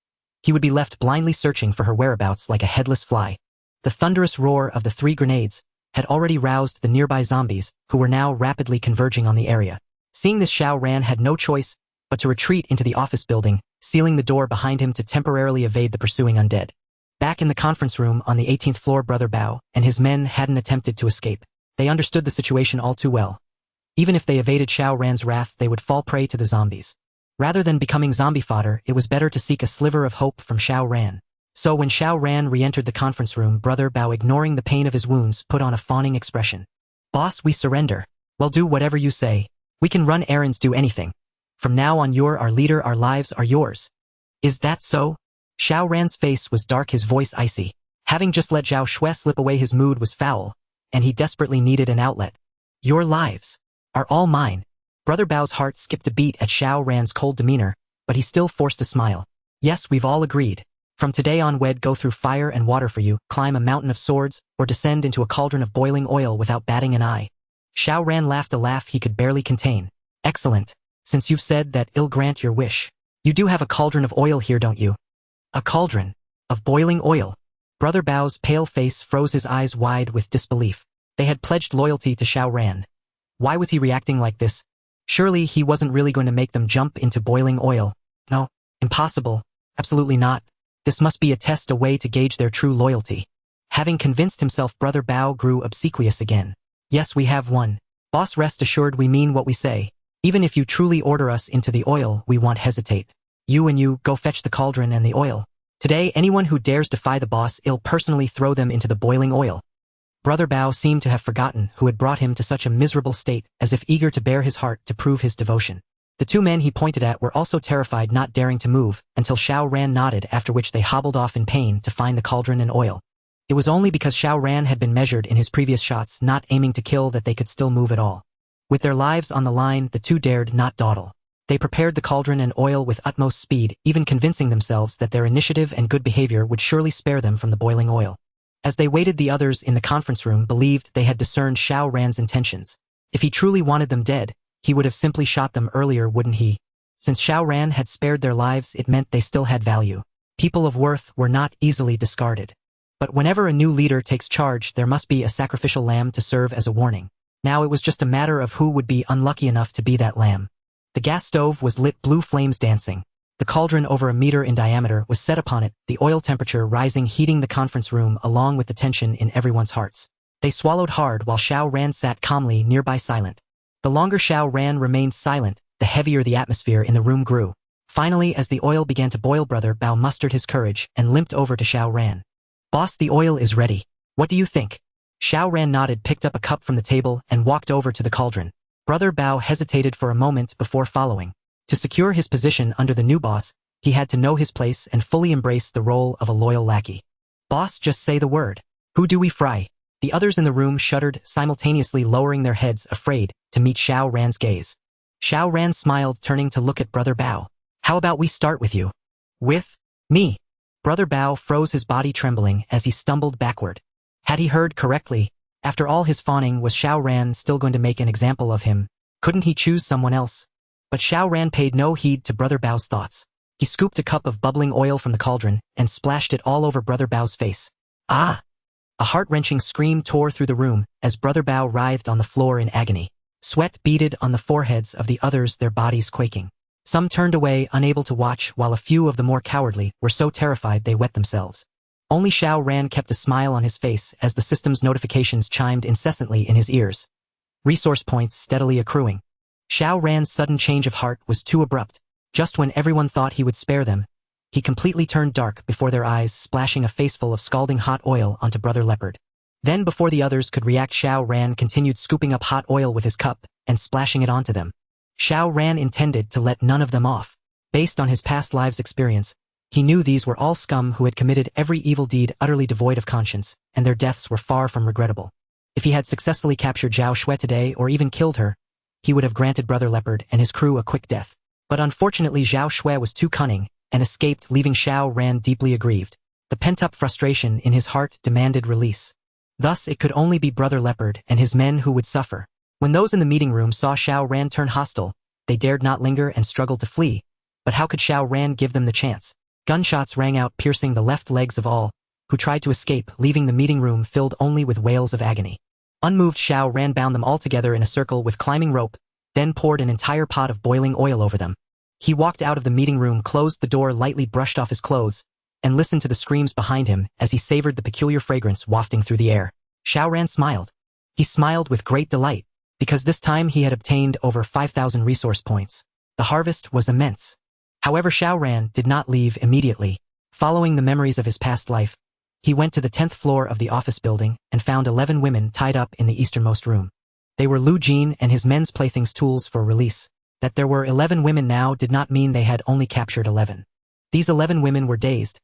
he would be left blindly searching for her whereabouts like a headless fly. The thunderous roar of the 3 grenades had already roused the nearby zombies, who were now rapidly converging on the area. Seeing this, Xiao Ran had no choice but to retreat into the office building, sealing the door behind him to temporarily evade the pursuing undead. Back in the conference room on the 18th floor, Brother Bao and his men hadn't attempted to escape. They understood the situation all too well. Even if they evaded Xiao Ran's wrath, they would fall prey to the zombies. Rather than becoming zombie fodder, it was better to seek a sliver of hope from Xiao Ran. So when Xiao Ran re-entered the conference room, Brother Bao, ignoring the pain of his wounds, put on a fawning expression. "Boss, we surrender. Well, do whatever you say. We can run errands, do anything. From now on, you're our leader, our lives are yours." "Is that so?" Xiao Ran's face was dark, his voice icy. Having just let Zhao Xue slip away, his mood was foul, and he desperately needed an outlet. "Your lives are all mine." Brother Bao's heart skipped a beat at Xiao Ran's cold demeanor, but he still forced a smile. "Yes, we've all agreed. From today on, we'd go through fire and water for you, climb a mountain of swords, or descend into a cauldron of boiling oil without batting an eye." Xiao Ran laughed a laugh he could barely contain. "Excellent. Since you've said that, I'll grant your wish. You do have a cauldron of oil here, don't you?" "A cauldron of boiling oil?" Brother Bao's pale face froze, his eyes wide with disbelief. They had pledged loyalty to Xiao Ran. Why was he reacting like this? Surely he wasn't really going to make them jump into boiling oil. No, impossible. Absolutely not. This must be a test, a way to gauge their true loyalty. Having convinced himself, Brother Bao grew obsequious again. "Yes, we have one. Boss, rest assured we mean what we say. Even if you truly order us into the oil, we won't hesitate. You go fetch the cauldron and the oil. Today, anyone who dares defy the boss, I'll personally throw them into the boiling oil." Brother Bao seemed to have forgotten who had brought him to such a miserable state, as if eager to bare his heart to prove his devotion. The 2 men he pointed at were also terrified, not daring to move, until Xiao Ran nodded, after which they hobbled off in pain to find the cauldron and oil. It was only because Xiao Ran had been measured in his previous shots, not aiming to kill, that they could still move at all. With their lives on the line, the 2 dared not dawdle. They prepared the cauldron and oil with utmost speed, even convincing themselves that their initiative and good behavior would surely spare them from the boiling oil. As they waited, the others in the conference room believed they had discerned Xiao Ran's intentions. If he truly wanted them dead, he would have simply shot them earlier, wouldn't he? Since Xiao Ran had spared their lives, it meant they still had value. People of worth were not easily discarded. But whenever a new leader takes charge, there must be a sacrificial lamb to serve as a warning. Now it was just a matter of who would be unlucky enough to be that lamb. The gas stove was lit, blue flames dancing. The cauldron, over a meter in diameter, was set upon it, the oil temperature rising, heating the conference room along with the tension in everyone's hearts. They swallowed hard while Xiao Ran sat calmly nearby, silent. The longer Xiao Ran remained silent, the heavier the atmosphere in the room grew. Finally, as the oil began to boil, Brother Bao mustered his courage and limped over to Xiao Ran. "Boss, the oil is ready. What do you think?" Xiao Ran nodded, picked up a cup from the table, and walked over to the cauldron. Brother Bao hesitated for a moment before following. To secure his position under the new boss, he had to know his place and fully embrace the role of a loyal lackey. "Boss, just say the word. Who do we fry?" The others in the room shuddered, simultaneously lowering their heads, afraid to meet Xiao Ran's gaze. Xiao Ran smiled, turning to look at Brother Bao. "How about we start with you?" "With me?" Brother Bao froze, his body trembling as he stumbled backward. Had he heard correctly? After all his fawning, was Xiao Ran still going to make an example of him? Couldn't he choose someone else? But Xiao Ran paid no heed to Brother Bao's thoughts. He scooped a cup of bubbling oil from the cauldron and splashed it all over Brother Bao's face. "Ah!" A heart-wrenching scream tore through the room as Brother Bao writhed on the floor in agony. Sweat beaded on the foreheads of the others, their bodies quaking. Some turned away, unable to watch, while a few of the more cowardly were so terrified they wet themselves. Only Xiao Ran kept a smile on his face as the system's notifications chimed incessantly in his ears. Resource points steadily accruing. Xiao Ran's sudden change of heart was too abrupt. Just when everyone thought he would spare them, he completely turned dark before their eyes, splashing a faceful of scalding hot oil onto Brother Leopard. Then, before the others could react, Xiao Ran continued scooping up hot oil with his cup and splashing it onto them. Xiao Ran intended to let none of them off. Based on his past lives' experience, he knew these were all scum who had committed every evil deed utterly devoid of conscience, and their deaths were far from regrettable. If he had successfully captured Zhao Xue today, or even killed her, he would have granted Brother Leopard and his crew a quick death. But unfortunately, Zhao Xue was too cunning and escaped, leaving Xiao Ran deeply aggrieved. The pent-up frustration in his heart demanded release. Thus, it could only be Brother Leopard and his men who would suffer. When those in the meeting room saw Xiao Ran turn hostile, they dared not linger and struggled to flee. But how could Xiao Ran give them the chance? Gunshots rang out, piercing the left legs of all, who tried to escape, leaving the meeting room filled only with wails of agony. Unmoved, Xiao Ran bound them all together in a circle with climbing rope, then poured an entire pot of boiling oil over them. He walked out of the meeting room, closed the door, lightly brushed off his clothes, and listened to the screams behind him as he savored the peculiar fragrance wafting through the air. Xiao Ran smiled. He smiled with great delight, because this time he had obtained over 5,000 resource points. The harvest was immense. However, Xiao Ran did not leave immediately. Following the memories of his past life, he went to the 10th floor of the office building and found 11 women tied up in the easternmost room. They were Lu Jin and his men's playthings, tools for release. That there were 11 women now did not mean they had only captured 11. These 11 women were dazed.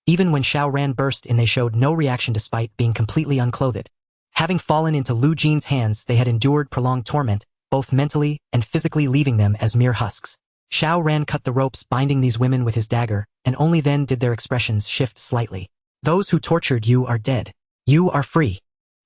Even when Xiao Ran burst in, they showed no reaction despite being completely unclothed. Having fallen into Lu Jin's hands, they had endured prolonged torment, both mentally and physically, leaving them as mere husks. Xiao Ran cut the ropes binding these women with his dagger, and only then did their expressions shift slightly. Those who tortured you are dead. You are free.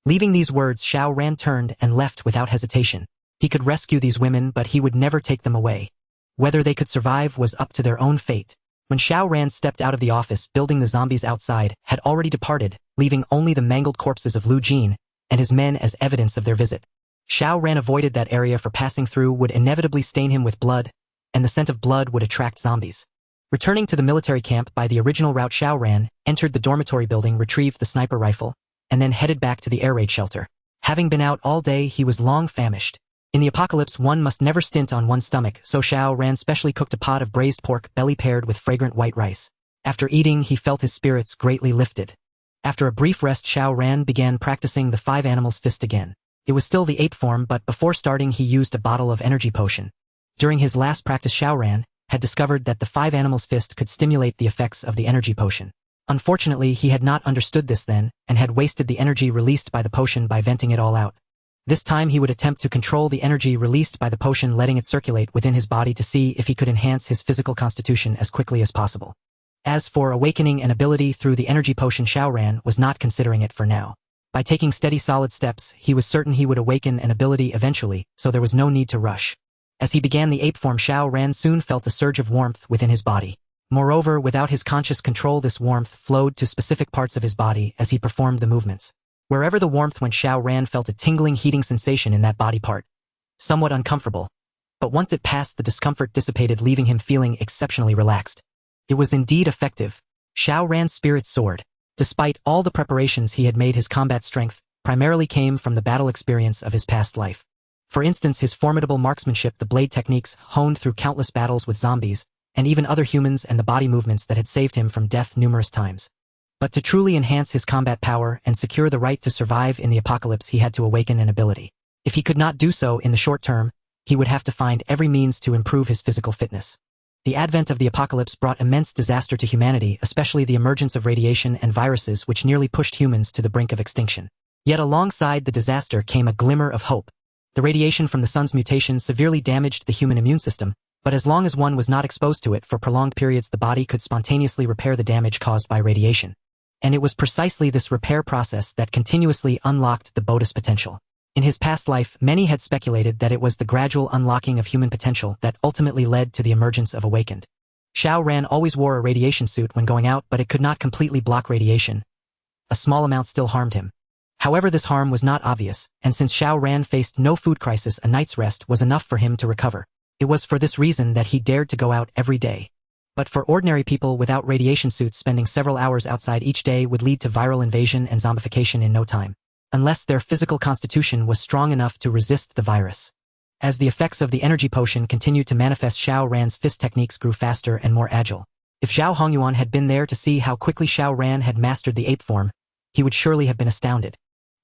Leaving these words, Xiao Ran turned and left without hesitation. He could rescue these women, but he would never take them away. Whether they could survive was up to their own fate. When Xiao Ran stepped out of the office building, the zombies outside had already departed, leaving only the mangled corpses of Lu Jin and his men as evidence of their visit. Xiao Ran avoided that area, for passing through would inevitably stain him with blood, and the scent of blood would attract zombies. Returning to the military camp by the original route, Xiao Ran entered the dormitory building, retrieved the sniper rifle, and then headed back to the air raid shelter. Having been out all day, he was long famished. In the apocalypse, one must never stint on one's stomach, so Xiao Ran specially cooked a pot of braised pork belly paired with fragrant white rice. After eating, he felt his spirits greatly lifted. After a brief rest, Xiao Ran began practicing the 5 animals fist again. It was still the ape form, but before starting he used a bottle of energy potion. During his last practice, Xiao Ran had discovered that the 5 animals fist could stimulate the effects of the energy potion. Unfortunately, he had not understood this then, and had wasted the energy released by the potion by venting it all out. This time he would attempt to control the energy released by the potion, letting it circulate within his body to see if he could enhance his physical constitution as quickly as possible. As for awakening an ability through the energy potion, Xiao Ran was not considering it for now. By taking steady, solid steps, he was certain he would awaken an ability eventually, so there was no need to rush. As he began the ape form, Xiao Ran soon felt a surge of warmth within his body. Moreover, without his conscious control, this warmth flowed to specific parts of his body as he performed the movements. Wherever the warmth went, Xiao Ran felt a tingling, heating sensation in that body part. Somewhat uncomfortable. But once it passed, the discomfort dissipated, leaving him feeling exceptionally relaxed. It was indeed effective. Xiao Ran's spirits soared. Despite all the preparations he had made, his combat strength primarily came from the battle experience of his past life. For instance, his formidable marksmanship, the blade techniques honed through countless battles with zombies, and even other humans, and the body movements that had saved him from death numerous times. But to truly enhance his combat power and secure the right to survive in the apocalypse, he had to awaken an ability. If he could not do so in the short term, he would have to find every means to improve his physical fitness. The advent of the apocalypse brought immense disaster to humanity, especially the emergence of radiation and viruses which nearly pushed humans to the brink of extinction. Yet alongside the disaster came a glimmer of hope. The radiation from the sun's mutations severely damaged the human immune system, but as long as one was not exposed to it for prolonged periods, the body could spontaneously repair the damage caused by radiation. And it was precisely this repair process that continuously unlocked the Bodhi's potential. In his past life, many had speculated that it was the gradual unlocking of human potential that ultimately led to the emergence of Awakened. Xiao Ran always wore a radiation suit when going out, but it could not completely block radiation. A small amount still harmed him. However, this harm was not obvious, and since Xiao Ran faced no food crisis, a night's rest was enough for him to recover. It was for this reason that he dared to go out every day. But for ordinary people without radiation suits, spending several hours outside each day would lead to viral invasion and zombification in no time, unless their physical constitution was strong enough to resist the virus. As the effects of the energy potion continued to manifest, Xiao Ran's fist techniques grew faster and more agile. If Zhao Hongyuan had been there to see how quickly Xiao Ran had mastered the ape form, he would surely have been astounded.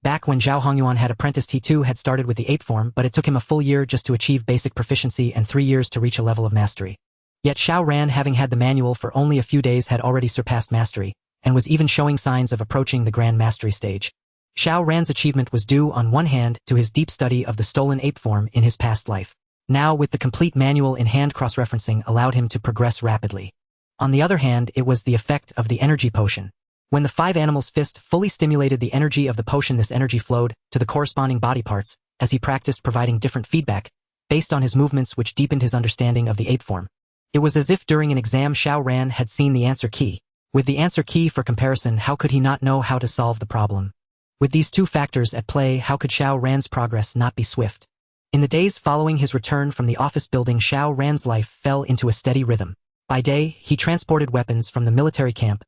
Back when Zhao Hongyuan had apprenticed, he too had started with the ape form, but it took him a full year just to achieve basic proficiency and 3 years to reach a level of mastery. Yet Xiao Ran, having had the manual for only a few days, had already surpassed mastery, and was even showing signs of approaching the grand mastery stage. Xiao Ran's achievement was due, on one hand, to his deep study of the stolen ape form in his past life. Now, with the complete manual in hand, cross-referencing allowed him to progress rapidly. On the other hand, it was the effect of the energy potion. When the 5 animals fist fully stimulated the energy of the potion, this energy flowed to the corresponding body parts as he practiced, providing different feedback based on his movements, which deepened his understanding of the ape form. It was as if during an exam Xiao Ran had seen the answer key. With the answer key for comparison, how could he not know how to solve the problem? With these two factors at play, how could Xiao Ran's progress not be swift? In the days following his return from the office building, Xiao Ran's life fell into a steady rhythm. By day, he transported weapons from the military camp.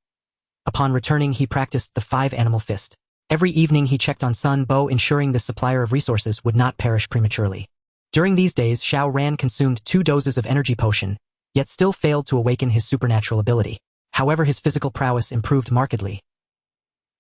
Upon returning, he practiced the 5-animal fist. Every evening he checked on Sun Bo, ensuring this supplier of resources would not perish prematurely. During these days, Xiao Ran consumed 2 doses of energy potion, yet still failed to awaken his supernatural ability. However, his physical prowess improved markedly.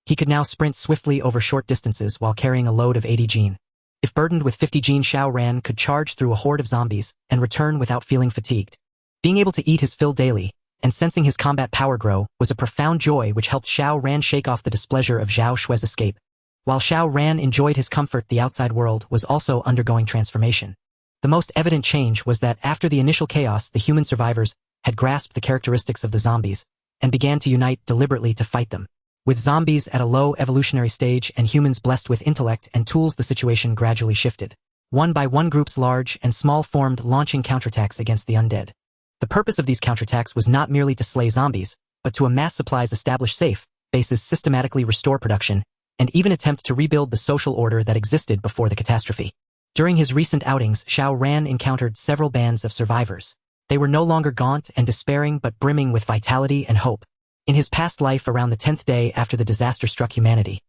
He could now sprint swiftly over short distances while carrying a load of 80 gene. If burdened with 50 gene, Xiao Ran could charge through a horde of zombies and return without feeling fatigued. Being able to eat his fill daily and sensing his combat power grow was a profound joy which helped Xiao Ran shake off the displeasure of Zhao Xue's escape. While Xiao Ran enjoyed his comfort, the outside world was also undergoing transformation. The most evident change was that after the initial chaos, the human survivors had grasped the characteristics of the zombies and began to unite deliberately to fight them. With zombies at a low evolutionary stage and humans blessed with intellect and tools, the situation gradually shifted. One by one, groups large and small formed, launching counterattacks against the undead. The purpose of these counterattacks was not merely to slay zombies, but to amass supplies, establish safe bases, systematically restore production, and even attempt to rebuild the social order that existed before the catastrophe. During his recent outings, Xiao Ran encountered several bands of survivors. They were no longer gaunt and despairing, but brimming with vitality and hope. In his past life, around the 10th day after the disaster struck, humanity,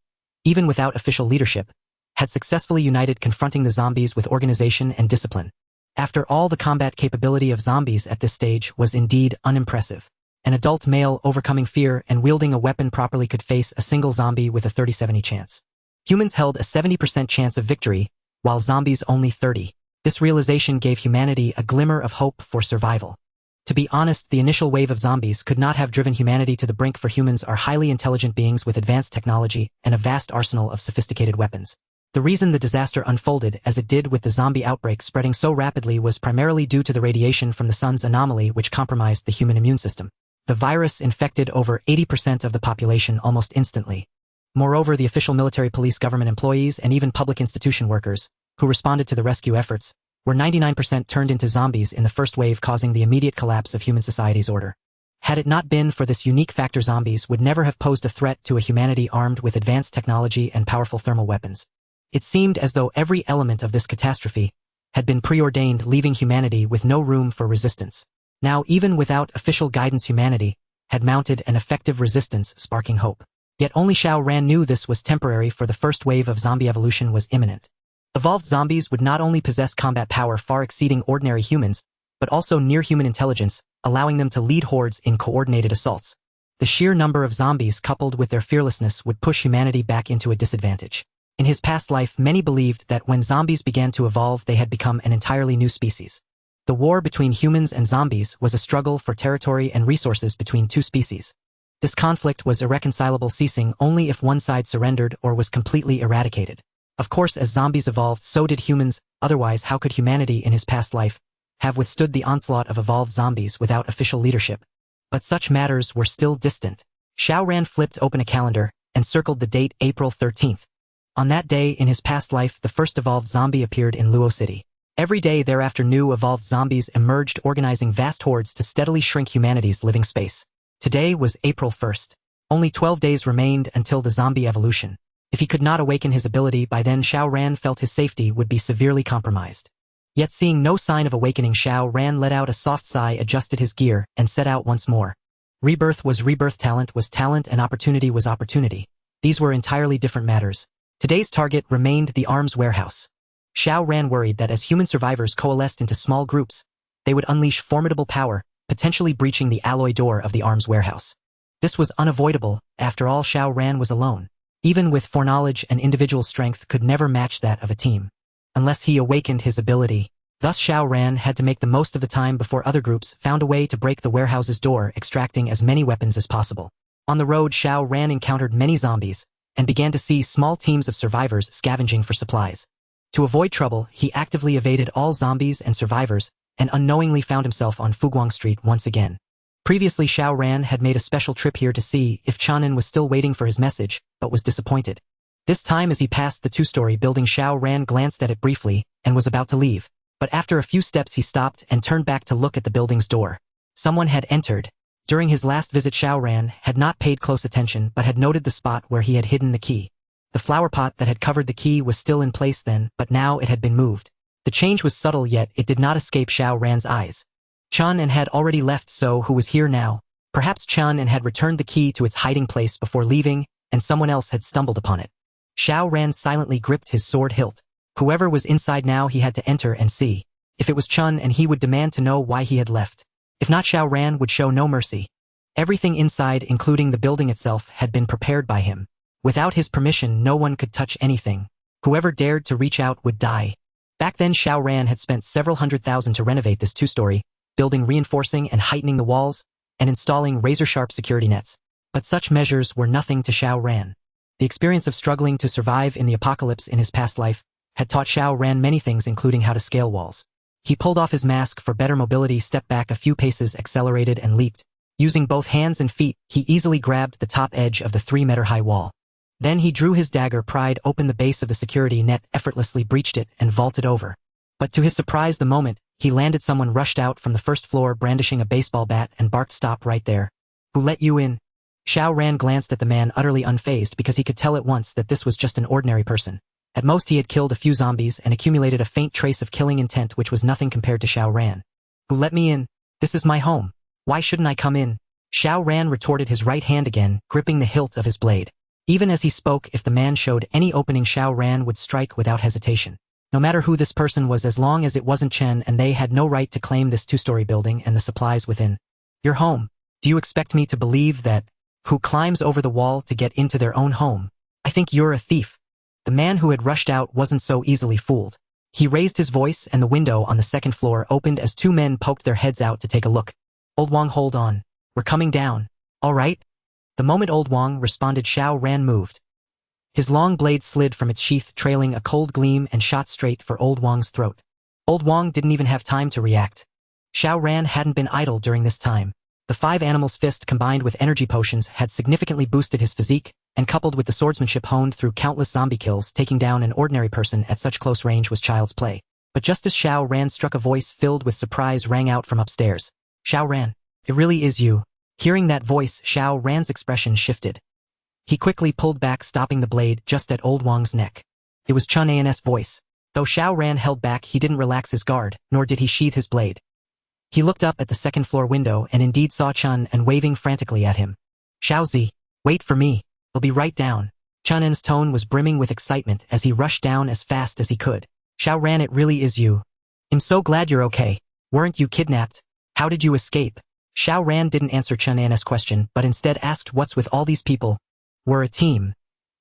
even without official leadership, had successfully united, confronting the zombies with organization and discipline. After all, the combat capability of zombies at this stage was indeed unimpressive. An adult male overcoming fear and wielding a weapon properly could face a single zombie with a 30-70 chance. Humans held a 70% chance of victory, while zombies only 30. This realization gave humanity a glimmer of hope for survival. To be honest, the initial wave of zombies could not have driven humanity to the brink, for humans are highly intelligent beings with advanced technology and a vast arsenal of sophisticated weapons. The reason the disaster unfolded as it did, with the zombie outbreak spreading so rapidly, was primarily due to the radiation from the sun's anomaly, which compromised the human immune system. The virus infected over 80% of the population almost instantly. Moreover, the official military, police, government employees, and even public institution workers, who responded to the rescue efforts, were 99% turned into zombies in the first wave, causing the immediate collapse of human society's order. Had it not been for this unique factor, zombies would never have posed a threat to a humanity armed with advanced technology and powerful thermal weapons. It seemed as though every element of this catastrophe had been preordained, leaving humanity with no room for resistance. Now, even without official guidance, humanity had mounted an effective resistance, sparking hope. Yet only Xiao Ran knew this was temporary, for the first wave of zombie evolution was imminent. Evolved zombies would not only possess combat power far exceeding ordinary humans, but also near-human intelligence, allowing them to lead hordes in coordinated assaults. The sheer number of zombies, coupled with their fearlessness, would push humanity back into a disadvantage. In his past life, many believed that when zombies began to evolve, they had become an entirely new species. The war between humans and zombies was a struggle for territory and resources between two species. This conflict was irreconcilable, ceasing only if one side surrendered or was completely eradicated. Of course, as zombies evolved, so did humans. Otherwise, how could humanity in his past life have withstood the onslaught of evolved zombies without official leadership? But such matters were still distant. Xiao Ran flipped open a calendar and circled the date April 13th. On that day in his past life, the first evolved zombie appeared in Luo City. Every day thereafter, new evolved zombies emerged, organizing vast hordes to steadily shrink humanity's living space. Today was April 1st. Only 12 days remained until the zombie evolution. If he could not awaken his ability by then, Xiao Ran felt his safety would be severely compromised. Yet seeing no sign of awakening, Xiao Ran let out a soft sigh, adjusted his gear, and set out once more. Rebirth was rebirth, talent was talent, and opportunity was opportunity. These were entirely different matters. Today's target remained the arms warehouse. Xiao Ran worried that as human survivors coalesced into small groups, they would unleash formidable power, potentially breaching the alloy door of the arms warehouse. This was unavoidable. After all, Xiao Ran was alone. Even with foreknowledge and individual strength, could never match that of a team. Unless he awakened his ability. Thus Xiao Ran had to make the most of the time before other groups found a way to break the warehouse's door, extracting as many weapons as possible. On the road, Xiao Ran encountered many zombies, and began to see small teams of survivors scavenging for supplies. To avoid trouble, he actively evaded all zombies and survivors, and unknowingly found himself on Fuguang Street once again. Previously, Xiao Ran had made a special trip here to see if Chanin was still waiting for his message, but was disappointed. This time, as he passed the two-story building, Xiao Ran glanced at it briefly and was about to leave. But after a few steps he stopped and turned back to look at the building's door. Someone had entered. During his last visit, Xiao Ran had not paid close attention but had noted the spot where he had hidden the key. The flower pot that had covered the key was still in place then, but now it had been moved. The change was subtle, yet it did not escape Xiao Ran's eyes. Chen-en had already left, so who was here now? Perhaps Chen-en had returned the key to its hiding place before leaving, and someone else had stumbled upon it. Xiao Ran silently gripped his sword hilt. Whoever was inside now, he had to enter and see. If it was Chen-en, he would demand to know why he had left. If not, Xiao Ran would show no mercy. Everything inside, including the building itself, had been prepared by him. Without his permission, no one could touch anything. Whoever dared to reach out would die. Back then, Xiao Ran had spent several $100,000 to renovate this two-story, building, reinforcing and heightening the walls, and installing razor-sharp security nets. But such measures were nothing to Xiao Ran. The experience of struggling to survive in the apocalypse in his past life had taught Xiao Ran many things, including how to scale walls. He pulled off his mask for better mobility, stepped back a few paces, accelerated, and leaped. Using both hands and feet, he easily grabbed the top edge of the 3-meter-high wall. Then he drew his dagger, pried open the base of the security net, effortlessly breached it, and vaulted over. But to his surprise, the moment he landed, someone rushed out from the first floor brandishing a baseball bat and barked, "Stop right there. Who let you in?" Xiao Ran glanced at the man, utterly unfazed, because he could tell at once that this was just an ordinary person. At most, he had killed a few zombies and accumulated a faint trace of killing intent, which was nothing compared to Xiao Ran. "Who let me in? This is my home. Why shouldn't I come in?" Xiao Ran retorted, his right hand again gripping the hilt of his blade. Even as he spoke, if the man showed any opening, Xiao Ran would strike without hesitation. No matter who this person was, as long as it wasn't Chen, and they had no right to claim this two-story building and the supplies within. "Your home? Do you expect me to believe that? Who climbs over the wall to get into their own home? I think you're a thief." The man who had rushed out wasn't so easily fooled. He raised his voice, and the window on the second floor opened as two men poked their heads out to take a look. "Old Wang, hold on. We're coming down. All right?" The moment Old Wang responded, Xiao Ran moved. His long blade slid from its sheath, trailing a cold gleam, and shot straight for Old Wang's throat. Old Wang didn't even have time to react. Xiao Ran hadn't been idle during this time. The 5 animals' fist combined with energy potions had significantly boosted his physique, and coupled with the swordsmanship honed through countless zombie kills, taking down an ordinary person at such close range was child's play. But just as Xiao Ran struck, a voice filled with surprise rang out from upstairs. "Xiao Ran, it really is you." Hearing that voice, Xiao Ran's expression shifted. He quickly pulled back, stopping the blade just at Old Wang's neck. It was Chen-en's voice. Though Xiao Ran held back, he didn't relax his guard, nor did he sheathe his blade. He looked up at the second-floor window and indeed saw Chen-en waving frantically at him. "Xiaozi, wait for me. I'll be right down." Chen-en's tone was brimming with excitement as he rushed down as fast as he could. "Xiao Ran, it really is you. I'm so glad you're okay. Weren't you kidnapped? How did you escape?" Xiao Ran didn't answer Chen-en's question, but instead asked, "What's with all these people?" "We're a team.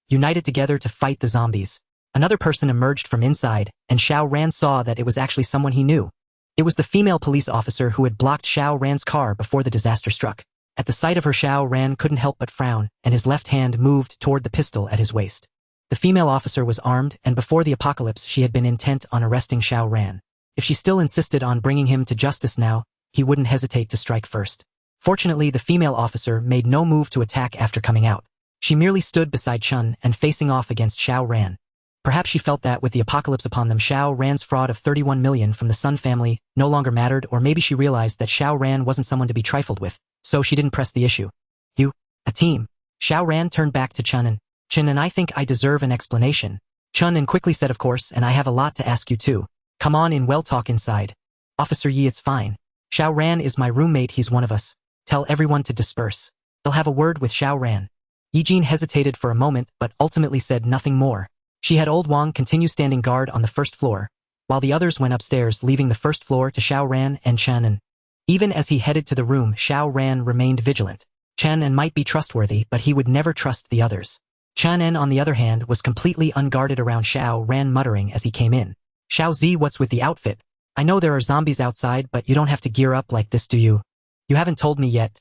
United together to fight the zombies." Another person emerged from inside, and Xiao Ran saw that it was actually someone he knew. It was the female police officer who had blocked Xiao Ran's car before the disaster struck. At the sight of her, Xiao Ran couldn't help but frown, and his left hand moved toward the pistol at his waist. The female officer was armed, and before the apocalypse she had been intent on arresting Xiao Ran. If she still insisted on bringing him to justice now, he wouldn't hesitate to strike first. Fortunately, the female officer made no move to attack after coming out. She merely stood beside Chen and facing off against Xiao Ran. Perhaps she felt that with the apocalypse upon them, Xiao Ran's fraud of 31 million from the Sun family no longer mattered, or maybe she realized that Xiao Ran wasn't someone to be trifled with, so she didn't press the issue. "You, a team." Xiao Ran turned back to Chen-en. "Chen-en, I think I deserve an explanation." Chen-en quickly said, "Of course, and I have a lot to ask you too. Come on in, we'll talk inside." "Officer Yi, it's fine. Xiao Ran is my roommate, he's one of us. Tell everyone to disperse. I'll have a word with Xiao Ran." Yi-jin hesitated for a moment but ultimately said nothing more. She had Old Wang continue standing guard on the first floor, while the others went upstairs, leaving the first floor to Xiao Ran and Chen-en. Even as he headed to the room, Xiao Ran remained vigilant. Chen-en might be trustworthy, but he would never trust the others. Chen-en, on the other hand, was completely unguarded around Xiao Ran, muttering as he came in. "Xiaozi, what's with the outfit? I know there are zombies outside, but you don't have to gear up like this, do you? You haven't told me yet.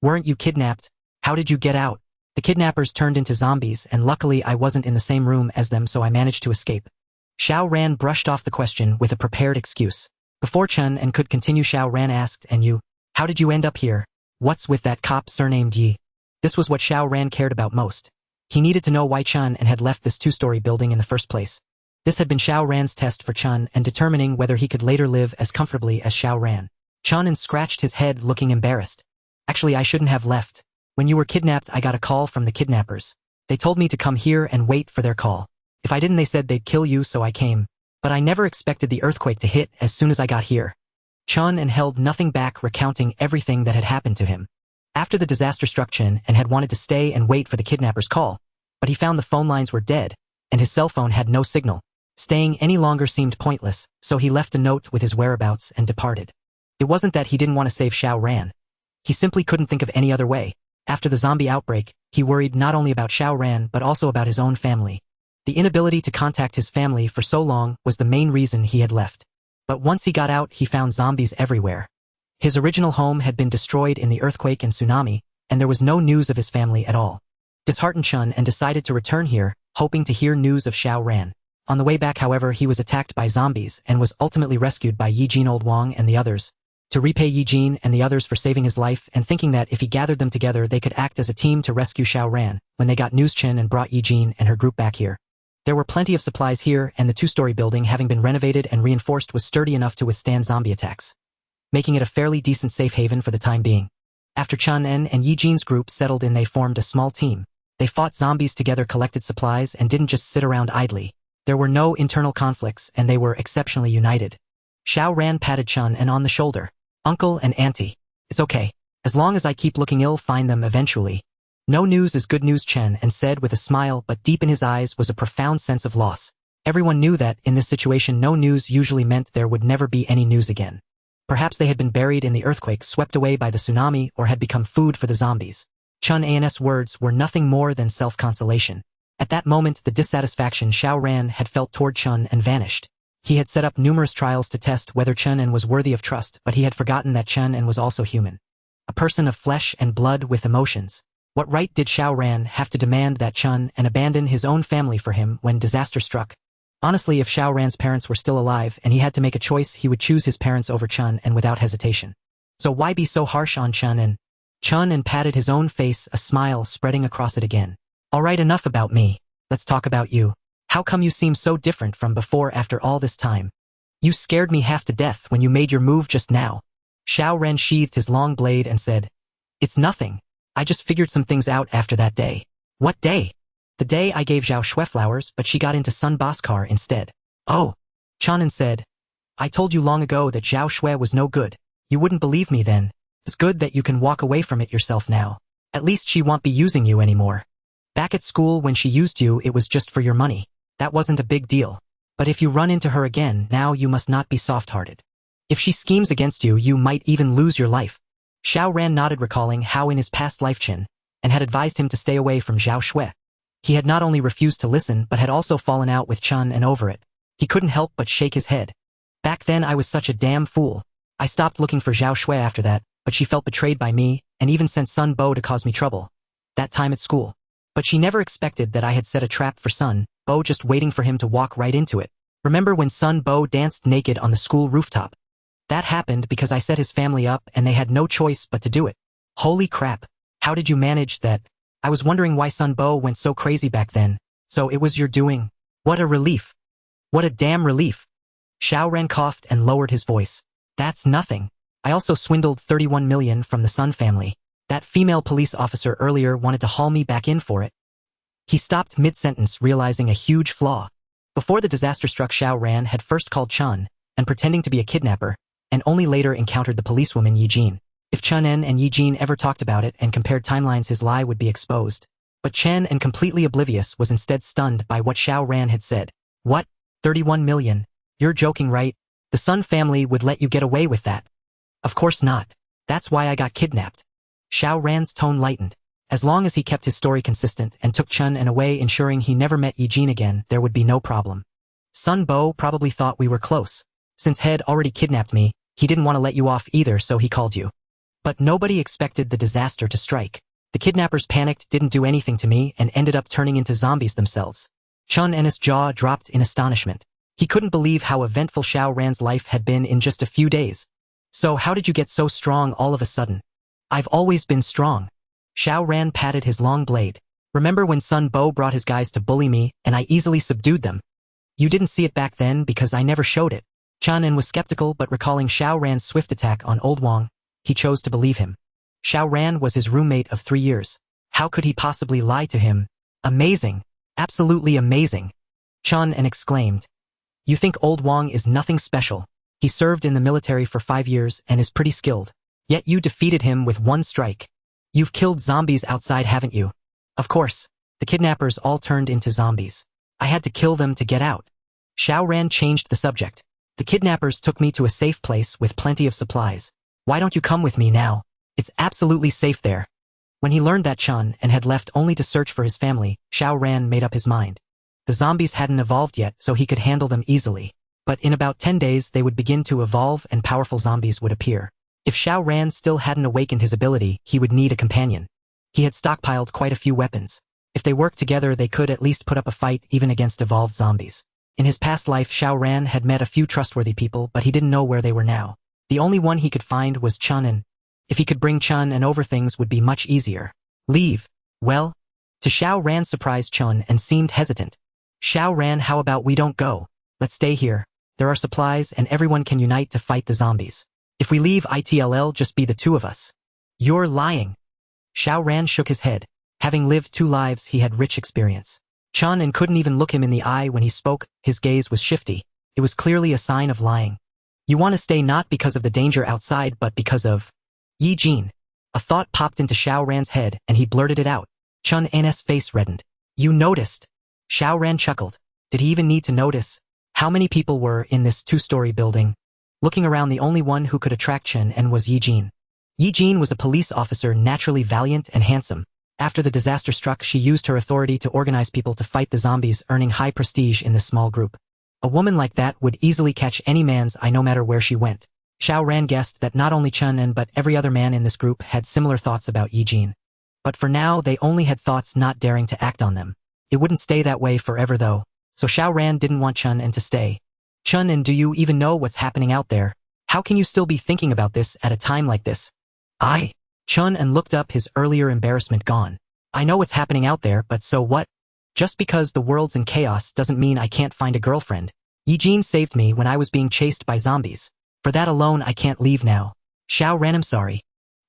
Weren't you kidnapped? How did you get out?" "The kidnappers turned into zombies, and luckily I wasn't in the same room as them, so I managed to escape." Xiao Ran brushed off the question with a prepared excuse. Before Chen-en could continue, Xiao Ran asked, "And you? How did you end up here? What's with that cop surnamed Yi?" This was what Xiao Ran cared about most. He needed to know why Chen-en had left this 2-story building in the first place. This had been Xiao Ran's test for Chen and determining whether he could later live as comfortably as Xiao Ran. Chen-en scratched his head, looking embarrassed. Actually, I shouldn't have left. When you were kidnapped, I got a call from the kidnappers. They told me to come here and wait for their call. If I didn't, they said they'd kill you, so I came. But I never expected the earthquake to hit as soon as I got here. Chun held nothing back, recounting everything that had happened to him. After the disaster struck, Chun had wanted to stay and wait for the kidnappers' call, but he found the phone lines were dead, and his cell phone had no signal. Staying any longer seemed pointless, so he left a note with his whereabouts and departed. It wasn't that he didn't want to save Xiao Ran. He simply couldn't think of any other way. After the zombie outbreak, he worried not only about Xiao Ran but also about his own family. The inability to contact his family for so long was the main reason he had left. But once he got out, he found zombies everywhere. His original home had been destroyed in the earthquake and tsunami, and there was no news of his family at all. Disheartened, Chun decided to return here, hoping to hear news of Xiao Ran. On the way back, however, he was attacked by zombies and was ultimately rescued by Yijin, Old Wang, and the others. To repay Yijin and the others for saving his life and thinking that if he gathered them together they could act as a team to rescue Xiao Ran, when they got news, Chun brought Yijin and her group back here. There were plenty of supplies here, and the two-story building, having been renovated and reinforced, was sturdy enough to withstand zombie attacks, making it a fairly decent safe haven for the time being. After Chun and Yijin's group settled in, they formed a small team. They fought zombies together, collected supplies, and didn't just sit around idly. There were no internal conflicts, and they were exceptionally united. Xiao Ran patted Chun on the shoulder. Uncle and Auntie, it's okay. As long as I keep looking, I'll find them eventually. No news is good news, Chen said with a smile, but deep in his eyes was a profound sense of loss. Everyone knew that, in this situation, no news usually meant there would never be any news again. Perhaps they had been buried in the earthquake, swept away by the tsunami, or had become food for the zombies. Chun's words were nothing more than self-consolation. At that moment, the dissatisfaction Xiao Ran had felt toward Chun vanished. He had set up numerous trials to test whether Chun was worthy of trust, but he had forgotten that Chun was also human. A person of flesh and blood with emotions. What right did Xiao Ran have to demand that Chun abandon his own family for him when disaster struck? Honestly, if Xiao Ran's parents were still alive and he had to make a choice, he would choose his parents over Chun without hesitation. So why be so harsh on Chun? Chun patted his own face, a smile spreading across it again. All right, enough about me. Let's talk about you. How come you seem so different from before after all this time? You scared me half to death when you made your move just now. Xiao Ran sheathed his long blade and said, It's nothing. I just figured some things out after that day. What day? The day I gave Zhao Xue flowers, but she got into Sun Boskar instead. Oh. Chanan said, I told you long ago that Zhao Xue was no good. You wouldn't believe me then. It's good that you can walk away from it yourself now. At least she won't be using you anymore. Back at school, when she used you, it was just for your money. That wasn't a big deal. But if you run into her again, now you must not be soft-hearted. If she schemes against you, you might even lose your life. Xiao Ran nodded, recalling how in his past life Qin had advised him to stay away from Zhao Xue. He had not only refused to listen, but had also fallen out with Chun over it. He couldn't help but shake his head. Back then I was such a damn fool. I stopped looking for Zhao Xue after that, but she felt betrayed by me, and even sent Sun Bo to cause me trouble. That time at school. But she never expected that I had set a trap for Sun Bo, just waiting for him to walk right into it. Remember when Sun Bo danced naked on the school rooftop? That happened because I set his family up and they had no choice but to do it. Holy crap. How did you manage that? I was wondering why Sun Bo went so crazy back then. So it was your doing. What a relief. What a damn relief. Xiao Ran coughed and lowered his voice. That's nothing. I also swindled 31 million from the Sun family. That female police officer earlier wanted to haul me back in for it. He stopped mid-sentence, realizing a huge flaw. Before the disaster struck, Xiao Ran had first called Chun pretending to be a kidnapper, and only later encountered the policewoman Yijin. If Chun and Yijin ever talked about it and compared timelines, his lie would be exposed. But Chen, completely oblivious, was instead stunned by what Xiao Ran had said. What? 31 million? You're joking, right? The Sun family would let you get away with that. Of course not. That's why I got kidnapped. Xiao Ran's tone lightened. As long as he kept his story consistent and took Chun away, ensuring he never met Yijin again, there would be no problem. Sun Bo probably thought we were close. Since Head already kidnapped me, he didn't want to let you off either, so he called you. But nobody expected the disaster to strike. The kidnappers panicked, didn't do anything to me, and ended up turning into zombies themselves. Chun's jaw dropped in astonishment. He couldn't believe how eventful Xiao Ran's life had been in just a few days. So how did you get so strong all of a sudden? I've always been strong. Xiao Ran patted his long blade. Remember when Sun Bo brought his guys to bully me, and I easily subdued them? You didn't see it back then because I never showed it. Chun was skeptical, but recalling Xiao Ran's swift attack on Old Wang, he chose to believe him. Xiao Ran was his roommate of 3 years. How could he possibly lie to him? Amazing. Absolutely amazing. Chun-En exclaimed. You think old Wang is nothing special? He served in the military for 5 years and is pretty skilled. Yet you defeated him with 1 strike. You've killed zombies outside, haven't you? Of course. The kidnappers all turned into zombies. I had to kill them to get out. Xiao Ran changed the subject. The kidnappers took me to a safe place with plenty of supplies. Why don't you come with me now? It's absolutely safe there. When he learned that Chun-En had left only to search for his family, Xiao Ran made up his mind. The zombies hadn't evolved yet, so he could handle them easily. But in about 10 days they would begin to evolve and powerful zombies would appear. If Xiao Ran still hadn't awakened his ability, he would need a companion. He had stockpiled quite a few weapons. If they worked together they could at least put up a fight even against evolved zombies. In his past life Xiao Ran had met a few trustworthy people, but he didn't know where they were now. The only one he could find was Chun-En. If he could bring Chun-En over, things would be much easier. Leave. Well? To Xiao Ran's surprise, Chun-En seemed hesitant. Xiao Ran, how about we don't go? Let's stay here. There are supplies and everyone can unite to fight the zombies. If we leave it'll just be the 2 of us. You're lying. Xiao Ran shook his head. Having lived 2 lives he had rich experience. Chun-En couldn't even look him in the eye when he spoke, his gaze was shifty. It was clearly a sign of lying. You want to stay not because of the danger outside but because of Yi Jin. A thought popped into Xiao Ran's head and he blurted it out. Chun-En's face reddened. You noticed? Xiao Ran chuckled. Did he even need to notice? How many people were in this 2-story building? Looking around, the only one who could attract Chun-En was Yi Jin. Yi Jin was a police officer, naturally valiant and handsome. After the disaster struck, she used her authority to organize people to fight the zombies, earning high prestige in this small group. A woman like that would easily catch any man's eye no matter where she went. Xiao Ran guessed that not only Chun-En but every other man in this group had similar thoughts about Yi Jin. But for now they only had thoughts, not daring to act on them. It wouldn't stay that way forever though, so Xiao Ran didn't want Chun-En to stay. Chun-En, do you even know what's happening out there? How can you still be thinking about this at a time like this? Chun-En looked up, his earlier embarrassment gone. I know what's happening out there, but so what? Just because the world's in chaos doesn't mean I can't find a girlfriend. Yi Jin saved me when I was being chased by zombies. For that alone I can't leave now. Xiao Ran, I'm sorry.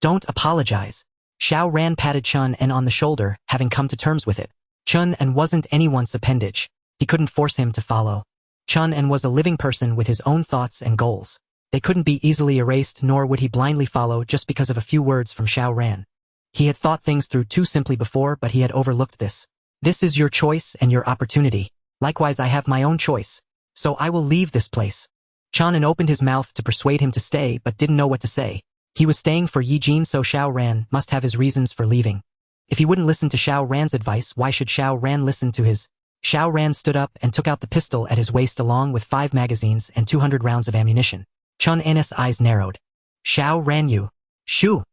Don't apologize. Xiao Ran patted Chun-En on the shoulder, having come to terms with it. Chun-En wasn't anyone's appendage. He couldn't force him to follow. Chun-En was a living person with his own thoughts and goals. They couldn't be easily erased, nor would he blindly follow just because of a few words from Xiao Ran. He had thought things through too simply before, but he had overlooked this. This is your choice and your opportunity. Likewise, I have my own choice. So I will leave this place. Chun-En opened his mouth to persuade him to stay, but didn't know what to say. He was staying for Yi Jin, so Xiao Ran must have his reasons for leaving. If he wouldn't listen to Xiao Ran's advice, why should Xiao Ran listen to his? Xiao Ran stood up and took out the pistol at his waist along with 5 magazines and 200 rounds of ammunition. Chun-En's eyes narrowed. Xiao Ran, you. Shoo!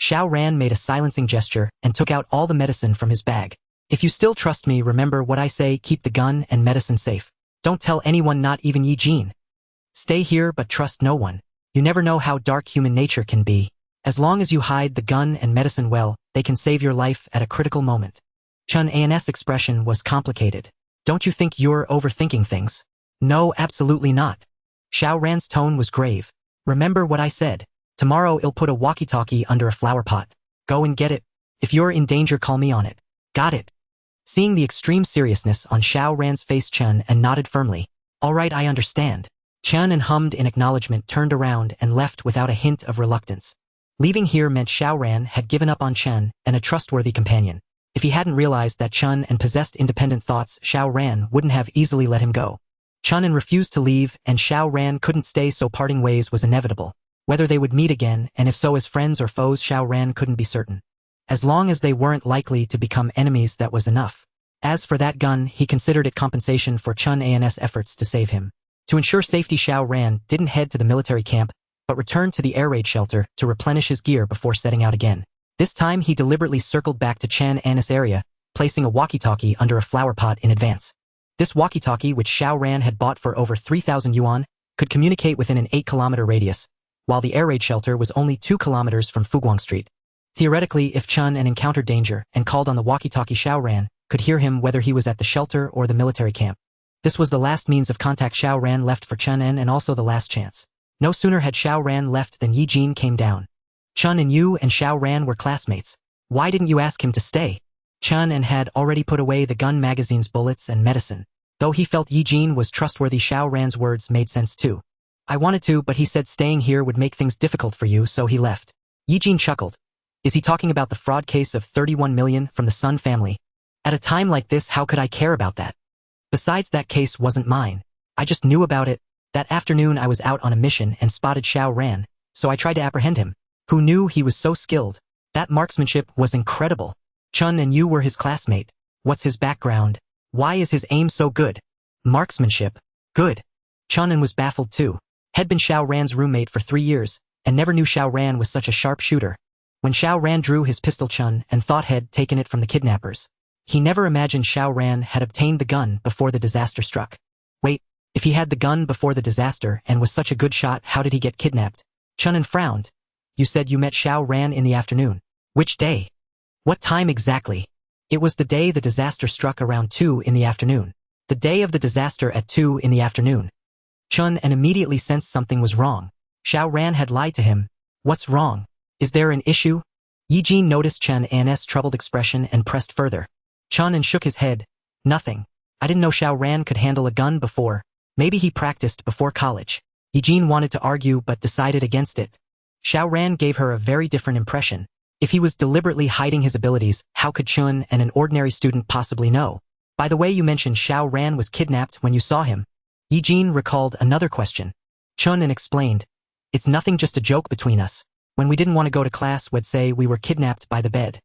Xiao Ran made a silencing gesture and took out all the medicine from his bag. If you still trust me, remember what I say, keep the gun and medicine safe. Don't tell anyone, not even Yi Jin. Stay here but trust no one. You never know how dark human nature can be. As long as you hide the gun and medicine well, they can save your life at a critical moment. Chun-En's expression was complicated. Don't you think you're overthinking things? No, absolutely not. Xiao Ran's tone was grave. Remember what I said. Tomorrow I'll put a walkie-talkie under a flower pot. Go and get it. If you're in danger, call me on it. Got it. Seeing the extreme seriousness on Xiao Ran's face, Chun-En nodded firmly. All right, I understand. Chun-En hummed in acknowledgement, turned around and left without a hint of reluctance. Leaving here meant Xiao Ran had given up on Chun and a trustworthy companion. If he hadn't realized that Chun-En possessed independent thoughts, Xiao Ran wouldn't have easily let him go. Chun-En refused to leave and Xiao Ran couldn't stay, so parting ways was inevitable. Whether they would meet again, and if so as friends or foes, Xiao Ran couldn't be certain. As long as they weren't likely to become enemies, that was enough. As for that gun, he considered it compensation for Chun-En's efforts to save him. To ensure safety, Xiao Ran didn't head to the military camp, but returned to the air raid shelter to replenish his gear before setting out again. This time he deliberately circled back to Chun-En's area, placing a walkie-talkie under a flower pot in advance. This walkie-talkie, which Xiao Ran had bought for over 3,000 yuan, could communicate within an 8-kilometer radius, while the air raid shelter was only 2 kilometers from Fuguang Street. Theoretically, if Chun-En encountered danger and called on the walkie-talkie, Xiao Ran could hear him whether he was at the shelter or the military camp. This was the last means of contact Xiao Ran left for Chun-En, and also the last chance. No sooner had Xiao Ran left than Yi Jin came down. Chun and you and Xiao Ran were classmates. Why didn't you ask him to stay? Chun and had already put away the gun magazine's bullets and medicine. Though he felt Yi Jin was trustworthy, Xiao Ran's words made sense too. I wanted to, but he said staying here would make things difficult for you, so he left. Yi Jin chuckled. Is he talking about the fraud case of 31 million from the Sun family? At a time like this, how could I care about that? Besides, that case wasn't mine. I just knew about it. That afternoon I was out on a mission and spotted Xiao Ran, so I tried to apprehend him. Who knew he was so skilled? That marksmanship was incredible. Chun and you were his classmate. What's his background? Why is his aim so good? Marksmanship. Good. Chun was baffled too. Had been Xiao Ran's roommate for 3 years, and never knew Xiao Ran was such a sharp shooter. When Xiao Ran drew his pistol, Chun and thought had taken it from the kidnappers. He never imagined Xiao Ran had obtained the gun before the disaster struck. Wait, if he had the gun before the disaster and was such a good shot, how did he get kidnapped? Chun frowned. You said you met Xiao Ran in the afternoon. Which day? What time exactly? It was the day the disaster struck, around 2 in the afternoon. The day of the disaster at 2 in the afternoon. Chun immediately sensed something was wrong. Xiao Ran had lied to him. What's wrong? Is there an issue? Yi Jin noticed Chun's troubled expression and pressed further. Chun shook his head. Nothing. I didn't know Xiao Ran could handle a gun before. Maybe he practiced before college. Yi Jin wanted to argue but decided against it. Xiao Ran gave her a very different impression. If he was deliberately hiding his abilities, how could Chun and an ordinary student possibly know? By the way, you mentioned Xiao Ran was kidnapped when you saw him. Yi Jin recalled another question. Chun explained. It's nothing, just a joke between us. When we didn't want to go to class, we'd say we were kidnapped by the bed.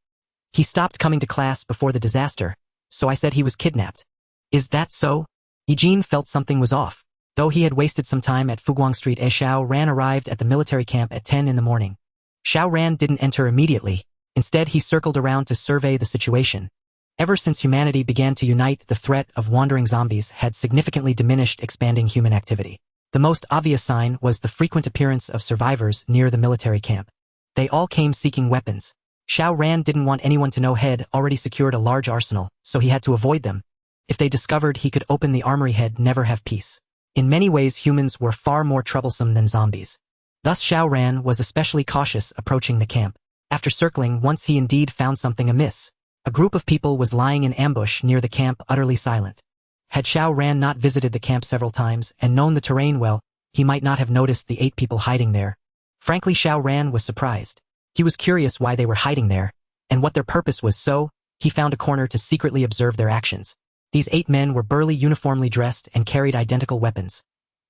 He stopped coming to class before the disaster, so I said he was kidnapped. Is that so? Yi Jin felt something was off. Though he had wasted some time at Fuguang Street, Xiao Ran arrived at the military camp at 10 in the morning. Xiao Ran didn't enter immediately. Instead, he circled around to survey the situation. Ever since humanity began to unite, the threat of wandering zombies had significantly diminished, expanding human activity. The most obvious sign was the frequent appearance of survivors near the military camp. They all came seeking weapons. Xiao Ran didn't want anyone to know had already secured a large arsenal, so he had to avoid them. If they discovered he could open the armory, he'd never have peace. In many ways, humans were far more troublesome than zombies. Thus Xiao Ran was especially cautious approaching the camp. After circling once, he indeed found something amiss. A group of people was lying in ambush near the camp, utterly silent. Had Xiao Ran not visited the camp several times and known the terrain well, he might not have noticed the 8 people hiding there. Frankly, Xiao Ran was surprised. He was curious why they were hiding there, and what their purpose was, so he found a corner to secretly observe their actions. These 8 men were burly, uniformly dressed, and carried identical weapons.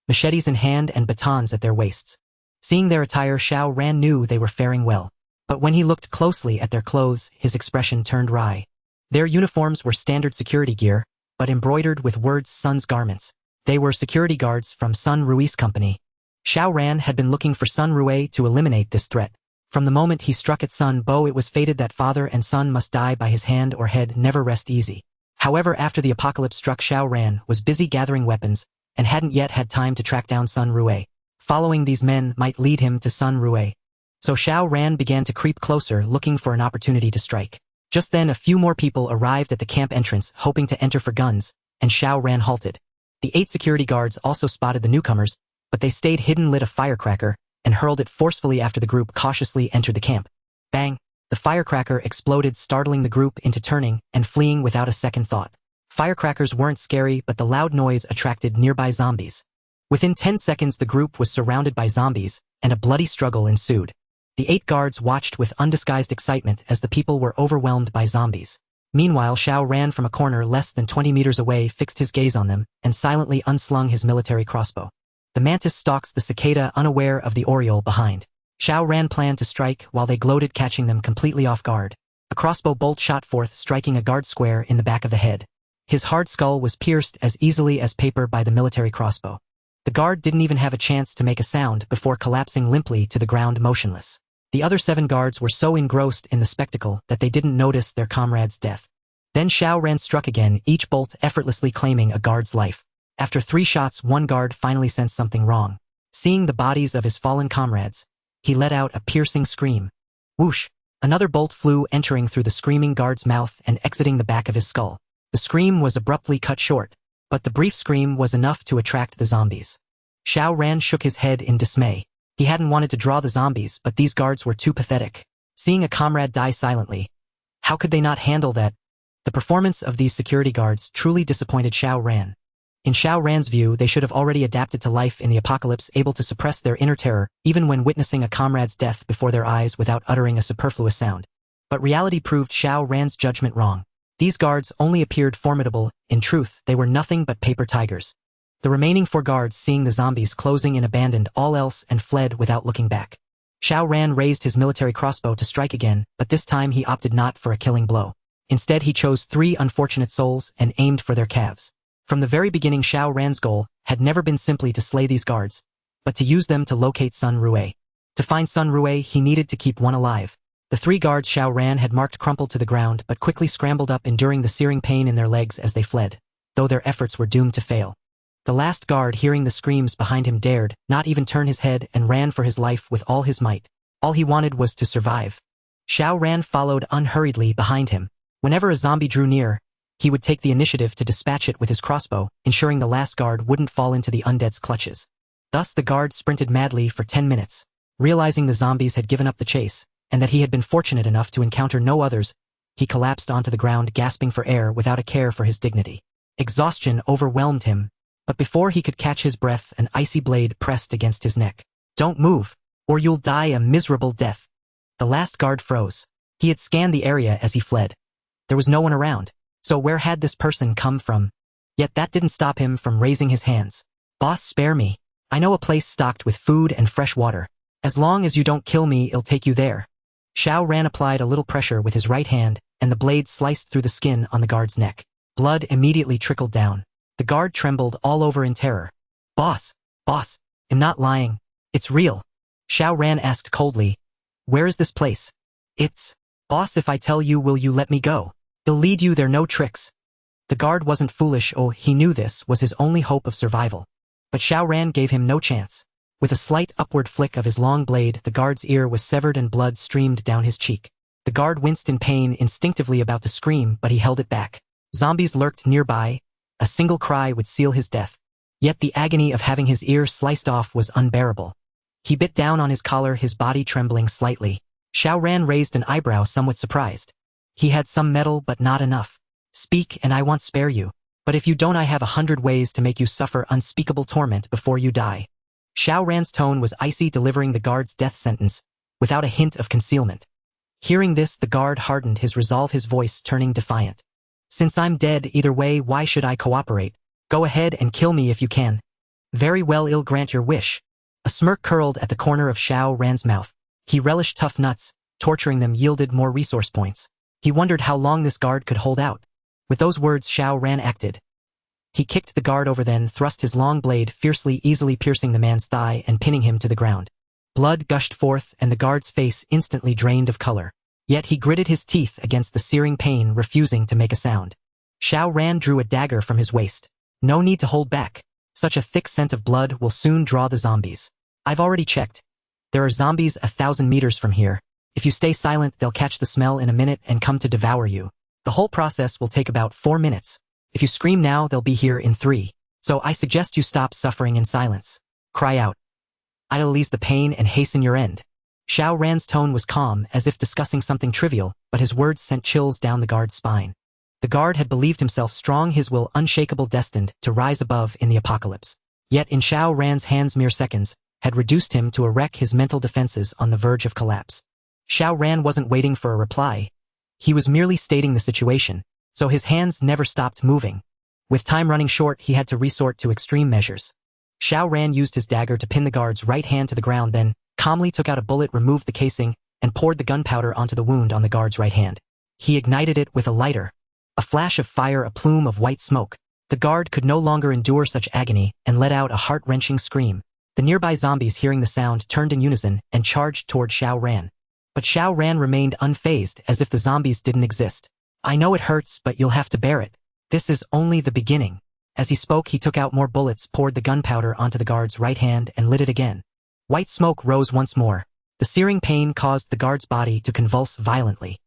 Machetes in hand and batons at their waists. Seeing their attire, Xiao Ran knew they were faring well. But when he looked closely at their clothes, his expression turned wry. Their uniforms were standard security gear, but embroidered with words Sun's garments. They were security guards from Sun Rui's company. Xiao Ran had been looking for Sun Rui to eliminate this threat. From the moment he struck at Sun Bo, it was fated that father and son must die by his hand or head never rest easy. However, after the apocalypse struck, Xiao Ran was busy gathering weapons and hadn't yet had time to track down Sun Rui. Following these men might lead him to Sun Rui. So Xiao Ran began to creep closer, looking for an opportunity to strike. Just then, a few more people arrived at the camp entrance, hoping to enter for guns, and Xiao Ran halted. The 8 security guards also spotted the newcomers, but they stayed hidden, lit a firecracker, and hurled it forcefully after the group cautiously entered the camp. Bang! The firecracker exploded, startling the group into turning and fleeing without a second thought. Firecrackers weren't scary, but the loud noise attracted nearby zombies. Within 10 seconds, the group was surrounded by zombies, and a bloody struggle ensued. The 8 guards watched with undisguised excitement as the people were overwhelmed by zombies. Meanwhile, Xiao Ran from a corner less than 20 meters away fixed his gaze on them and silently unslung his military crossbow. The mantis stalks the cicada, unaware of the oriole behind. Xiao Ran planned to strike while they gloated, catching them completely off guard. A crossbow bolt shot forth, striking a guard square in the back of the head. His hard skull was pierced as easily as paper by the military crossbow. The guard didn't even have a chance to make a sound before collapsing limply to the ground, motionless. The other 7 guards were so engrossed in the spectacle that they didn't notice their comrade's death. Then Xiao Ran struck again, each bolt effortlessly claiming a guard's life. After 3 shots, one guard finally sensed something wrong. Seeing the bodies of his fallen comrades, he let out a piercing scream. Whoosh! Another bolt flew, entering through the screaming guard's mouth and exiting the back of his skull. The scream was abruptly cut short, but the brief scream was enough to attract the zombies. Xiao Ran shook his head in dismay. He hadn't wanted to draw the zombies, but these guards were too pathetic. Seeing a comrade die silently, how could they not handle that? The performance of these security guards truly disappointed Xiao Ran. In Xiao Ran's view, they should have already adapted to life in the apocalypse, able to suppress their inner terror, even when witnessing a comrade's death before their eyes without uttering a superfluous sound. But reality proved Xiao Ran's judgment wrong. These guards only appeared formidable. In truth, they were nothing but paper tigers. The remaining 4 guards, seeing the zombies closing in, abandoned all else and fled without looking back. Xiao Ran raised his military crossbow to strike again, but this time he opted not for a killing blow. Instead, he chose 3 unfortunate souls and aimed for their calves. From the very beginning, Xiao Ran's goal had never been simply to slay these guards, but to use them to locate Sun Rue. To find Sun Rue, he needed to keep one alive. The 3 guards Xiao Ran had marked crumpled to the ground but quickly scrambled up, enduring the searing pain in their legs as they fled, though their efforts were doomed to fail. The last guard, hearing the screams behind him, dared not even turn his head and ran for his life with all his might. All he wanted was to survive. Xiao Ran followed unhurriedly behind him. Whenever a zombie drew near, he would take the initiative to dispatch it with his crossbow, ensuring the last guard wouldn't fall into the undead's clutches. Thus the guard sprinted madly for 10 minutes. Realizing the zombies had given up the chase, and that he had been fortunate enough to encounter no others, he collapsed onto the ground, gasping for air without a care for his dignity. Exhaustion overwhelmed him, but before he could catch his breath, an icy blade pressed against his neck. "Don't move, or you'll die a miserable death." The last guard froze. He had scanned the area as he fled. There was no one around. So where had this person come from? Yet that didn't stop him from raising his hands. "Boss, spare me. I know a place stocked with food and fresh water. As long as you don't kill me, I'll take you there." Xiao Ran applied a little pressure with his right hand, and the blade sliced through the skin on the guard's neck. Blood immediately trickled down. The guard trembled all over in terror. Boss, I'm not lying. It's real." Xiao Ran asked coldly, "Where is this place?" "It's... Boss, if I tell you, will you let me go? I'll lead you there, no tricks." The guard wasn't foolish. He knew this was his only hope of survival. But Xiao Ran gave him no chance. With a slight upward flick of his long blade, the guard's ear was severed and blood streamed down his cheek. The guard winced in pain, instinctively about to scream, but he held it back. Zombies lurked nearby. A single cry would seal his death. Yet the agony of having his ear sliced off was unbearable. He bit down on his collar, his body trembling slightly. Xiao Ran raised an eyebrow, somewhat surprised. He had some metal, but not enough. "Speak, and I won't spare you. But if you don't, I have 100 ways to make you suffer unspeakable torment before you die." Xiao Ran's tone was icy, delivering the guard's death sentence, without a hint of concealment. Hearing this, the guard hardened his resolve, his voice turning defiant. "Since I'm dead either way, why should I cooperate? Go ahead and kill me if you can." "Very well, I'll grant your wish." A smirk curled at the corner of Xiao Ran's mouth. He relished tough nuts. Torturing them yielded more resource points. He wondered how long this guard could hold out. With those words, Xiao Ran acted. He kicked the guard over, then thrust his long blade fiercely, easily piercing the man's thigh and pinning him to the ground. Blood gushed forth, and the guard's face instantly drained of color. Yet he gritted his teeth against the searing pain, refusing to make a sound. Xiao Ran drew a dagger from his waist. "No need to hold back. Such a thick scent of blood will soon draw the zombies. I've already checked. There are zombies 1,000 meters from here. If you stay silent, they'll catch the smell in a minute and come to devour you. The whole process will take about 4 minutes. If you scream now, they'll be here in 3. So I suggest you stop suffering in silence. Cry out. I'll ease the pain and hasten your end." Xiao Ran's tone was calm, as if discussing something trivial, but his words sent chills down the guard's spine. The guard had believed himself strong, his will unshakable, destined to rise above in the apocalypse. Yet in Xiao Ran's hands, mere seconds had reduced him to a wreck, his mental defenses on the verge of collapse. Xiao Ran wasn't waiting for a reply. He was merely stating the situation, so his hands never stopped moving. With time running short, he had to resort to extreme measures. Xiao Ran used his dagger to pin the guard's right hand to the ground, then calmly took out a bullet, removed the casing, and poured the gunpowder onto the wound on the guard's right hand. He ignited it with a lighter. A flash of fire, a plume of white smoke. The guard could no longer endure such agony and let out a heart-wrenching scream. The nearby zombies, hearing the sound, turned in unison and charged toward Xiao Ran. But Xiao Ran remained unfazed, as if the zombies didn't exist. "I know it hurts, but you'll have to bear it. This is only the beginning." As he spoke, he took out more bullets, poured the gunpowder onto the guard's right hand, and lit it again. White smoke rose once more. The searing pain caused the guard's body to convulse violently.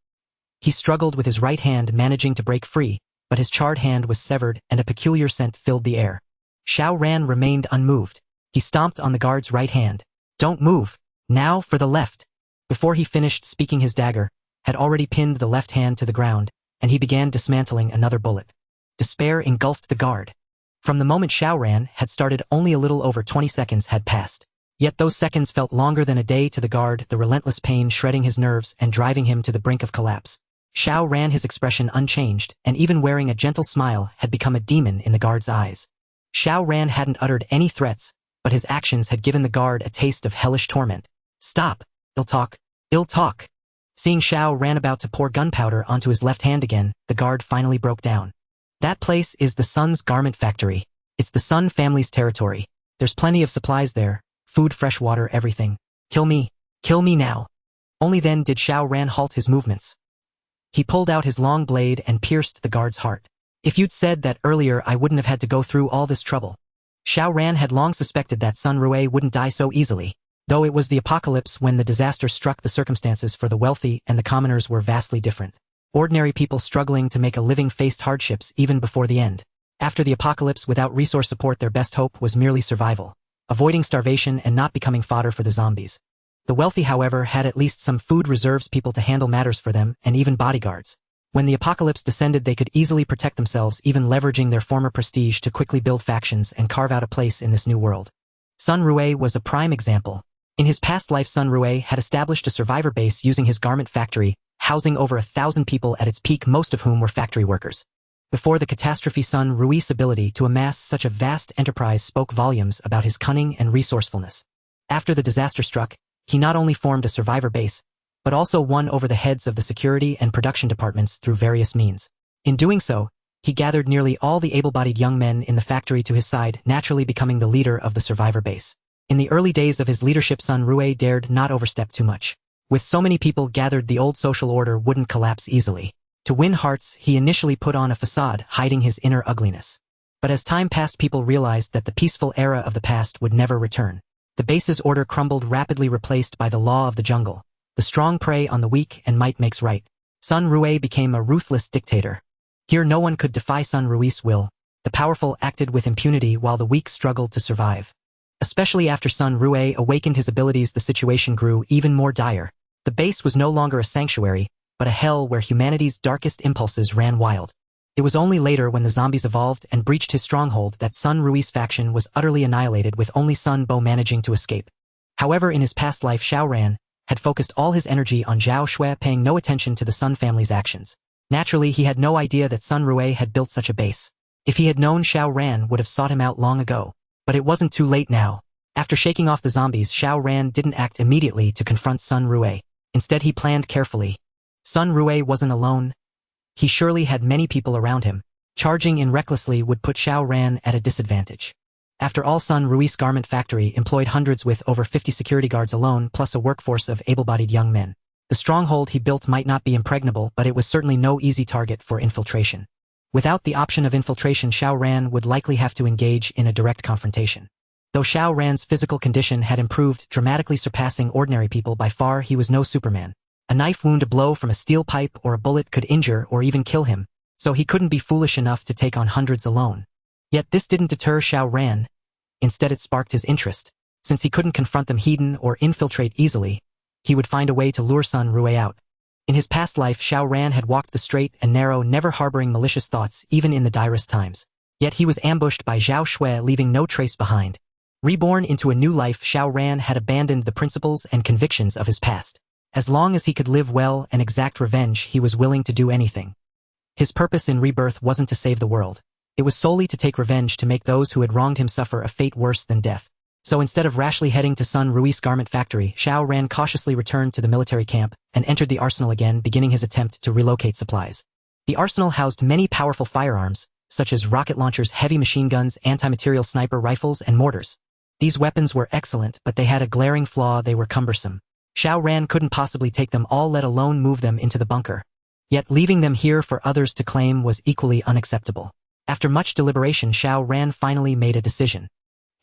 He struggled with his right hand, managing to break free, but his charred hand was severed and a peculiar scent filled the air. Xiao Ran remained unmoved. He stomped on the guard's right hand. Don't move. Now for the left. Before he finished speaking, his dagger had already pinned the left hand to the ground, and he began dismantling another bullet. Despair engulfed the guard. From the moment Xiao Ran had started, only a little over 20 seconds had passed. Yet those seconds felt longer than a day to the guard, the relentless pain shredding his nerves and driving him to the brink of collapse. Xiao Ran, his expression unchanged, and even wearing a gentle smile, had become a demon in the guard's eyes. Xiao Ran hadn't uttered any threats, but his actions had given the guard a taste of hellish torment. Stop. Ill talk. Ill talk. Seeing Xiao Ran about to pour gunpowder onto his left hand again, the guard finally broke down. That place is the Sun's garment factory. It's the Sun family's territory. There's plenty of supplies there. Food, fresh water, everything. Kill me. Kill me now. Only then did Xiao Ran halt his movements. He pulled out his long blade and pierced the guard's heart. If you'd said that earlier, I wouldn't have had to go through all this trouble. Xiao Ran had long suspected that Sun Rui wouldn't die so easily. Though it was the apocalypse when the disaster struck, the circumstances for the wealthy and the commoners were vastly different. Ordinary people struggling to make a living faced hardships even before the end. After the apocalypse, without resource support, their best hope was merely survival, avoiding starvation and not becoming fodder for the zombies. The wealthy, however, had at least some food reserves, people to handle matters for them, and even bodyguards. When the apocalypse descended, they could easily protect themselves, even leveraging their former prestige to quickly build factions and carve out a place in this new world. Sun Rui was a prime example. In his past life, Sun Rui had established a survivor base using his garment factory, housing over 1,000 people at its peak, most of whom were factory workers. Before the catastrophe, Sun Rui's ability to amass such a vast enterprise spoke volumes about his cunning and resourcefulness. After the disaster struck, he not only formed a survivor base, but also won over the heads of the security and production departments through various means. In doing so, he gathered nearly all the able-bodied young men in the factory to his side, naturally becoming the leader of the survivor base. In the early days of his leadership, Sun Rui dared not overstep too much. With so many people gathered, the old social order wouldn't collapse easily. To win hearts, he initially put on a facade, hiding his inner ugliness. But as time passed, people realized that the peaceful era of the past would never return. The base's order crumbled, rapidly replaced by the law of the jungle. The strong prey on the weak, and might makes right. Sun Rui became a ruthless dictator. Here no one could defy Sun Rui's will. The powerful acted with impunity while the weak struggled to survive. Especially after Sun Rui awakened his abilities, the situation grew even more dire. The base was no longer a sanctuary, but a hell where humanity's darkest impulses ran wild. It was only later, when the zombies evolved and breached his stronghold, that Sun Rui's faction was utterly annihilated, with only Sun Bo managing to escape. However, in his past life, Xiao Ran had focused all his energy on Zhao Xue, paying no attention to the Sun family's actions. Naturally, he had no idea that Sun Rui had built such a base. If he had known, Xiao Ran would have sought him out long ago. But it wasn't too late now. After shaking off the zombies, Xiao Ran didn't act immediately to confront Sun Rui. Instead, he planned carefully. Sun Rui wasn't alone. He surely had many people around him. Charging in recklessly would put Xiao Ran at a disadvantage. After all, Sun Rui's garment factory employed hundreds, with over 50 security guards alone, plus a workforce of able-bodied young men. The stronghold he built might not be impregnable, but it was certainly no easy target for infiltration. Without the option of infiltration, Xiao Ran would likely have to engage in a direct confrontation. Though Xiao Ran's physical condition had improved, dramatically surpassing ordinary people by far, he was no Superman. A knife wound, a blow from a steel pipe, or a bullet could injure or even kill him, so he couldn't be foolish enough to take on hundreds alone. Yet this didn't deter Xiao Ran. Instead, it sparked his interest. Since he couldn't confront them hidden or infiltrate easily, he would find a way to lure Sun Rui out. In his past life, Xiao Ran had walked the straight and narrow, never harboring malicious thoughts, even in the direst times. Yet he was ambushed by Zhao Xue, leaving no trace behind. Reborn into a new life, Xiao Ran had abandoned the principles and convictions of his past. As long as he could live well and exact revenge, he was willing to do anything. His purpose in Rebirth wasn't to save the world. It was solely to take revenge, to make those who had wronged him suffer a fate worse than death. So instead of rashly heading to Sun Rui's garment factory, Xiao Ran cautiously returned to the military camp and entered the arsenal again, beginning his attempt to relocate supplies. The arsenal housed many powerful firearms, such as rocket launchers, heavy machine guns, anti-material sniper rifles, and mortars. These weapons were excellent, but they had a glaring flaw: they were cumbersome. Xiao Ran couldn't possibly take them all, let alone move them into the bunker. Yet leaving them here for others to claim was equally unacceptable. After much deliberation, Xiao Ran finally made a decision.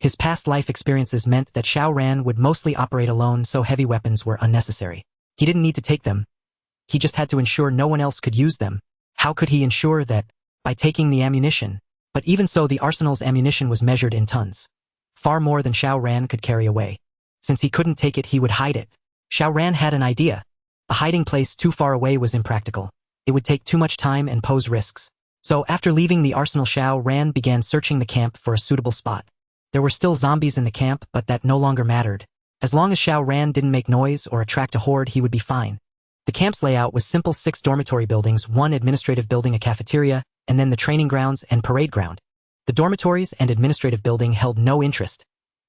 His past life experiences meant that Xiao Ran would mostly operate alone, so heavy weapons were unnecessary. He didn't need to take them. He just had to ensure no one else could use them. How could he ensure that? By taking the ammunition. But even so, the arsenal's ammunition was measured in tons. Far more than Xiao Ran could carry away. Since he couldn't take it, he would hide it. Xiao Ran had an idea. A hiding place too far away was impractical. It would take too much time and pose risks. So after leaving the arsenal, Xiao Ran began searching the camp for a suitable spot. There were still zombies in the camp, but that no longer mattered. As long as Xiao Ran didn't make noise or attract a horde, he would be fine. The camp's layout was simple: 6 dormitory buildings, 1 administrative building, a cafeteria, and then the training grounds and parade ground. The dormitories and administrative building held no interest.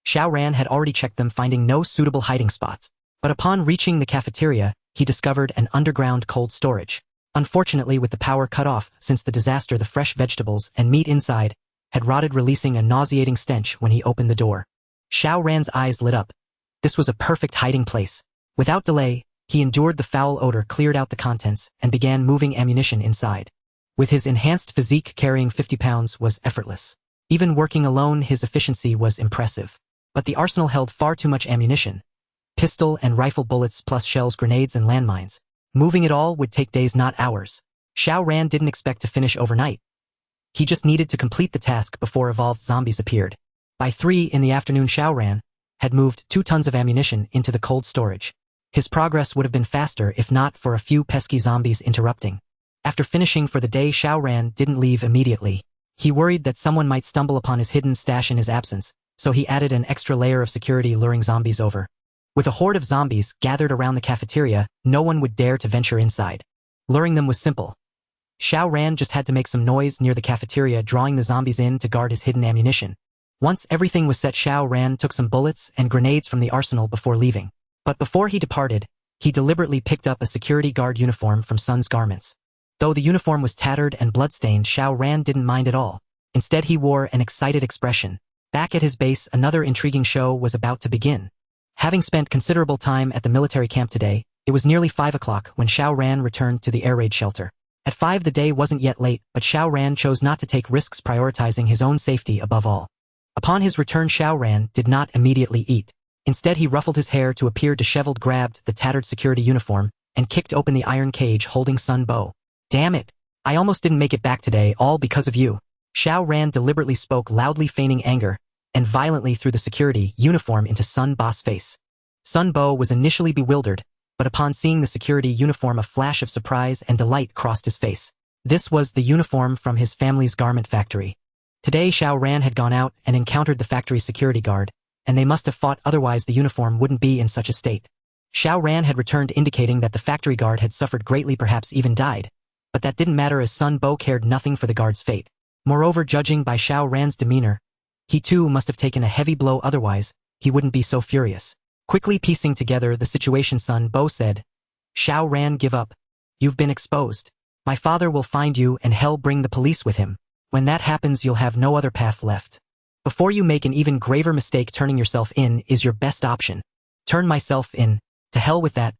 Xiao Ran had already checked them, finding no suitable hiding spots. But upon reaching the cafeteria, he discovered an underground cold storage. Unfortunately, with the power cut off since the disaster, the fresh vegetables and meat inside had rotted, releasing a nauseating stench when he opened the door. Xiao Ran's eyes lit up. This was a perfect hiding place. Without delay, he endured the foul odor, cleared out the contents, and began moving ammunition inside. With his enhanced physique, carrying 50 pounds was effortless. Even working alone, his efficiency was impressive. But the arsenal held far too much ammunition. Pistol and rifle bullets plus shells, grenades, and landmines. Moving it all would take days, not hours. Xiao Ran didn't expect to finish overnight. He just needed to complete the task before evolved zombies appeared. By 3 in the afternoon, Xiao Ran had moved 2 tons of ammunition into the cold storage. His progress would have been faster if not for a few pesky zombies interrupting. After finishing for the day, Xiao Ran didn't leave immediately. He worried that someone might stumble upon his hidden stash in his absence, so he added an extra layer of security, luring zombies over. With a horde of zombies gathered around the cafeteria, no one would dare to venture inside. Luring them was simple. Xiao Ran just had to make some noise near the cafeteria, drawing the zombies in to guard his hidden ammunition. Once everything was set, Xiao Ran took some bullets and grenades from the arsenal before leaving. But before he departed, he deliberately picked up a security guard uniform from Sun's garments. Though the uniform was tattered and bloodstained, Xiao Ran didn't mind at all. Instead, he wore an excited expression. Back at his base, another intriguing show was about to begin. Having spent considerable time at the military camp today, it was nearly 5 o'clock when Xiao Ran returned to the air raid shelter. At 5, the day wasn't yet late, but Xiao Ran chose not to take risks, prioritizing his own safety above all. Upon his return, Xiao Ran did not immediately eat. Instead, he ruffled his hair to appear disheveled, grabbed the tattered security uniform, and kicked open the iron cage holding Sun Bo. "Damn it! I almost didn't make it back today, all because of you." Xiao Ran deliberately spoke, loudly feigning anger, and violently threw the security uniform into Sun Bo's face. Sun Bo was initially bewildered, but upon seeing the security uniform, a flash of surprise and delight crossed his face. This was the uniform from his family's garment factory. Today, Xiao Ran had gone out and encountered the factory security guard, and they must have fought, otherwise the uniform wouldn't be in such a state. Xiao Ran had returned, indicating that the factory guard had suffered greatly, perhaps even died. But that didn't matter, as Sun Bo cared nothing for the guard's fate. Moreover, judging by Xiao Ran's demeanor, he too must have taken a heavy blow, otherwise he wouldn't be so furious. Quickly piecing together the situation, Sun Bo said, "Xiao Ran, give up. You've been exposed. My father will find you and hell bring the police with him. When that happens, you'll have no other path left. Before you make an even graver mistake, turning yourself in is your best option." "Turn myself in? To hell with that."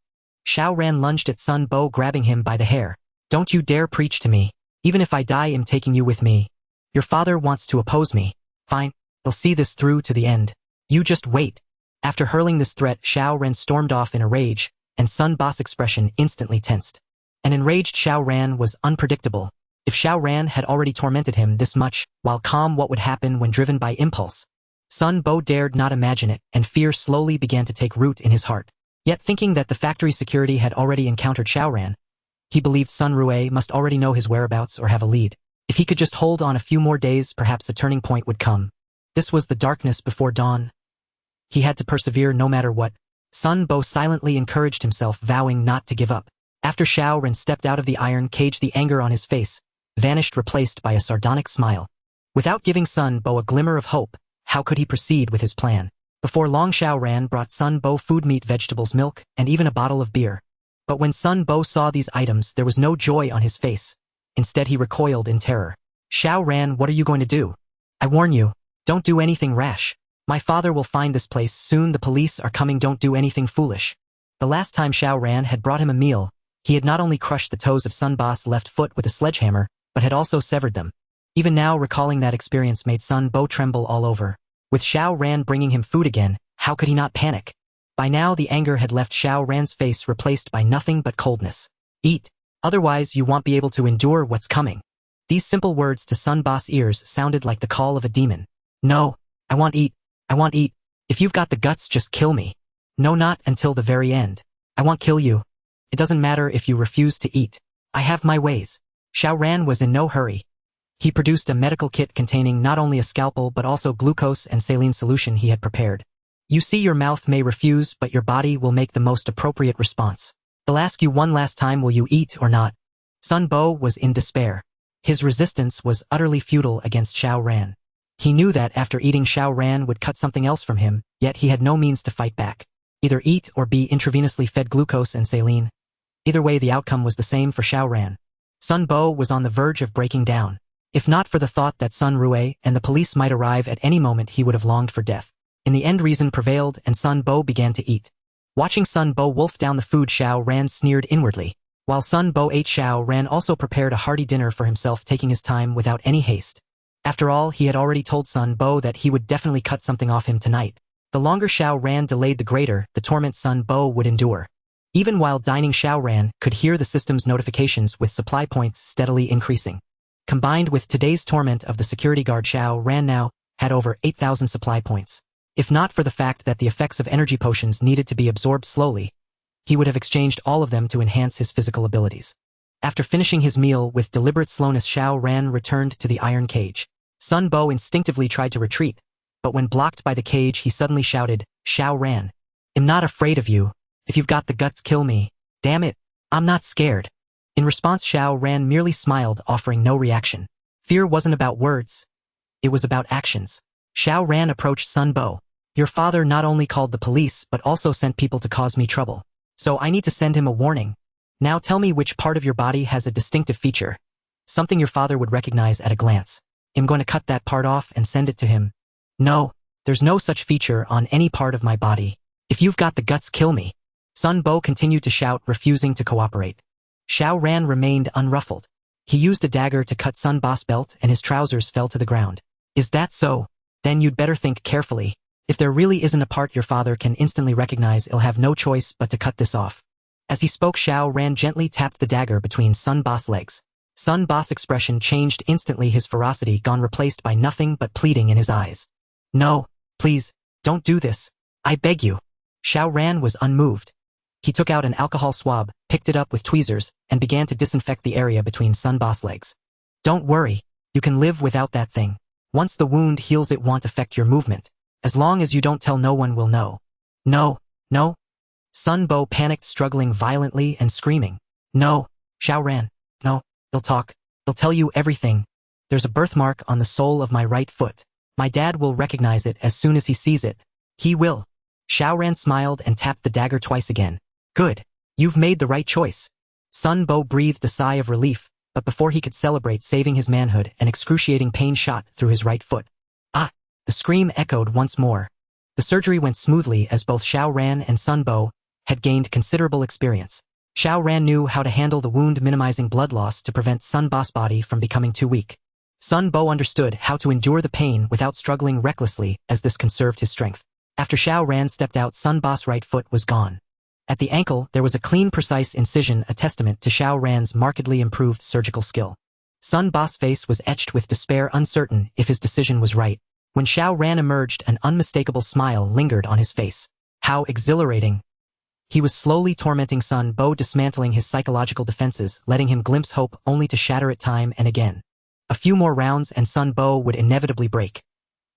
Xiao Ran lunged at Sun Bo, grabbing him by the hair. "Don't you dare preach to me. Even if I die, I'm taking you with me. Your father wants to oppose me. Fine, he'll see this through to the end. You just wait." After hurling this threat, Xiao Ran stormed off in a rage, and Sun Bo's expression instantly tensed. An enraged Xiao Ran was unpredictable. If Xiao Ran had already tormented him this much, while calm, what would happen when driven by impulse? Sun Bo dared not imagine it, and fear slowly began to take root in his heart. Yet thinking that the factory security had already encountered Xiao Ran, he believed Sun Rue must already know his whereabouts or have a lead. If he could just hold on a few more days, perhaps a turning point would come. This was the darkness before dawn. He had to persevere no matter what. Sun Bo silently encouraged himself, vowing not to give up. After Xiao Ran stepped out of the iron cage, the anger on his face vanished, replaced by a sardonic smile. Without giving Sun Bo a glimmer of hope, how could he proceed with his plan? Before long, Xiao Ran brought Sun Bo food, meat, vegetables, milk, and even a bottle of beer. But when Sun Bo saw these items, there was no joy on his face. Instead, he recoiled in terror. "Xiao Ran, what are you going to do? I warn you, don't do anything rash. My father will find this place soon. The police are coming. Don't do anything foolish." The last time Xiao Ran had brought him a meal, he had not only crushed the toes of Sun Bo's left foot with a sledgehammer, but had also severed them. Even now, recalling that experience made Sun Bo tremble all over. With Xiao Ran bringing him food again, how could he not panic? By now, the anger had left Xiao Ran's face, replaced by nothing but coldness. "Eat. Otherwise, you won't be able to endure what's coming." These simple words to Sun Bo's ears sounded like the call of a demon. "No, I want eat. I want eat. If you've got the guts, just kill me." No, not until the very end. I won't kill you. It doesn't matter if you refuse to eat. I have my ways. Xiao Ran was in no hurry. He produced a medical kit containing not only a scalpel but also glucose and saline solution he had prepared. You see, your mouth may refuse, but your body will make the most appropriate response. They'll ask you one last time, will you eat or not? Sun Bo was in despair. His resistance was utterly futile against Xiao Ran. He knew that after eating, Xiao Ran would cut something else from him, yet he had no means to fight back. Either eat or be intravenously fed glucose and saline. Either way, the outcome was the same for Xiao Ran. Sun Bo was on the verge of breaking down. If not for the thought that Sun Rue and the police might arrive at any moment, he would have longed for death. In the end, reason prevailed and Sun Bo began to eat. Watching Sun Bo wolf down the food, Xiao Ran sneered inwardly. While Sun Bo ate, Xiao Ran also prepared a hearty dinner for himself, taking his time without any haste. After all, he had already told Sun Bo that he would definitely cut something off him tonight. The longer Xiao Ran delayed, the greater the torment Sun Bo would endure. Even while dining, Xiao Ran could hear the system's notifications with supply points steadily increasing. Combined with today's torment of the security guard, Xiao Ran now had over 8,000 supply points. If not for the fact that the effects of energy potions needed to be absorbed slowly, he would have exchanged all of them to enhance his physical abilities. After finishing his meal with deliberate slowness, Xiao Ran returned to the iron cage. Sun Bo instinctively tried to retreat, but when blocked by the cage, he suddenly shouted, "Xiao Ran, I'm not afraid of you. If you've got the guts, kill me. Damn it, I'm not scared." In response, Xiao Ran merely smiled, offering no reaction. Fear wasn't about words. It was about actions. Xiao Ran approached Sun Bo. "Your father not only called the police but also sent people to cause me trouble. So I need to send him a warning. Now tell me which part of your body has a distinctive feature. Something your father would recognize at a glance. I'm going to cut that part off and send it to him." "No, there's no such feature on any part of my body. If you've got the guts, kill me." Sun Bo continued to shout, refusing to cooperate. Xiao Ran remained unruffled. He used a dagger to cut Sun Bo's belt and his trousers fell to the ground. "Is that so? Then you'd better think carefully. If there really isn't a part your father can instantly recognize, he'll have no choice but to cut this off." As he spoke, Xiao Ran gently tapped the dagger between Sun Bo's legs. Sun Bo's expression changed instantly, his ferocity gone, replaced by nothing but pleading in his eyes. "No, please, don't do this. I beg you." Xiao Ran was unmoved. He took out an alcohol swab, picked it up with tweezers, and began to disinfect the area between Sun Bo's legs. "Don't worry, you can live without that thing. Once the wound heals, it won't affect your movement. As long as you don't tell, no one will know." "No, no." Sun Bo panicked, struggling violently and screaming. "No, Xiao Ran, no, they'll talk. They'll tell you everything. There's a birthmark on the sole of my right foot. My dad will recognize it as soon as he sees it. He will." Xiao Ran smiled and tapped the dagger twice again. "Good. You've made the right choice." Sun Bo breathed a sigh of relief, but before he could celebrate saving his manhood, an excruciating pain shot through his right foot. "Ah!" The scream echoed once more. The surgery went smoothly as both Xiao Ran and Sun Bo had gained considerable experience. Xiao Ran knew how to handle the wound, minimizing blood loss to prevent Sun Bo's body from becoming too weak. Sun Bo understood how to endure the pain without struggling recklessly, as this conserved his strength. After Xiao Ran stepped out, Sun Bo's right foot was gone. At the ankle, there was a clean, precise incision, a testament to Xiao Ran's markedly improved surgical skill. Sun Bo's face was etched with despair, uncertain if his decision was right. When Xiao Ran emerged, an unmistakable smile lingered on his face. How exhilarating! He was slowly tormenting Sun Bo, dismantling his psychological defenses, letting him glimpse hope only to shatter it time and again. A few more rounds and Sun Bo would inevitably break,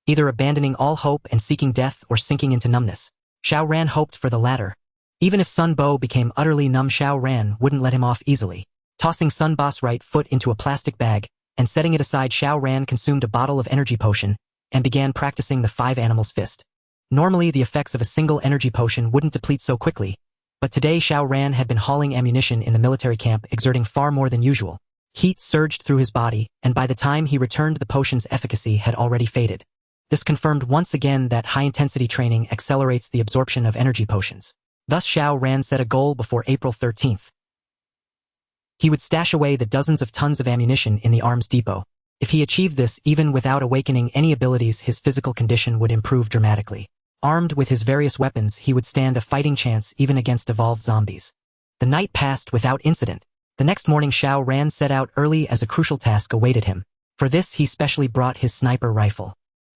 either abandoning all hope and seeking death or sinking into numbness. Xiao Ran hoped for the latter. Even if Sun Bo became utterly numb, Xiao Ran wouldn't let him off easily. Tossing Sun Bo's right foot into a plastic bag and setting it aside, Xiao Ran consumed a bottle of energy potion and began practicing the 5 animals fist. Normally, the effects of a single energy potion wouldn't deplete so quickly, but today Xiao Ran had been hauling ammunition in the military camp, exerting far more than usual. Heat surged through his body, and by the time he returned, the potion's efficacy had already faded. This confirmed once again that high-intensity training accelerates the absorption of energy potions. Thus, Xiao Ran set a goal before April 13th. He would stash away the dozens of tons of ammunition in the arms depot. If he achieved this, even without awakening any abilities, his physical condition would improve dramatically. Armed with his various weapons, he would stand a fighting chance even against evolved zombies. The night passed without incident. The next morning, Xiao Ran set out early as a crucial task awaited him. For this, he specially brought his sniper rifle.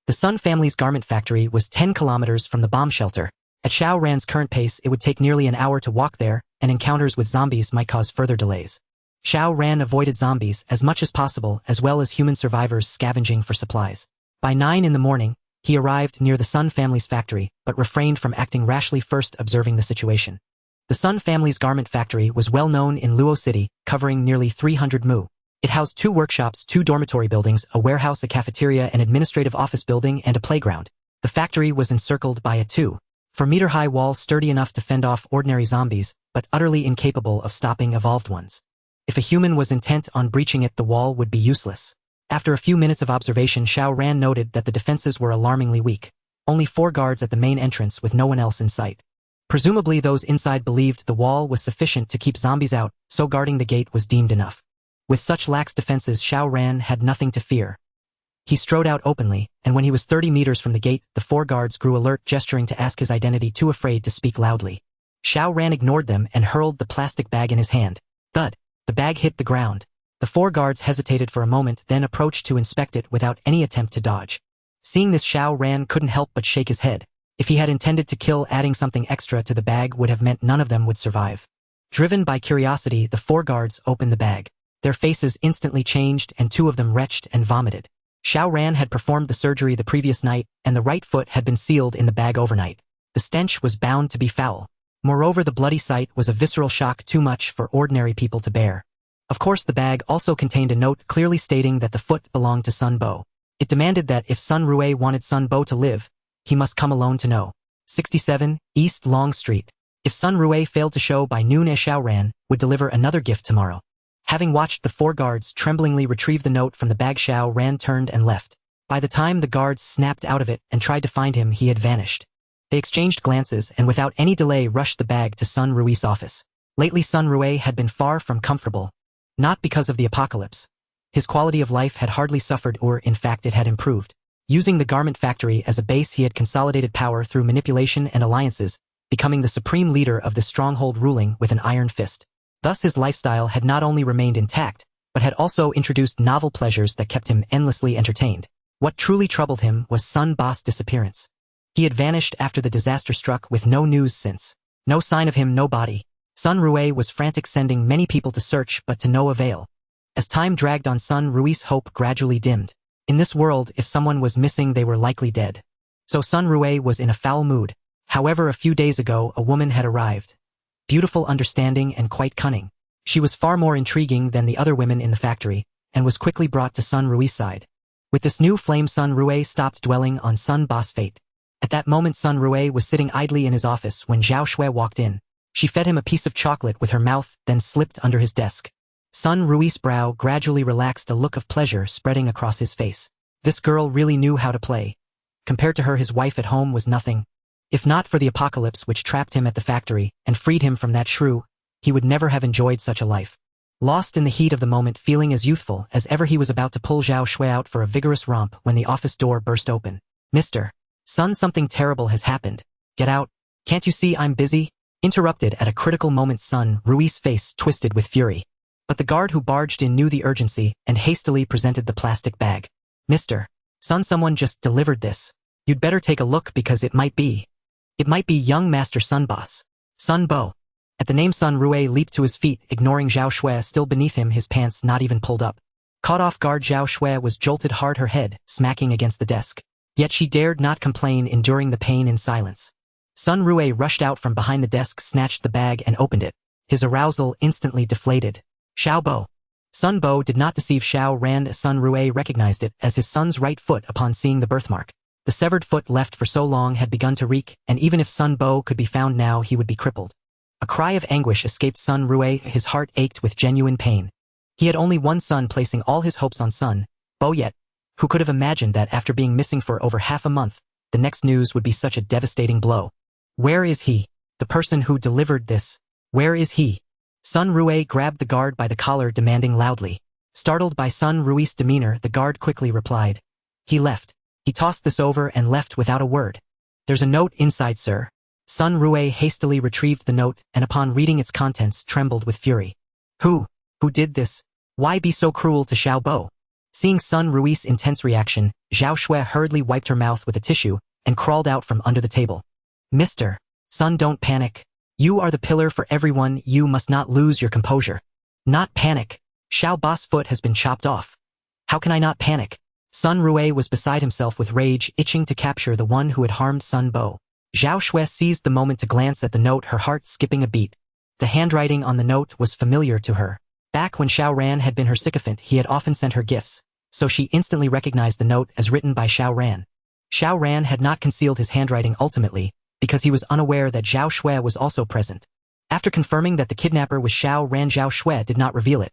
The Sun family's garment factory was 10 kilometers from the bomb shelter, At Xiao Ran's current pace, it would take nearly an hour to walk there, and encounters with zombies might cause further delays. Xiao Ran avoided zombies as much as possible, as well as human survivors scavenging for supplies. By 9 in the morning, he arrived near the Sun family's factory, but refrained from acting rashly, first observing the situation. The Sun family's garment factory was well known in Luo City, covering nearly 300 mu. It housed 2 workshops, 2 dormitory buildings, a warehouse, a cafeteria, an administrative office building, and a playground. The factory was encircled by a 2-4-meter-high wall, sturdy enough to fend off ordinary zombies, but utterly incapable of stopping evolved ones. If a human was intent on breaching it, the wall would be useless. After a few minutes of observation, Xiao Ran noted that the defenses were alarmingly weak. Only 4 guards at the main entrance with no one else in sight. Presumably those inside believed the wall was sufficient to keep zombies out, so guarding the gate was deemed enough. With such lax defenses, Xiao Ran had nothing to fear. He strode out openly, and when he was 30 meters from the gate, the 4 guards grew alert, gesturing to ask his identity, too afraid to speak loudly. Xiao Ran ignored them and hurled the plastic bag in his hand. Thud! The bag hit the ground. The 4 guards hesitated for a moment, then approached to inspect it without any attempt to dodge. Seeing this, Xiao Ran couldn't help but shake his head. If he had intended to kill, adding something extra to the bag would have meant none of them would survive. Driven by curiosity, the 4 guards opened the bag. Their faces instantly changed, and 2 of them retched and vomited. Xiao Ran had performed the surgery the previous night, and the right foot had been sealed in the bag overnight. The stench was bound to be foul. Moreover, the bloody sight was a visceral shock, too much for ordinary people to bear. Of course, the bag also contained a note clearly stating that the foot belonged to Sun Bo. It demanded that if Sun Rue wanted Sun Bo to live, he must come alone to know. 67, East Long Street. If Sun Rue failed to show by noon, Xiao Ran would deliver another gift tomorrow. Having watched the 4 guards tremblingly retrieve the note from the bag, Xiao Ran turned and left. By the time the guards snapped out of it and tried to find him, he had vanished. They exchanged glances and without any delay rushed the bag to Sun Rue's office. Lately, Sun Rue had been far from comfortable. Not because of the apocalypse. His quality of life had hardly suffered, or in fact it had improved. Using the garment factory as a base, he had consolidated power through manipulation and alliances, becoming the supreme leader of the stronghold, ruling with an iron fist. Thus his lifestyle had not only remained intact, but had also introduced novel pleasures that kept him endlessly entertained. What truly troubled him was Sun Bo's disappearance. He had vanished after the disaster struck, with no news since. No sign of him, no body. Sun Rue was frantic, sending many people to search, but to no avail. As time dragged on, Sun Rue's hope gradually dimmed. In this world, if someone was missing, they were likely dead. So Sun Rue was in a foul mood. However, a few days ago, a woman had arrived. Beautiful, understanding, and quite cunning. She was far more intriguing than the other women in the factory, and was quickly brought to Sun Rue's side. With this new flame, Sun Rue stopped dwelling on Sun Bo's fate. At that moment, Sun Rue was sitting idly in his office when Zhao Xue walked in. She fed him a piece of chocolate with her mouth, then slipped under his desk. Sun Rue's brow gradually relaxed, a look of pleasure spreading across his face. This girl really knew how to play. Compared to her, his wife at home was nothing. If not for the apocalypse which trapped him at the factory and freed him from that shrew, he would never have enjoyed such a life. Lost in the heat of the moment, feeling as youthful as ever, he was about to pull Zhao Xue out for a vigorous romp when the office door burst open. "Mr. Sun, something terrible has happened. Get out. Can't you see I'm busy?" Interrupted at a critical moment, Sun Rue's face twisted with fury. But the guard who barged in knew the urgency and hastily presented the plastic bag. "Mr. Sun, someone just delivered this. You'd better take a look, because it might be young Master Sun Bo's. Sun Bo." At the name, Sun Rue leaped to his feet, ignoring Zhao Xue still beneath him, his pants not even pulled up. Caught off guard, Zhao Xue was jolted hard, her head smacking against the desk. Yet she dared not complain, enduring the pain in silence. Sun Rue rushed out from behind the desk, snatched the bag, and opened it. His arousal instantly deflated. "Xiao Bo." Sun Bo did not deceive Xiao Ran. Sun Rue recognized it as his son's right foot upon seeing the birthmark. The severed foot left for so long had begun to reek, and even if Sun Bo could be found now, he would be crippled. A cry of anguish escaped Sun Rue. His heart ached with genuine pain. He had only one son, placing all his hopes on Sun Bo, yet who could have imagined that after being missing for over half a month, the next news would be such a devastating blow? "Where is he? The person who delivered this. Where is he?" Sun Rue grabbed the guard by the collar, demanding loudly. Startled by Sun Rue's demeanor, the guard quickly replied. "He left. He tossed this over and left without a word." "There's a note inside, sir." Sun Rue hastily retrieved the note, and upon reading its contents trembled with fury. Who did this? Why be so cruel to Xiao Bo?" Seeing Sun Rue's intense reaction, Zhao Xue hurriedly wiped her mouth with a tissue and crawled out from under the table. "Mr. Son, don't panic. You are the pillar for everyone, you must not lose your composure. Not panic. Xiao Boss foot has been chopped off. How can I not panic? Sun Rui was beside himself with rage, itching to capture the one who had harmed Sun Bo. Zhao Xue seized the moment to glance at the note, her heart skipping a beat. The handwriting on the note was familiar to her. Back when Xiao Ran had been her sycophant, he had often sent her gifts, so she instantly recognized the note as written by Xiao Ran. Xiao Ran had not concealed his handwriting ultimately, because he was unaware that Zhao Xue was also present. After confirming that the kidnapper was Xiao Ran, Zhao Xue did not reveal it.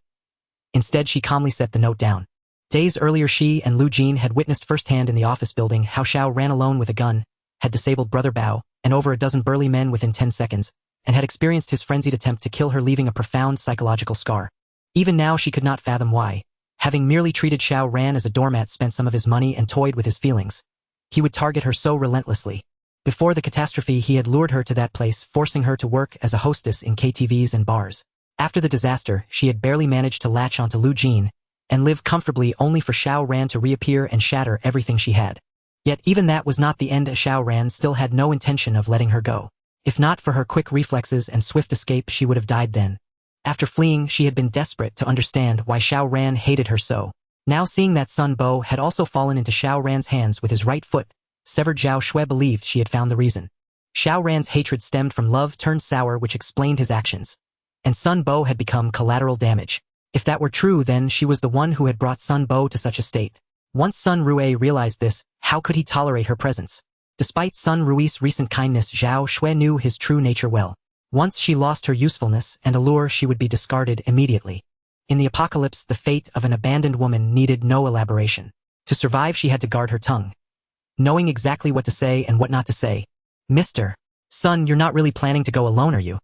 Instead, she calmly set the note down. Days earlier, she and Lu Jin had witnessed firsthand in the office building how Xiao Ran alone with a gun had disabled Brother Bao and over a dozen burly men within 10 seconds, and had experienced his frenzied attempt to kill her, leaving a profound psychological scar. Even now she could not fathom why, having merely treated Xiao Ran as a doormat, spent some of his money and toyed with his feelings, he would target her so relentlessly. Before the catastrophe, he had lured her to that place, forcing her to work as a hostess in KTVs and bars. After the disaster, she had barely managed to latch onto Lu Jin and live comfortably, only for Xiao Ran to reappear and shatter everything she had. Yet even that was not the end. Xiao Ran still had no intention of letting her go. If not for her quick reflexes and swift escape, she would have died then. After fleeing, she had been desperate to understand why Xiao Ran hated her so. Now seeing that Sun Bo had also fallen into Xiao Ran's hands with his right foot, severed, Zhao Xue believed she had found the reason. Xiao Ran's hatred stemmed from love turned sour, which explained his actions. And Sun Bo had become collateral damage. If that were true, then she was the one who had brought Sun Bo to such a state. Once Sun Rui realized this, how could he tolerate her presence? Despite Sun Rui's recent kindness, Zhao Xue knew his true nature well. Once she lost her usefulness and allure, she would be discarded immediately. In the apocalypse, the fate of an abandoned woman needed no elaboration. To survive, she had to guard her tongue, knowing exactly what to say and what not to say. Mr. Sun, you're not really planning to go alone, are you?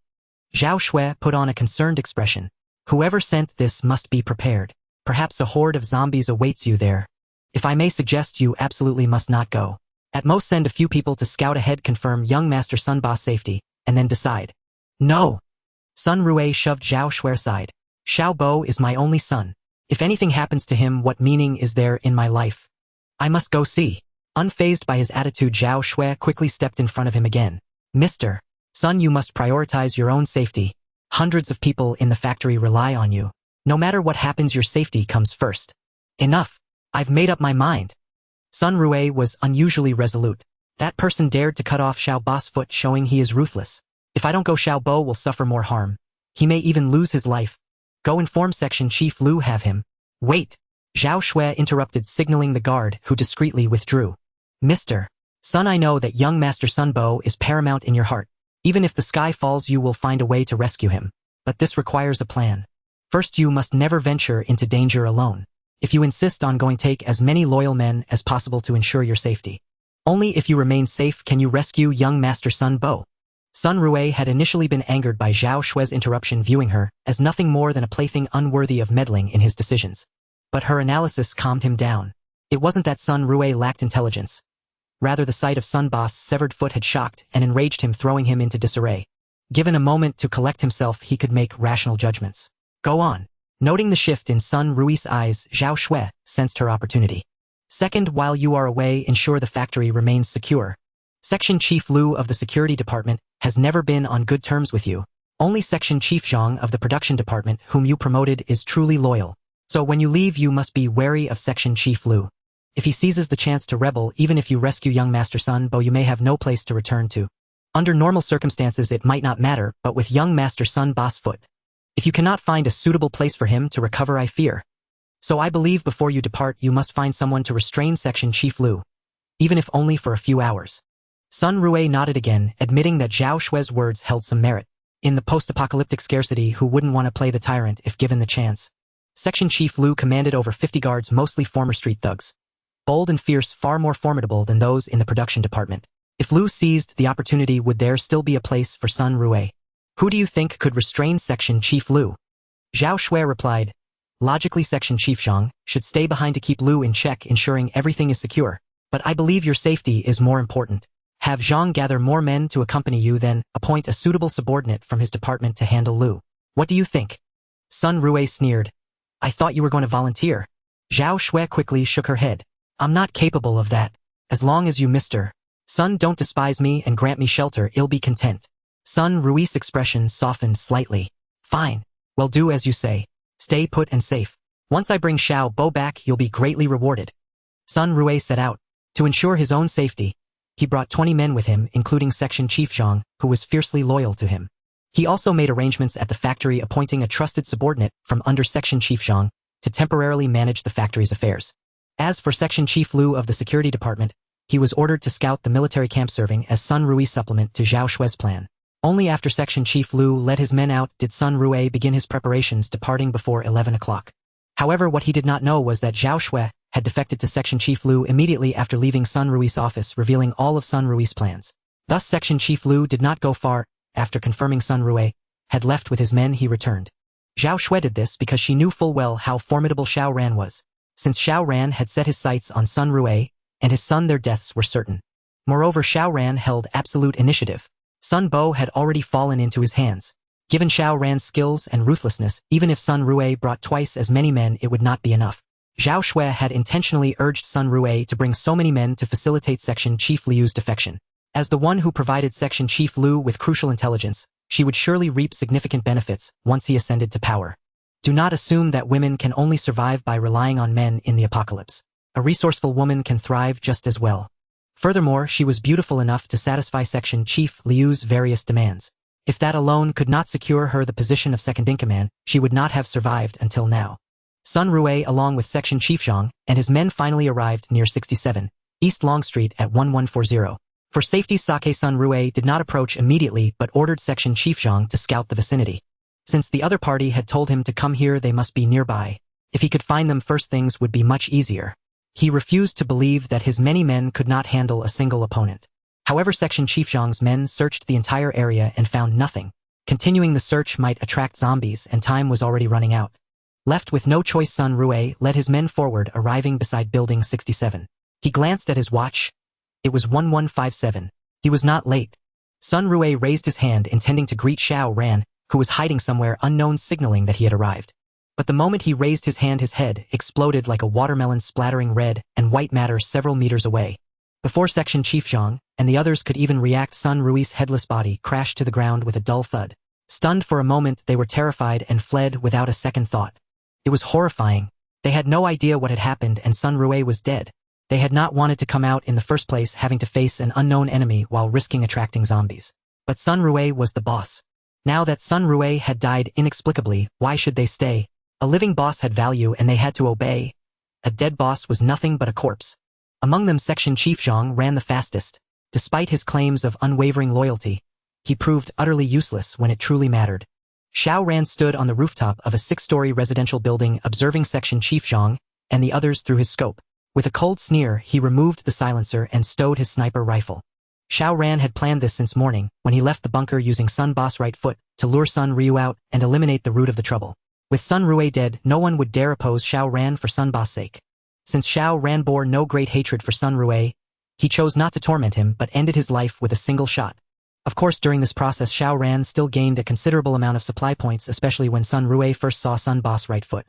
Zhao Xue put on a concerned expression. Whoever sent this must be prepared. Perhaps a horde of zombies awaits you there. If I may suggest, you absolutely must not go. At most, send a few people to scout ahead, confirm young Master Sun Ba's safety, and then decide. No! Sun Rui shoved Zhao Xue aside. Xiao Bo is my only son. If anything happens to him, what meaning is there in my life? I must go see. Unfazed by his attitude, Zhao Xue quickly stepped in front of him again. Mr. Sun, you must prioritize your own safety. Hundreds of people in the factory rely on you. No matter what happens, your safety comes first. Enough. I've made up my mind. Sun Rui was unusually resolute. That person dared to cut off Xiao Bo's foot, showing he is ruthless. If I don't go, Xiao Bo will suffer more harm. He may even lose his life. Go inform Section Chief Lu, have him. Wait. Zhao Xue interrupted, signaling the guard, who discreetly withdrew. Mr. Sun, I know that young Master Sun Bo is paramount in your heart. Even if the sky falls, you will find a way to rescue him. But this requires a plan. First, you must never venture into danger alone. If you insist on going, take as many loyal men as possible to ensure your safety. Only if you remain safe can you rescue young Master Sun Bo. Sun Rui had initially been angered by Zhao Xue's interruption, viewing her as nothing more than a plaything unworthy of meddling in his decisions. But her analysis calmed him down. It wasn't that Sun Rui lacked intelligence. Rather, the sight of Sun Ba's severed foot had shocked and enraged him, throwing him into disarray. Given a moment to collect himself, he could make rational judgments. Go on. Noting the shift in Sun Rui's eyes, Zhao Xue sensed her opportunity. Second, while you are away, ensure the factory remains secure. Section Chief Lu of the Security Department has never been on good terms with you. Only Section Chief Zhang of the Production Department, whom you promoted, is truly loyal. So when you leave, you must be wary of Section Chief Lu. If he seizes the chance to rebel, even if you rescue young Master Sun Bo, you may have no place to return to. Under normal circumstances, it might not matter, but with young Master Sun Ba's foot, if you cannot find a suitable place for him to recover, I fear. So I believe before you depart, you must find someone to restrain Section Chief Lu, even if only for a few hours. Sun Rui nodded again, admitting that Zhao Xue's words held some merit. In the post-apocalyptic scarcity, who wouldn't want to play the tyrant if given the chance? Section Chief Lu commanded over 50 guards, mostly former street thugs. Bold and fierce, far more formidable than those in the production department. If Lu seized the opportunity, would there still be a place for Sun Rui? Who do you think could restrain Section Chief Lu? Zhao Xue replied. Logically, Section Chief Zhang should stay behind to keep Lu in check, ensuring everything is secure. But I believe your safety is more important. Have Zhang gather more men to accompany you, then appoint a suitable subordinate from his department to handle Lu. What do you think? Sun Rui sneered. I thought you were going to volunteer. Zhao Xue quickly shook her head. I'm not capable of that. As long as you, Mr. Sun, don't despise me and grant me shelter, I'll be content. Sun Rui's expression softened slightly. Fine. Well, do as you say. Stay put and safe. Once I bring Xiao Bo back, you'll be greatly rewarded. Sun Rui set out. To ensure his own safety, he brought 20 men with him, including Section Chief Zhang, who was fiercely loyal to him. He also made arrangements at the factory, appointing a trusted subordinate from under Section Chief Zhang to temporarily manage the factory's affairs. As for Section Chief Lu of the security department, he was ordered to scout the military camp, serving as Sun Rui's supplement to Zhao Xue's plan. Only after Section Chief Lu led his men out did Sun Rui begin his preparations, departing before 11 o'clock. However, what he did not know was that Zhao Xue had defected to Section Chief Lu immediately after leaving Sun Rui's office, revealing all of Sun Rui's plans. Thus, Section Chief Lu did not go far. After confirming Sun Rui had left with his men, he returned. Zhao Xue did this because she knew full well how formidable Xiao Ran was. Since Xiao Ran had set his sights on Sun Rui and his son, their deaths were certain. Moreover, Xiao Ran held absolute initiative. Sun Bo had already fallen into his hands. Given Xiao Ran's skills and ruthlessness, even if Sun Rui brought twice as many men, it would not be enough. Zhao Xue had intentionally urged Sun Rui to bring so many men to facilitate Section Chief Liu's defection. As the one who provided Section Chief Liu with crucial intelligence, she would surely reap significant benefits once he ascended to power. Do not assume that women can only survive by relying on men in the apocalypse. A resourceful woman can thrive just as well. Furthermore, she was beautiful enough to satisfy Section Chief Liu's various demands. If that alone could not secure her the position of second-in-command, she would not have survived until now. Sun Rui, along with Section Chief Zhang and his men, finally arrived near 67 East Long Street at 1140. For safety's sake, Sun Rui did not approach immediately but ordered Section Chief Zhang to scout the vicinity. Since the other party had told him to come here, they must be nearby. If he could find them first, things would be much easier. He refused to believe that his many men could not handle a single opponent. However, Section Chief Zhang's men searched the entire area and found nothing. Continuing the search might attract zombies, and time was already running out. Left with no choice, Sun Rui led his men forward, arriving beside Building 67. He glanced at his watch. It was 1157. He was not late. Sun Rui raised his hand, intending to greet Xiao Ran, who was hiding somewhere unknown, signaling that he had arrived. But the moment he raised his hand, his head exploded like a watermelon, splattering red and white matter several meters away. Before Section Chief Zhang and the others could even react, Sun Rui's headless body crashed to the ground with a dull thud. Stunned for a moment, they were terrified and fled without a second thought. It was horrifying. They had no idea what had happened, and Sun Rui was dead. They had not wanted to come out in the first place, having to face an unknown enemy while risking attracting zombies. But Sun Rui was the boss. Now that Sun Rui had died inexplicably, why should they stay? A living boss had value and they had to obey. A dead boss was nothing but a corpse. Among them, Section Chief Zhang ran the fastest. Despite his claims of unwavering loyalty, he proved utterly useless when it truly mattered. Xiao Ran stood on the rooftop of a 6-story residential building, observing Section Chief Zhang and the others through his scope. With a cold sneer, he removed the silencer and stowed his sniper rifle. Xiao Ran had planned this since morning, when he left the bunker using Sun Boss right foot to lure Sun Ryu out and eliminate the root of the trouble. With Sun Rui dead, no one would dare oppose Xiao Ran for Sun Boss' sake. Since Xiao Ran bore no great hatred for Sun Rui, he chose not to torment him but ended his life with a single shot. Of course, during this process, Xiao Ran still gained a considerable amount of supply points, especially when Sun Rui first saw Sun Boss right foot.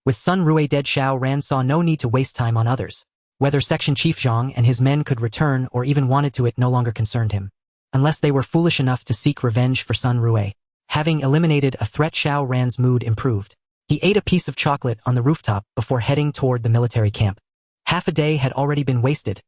With Sun Rui dead, Xiao Ran saw no need to waste time on others. Whether Section Chief Zhang and his men could return or even wanted to, it no longer concerned him. Unless they were foolish enough to seek revenge for Sun Rui. Having eliminated a threat, Xiao Ran's mood improved. He ate a piece of chocolate on the rooftop before heading toward the military camp. Half a day had already been wasted.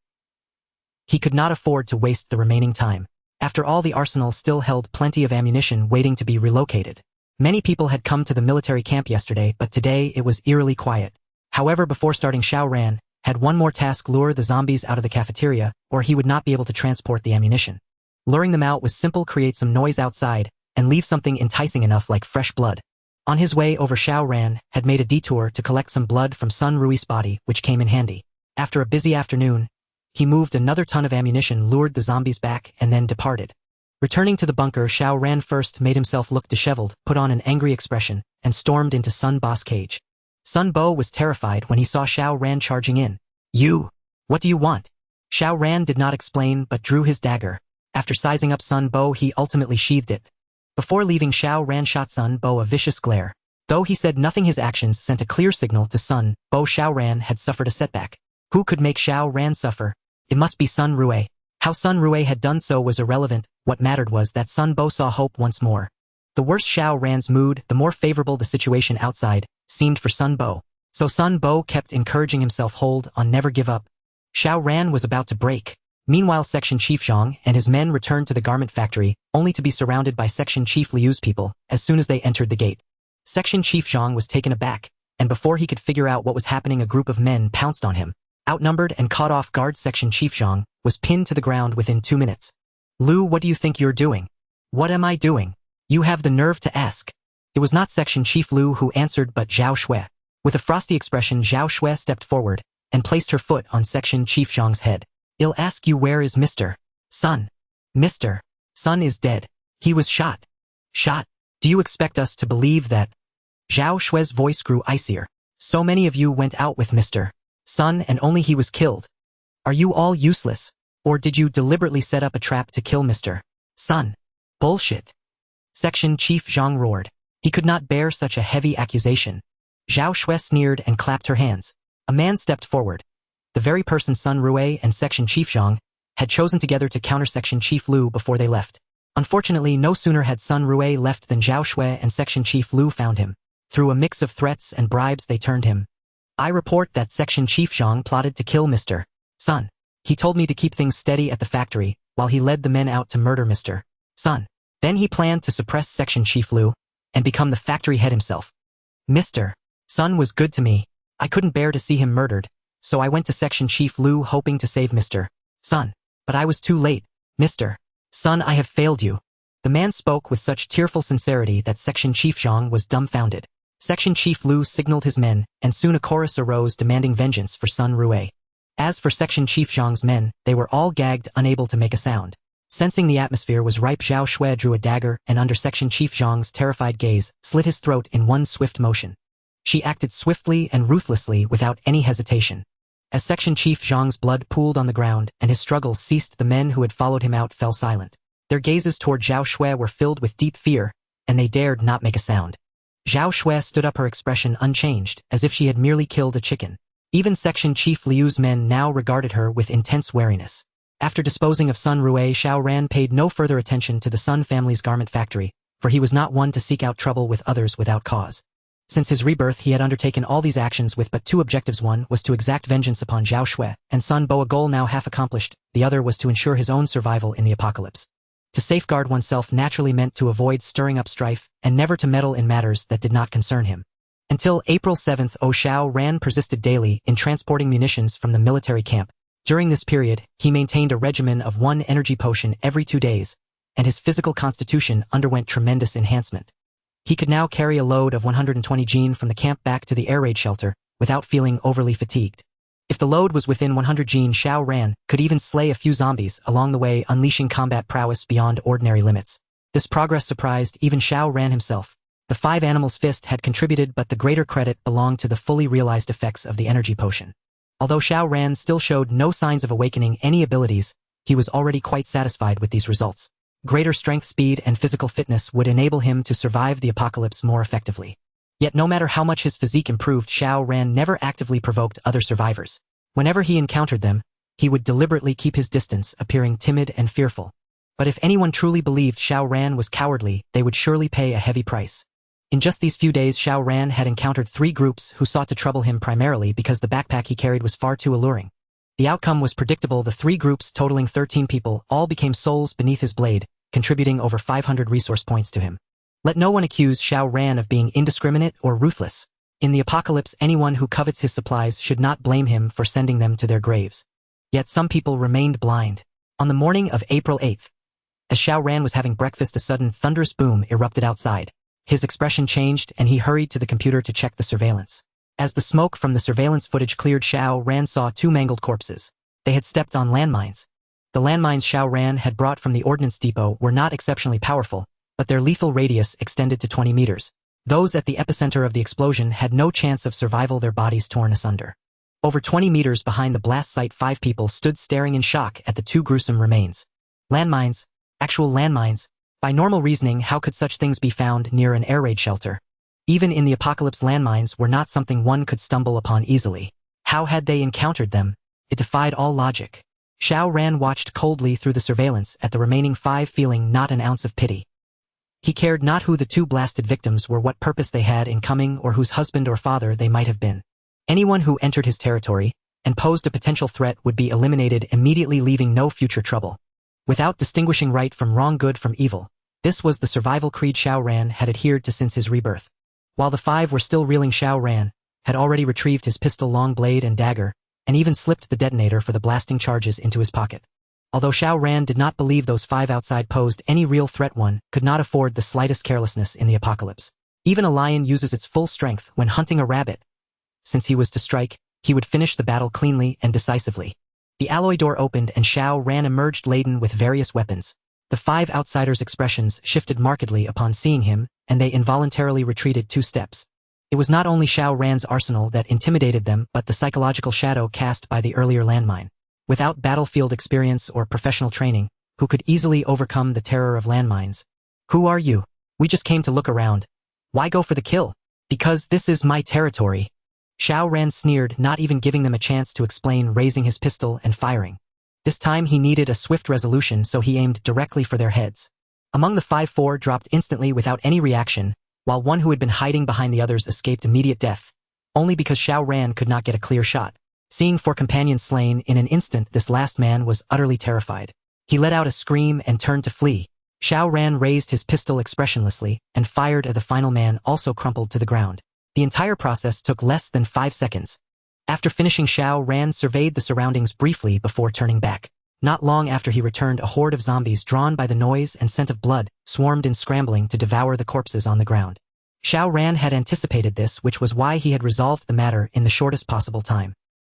He could not afford to waste the remaining time. After all, the arsenal still held plenty of ammunition waiting to be relocated. Many people had come to the military camp yesterday, but today it was eerily quiet. However, before starting, Xiao Ran had one more task: lure the zombies out of the cafeteria, or he would not be able to transport the ammunition. Luring them out was simple: create some noise outside, and leave something enticing enough like fresh blood. On his way over, Xiao Ran had made a detour to collect some blood from Sun Rui's body, which came in handy. After a busy afternoon, he moved another ton of ammunition, lured the zombies back, and then departed. Returning to the bunker, Xiao Ran first made himself look disheveled, put on an angry expression, and stormed into Sun Boss' cage. Sun Bo was terrified when he saw Xiao Ran charging in. "You! What do you want?" Xiao Ran did not explain but drew his dagger. After sizing up Sun Bo, he ultimately sheathed it. Before leaving, Xiao Ran shot Sun Bo a vicious glare. Though he said nothing, his actions sent a clear signal to Sun Bo. Xiao Ran had suffered a setback. Who could make Xiao Ran suffer? It must be Sun Rui. How Sun Rue had done so was irrelevant, what mattered was that Sun Bo saw hope once more. The worse Xiao Ran's mood, the more favorable the situation outside seemed for Sun Bo. So Sun Bo kept encouraging himself hold on never give up. Xiao Ran was about to break. Meanwhile Section Chief Zhang and his men returned to the garment factory, only to be surrounded by Section Chief Liu's people as soon as they entered the gate. Section Chief Zhang was taken aback, and before he could figure out what was happening a group of men pounced on him. Outnumbered and caught off guard Section Chief Zhang was pinned to the ground within 2 minutes. Liu, what do you think you're doing? What am I doing? You have the nerve to ask. It was not Section Chief Liu who answered but Zhao Xue. With a frosty expression Zhao Xue stepped forward and placed her foot on Section Chief Zhang's head. I'll ask you, where is Mr. Sun? Mr. Sun is dead. He was shot. Shot? Do you expect us to believe that? Zhao Xue's voice grew icier. So many of you went out with Mr. Sun and only he was killed. Are you all useless? Or did you deliberately set up a trap to kill Mr. Sun? Bullshit. Section Chief Zhang roared. He could not bear such a heavy accusation. Zhao Xue sneered and clapped her hands. A man stepped forward. The very person Sun Rue and Section Chief Zhang had chosen together to counter Section Chief Liu before they left. Unfortunately, no sooner had Sun Rue left than Zhao Xue and Section Chief Liu found him. Through a mix of threats and bribes they turned him. I report that Section Chief Zhang plotted to kill Mr. Sun. He told me to keep things steady at the factory while he led the men out to murder Mr. Sun. Then he planned to suppress Section Chief Liu and become the factory head himself. Mr. Sun was good to me. I couldn't bear to see him murdered, so I went to Section Chief Liu hoping to save Mr. Sun. But I was too late. Mr. Sun, I have failed you. The man spoke with such tearful sincerity that Section Chief Zhang was dumbfounded. Section Chief Liu signaled his men, and soon a chorus arose demanding vengeance for Sun Rue. As for Section Chief Zhang's men, they were all gagged, unable to make a sound. Sensing the atmosphere was ripe, Zhao Xue drew a dagger and under Section Chief Zhang's terrified gaze, slit his throat in one swift motion. She acted swiftly and ruthlessly without any hesitation. As Section Chief Zhang's blood pooled on the ground and his struggles ceased, the men who had followed him out fell silent. Their gazes toward Zhao Xue were filled with deep fear, and they dared not make a sound. Zhao Xue stood up, her expression unchanged, as if she had merely killed a chicken. Even Section Chief Liu's men now regarded her with intense wariness. After disposing of Sun Rue, Xiao Ran paid no further attention to the Sun family's garment factory, for he was not one to seek out trouble with others without cause. Since his rebirth, he had undertaken all these actions with but two objectives. One was to exact vengeance upon Zhao Xue and Sun Bo, a goal now half accomplished. The other was to ensure his own survival in the apocalypse. To safeguard oneself naturally meant to avoid stirring up strife and never to meddle in matters that did not concern him. Until April 7th, Xiao Ran persisted daily in transporting munitions from the military camp. During this period, he maintained a regimen of 1 energy potion every 2 days, and his physical constitution underwent tremendous enhancement. He could now carry a load of 120 Jin from the camp back to the air raid shelter without feeling overly fatigued. If the load was within 100 Jin, Xiao Ran could even slay a few zombies along the way, unleashing combat prowess beyond ordinary limits. This progress surprised even Xiao Ran himself. The 5 animals' fist had contributed, but the greater credit belonged to the fully realized effects of the energy potion. Although Xiao Ran still showed no signs of awakening any abilities, he was already quite satisfied with these results. Greater strength, speed, and physical fitness would enable him to survive the apocalypse more effectively. Yet no matter how much his physique improved, Xiao Ran never actively provoked other survivors. Whenever he encountered them, he would deliberately keep his distance, appearing timid and fearful. But if anyone truly believed Xiao Ran was cowardly, they would surely pay a heavy price. In just these few days, Xiao Ran had encountered 3 groups who sought to trouble him primarily because the backpack he carried was far too alluring. The outcome was predictable. The 3 groups, totaling 13 people, all became souls beneath his blade, contributing over 500 resource points to him. Let no one accuse Xiao Ran of being indiscriminate or ruthless. In the apocalypse, anyone who covets his supplies should not blame him for sending them to their graves. Yet some people remained blind. On the morning of April 8th, as Xiao Ran was having breakfast, a sudden thunderous boom erupted outside. His expression changed and he hurried to the computer to check the surveillance. As the smoke from the surveillance footage cleared, Xiao Ran saw 2 mangled corpses. They had stepped on landmines. The landmines Xiao Ran had brought from the ordnance depot were not exceptionally powerful, but their lethal radius extended to 20 meters. Those at the epicenter of the explosion had no chance of survival, their bodies torn asunder. Over 20 meters behind the blast site, 5 people stood staring in shock at the 2 gruesome remains. Landmines. Actual landmines. By normal reasoning, how could such things be found near an air raid shelter? Even in the apocalypse, landmines were not something one could stumble upon easily. How had they encountered them? It defied all logic. Xiao Ran watched coldly through the surveillance at the remaining 5, feeling not an ounce of pity. He cared not who the 2 blasted victims were, what purpose they had in coming, or whose husband or father they might have been. Anyone who entered his territory and posed a potential threat would be eliminated immediately, leaving no future trouble. Without distinguishing right from wrong, good from evil, this was the survival creed Xiao Ran had adhered to since his rebirth. While the 5 were still reeling, Xiao Ran had already retrieved his pistol, long blade and dagger, and even slipped the detonator for the blasting charges into his pocket. Although Xiao Ran did not believe those 5 outside posed any real threat, one could not afford the slightest carelessness in the apocalypse. Even a lion uses its full strength when hunting a rabbit. Since he was to strike, he would finish the battle cleanly and decisively. The alloy door opened and Xiao Ran emerged laden with various weapons. The 5 outsiders' expressions shifted markedly upon seeing him, and they involuntarily retreated 2 steps. It was not only Xiao Ran's arsenal that intimidated them, but the psychological shadow cast by the earlier landmine. Without battlefield experience or professional training, who could easily overcome the terror of landmines? Who are you? We just came to look around. Why go for the kill? Because this is my territory. Xiao Ran sneered, not even giving them a chance to explain, raising his pistol and firing. This time he needed a swift resolution, so he aimed directly for their heads. Among the 5, 4 dropped instantly without any reaction, while one who had been hiding behind the others escaped immediate death, only because Xiao Ran could not get a clear shot. Seeing 4 companions slain in an instant, this last man was utterly terrified. He let out a scream and turned to flee. Xiao Ran raised his pistol expressionlessly and fired at the final man, also crumpled to the ground. The entire process took less than 5 seconds. After finishing, Xiao Ran surveyed the surroundings briefly before turning back. Not long after he returned, a horde of zombies, drawn by the noise and scent of blood, swarmed in, scrambling to devour the corpses on the ground. Xiao Ran had anticipated this, which was why he had resolved the matter in the shortest possible time.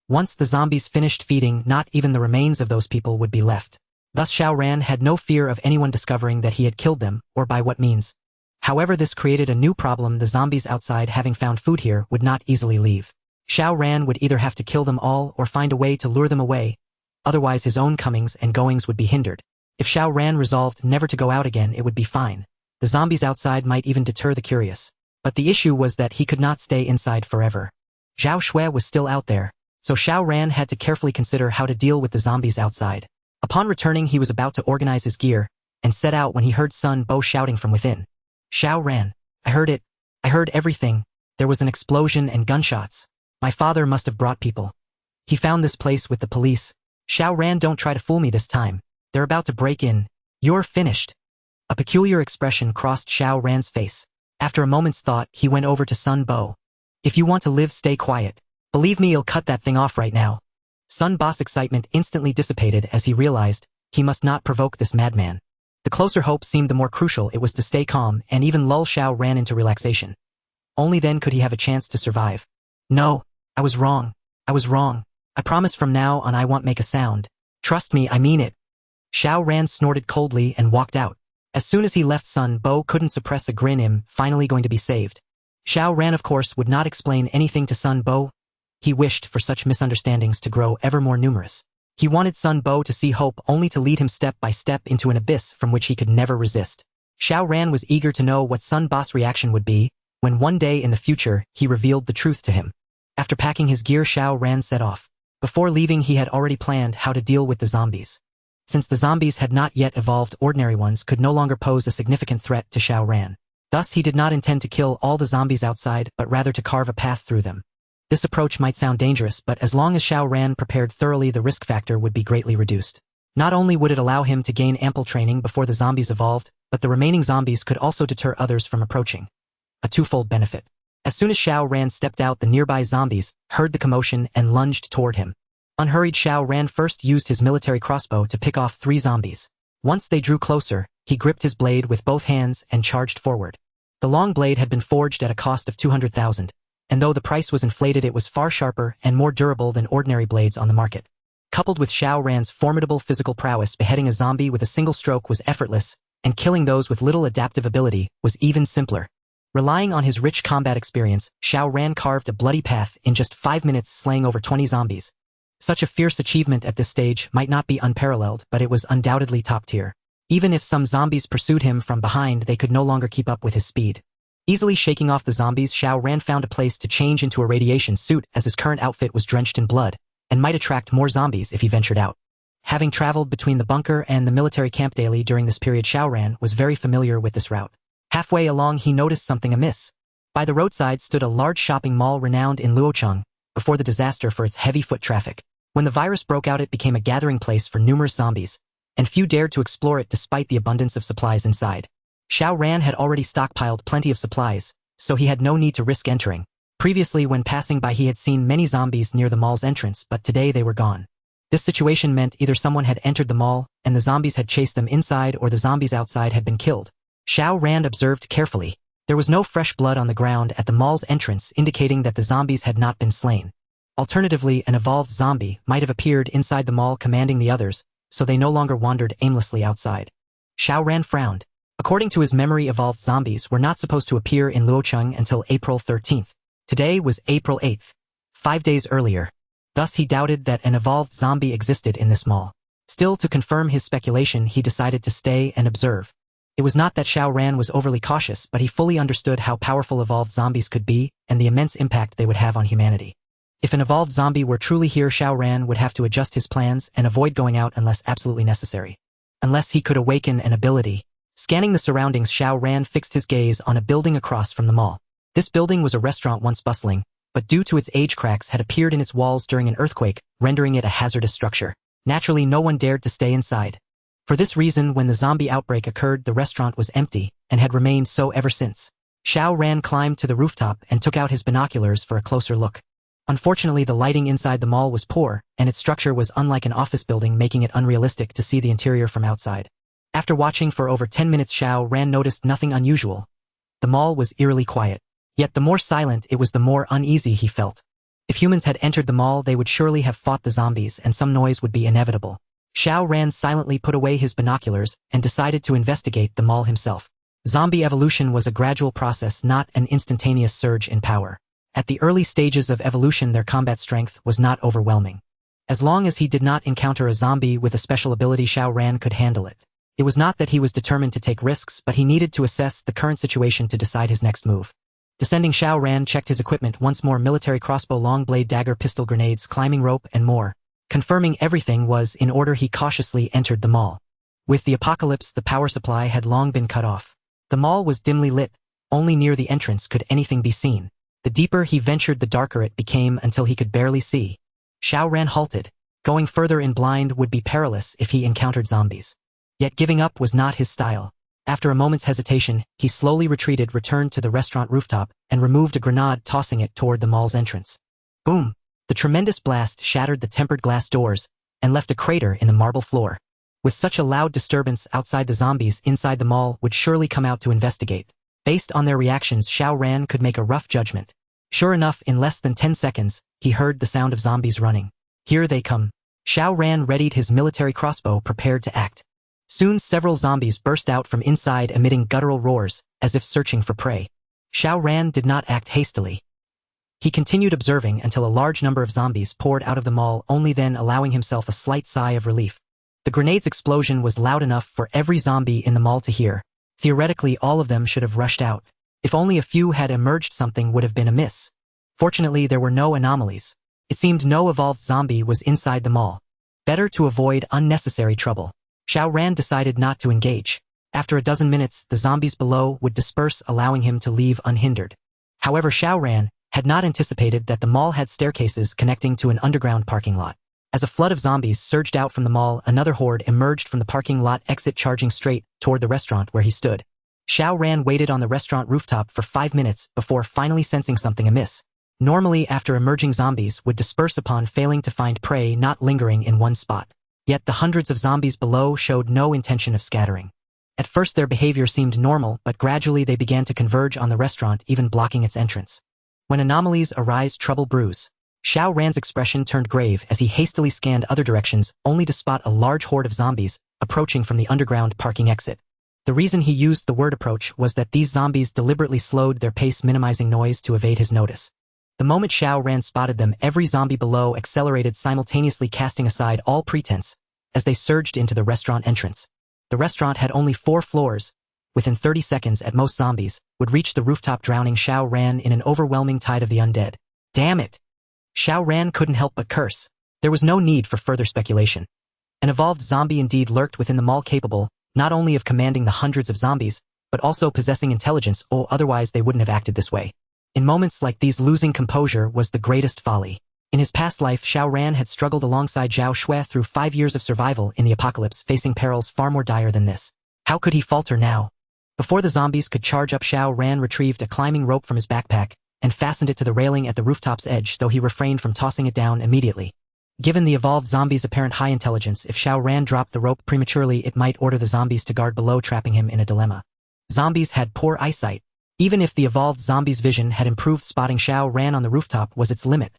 Once the zombies finished feeding, not even the remains of those people would be left. Thus Xiao Ran had no fear of anyone discovering that he had killed them, or by what means. However, this created a new problem. The zombies outside, having found food here, would not easily leave. Xiao Ran would either have to kill them all or find a way to lure them away, otherwise his own comings and goings would be hindered. If Xiao Ran resolved never to go out again, it would be fine. The zombies outside might even deter the curious. But the issue was that he could not stay inside forever. Zhao Xue was still out there, so Xiao Ran had to carefully consider how to deal with the zombies outside. Upon returning, he was about to organize his gear and set out when he heard Sun Bo shouting from within. Xiao Ran, I heard it. I heard everything. There was an explosion and gunshots. My father must have brought people. He found this place with the police. Xiao Ran, don't try to fool me this time. They're about to break in. You're finished. A peculiar expression crossed Xiao Ran's face. After a moment's thought, he went over to Sun Bo. If you want to live, stay quiet. Believe me, he'll cut that thing off right now. Sun Bo's excitement instantly dissipated as he realized he must not provoke this madman. The closer hope seemed, the more crucial it was to stay calm and even lull Xiao Ran into relaxation. Only then could he have a chance to survive. No, I was wrong. I was wrong. I promise from now on I won't make a sound. Trust me, I mean it. Xiao Ran snorted coldly and walked out. As soon as he left, Sun Bo couldn't suppress a grin. Him finally going to be saved. Xiao Ran, of course, would not explain anything to Sun Bo. He wished for such misunderstandings to grow ever more numerous. He wanted Sun Bo to see hope, only to lead him step by step into an abyss from which he could never resist. Xiao Ran was eager to know what Sun Bo's reaction would be when one day in the future he revealed the truth to him. After packing his gear, Xiao Ran set off. Before leaving, he had already planned how to deal with the zombies. Since the zombies had not yet evolved, ordinary ones could no longer pose a significant threat to Xiao Ran. Thus he did not intend to kill all the zombies outside, but rather to carve a path through them. This approach might sound dangerous, but as long as Xiao Ran prepared thoroughly, the risk factor would be greatly reduced. Not only would it allow him to gain ample training before the zombies evolved, but the remaining zombies could also deter others from approaching. A twofold benefit. As soon as Xiao Ran stepped out, the nearby zombies heard the commotion and lunged toward him. Unhurried, Xiao Ran first used his military crossbow to pick off 3 zombies. Once they drew closer, he gripped his blade with both hands and charged forward. The long blade had been forged at a cost of 200,000, and though the price was inflated, it was far sharper and more durable than ordinary blades on the market. Coupled with Xiao Ran's formidable physical prowess, beheading a zombie with a single stroke was effortless, and killing those with little adaptive ability was even simpler. Relying on his rich combat experience, Xiao Ran carved a bloody path in just 5 minutes, slaying over 20 zombies. Such a fierce achievement at this stage might not be unparalleled, but it was undoubtedly top tier. Even if some zombies pursued him from behind, they could no longer keep up with his speed. Easily shaking off the zombies, Xiao Ran found a place to change into a radiation suit, as his current outfit was drenched in blood, and might attract more zombies if he ventured out. Having traveled between the bunker and the military camp daily during this period, Xiao Ran was very familiar with this route. Halfway along, he noticed something amiss. By the roadside stood a large shopping mall renowned in Luocheng before the disaster for its heavy foot traffic. When the virus broke out, it became a gathering place for numerous zombies, and few dared to explore it despite the abundance of supplies inside. Xiao Ran had already stockpiled plenty of supplies, so he had no need to risk entering. Previously, when passing by, he had seen many zombies near the mall's entrance, but today they were gone. This situation meant either someone had entered the mall and the zombies had chased them inside, or the zombies outside had been killed. Xiao Ran observed carefully. There was no fresh blood on the ground at the mall's entrance, indicating that the zombies had not been slain. Alternatively, an evolved zombie might have appeared inside the mall commanding the others, so they no longer wandered aimlessly outside. Xiao Ran frowned. According to his memory, evolved zombies were not supposed to appear in Luocheng until April 13th. Today was April 8th, 5 days earlier. Thus he doubted that an evolved zombie existed in this mall. Still, to confirm his speculation, he decided to stay and observe. It was not that Xiao Ran was overly cautious, but he fully understood how powerful evolved zombies could be and the immense impact they would have on humanity. If an evolved zombie were truly here, Xiao Ran would have to adjust his plans and avoid going out unless absolutely necessary. Unless he could awaken an ability. Scanning the surroundings, Xiao Ran fixed his gaze on a building across from the mall. This building was a restaurant once bustling, but due to its age, cracks had appeared in its walls during an earthquake, rendering it a hazardous structure. Naturally, no one dared to stay inside. For this reason, when the zombie outbreak occurred, the restaurant was empty and had remained so ever since. Xiao Ran climbed to the rooftop and took out his binoculars for a closer look. Unfortunately, the lighting inside the mall was poor, and its structure was unlike an office building, making it unrealistic to see the interior from outside. After watching for over 10 minutes, Xiao Ran noticed nothing unusual. The mall was eerily quiet. Yet the more silent it was, the more uneasy he felt. If humans had entered the mall, they would surely have fought the zombies, and some noise would be inevitable. Xiao Ran silently put away his binoculars and decided to investigate the mall himself. Zombie evolution was a gradual process, not an instantaneous surge in power. At the early stages of evolution, their combat strength was not overwhelming. As long as he did not encounter a zombie with a special ability, Xiao Ran could handle it. It was not that he was determined to take risks, but he needed to assess the current situation to decide his next move. Descending, Xiao Ran checked his equipment once more: military crossbow, long blade, dagger, pistol, grenades, climbing rope, and more. Confirming everything was in order, he cautiously entered the mall. With the apocalypse, the power supply had long been cut off. The mall was dimly lit. Only near the entrance could anything be seen. The deeper he ventured, the darker it became until he could barely see. Xiao Ran halted. Going further in blind would be perilous if he encountered zombies. Yet giving up was not his style. After a moment's hesitation, he slowly retreated, returned to the restaurant rooftop, and removed a grenade, tossing it toward the mall's entrance. Boom! The tremendous blast shattered the tempered glass doors and left a crater in the marble floor. With such a loud disturbance outside, the zombies inside the mall would surely come out to investigate. Based on their reactions, Xiao Ran could make a rough judgment. Sure enough, in less than 10 seconds, he heard the sound of zombies running. Here they come. Xiao Ran readied his military crossbow, prepared to act. Soon several zombies burst out from inside, emitting guttural roars, as if searching for prey. Xiao Ran did not act hastily. He continued observing until a large number of zombies poured out of the mall, only then allowing himself a slight sigh of relief. The grenade's explosion was loud enough for every zombie in the mall to hear. Theoretically, all of them should have rushed out. If only a few had emerged, something would have been amiss. Fortunately, there were no anomalies. It seemed no evolved zombie was inside the mall. Better to avoid unnecessary trouble. Xiao Ran decided not to engage. After a dozen minutes, the zombies below would disperse, allowing him to leave unhindered. However, Xiao Ran had not anticipated that the mall had staircases connecting to an underground parking lot. As a flood of zombies surged out from the mall, another horde emerged from the parking lot exit, charging straight toward the restaurant where he stood. Xiao Ran waited on the restaurant rooftop for 5 minutes before finally sensing something amiss. Normally, after emerging, zombies would disperse upon failing to find prey, not lingering in one spot. Yet the hundreds of zombies below showed no intention of scattering. At first their behavior seemed normal, but gradually they began to converge on the restaurant, even blocking its entrance. When anomalies arise, trouble brews. Xiao Ran's expression turned grave as he hastily scanned other directions, only to spot a large horde of zombies approaching from the underground parking exit. The reason he used the word approach was that these zombies deliberately slowed their pace, minimizing noise to evade his notice. The moment Xiao Ran spotted them, every zombie below accelerated, simultaneously casting aside all pretense as they surged into the restaurant entrance. The restaurant had only 4 floors. Within 30 seconds at most, zombies would reach the rooftop, drowning Xiao Ran in an overwhelming tide of the undead. Damn it! Xiao Ran couldn't help but curse. There was no need for further speculation. An evolved zombie indeed lurked within the mall, capable not only of commanding the hundreds of zombies, but also possessing intelligence, or otherwise they wouldn't have acted this way. In moments like these, losing composure was the greatest folly. In his past life, Xiao Ran had struggled alongside Zhao Xue through 5 years of survival in the apocalypse, facing perils far more dire than this. How could he falter now? Before the zombies could charge up, Xiao Ran retrieved a climbing rope from his backpack and fastened it to the railing at the rooftop's edge, though he refrained from tossing it down immediately. Given the evolved zombie's apparent high intelligence, if Xiao Ran dropped the rope prematurely, it might order the zombies to guard below, trapping him in a dilemma. Zombies had poor eyesight. Even if the evolved zombie's vision had improved, spotting Xiao Ran on the rooftop was its limit.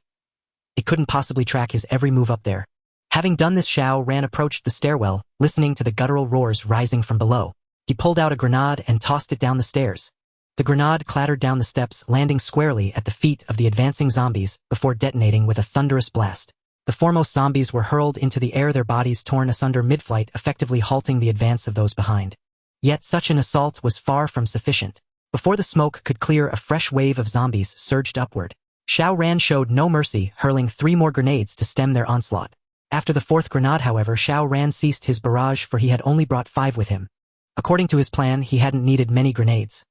It couldn't possibly track his every move up there. Having done this, Xiao Ran approached the stairwell, listening to the guttural roars rising from below. He pulled out a grenade and tossed it down the stairs. The grenade clattered down the steps, landing squarely at the feet of the advancing zombies before detonating with a thunderous blast. The foremost zombies were hurled into the air, their bodies torn asunder mid-flight, effectively halting the advance of those behind. Yet such an assault was far from sufficient. Before the smoke could clear, a fresh wave of zombies surged upward. Xiao Ran showed no mercy, hurling 3 more grenades to stem their onslaught. After the 4th grenade, however, Xiao Ran ceased his barrage, for he had only brought 5 with him. According to his plan, he hadn't needed many grenades.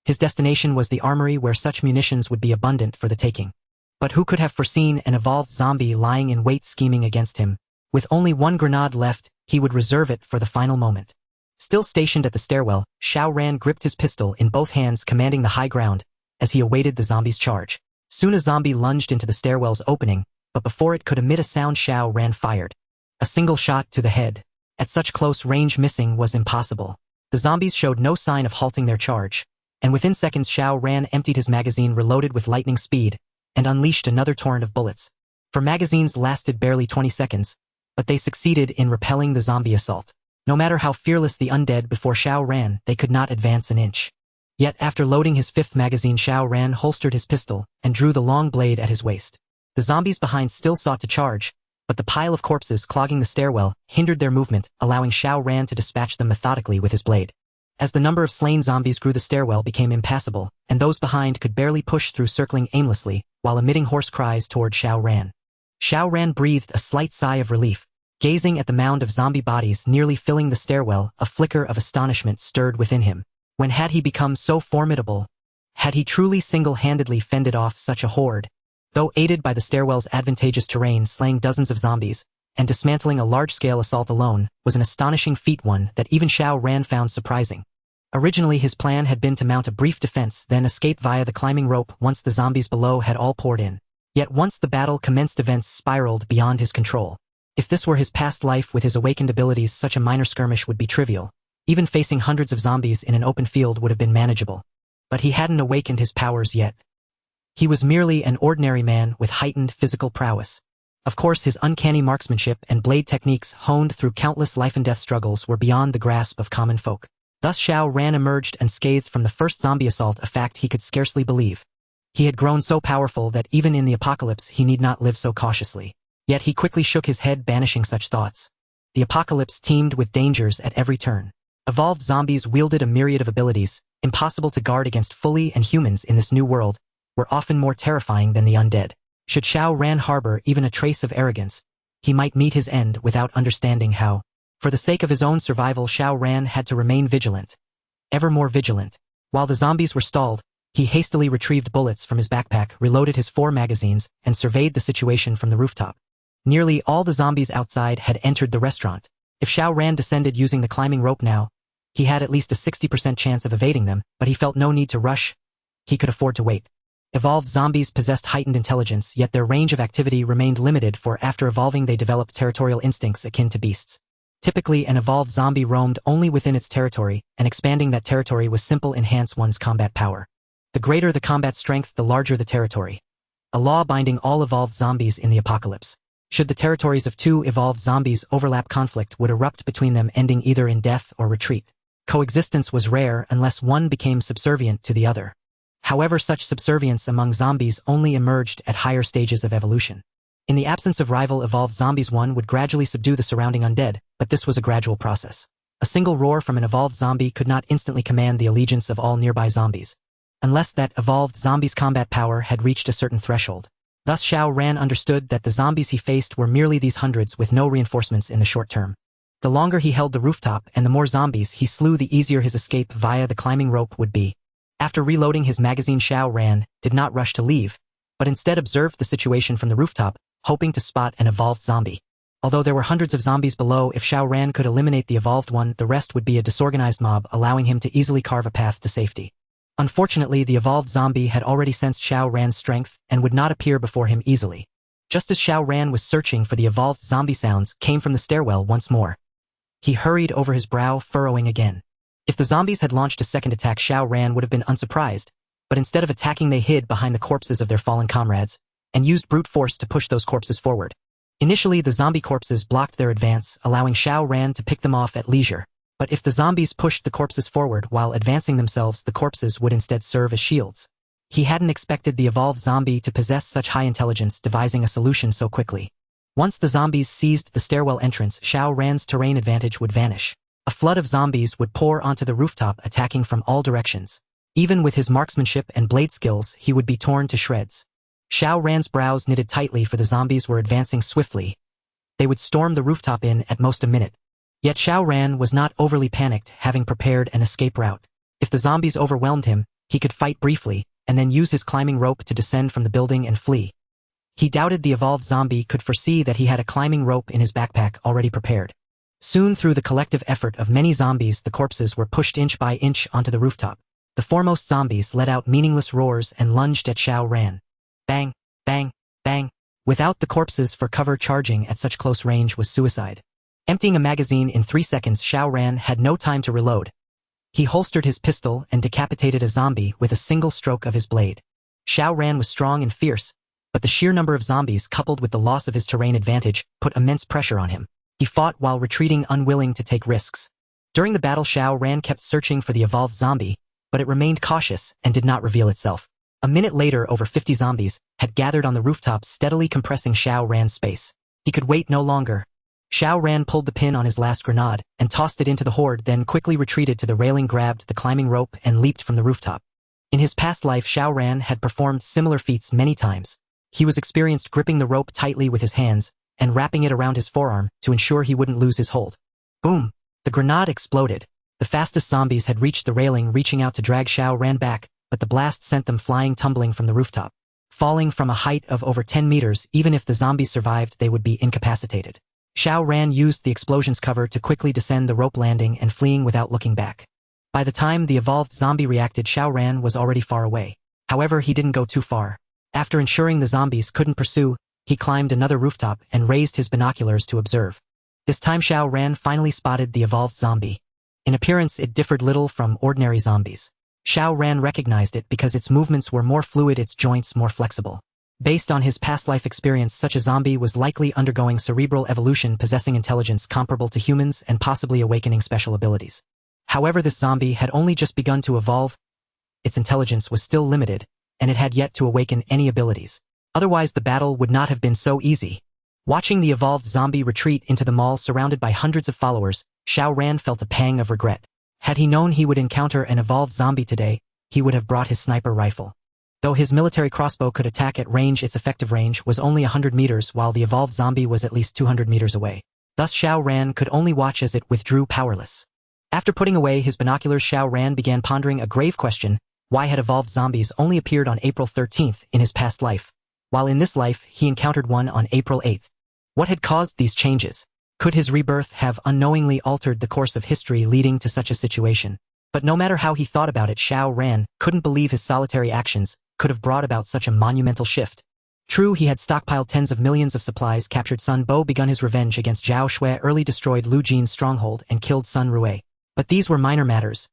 His destination was the armory, where such munitions would be abundant for the taking. But who could have foreseen an evolved zombie lying in wait, scheming against him? With only 1 grenade left, he would reserve it for the final moment. Still stationed at the stairwell, Xiao Ran gripped his pistol in both hands, commanding the high ground as he awaited the zombie's charge. Soon a zombie lunged into the stairwell's opening, but before it could emit a sound, Xiao Ran fired. A single shot to the head. At such close range, missing was impossible. The zombies showed no sign of halting their charge, and within seconds Xiao Ran emptied his magazine, reloaded with lightning speed, and unleashed another torrent of bullets. For magazines lasted barely 20 seconds, but they succeeded in repelling the zombie assault. No matter how fearless the undead before Xiao Ran, they could not advance an inch. Yet after loading his 5th magazine, Xiao Ran holstered his pistol and drew the long blade at his waist. The zombies behind still sought to charge, but the pile of corpses clogging the stairwell hindered their movement, allowing Xiao Ran to dispatch them methodically with his blade. As the number of slain zombies grew, the stairwell became impassable, and those behind could barely push through, circling aimlessly while emitting hoarse cries toward Xiao Ran. Xiao Ran breathed a slight sigh of relief. Gazing at the mound of zombie bodies nearly filling the stairwell, a flicker of astonishment stirred within him. When had he become so formidable? Had he truly single-handedly fended off such a horde? Though aided by the stairwell's advantageous terrain, slaying dozens of zombies and dismantling a large-scale assault alone was an astonishing feat, one that even Xiao Ran found surprising. Originally, his plan had been to mount a brief defense, then escape via the climbing rope once the zombies below had all poured in. Yet once the battle commenced, events spiraled beyond his control. If this were his past life with his awakened abilities, such a minor skirmish would be trivial. Even facing hundreds of zombies in an open field would have been manageable. But he hadn't awakened his powers yet. He was merely an ordinary man with heightened physical prowess. Of course, his uncanny marksmanship and blade techniques, honed through countless life-and-death struggles, were beyond the grasp of common folk. Thus Xiao Ran emerged unscathed from the first zombie assault, a fact he could scarcely believe. He had grown so powerful that even in the apocalypse he need not live so cautiously. Yet he quickly shook his head, banishing such thoughts. The apocalypse teemed with dangers at every turn. Evolved zombies wielded a myriad of abilities, impossible to guard against fully, and humans in this new world were often more terrifying than the undead. Should Xiao Ran harbor even a trace of arrogance, he might meet his end without understanding how. For the sake of his own survival, Xiao Ran had to remain vigilant. Ever more vigilant. While the zombies were stalled, he hastily retrieved bullets from his backpack, reloaded his 4 magazines, and surveyed the situation from the rooftop. Nearly all the zombies outside had entered the restaurant. If Xiao Ran descended using the climbing rope now, he had at least a 60% chance of evading them, but he felt no need to rush. He could afford to wait. Evolved zombies possessed heightened intelligence, yet their range of activity remained limited, for after evolving they developed territorial instincts akin to beasts. Typically, an evolved zombie roamed only within its territory, and expanding that territory was simple to enhance one's combat power. The greater the combat strength, the larger the territory. A law binding all evolved zombies in the apocalypse. Should the territories of 2 evolved zombies overlap, conflict would erupt between them, ending either in death or retreat. Coexistence was rare unless one became subservient to the other. However, such subservience among zombies only emerged at higher stages of evolution. In the absence of rival evolved zombies, one would gradually subdue the surrounding undead, but this was a gradual process. A single roar from an evolved zombie could not instantly command the allegiance of all nearby zombies, unless that evolved zombie's combat power had reached a certain threshold. Thus Xiao Ran understood that the zombies he faced were merely these hundreds with no reinforcements in the short term. The longer he held the rooftop and the more zombies he slew, the easier his escape via the climbing rope would be. After reloading his magazine, Xiao Ran did not rush to leave, but instead observed the situation from the rooftop, hoping to spot an evolved zombie. Although there were hundreds of zombies below, if Xiao Ran could eliminate the evolved one, the rest would be a disorganized mob, allowing him to easily carve a path to safety. Unfortunately, the evolved zombie had already sensed Xiao Ran's strength and would not appear before him easily. Just as Xiao Ran was searching for the evolved zombie, sounds came from the stairwell once more. He hurried over, his brow furrowing again. If the zombies had launched a second attack, Xiao Ran would have been unsurprised, but instead of attacking, they hid behind the corpses of their fallen comrades and used brute force to push those corpses forward. Initially, the zombie corpses blocked their advance, allowing Xiao Ran to pick them off at leisure. But if the zombies pushed the corpses forward while advancing themselves, the corpses would instead serve as shields. He hadn't expected the evolved zombie to possess such high intelligence, devising a solution so quickly. Once the zombies seized the stairwell entrance, Xiao Ran's terrain advantage would vanish. A flood of zombies would pour onto the rooftop, attacking from all directions. Even with his marksmanship and blade skills, he would be torn to shreds. Xiao Ran's brows knitted tightly, for the zombies were advancing swiftly. They would storm the rooftop in at most a minute. Yet Xiao Ran was not overly panicked, having prepared an escape route. If the zombies overwhelmed him, he could fight briefly, and then use his climbing rope to descend from the building and flee. He doubted the evolved zombie could foresee that he had a climbing rope in his backpack already prepared. Soon, through the collective effort of many zombies, the corpses were pushed inch by inch onto the rooftop. The foremost zombies let out meaningless roars and lunged at Xiao Ran. Bang, bang, bang. Without the corpses for cover, charging at such close range was suicide. Emptying a magazine in 3 seconds, Xiao Ran had no time to reload. He holstered his pistol and decapitated a zombie with a single stroke of his blade. Xiao Ran was strong and fierce, but the sheer number of zombies, coupled with the loss of his terrain advantage, put immense pressure on him. He fought while retreating, unwilling to take risks. During the battle, Xiao Ran kept searching for the evolved zombie, but it remained cautious and did not reveal itself. A minute later, over 50 zombies had gathered on the rooftop, steadily compressing Xiao Ran's space. He could wait no longer. Xiao Ran pulled the pin on his last grenade and tossed it into the horde, then quickly retreated to the railing, grabbed the climbing rope, and leaped from the rooftop. In his past life, Xiao Ran had performed similar feats many times. He was experienced gripping the rope tightly with his hands and wrapping it around his forearm to ensure he wouldn't lose his hold. Boom! The grenade exploded. The fastest zombies had reached the railing, reaching out to drag Xiao Ran back, but the blast sent them flying, tumbling from the rooftop. Falling from a height of over 10 meters, even if the zombies survived, they would be incapacitated. Xiao Ran used the explosion's cover to quickly descend the rope, landing and fleeing without looking back. By the time the evolved zombie reacted, Xiao Ran was already far away. However, he didn't go too far. After ensuring the zombies couldn't pursue, he climbed another rooftop and raised his binoculars to observe. This time Xiao Ran finally spotted the evolved zombie. In appearance, it differed little from ordinary zombies. Xiao Ran recognized it because its movements were more fluid, its joints more flexible. Based on his past life experience, such a zombie was likely undergoing cerebral evolution, possessing intelligence comparable to humans and possibly awakening special abilities. However, this zombie had only just begun to evolve. Its intelligence was still limited, and it had yet to awaken any abilities. Otherwise, the battle would not have been so easy. Watching the evolved zombie retreat into the mall surrounded by hundreds of followers, Xiao Ran felt a pang of regret. Had he known he would encounter an evolved zombie today, he would have brought his sniper rifle. Though his military crossbow could attack at range, its effective range was only 100 meters, while the evolved zombie was at least 200 meters away. Thus Xiao Ran could only watch as it withdrew powerless. After putting away his binoculars, Xiao Ran began pondering a grave question: why had evolved zombies only appeared on April 13th in his past life, while in this life he encountered one on April 8th? What had caused these changes? Could his rebirth have unknowingly altered the course of history, leading to such a situation? But no matter how he thought about it, Xiao Ran couldn't believe his solitary actions could have brought about such a monumental shift. True, he had stockpiled tens of millions of supplies, captured Sun Bo, begun his revenge against Zhao Xue, early destroyed Lu Jin's stronghold, and killed Sun Rue. But these were minor matters.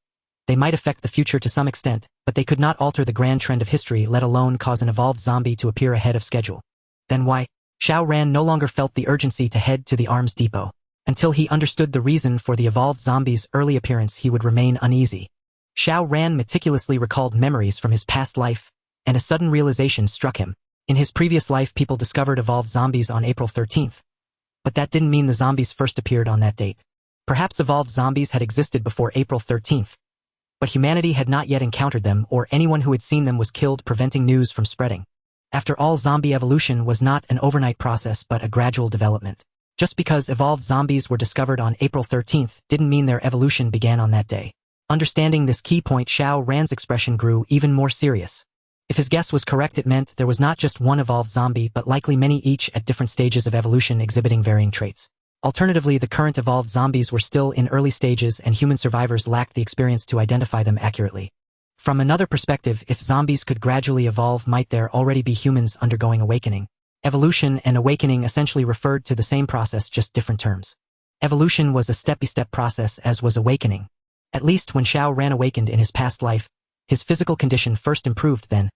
They might affect the future to some extent, but they could not alter the grand trend of history, let alone cause an evolved zombie to appear ahead of schedule. Then why? Xiao Ran no longer felt the urgency to head to the arms depot. Until he understood the reason for the evolved zombie's early appearance, he would remain uneasy. Xiao Ran meticulously recalled memories from his past life, and a sudden realization struck him. In his previous life, people discovered evolved zombies on April 13th. But that didn't mean the zombies first appeared on that date. Perhaps evolved zombies had existed before April 13th. But humanity had not yet encountered them, or anyone who had seen them was killed, preventing news from spreading. After all, zombie evolution was not an overnight process but a gradual development. Just because evolved zombies were discovered on April 13th didn't mean their evolution began on that day. Understanding this key point, Xiao Ran's expression grew even more serious. If his guess was correct, it meant there was not just one evolved zombie but likely many, each at different stages of evolution exhibiting varying traits. Alternatively, the current evolved zombies were still in early stages and human survivors lacked the experience to identify them accurately. From another perspective, if zombies could gradually evolve, might there already be humans undergoing awakening? Evolution and awakening essentially referred to the same process, just different terms. Evolution was a step-by-step process, as was awakening. At least when Xiao Ran awakened in his past life, his physical condition first improved then.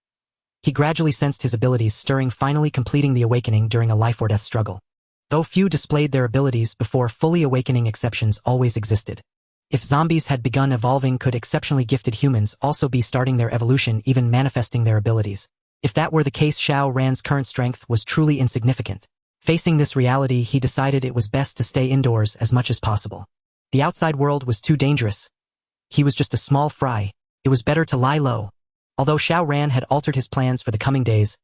He gradually sensed his abilities stirring, finally completing the awakening during a life-or-death struggle. Though few displayed their abilities before fully awakening, exceptions always existed. If zombies had begun evolving, could exceptionally gifted humans also be starting their evolution, even manifesting their abilities? If that were the case, Xiao Ran's current strength was truly insignificant. Facing this reality, he decided it was best to stay indoors as much as possible. The outside world was too dangerous. He was just a small fry. It was better to lie low. Although Xiao Ran had altered his plans for the coming days,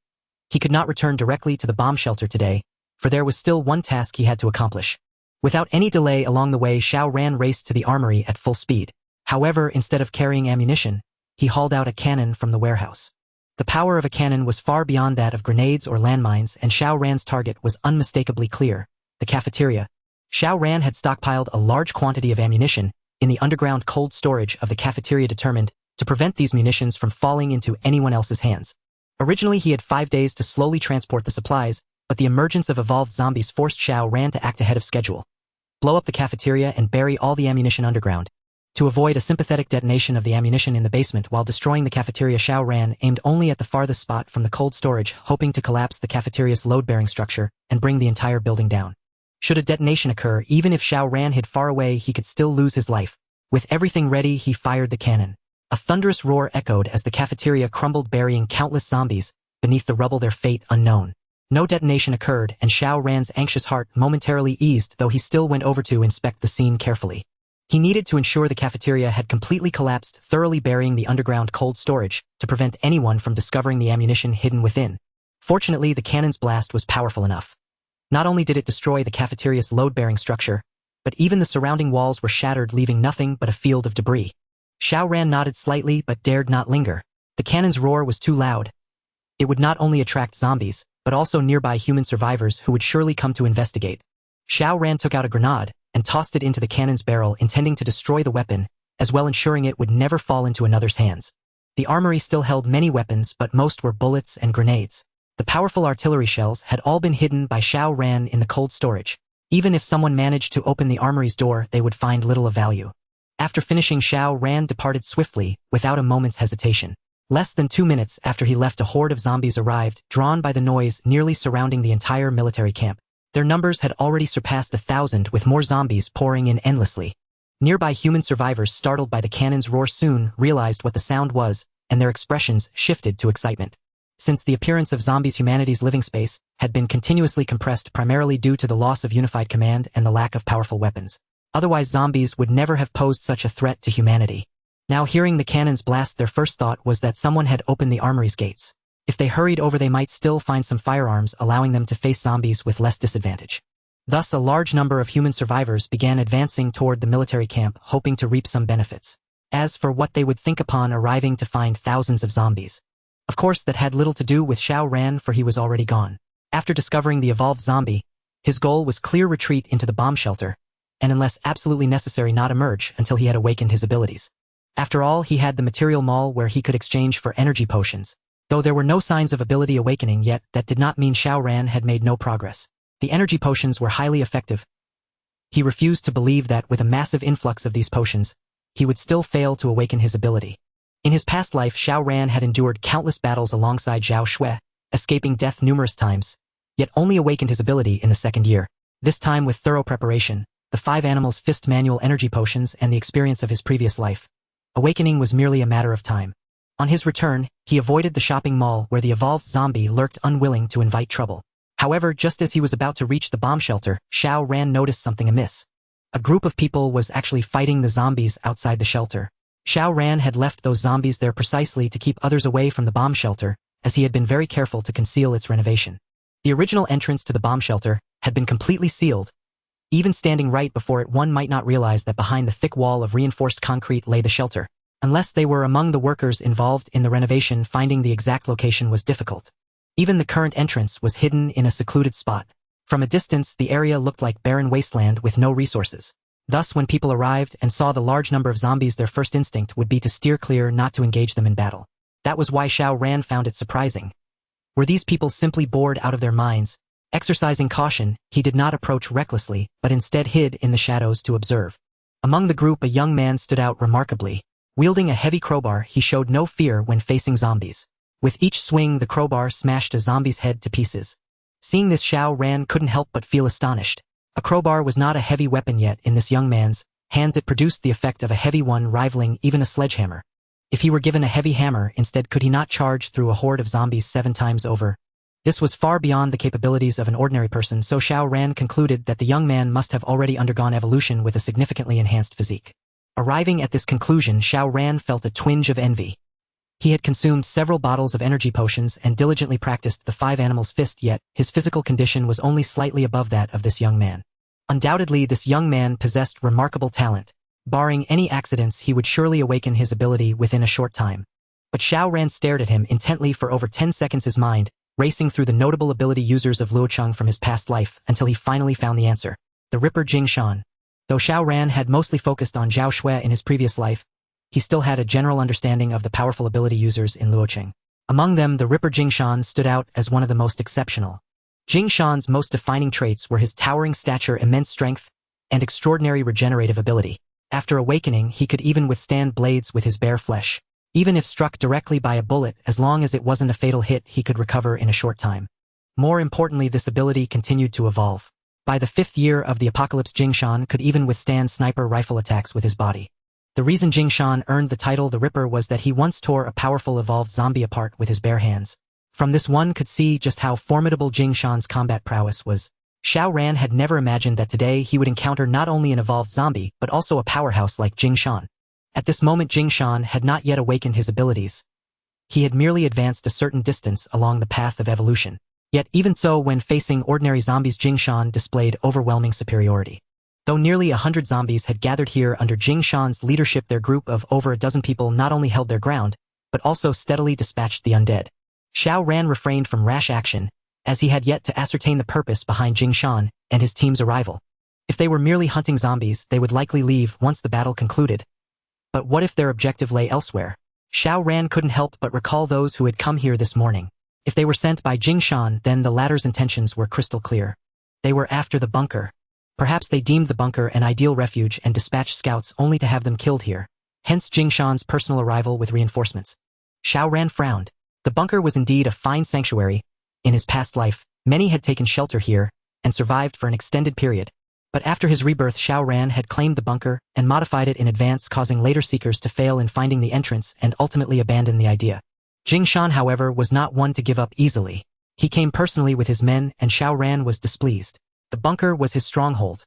he could not return directly to the bomb shelter today, for there was still one task he had to accomplish. Without any delay along the way, Xiao Ran raced to the armory at full speed. However, instead of carrying ammunition, he hauled out a cannon from the warehouse. The power of a cannon was far beyond that of grenades or landmines, and Xiao Ran's target was unmistakably clear: the cafeteria. Xiao Ran had stockpiled a large quantity of ammunition in the underground cold storage of the cafeteria, determined to prevent these munitions from falling into anyone else's hands. Originally, he had 5 days to slowly transport the supplies, but the emergence of evolved zombies forced Xiao Ran to act ahead of schedule. Blow up the cafeteria and bury all the ammunition underground. To avoid a sympathetic detonation of the ammunition in the basement while destroying the cafeteria, Xiao Ran aimed only at the farthest spot from the cold storage, hoping to collapse the cafeteria's load-bearing structure and bring the entire building down. Should a detonation occur, even if Xiao Ran hid far away, he could still lose his life. With everything ready, he fired the cannon. A thunderous roar echoed as the cafeteria crumbled, burying countless zombies beneath the rubble, their fate unknown. No detonation occurred, and Xiao Ran's anxious heart momentarily eased, though he still went over to inspect the scene carefully. He needed to ensure the cafeteria had completely collapsed, thoroughly burying the underground cold storage to prevent anyone from discovering the ammunition hidden within. Fortunately, the cannon's blast was powerful enough. Not only did it destroy the cafeteria's load-bearing structure, but even the surrounding walls were shattered, leaving nothing but a field of debris. Xiao Ran nodded slightly but dared not linger. The cannon's roar was too loud. It would not only attract zombies, but also nearby human survivors who would surely come to investigate. Xiao Ran took out a grenade and tossed it into the cannon's barrel, intending to destroy the weapon, as well ensuring it would never fall into another's hands. The armory still held many weapons, but most were bullets and grenades. The powerful artillery shells had all been hidden by Xiao Ran in the cold storage. Even if someone managed to open the armory's door, they would find little of value. After finishing, Xiao Ran departed swiftly, without a moment's hesitation. Less than 2 minutes after he left, a horde of zombies arrived, drawn by the noise nearly surrounding the entire military camp. Their numbers had already surpassed 1,000, with more zombies pouring in endlessly. Nearby human survivors, startled by the cannon's roar, soon realized what the sound was, and their expressions shifted to excitement. Since the appearance of zombies, humanity's living space had been continuously compressed, primarily due to the loss of unified command and the lack of powerful weapons. Otherwise, zombies would never have posed such a threat to humanity. Now, hearing the cannon's blast, their first thought was that someone had opened the armory's gates. If they hurried over, they might still find some firearms, allowing them to face zombies with less disadvantage. Thus, a large number of human survivors began advancing toward the military camp, hoping to reap some benefits. As for what they would think upon arriving to find thousands of zombies, of course that had little to do with Xiao Ran, for he was already gone. After discovering the evolved zombie, his goal was clear: retreat into the bomb shelter, and unless absolutely necessary, not emerge until he had awakened his abilities. After all, he had the material mall where he could exchange for energy potions. Though there were no signs of ability awakening yet, that did not mean Xiao Ran had made no progress. The energy potions were highly effective. He refused to believe that with a massive influx of these potions, he would still fail to awaken his ability. In his past life, Xiao Ran had endured countless battles alongside Zhao Xue, escaping death numerous times, yet only awakened his ability in the second year. This time, with thorough preparation, the 5 animals' fist manual energy potions, and the experience of his previous life, awakening was merely a matter of time. On his return, he avoided the shopping mall where the evolved zombie lurked, unwilling to invite trouble. However, just as he was about to reach the bomb shelter, Xiao Ran noticed something amiss. A group of people was actually fighting the zombies outside the shelter. Xiao Ran had left those zombies there precisely to keep others away from the bomb shelter, as he had been very careful to conceal its renovation. The original entrance to the bomb shelter had been completely sealed, Even standing right before it, one might not realize that behind the thick wall of reinforced concrete lay the shelter. Unless they were among the workers involved in the renovation, finding the exact location was difficult. Even the current entrance was hidden in a secluded spot. From a distance, the area looked like barren wasteland with no resources. Thus, when people arrived and saw the large number of zombies, their first instinct would be to steer clear, not to engage them in battle. That was why Xiao Ran found it surprising. Were these people simply bored out of their minds? Exercising caution, he did not approach recklessly, but instead hid in the shadows to observe. Among the group, a young man stood out remarkably. Wielding a heavy crowbar, he showed no fear when facing zombies. With each swing, the crowbar smashed a zombie's head to pieces. Seeing this, Xiao Ran couldn't help but feel astonished. A crowbar was not a heavy weapon yet in this young man's hands. It produced the effect of a heavy one, rivaling even a sledgehammer. If he were given a heavy hammer instead, could he not charge through a horde of zombies 7 times over? This was far beyond the capabilities of an ordinary person, so Xiao Ran concluded that the young man must have already undergone evolution with a significantly enhanced physique. Arriving at this conclusion, Xiao Ran felt a twinge of envy. He had consumed several bottles of energy potions and diligently practiced the 5 animals fist, yet his physical condition was only slightly above that of this young man. Undoubtedly, this young man possessed remarkable talent. Barring any accidents, he would surely awaken his ability within a short time. But Xiao Ran stared at him intently for over 10 seconds, his mind racing through the notable ability users of Luocheng from his past life, until he finally found the answer. The Ripper Jing Shan. Though Xiao Ran had mostly focused on Zhao Xue in his previous life, he still had a general understanding of the powerful ability users in Luocheng. Among them, the Ripper Jing Shan stood out as one of the most exceptional. Jing Shan's most defining traits were his towering stature, immense strength, and extraordinary regenerative ability. After awakening, he could even withstand blades with his bare flesh. Even if struck directly by a bullet, as long as it wasn't a fatal hit, he could recover in a short time. More importantly, this ability continued to evolve. By the 5th year of the apocalypse, Jing Shan could even withstand sniper rifle attacks with his body. The reason Jing Shan earned the title the Ripper was that he once tore a powerful evolved zombie apart with his bare hands. From this, one could see just how formidable Jing Shan's combat prowess was. Xiao Ran had never imagined that today he would encounter not only an evolved zombie, but also a powerhouse like Jing Shan. At this moment, Jing Shan had not yet awakened his abilities. He had merely advanced a certain distance along the path of evolution. Yet even so, when facing ordinary zombies, Jing Shan displayed overwhelming superiority. Though nearly 100 zombies had gathered here under Jing Shan's leadership, their group of over a dozen people not only held their ground, but also steadily dispatched the undead. Xiao Ran refrained from rash action, as he had yet to ascertain the purpose behind Jing Shan and his team's arrival. If they were merely hunting zombies, they would likely leave once the battle concluded. But what if their objective lay elsewhere? Xiao Ran couldn't help but recall those who had come here this morning. If they were sent by Jing Shan, then the latter's intentions were crystal clear. They were after the bunker. Perhaps they deemed the bunker an ideal refuge and dispatched scouts only to have them killed here. Hence Jing Shan's personal arrival with reinforcements. Xiao Ran frowned. The bunker was indeed a fine sanctuary. In his past life, many had taken shelter here and survived for an extended period. But after his rebirth, Xiao Ran had claimed the bunker and modified it in advance, causing later seekers to fail in finding the entrance and ultimately abandon the idea. Jing Shan, however, was not one to give up easily. He came personally with his men, and Xiao Ran was displeased. The bunker was his stronghold.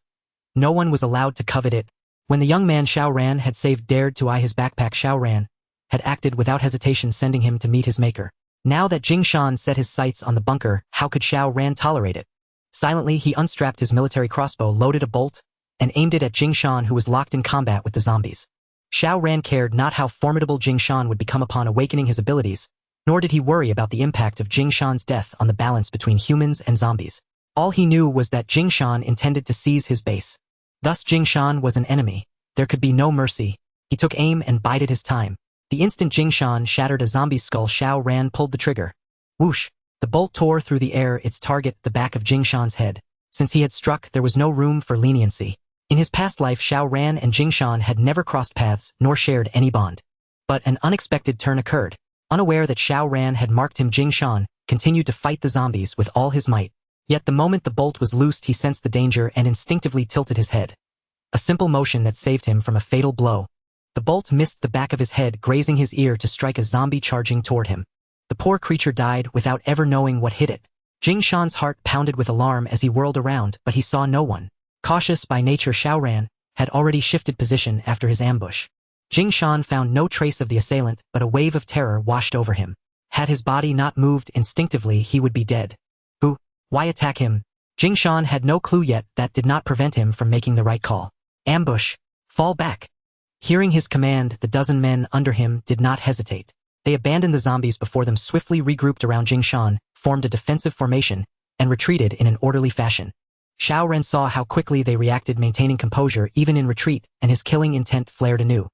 No one was allowed to covet it. When the young man Xiao Ran had saved dared to eye his backpack, Xiao Ran had acted without hesitation, sending him to meet his maker. Now that Jing Shan set his sights on the bunker, how could Xiao Ran tolerate it? Silently, he unstrapped his military crossbow, loaded a bolt, and aimed it at Jing Shan, who was locked in combat with the zombies. Xiao Ran cared not how formidable Jing Shan would become upon awakening his abilities, nor did he worry about the impact of Jing Shan's death on the balance between humans and zombies. All he knew was that Jing Shan intended to seize his base. Thus Jing Shan was an enemy. There could be no mercy. He took aim and bided his time. The instant Jing Shan shattered a zombie's skull, Xiao Ran pulled the trigger. Whoosh! The bolt tore through the air, its target the back of Jing Shan's head. Since he had struck, there was no room for leniency. In his past life, Xiao Ran and Jing Shan had never crossed paths nor shared any bond. But an unexpected turn occurred. Unaware that Xiao Ran had marked him, Jing Shan continued to fight the zombies with all his might. Yet the moment the bolt was loosed, he sensed the danger and instinctively tilted his head. A simple motion that saved him from a fatal blow. The bolt missed the back of his head, grazing his ear to strike a zombie charging toward him. The poor creature died without ever knowing what hit it. Jing Shan's heart pounded with alarm as he whirled around, but he saw no one. Cautious by nature, Xiao Ran had already shifted position after his ambush. Jing Shan found no trace of the assailant, but a wave of terror washed over him. Had his body not moved instinctively, he would be dead. Who? Why attack him? Jing Shan had no clue yet that did not prevent him from making the right call. Ambush. Fall back. Hearing his command, the dozen men under him did not hesitate. They abandoned the zombies before them, swiftly regrouped around Jing Shan, formed a defensive formation, and retreated in an orderly fashion. Xiao Ran saw how quickly they reacted, maintaining composure even in retreat, and his killing intent flared anew.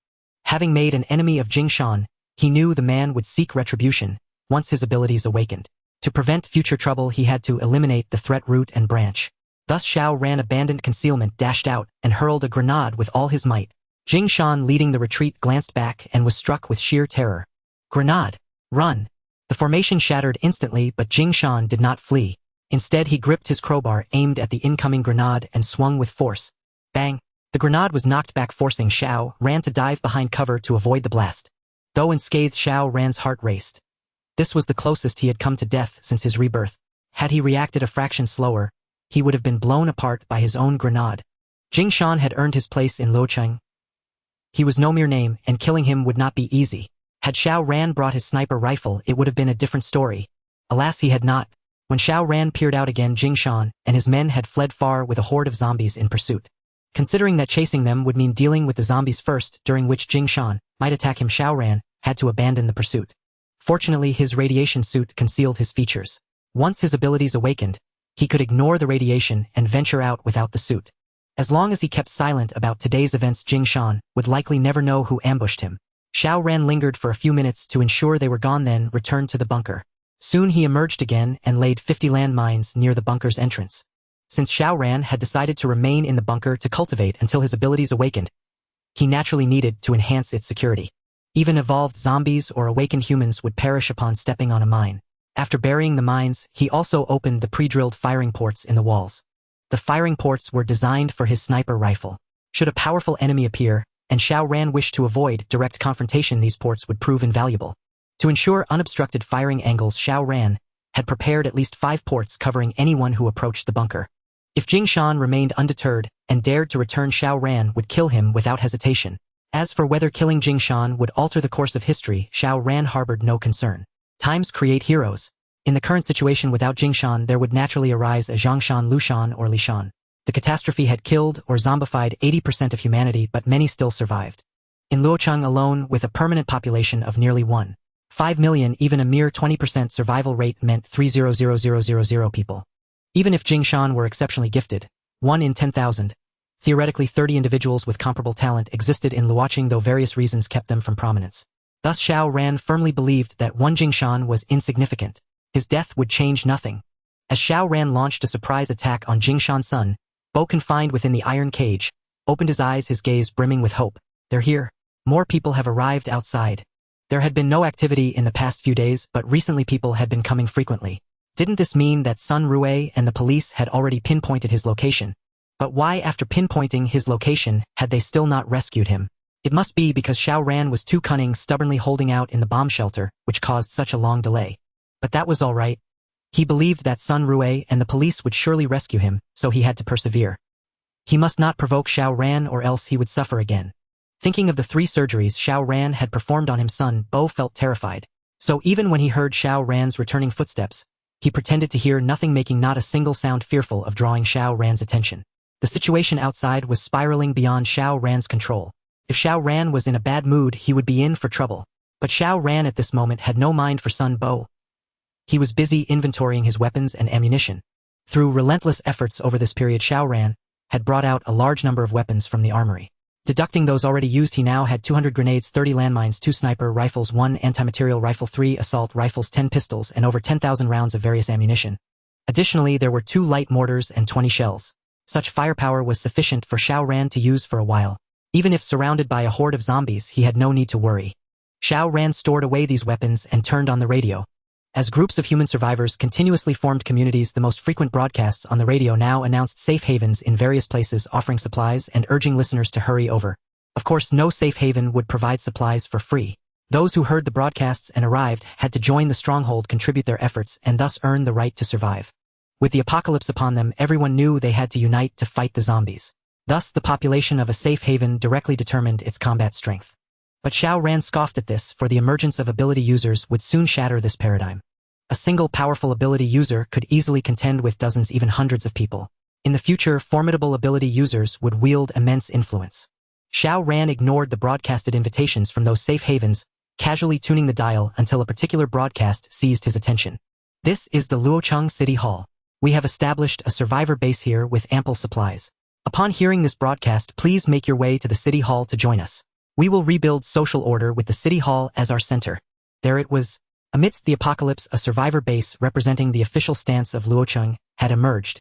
Having made an enemy of Jing Shan, he knew the man would seek retribution once his abilities awakened. To prevent future trouble, he had to eliminate the threat root and branch. Thus Xiao Ran abandoned concealment, dashed out, and hurled a grenade with all his might. Jing Shan, leading the retreat, glanced back and was struck with sheer terror. Grenade! Run! The formation shattered instantly, but Jing Shan did not flee. Instead, he gripped his crowbar, aimed at the incoming grenade, and swung with force. Bang! The grenade was knocked back, forcing Xiao Ran to dive behind cover to avoid the blast. Though unscathed, Xiao Ran's heart raced. This was the closest he had come to death since his rebirth. Had he reacted a fraction slower, he would have been blown apart by his own grenade. Jing Shan had earned his place in Luocheng. He was no mere name, and killing him would not be easy. Had Xiao Ran brought his sniper rifle, it would have been a different story. Alas, he had not. When Xiao Ran peered out again, Jing Shan and his men had fled far with a horde of zombies in pursuit. Considering that chasing them would mean dealing with the zombies first, during which Jing Shan might attack him, Xiao Ran had to abandon the pursuit. Fortunately, his radiation suit concealed his features. Once his abilities awakened, he could ignore the radiation and venture out without the suit. As long as he kept silent about today's events, Jing Shan would likely never know who ambushed him. Xiao Ran lingered for a few minutes to ensure they were gone, then returned to the bunker. Soon he emerged again and laid 50 landmines near the bunker's entrance. Since Xiao Ran had decided to remain in the bunker to cultivate until his abilities awakened, he naturally needed to enhance its security. Even evolved zombies or awakened humans would perish upon stepping on a mine. After burying the mines, he also opened the pre-drilled firing ports in the walls. The firing ports were designed for his sniper rifle. Should a powerful enemy appear, and Xiao Ran wished to avoid direct confrontation, these ports would prove invaluable. To ensure unobstructed firing angles, Xiao Ran had prepared at least 5 ports covering anyone who approached the bunker. If Jing Shan remained undeterred and dared to return, Xiao Ran would kill him without hesitation. As for whether killing Jing Shan would alter the course of history, Xiao Ran harbored no concern. Times create heroes. In the current situation, without Jing Shan, there would naturally arise a Zhongshan, Lushan, or Lishan. The catastrophe had killed or zombified 80% of humanity, but many still survived. In Luocheng alone, with a permanent population of nearly 1.5 million, even a mere 20% survival rate meant 300,000 people. Even if Jing Shan were exceptionally gifted, 1 in 10,000, theoretically 30 individuals with comparable talent existed in Luocheng, though various reasons kept them from prominence. Thus Xiao Ran firmly believed that one Jing Shan was insignificant. His death would change nothing. As Xiao Ran launched a surprise attack on Jing Shan's son, Bo, confined within the iron cage, opened his eyes, his gaze brimming with hope. They're here. More people have arrived outside. There had been no activity in the past few days, but recently people had been coming frequently. Didn't this mean that Sun Rue and the police had already pinpointed his location? But why, after pinpointing his location, had they still not rescued him? It must be because Xiao Ran was too cunning, stubbornly holding out in the bomb shelter, which caused such a long delay. But that was all right. He believed that Sun Rue and the police would surely rescue him, so he had to persevere. He must not provoke Xiao Ran, or else he would suffer again. Thinking of the 3 surgeries Xiao Ran had performed on his son, Bo felt terrified. So even when he heard Xiao Ran's returning footsteps, he pretended to hear nothing, making not a single sound, fearful of drawing Xiao Ran's attention. The situation outside was spiraling beyond Xiao Ran's control. If Xiao Ran was in a bad mood, he would be in for trouble. But Xiao Ran at this moment had no mind for son Bo. He was busy inventorying his weapons and ammunition. Through relentless efforts over this period, Xiao Ran had brought out a large number of weapons from the armory. Deducting those already used, he now had 200 grenades, 30 landmines, 2 sniper rifles, 1 anti-material rifle, 3 assault rifles, 10 pistols, and over 10,000 rounds of various ammunition. Additionally, there were 2 light mortars and 20 shells. Such firepower was sufficient for Xiao Ran to use for a while. Even if surrounded by a horde of zombies, he had no need to worry. Xiao Ran stored away these weapons and turned on the radio. As groups of human survivors continuously formed communities, the most frequent broadcasts on the radio now announced safe havens in various places, offering supplies and urging listeners to hurry over. Of course, no safe haven would provide supplies for free. Those who heard the broadcasts and arrived had to join the stronghold, contribute their efforts, and thus earn the right to survive. With the apocalypse upon them, everyone knew they had to unite to fight the zombies. Thus, the population of a safe haven directly determined its combat strength. But Xiao Ran scoffed at this, for the emergence of ability users would soon shatter this paradigm. A single powerful ability user could easily contend with dozens, even hundreds of people. In the future, formidable ability users would wield immense influence. Xiao Ran ignored the broadcasted invitations from those safe havens, casually tuning the dial until a particular broadcast seized his attention. This is the Luocheng City Hall. We have established a survivor base here with ample supplies. Upon hearing this broadcast, please make your way to the City Hall to join us. We will rebuild social order with the City Hall as our center. There it was. Amidst the apocalypse, a survivor base representing the official stance of Luocheng had emerged.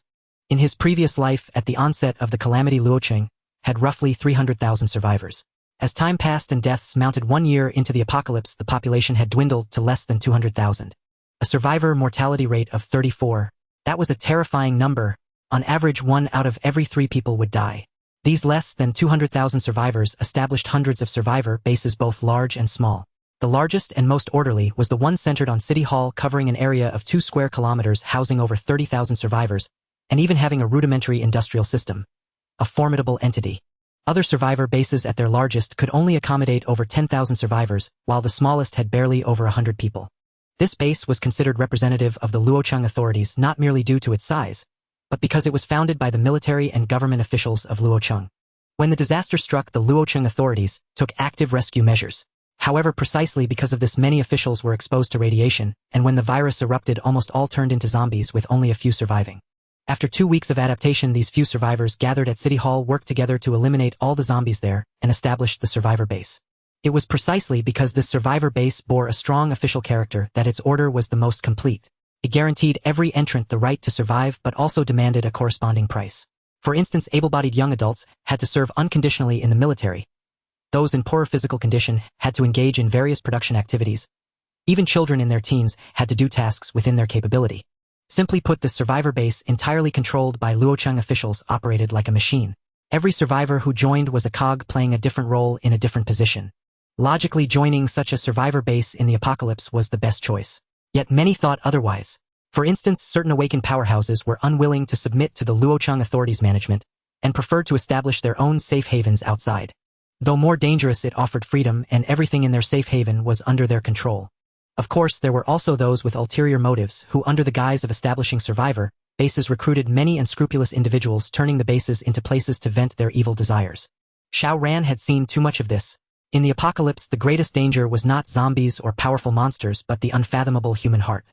In his previous life, at the onset of the calamity, Luocheng had roughly 300,000 survivors. As time passed and deaths mounted 1 year into the apocalypse, the population had dwindled to less than 200,000. A survivor mortality rate of 34. That was a terrifying number. On average, 1 out of every 3 people would die. These less than 200,000 survivors established hundreds of survivor bases, both large and small. The largest and most orderly was the one centered on City Hall, covering an area of 2 square kilometers, housing over 30,000 survivors, and even having a rudimentary industrial system. A formidable entity. Other survivor bases at their largest could only accommodate over 10,000 survivors, while the smallest had barely over 100 people. This base was considered representative of the Luocheng authorities not merely due to its size, but because it was founded by the military and government officials of Luocheng. When the disaster struck, the Luocheng authorities took active rescue measures. However, precisely because of this, many officials were exposed to radiation, and when the virus erupted, almost all turned into zombies, with only a few surviving. After 2 weeks of adaptation, these few survivors gathered at City Hall worked together to eliminate all the zombies there and established the survivor base. It was precisely because this survivor base bore a strong official character that its order was the most complete. It guaranteed every entrant the right to survive, but also demanded a corresponding price. For instance, able-bodied young adults had to serve unconditionally in the military. Those in poorer physical condition had to engage in various production activities. Even children in their teens had to do tasks within their capability. Simply put, the survivor base, entirely controlled by Luocheng officials, operated like a machine. Every survivor who joined was a cog playing a different role in a different position. Logically, joining such a survivor base in the apocalypse was the best choice. Yet many thought otherwise. For instance, certain awakened powerhouses were unwilling to submit to the Luocheng authorities' management and preferred to establish their own safe havens outside. Though more dangerous, it offered freedom, and everything in their safe haven was under their control. Of course, there were also those with ulterior motives who, under the guise of establishing survivor bases, recruited many unscrupulous individuals, turning the bases into places to vent their evil desires. Xiao Ran had seen too much of this. In the apocalypse, the greatest danger was not zombies or powerful monsters, but the unfathomable human heart.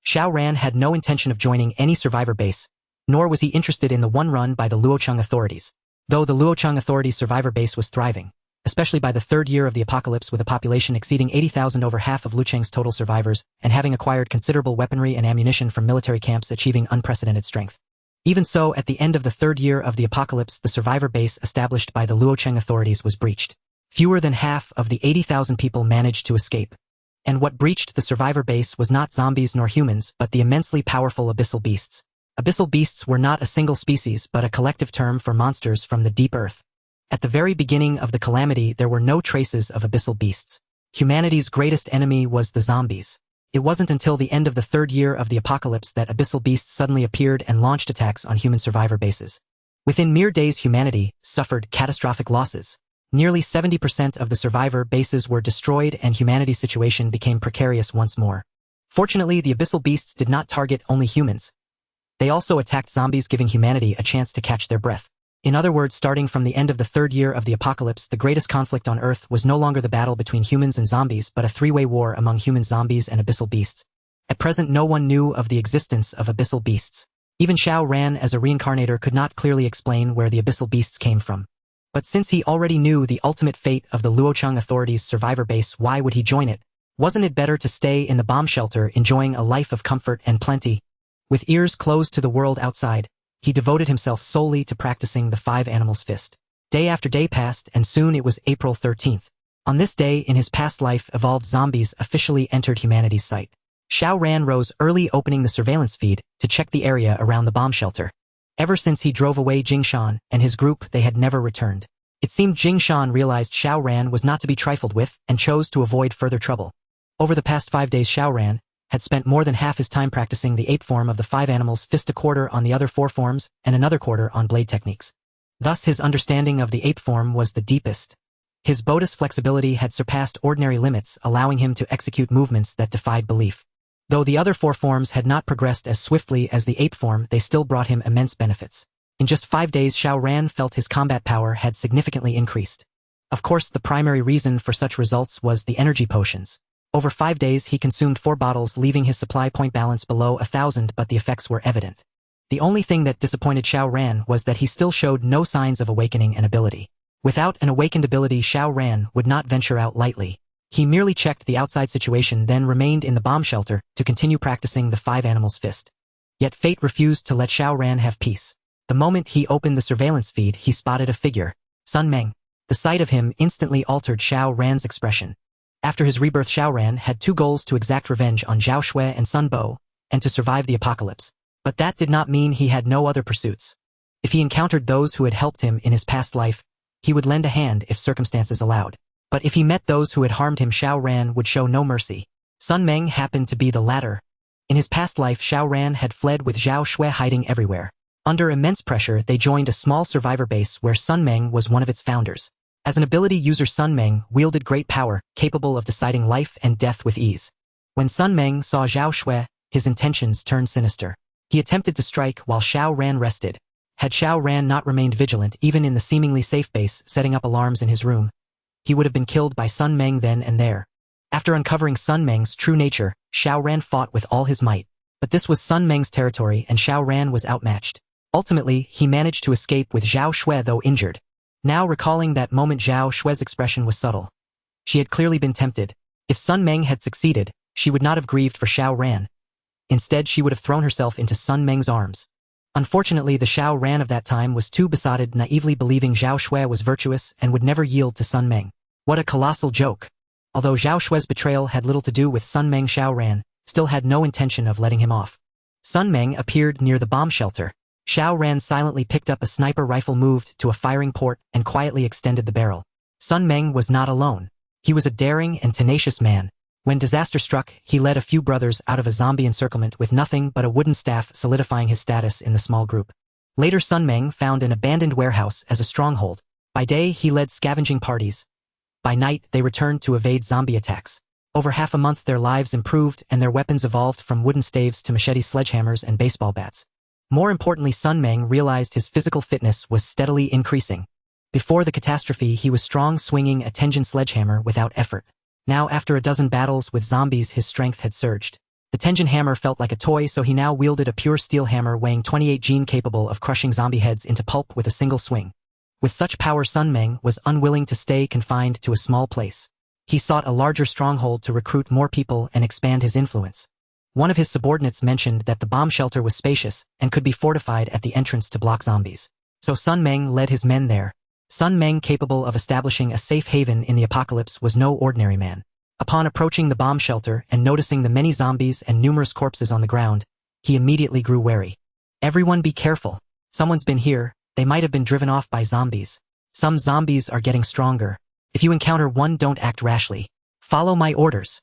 Xiao Ran had no intention of joining any survivor base, nor was he interested in the one run by the Luocheng authorities. Though the Luocheng authorities' survivor base was thriving, especially by the 3rd year of the apocalypse, with a population exceeding 80,000, over half of Luocheng's total survivors, and having acquired considerable weaponry and ammunition from military camps, achieving unprecedented strength. Even so, at the end of the 3rd year of the apocalypse, the survivor base established by the Luocheng authorities was breached. Fewer than half of the 80,000 people managed to escape. And what breached the survivor base was not zombies nor humans, but the immensely powerful abyssal beasts. Abyssal beasts were not a single species, but a collective term for monsters from the deep earth. At the very beginning of the calamity, there were no traces of abyssal beasts. Humanity's greatest enemy was the zombies. It wasn't until the end of the 3rd year of the apocalypse that abyssal beasts suddenly appeared and launched attacks on human survivor bases. Within mere days, humanity suffered catastrophic losses. Nearly 70% of the survivor bases were destroyed, and humanity's situation became precarious once more. Fortunately, the abyssal beasts did not target only humans. They also attacked zombies, giving humanity a chance to catch their breath. In other words, starting from the end of the 3rd year of the apocalypse, the greatest conflict on Earth was no longer the battle between humans and zombies, but a 3-way war among humans, zombies, and abyssal beasts. At present, no one knew of the existence of abyssal beasts. Even Xiao Ran, as a reincarnator, could not clearly explain where the abyssal beasts came from. But since he already knew the ultimate fate of the Luocheng authorities' survivor base, why would he join it? Wasn't it better to stay in the bomb shelter, enjoying a life of comfort and plenty? With ears closed to the world outside, he devoted himself solely to practicing the 5 animals fist. Day after day passed, and soon it was April 13th. On this day in his past life, evolved zombies officially entered humanity's sight. Xiao Ran rose early, opening the surveillance feed to check the area around the bomb shelter. Ever since he drove away Jing Shan and his group, they had never returned. It seemed Jing Shan realized Xiao Ran was not to be trifled with and chose to avoid further trouble. Over the past 5 days, Xiao Ran had spent more than half his time practicing the ape form of the 5 animals fist, a quarter on the other 4 forms, and another quarter on blade techniques. Thus, his understanding of the ape form was the deepest. His Bodhi's flexibility had surpassed ordinary limits, allowing him to execute movements that defied belief. Though the other 4 forms had not progressed as swiftly as the ape form, they still brought him immense benefits. In just 5 days, Xiao Ran felt his combat power had significantly increased. Of course, the primary reason for such results was the energy potions. Over 5 days, he consumed 4 bottles, leaving his supply point balance below 1,000, but the effects were evident. The only thing that disappointed Xiao Ran was that he still showed no signs of awakening an ability. Without an awakened ability, Xiao Ran would not venture out lightly. He merely checked the outside situation, then remained in the bomb shelter to continue practicing the 5 animals fist. Yet fate refused to let Xiao Ran have peace. The moment he opened the surveillance feed, he spotted a figure, Sun Meng. The sight of him instantly altered Xiao Ran's expression. After his rebirth, Xiao Ran had 2 goals: to exact revenge on Zhao Xue and Sun Bo, and to survive the apocalypse. But that did not mean he had no other pursuits. If he encountered those who had helped him in his past life, he would lend a hand if circumstances allowed. But if he met those who had harmed him, Xiao Ran would show no mercy. Sun Meng happened to be the latter. In his past life, Xiao Ran had fled with Zhao Xue hiding everywhere. Under immense pressure, they joined a small survivor base where Sun Meng was one of its founders. As an ability user, Sun Meng wielded great power, capable of deciding life and death with ease. When Sun Meng saw Zhao Xue, his intentions turned sinister. He attempted to strike while Xiao Ran rested. Had Xiao Ran not remained vigilant, even in the seemingly safe base, setting up alarms in his room, he would have been killed by Sun Meng then and there. After uncovering Sun Meng's true nature, Xiao Ran fought with all his might. But this was Sun Meng's territory and Xiao Ran was outmatched. Ultimately, he managed to escape with Zhao Xue, though injured. Now recalling that moment, Zhao Xue's expression was subtle. She had clearly been tempted. If Sun Meng had succeeded, she would not have grieved for Xiao Ran. Instead, she would have thrown herself into Sun Meng's arms. Unfortunately, the Xiao Ran of that time was too besotted, naively believing Zhao Xue was virtuous and would never yield to Sun Meng. What a colossal joke! Although Zhao Xue's betrayal had little to do with Sun Meng, Xiao Ran still had no intention of letting him off. Sun Meng appeared near the bomb shelter. Xiao Ran silently picked up a sniper rifle, moved to a firing port, and quietly extended the barrel. Sun Meng was not alone. He was a daring and tenacious man. When disaster struck, he led a few brothers out of a zombie encirclement with nothing but a wooden staff, solidifying his status in the small group. Later, Sun Meng found an abandoned warehouse as a stronghold. By day, he led scavenging parties. By night, they returned to evade zombie attacks. Over half a month, their lives improved and their weapons evolved from wooden staves to machetes, sledgehammers, and baseball bats. More importantly, Sun Meng realized his physical fitness was steadily increasing. Before the catastrophe, he was strong, swinging a Tenjin sledgehammer without effort. Now, after a dozen battles with zombies, his strength had surged. The Tenjin hammer felt like a toy, so he now wielded a pure steel hammer weighing 28 Jin, capable of crushing zombie heads into pulp with a single swing. With such power, Sun Meng was unwilling to stay confined to a small place. He sought a larger stronghold to recruit more people and expand his influence. One of his subordinates mentioned that the bomb shelter was spacious and could be fortified at the entrance to block zombies. So Sun Meng led his men there. Sun Meng, capable of establishing a safe haven in the apocalypse, was no ordinary man. Upon approaching the bomb shelter and noticing the many zombies and numerous corpses on the ground, he immediately grew wary. Everyone be careful. Someone's been here. They might have been driven off by zombies. Some zombies are getting stronger. If you encounter one, don't act rashly. Follow my orders.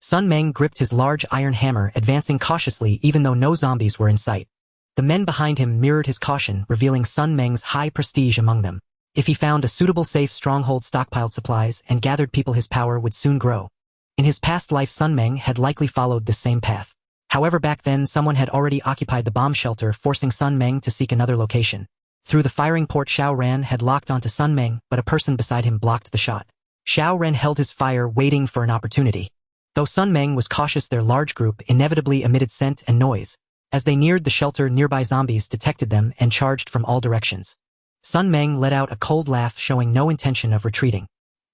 Sun Meng gripped his large iron hammer, advancing cautiously even though no zombies were in sight. The men behind him mirrored his caution, revealing Sun Meng's high prestige among them. If he found a suitable safe stronghold, stockpiled supplies, and gathered people, his power would soon grow. In his past life, Sun Meng had likely followed this same path. However, back then someone had already occupied the bomb shelter, forcing Sun Meng to seek another location. Through the firing port, Xiao Ran had locked onto Sun Meng, but a person beside him blocked the shot. Xiao Ran held his fire, waiting for an opportunity. Though Sun Meng was cautious, their large group inevitably emitted scent and noise. As they neared the shelter, nearby zombies detected them and charged from all directions. Sun Meng let out a cold laugh, showing no intention of retreating.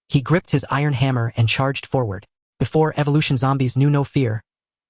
He gripped his iron hammer and charged forward. Before evolution, zombies knew no fear.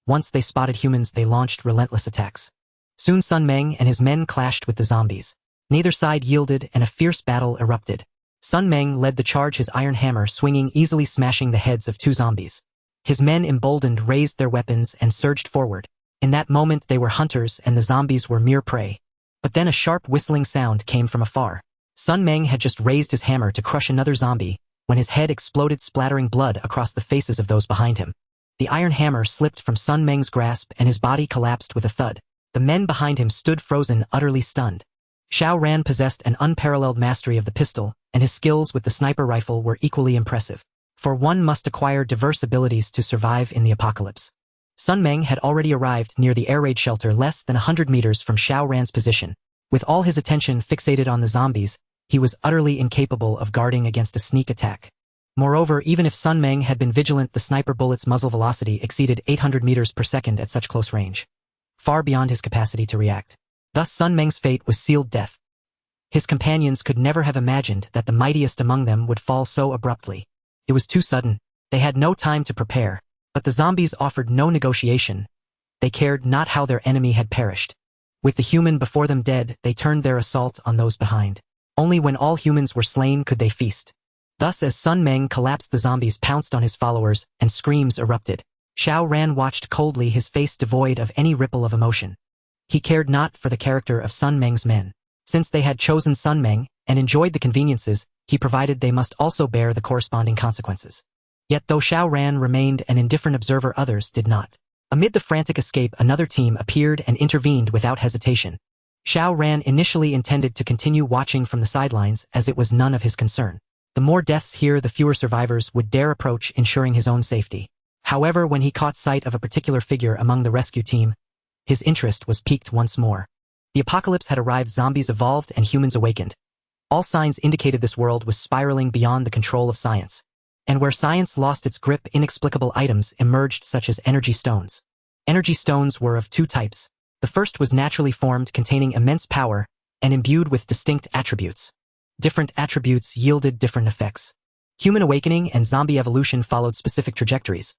Once they spotted humans, they launched relentless attacks. Soon Sun Meng and his men clashed with the zombies. Neither side yielded and a fierce battle erupted. Sun Meng led the charge, his iron hammer swinging easily, smashing the heads of 2 zombies. His men, emboldened, raised their weapons and surged forward. In that moment, they were hunters and the zombies were mere prey. But then a sharp whistling sound came from afar. Sun Meng had just raised his hammer to crush another zombie when his head exploded, splattering blood across the faces of those behind him. The iron hammer slipped from Sun Meng's grasp and his body collapsed with a thud. The men behind him stood frozen, utterly stunned. Xiao Ran possessed an unparalleled mastery of the pistol, and his skills with the sniper rifle were equally impressive. For one must acquire diverse abilities to survive in the apocalypse. Sun Meng had already arrived near the air raid shelter less than 100 meters from Xiao Ran's position. With all his attention fixated on the zombies, he was utterly incapable of guarding against a sneak attack. Moreover, even if Sun Meng had been vigilant, the sniper bullet's muzzle velocity exceeded 800 meters per second at such close range, far beyond his capacity to react. Thus Sun Meng's fate was sealed death. His companions could never have imagined that the mightiest among them would fall so abruptly. It was too sudden. They had no time to prepare, but the zombies offered no negotiation. They cared not how their enemy had perished. With the human before them dead, they turned their assault on those behind. Only when all humans were slain could they feast. Thus, as Sun Meng collapsed, the zombies pounced on his followers, and screams erupted. Xiao Ran watched coldly, his face devoid of any ripple of emotion. He cared not for the character of Sun Meng's men. Since they had chosen Sun Meng, and enjoyed the conveniences he provided, they must also bear the corresponding consequences. Yet though Xiao Ran remained an indifferent observer, others did not. Amid the frantic escape, another team appeared and intervened without hesitation. Xiao Ran initially intended to continue watching from the sidelines, as it was none of his concern. The more deaths here, the fewer survivors would dare approach, ensuring his own safety. However, when he caught sight of a particular figure among the rescue team, his interest was piqued once more. The apocalypse had arrived, zombies evolved, and humans awakened. All signs indicated this world was spiraling beyond the control of science. And where science lost its grip, inexplicable items emerged, such as energy stones. Energy stones were of two types. The first was naturally formed, containing immense power, and imbued with distinct attributes. Different attributes yielded different effects. Human awakening and zombie evolution followed specific trajectories,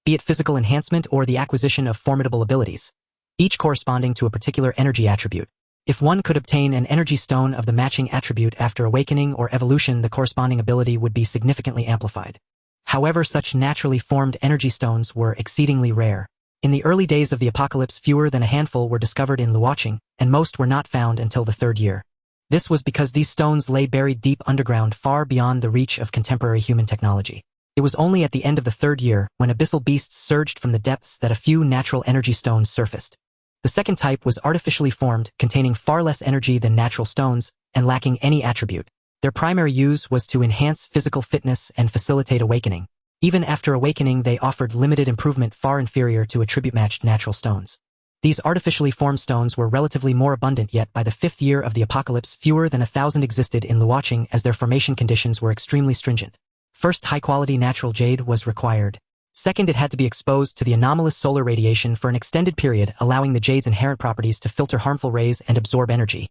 be it physical enhancement or the acquisition of formidable abilities, each corresponding to a particular energy attribute. If one could obtain an energy stone of the matching attribute after awakening or evolution, the corresponding ability would be significantly amplified. However, such naturally formed energy stones were exceedingly rare. In the early days of the apocalypse, fewer than a handful were discovered in Luoqing, and most were not found until the third year. This was because these stones lay buried deep underground, far beyond the reach of contemporary human technology. It was only at the end of the third year, when abyssal beasts surged from the depths, that a few natural energy stones surfaced. The second type was artificially formed, containing far less energy than natural stones, and lacking any attribute. Their primary use was to enhance physical fitness and facilitate awakening. Even after awakening, they offered limited improvement, far inferior to attribute-matched natural stones. These artificially formed stones were relatively more abundant, yet by the fifth year of the apocalypse, fewer than 1,000 existed in Luoqing, as their formation conditions were extremely stringent. First, high-quality natural jade was required. Second, it had to be exposed to the anomalous solar radiation for an extended period, allowing the jade's inherent properties to filter harmful rays and absorb energy,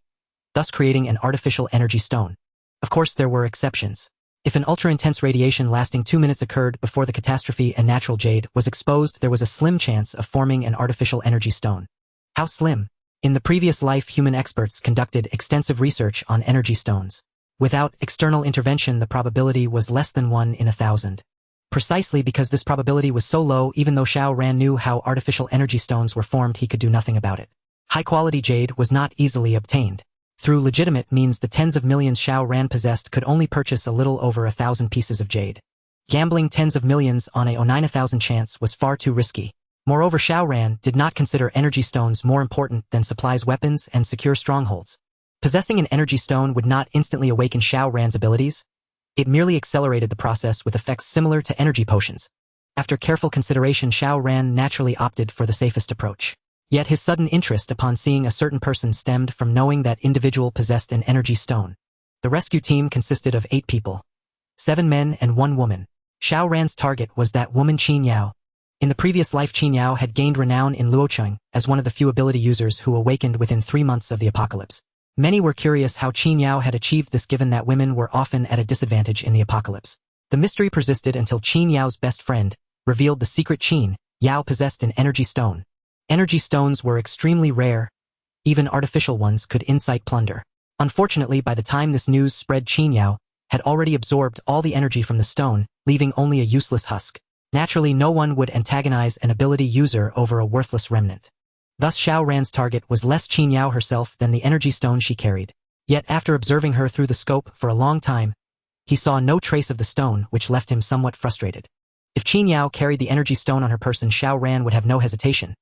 thus creating an artificial energy stone. Of course, there were exceptions. If an ultra-intense radiation lasting 2 minutes occurred before the catastrophe and natural jade was exposed, there was a slim chance of forming an artificial energy stone. How slim? In the previous life, human experts conducted extensive research on energy stones. Without external intervention, the probability was less than 1 in 1,000. Precisely because this probability was so low, even though Xiao Ran knew how artificial energy stones were formed, he could do nothing about it. High-quality jade was not easily obtained. Through legitimate means, the tens of millions Xiao Ran possessed could only purchase a little over 1,000 pieces of jade. Gambling tens of millions on a 9,000 chance was far too risky. Moreover, Xiao Ran did not consider energy stones more important than supplies, weapons, and secure strongholds. Possessing an energy stone would not instantly awaken Xiao Ran's abilities. It merely accelerated the process with effects similar to energy potions. After careful consideration, Xiao Ran naturally opted for the safest approach. Yet his sudden interest upon seeing a certain person stemmed from knowing that individual possessed an energy stone. The rescue team consisted of 8 people, 7 men and 1 woman. Xiao Ran's target was that woman, Qin Yao. In the previous life, Qin Yao had gained renown in Luoqing as one of the few ability users who awakened within 3 months of the apocalypse. Many were curious how Qin Yao had achieved this, given that women were often at a disadvantage in the apocalypse. The mystery persisted until Qin Yao's best friend revealed the secret. Qin Yao possessed an energy stone. Energy stones were extremely rare. Even artificial ones could incite plunder. Unfortunately, by the time this news spread, Qin Yao had already absorbed all the energy from the stone, leaving only a useless husk. Naturally, no one would antagonize an ability user over a worthless remnant. Thus, Xiao Ran's target was less Qin Yao herself than the energy stone she carried. Yet, after observing her through the scope for a long time, he saw no trace of the stone, which left him somewhat frustrated. If Qin Yao carried the energy stone on her person, Xiao Ran would have no hesitation.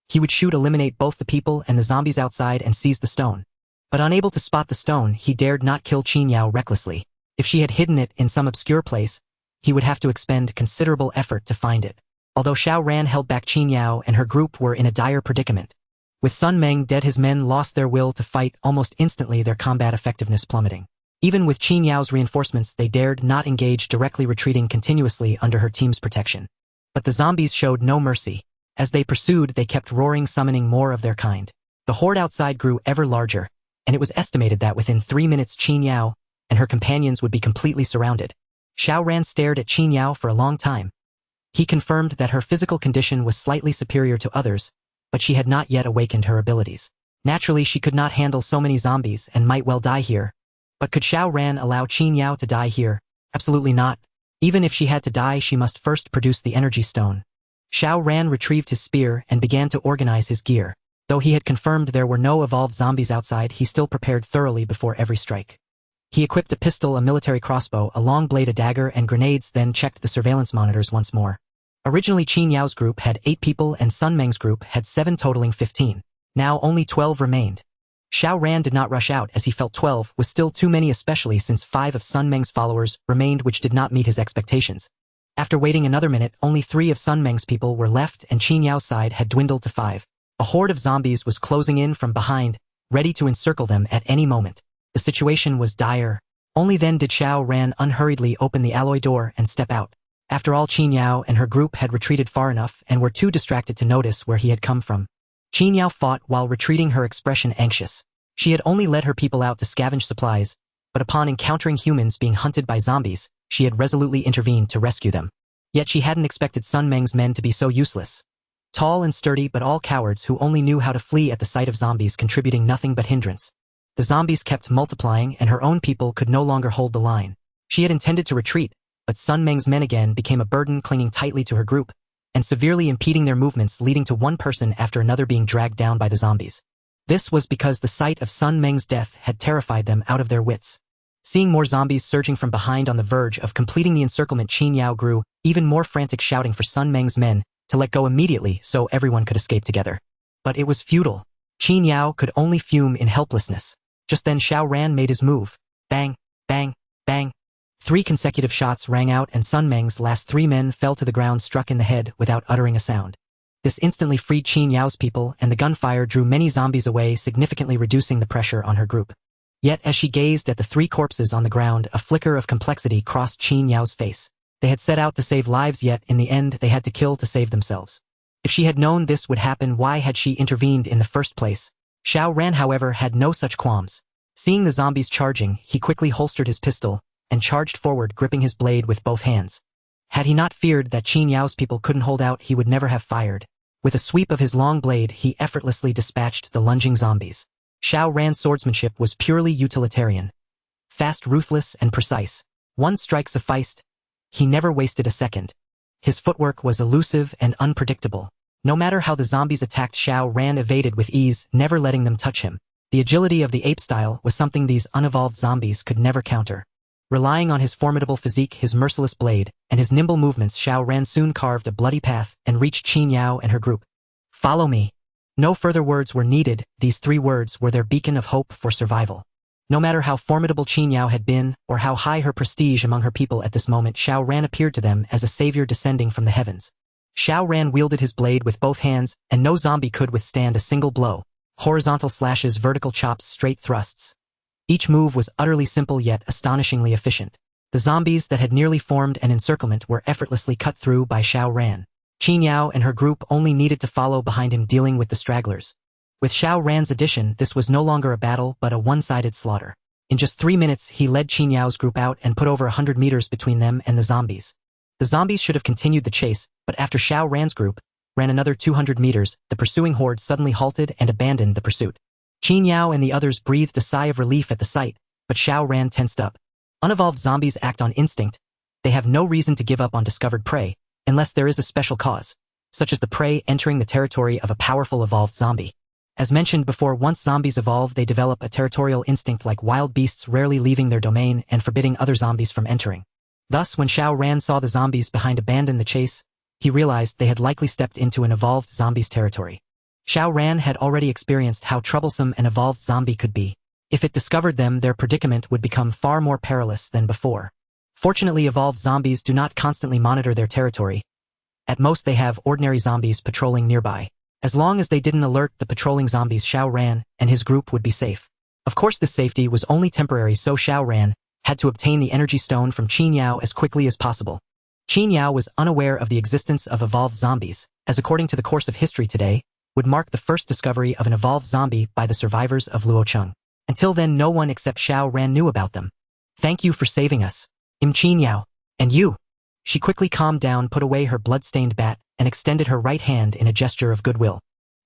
He would eliminate both the people and the zombies outside and seize the stone. But unable to spot the stone, he dared not kill Qin Yao recklessly. If she had hidden it in some obscure place, he would have to expend considerable effort to find it. although Xiao Ran held back Qin Yao and her group were in a dire predicament. With Sun Meng dead, his men lost their will to fight almost instantly, their combat effectiveness plummeting. Even with Qin Yao's reinforcements, they dared not engage, directly retreating continuously under her team's protection. But the zombies showed no mercy. As they pursued, they kept roaring, summoning more of their kind. The horde outside grew ever larger, and it was estimated that within 3 minutes Qin Yao and her companions would be completely surrounded. Xiao Ran stared at Qin Yao for a long time. He confirmed that her physical condition was slightly superior to others, but she had not yet awakened her abilities. Naturally, she could not handle so many zombies and might well die here. But could Xiao Ran allow Qin Yao to die here? Absolutely not. Even if she had to die, she must first produce the energy stone. Xiao Ran retrieved his spear and began to organize his gear. Though he had confirmed there were no evolved zombies outside, he still prepared thoroughly before every strike. He equipped a pistol, a military crossbow, a long blade, a dagger, and grenades, then checked the surveillance monitors once more. Originally Qin Yao's group had 8 people and Sun Meng's group had 7, totaling 15. Now only 12 remained. Xiao Ran did not rush out, as he felt 12 was still too many, especially since 5 of Sun Meng's followers remained, which did not meet his expectations. After waiting another minute, only 3 of Sun Meng's people were left and Qin Yao's side had dwindled to 5. A horde of zombies was closing in from behind, ready to encircle them at any moment. The situation was dire. Only then did Xiao Ran unhurriedly open the alloy door and step out. After all, Qin Yao and her group had retreated far enough and were too distracted to notice where he had come from. Qin Yao fought while retreating, her expression anxious. She had only led her people out to scavenge supplies, but upon encountering humans being hunted by zombies, she had resolutely intervened to rescue them. Yet she hadn't expected Sun Meng's men to be so useless. Tall and sturdy, but all cowards who only knew how to flee at the sight of zombies, contributing nothing but hindrance. The zombies kept multiplying and her own people could no longer hold the line. She had intended to retreat, but Sun Meng's men again became a burden, clinging tightly to her group and severely impeding their movements, leading to one person after another being dragged down by the zombies. This was because the sight of Sun Meng's death had terrified them out of their wits. Seeing more zombies surging from behind on the verge of completing the encirclement, Qin Yao grew even more frantic, shouting for Sun Meng's men to let go immediately so everyone could escape together. But it was futile. Qin Yao could only fume in helplessness. Just then Xiao Ran made his move. Bang, bang, bang. 3 consecutive shots rang out and Sun Meng's last 3 men fell to the ground, struck in the head without uttering a sound. This instantly freed Qin Yao's people, and the gunfire drew many zombies away, significantly reducing the pressure on her group. Yet as she gazed at the 3 corpses on the ground, a flicker of complexity crossed Qin Yao's face. They had set out to save lives, yet in the end they had to kill to save themselves. If she had known this would happen, why had she intervened in the first place? Xiao Ran, however, had no such qualms. Seeing the zombies charging, he quickly holstered his pistol and charged forward, gripping his blade with both hands. Had he not feared that Qin Yao's people couldn't hold out, he would never have fired. With a sweep of his long blade, he effortlessly dispatched the lunging zombies. Xiao Ran's swordsmanship was purely utilitarian. Fast, ruthless, and precise. One strike sufficed. He never wasted a second. His footwork was elusive and unpredictable. No matter how the zombies attacked, Xiao Ran evaded with ease, never letting them touch him. The agility of the ape style was something these unevolved zombies could never counter. Relying on his formidable physique, his merciless blade, and his nimble movements, Xiao Ran soon carved a bloody path and reached Qin Yao and her group. Follow me. No further words were needed. These 3 words were their beacon of hope for survival. No matter how formidable Qin Yao had been, or how high her prestige among her people at this moment, Xiao Ran appeared to them as a savior descending from the heavens. Xiao Ran wielded his blade with both hands, and no zombie could withstand a single blow. Horizontal slashes, vertical chops, straight thrusts. Each move was utterly simple yet astonishingly efficient. The zombies that had nearly formed an encirclement were effortlessly cut through by Xiao Ran. Qin Yao and her group only needed to follow behind him, dealing with the stragglers. With Xiao Ran's addition, this was no longer a battle but a one-sided slaughter. In just 3 minutes, he led Qin Yao's group out and put over 100 meters between them and the zombies. The zombies should have continued the chase, but after Xiao Ran's group ran another 200 meters, the pursuing horde suddenly halted and abandoned the pursuit. Qin Yao and the others breathed a sigh of relief at the sight, but Xiao Ran tensed up. Unevolved zombies act on instinct. They have no reason to give up on discovered prey, unless there is a special cause, such as the prey entering the territory of a powerful evolved zombie. As mentioned before, once zombies evolve, they develop a territorial instinct like wild beasts, rarely leaving their domain and forbidding other zombies from entering. Thus, when Xiao Ran saw the zombies behind abandon the chase, he realized they had likely stepped into an evolved zombie's territory. Xiao Ran had already experienced how troublesome an evolved zombie could be. If it discovered them, their predicament would become far more perilous than before. Fortunately, evolved zombies do not constantly monitor their territory. At most they have ordinary zombies patrolling nearby. As long as they didn't alert the patrolling zombies, Xiao Ran and his group would be safe. Of course this safety was only temporary, so Xiao Ran had to obtain the energy stone from Qin Yao as quickly as possible. Qin Yao was unaware of the existence of evolved zombies, as according to the course of history today, would mark the first discovery of an evolved zombie by the survivors of Luocheng. Until then no one except Xiao Ran knew about them. Thank you for saving us, Qin Yao. And you. She quickly calmed down, put away her blood-stained bat, and extended her right hand in a gesture of goodwill.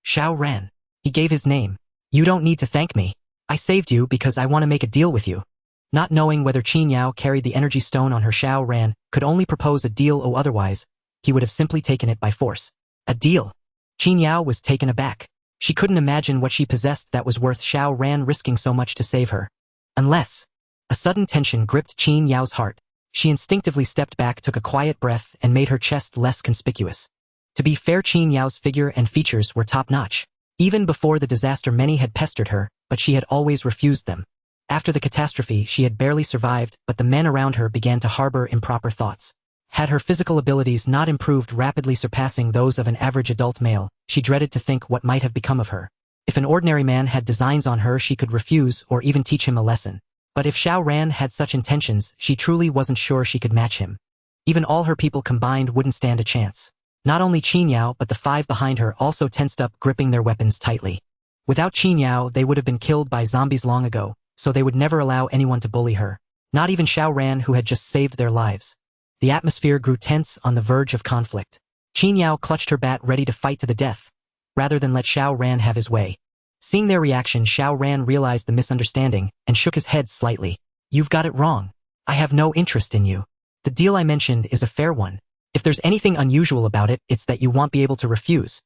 Xiao Ran. He gave his name. You don't need to thank me. I saved you because I want to make a deal with you. Not knowing whether Qin Yao carried the energy stone on her, Xiao Ran could only propose a deal, or otherwise, he would have simply taken it by force. A deal? Qin Yao was taken aback. She couldn't imagine what she possessed that was worth Xiao Ran risking so much to save her. Unless. A sudden tension gripped Qin Yao's heart. She instinctively stepped back, took a quiet breath, and made her chest less conspicuous. To be fair, Qin Yao's figure and features were top-notch. Even before the disaster, many had pestered her, but she had always refused them. After the catastrophe, she had barely survived, but the men around her began to harbor improper thoughts. Had her physical abilities not improved, rapidly surpassing those of an average adult male, she dreaded to think what might have become of her. If an ordinary man had designs on her, she could refuse or even teach him a lesson. But if Xiao Ran had such intentions, she truly wasn't sure she could match him. Even all her people combined wouldn't stand a chance. Not only Qin Yao but the 5 behind her also tensed up, gripping their weapons tightly. Without Qin Yao, they would have been killed by zombies long ago, so they would never allow anyone to bully her. Not even Xiao Ran, who had just saved their lives. The atmosphere grew tense, on the verge of conflict. Qin Yao clutched her bat, ready to fight to the death, rather than let Xiao Ran have his way. Seeing their reaction, Xiao Ran realized the misunderstanding and shook his head slightly. You've got it wrong. I have no interest in you. The deal I mentioned is a fair one. If there's anything unusual about it, it's that you won't be able to refuse.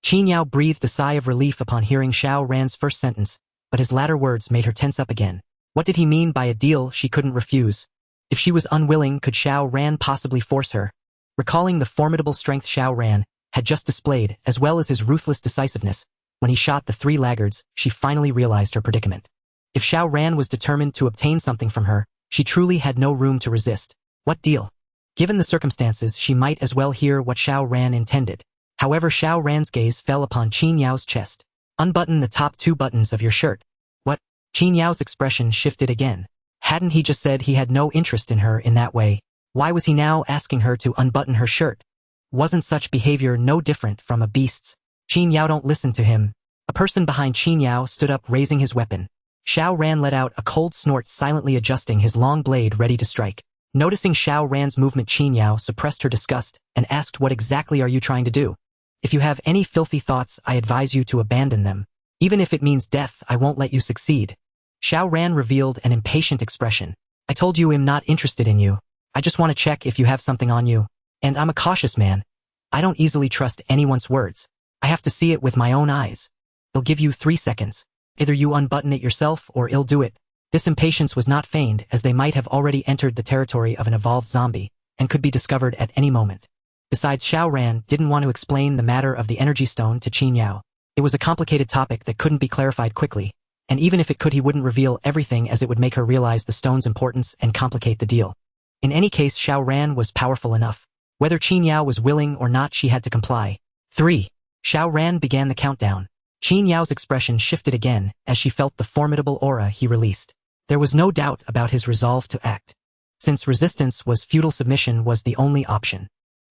Qin Yao breathed a sigh of relief upon hearing Xiao Ran's first sentence, but his latter words made her tense up again. What did he mean by a deal she couldn't refuse? If she was unwilling, could Xiao Ran possibly force her? Recalling the formidable strength Xiao Ran had just displayed, as well as his ruthless decisiveness, when he shot the 3 laggards, she finally realized her predicament. If Xiao Ran was determined to obtain something from her, she truly had no room to resist. What deal? Given the circumstances, she might as well hear what Xiao Ran intended. However, Xiao Ran's gaze fell upon Qin Yao's chest. Unbutton the top 2 buttons of your shirt. What? Qin Yao's expression shifted again. Hadn't he just said he had no interest in her in that way? Why was he now asking her to unbutton her shirt? Wasn't such behavior no different from a beast's? Qin Yao, don't listen to him. A person behind Qin Yao stood up, raising his weapon. Xiao Ran let out a cold snort, silently adjusting his long blade ready to strike. Noticing Xiao Ran's movement, Qin Yao suppressed her disgust and asked, what exactly are you trying to do? If you have any filthy thoughts, I advise you to abandon them. Even if it means death, I won't let you succeed. Xiao Ran revealed an impatient expression. I told you I'm not interested in you. I just want to check if you have something on you. And I'm a cautious man. I don't easily trust anyone's words. I have to see it with my own eyes. I'll give you 3 seconds. Either you unbutton it yourself or I'll do it. This impatience was not feigned, as they might have already entered the territory of an evolved zombie and could be discovered at any moment. Besides, Xiao Ran didn't want to explain the matter of the energy stone to Qin Yao. It was a complicated topic that couldn't be clarified quickly, and even if it could, he wouldn't reveal everything, as it would make her realize the stone's importance and complicate the deal. In any case, Xiao Ran was powerful enough. Whether Qin Yao was willing or not, she had to comply. 3. Xiao Ran began the countdown. Qin Yao's expression shifted again as she felt the formidable aura he released. There was no doubt about his resolve to act. Since resistance was futile, submission was the only option.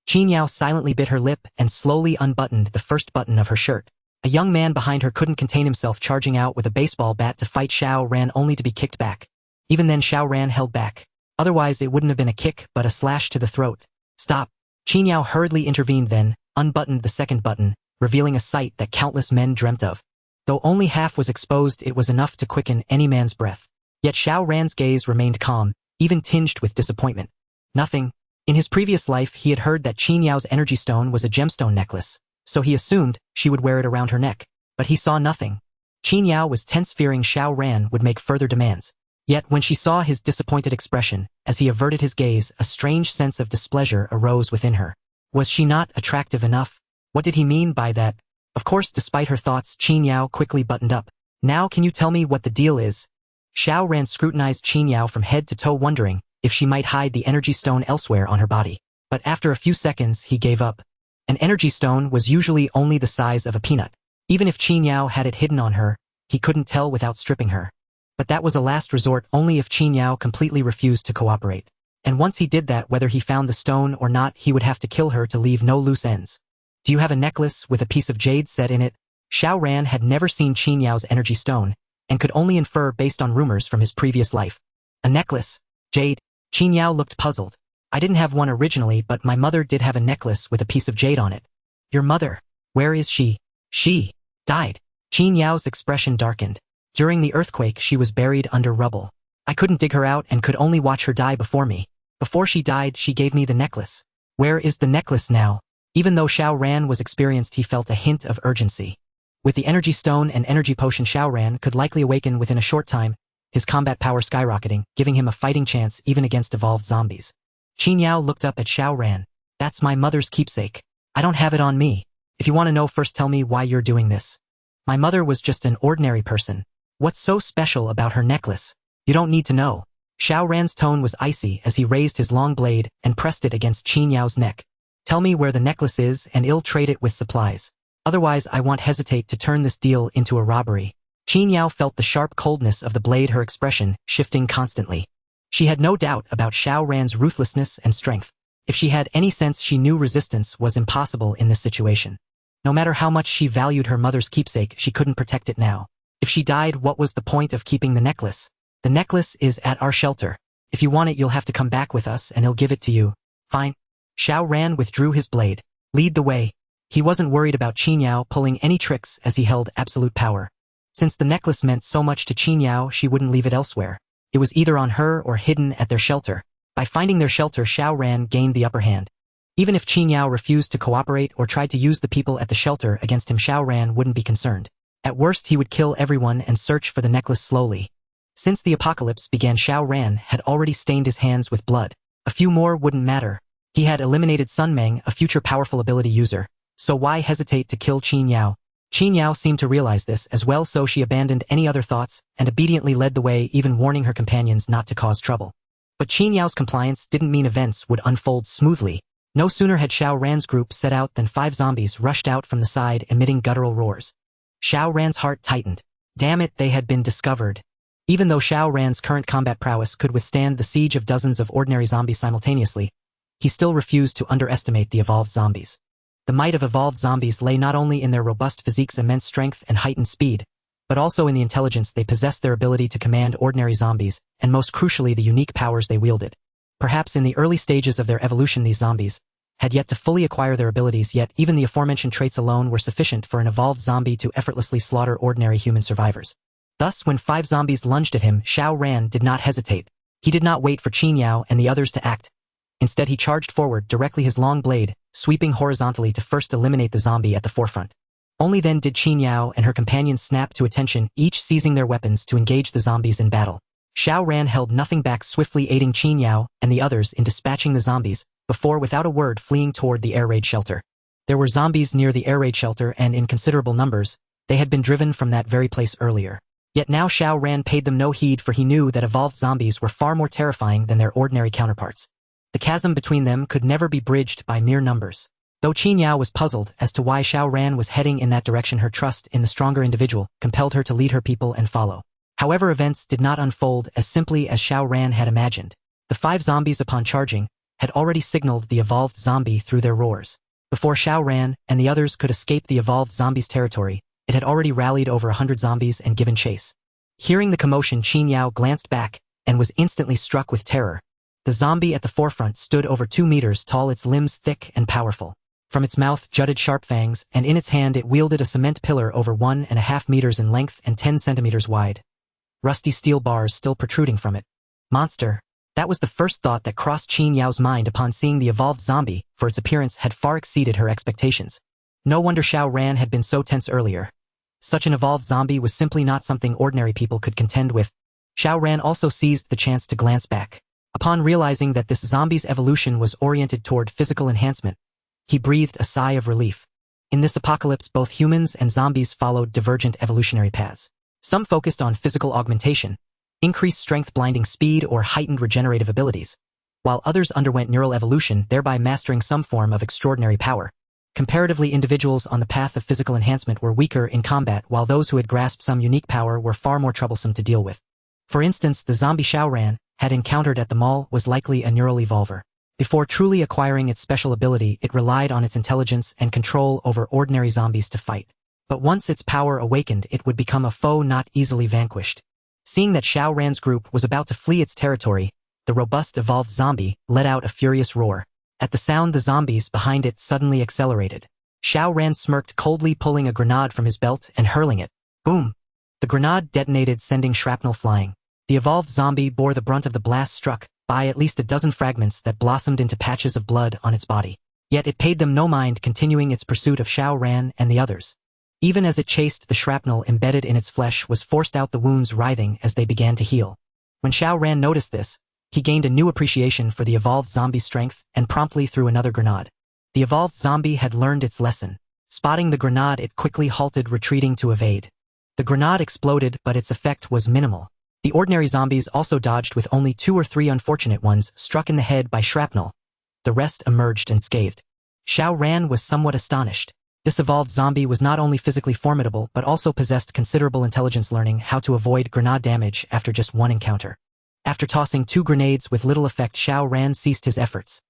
Qin Yao silently bit her lip and slowly unbuttoned the first button of her shirt. A young man behind her couldn't contain himself, charging out with a baseball bat to fight Xiao Ran, only to be kicked back. Even then, Xiao Ran held back. Otherwise, it wouldn't have been a kick but a slash to the throat. Stop. Qin Yao hurriedly intervened, then unbuttoned the second button, revealing a sight that countless men dreamt of. Though only half was exposed, it was enough to quicken any man's breath. Yet Xiao Ran's gaze remained calm, even tinged with disappointment. Nothing. In his previous life, he had heard that Qin Yao's energy stone was a gemstone necklace, so he assumed she would wear it around her neck. But he saw nothing. Qin Yao was tense, fearing Xiao Ran would make further demands. Yet when she saw his disappointed expression, as he averted his gaze, a strange sense of displeasure arose within her. Was she not attractive enough? What did he mean by that? Of course, despite her thoughts, Qin Yao quickly buttoned up. Now can you tell me what the deal is? Xiao Ran scrutinized Qin Yao from head to toe, wondering if she might hide the energy stone elsewhere on her body. But after a few seconds, he gave up. An energy stone was usually only the size of a peanut. Even if Qin Yao had it hidden on her, he couldn't tell without stripping her. But that was a last resort only if Qin Yao completely refused to cooperate. And once he did that, whether he found the stone or not, he would have to kill her to leave no loose ends. Do you have a necklace with a piece of jade set in it? Xiao Ran had never seen Qin Yao's energy stone, and could only infer based on rumors from his previous life. A necklace? Jade? Qin Yao looked puzzled. I didn't have one originally, but my mother did have a necklace with a piece of jade on it. Your mother? Where is she? She died. Qin Yao's expression darkened. During the earthquake, she was buried under rubble. I couldn't dig her out and could only watch her die before me. Before she died, she gave me the necklace. Where is the necklace now? Even though Xiao Ran was experienced, he felt a hint of urgency. With the energy stone and energy potion, Xiao Ran could likely awaken within a short time, his combat power skyrocketing, giving him a fighting chance even against evolved zombies. Qin Yao looked up at Xiao Ran. That's my mother's keepsake. I don't have it on me. If you want to know, first tell me why you're doing this. My mother was just an ordinary person. What's so special about her necklace? You don't need to know. Xiao Ran's tone was icy as he raised his long blade and pressed it against Qin Yao's neck. Tell me where the necklace is and I'll trade it with supplies. Otherwise, I won't hesitate to turn this deal into a robbery. Qin Yao felt the sharp coldness of the blade, her expression shifting constantly. She had no doubt about Xiao Ran's ruthlessness and strength. If she had any sense, she knew resistance was impossible in this situation. No matter how much she valued her mother's keepsake, she couldn't protect it now. If she died, what was the point of keeping the necklace? The necklace is at our shelter. If you want it, you'll have to come back with us and he'll give it to you. Fine. Xiao Ran withdrew his blade. Lead the way. He wasn't worried about Qin Yao pulling any tricks as he held absolute power. Since the necklace meant so much to Qin Yao, she wouldn't leave it elsewhere. It was either on her or hidden at their shelter. By finding their shelter, Xiao Ran gained the upper hand. Even if Qin Yao refused to cooperate or tried to use the people at the shelter against him, Xiao Ran wouldn't be concerned. At worst, he would kill everyone and search for the necklace slowly. Since the apocalypse began, Xiao Ran had already stained his hands with blood. A few more wouldn't matter. He had eliminated Sun Meng, a future powerful ability user. So why hesitate to kill Qin Yao? Qin Yao seemed to realize this as well, so she abandoned any other thoughts and obediently led the way, even warning her companions not to cause trouble. But Qin Yao's compliance didn't mean events would unfold smoothly. No sooner had Xiao Ran's group set out than 5 zombies rushed out from the side, emitting guttural roars. Xiao Ran's heart tightened. Damn it, they had been discovered. Even though Xiao Ran's current combat prowess could withstand the siege of dozens of ordinary zombies simultaneously, he still refused to underestimate the evolved zombies. The might of evolved zombies lay not only in their robust physique's immense strength and heightened speed, but also in the intelligence they possessed, their ability to command ordinary zombies, and most crucially the unique powers they wielded. Perhaps in the early stages of their evolution, these zombies had yet to fully acquire their abilities, yet even the aforementioned traits alone were sufficient for an evolved zombie to effortlessly slaughter ordinary human survivors. Thus, when 5 zombies lunged at him, Xiao Ran did not hesitate. He did not wait for Qin Yao and the others to act. Instead, he charged forward, directly his long blade sweeping horizontally to first eliminate the zombie at the forefront. Only then did Qin Yao and her companions snap to attention, each seizing their weapons to engage the zombies in battle. Xiao Ran held nothing back, swiftly aiding Qin Yao and the others in dispatching the zombies, before without a word fleeing toward the air raid shelter. There were zombies near the air raid shelter, and in considerable numbers. They had been driven from that very place earlier. Yet now Xiao Ran paid them no heed, for he knew that evolved zombies were far more terrifying than their ordinary counterparts. The chasm between them could never be bridged by mere numbers. Though Qin Yao was puzzled as to why Xiao Ran was heading in that direction, her trust in the stronger individual compelled her to lead her people and follow. However, events did not unfold as simply as Xiao Ran had imagined. The 5 zombies, upon charging, had already signaled the evolved zombie through their roars. Before Xiao Ran and the others could escape the evolved zombie's territory, it had already rallied over 100 zombies and given chase. Hearing the commotion, Qin Yao glanced back and was instantly struck with terror. The zombie at the forefront stood over 2 meters tall, its limbs thick and powerful. From its mouth jutted sharp fangs, and in its hand it wielded a cement pillar over 1.5 meters in length and 10 centimeters wide. Rusty steel bars still protruding from it. Monster. That was the first thought that crossed Qin Yao's mind upon seeing the evolved zombie, for its appearance had far exceeded her expectations. No wonder Xiao Ran had been so tense earlier. Such an evolved zombie was simply not something ordinary people could contend with. Xiao Ran also seized the chance to glance back. Upon realizing that this zombie's evolution was oriented toward physical enhancement, he breathed a sigh of relief. In this apocalypse, both humans and zombies followed divergent evolutionary paths. Some focused on physical augmentation, increased strength, blinding speed, or heightened regenerative abilities, while others underwent neural evolution, thereby mastering some form of extraordinary power. Comparatively, individuals on the path of physical enhancement were weaker in combat, while those who had grasped some unique power were far more troublesome to deal with. For instance, the zombie Xiao Ran had encountered at the mall was likely a neural evolver. Before truly acquiring its special ability, it relied on its intelligence and control over ordinary zombies to fight. But once its power awakened, it would become a foe not easily vanquished. Seeing that Xiao Ran's group was about to flee its territory, the robust evolved zombie let out a furious roar. At the sound, the zombies behind it suddenly accelerated. Xiao Ran smirked coldly, pulling a grenade from his belt and hurling it. Boom! The grenade detonated, sending shrapnel flying. The evolved zombie bore the brunt of the blast, struck by at least a dozen fragments that blossomed into patches of blood on its body. Yet it paid them no mind, continuing its pursuit of Xiao Ran and the others. Even as it chased, the shrapnel embedded in its flesh was forced out, the wounds writhing as they began to heal. When Xiao Ran noticed this, he gained a new appreciation for the evolved zombie's strength and promptly threw another grenade. The evolved zombie had learned its lesson. Spotting the grenade, it quickly halted, retreating to evade. The grenade exploded, but its effect was minimal. The ordinary zombies also dodged, with only 2 or 3 unfortunate ones struck in the head by shrapnel. The rest emerged unscathed. Xiao Ran was somewhat astonished. This evolved zombie was not only physically formidable but also possessed considerable intelligence, learning how to avoid grenade damage after just one encounter. After tossing 2 grenades with little effect, Xiao Ran ceased his efforts.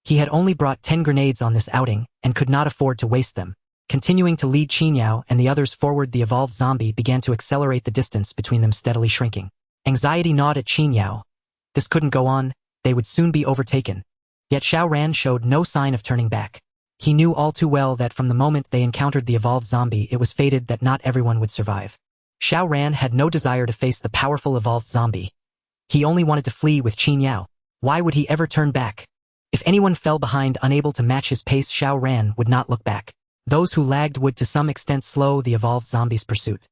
He had only brought 10 grenades on this outing and could not afford to waste them. Continuing to lead Qinyao and the others forward, the evolved zombie began to accelerate, the distance between them steadily shrinking. Anxiety gnawed at Qinyao. This couldn't go on, they would soon be overtaken. Yet Xiao Ran showed no sign of turning back. He knew all too well that from the moment they encountered the evolved zombie, it was fated that not everyone would survive. Xiao Ran had no desire to face the powerful evolved zombie. He only wanted to flee with Qinyao. Why would he ever turn back? If anyone fell behind, unable to match his pace, Xiao Ran would not look back. Those who lagged would to some extent slow the evolved zombie's pursuit.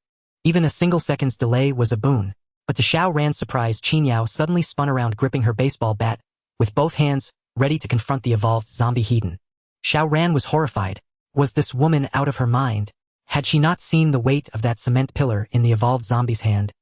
Even a single second's delay was a boon. But to Xiao Ran's surprise, Qinyao suddenly spun around, gripping her baseball bat with both hands, ready to confront the evolved zombie head-on. Xiao Ran was horrified. Was this woman out of her mind? Had she not seen the weight of that cement pillar in the evolved zombie's hand?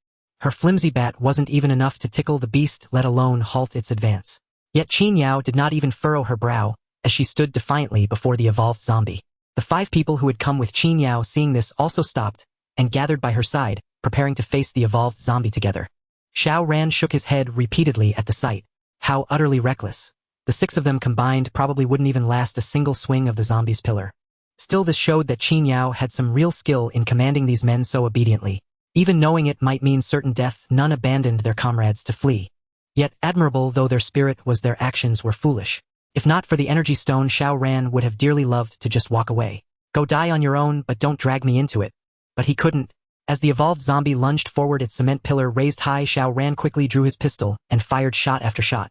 Her flimsy bat wasn't even enough to tickle the beast, let alone halt its advance. Yet Qinyao did not even furrow her brow as she stood defiantly before the evolved zombie. The 5 people who had come with Qinyao, seeing this, also stopped and gathered by her side, preparing to face the evolved zombie together. Xiao Ran shook his head repeatedly at the sight. How utterly reckless. The 6 of them combined probably wouldn't even last a single swing of the zombie's pillar. Still, this showed that Qinyao had some real skill in commanding these men so obediently. Even knowing it might mean certain death, none abandoned their comrades to flee. Yet, admirable though their spirit was, their actions were foolish. If not for the energy stone, Xiao Ran would have dearly loved to just walk away. Go die on your own, but don't drag me into it. But he couldn't. As the evolved zombie lunged forward, its cement pillar raised high, Xiao Ran quickly drew his pistol and fired shot after shot.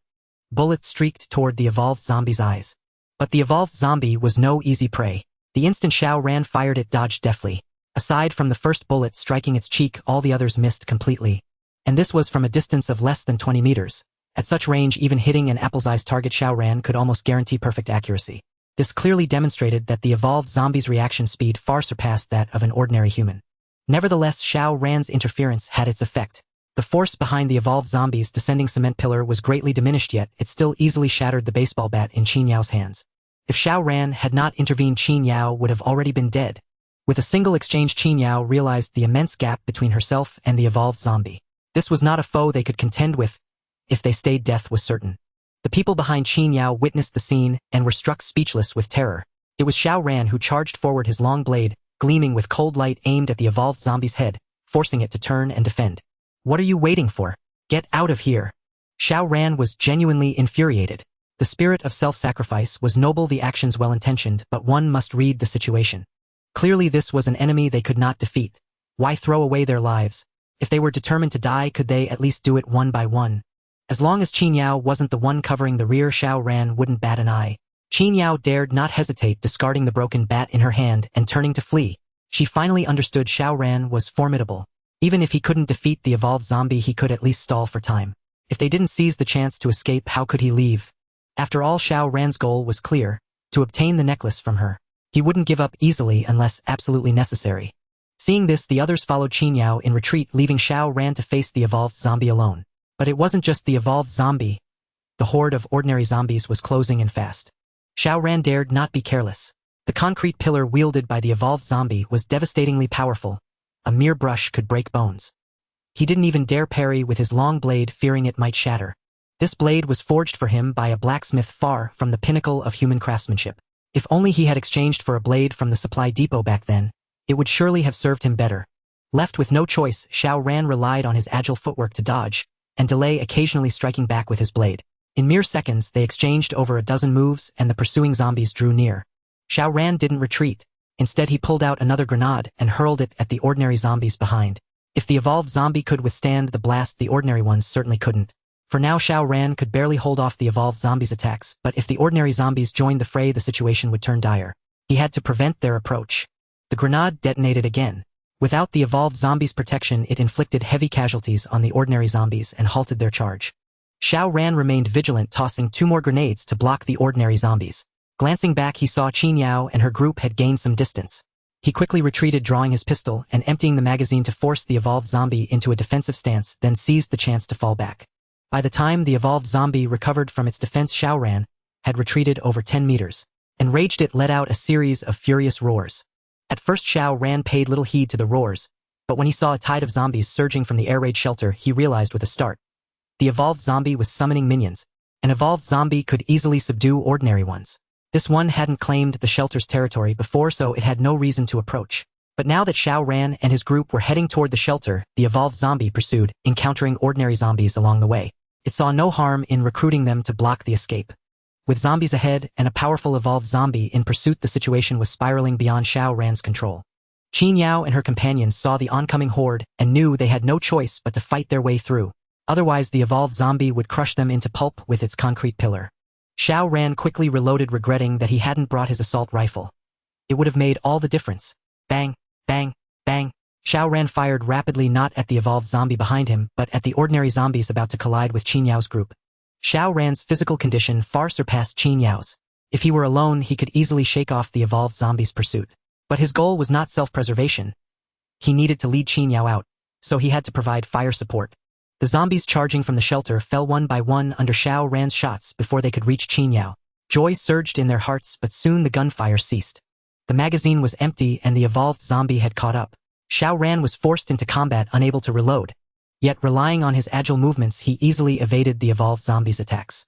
Bullets streaked toward the evolved zombie's eyes. But the evolved zombie was no easy prey. The instant Xiao Ran fired, it dodged deftly. Aside from the first bullet striking its cheek, all the others missed completely. And this was from a distance of less than 20 meters. At such range, even hitting an apple-sized target, Xiao Ran could almost guarantee perfect accuracy. This clearly demonstrated that the evolved zombie's reaction speed far surpassed that of an ordinary human. Nevertheless, Xiao Ran's interference had its effect. The force behind the evolved zombie's descending cement pillar was greatly diminished, yet it still easily shattered the baseball bat in Qinyao's hands. If Xiao Ran had not intervened, Qinyao would have already been dead. With a single exchange, Qinyao realized the immense gap between herself and the evolved zombie. This was not a foe they could contend with. If they stayed, death was certain. The people behind Qinyao witnessed the scene and were struck speechless with terror. It was Xiao Ran who charged forward, his long blade gleaming with cold light, aimed at the evolved zombie's head, forcing it to turn and defend. What are you waiting for? Get out of here. Xiao Ran was genuinely infuriated. The spirit of self-sacrifice was noble, the actions well-intentioned, but one must read the situation. Clearly this was an enemy they could not defeat. Why throw away their lives? If they were determined to die, could they at least do it one by one? As long as Qinyao wasn't the one covering the rear, Xiao Ran wouldn't bat an eye. Qinyao dared not hesitate, discarding the broken bat in her hand and turning to flee. She finally understood Xiao Ran was formidable. Even if he couldn't defeat the evolved zombie, he could at least stall for time. If they didn't seize the chance to escape, how could he leave? After all, Xiao Ran's goal was clear: to obtain the necklace from her. He wouldn't give up easily unless absolutely necessary. Seeing this, the others followed Qinyao in retreat, leaving Xiao Ran to face the evolved zombie alone. But it wasn't just the evolved zombie. The horde of ordinary zombies was closing in fast. Xiao Ran dared not be careless. The concrete pillar wielded by the evolved zombie was devastatingly powerful. A mere brush could break bones. He didn't even dare parry with his long blade, fearing it might shatter. This blade was forged for him by a blacksmith far from the pinnacle of human craftsmanship. If only he had exchanged for a blade from the supply depot back then, it would surely have served him better. Left with no choice, Xiao Ran relied on his agile footwork to dodge and delay, occasionally striking back with his blade. In mere seconds, they exchanged over a dozen moves and the pursuing zombies drew near. Xiao Ran didn't retreat. Instead, he pulled out another grenade and hurled it at the ordinary zombies behind. If the evolved zombie could withstand the blast, the ordinary ones certainly couldn't. For now, Xiao Ran could barely hold off the evolved zombies' attacks, but if the ordinary zombies joined the fray, the situation would turn dire. He had to prevent their approach. The grenade detonated again. Without the evolved zombies' protection, it inflicted heavy casualties on the ordinary zombies and halted their charge. Xiao Ran remained vigilant, tossing 2 more grenades to block the ordinary zombies. Glancing back, he saw Qin Yao and her group had gained some distance. He quickly retreated, drawing his pistol and emptying the magazine to force the evolved zombie into a defensive stance, then seized the chance to fall back. By the time the evolved zombie recovered from its defense, Xiao Ran had retreated over 10 meters. Enraged, it let out a series of furious roars. At first, Xiao Ran paid little heed to the roars, but when he saw a tide of zombies surging from the air raid shelter, he realized with a start. The evolved zombie was summoning minions. An evolved zombie could easily subdue ordinary ones. This one hadn't claimed the shelter's territory before, so it had no reason to approach. But now that Xiao Ran and his group were heading toward the shelter, the evolved zombie pursued, encountering ordinary zombies along the way. It saw no harm in recruiting them to block the escape. With zombies ahead and a powerful evolved zombie in pursuit, the situation was spiraling beyond Xiao Ran's control. Qin Yao and her companions saw the oncoming horde and knew they had no choice but to fight their way through. Otherwise, the evolved zombie would crush them into pulp with its concrete pillar. Xiao Ran quickly reloaded, regretting that he hadn't brought his assault rifle. It would have made all the difference. Bang, bang, bang. Xiao Ran fired rapidly, not at the evolved zombie behind him, but at the ordinary zombies about to collide with Qin Yao's group. Xiao Ran's physical condition far surpassed Qin Yao's. If he were alone, he could easily shake off the evolved zombie's pursuit. But his goal was not self-preservation. He needed to lead Qin Yao out, so he had to provide fire support. The zombies charging from the shelter fell one by one under Xiao Ran's shots before they could reach Qin Yao. Joy surged in their hearts, but soon the gunfire ceased. The magazine was empty and the evolved zombie had caught up. Xiao Ran was forced into combat, unable to reload. Yet, relying on his agile movements, he easily evaded the evolved zombies' attacks.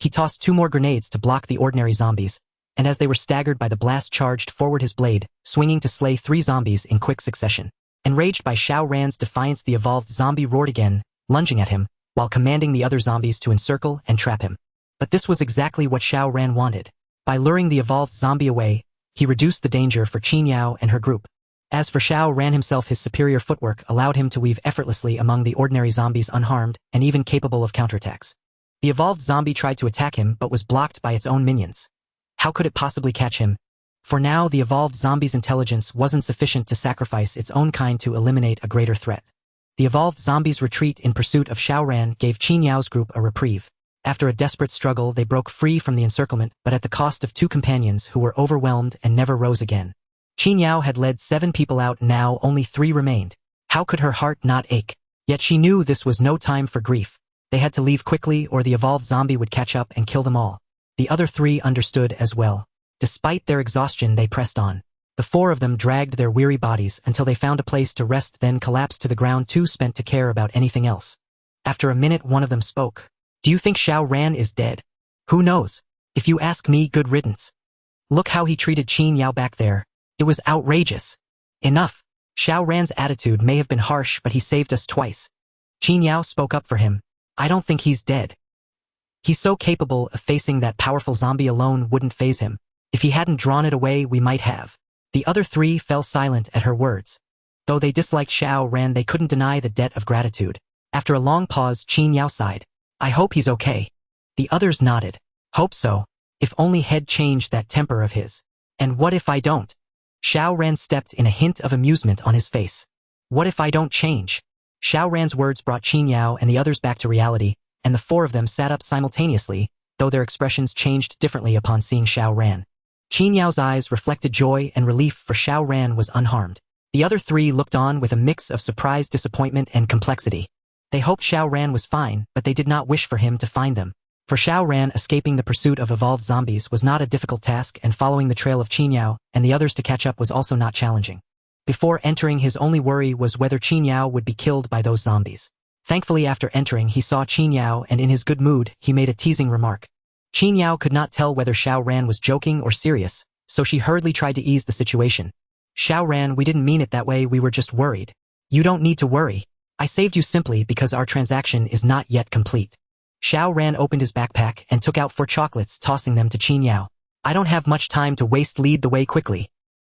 He tossed 2 more grenades to block the ordinary zombies, and as they were staggered by the blast, charged forward his blade, swinging to slay 3 zombies in quick succession. Enraged by Xiao Ran's defiance, the evolved zombie roared again, lunging at him, while commanding the other zombies to encircle and trap him. But this was exactly what Xiao Ran wanted. By luring the evolved zombie away, he reduced the danger for Qin Yao and her group. As for Xiao Ran himself, his superior footwork allowed him to weave effortlessly among the ordinary zombies, unharmed and even capable of counterattacks. The evolved zombie tried to attack him but was blocked by its own minions. How could it possibly catch him? For now, the evolved zombie's intelligence wasn't sufficient to sacrifice its own kind to eliminate a greater threat. The evolved zombie's retreat in pursuit of Xiao Ran gave Qin Yao's group a reprieve. After a desperate struggle, they broke free from the encirclement, but at the cost of 2 companions who were overwhelmed and never rose again. Qin Yao had led 7 people out, now only 3 remained. How could her heart not ache? Yet she knew this was no time for grief. They had to leave quickly or the evolved zombie would catch up and kill them all. The other 3 understood as well. Despite their exhaustion, they pressed on. The 4 of them dragged their weary bodies until they found a place to rest, then collapsed to the ground, too spent to care about anything else. After a minute, one of them spoke. "Do you think Xiao Ran is dead?" "Who knows? If you ask me, good riddance. Look how he treated Qin Yao back there. It was outrageous." "Enough. Xiao Ran's attitude may have been harsh, but he saved us twice." Qin Yao spoke up for him. "I don't think he's dead. He's so capable of facing that powerful zombie, alone wouldn't faze him. If he hadn't drawn it away, we might have." The other 3 fell silent at her words. Though they disliked Xiao Ran, they couldn't deny the debt of gratitude. After a long pause, Qin Yao sighed. "I hope he's okay." The others nodded. "Hope so. If only he'd changed that temper of his." "And what if I don't?" Xiao Ran stepped in, a hint of amusement on his face. "What if I don't change?" Xiao Ran's words brought Qin Yao and the others back to reality, and the 4 of them sat up simultaneously, though their expressions changed differently upon seeing Xiao Ran. Qin Yao's eyes reflected joy and relief, for Xiao Ran was unharmed. The other 3 looked on with a mix of surprise, disappointment, and complexity. They hoped Xiao Ran was fine, but they did not wish for him to find them. For Xiao Ran, escaping the pursuit of evolved zombies was not a difficult task, and following the trail of Qin Yao and the others to catch up was also not challenging. Before entering, his only worry was whether Qin Yao would be killed by those zombies. Thankfully, after entering, he saw Qin Yao, and in his good mood, he made a teasing remark. Qin Yao could not tell whether Xiao Ran was joking or serious, so she hurriedly tried to ease the situation. Xiao Ran, we didn't mean it that way, we were just worried. You don't need to worry. I saved you simply because our transaction is not yet complete. Xiao Ran opened his backpack and took out 4 chocolates, tossing them to Qin Yao. I don't have much time to waste, lead the way quickly.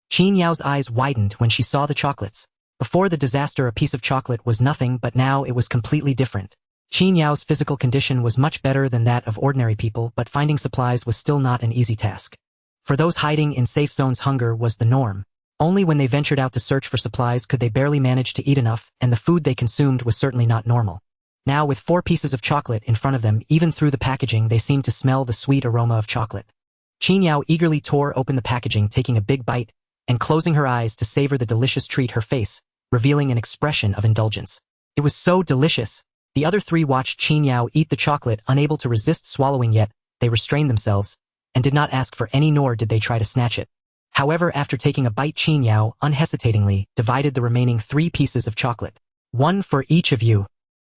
Qin Yao's eyes widened when she saw the chocolates. Before the disaster, a piece of chocolate was nothing, but now it was completely different. Qin Yao's physical condition was much better than that of ordinary people, but finding supplies was still not an easy task. For those hiding in safe zones, hunger was the norm. Only when they ventured out to search for supplies could they barely manage to eat enough, and the food they consumed was certainly not normal. Now, with 4 pieces of chocolate in front of them, even through the packaging they seemed to smell the sweet aroma of chocolate. Qin Yao eagerly tore open the packaging, taking a big bite, and closing her eyes to savor the delicious treat, her face revealing an expression of indulgence. It was so delicious. The other 3 watched Qin Yao eat the chocolate, unable to resist swallowing, yet they restrained themselves and did not ask for any, nor did they try to snatch it. However, after taking a bite, Qin Yao unhesitatingly divided the remaining 3 pieces of chocolate. 1 for each of you.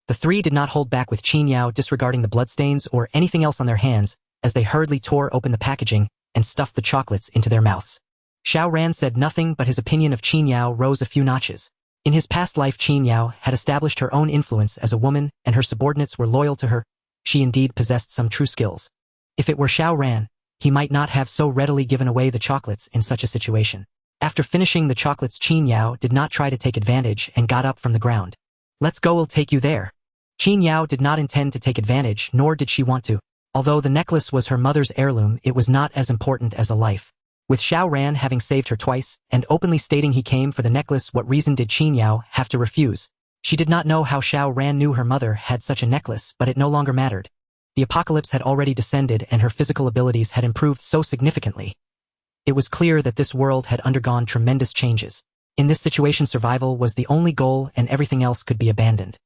The 3 did not hold back, with Qin Yao disregarding the bloodstains or anything else on their hands as they hurriedly tore open the packaging and stuffed the chocolates into their mouths. Xiao Ran said nothing, but his opinion of Qin Yao rose a few notches. In his past life, Qin Yao had established her own influence as a woman, and her subordinates were loyal to her. She indeed possessed some true skills. If it were Xiao Ran, he might not have so readily given away the chocolates in such a situation. After finishing the chocolates, Qin Yao did not try to take advantage and got up from the ground. Let's go, we'll take you there. Qin Yao did not intend to take advantage, nor did she want to. Although the necklace was her mother's heirloom, it was not as important as a life. With Xiao Ran having saved her twice, and openly stating he came for the necklace, what reason did Qin Yao have to refuse? She did not know how Xiao Ran knew her mother had such a necklace, but it no longer mattered. The apocalypse had already descended, and her physical abilities had improved so significantly. It was clear that this world had undergone tremendous changes. In this situation, survival was the only goal, and everything else could be abandoned.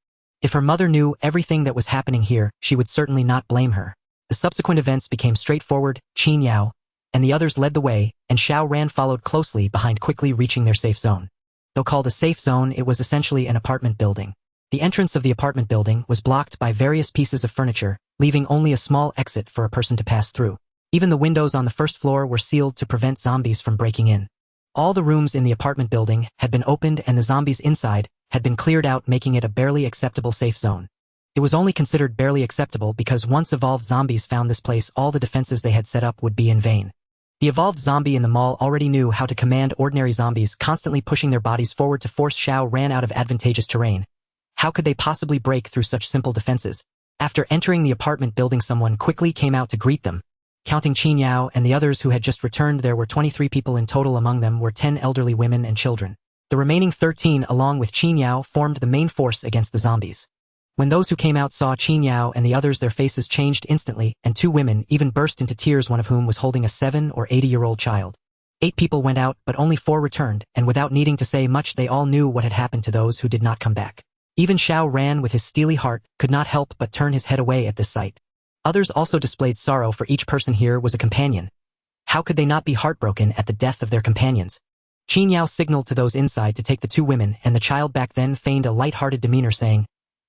If her mother knew everything that was happening here, she would certainly not blame her. The subsequent events became straightforward. Qin Yao and the others led the way, and Xiao Ran followed closely behind, quickly reaching their safe zone. Though called a safe zone, it was essentially an apartment building. The entrance of the apartment building was blocked by various pieces of furniture, leaving only a small exit for a person to pass through. Even the windows on the first floor were sealed to prevent zombies from breaking in. All the rooms in the apartment building had been opened, and the zombies inside had been cleared out, making it a barely acceptable safe zone. It was only considered barely acceptable because once evolved zombies found this place, all the defenses they had set up would be in vain. The evolved zombie in the mall already knew how to command ordinary zombies, constantly pushing their bodies forward to force Xiao Ran out of advantageous terrain. How could they possibly break through such simple defenses? After entering the apartment building, someone quickly came out to greet them. Counting Qin Yao and the others who had just returned, there were 23 people in total. Among them were 10 elderly women and children. The remaining 13, along with Qin Yao, formed the main force against the zombies. When those who came out saw Qin Yao and the others, their faces changed instantly, and 2 women even burst into tears, one of whom was holding a 7 or 8-year-old child. 8 people went out, but only 4 returned, and without needing to say much, they all knew what had happened to those who did not come back. Even Xiao Ran, with his steely heart, could not help but turn his head away at this sight. Others also displayed sorrow, for each person here was a companion. How could they not be heartbroken at the death of their companions? Qin Yao signaled to those inside to take the 2 women and the child back, then feigned a light-hearted demeanor, saying,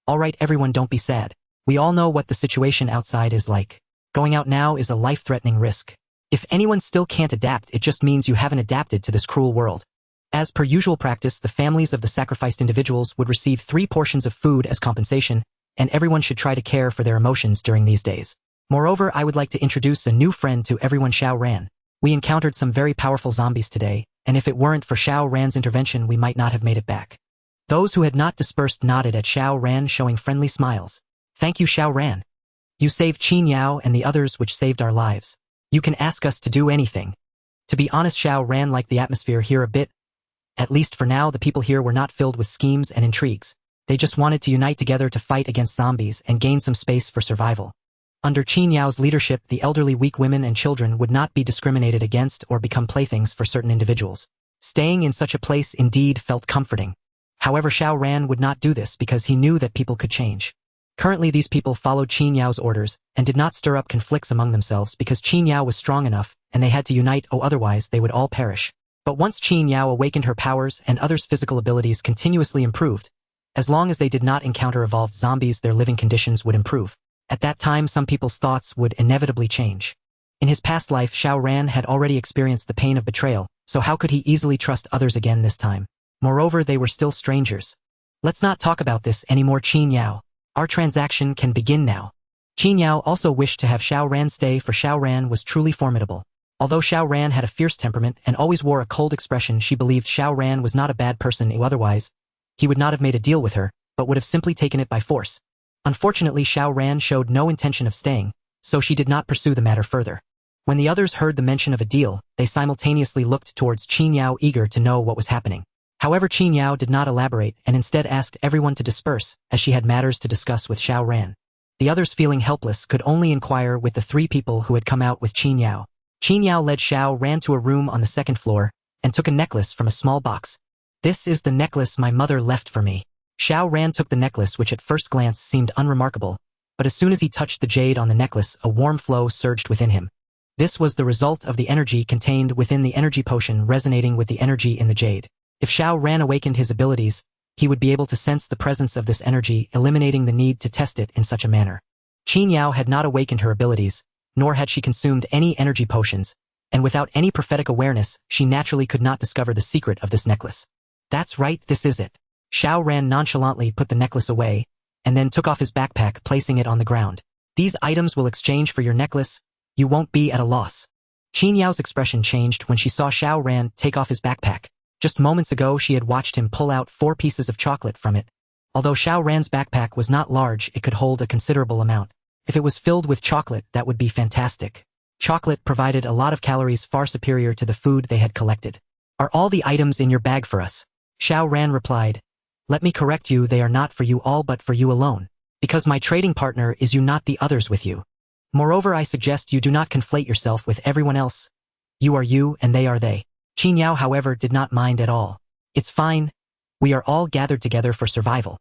"All right, everyone, don't be sad. We all know what the situation outside is like. Going out now is a life-threatening risk. If anyone still can't adapt, it just means you haven't adapted to this cruel world." As per usual practice, the families of the sacrificed individuals would receive 3 portions of food as compensation, and everyone should try to care for their emotions during these days. Moreover, I would like to introduce a new friend to everyone, Xiao Ran. We encountered some very powerful zombies today, and if it weren't for Xiao Ran's intervention, we might not have made it back. Those who had not dispersed nodded at Xiao Ran, showing friendly smiles. "Thank you, Xiao Ran. You saved Qin Yao and the others, which saved our lives. You can ask us to do anything." To be honest, Xiao Ran liked the atmosphere here a bit. At least for now, the people here were not filled with schemes and intrigues. They just wanted to unite together to fight against zombies and gain some space for survival. Under Qin Yao's leadership, the elderly, weak women and children would not be discriminated against or become playthings for certain individuals. Staying in such a place indeed felt comforting. However, Xiao Ran would not do this because he knew that people could change. Currently these people followed Qin Yao's orders and did not stir up conflicts among themselves because Qin Yao was strong enough and they had to unite, or otherwise they would all perish. But once Qin Yao awakened her powers and others' physical abilities continuously improved, as long as they did not encounter evolved zombies, their living conditions would improve. At that time some people's thoughts would inevitably change. In his past life Xiao Ran had already experienced the pain of betrayal, so how could he easily trust others again this time? Moreover, they were still strangers. Let's not talk about this anymore, Qin Yao. Our transaction can begin now. Qin Yao also wished to have Xiao Ran stay, for Xiao Ran was truly formidable. Although Xiao Ran had a fierce temperament and always wore a cold expression, she believed Xiao Ran was not a bad person. Otherwise, he would not have made a deal with her, but would have simply taken it by force. Unfortunately, Xiao Ran showed no intention of staying, so she did not pursue the matter further. When the others heard the mention of a deal, they simultaneously looked towards Qin Yao, eager to know what was happening. However, Qin Yao did not elaborate and instead asked everyone to disperse, as she had matters to discuss with Xiao Ran. The others, feeling helpless, could only inquire with the three people who had come out with Qin Yao. Qin Yao led Xiao Ran to a room on the second floor and took a necklace from a small box. "This is the necklace my mother left for me." Xiao Ran took the necklace, which at first glance seemed unremarkable, but as soon as he touched the jade on the necklace, a warm flow surged within him. This was the result of the energy contained within the energy potion resonating with the energy in the jade. If Xiao Ran awakened his abilities, he would be able to sense the presence of this energy, eliminating the need to test it in such a manner. Qin Yao had not awakened her abilities, nor had she consumed any energy potions, and without any prophetic awareness, she naturally could not discover the secret of this necklace. "That's right, this is it." Xiao Ran nonchalantly put the necklace away, and then took off his backpack, placing it on the ground. "These items will exchange for your necklace. You won't be at a loss." Qin Yao's expression changed when she saw Xiao Ran take off his backpack. Just moments ago she had watched him pull out 4 pieces of chocolate from it. Although Xiao Ran's backpack was not large, it could hold a considerable amount. If it was filled with chocolate, that would be fantastic. Chocolate provided a lot of calories far superior to the food they had collected. "Are all the items in your bag for us?" Xiao Ran replied. "Let me correct you, they are not for you all but for you alone. Because my trading partner is you, not the others with you. Moreover, I suggest you do not conflate yourself with everyone else. You are you and they are they." Qin Yao, however, did not mind at all. "It's fine. We are all gathered together for survival.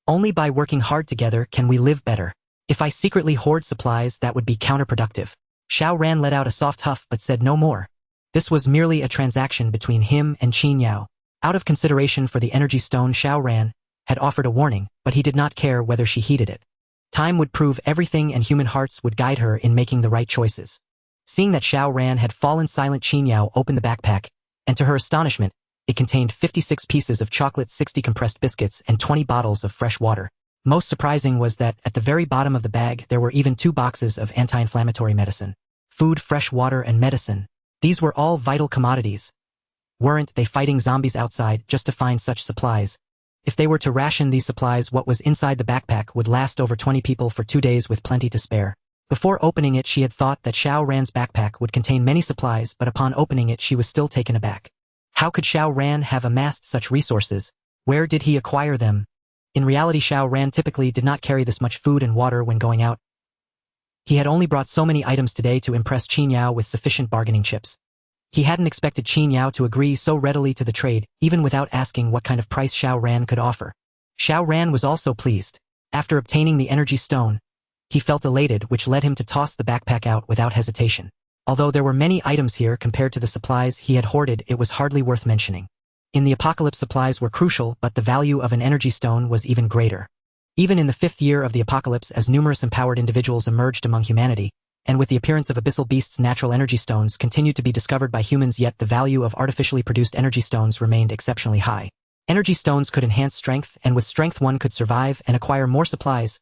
Only by working hard together can we live better. If I secretly hoard supplies, that would be counterproductive." Xiao Ran let out a soft huff but said no more. This was merely a transaction between him and Qin Yao. Out of consideration for the energy stone, Xiao Ran had offered a warning, but he did not care whether she heeded it. Time would prove everything, and human hearts would guide her in making the right choices. Seeing that Xiao Ran had fallen silent, Qin Yao opened the backpack, and to her astonishment, it contained 56 pieces of chocolate, 60 compressed biscuits, and 20 bottles of fresh water. Most surprising was that at the very bottom of the bag there were even 2 boxes of anti-inflammatory medicine. Food, fresh water, and medicine. These were all vital commodities. Weren't they fighting zombies outside just to find such supplies? If they were to ration these supplies, what was inside the backpack would last over 20 people for 2 days with plenty to spare. Before opening it, she had thought that Xiao Ran's backpack would contain many supplies, but upon opening it she was still taken aback. How could Xiao Ran have amassed such resources? Where did he acquire them? In reality, Xiao Ran typically did not carry this much food and water when going out. He had only brought so many items today to impress Qin Yao with sufficient bargaining chips. He hadn't expected Qin Yao to agree so readily to the trade, even without asking what kind of price Xiao Ran could offer. Xiao Ran was also pleased. After obtaining the energy stone, he felt elated, which led him to toss the backpack out without hesitation. Although there were many items here compared to the supplies he had hoarded, it was hardly worth mentioning. In the apocalypse, supplies were crucial, but the value of an energy stone was even greater. Even in the 5th year of the apocalypse, as numerous empowered individuals emerged among humanity, and with the appearance of abyssal beasts, natural energy stones continued to be discovered by humans, yet the value of artificially produced energy stones remained exceptionally high. Energy stones could enhance strength, and with strength one could survive and acquire more supplies.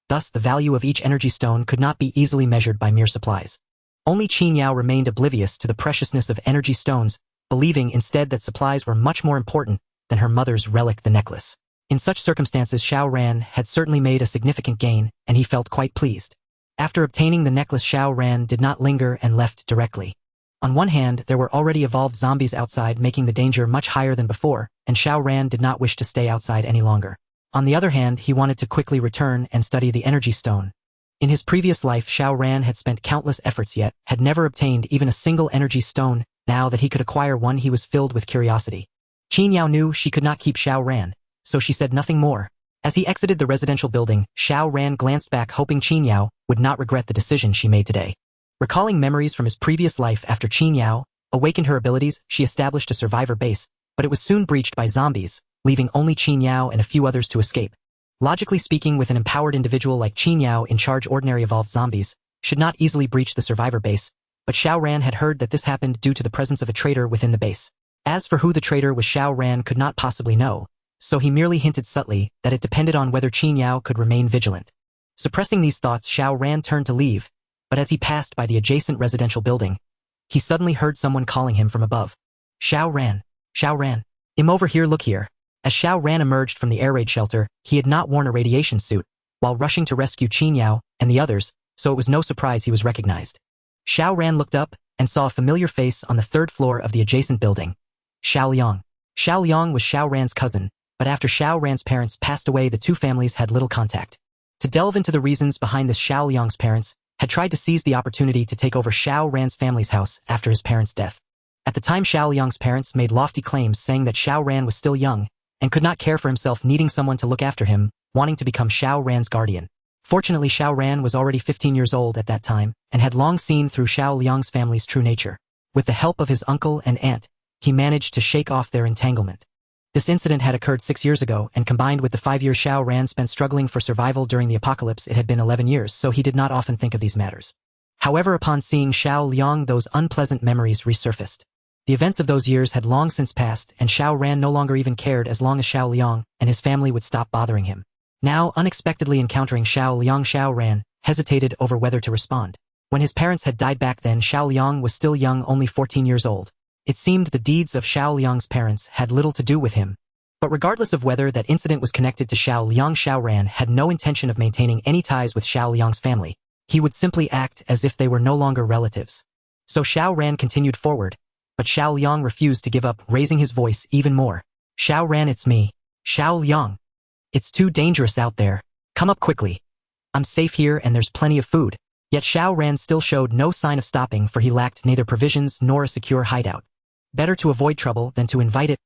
Thus, the value of each energy stone could not be easily measured by mere supplies. Only Qin Yao remained oblivious to the preciousness of energy stones, believing instead that supplies were much more important than her mother's relic, the necklace. In such circumstances, Xiao Ran had certainly made a significant gain, and he felt quite pleased. After obtaining the necklace, Xiao Ran did not linger and left directly. On one hand, there were already evolved zombies outside, making the danger much higher than before, and Xiao Ran did not wish to stay outside any longer. On the other hand, he wanted to quickly return and study the energy stone. In his previous life, Xiao Ran had spent countless efforts yet had never obtained even a single energy stone. Now that he could acquire one, he was filled with curiosity. Qin Yao knew she could not keep Xiao Ran, so she said nothing more. As he exited the residential building, Xiao Ran glanced back hoping Qin Yao would not regret the decision she made today. Recalling memories from his previous life after Qin Yao awakened her abilities, she established a survivor base, but it was soon breached by zombies, leaving only Qin Yao and a few others to escape. Logically speaking, with an empowered individual like Qin Yao in charge, ordinary evolved zombies should not easily breach the survivor base, but Xiao Ran had heard that this happened due to the presence of a traitor within the base. As for who the traitor was, Xiao Ran could not possibly know, so he merely hinted subtly that it depended on whether Qin Yao could remain vigilant. Suppressing these thoughts, Xiao Ran turned to leave, but as he passed by the adjacent residential building, he suddenly heard someone calling him from above. Xiao Ran. Xiao Ran. Over here, look here. As Xiao Ran emerged from the air raid shelter, he had not worn a radiation suit, while rushing to rescue Qin Yao and the others, so it was no surprise he was recognized. Xiao Ran looked up and saw a familiar face on the third floor of the adjacent building. Xiao Liang. Xiao Liang was Xiao Ran's cousin, but after Xiao Ran's parents passed away, the two families had little contact. To delve into the reasons behind this, Xiao Liang's parents had tried to seize the opportunity to take over Xiao Ran's family's house after his parents' death. At the time, Xiao Liang's parents made lofty claims saying that Xiao Ran was still young and could not care for himself, needing someone to look after him, wanting to become Xiao Ran's guardian. Fortunately, Xiao Ran was already 15 years old at that time and had long seen through Xiao Liang's family's true nature. With the help of his uncle and aunt, he managed to shake off their entanglement. This incident had occurred 6 years ago, and combined with the 5 years Xiao Ran spent struggling for survival during the apocalypse, it had been 11 years, so he did not often think of these matters. However, upon seeing Xiao Liang, those unpleasant memories resurfaced. The events of those years had long since passed, and Xiao Ran no longer even cared as long as Xiao Liang and his family would stop bothering him. Now, unexpectedly encountering Xiao Liang, Xiao Ran hesitated over whether to respond. When his parents had died back then, Xiao Liang was still young, only 14 years old. It seemed the deeds of Xiao Liang's parents had little to do with him. But regardless of whether that incident was connected to Xiao Liang, Xiao Ran had no intention of maintaining any ties with Xiao Liang's family. He would simply act as if they were no longer relatives. So Xiao Ran continued forward, but Xiao Liang refused to give up, raising his voice even more. Xiao Ran, it's me, Xiao Liang. It's too dangerous out there. Come up quickly. I'm safe here and there's plenty of food. Yet Xiao Ran still showed no sign of stopping, for he lacked neither provisions nor a secure hideout. Better to avoid trouble than to invite it.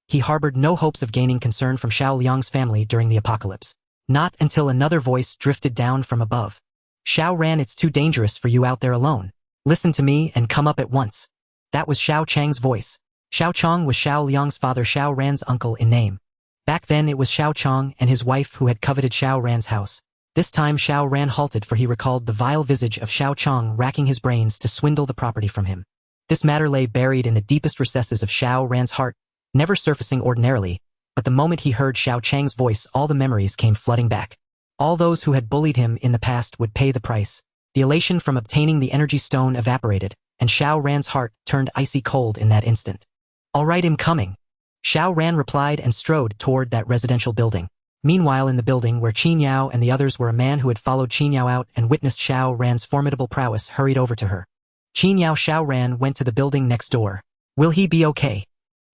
He harbored no hopes of gaining concern from Xiao Liang's family during the apocalypse. Not until another voice drifted down from above. Xiao Ran, it's too dangerous for you out there alone. Listen to me and come up at once. That was Xiao Chang's voice. Xiao Chang was Xiao Liang's father, Xiao Ran's uncle in name. Back then it was Xiao Chang and his wife who had coveted Xiao Ran's house. This time Xiao Ran halted, for he recalled the vile visage of Xiao Chang racking his brains to swindle the property from him. This matter lay buried in the deepest recesses of Xiao Ran's heart, never surfacing ordinarily, but the moment he heard Xiao Chang's voice, all the memories came flooding back. All those who had bullied him in the past would pay the price. The elation from obtaining the energy stone evaporated, and Xiao Ran's heart turned icy cold in that instant. All right, I'm coming. Xiao Ran replied and strode toward that residential building. Meanwhile, in the building where Qin Yao and the others were, a man who had followed Qin Yao out and witnessed Xiao Ran's formidable prowess hurried over to her. Qin Yao, Xiao Ran went to the building next door. Will he be okay?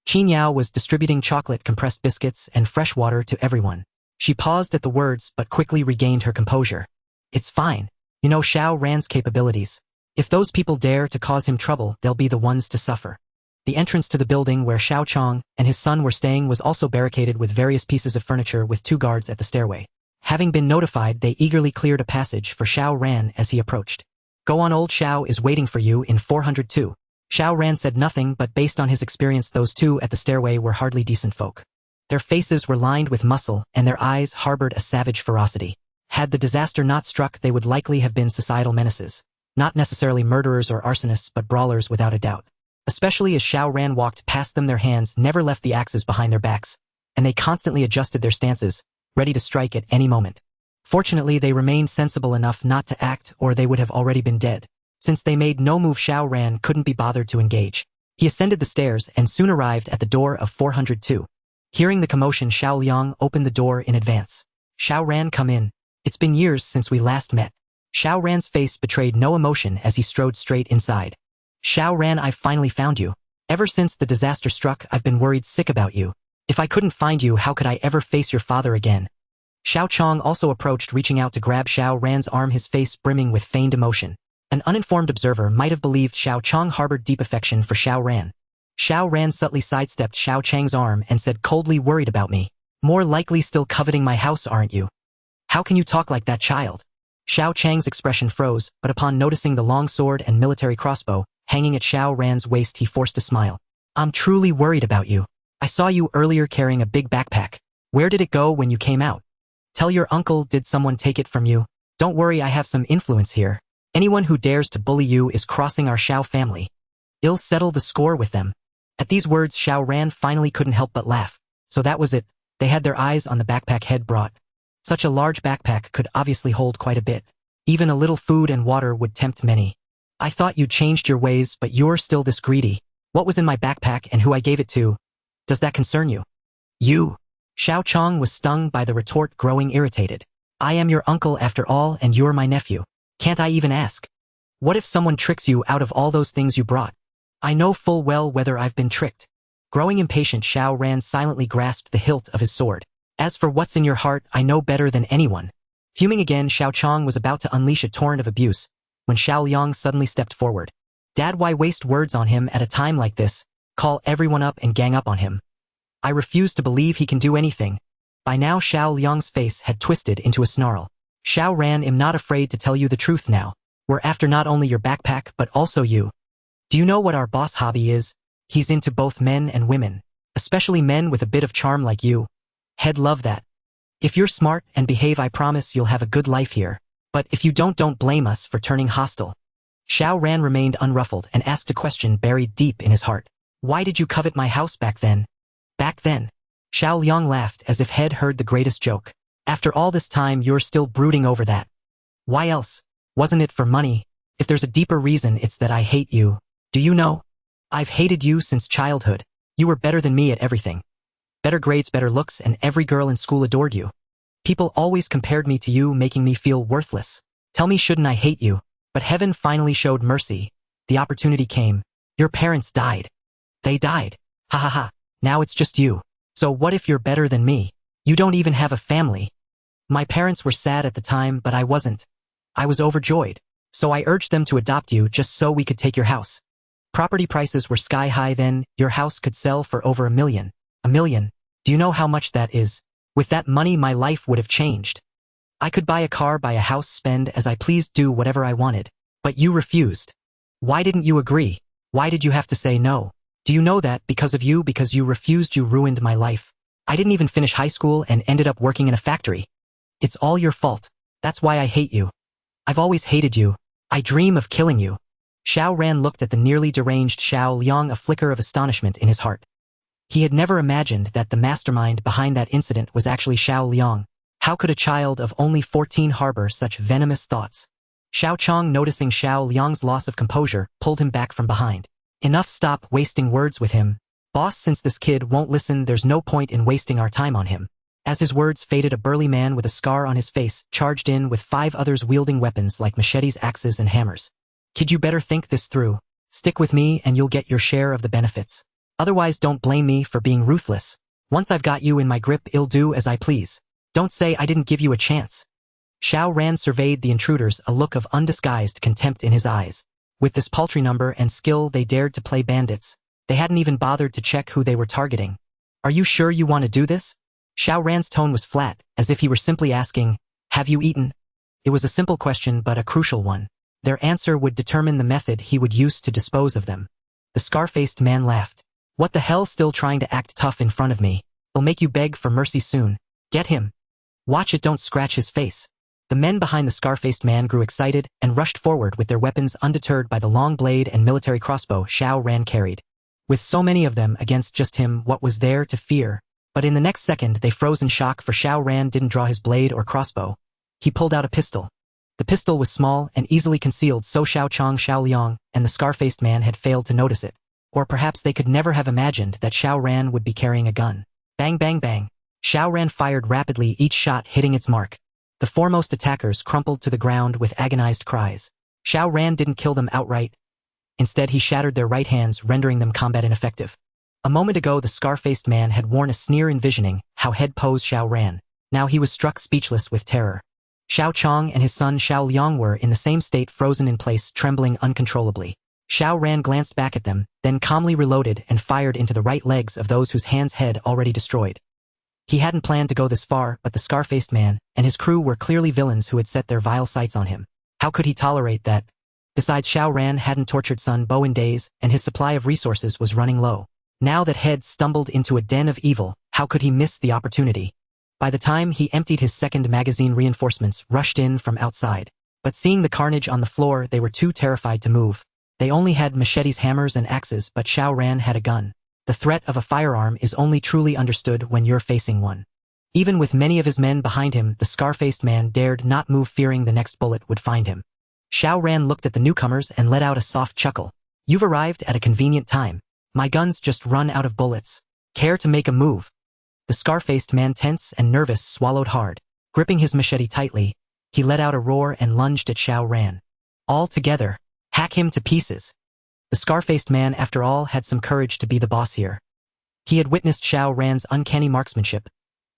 Qin Yao was distributing chocolate, compressed biscuits, and fresh water to everyone. She paused at the words but quickly regained her composure. It's fine. You know Xiao Ran's capabilities. If those people dare to cause him trouble, they'll be the ones to suffer. The entrance to the building where Xiao Chang and his son were staying was also barricaded with various pieces of furniture, with 2 guards at the stairway. Having been notified, they eagerly cleared a passage for Xiao Ran as he approached. Go on, old Xiao is waiting for you in 402. Xiao Ran said nothing, but based on his experience, those 2 at the stairway were hardly decent folk. Their faces were lined with muscle, and their eyes harbored a savage ferocity. Had the disaster not struck, they would likely have been societal menaces. Not necessarily murderers or arsonists, but brawlers without a doubt. Especially as Xiao Ran walked past them, their hands never left the axes behind their backs, and they constantly adjusted their stances, ready to strike at any moment. Fortunately, they remained sensible enough not to act, or they would have already been dead. Since they made no move, Xiao Ran couldn't be bothered to engage. He ascended the stairs and soon arrived at the door of 402. Hearing the commotion, Xiao Liang opened the door in advance. Xiao Ran, come in. It's been years since we last met. Xiao Ran's face betrayed no emotion as he strode straight inside. Xiao Ran, I finally found you. Ever since the disaster struck, I've been worried sick about you. If I couldn't find you, how could I ever face your father again? Xiao Chang also approached, reaching out to grab Xiao Ran's arm, his face brimming with feigned emotion. An uninformed observer might have believed Xiao Chang harbored deep affection for Xiao Ran. Xiao Ran subtly sidestepped Xiao Chang's arm and said coldly, worried about me. More likely still coveting my house, aren't you? How can you talk like that, child? Xiao Chang's expression froze, but upon noticing the long sword and military crossbow hanging at Xiao Ran's waist, he forced a smile. I'm truly worried about you. I saw you earlier carrying a big backpack. Where did it go when you came out? Tell your uncle, did someone take it from you? Don't worry, I have some influence here. Anyone who dares to bully you is crossing our Xiao family. I'll settle the score with them. At these words, Xiao Ran finally couldn't help but laugh. So that was it. They had their eyes on the backpack Head brought. Such a large backpack could obviously hold quite a bit. Even a little food and water would tempt many. I thought you changed your ways, but you're still this greedy. What was in my backpack and who I gave it to? Does that concern you? You. Xiao Chang was stung by the retort, growing irritated. I am your uncle after all, and you're my nephew. Can't I even ask? What if someone tricks you out of all those things you brought? I know full well whether I've been tricked. Growing impatient, Xiao Ran silently grasped the hilt of his sword. As for what's in your heart, I know better than anyone. Fuming again, Xiao Chang was about to unleash a torrent of abuse when Xiao Liang suddenly stepped forward. Dad, why waste words on him at a time like this? Call everyone up and gang up on him. I refuse to believe he can do anything. By now Xiao Liang's face had twisted into a snarl. Xiao Ran, am not afraid to tell you the truth now. We're after not only your backpack but also you. Do you know what our boss hobby is? He's into both men and women, especially men with a bit of charm like you. He'd love that. If you're smart and behave, I promise you'll have a good life here. But if you don't blame us for turning hostile. Xiao Ran remained unruffled and asked a question buried deep in his heart. Why did you covet my house back then? Back then? Xiao Liang laughed as if he'd heard the greatest joke. After all this time, you're still brooding over that. Why else? Wasn't it for money? If there's a deeper reason, it's that I hate you. Do you know? I've hated you since childhood. You were better than me at everything. Better grades, better looks, and every girl in school adored you. People always compared me to you, making me feel worthless. Tell me, shouldn't I hate you? But heaven finally showed mercy. The opportunity came. Your parents died. They died. Ha ha ha. Now it's just you. So what if you're better than me? You don't even have a family. My parents were sad at the time, but I wasn't. I was overjoyed. So I urged them to adopt you just so we could take your house. Property prices were sky high then. Your house could sell for over $1 million. $1 million? Do you know how much that is? With that money, my life would have changed. I could buy a car, buy a house, spend as I pleased, do whatever I wanted. But you refused. Why didn't you agree? Why did you have to say no? Do you know that because of you, because you refused, you ruined my life? I didn't even finish high school and ended up working in a factory. It's all your fault. That's why I hate you. I've always hated you. I dream of killing you. Xiao Ran looked at the nearly deranged Xiao Liang, a flicker of astonishment in his heart. He had never imagined that the mastermind behind that incident was actually Xiao Liang. How could a child of only 14 harbor such venomous thoughts? Xiao Chang, noticing Xiao Liang's loss of composure, pulled him back from behind. Enough, stop wasting words with him. Boss, since this kid won't listen, there's no point in wasting our time on him. As his words faded, a burly man with a scar on his face charged in with 5 others wielding weapons like machetes, axes, and hammers. Kid, you better think this through. Stick with me and you'll get your share of the benefits. Otherwise, don't blame me for being ruthless. Once I've got you in my grip, I'll do as I please. Don't say I didn't give you a chance. Xiao Ran surveyed the intruders, a look of undisguised contempt in his eyes. With this paltry number and skill, they dared to play bandits. They hadn't even bothered to check who they were targeting. Are you sure you want to do this? Xiao Ran's tone was flat, as if he were simply asking, have you eaten? It was a simple question, but a crucial one. Their answer would determine the method he would use to dispose of them. The scar-faced man laughed. What the hell, still trying to act tough in front of me? I'll make you beg for mercy soon. Get him. Watch it, don't scratch his face. The men behind the scar-faced man grew excited and rushed forward with their weapons, undeterred by the long blade and military crossbow Xiao Ran carried. With so many of them against just him, what was there to fear? But in the next second they froze in shock, for Xiao Ran didn't draw his blade or crossbow. He pulled out a pistol. The pistol was small and easily concealed, so Xiao Chang, Xiao Liang, and the scar-faced man had failed to notice it. Or perhaps they could never have imagined that Xiao Ran would be carrying a gun. Bang, bang, bang. Xiao Ran fired rapidly, each shot hitting its mark. The foremost attackers crumpled to the ground with agonized cries. Xiao Ran didn't kill them outright. Instead, he shattered their right hands, rendering them combat ineffective. A moment ago, the scar-faced man had worn a sneer, envisioning how he'd pose Xiao Ran. Now he was struck speechless with terror. Xiao Chang and his son Xiao Liang were in the same state, frozen in place, trembling uncontrollably. Xiao Ran glanced back at them, then calmly reloaded and fired into the right legs of those whose hands had already destroyed. He hadn't planned to go this far, but the scar-faced man and his crew were clearly villains who had set their vile sights on him. How could he tolerate that? Besides, Xiao Ran hadn't tortured Sun Bo in days, and his supply of resources was running low. Now that Head stumbled into a den of evil, how could he miss the opportunity? By the time he emptied his second magazine, reinforcements rushed in from outside. But seeing the carnage on the floor, they were too terrified to move. They only had machetes, hammers, and axes, but Xiao Ran had a gun. The threat of a firearm is only truly understood when you're facing one. Even with many of his men behind him, the scar-faced man dared not move, fearing the next bullet would find him. Xiao Ran looked at the newcomers and let out a soft chuckle. You've arrived at a convenient time. My gun's just run out of bullets. Care to make a move? The scar-faced man, tense and nervous, swallowed hard. Gripping his machete tightly, he let out a roar and lunged at Xiao Ran. All together, hack him to pieces. The scar-faced man, after all, had some courage to be the boss here. He had witnessed Xiao Ran's uncanny marksmanship.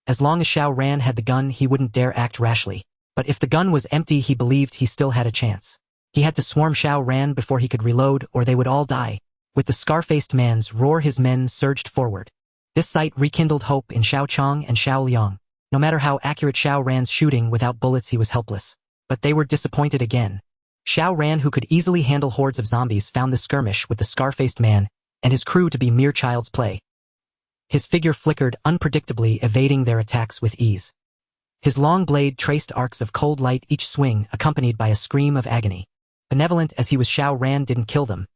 As long as Xiao Ran had the gun, he wouldn't dare act rashly. But if the gun was empty, he believed he still had a chance. He had to swarm Xiao Ran before he could reload, or they would all die. With the scar-faced man's roar, his men surged forward. This sight rekindled hope in Xiao Chong and Xiao Liang. No matter how accurate Xiao Ran's shooting, without bullets he was helpless. But they were disappointed again. Xiao Ran, who could easily handle hordes of zombies, found the skirmish with the scar-faced man and his crew to be mere child's play. His figure flickered unpredictably, evading their attacks with ease. His long blade traced arcs of cold light each swing, accompanied by a scream of agony. Benevolent as he was, Xiao Ran didn't kill them.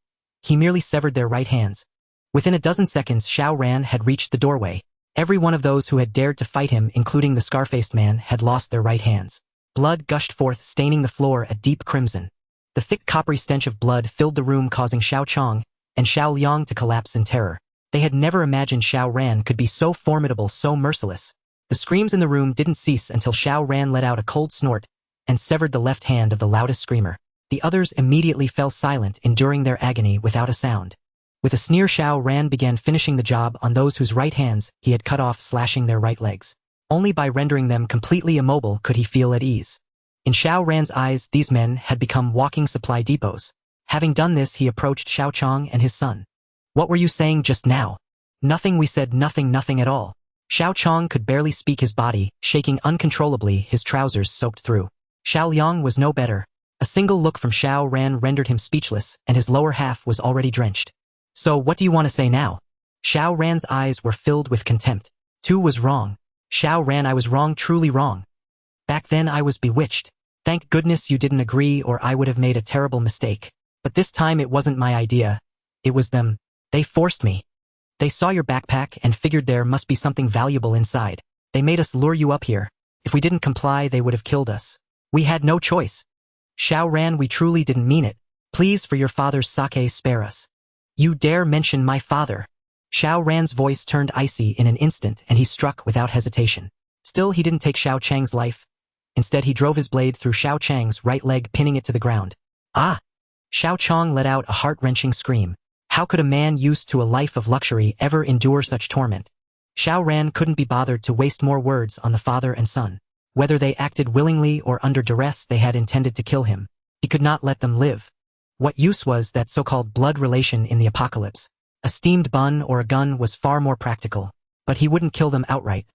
He merely severed their right hands. Within a dozen seconds, Xiao Ran had reached the doorway. Every one of those who had dared to fight him, including the scar-faced man, had lost their right hands. Blood gushed forth, staining the floor a deep crimson. The thick coppery stench of blood filled the room, causing Xiao Chong and Xiao Liang to collapse in terror. They had never imagined Xiao Ran could be so formidable, so merciless. The screams in the room didn't cease until Xiao Ran let out a cold snort and severed the left hand of the loudest screamer. The others immediately fell silent, enduring their agony without a sound. With a sneer, Xiao Ran began finishing the job on those whose right hands he had cut off, slashing their right legs. Only by rendering them completely immobile could he feel at ease. In Xiao Ran's eyes, these men had become walking supply depots. Having done this, he approached Xiao Chong and his son. What were you saying just now? Nothing, we said nothing at all. Xiao Chong could barely speak, his body shaking uncontrollably, his trousers soaked through. Xiao Liang was no better. A single look from Xiao Ran rendered him speechless, and his lower half was already drenched. So what do you want to say now? Xiao Ran's eyes were filled with contempt. Tu was wrong. Xiao Ran, I was wrong, truly wrong. Back then I was bewitched. Thank goodness you didn't agree, or I would have made a terrible mistake. But this time it wasn't my idea. It was them. They forced me. They saw your backpack and figured there must be something valuable inside. They made us lure you up here. If we didn't comply, they would have killed us. We had no choice. Xiao Ran, we truly didn't mean it. Please, for your father's sake, spare us. You dare mention my father? Xiao Ran's voice turned icy in an instant, and he struck without hesitation. Still, he didn't take Xiao Chang's life. Instead, he drove his blade through Xiao Chang's right leg, pinning it to the ground. Ah! Xiao Chong let out a heart-wrenching scream. How could a man used to a life of luxury ever endure such torment? Xiao Ran couldn't be bothered to waste more words on the father and son. Whether they acted willingly or under duress, they had intended to kill him. He could not let them live. What use was that so-called blood relation in the apocalypse? A steamed bun or a gun was far more practical. But he wouldn't kill them outright.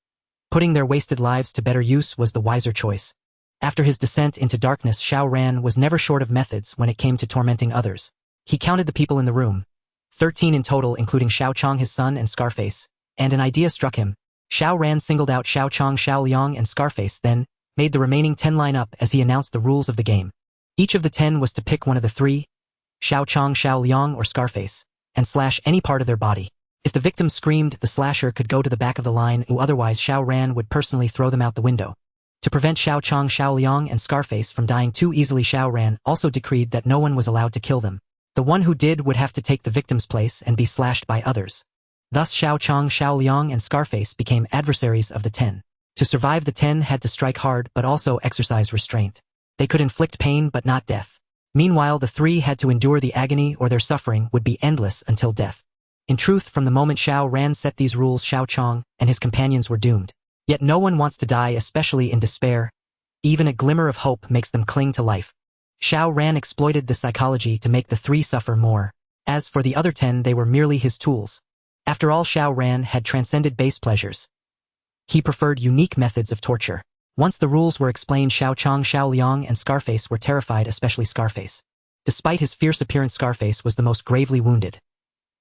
Putting their wasted lives to better use was the wiser choice. After his descent into darkness, Xiao Ran was never short of methods when it came to tormenting others. He counted the people in the room. 13 in total, including Xiao Chong, his son, and Scarface. And an idea struck him. Xiao Ran singled out Xiao Chong, Xiao Liang, and Scarface, then made the remaining 10 line up as he announced the rules of the game. Each of the 10 was to pick one of the three, Xiao Chong, Xiao Liang, or Scarface, and slash any part of their body. If the victim screamed, the slasher could go to the back of the line, or otherwise Xiao Ran would personally throw them out the window. To prevent Xiao Chong, Xiao Liang, and Scarface from dying too easily, Xiao Ran also decreed that no one was allowed to kill them. The one who did would have to take the victim's place and be slashed by others. Thus Xiao Chong, Xiao Liang, and Scarface became adversaries of the 10. To survive, the 10 had to strike hard but also exercise restraint. They could inflict pain but not death. Meanwhile, the 3 had to endure the agony, or their suffering would be endless until death. In truth, from the moment Xiao Ran set these rules, Xiao Chong and his companions were doomed. Yet no one wants to die, especially in despair. Even a glimmer of hope makes them cling to life. Xiao Ran exploited the psychology to make the 3 suffer more. As for the other 10, they were merely his tools. After all, Xiao Ran had transcended base pleasures. He preferred unique methods of torture. Once the rules were explained, Xiao Chong, Xiao Liang, and Scarface were terrified, especially Scarface. Despite his fierce appearance, Scarface was the most gravely wounded.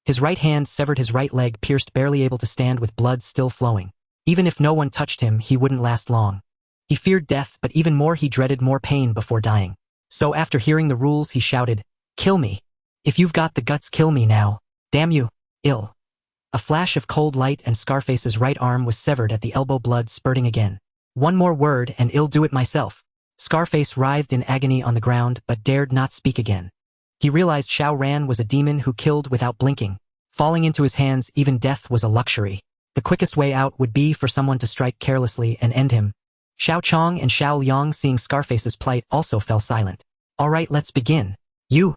His right hand severed, his right leg pierced, barely able to stand with blood still flowing. Even if no one touched him, he wouldn't last long. He feared death, but even more he dreaded more pain before dying. So after hearing the rules, he shouted, "Kill me! If you've got the guts, kill me now! Damn you! Ill!" A flash of cold light and Scarface's right arm was severed at the elbow, blood spurting again. "One more word and I'll do it myself." Scarface writhed in agony on the ground but dared not speak again. He realized Xiao Ran was a demon who killed without blinking. Falling into his hands, even death was a luxury. The quickest way out would be for someone to strike carelessly and end him. Xiao Chong and Xiao Liang, seeing Scarface's plight, also fell silent. "All right, let's begin. You."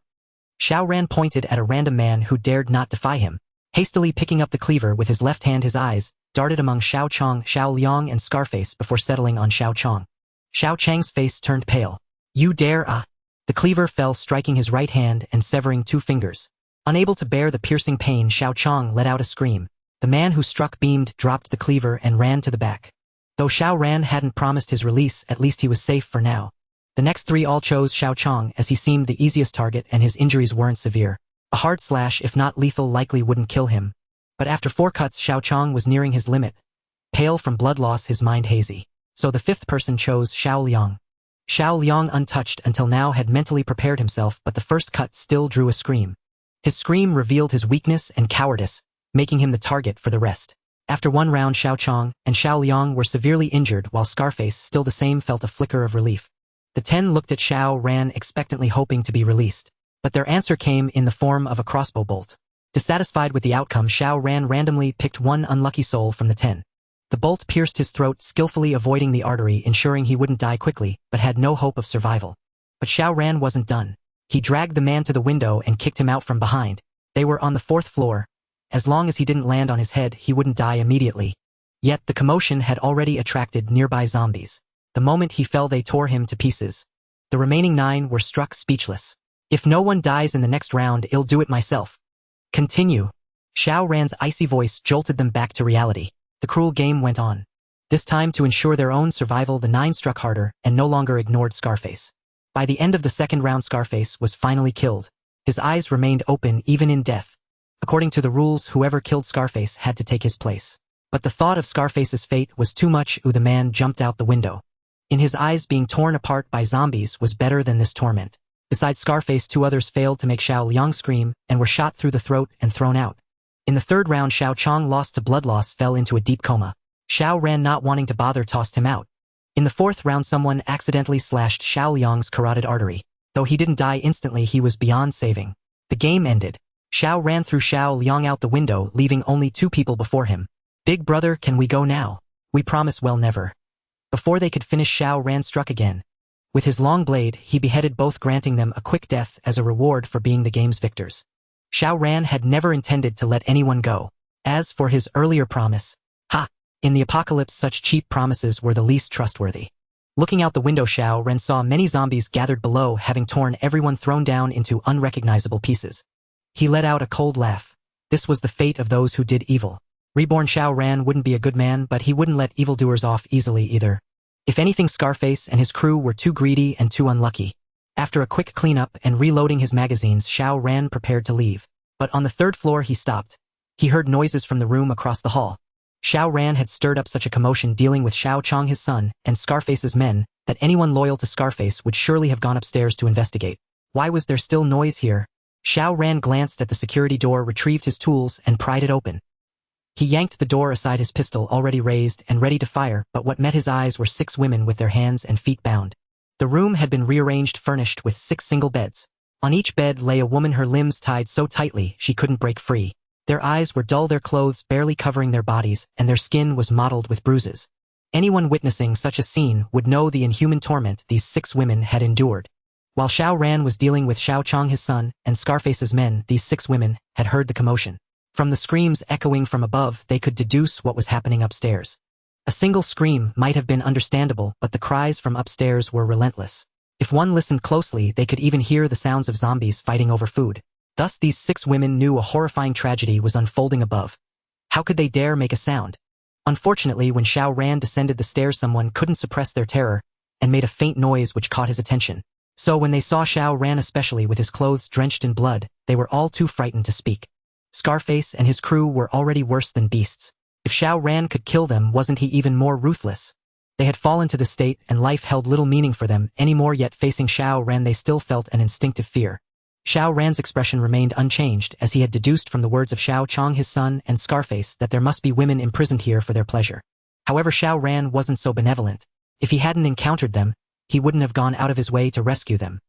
Xiao Ran pointed at a random man who dared not defy him. Hastily picking up the cleaver with his left hand, his eyes darted among Xiao Chong, Xiao Liang, and Scarface before settling on Xiao Chong. Xiao Chang's face turned pale. "You dare, ah!" The cleaver fell, striking his right hand and severing 2 fingers. Unable to bear the piercing pain, Xiao Chong let out a scream. The man who struck beamed, dropped the cleaver, and ran to the back. Though Xiao Ran hadn't promised his release, at least he was safe for now. The next 3 all chose Xiao Chong, as he seemed the easiest target and his injuries weren't severe. A hard slash, if not lethal, likely wouldn't kill him. But after 4 cuts, Xiao Chong was nearing his limit. Pale from blood loss, his mind hazy. So the 5th person chose Xiao Liang. Xiao Liang, untouched until now, had mentally prepared himself, but the first cut still drew a scream. His scream revealed his weakness and cowardice, making him the target for the rest. After 1 round, Xiao Chong and Xiao Liang were severely injured, while Scarface, still the same, felt a flicker of relief. The 10 looked at Xiao Ran expectantly, hoping to be released. But their answer came in the form of a crossbow bolt. Dissatisfied with the outcome, Xiao Ran randomly picked 1 unlucky soul from the 10. The bolt pierced his throat, skillfully avoiding the artery, ensuring he wouldn't die quickly, but had no hope of survival. But Xiao Ran wasn't done. He dragged the man to the window and kicked him out from behind. They were on the 4th floor. As long as he didn't land on his head, he wouldn't die immediately. Yet the commotion had already attracted nearby zombies. The moment he fell, they tore him to pieces. The remaining 9 were struck speechless. "If no one dies in the next round, I'll do it myself." "Continue." Xiao Ran's icy voice jolted them back to reality. The cruel game went on. This time, to ensure their own survival, the 9 struck harder and no longer ignored Scarface. By the end of the 2nd round, Scarface was finally killed. His eyes remained open even in death. According to the rules, whoever killed Scarface had to take his place. But the thought of Scarface's fate was too much. The man jumped out the window. In his eyes, being torn apart by zombies was better than this torment. Besides Scarface, 2 others failed to make Xiao Liang scream and were shot through the throat and thrown out. In the 3rd round, Xiao Chong, lost to blood loss, fell into a deep coma. Xiao Ran, not wanting to bother, tossed him out. In the 4th round, someone accidentally slashed Xiao Liang's carotid artery. Though he didn't die instantly, he was beyond saving. The game ended. Xiao Ran threw Xiao Liang out the window, leaving only 2 people before him. "Big brother, can we go now?" "We promise we'll never." Before they could finish, Xiao Ran struck again. With his long blade, he beheaded both, granting them a quick death as a reward for being the game's victors. Xiao Ran had never intended to let anyone go. As for his earlier promise, in the apocalypse, such cheap promises were the least trustworthy. Looking out the window, Xiao Ran saw many zombies gathered below, having torn everyone, thrown down into unrecognizable pieces. He let out a cold laugh. This was the fate of those who did evil. Reborn Xiao Ran wouldn't be a good man, but he wouldn't let evildoers off easily either. If anything, Scarface and his crew were too greedy and too unlucky. After a quick cleanup and reloading his magazines, Xiao Ran prepared to leave. But on the 3rd floor, he stopped. He heard noises from the room across the hall. Xiao Ran had stirred up such a commotion dealing with Xiao Chong, his son, and Scarface's men, that anyone loyal to Scarface would surely have gone upstairs to investigate. Why was there still noise here? Xiao Ran glanced at the security door, retrieved his tools, and pried it open. He yanked the door aside, his pistol already raised and ready to fire, but what met his eyes were 6 women with their hands and feet bound. The room had been rearranged, furnished with 6 single beds. On each bed lay a woman, her limbs tied so tightly she couldn't break free. Their eyes were dull, their clothes barely covering their bodies, and their skin was mottled with bruises. Anyone witnessing such a scene would know the inhuman torment these 6 women had endured. While Xiao Ran was dealing with Xiao Chong, his son, and Scarface's men, these 6 women had heard the commotion. From the screams echoing from above, they could deduce what was happening upstairs. A single scream might have been understandable, but the cries from upstairs were relentless. If one listened closely, they could even hear the sounds of zombies fighting over food. Thus these 6 women knew a horrifying tragedy was unfolding above. How could they dare make a sound? Unfortunately, when Xiao Ran descended the stairs, someone couldn't suppress their terror and made a faint noise which caught his attention. So when they saw Xiao Ran, especially with his clothes drenched in blood, they were all too frightened to speak. Scarface and his crew were already worse than beasts. If Xiao Ran could kill them, wasn't he even more ruthless? They had fallen to this state and life held little meaning for them anymore, yet facing Xiao Ran they still felt an instinctive fear. Xiao Ran's expression remained unchanged as he had deduced from the words of Xiao Chong, his son, and Scarface that there must be women imprisoned here for their pleasure. However, Xiao Ran wasn't so benevolent. If he hadn't encountered them, he wouldn't have gone out of his way to rescue them.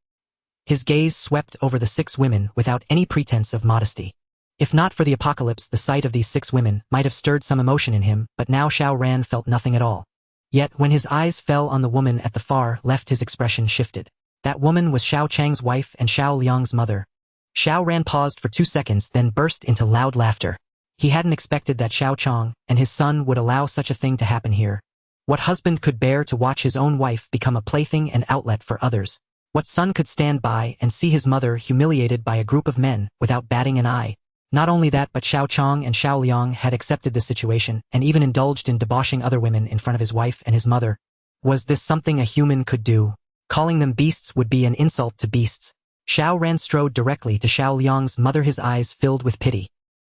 His gaze swept over the 6 women without any pretense of modesty. If not for the apocalypse, the sight of these 6 women might have stirred some emotion in him, but now Xiao Ran felt nothing at all. Yet when his eyes fell on the woman at the far left, his expression shifted. That woman was Xiao Chang's wife and Xiao Liang's mother. Xiao Ran paused for 2 seconds, then burst into loud laughter. He hadn't expected that Xiao Chong and his son would allow such a thing to happen here. What husband could bear to watch his own wife become a plaything and outlet for others? What son could stand by and see his mother humiliated by a group of men without batting an eye? Not only that, but Xiao Chong and Xiao Liang had accepted this situation and even indulged in debauching other women in front of his wife and his mother. Was this something a human could do? Calling them beasts would be an insult to beasts. Xiao Ran strode directly to Xiao Liang's mother, his eyes filled with pity.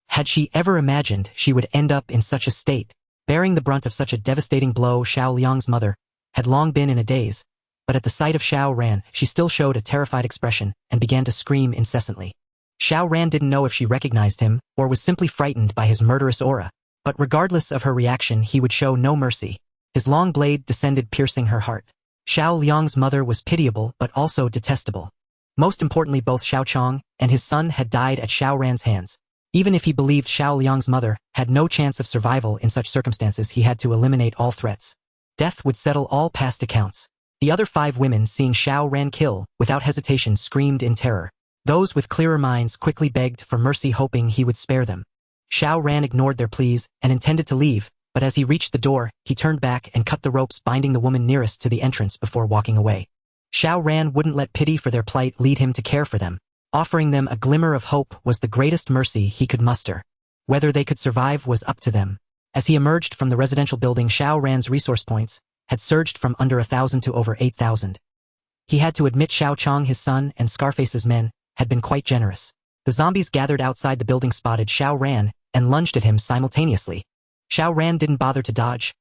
Had she ever imagined she would end up in such a state, bearing the brunt of such a devastating blow? Xiao Liang's mother had long been in a daze, but at the sight of Xiao Ran, she still showed a terrified expression and began to scream incessantly. Xiao Ran didn't know if she recognized him or was simply frightened by his murderous aura, but regardless of her reaction, he would show no mercy. His long blade descended, piercing her heart. Xiao Liang's mother was pitiable but also detestable. Most importantly, both Xiao Chong and his son had died at Xiao Ran's hands. Even if he believed Xiao Liang's mother had no chance of survival in such circumstances, he had to eliminate all threats. Death would settle all past accounts. The other 5 women, seeing Xiao Ran kill, without hesitation screamed in terror. Those with clearer minds quickly begged for mercy, hoping he would spare them. Xiao Ran ignored their pleas and intended to leave, but as he reached the door, he turned back and cut the ropes binding the woman nearest to the entrance before walking away. Xiao Ran wouldn't let pity for their plight lead him to care for them. Offering them a glimmer of hope was the greatest mercy he could muster. Whether they could survive was up to them. As he emerged from the residential building, Xiao Ran's resource points had surged from under 1,000 to over 8,000. He had to admit Xiao Chong, his son, and Scarface's men had been quite generous. The zombies gathered outside the building spotted Xiao Ran and lunged at him simultaneously. Xiao Ran didn't bother to dodge.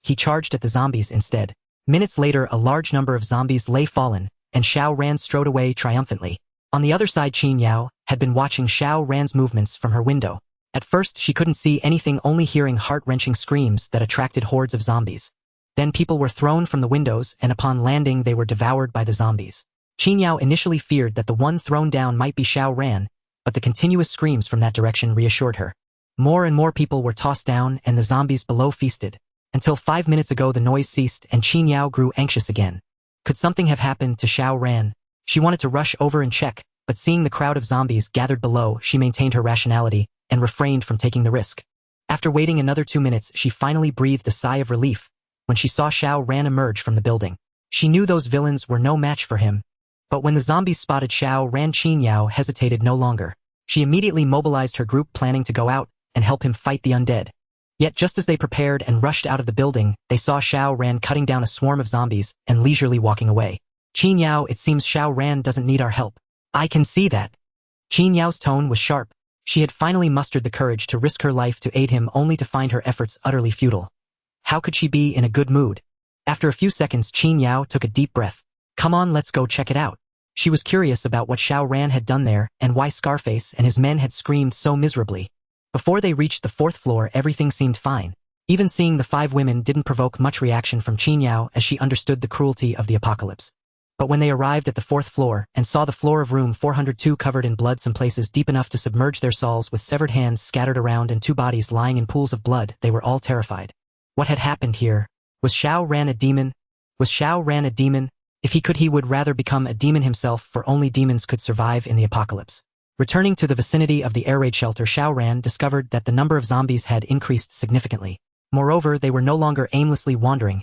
He charged at the zombies instead. Minutes later, a large number of zombies lay fallen, and Xiao Ran strode away triumphantly. On the other side, Qin Yao had been watching Xiao Ran's movements from her window. At first, she couldn't see anything, only hearing heart-wrenching screams that attracted hordes of zombies. Then people were thrown from the windows, and upon landing they were devoured by the zombies. Qin Yao initially feared that the one thrown down might be Xiao Ran, but the continuous screams from that direction reassured her. More and more people were tossed down and the zombies below feasted. Until 5 minutes ago the noise ceased and Qin Yao grew anxious again. Could something have happened to Xiao Ran? She wanted to rush over and check, but seeing the crowd of zombies gathered below, she maintained her rationality and refrained from taking the risk. After waiting another 2 minutes, she finally breathed a sigh of relief when she saw Xiao Ran emerge from the building. She knew those villains were no match for him. But when the zombies spotted Xiao Ran, Qin Yao hesitated no longer. She immediately mobilized her group, planning to go out and help him fight the undead. Yet just as they prepared and rushed out of the building, they saw Xiao Ran cutting down a swarm of zombies and leisurely walking away. Qin Yao, it seems Xiao Ran doesn't need our help. I can see that. Qin Yao's tone was sharp. She had finally mustered the courage to risk her life to aid him, only to find her efforts utterly futile. How could she be in a good mood? After a few seconds, Qin Yao took a deep breath. Come on, let's go check it out. She was curious about what Xiao Ran had done there and why Scarface and his men had screamed so miserably. Before they reached the 4th floor, everything seemed fine. Even seeing the 5 women didn't provoke much reaction from Qin Yao, as she understood the cruelty of the apocalypse. But when they arrived at the 4th floor and saw the floor of room 402 covered in blood, some places deep enough to submerge their souls, with severed hands scattered around and 2 bodies lying in pools of blood, they were all terrified. What had happened here? Was Xiao Ran a demon? Was Xiao Ran a demon? If he could, he would rather become a demon himself, for only demons could survive in the apocalypse. Returning to the vicinity of the air raid shelter, Xiao Ran discovered that the number of zombies had increased significantly. Moreover, they were no longer aimlessly wandering.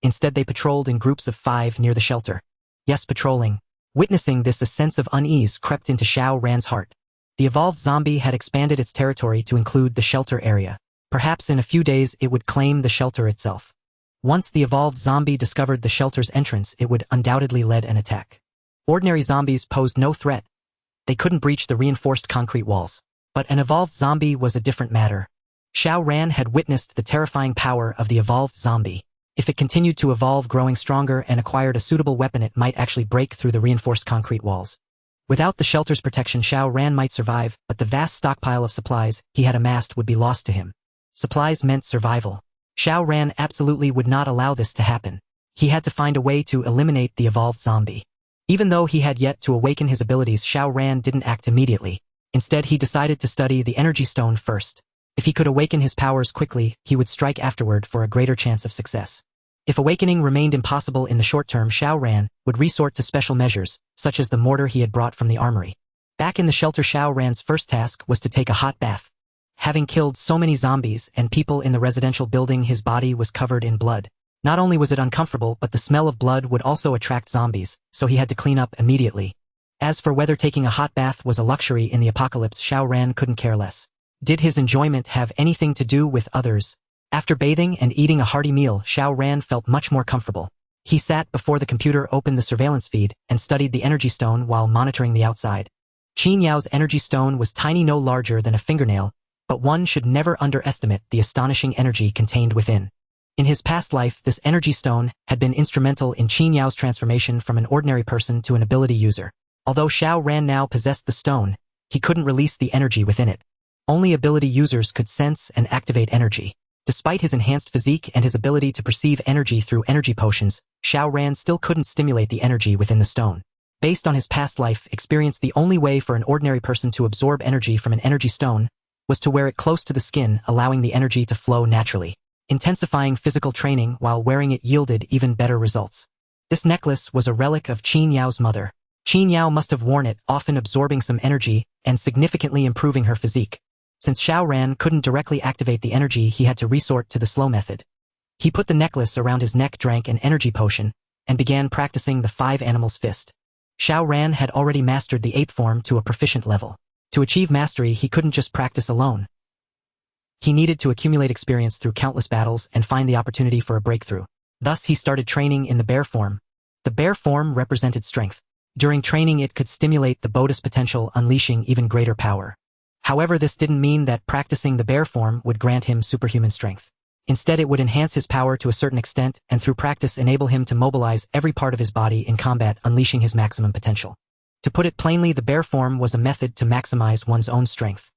Instead, they patrolled in groups of 5 near the shelter. Yes, patrolling. Witnessing this, a sense of unease crept into Xiao Ran's heart. The evolved zombie had expanded its territory to include the shelter area. Perhaps in a few days it would claim the shelter itself. Once the evolved zombie discovered the shelter's entrance, it would undoubtedly lead an attack. Ordinary zombies posed no threat. They couldn't breach the reinforced concrete walls. But an evolved zombie was a different matter. Xiao Ran had witnessed the terrifying power of the evolved zombie. If it continued to evolve, growing stronger and acquired a suitable weapon, it might actually break through the reinforced concrete walls. Without the shelter's protection, Xiao Ran might survive, but the vast stockpile of supplies he had amassed would be lost to him. Supplies meant survival. Xiao Ran absolutely would not allow this to happen. He had to find a way to eliminate the evolved zombie. Even though he had yet to awaken his abilities, Xiao Ran didn't act immediately. Instead, he decided to study the energy stone first. If he could awaken his powers quickly, he would strike afterward for a greater chance of success. If awakening remained impossible in the short term, Xiao Ran would resort to special measures, such as the mortar he had brought from the armory. Back in the shelter, Xiao Ran's first task was to take a hot bath. Having killed so many zombies and people in the residential building, his body was covered in blood. Not only was it uncomfortable, but the smell of blood would also attract zombies, so he had to clean up immediately. As for whether taking a hot bath was a luxury in the apocalypse, Xiao Ran couldn't care less. Did his enjoyment have anything to do with others? After bathing and eating a hearty meal, Xiao Ran felt much more comfortable. He sat before the computer, opened the surveillance feed, and studied the energy stone while monitoring the outside. Qin Yao's energy stone was tiny, no larger than a fingernail, but one should never underestimate the astonishing energy contained within. In his past life, this energy stone had been instrumental in Qin Yao's transformation from an ordinary person to an ability user. Although Xiao Ran now possessed the stone, he couldn't release the energy within it. Only ability users could sense and activate energy. Despite his enhanced physique and his ability to perceive energy through energy potions, Xiao Ran still couldn't stimulate the energy within the stone. Based on his past life experience, the only way for an ordinary person to absorb energy from an energy stone was to wear it close to the skin, allowing the energy to flow naturally. Intensifying physical training while wearing it yielded even better results. This necklace was a relic of Qin Yao's mother. Qin Yao must have worn it, often absorbing some energy and significantly improving her physique. Since Xiao Ran couldn't directly activate the energy, he had to resort to the slow method. He put the necklace around his neck, drank an energy potion, and began practicing the 5 animals fist. Xiao Ran had already mastered the ape form to a proficient level. To achieve mastery, he couldn't just practice alone. He needed to accumulate experience through countless battles and find the opportunity for a breakthrough. Thus, he started training in the bear form. The bear form represented strength. During training, it could stimulate the Bodhi's potential, unleashing even greater power. However, this didn't mean that practicing the bear form would grant him superhuman strength. Instead, it would enhance his power to a certain extent, and through practice enable him to mobilize every part of his body in combat, unleashing his maximum potential. To put it plainly, the bear form was a method to maximize one's own strength.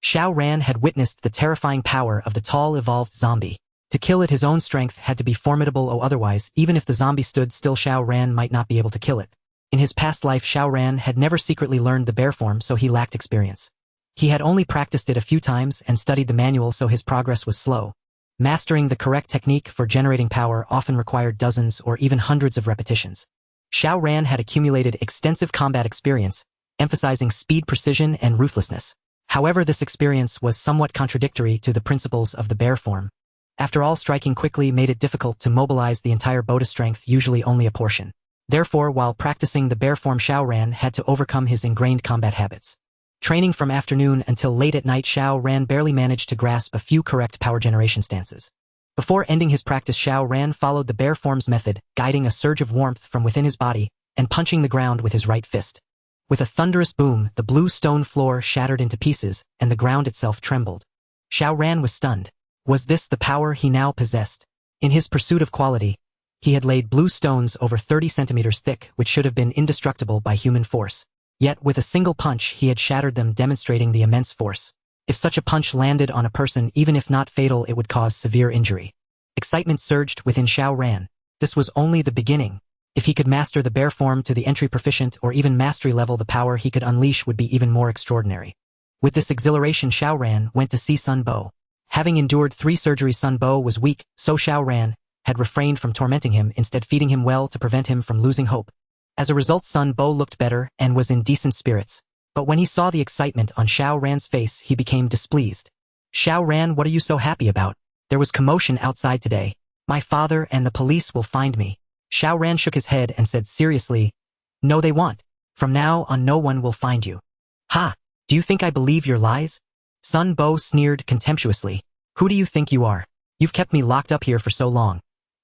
Xiao Ran had witnessed the terrifying power of the tall evolved zombie. To kill it, his own strength had to be formidable, or otherwise, even if the zombie stood still, Xiao Ran might not be able to kill it. In his past life, Xiao Ran had never secretly learned the bear form, so he lacked experience. He had only practiced it a few times and studied the manual, so his progress was slow. Mastering the correct technique for generating power often required dozens or even hundreds of repetitions. Xiao Ran had accumulated extensive combat experience, emphasizing speed, precision, and ruthlessness. However, this experience was somewhat contradictory to the principles of the bear form. After all, striking quickly made it difficult to mobilize the entire Bodhi strength, usually only a portion. Therefore, while practicing the bear form, Xiao Ran had to overcome his ingrained combat habits. Training from afternoon until late at night, Xiao Ran barely managed to grasp a few correct power generation stances. Before ending his practice, Xiao Ran followed the bear form's method, guiding a surge of warmth from within his body and punching the ground with his right fist. With a thunderous boom, the blue stone floor shattered into pieces and the ground itself trembled. Xiao Ran was stunned. Was this the power he now possessed? In his pursuit of quality, he had laid blue stones over 30 centimeters thick, which should have been indestructible by human force. Yet with a single punch he had shattered them, demonstrating the immense force. If such a punch landed on a person, even if not fatal, it would cause severe injury. Excitement surged within Xiao Ran. This was only the beginning. If he could master the bear form to the entry proficient or even mastery level, the power he could unleash would be even more extraordinary. With this exhilaration, Xiao Ran went to see Sun Bo. Having endured 3 surgeries, Sun Bo was weak, so Xiao Ran had refrained from tormenting him, instead feeding him well to prevent him from losing hope. As a result, Sun Bo looked better and was in decent spirits. But when he saw the excitement on Xiao Ran's face, he became displeased. Xiao Ran, what are you so happy about? There was commotion outside today. My father and the police will find me. Xiao Ran shook his head and said seriously, no, they won't. From now on, no one will find you. Ha! Do you think I believe your lies? Sun Bo sneered contemptuously. Who do you think you are? You've kept me locked up here for so long.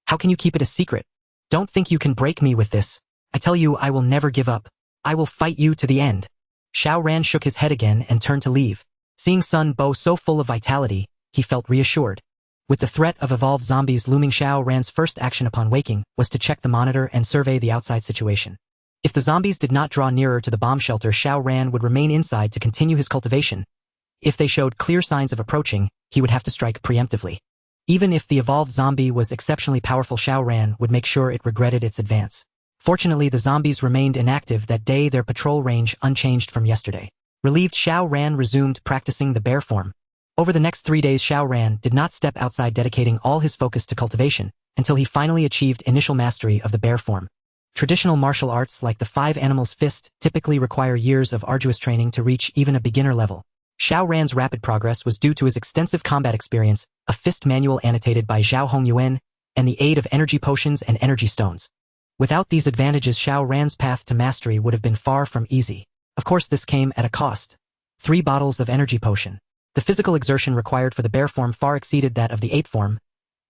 How can you keep it a secret? Don't think you can break me with this. I tell you, I will never give up. I will fight you to the end. Xiao Ran shook his head again and turned to leave. Seeing Sun Bo so full of vitality, he felt reassured. With the threat of evolved zombies looming, Xiao Ran's first action upon waking was to check the monitor and survey the outside situation. If the zombies did not draw nearer to the bomb shelter, Xiao Ran would remain inside to continue his cultivation. If they showed clear signs of approaching, he would have to strike preemptively. Even if the evolved zombie was exceptionally powerful, Xiao Ran would make sure it regretted its advance. Fortunately, the zombies remained inactive that day, their patrol range unchanged from yesterday. Relieved, Xiao Ran resumed practicing the bear form. Over the next 3 days, Xiao Ran did not step outside, dedicating all his focus to cultivation, until he finally achieved initial mastery of the bear form. Traditional martial arts like the Five Animals Fist typically require years of arduous training to reach even a beginner level. Xiao Ran's rapid progress was due to his extensive combat experience, a fist manual annotated by Zhao Hongyuan, and the aid of energy potions and energy stones. Without these advantages, Xiao Ran's path to mastery would have been far from easy. Of course, this came at a cost. 3 bottles of energy potion. The physical exertion required for the bear form far exceeded that of the ape form.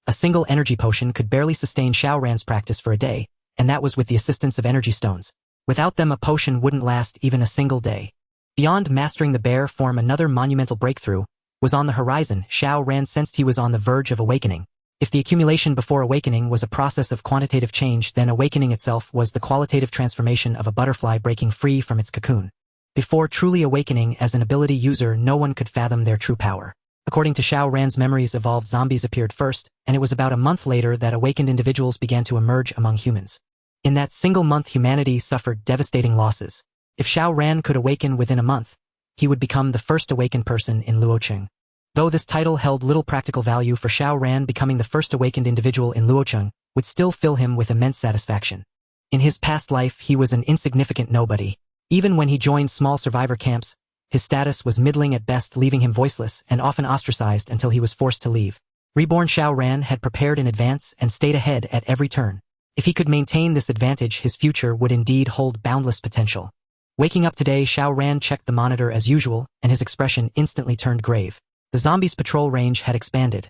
A single energy potion could barely sustain Xiao Ran's practice for a day, and that was with the assistance of energy stones. Without them, a potion wouldn't last even a single day. Beyond mastering the bear form, another monumental breakthrough was on the horizon. Xiao Ran sensed he was on the verge of awakening. If the accumulation before awakening was a process of quantitative change, then awakening itself was the qualitative transformation of a butterfly breaking free from its cocoon. Before truly awakening as an ability user, no one could fathom their true power. According to Xiao Ran's memories, evolved zombies appeared first, and it was about a month later that awakened individuals began to emerge among humans. In that single month, humanity suffered devastating losses. If Xiao Ran could awaken within a month, he would become the first awakened person in Luocheng. Though this title held little practical value for Xiao Ran, becoming the first awakened individual in Luocheng would still fill him with immense satisfaction. In his past life, he was an insignificant nobody. Even when he joined small survivor camps, his status was middling at best, leaving him voiceless and often ostracized until he was forced to leave. Reborn Xiao Ran had prepared in advance and stayed ahead at every turn. If he could maintain this advantage, his future would indeed hold boundless potential. Waking up today, Xiao Ran checked the monitor as usual, and his expression instantly turned grave. The zombies' patrol range had expanded.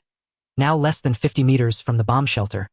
Now less than 50 meters from the bomb shelter.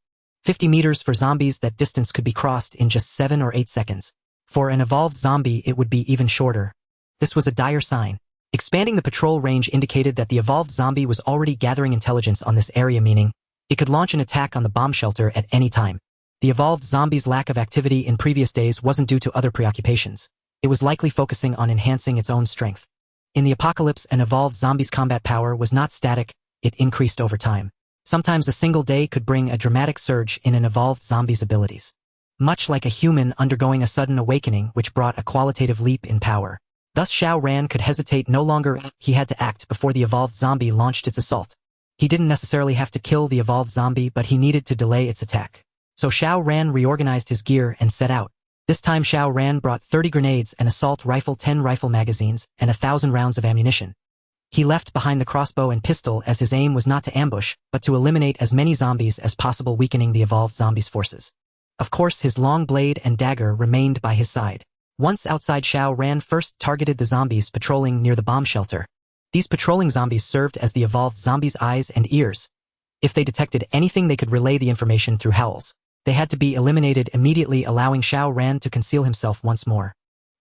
50 meters for zombies, that distance could be crossed in just 7 or 8 seconds. For an evolved zombie, it would be even shorter. This was a dire sign. Expanding the patrol range indicated that the evolved zombie was already gathering intelligence on this area, meaning it could launch an attack on the bomb shelter at any time. The evolved zombie's lack of activity in previous days wasn't due to other preoccupations. It was likely focusing on enhancing its own strength. In the apocalypse, an evolved zombie's combat power was not static, it increased over time. Sometimes a single day could bring a dramatic surge in an evolved zombie's abilities. Much like a human undergoing a sudden awakening which brought a qualitative leap in power. Thus Xiao Ran could hesitate no longer. He had to act before the evolved zombie launched its assault. He didn't necessarily have to kill the evolved zombie, but he needed to delay its attack. So Xiao Ran reorganized his gear and set out. This time Xiao Ran brought 30 grenades, an assault rifle, 10 rifle magazines, and 1,000 rounds of ammunition. He left behind the crossbow and pistol, as his aim was not to ambush, but to eliminate as many zombies as possible, weakening the evolved zombies' forces. Of course, his long blade and dagger remained by his side. Once outside, Xiao Ran first targeted the zombies patrolling near the bomb shelter. These patrolling zombies served as the evolved zombies' eyes and ears. If they detected anything, they could relay the information through howls. They had to be eliminated immediately, allowing Xiao Ran to conceal himself once more.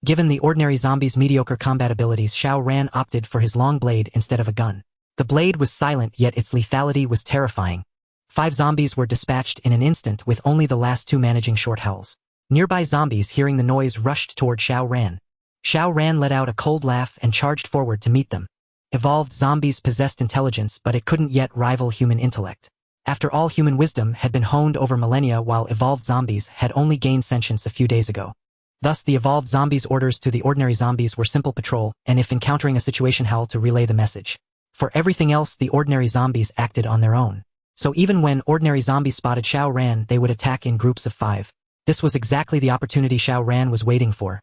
Given the ordinary zombies' mediocre combat abilities, Xiao Ran opted for his long blade instead of a gun. The blade was silent, yet its lethality was terrifying. 5 zombies were dispatched in an instant, with only the last 2 managing short howls. Nearby zombies, hearing the noise, rushed toward Xiao Ran. Xiao Ran let out a cold laugh and charged forward to meet them. Evolved zombies possessed intelligence, but it couldn't yet rival human intellect. After all, human wisdom had been honed over millennia, while evolved zombies had only gained sentience a few days ago. Thus, the evolved zombies' orders to the ordinary zombies were simple: patrol, and if encountering a situation, howl to relay the message. For everything else, the ordinary zombies acted on their own. So even when ordinary zombies spotted Xiao Ran, they would attack in groups of 5. This was exactly the opportunity Xiao Ran was waiting for.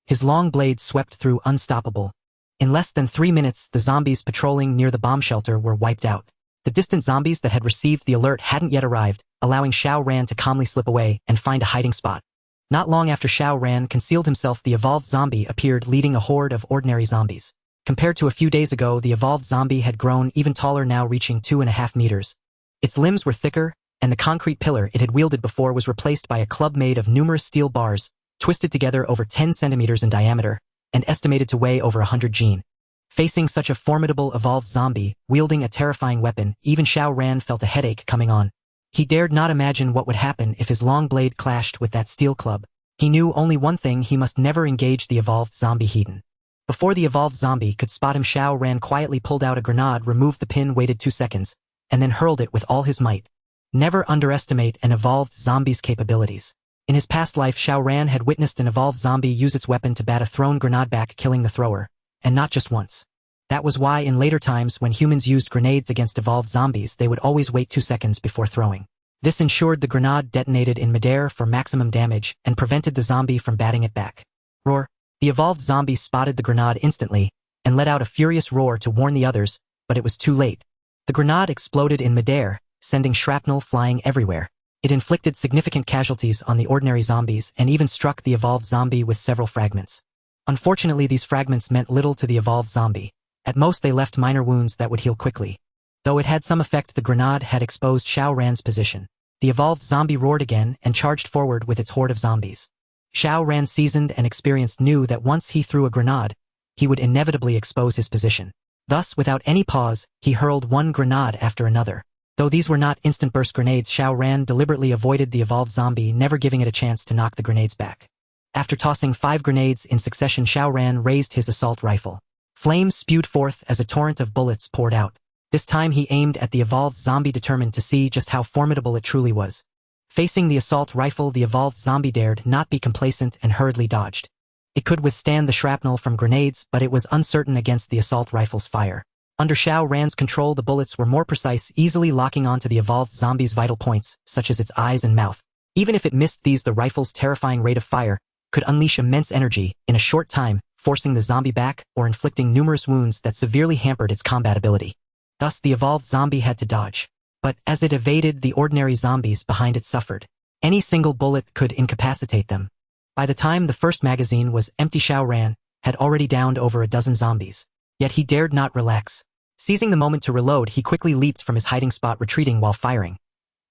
His long blade swept through, unstoppable. In less than 3 minutes, the zombies patrolling near the bomb shelter were wiped out. The distant zombies that had received the alert hadn't yet arrived, allowing Xiao Ran to calmly slip away and find a hiding spot. Not long after Xiao Ran concealed himself, the evolved zombie appeared leading a horde of ordinary zombies. Compared to a few days ago, the evolved zombie had grown even taller, now reaching 2.5 meters. Its limbs were thicker, and the concrete pillar it had wielded before was replaced by a club made of numerous steel bars, twisted together over 10 centimeters in diameter, and estimated to weigh over 100 gene. Facing such a formidable evolved zombie, wielding a terrifying weapon, even Xiao Ran felt a headache coming on. He dared not imagine what would happen if his long blade clashed with that steel club. He knew only one thing: he must never engage the evolved zombie heathen. Before the evolved zombie could spot him, Xiao Ran quietly pulled out a grenade, removed the pin, waited 2 seconds, and then hurled it with all his might. Never underestimate an evolved zombie's capabilities. In his past life, Xiao Ran had witnessed an evolved zombie use its weapon to bat a thrown grenade back, killing the thrower. And not just once. That was why in later times when humans used grenades against evolved zombies, they would always wait 2 seconds before throwing. This ensured the grenade detonated in midair for maximum damage and prevented the zombie from batting it back. Roar. The evolved zombie spotted the grenade instantly and let out a furious roar to warn the others, but it was too late. The grenade exploded in midair, sending shrapnel flying everywhere. It inflicted significant casualties on the ordinary zombies and even struck the evolved zombie with several fragments. Unfortunately, these fragments meant little to the evolved zombie. At most, they left minor wounds that would heal quickly. Though it had some effect, the grenade had exposed Xiao Ran's position. The evolved zombie roared again and charged forward with its horde of zombies. Xiao Ran, seasoned and experienced, knew that once he threw a grenade, he would inevitably expose his position. Thus, without any pause, he hurled one grenade after another. Though these were not instant burst grenades, Xiao Ran deliberately avoided the evolved zombie, never giving it a chance to knock the grenades back. After tossing 5 grenades in succession, Xiao Ran raised his assault rifle. Flames spewed forth as a torrent of bullets poured out. This time he aimed at the evolved zombie, determined to see just how formidable it truly was. Facing the assault rifle, the evolved zombie dared not be complacent and hurriedly dodged. It could withstand the shrapnel from grenades, but it was uncertain against the assault rifle's fire. Under Xiao Ran's control, the bullets were more precise, easily locking onto the evolved zombie's vital points, such as its eyes and mouth. Even if it missed these, the rifle's terrifying rate of fire could unleash immense energy in a short time, forcing the zombie back or inflicting numerous wounds that severely hampered its combat ability. Thus, the evolved zombie had to dodge. But as it evaded, the ordinary zombies behind it suffered. Any single bullet could incapacitate them. By the time the first magazine was empty, Xiao Ran had already downed over a dozen zombies. Yet he dared not relax. Seizing the moment to reload, he quickly leaped from his hiding spot, retreating while firing.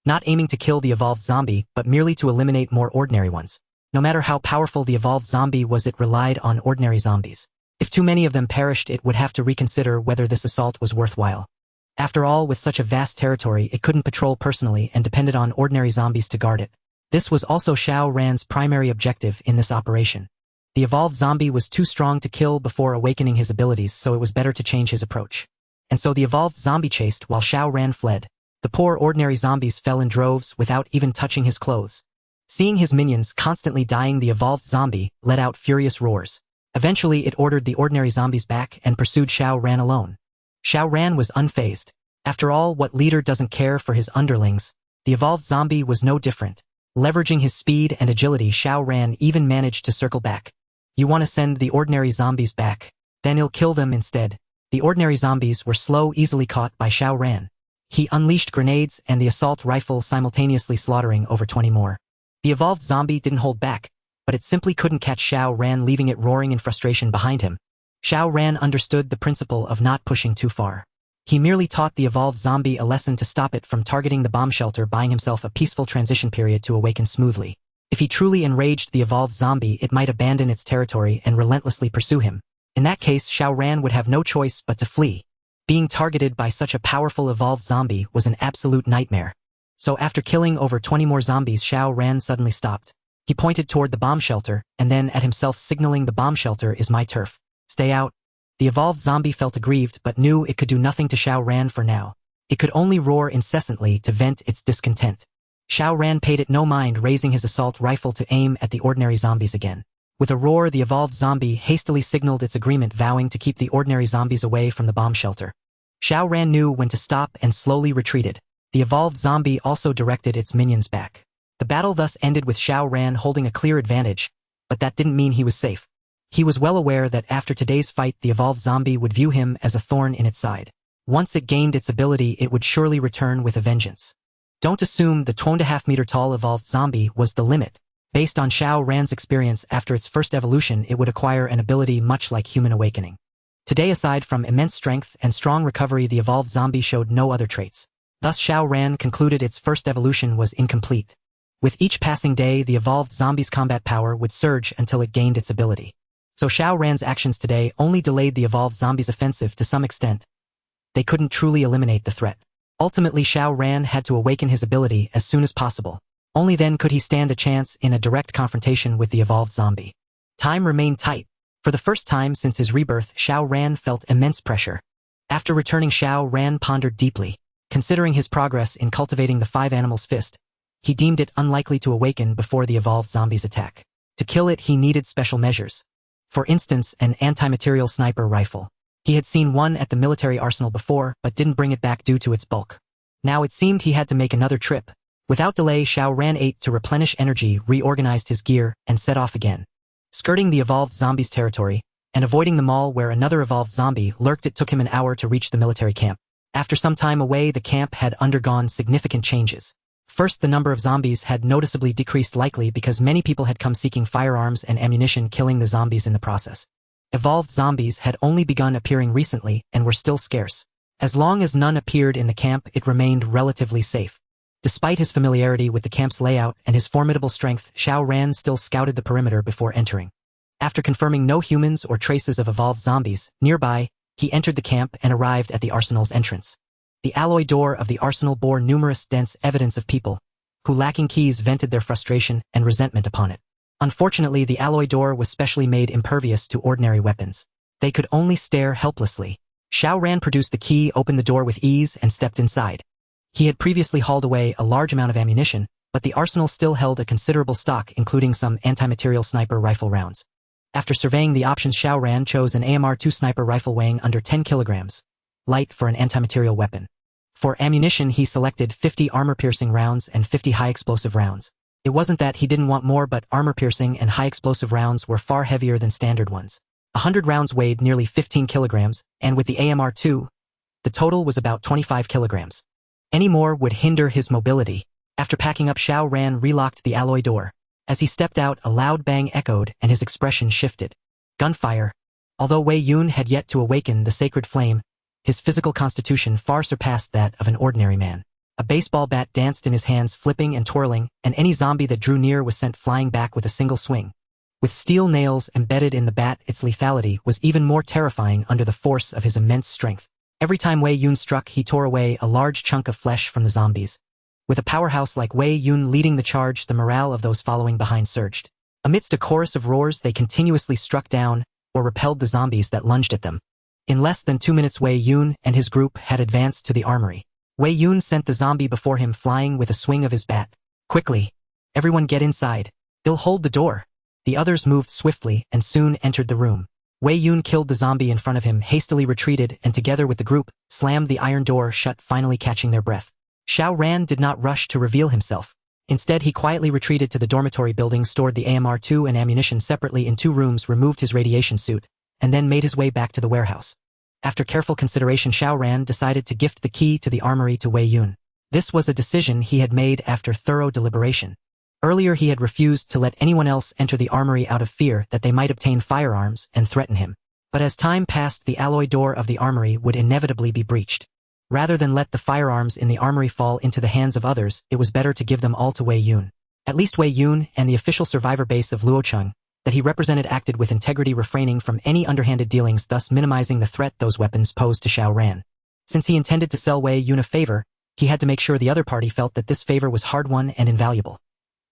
Not aiming to kill the evolved zombie, but merely to eliminate more ordinary ones. No matter how powerful the evolved zombie was, it relied on ordinary zombies. If too many of them perished, it would have to reconsider whether this assault was worthwhile. After all, with such a vast territory, it couldn't patrol personally and depended on ordinary zombies to guard it. This was also Xiao Ran's primary objective in this operation. The evolved zombie was too strong to kill before awakening his abilities, so it was better to change his approach. And so the evolved zombie chased while Xiao Ran fled. The poor ordinary zombies fell in droves without even touching his clothes. Seeing his minions constantly dying, the evolved zombie let out furious roars. Eventually, it ordered the ordinary zombies back and pursued Xiao Ran alone. Xiao Ran was unfazed. After all, what leader doesn't care for his underlings? The evolved zombie was no different. Leveraging his speed and agility, Xiao Ran even managed to circle back. You want to send the ordinary zombies back? Then he'll kill them instead. The ordinary zombies were slow, easily caught by Xiao Ran. He unleashed grenades and the assault rifle, simultaneously slaughtering over 20 more. The evolved zombie didn't hold back, but it simply couldn't catch Xiao Ran, leaving it roaring in frustration behind him. Xiao Ran understood the principle of not pushing too far. He merely taught the evolved zombie a lesson to stop it from targeting the bomb shelter, buying himself a peaceful transition period to awaken smoothly. If he truly enraged the evolved zombie, it might abandon its territory and relentlessly pursue him. In that case, Xiao Ran would have no choice but to flee. Being targeted by such a powerful evolved zombie was an absolute nightmare. So after killing over 20 more zombies, Xiao Ran suddenly stopped. He pointed toward the bomb shelter, and then at himself, signaling, "The bomb shelter is my turf. Stay out." The evolved zombie felt aggrieved but knew it could do nothing to Xiao Ran for now. It could only roar incessantly to vent its discontent. Xiao Ran paid it no mind, raising his assault rifle to aim at the ordinary zombies again. With a roar, the evolved zombie hastily signaled its agreement, vowing to keep the ordinary zombies away from the bomb shelter. Xiao Ran knew when to stop and slowly retreated. The evolved zombie also directed its minions back. The battle thus ended with Xiao Ran holding a clear advantage, but that didn't mean he was safe. He was well aware that after today's fight, the evolved zombie would view him as a thorn in its side. Once it gained its ability, it would surely return with a vengeance. Don't assume the 2.5-meter tall evolved zombie was the limit. Based on Xiao Ran's experience, after its first evolution, it would acquire an ability much like human awakening. Today, aside from immense strength and strong recovery, the evolved zombie showed no other traits. Thus Xiao Ran concluded its first evolution was incomplete. With each passing day, the evolved zombie's combat power would surge until it gained its ability. So Xiao Ran's actions today only delayed the evolved zombie's offensive to some extent. They couldn't truly eliminate the threat. Ultimately, Xiao Ran had to awaken his ability as soon as possible. Only then could he stand a chance in a direct confrontation with the evolved zombie. Time remained tight. For the first time since his rebirth, Xiao Ran felt immense pressure. After returning, Xiao Ran pondered deeply. Considering his progress in cultivating the 5 animals fist, he deemed it unlikely to awaken before the evolved zombie's attack. To kill it, he needed special measures. For instance, an anti-material sniper rifle. He had seen one at the military arsenal before, but didn't bring it back due to its bulk. Now it seemed he had to make another trip. Without delay, Xiao Ran ate to replenish energy, reorganized his gear, and set off again. Skirting the evolved zombie's territory, and avoiding the mall where another evolved zombie lurked, it took him an hour to reach the military camp. After some time away, the camp had undergone significant changes. First, the number of zombies had noticeably decreased, likely because many people had come seeking firearms and ammunition, killing the zombies in the process. Evolved zombies had only begun appearing recently and were still scarce. As long as none appeared in the camp, it remained relatively safe. Despite his familiarity with the camp's layout and his formidable strength, Xiao Ran still scouted the perimeter before entering. After confirming no humans or traces of evolved zombies nearby, he entered the camp and arrived at the arsenal's entrance. The alloy door of the arsenal bore numerous dense evidence of people who, lacking keys, vented their frustration and resentment upon it. Unfortunately, the alloy door was specially made impervious to ordinary weapons. They could only stare helplessly. Xiao Ran produced the key, opened the door with ease, and stepped inside. He had previously hauled away a large amount of ammunition, but the arsenal still held a considerable stock, including some anti-material sniper rifle rounds. After surveying the options, Xiao Ran chose an AMR-2 sniper rifle weighing under 10 kilograms, light for an anti-material weapon. For ammunition, he selected 50 armor-piercing rounds and 50 high-explosive rounds. It wasn't that he didn't want more, but armor-piercing and high-explosive rounds were far heavier than standard ones. 100 rounds weighed nearly 15 kilograms, and with the AMR-2, the total was about 25 kilograms. Any more would hinder his mobility. After packing up, Xiao Ran relocked the alloy door. As he stepped out, a loud bang echoed and his expression shifted. Gunfire. Although Wei Yun had yet to awaken the sacred flame, his physical constitution far surpassed that of an ordinary man. A baseball bat danced in his hands, flipping and twirling, and any zombie that drew near was sent flying back with a single swing. With steel nails embedded in the bat, its lethality was even more terrifying under the force of his immense strength. Every time Wei Yun struck, he tore away a large chunk of flesh from the zombies. With a powerhouse like Wei Yun leading the charge, the morale of those following behind surged. Amidst a chorus of roars, they continuously struck down or repelled the zombies that lunged at them. In less than 2 minutes, Wei Yun and his group had advanced to the armory. Wei Yun sent the zombie before him flying with a swing of his bat. Quickly! Everyone get inside. They'll hold the door. The others moved swiftly and soon entered the room. Wei Yun killed the zombie in front of him, hastily retreated, and together with the group, slammed the iron door shut, finally catching their breath. Xiao Ran did not rush to reveal himself. Instead, he quietly retreated to the dormitory building, stored the AMR-2 and ammunition separately in 2 rooms, removed his radiation suit, and then made his way back to the warehouse. After careful consideration, Xiao Ran decided to gift the key to the armory to Wei Yun. This was a decision he had made after thorough deliberation. Earlier, he had refused to let anyone else enter the armory out of fear that they might obtain firearms and threaten him. But as time passed, the alloy door of the armory would inevitably be breached. Rather than let the firearms in the armory fall into the hands of others, it was better to give them all to Wei Yun. At least Wei Yun and the official survivor base of Luocheng that he represented acted with integrity, refraining from any underhanded dealings, thus minimizing the threat those weapons posed to Xiao Ran. Since he intended to sell Wei Yun a favor, he had to make sure the other party felt that this favor was hard-won and invaluable.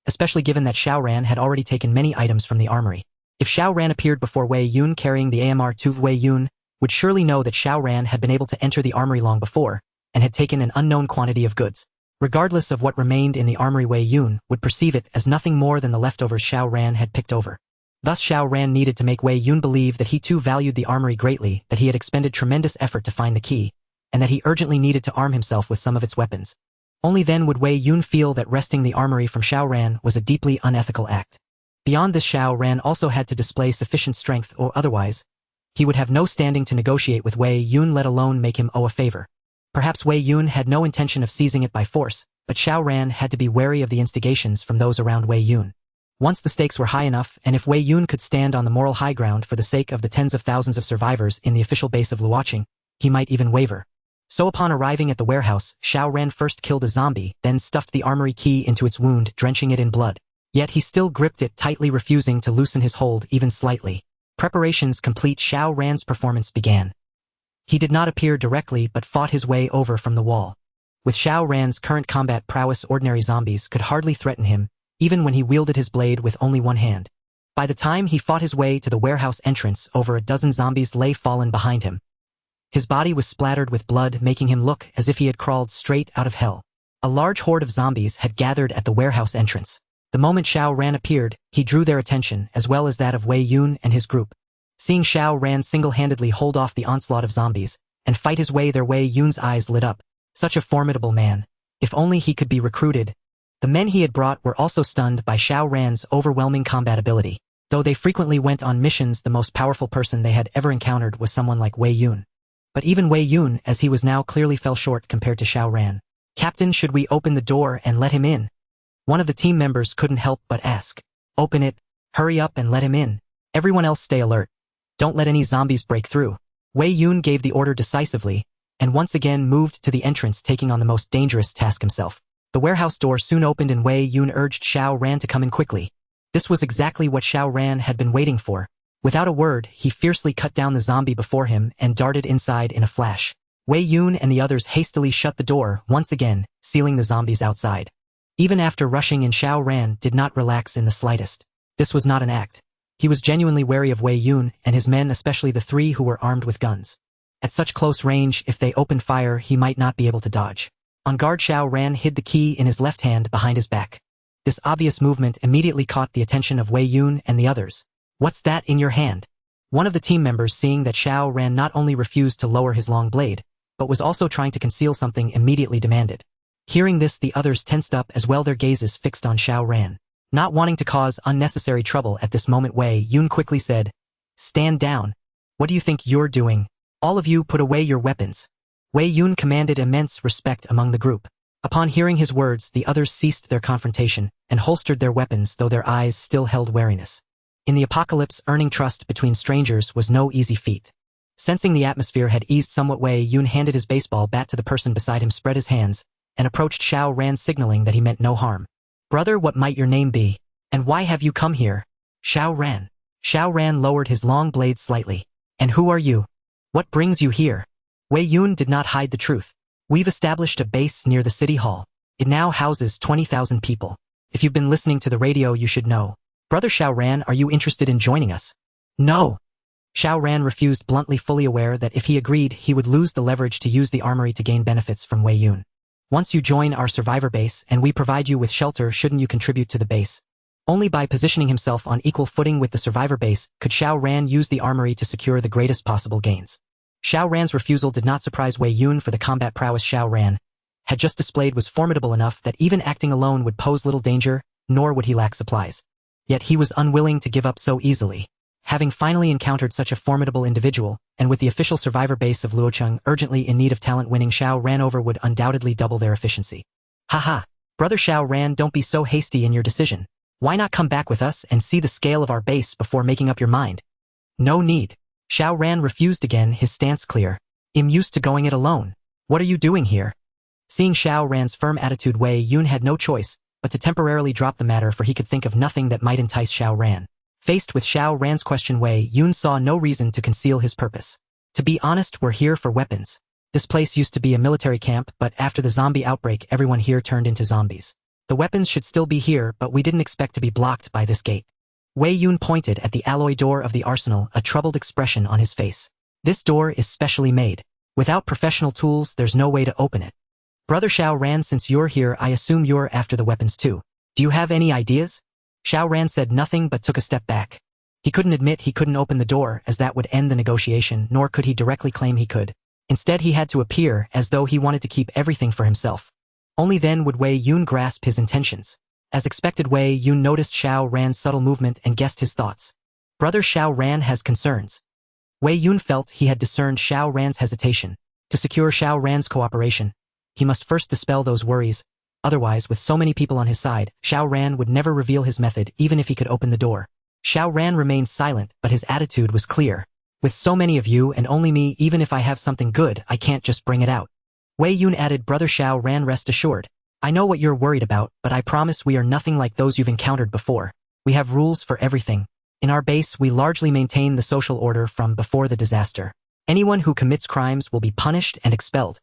Especially given that Xiao Ran had already taken many items from the armory. If Xiao Ran appeared before Wei Yun carrying the AMR-2, Wei Yun would surely know that Xiao Ran had been able to enter the armory long before, and had taken an unknown quantity of goods. Regardless of what remained in the armory, Wei Yun would perceive it as nothing more than the leftovers Xiao Ran had picked over. Thus Xiao Ran needed to make Wei Yun believe that he too valued the armory greatly, that he had expended tremendous effort to find the key, and that he urgently needed to arm himself with some of its weapons. Only then would Wei Yun feel that wresting the armory from Xiao Ran was a deeply unethical act. Beyond this, Xiao Ran also had to display sufficient strength, or otherwise, he would have no standing to negotiate with Wei Yun, let alone make him owe a favor. Perhaps Wei Yun had no intention of seizing it by force, but Xiao Ran had to be wary of the instigations from those around Wei Yun. Once the stakes were high enough, and if Wei Yun could stand on the moral high ground for the sake of the tens of thousands of survivors in the official base of Luocheng, he might even waver. So upon arriving at the warehouse, Xiao Ran first killed a zombie, then stuffed the armory key into its wound, drenching it in blood. Yet he still gripped it tightly, refusing to loosen his hold even slightly. Preparations complete, Xiao Ran's performance began. He did not appear directly but fought his way over from the wall. With Xiao Ran's current combat prowess, ordinary zombies could hardly threaten him, even when he wielded his blade with only one hand. By the time he fought his way to the warehouse entrance, over a dozen zombies lay fallen behind him. His body was splattered with blood, making him look as if he had crawled straight out of hell. A large horde of zombies had gathered at the warehouse entrance. The moment Xiao Ran appeared, he drew their attention, as well as that of Wei Yun and his group. Seeing Xiao Ran single-handedly hold off the onslaught of zombies, and fight his way there, Wei Yun's eyes lit up. Such a formidable man. If only he could be recruited. The men he had brought were also stunned by Xiao Ran's overwhelming combat ability. Though they frequently went on missions, the most powerful person they had ever encountered was someone like Wei Yun. But even Wei Yun, as he was now, clearly fell short compared to Xiao Ran. "Captain, should we open the door and let him in?" One of the team members couldn't help but ask. "Open it. Hurry up and let him in. Everyone else stay alert. Don't let any zombies break through." Wei Yun gave the order decisively, and once again moved to the entrance, taking on the most dangerous task himself. The warehouse door soon opened and Wei Yun urged Xiao Ran to come in quickly. This was exactly what Xiao Ran had been waiting for. Without a word, he fiercely cut down the zombie before him and darted inside in a flash. Wei Yun and the others hastily shut the door, once again, sealing the zombies outside. Even after rushing in, Xiao Ran did not relax in the slightest. This was not an act. He was genuinely wary of Wei Yun and his men, especially the three who were armed with guns. At such close range, if they opened fire, he might not be able to dodge. On guard, Xiao Ran hid the key in his left hand behind his back. This obvious movement immediately caught the attention of Wei Yun and the others. "What's that in your hand?" One of the team members, seeing that Xiao Ran not only refused to lower his long blade, but was also trying to conceal something, immediately demanded. Hearing this, the others tensed up as well, their gazes fixed on Xiao Ran. Not wanting to cause unnecessary trouble at this moment, Wei Yun quickly said, "Stand down. What do you think you're doing? All of you put away your weapons." Wei Yun commanded immense respect among the group. Upon hearing his words, the others ceased their confrontation and holstered their weapons, though their eyes still held wariness. In the apocalypse, earning trust between strangers was no easy feat. Sensing the atmosphere had eased somewhat, Wei Yun handed his baseball bat to the person beside him, spread his hands, and approached Xiao Ran, signaling that he meant no harm. "Brother, what might your name be? And why have you come here?" "Xiao Ran." Xiao Ran lowered his long blade slightly. "And who are you? What brings you here?" Wei Yun did not hide the truth. "We've established a base near the city hall. It now houses 20,000 people. If you've been listening to the radio, you should know. Brother Xiao Ran, are you interested in joining us?" "No." Xiao Ran refused bluntly, fully aware that if he agreed, he would lose the leverage to use the armory to gain benefits from Wei Yun. "Once you join our survivor base and we provide you with shelter, shouldn't you contribute to the base?" Only by positioning himself on equal footing with the survivor base could Xiao Ran use the armory to secure the greatest possible gains. Xiao Ran's refusal did not surprise Wei Yun, for the combat prowess Xiao Ran had just displayed was formidable enough that even acting alone would pose little danger, nor would he lack supplies. Yet he was unwilling to give up so easily. Having finally encountered such a formidable individual, and with the official survivor base of Luocheng urgently in need of talent, winning Xiao Ran over would undoubtedly double their efficiency. "Haha, brother Xiao Ran, don't be so hasty in your decision. Why not come back with us and see the scale of our base before making up your mind?" "No need." Xiao Ran refused again, his stance clear. "I'm used to going it alone. What are you doing here?" Seeing Xiao Ran's firm attitude, Wei Yun had no choice but to temporarily drop the matter, for he could think of nothing that might entice Xiao Ran. Faced with Xiao Ran's question, Wei Yun saw no reason to conceal his purpose. "To be honest, we're here for weapons. This place used to be a military camp, but after the zombie outbreak, everyone here turned into zombies. The weapons should still be here, but we didn't expect to be blocked by this gate." Wei Yun pointed at the alloy door of the arsenal, a troubled expression on his face. "This door is specially made. Without professional tools, there's no way to open it. Brother Xiao Ran, since you're here, I assume you're after the weapons too. Do you have any ideas?" Xiao Ran said nothing but took a step back. He couldn't admit he couldn't open the door, as that would end the negotiation, nor could he directly claim he could. Instead, he had to appear as though he wanted to keep everything for himself. Only then would Wei Yun grasp his intentions. As expected, Wei Yun noticed Xiao Ran's subtle movement and guessed his thoughts. Brother Xiao Ran has concerns. Wei Yun felt he had discerned Xiao Ran's hesitation. To secure Xiao Ran's cooperation, he must first dispel those worries, otherwise with so many people on his side, Xiao Ran would never reveal his method even if he could open the door. Xiao Ran remained silent, but his attitude was clear. With so many of you and only me, even if I have something good, I can't just bring it out. Wei Yun added, Brother Xiao Ran, rest assured. I know what you're worried about, but I promise we are nothing like those you've encountered before. We have rules for everything. In our base, we largely maintain the social order from before the disaster. Anyone who commits crimes will be punished and expelled.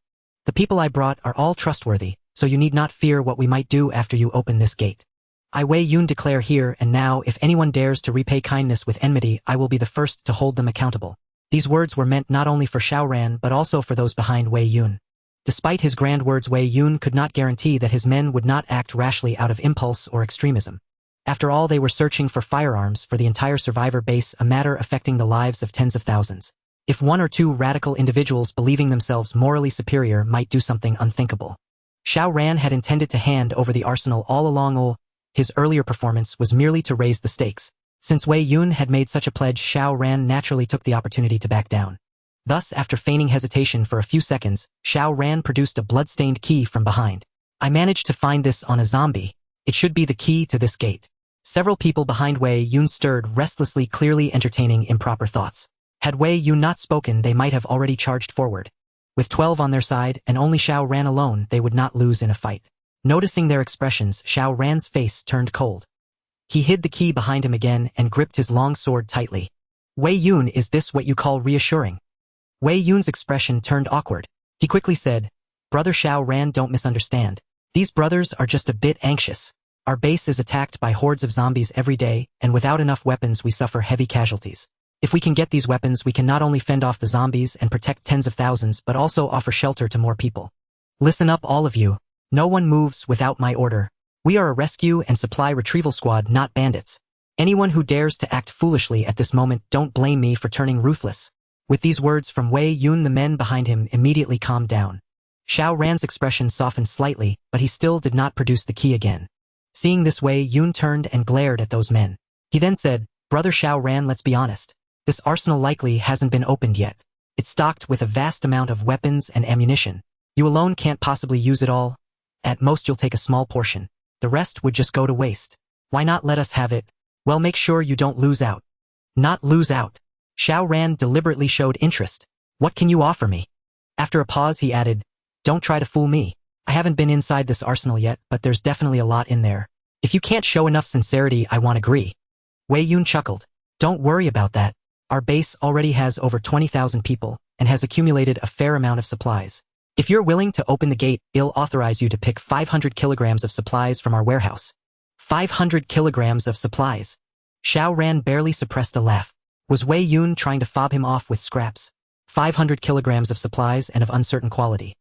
The people I brought are all trustworthy, so you need not fear what we might do after you open this gate. I Wei Yun declare here and now, if anyone dares to repay kindness with enmity, I will be the first to hold them accountable. These words were meant not only for Xiao Ran but also for those behind Wei Yun. Despite his grand words, Wei Yun could not guarantee that his men would not act rashly out of impulse or extremism. After all, they were searching for firearms for the entire survivor base, a matter affecting the lives of tens of thousands. If one or two radical individuals believing themselves morally superior might do something unthinkable. Xiao Ran had intended to hand over the arsenal all along. His earlier performance was merely to raise the stakes. Since Wei Yun had made such a pledge, Xiao Ran naturally took the opportunity to back down. Thus, after feigning hesitation for a few seconds, Xiao Ran produced a blood-stained key from behind. I managed to find this on a zombie. It should be the key to this gate. Several people behind Wei Yun stirred restlessly, clearly entertaining improper thoughts. Had Wei Yun not spoken, they might have already charged forward. With 12 on their side and only Xiao Ran alone, they would not lose in a fight. Noticing their expressions, Xiao Ran's face turned cold. He hid the key behind him again and gripped his long sword tightly. Wei Yun, is this what you call reassuring? Wei Yun's expression turned awkward. He quickly said, Brother Xiao Ran, don't misunderstand. These brothers are just a bit anxious. Our base is attacked by hordes of zombies every day, and without enough weapons we suffer heavy casualties. If we can get these weapons, we can not only fend off the zombies and protect tens of thousands, but also offer shelter to more people. Listen up, all of you. No one moves without my order. We are a rescue and supply retrieval squad, not bandits. Anyone who dares to act foolishly at this moment, don't blame me for turning ruthless. With these words from Wei Yun, the men behind him immediately calmed down. Xiao Ran's expression softened slightly, but he still did not produce the key again. Seeing this, Wei Yun turned and glared at those men. He then said, Brother Xiao Ran, let's be honest. This arsenal likely hasn't been opened yet. It's stocked with a vast amount of weapons and ammunition. You alone can't possibly use it all. At most you'll take a small portion. The rest would just go to waste. Why not let us have it? Well, make sure you don't lose out. Not lose out. Xiao Ran deliberately showed interest. What can you offer me? After a pause, he added, Don't try to fool me. I haven't been inside this arsenal yet, but there's definitely a lot in there. If you can't show enough sincerity, I won't agree. Wei Yun chuckled. Don't worry about that. Our base already has over 20,000 people and has accumulated a fair amount of supplies. If you're willing to open the gate, I'll authorize you to pick 500 kilograms of supplies from our warehouse. 500 kilograms of supplies. Xiao Ran barely suppressed a laugh. Was Wei Yun trying to fob him off with scraps? 500 kilograms of supplies and of uncertain quality.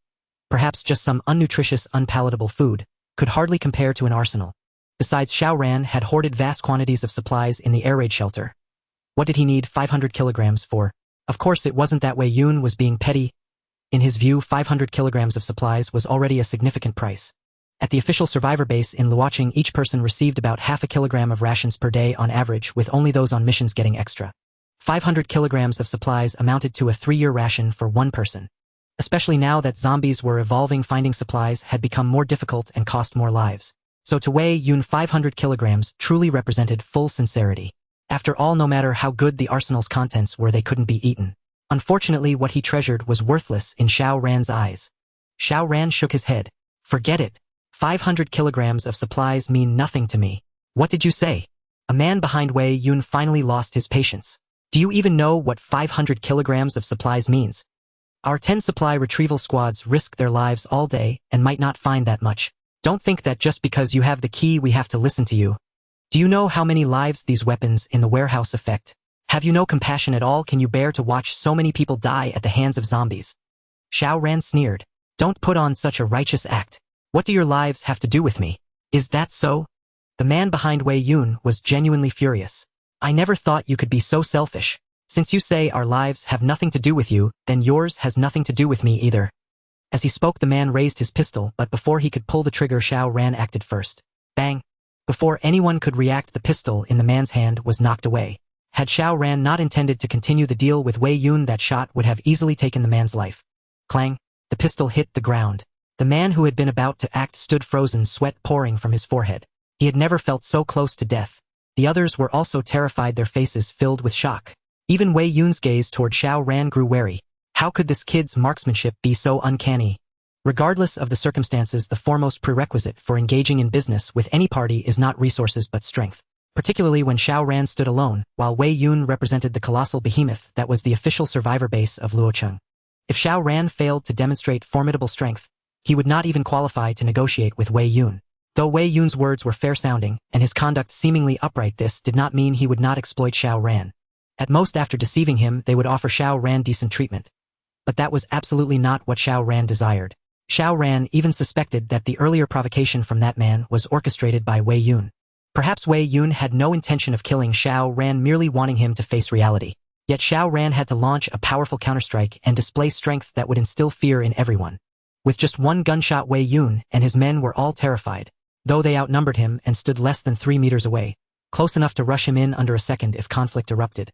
Perhaps just some unnutritious, unpalatable food, could hardly compare to an arsenal. Besides, Xiao Ran had hoarded vast quantities of supplies in the air raid shelter. What did he need 500 kilograms for? Of course, it wasn't that Wei Yun was being petty. In his view, 500 kilograms of supplies was already a significant price. At the official survivor base in Luocheng, each person received about half a kilogram of rations per day on average, with only those on missions getting extra. 500 kilograms of supplies amounted to a 3-year ration for one person. Especially now that zombies were evolving, finding supplies had become more difficult and cost more lives. So to Wei Yun, 500 kilograms truly represented full sincerity. After all, no matter how good the arsenal's contents were, they couldn't be eaten. Unfortunately, what he treasured was worthless in Xiao Ran's eyes. Xiao Ran shook his head. Forget it. 500 kilograms of supplies mean nothing to me. What did you say? A man behind Wei Yun finally lost his patience. Do you even know what 500 kilograms of supplies means? Our 10 supply retrieval squads risk their lives all day and might not find that much. Don't think that just because you have the key we have to listen to you. Do you know how many lives these weapons in the warehouse affect? Have you no compassion at all? Can you bear to watch so many people die at the hands of zombies? Xiao Ran sneered. Don't put on such a righteous act. What do your lives have to do with me? Is that so? The man behind Wei Yun was genuinely furious. I never thought you could be so selfish. Since you say our lives have nothing to do with you, then yours has nothing to do with me either. As he spoke, the man raised his pistol, but before he could pull the trigger, Xiao Ran acted first. Bang! Before anyone could react, the pistol in the man's hand was knocked away. Had Xiao Ran not intended to continue the deal with Wei Yun, that shot would have easily taken the man's life. Clang! The pistol hit the ground. The man who had been about to act stood frozen, sweat pouring from his forehead. He had never felt so close to death. The others were also terrified, their faces filled with shock. Even Wei Yun's gaze toward Xiao Ran grew wary. How could this kid's marksmanship be so uncanny? Regardless of the circumstances, the foremost prerequisite for engaging in business with any party is not resources but strength. Particularly when Xiao Ran stood alone, while Wei Yun represented the colossal behemoth that was the official survivor base of Luocheng. If Xiao Ran failed to demonstrate formidable strength, he would not even qualify to negotiate with Wei Yun. Though Wei Yun's words were fair-sounding, and his conduct seemingly upright, this did not mean he would not exploit Xiao Ran. At most, after deceiving him, they would offer Xiao Ran decent treatment. But that was absolutely not what Xiao Ran desired. Xiao Ran even suspected that the earlier provocation from that man was orchestrated by Wei Yun. Perhaps Wei Yun had no intention of killing Xiao Ran, merely wanting him to face reality. Yet Xiao Ran had to launch a powerful counterstrike and display strength that would instill fear in everyone. With just one gunshot, Wei Yun and his men were all terrified, though they outnumbered him and stood less than 3 meters away, close enough to rush him in under a second if conflict erupted.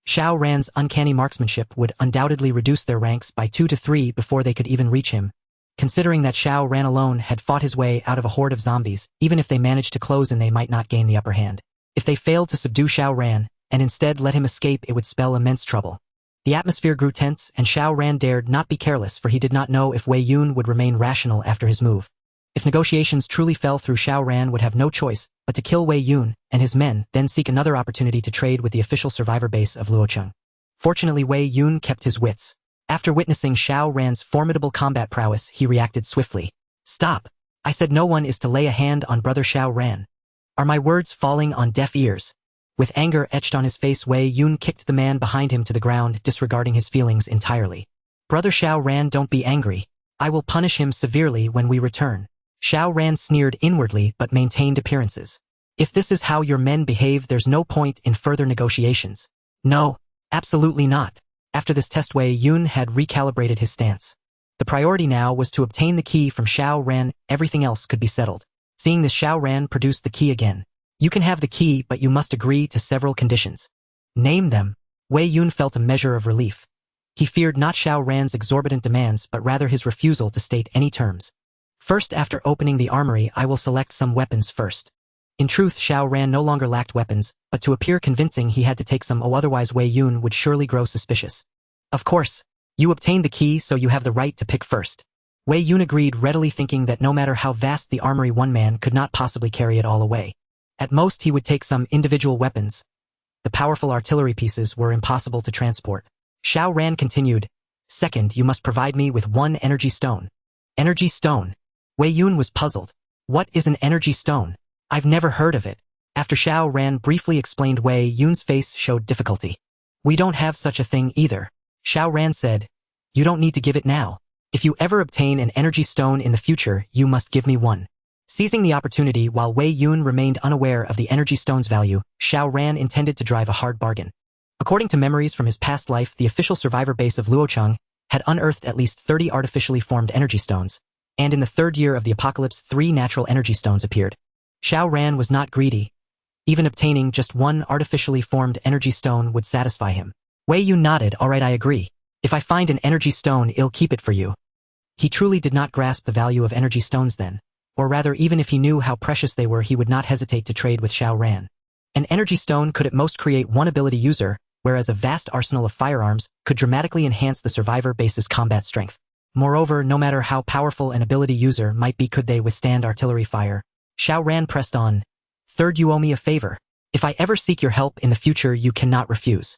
Xiao Ran's uncanny marksmanship would undoubtedly reduce their ranks by 2 to 3 before they could even reach him. Considering that Xiao Ran alone had fought his way out of a horde of zombies, even if they managed to close in, they might not gain the upper hand. If they failed to subdue Xiao Ran, and instead let him escape, it would spell immense trouble. The atmosphere grew tense, and Xiao Ran dared not be careless, for he did not know if Wei Yun would remain rational after his move. If negotiations truly fell through, Xiao Ran would have no choice but to kill Wei Yun and his men, then seek another opportunity to trade with the official survivor base of Luocheng. Fortunately, Wei Yun kept his wits. After witnessing Xiao Ran's formidable combat prowess, he reacted swiftly. "Stop! I said no one is to lay a hand on brother Xiao Ran. Are my words falling on deaf ears?" With anger etched on his face, Wei Yun kicked the man behind him to the ground, disregarding his feelings entirely. "Brother Xiao Ran, don't be angry. I will punish him severely when we return." Xiao Ran sneered inwardly but maintained appearances. "If this is how your men behave, there's no point in further negotiations." "No, absolutely not." After this test, Wei Yun had recalibrated his stance. The priority now was to obtain the key from Xiao Ran. Everything else could be settled. Seeing this, Xiao Ran produced the key again. "You can have the key, but you must agree to several conditions." "Name them." Wei Yun felt a measure of relief. He feared not Xiao Ran's exorbitant demands, but rather his refusal to state any terms. "First, after opening the armory, I will select some weapons first." In truth, Xiao Ran no longer lacked weapons, but to appear convincing he had to take some, otherwise Wei Yun would surely grow suspicious. "Of course. You obtained the key, so you have the right to pick first." Wei Yun agreed readily, thinking that no matter how vast the armory, one man could not possibly carry it all away. At most, he would take some individual weapons. The powerful artillery pieces were impossible to transport. Xiao Ran continued, "Second, you must provide me with 1 energy stone." "Energy stone?" Wei Yun was puzzled. "What is an energy stone? I've never heard of it." After Xiao Ran briefly explained, Wei Yun's face showed difficulty. "We don't have such a thing either." Xiao Ran said, "You don't need to give it now. If you ever obtain an energy stone in the future, you must give me one." Seizing the opportunity while Wei Yun remained unaware of the energy stone's value, Xiao Ran intended to drive a hard bargain. According to memories from his past life, the official survivor base of Luocheng had unearthed at least 30 artificially formed energy stones, and in the 3rd year of the apocalypse, 3 natural energy stones appeared. Xiao Ran was not greedy. Even obtaining just 1 artificially formed energy stone would satisfy him. Wei Yun nodded. "All right, I agree. If I find an energy stone, I'll keep it for you." He truly did not grasp the value of energy stones then. Or rather, even if he knew how precious they were, he would not hesitate to trade with Xiao Ran. An energy stone could at most create 1 ability user, whereas a vast arsenal of firearms could dramatically enhance the survivor base's combat strength. Moreover, no matter how powerful an ability user might be, could they withstand artillery fire? Xiao Ran pressed on. "Third, you owe me a favor. If I ever seek your help in the future, you cannot refuse."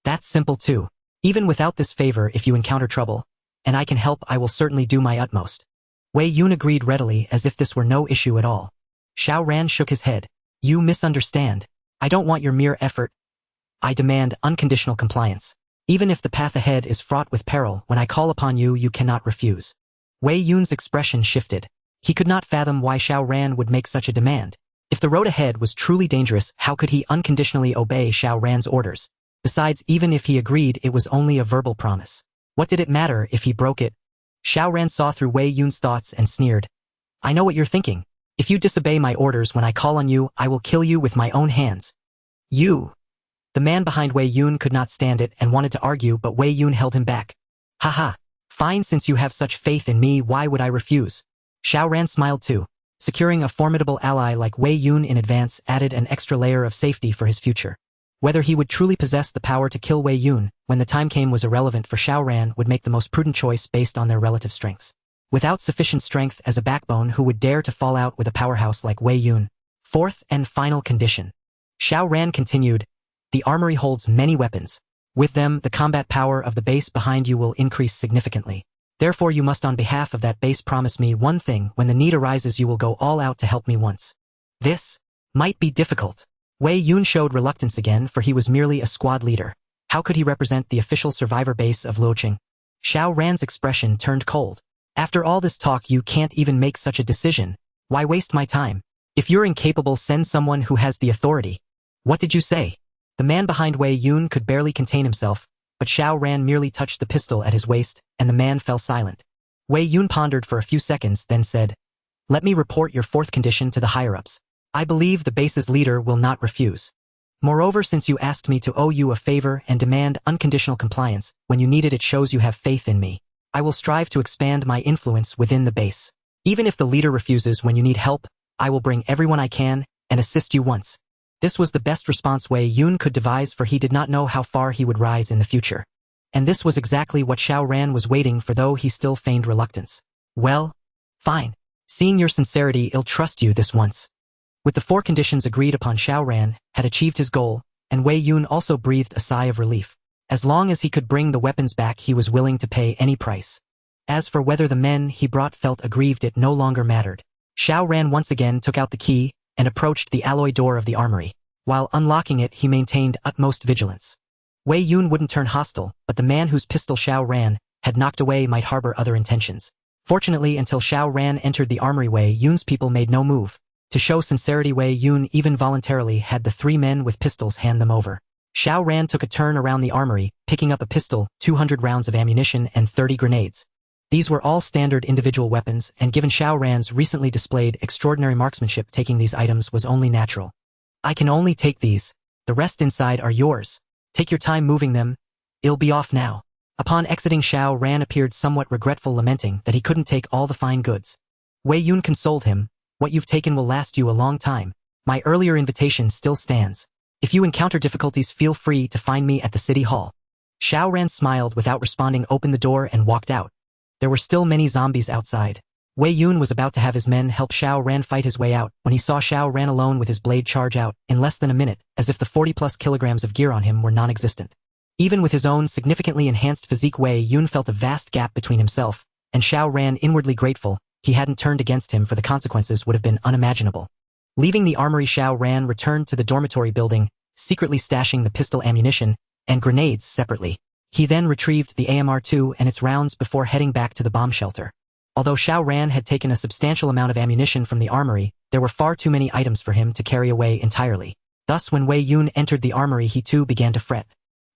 "That's simple too. Even without this favor, if you encounter trouble, and I can help, I will certainly do my utmost." Wei Yun agreed readily, as if this were no issue at all. Xiao Ran shook his head. "You misunderstand. I don't want your mere effort. I demand unconditional compliance. Even if the path ahead is fraught with peril, when I call upon you, you cannot refuse." Wei Yun's expression shifted. He could not fathom why Xiao Ran would make such a demand. If the road ahead was truly dangerous, how could he unconditionally obey Xiao Ran's orders? Besides, even if he agreed, it was only a verbal promise. What did it matter if he broke it? Xiao Ran saw through Wei Yun's thoughts and sneered. "I know what you're thinking. If you disobey my orders when I call on you, I will kill you with my own hands." "You!" The man behind Wei Yun could not stand it and wanted to argue, but Wei Yun held him back. "Haha. Fine, since you have such faith in me, why would I refuse? Xiao Ran smiled too. Securing a formidable ally like Wei Yun in advance added an extra layer of safety for his future. Whether he would truly possess the power to kill Wei Yun when the time came was irrelevant, for Xiao Ran would make the most prudent choice based on their relative strengths. Without sufficient strength as a backbone, who would dare to fall out with a powerhouse like Wei Yun? Fourth and final condition. Xiao Ran continued, the armory holds many weapons. With them, the combat power of the base behind you will increase significantly. Therefore you must on behalf of that base promise me one thing: when the need arises you will go all out to help me once. This might be difficult. Wei Yun showed reluctance again, for he was merely a squad leader. How could he represent the official survivor base of Luoqing? Xiao Ran's expression turned cold. After all this talk you can't even make such a decision. Why waste my time? If you're incapable, send someone who has the authority. What did you say? The man behind Wei Yun could barely contain himself, but Xiao Ran merely touched the pistol at his waist, and the man fell silent. Wei Yun pondered for a few seconds, then said, let me report your fourth condition to the higher-ups. I believe the base's leader will not refuse. Moreover, since you asked me to owe you a favor and demand unconditional compliance when you need it, it shows you have faith in me. I will strive to expand my influence within the base. Even if the leader refuses when you need help, I will bring everyone I can and assist you once. This was the best response Wei Yun could devise, for he did not know how far he would rise in the future. And this was exactly what Xiao Ran was waiting for, though he still feigned reluctance. Well, fine. Seeing your sincerity, I'll trust you this once. With the four conditions agreed upon, Xiao Ran had achieved his goal, and Wei Yun also breathed a sigh of relief. As long as he could bring the weapons back, he was willing to pay any price. As for whether the men he brought felt aggrieved, it no longer mattered. Xiao Ran once again took out the key and approached the alloy door of the armory. While unlocking it, he maintained utmost vigilance. Wei Yun wouldn't turn hostile, but the man whose pistol Xiao Ran had knocked away might harbor other intentions. Fortunately, until Xiao Ran entered the armory, Wei Yun's people made no move. To show sincerity, Wei Yun even voluntarily had the three men with pistols hand them over. Xiao Ran took a turn around the armory, picking up a pistol, 200 rounds of ammunition, and 30 grenades. These were all standard individual weapons, and given Xiao Ran's recently displayed extraordinary marksmanship, taking these items was only natural. I can only take these. The rest inside are yours. Take your time moving them. I'll be off now. Upon exiting, Xiao Ran appeared somewhat regretful, lamenting that he couldn't take all the fine goods. Wei Yun consoled him. What you've taken will last you a long time. My earlier invitation still stands. If you encounter difficulties, feel free to find me at the city hall. Xiao Ran smiled without responding, opened the door, and walked out. There were still many zombies outside. Wei Yun was about to have his men help Xiao Ran fight his way out when he saw Xiao Ran alone with his blade charge out in less than a minute, as if the 40+ kilograms of gear on him were non-existent. Even with his own significantly enhanced physique, Wei Yun felt a vast gap between himself and Xiao Ran, inwardly grateful he hadn't turned against him, for the consequences would have been unimaginable. Leaving the armory, Xiao Ran returned to the dormitory building, secretly stashing the pistol ammunition and grenades separately. He then retrieved the AMR-2 and its rounds before heading back to the bomb shelter. Although Xiao Ran had taken a substantial amount of ammunition from the armory, there were far too many items for him to carry away entirely. Thus, when Wei Yun entered the armory, he too began to fret.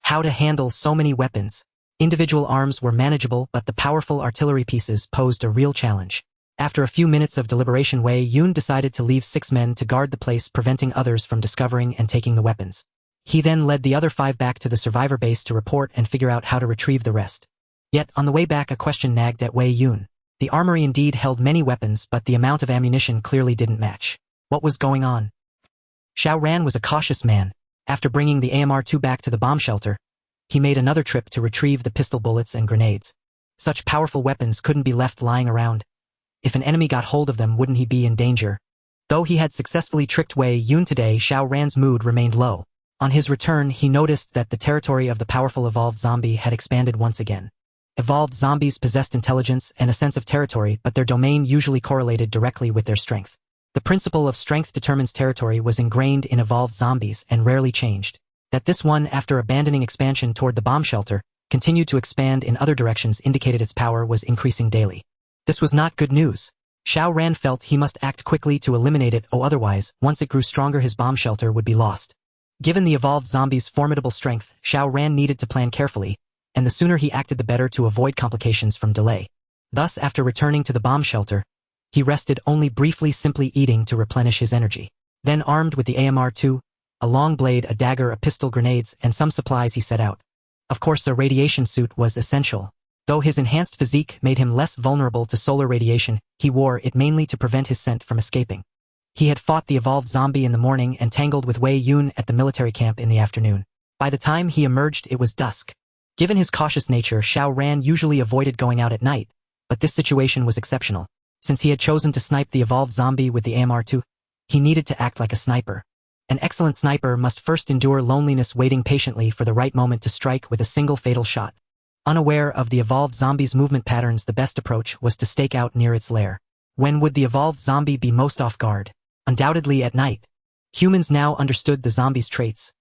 How to handle so many weapons? Individual arms were manageable, but the powerful artillery pieces posed a real challenge. After a few minutes of deliberation, Wei Yun decided to leave 6 men to guard the place, preventing others from discovering and taking the weapons. He then led the other 5 back to the survivor base to report and figure out how to retrieve the rest. Yet, on the way back, a question nagged at Wei Yun. The armory indeed held many weapons, but the amount of ammunition clearly didn't match. What was going on? Xiao Ran was a cautious man. After bringing the AMR-2 back to the bomb shelter, he made another trip to retrieve the pistol bullets and grenades. Such powerful weapons couldn't be left lying around. If an enemy got hold of them, wouldn't he be in danger? Though he had successfully tricked Wei Yun today, Xiao Ran's mood remained low. On his return, he noticed that the territory of the powerful evolved zombie had expanded once again. Evolved zombies possessed intelligence and a sense of territory, but their domain usually correlated directly with their strength. The principle of strength determines territory was ingrained in evolved zombies and rarely changed. That this one, after abandoning expansion toward the bomb shelter, continued to expand in other directions indicated its power was increasing daily. This was not good news. Xiao Ran felt he must act quickly to eliminate it, or otherwise, once it grew stronger, his bomb shelter would be lost. Given the evolved zombie's formidable strength, Xiao Ran needed to plan carefully, and the sooner he acted the better to avoid complications from delay. Thus, after returning to the bomb shelter, he rested only briefly, simply eating to replenish his energy. Then, armed with the AMR-2, a long blade, a dagger, a pistol, grenades, and some supplies, he set out. Of course, a radiation suit was essential. Though his enhanced physique made him less vulnerable to solar radiation, he wore it mainly to prevent his scent from escaping. He had fought the evolved zombie in the morning and tangled with Wei Yun at the military camp in the afternoon. By the time he emerged, it was dusk. Given his cautious nature, Xiao Ran usually avoided going out at night, but this situation was exceptional. Since he had chosen to snipe the evolved zombie with the AMR-2, he needed to act like a sniper. An excellent sniper must first endure loneliness, waiting patiently for the right moment to strike with a single fatal shot. Unaware of the evolved zombie's movement patterns, the best approach was to stake out near its lair. When would the evolved zombie be most off guard? Undoubtedly at night. Humans now understood the zombie's traits.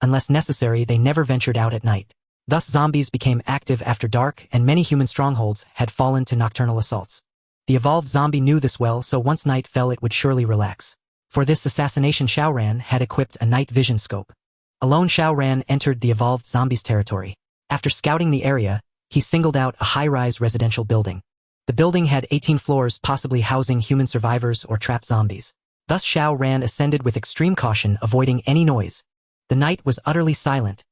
Unless necessary, they never ventured out at night. Thus zombies became active after dark, and many human strongholds had fallen to nocturnal assaults. The evolved zombie knew this well, so once night fell it would surely relax. For this assassination, Xiao Ran had equipped a night vision scope. Alone, Xiao Ran entered the evolved zombie's territory. After scouting the area, he singled out a high-rise residential building. The building had 18 floors, possibly housing human survivors or trapped zombies. Thus Xiao Ran ascended with extreme caution, avoiding any noise. The night was utterly silent.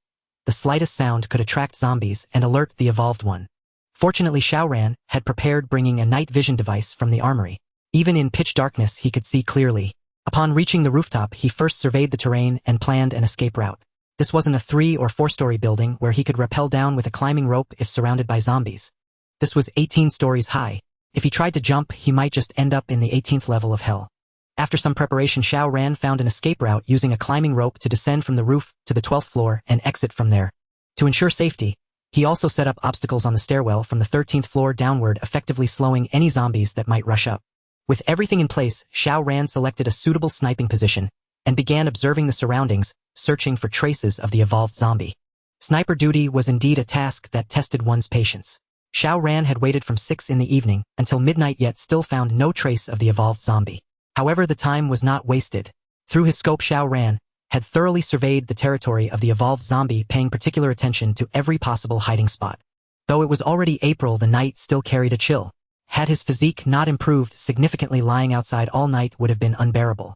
The slightest sound could attract zombies and alert the evolved one. Fortunately, Xiao Ran had prepared, bringing a night vision device from the armory. Even in pitch darkness, he could see clearly. Upon reaching the rooftop, he first surveyed the terrain and planned an escape route. This wasn't a 3- or 4-story building where he could rappel down with a climbing rope if surrounded by zombies. This was 18 stories high. If he tried to jump, he might just end up in the 18th level of hell. After some preparation, Xiao Ran found an escape route using a climbing rope to descend from the roof to the 12th floor and exit from there. To ensure safety, he also set up obstacles on the stairwell from the 13th floor downward, effectively slowing any zombies that might rush up. With everything in place, Xiao Ran selected a suitable sniping position and began observing the surroundings, searching for traces of the evolved zombie. Sniper duty was indeed a task that tested one's patience. Xiao Ran had waited from 6 in the evening until midnight, yet still found no trace of the evolved zombie. However, the time was not wasted. Through his scope, Xiao Ran had thoroughly surveyed the territory of the evolved zombie, paying particular attention to every possible hiding spot. Though it was already April, the night still carried a chill. Had his physique not improved significantly, lying outside all night would have been unbearable.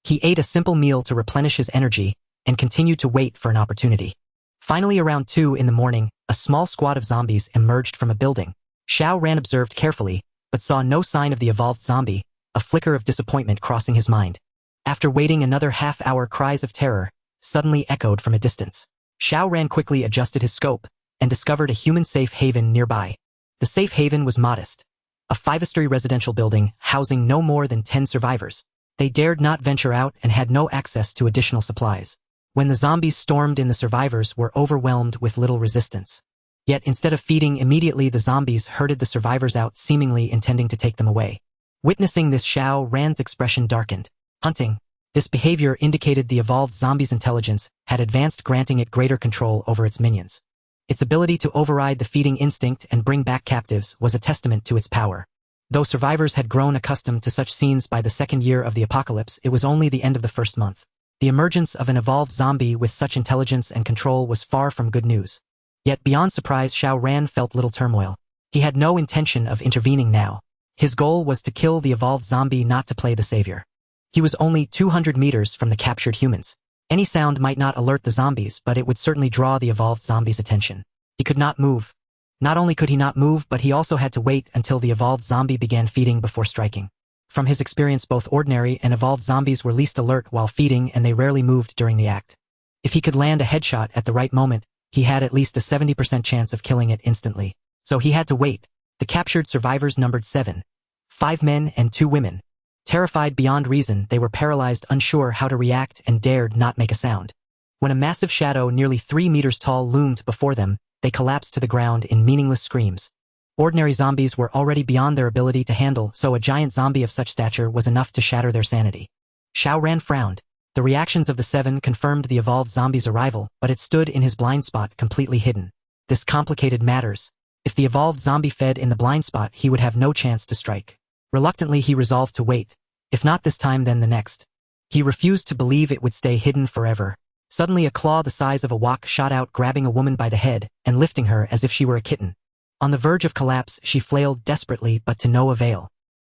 He ate a simple meal to replenish his energy and continued to wait for an opportunity. Finally, around 2 in the morning, a small squad of zombies emerged from a building. Xiao Ran observed carefully, but saw no sign of the evolved zombie, a flicker of disappointment crossing his mind. After waiting another half-hour, cries of terror suddenly echoed from a distance. Xiao Ran quickly adjusted his scope and discovered a human safe haven nearby. The safe haven was modest. A 5-story residential building housing no more than 10 survivors. They dared not venture out and had no access to additional supplies. When the zombies stormed in, the survivors were overwhelmed with little resistance. Yet instead of feeding immediately, the zombies herded the survivors out, seemingly intending to take them away. Witnessing this, Xiao Ran's expression darkened. Hunting. This behavior indicated the evolved zombie's intelligence had advanced, granting it greater control over its minions. Its ability to override the feeding instinct and bring back captives was a testament to its power. Though survivors had grown accustomed to such scenes by the second year of the apocalypse, it was only the end of the first month. The emergence of an evolved zombie with such intelligence and control was far from good news. Yet beyond surprise, Xiao Ran felt little turmoil. He had no intention of intervening now. His goal was to kill the evolved zombie, not to play the savior. He was only 200 meters from the captured humans. Any sound might not alert the zombies, but it would certainly draw the evolved zombie's attention. He could not move. Not only could he not move, but he also had to wait until the evolved zombie began feeding before striking. From his experience, both ordinary and evolved zombies were least alert while feeding, and they rarely moved during the act. If he could land a headshot at the right moment, he had at least a 70% chance of killing it instantly. So he had to wait. The captured survivors numbered 7. 5 men and 2 women. Terrified beyond reason, they were paralyzed, unsure how to react, and dared not make a sound. When a massive shadow nearly 3 meters tall loomed before them, they collapsed to the ground in meaningless screams. Ordinary zombies were already beyond their ability to handle, so a giant zombie of such stature was enough to shatter their sanity. Xiao Ran frowned. The reactions of the 7 confirmed the evolved zombie's arrival, but it stood in his blind spot, completely hidden. This complicated matters. If the evolved zombie fed in the blind spot, he would have no chance to strike. Reluctantly, he resolved to wait. If not this time, then the next. He refused to believe it would stay hidden forever. Suddenly, a claw the size of a wok shot out, grabbing a woman by the head and lifting her as if she were a kitten. On the verge of collapse, she flailed desperately, but to no avail.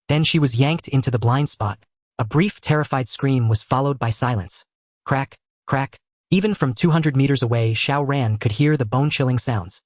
Then she was yanked into the blind spot. A brief, terrified scream was followed by silence. Crack, crack. Even from 200 meters away, Xiao Ran could hear the bone-chilling sounds.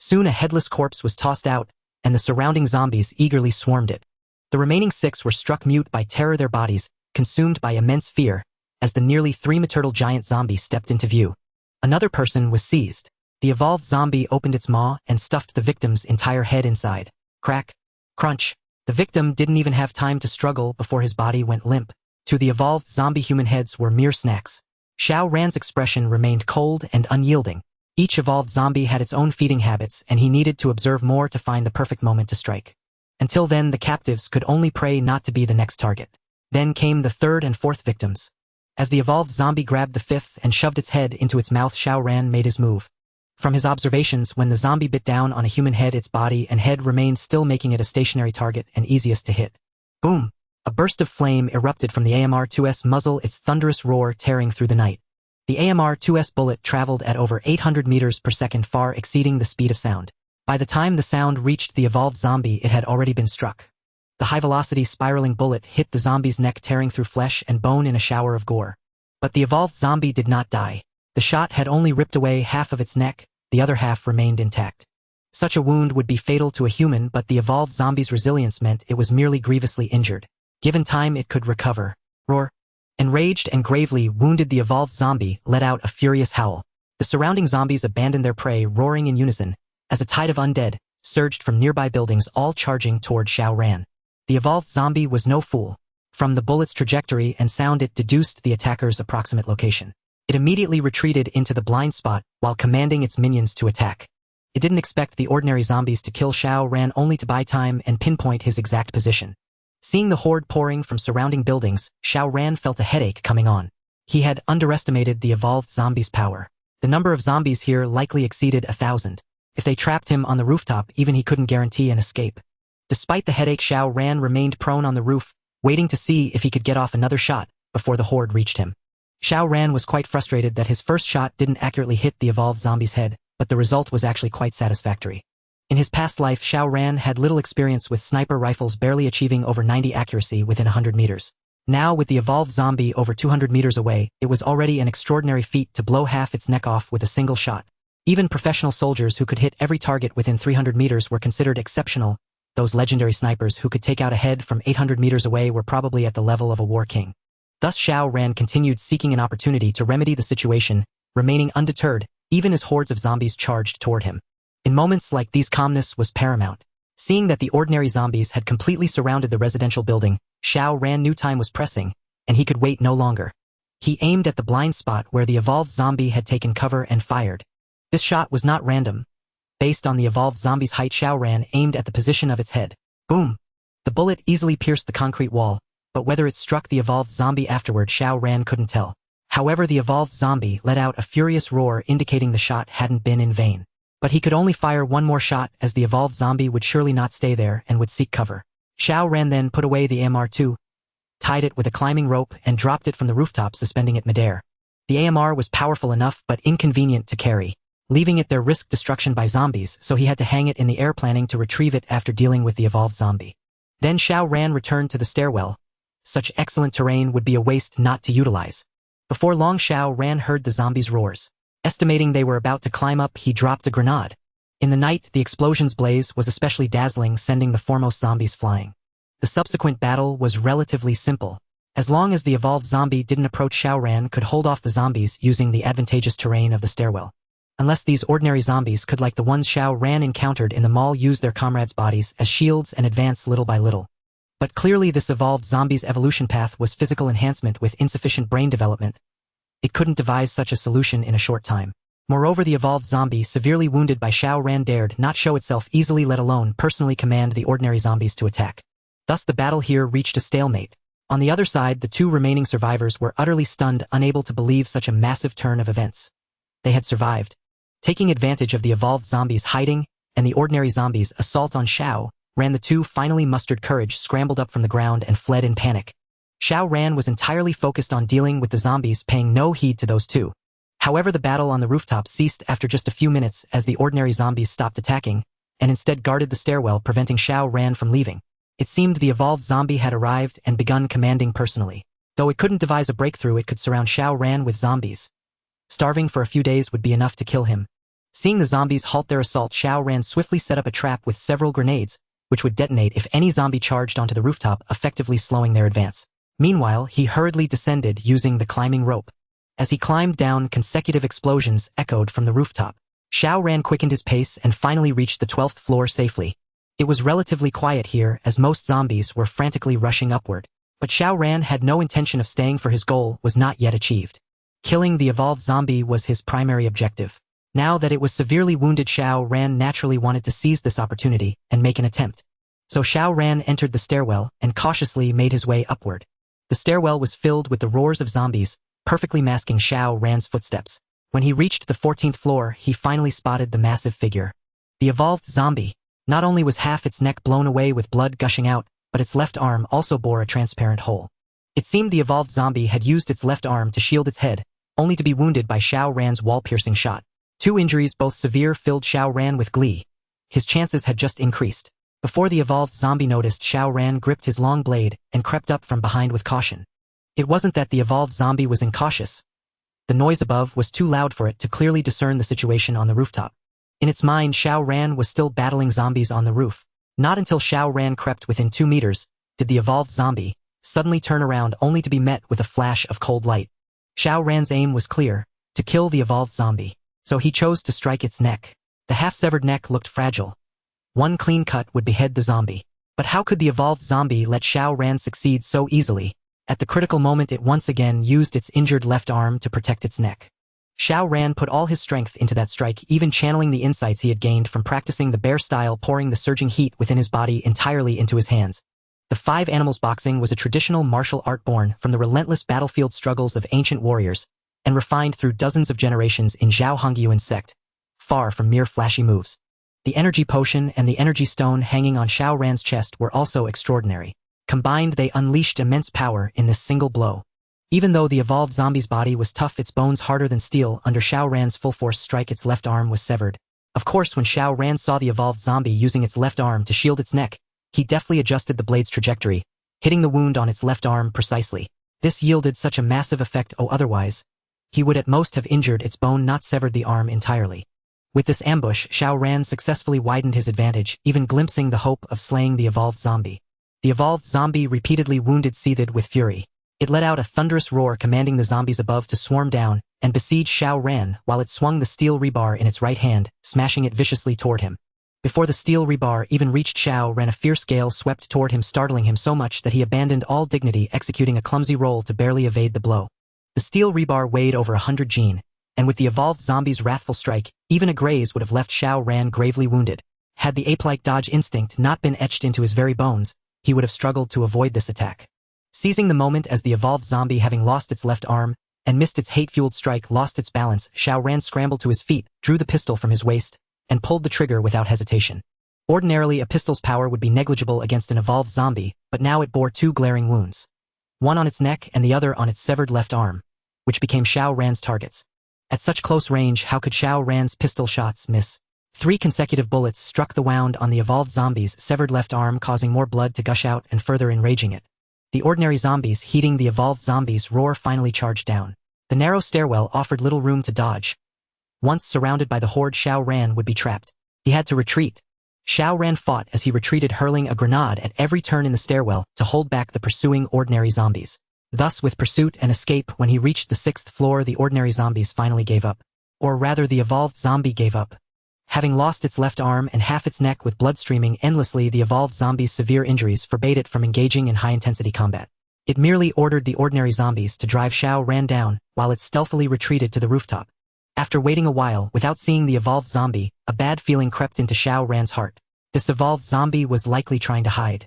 Soon a headless corpse was tossed out, and the surrounding zombies eagerly swarmed it. The remaining 6 were struck mute by terror, their bodies consumed by immense fear, as the nearly 3-meter giant zombie stepped into view. Another person was seized. The evolved zombie opened its maw and stuffed the victim's entire head inside. Crack. Crunch. The victim didn't even have time to struggle before his body went limp. To the evolved zombie, human heads were mere snacks. Xiao Ran's expression remained cold and unyielding. Each evolved zombie had its own feeding habits, and he needed to observe more to find the perfect moment to strike. Until then, the captives could only pray not to be the next target. Then came the 3rd and 4th victims. As the evolved zombie grabbed the 5th and shoved its head into its mouth, Xiao Ran made his move. From his observations, when the zombie bit down on a human head, its body and head remained still, making it a stationary target and easiest to hit. Boom! A burst of flame erupted from the AMR-2's muzzle, its thunderous roar tearing through the night. The AMR-2's bullet traveled at over 800 meters per second, far exceeding the speed of sound. By the time the sound reached the evolved zombie, it had already been struck. The high-velocity spiraling bullet hit the zombie's neck, tearing through flesh and bone in a shower of gore. But the evolved zombie did not die. The shot had only ripped away half of its neck, the other half remained intact. Such a wound would be fatal to a human, but the evolved zombie's resilience meant it was merely grievously injured. Given time, it could recover. Roar. Enraged and gravely wounded, the evolved zombie let out a furious howl. The surrounding zombies abandoned their prey, roaring in unison, as a tide of undead surged from nearby buildings, all charging toward Xiao Ran. The evolved zombie was no fool. From the bullet's trajectory and sound, it deduced the attacker's approximate location. It immediately retreated into the blind spot while commanding its minions to attack. It didn't expect the ordinary zombies to kill Xiao Ran, only to buy time and pinpoint his exact position. Seeing the horde pouring from surrounding buildings, Xiao Ran felt a headache coming on. He had underestimated the evolved zombies' power. The number of zombies here likely exceeded 1,000. If they trapped him on the rooftop, even he couldn't guarantee an escape. Despite the headache, Xiao Ran remained prone on the roof, waiting to see if he could get off another shot before the horde reached him. Xiao Ran was quite frustrated that his first shot didn't accurately hit the evolved zombie's head, but the result was actually quite satisfactory. In his past life, Xiao Ran had little experience with sniper rifles, barely achieving over 90 accuracy within 100 meters. Now, with the evolved zombie over 200 meters away, it was already an extraordinary feat to blow half its neck off with a single shot. Even professional soldiers who could hit every target within 300 meters were considered exceptional. Those legendary snipers who could take out a head from 800 meters away were probably at the level of a war king. Thus Xiao Ran continued seeking an opportunity to remedy the situation, remaining undeterred, even as hordes of zombies charged toward him. In moments like these, calmness was paramount. Seeing that the ordinary zombies had completely surrounded the residential building, Xiao Ran knew time was pressing, and he could wait no longer. He aimed at the blind spot where the evolved zombie had taken cover and fired. This shot was not random. Based on the evolved zombie's height, Xiao Ran aimed at the position of its head. Boom! The bullet easily pierced the concrete wall, but whether it struck the evolved zombie afterward, Xiao Ran couldn't tell. However, the evolved zombie let out a furious roar, indicating the shot hadn't been in vain. But he could only fire one more shot, as the evolved zombie would surely not stay there and would seek cover. Xiao Ran then put away the AMR-2, tied it with a climbing rope, and dropped it from the rooftop, suspending it midair. The AMR was powerful enough but inconvenient to carry. Leaving it there risked destruction by zombies, so he had to hang it in the air, planning to retrieve it after dealing with the evolved zombie. Then Xiao Ran returned to the stairwell. Such excellent terrain would be a waste not to utilize. Before long, Xiao Ran heard the zombies' roars. Estimating they were about to climb up, he dropped a grenade. In the night, the explosion's blaze was especially dazzling, sending the foremost zombies flying. The subsequent battle was relatively simple. As long as the evolved zombie didn't approach, Xiao Ran could hold off the zombies using the advantageous terrain of the stairwell. Unless these ordinary zombies could, like the ones Xiao Ran encountered in the mall, use their comrades' bodies as shields and advance little by little. But clearly this evolved zombie's evolution path was physical enhancement with insufficient brain development. It couldn't devise such a solution in a short time. Moreover, the evolved zombie, severely wounded by Xiao Ran, dared not show itself easily, let alone personally command the ordinary zombies to attack. Thus the battle here reached a stalemate. On the other side, the two remaining survivors were utterly stunned, unable to believe such a massive turn of events. They had survived. Taking advantage of the evolved zombies' hiding and the ordinary zombies' assault on Xiao Ran, the two finally mustered courage, scrambled up from the ground, and fled in panic. Xiao Ran was entirely focused on dealing with the zombies, paying no heed to those two. However, the battle on the rooftop ceased after just a few minutes as the ordinary zombies stopped attacking and instead guarded the stairwell, preventing Xiao Ran from leaving. It seemed the evolved zombie had arrived and begun commanding personally. Though it couldn't devise a breakthrough, it could surround Xiao Ran with zombies. Starving for a few days would be enough to kill him. Seeing the zombies halt their assault, Xiao Ran swiftly set up a trap with several grenades, which would detonate if any zombie charged onto the rooftop, effectively slowing their advance. Meanwhile, he hurriedly descended using the climbing rope. As he climbed down, consecutive explosions echoed from the rooftop. Xiao Ran quickened his pace and finally reached the 12th floor safely. It was relatively quiet here, as most zombies were frantically rushing upward. But Xiao Ran had no intention of staying, for his goal was not yet achieved. Killing the evolved zombie was his primary objective. Now that it was severely wounded, Xiao Ran naturally wanted to seize this opportunity and make an attempt. So Xiao Ran entered the stairwell and cautiously made his way upward. The stairwell was filled with the roars of zombies, perfectly masking Xiao Ran's footsteps. When he reached the 14th floor, he finally spotted the massive figure. The evolved zombie. Not only was half its neck blown away with blood gushing out, but its left arm also bore a transparent hole. It seemed the evolved zombie had used its left arm to shield its head, only to be wounded by Xiao Ran's wall-piercing shot. 2 injuries, both severe, filled Xiao Ran with glee. His chances had just increased. Before the evolved zombie noticed, Xiao Ran gripped his long blade and crept up from behind with caution. It wasn't that the evolved zombie was incautious. The noise above was too loud for it to clearly discern the situation on the rooftop. In its mind, Xiao Ran was still battling zombies on the roof. Not until Xiao Ran crept within 2 meters did the evolved zombie suddenly turn around, only to be met with a flash of cold light. Xiao Ran's aim was clear: to kill the evolved zombie. So he chose to strike its neck. The half-severed neck looked fragile. One clean cut would behead the zombie. But how could the evolved zombie let Xiao Ran succeed so easily? At the critical moment, it once again used its injured left arm to protect its neck. Xiao Ran put all his strength into that strike, even channeling the insights he had gained from practicing the bear style, pouring the surging heat within his body entirely into his hands. The 5 animals boxing was a traditional martial art born from the relentless battlefield struggles of ancient warriors, and refined through dozens of generations in Zhao Hongyuan's sect, far from mere flashy moves. The energy potion and the energy stone hanging on Xiao Ran's chest were also extraordinary. Combined, they unleashed immense power in this single blow. Even though the evolved zombie's body was tough, its bones harder than steel, under Xiao Ran's full-force strike its left arm was severed. Of course, when Xiao Ran saw the evolved zombie using its left arm to shield its neck, he deftly adjusted the blade's trajectory, hitting the wound on its left arm precisely. This yielded such a massive effect, otherwise he would at most have injured its bone, not severed the arm entirely. With this ambush, Xiao Ran successfully widened his advantage, even glimpsing the hope of slaying the evolved zombie. The evolved zombie, repeatedly wounded, seethed with fury. It let out a thunderous roar, commanding the zombies above to swarm down and besiege Xiao Ran, while it swung the steel rebar in its right hand, smashing it viciously toward him. Before the steel rebar even reached Xiao Ran, a fierce gale swept toward him, startling him so much that he abandoned all dignity, executing a clumsy roll to barely evade the blow. The steel rebar weighed over 100 Jin, and with the evolved zombie's wrathful strike, even a graze would have left Xiao Ran gravely wounded. Had the ape-like dodge instinct not been etched into his very bones, he would have struggled to avoid this attack. Seizing the moment as the evolved zombie, having lost its left arm and missed its hate-fueled strike, lost its balance, Xiao Ran scrambled to his feet, drew the pistol from his waist, and pulled the trigger without hesitation. Ordinarily, a pistol's power would be negligible against an evolved zombie, but now it bore 2 glaring wounds. One on its neck and the other on its severed left arm, which became Xiao Ran's targets. At such close range, how could Xiao Ran's pistol shots miss? 3 consecutive bullets struck the wound on the evolved zombie's severed left arm, causing more blood to gush out and further enraging it. The ordinary zombies, heeding the evolved zombie's roar, finally charged down. The narrow stairwell offered little room to dodge. Once surrounded by the horde, Xiao Ran would be trapped. He had to retreat. Xiao Ran fought as he retreated, hurling a grenade at every turn in the stairwell to hold back the pursuing ordinary zombies. Thus, with pursuit and escape, when he reached the 6th floor, the ordinary zombies finally gave up. Or rather, the evolved zombie gave up. Having lost its left arm and half its neck with blood streaming endlessly, the evolved zombie's severe injuries forbade it from engaging in high-intensity combat. It merely ordered the ordinary zombies to drive Xiao Ran down, while it stealthily retreated to the rooftop. After waiting a while without seeing the evolved zombie, a bad feeling crept into Xiao Ran's heart. This evolved zombie was likely trying to hide.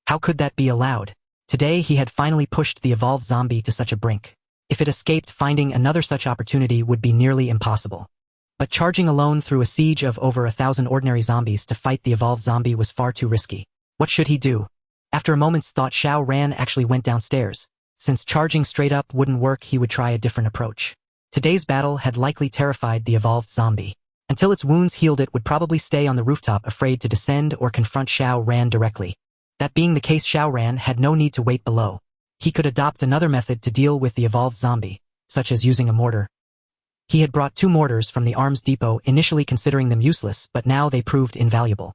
How could that be allowed? Today he had finally pushed the evolved zombie to such a brink. If it escaped, finding another such opportunity would be nearly impossible. But charging alone through a siege of over 1,000 ordinary zombies to fight the evolved zombie was far too risky. What should he do? After a moment's thought, Xiao Ran actually went downstairs. Since charging straight up wouldn't work, he would try a different approach. Today's battle had likely terrified the evolved zombie. Until its wounds healed, it would probably stay on the rooftop, afraid to descend or confront Xiao Ran directly. That being the case, Xiao Ran had no need to wait below. He could adopt another method to deal with the evolved zombie, such as using a mortar. He had brought 2 mortars from the arms depot, initially considering them useless, but now they proved invaluable.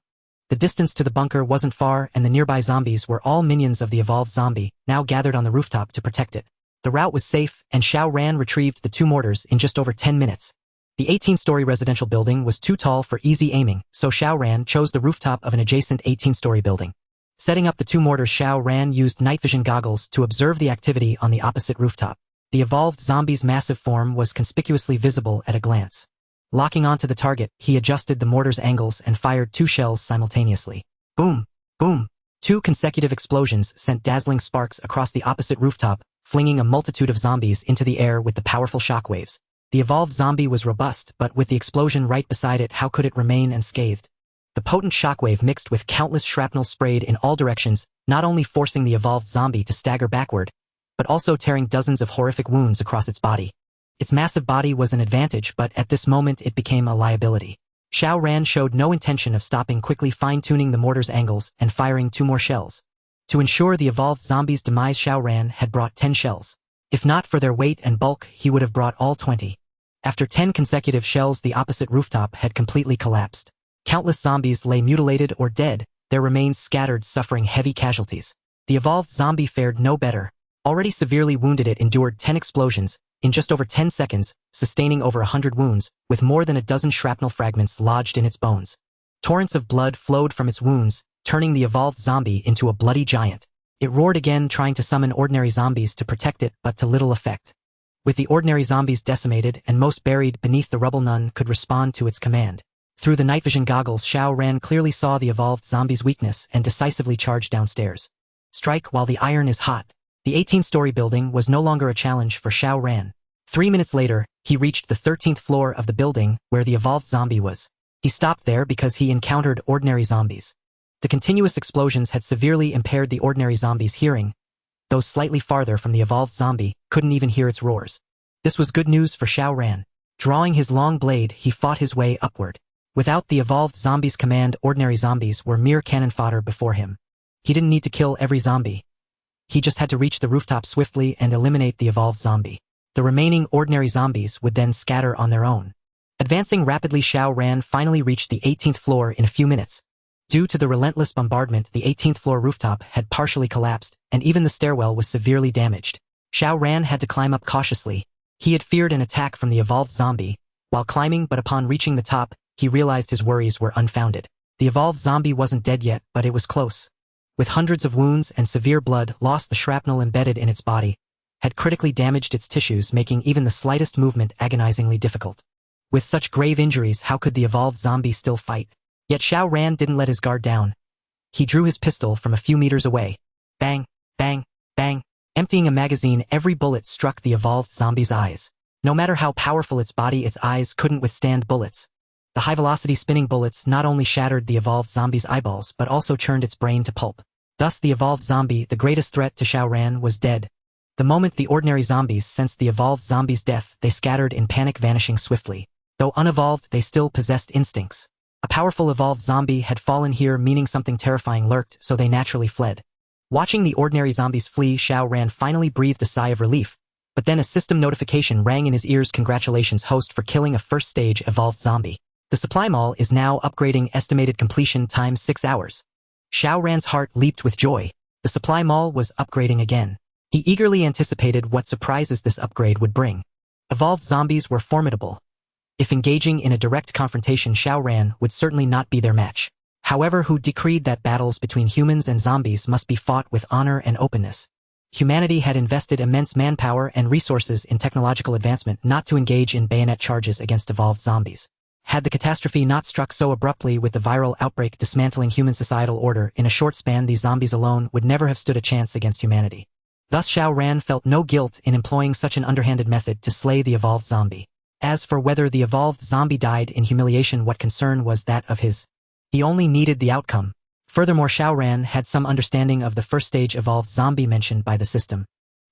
The distance to the bunker wasn't far, and the nearby zombies were all minions of the evolved zombie, now gathered on the rooftop to protect it. The route was safe, and Xiao Ran retrieved the 2 mortars in just over 10 minutes. The 18-story residential building was too tall for easy aiming, so Xiao Ran chose the rooftop of an adjacent 18-story building. Setting up the 2 mortars, Xiao Ran used night vision goggles to observe the activity on the opposite rooftop. The evolved zombie's massive form was conspicuously visible at a glance. Locking onto the target, he adjusted the mortar's angles and fired 2 shells simultaneously. Boom! Boom! 2 consecutive explosions sent dazzling sparks across the opposite rooftop, flinging a multitude of zombies into the air with the powerful shockwaves. The evolved zombie was robust, but with the explosion right beside it, how could it remain unscathed? The potent shockwave mixed with countless shrapnel sprayed in all directions, not only forcing the evolved zombie to stagger backward, but also tearing dozens of horrific wounds across its body. Its massive body was an advantage, but at this moment it became a liability. Xiao Ran showed no intention of stopping, quickly fine-tuning the mortar's angles and firing 2 more shells. To ensure the evolved zombie's demise, Xiao Ran had brought 10 shells. If not for their weight and bulk, he would have brought all 20. After 10 consecutive shells, the opposite rooftop had completely collapsed. Countless zombies lay mutilated or dead, their remains scattered, suffering heavy casualties. The evolved zombie fared no better. Already severely wounded, it endured 10 explosions, in just over 10 seconds, sustaining over 100 wounds, with more than a dozen shrapnel fragments lodged in its bones. Torrents of blood flowed from its wounds, turning the evolved zombie into a bloody giant. It roared again, trying to summon ordinary zombies to protect it, but to little effect. With the ordinary zombies decimated and most buried beneath the rubble, none could respond to its command. Through the night vision goggles, Xiao Ran clearly saw the evolved zombie's weakness and decisively charged downstairs. Strike while the iron is hot. The 18-story building was no longer a challenge for Xiao Ran. 3 minutes later, he reached the 13th floor of the building where the evolved zombie was. He stopped there because he encountered ordinary zombies. The continuous explosions had severely impaired the ordinary zombie's hearing. Those slightly farther from the evolved zombie couldn't even hear its roars. This was good news for Xiao Ran. Drawing his long blade, he fought his way upward. Without the evolved zombie's command, ordinary zombies were mere cannon fodder before him. He didn't need to kill every zombie. He just had to reach the rooftop swiftly and eliminate the evolved zombie. The remaining ordinary zombies would then scatter on their own. Advancing rapidly, Xiao Ran finally reached the 18th floor in a few minutes. Due to the relentless bombardment, the 18th floor rooftop had partially collapsed, and even the stairwell was severely damaged. Xiao Ran had to climb up cautiously. He had feared an attack from the evolved zombie while climbing, but upon reaching the top, he realized his worries were unfounded. The evolved zombie wasn't dead yet, but it was close. With hundreds of wounds and severe blood loss, the shrapnel embedded in its body had critically damaged its tissues, making even the slightest movement agonizingly difficult. With such grave injuries, how could the evolved zombie still fight? Yet Xiao Ran didn't let his guard down. He drew his pistol from a few meters away. Bang, bang, bang. Emptying a magazine, every bullet struck the evolved zombie's eyes. No matter how powerful its body, its eyes couldn't withstand bullets. The high-velocity spinning bullets not only shattered the evolved zombie's eyeballs, but also churned its brain to pulp. Thus the evolved zombie, the greatest threat to Xiao Ran, was dead. The moment the ordinary zombies sensed the evolved zombie's death, they scattered in panic, vanishing swiftly. Though unevolved, they still possessed instincts. A powerful evolved zombie had fallen here, meaning something terrifying lurked, so they naturally fled. Watching the ordinary zombies flee, Xiao Ran finally breathed a sigh of relief, but then a system notification rang in his ears. Congratulations, host, for killing a first-stage evolved zombie. The supply mall is now upgrading, estimated completion time 6 hours. Xiao Ran's heart leaped with joy. The supply mall was upgrading again. He eagerly anticipated what surprises this upgrade would bring. Evolved zombies were formidable. If engaging in a direct confrontation, Xiao Ran would certainly not be their match. However, who decreed that battles between humans and zombies must be fought with honor and openness? Humanity had invested immense manpower and resources in technological advancement not to engage in bayonet charges against evolved zombies. Had the catastrophe not struck so abruptly, with the viral outbreak dismantling human societal order in a short span, these zombies alone would never have stood a chance against humanity. Thus Xiao Ran felt no guilt in employing such an underhanded method to slay the evolved zombie. As for whether the evolved zombie died in humiliation, what concern was that of his? He only needed the outcome. Furthermore, Xiao Ran had some understanding of the first stage evolved zombie mentioned by the system.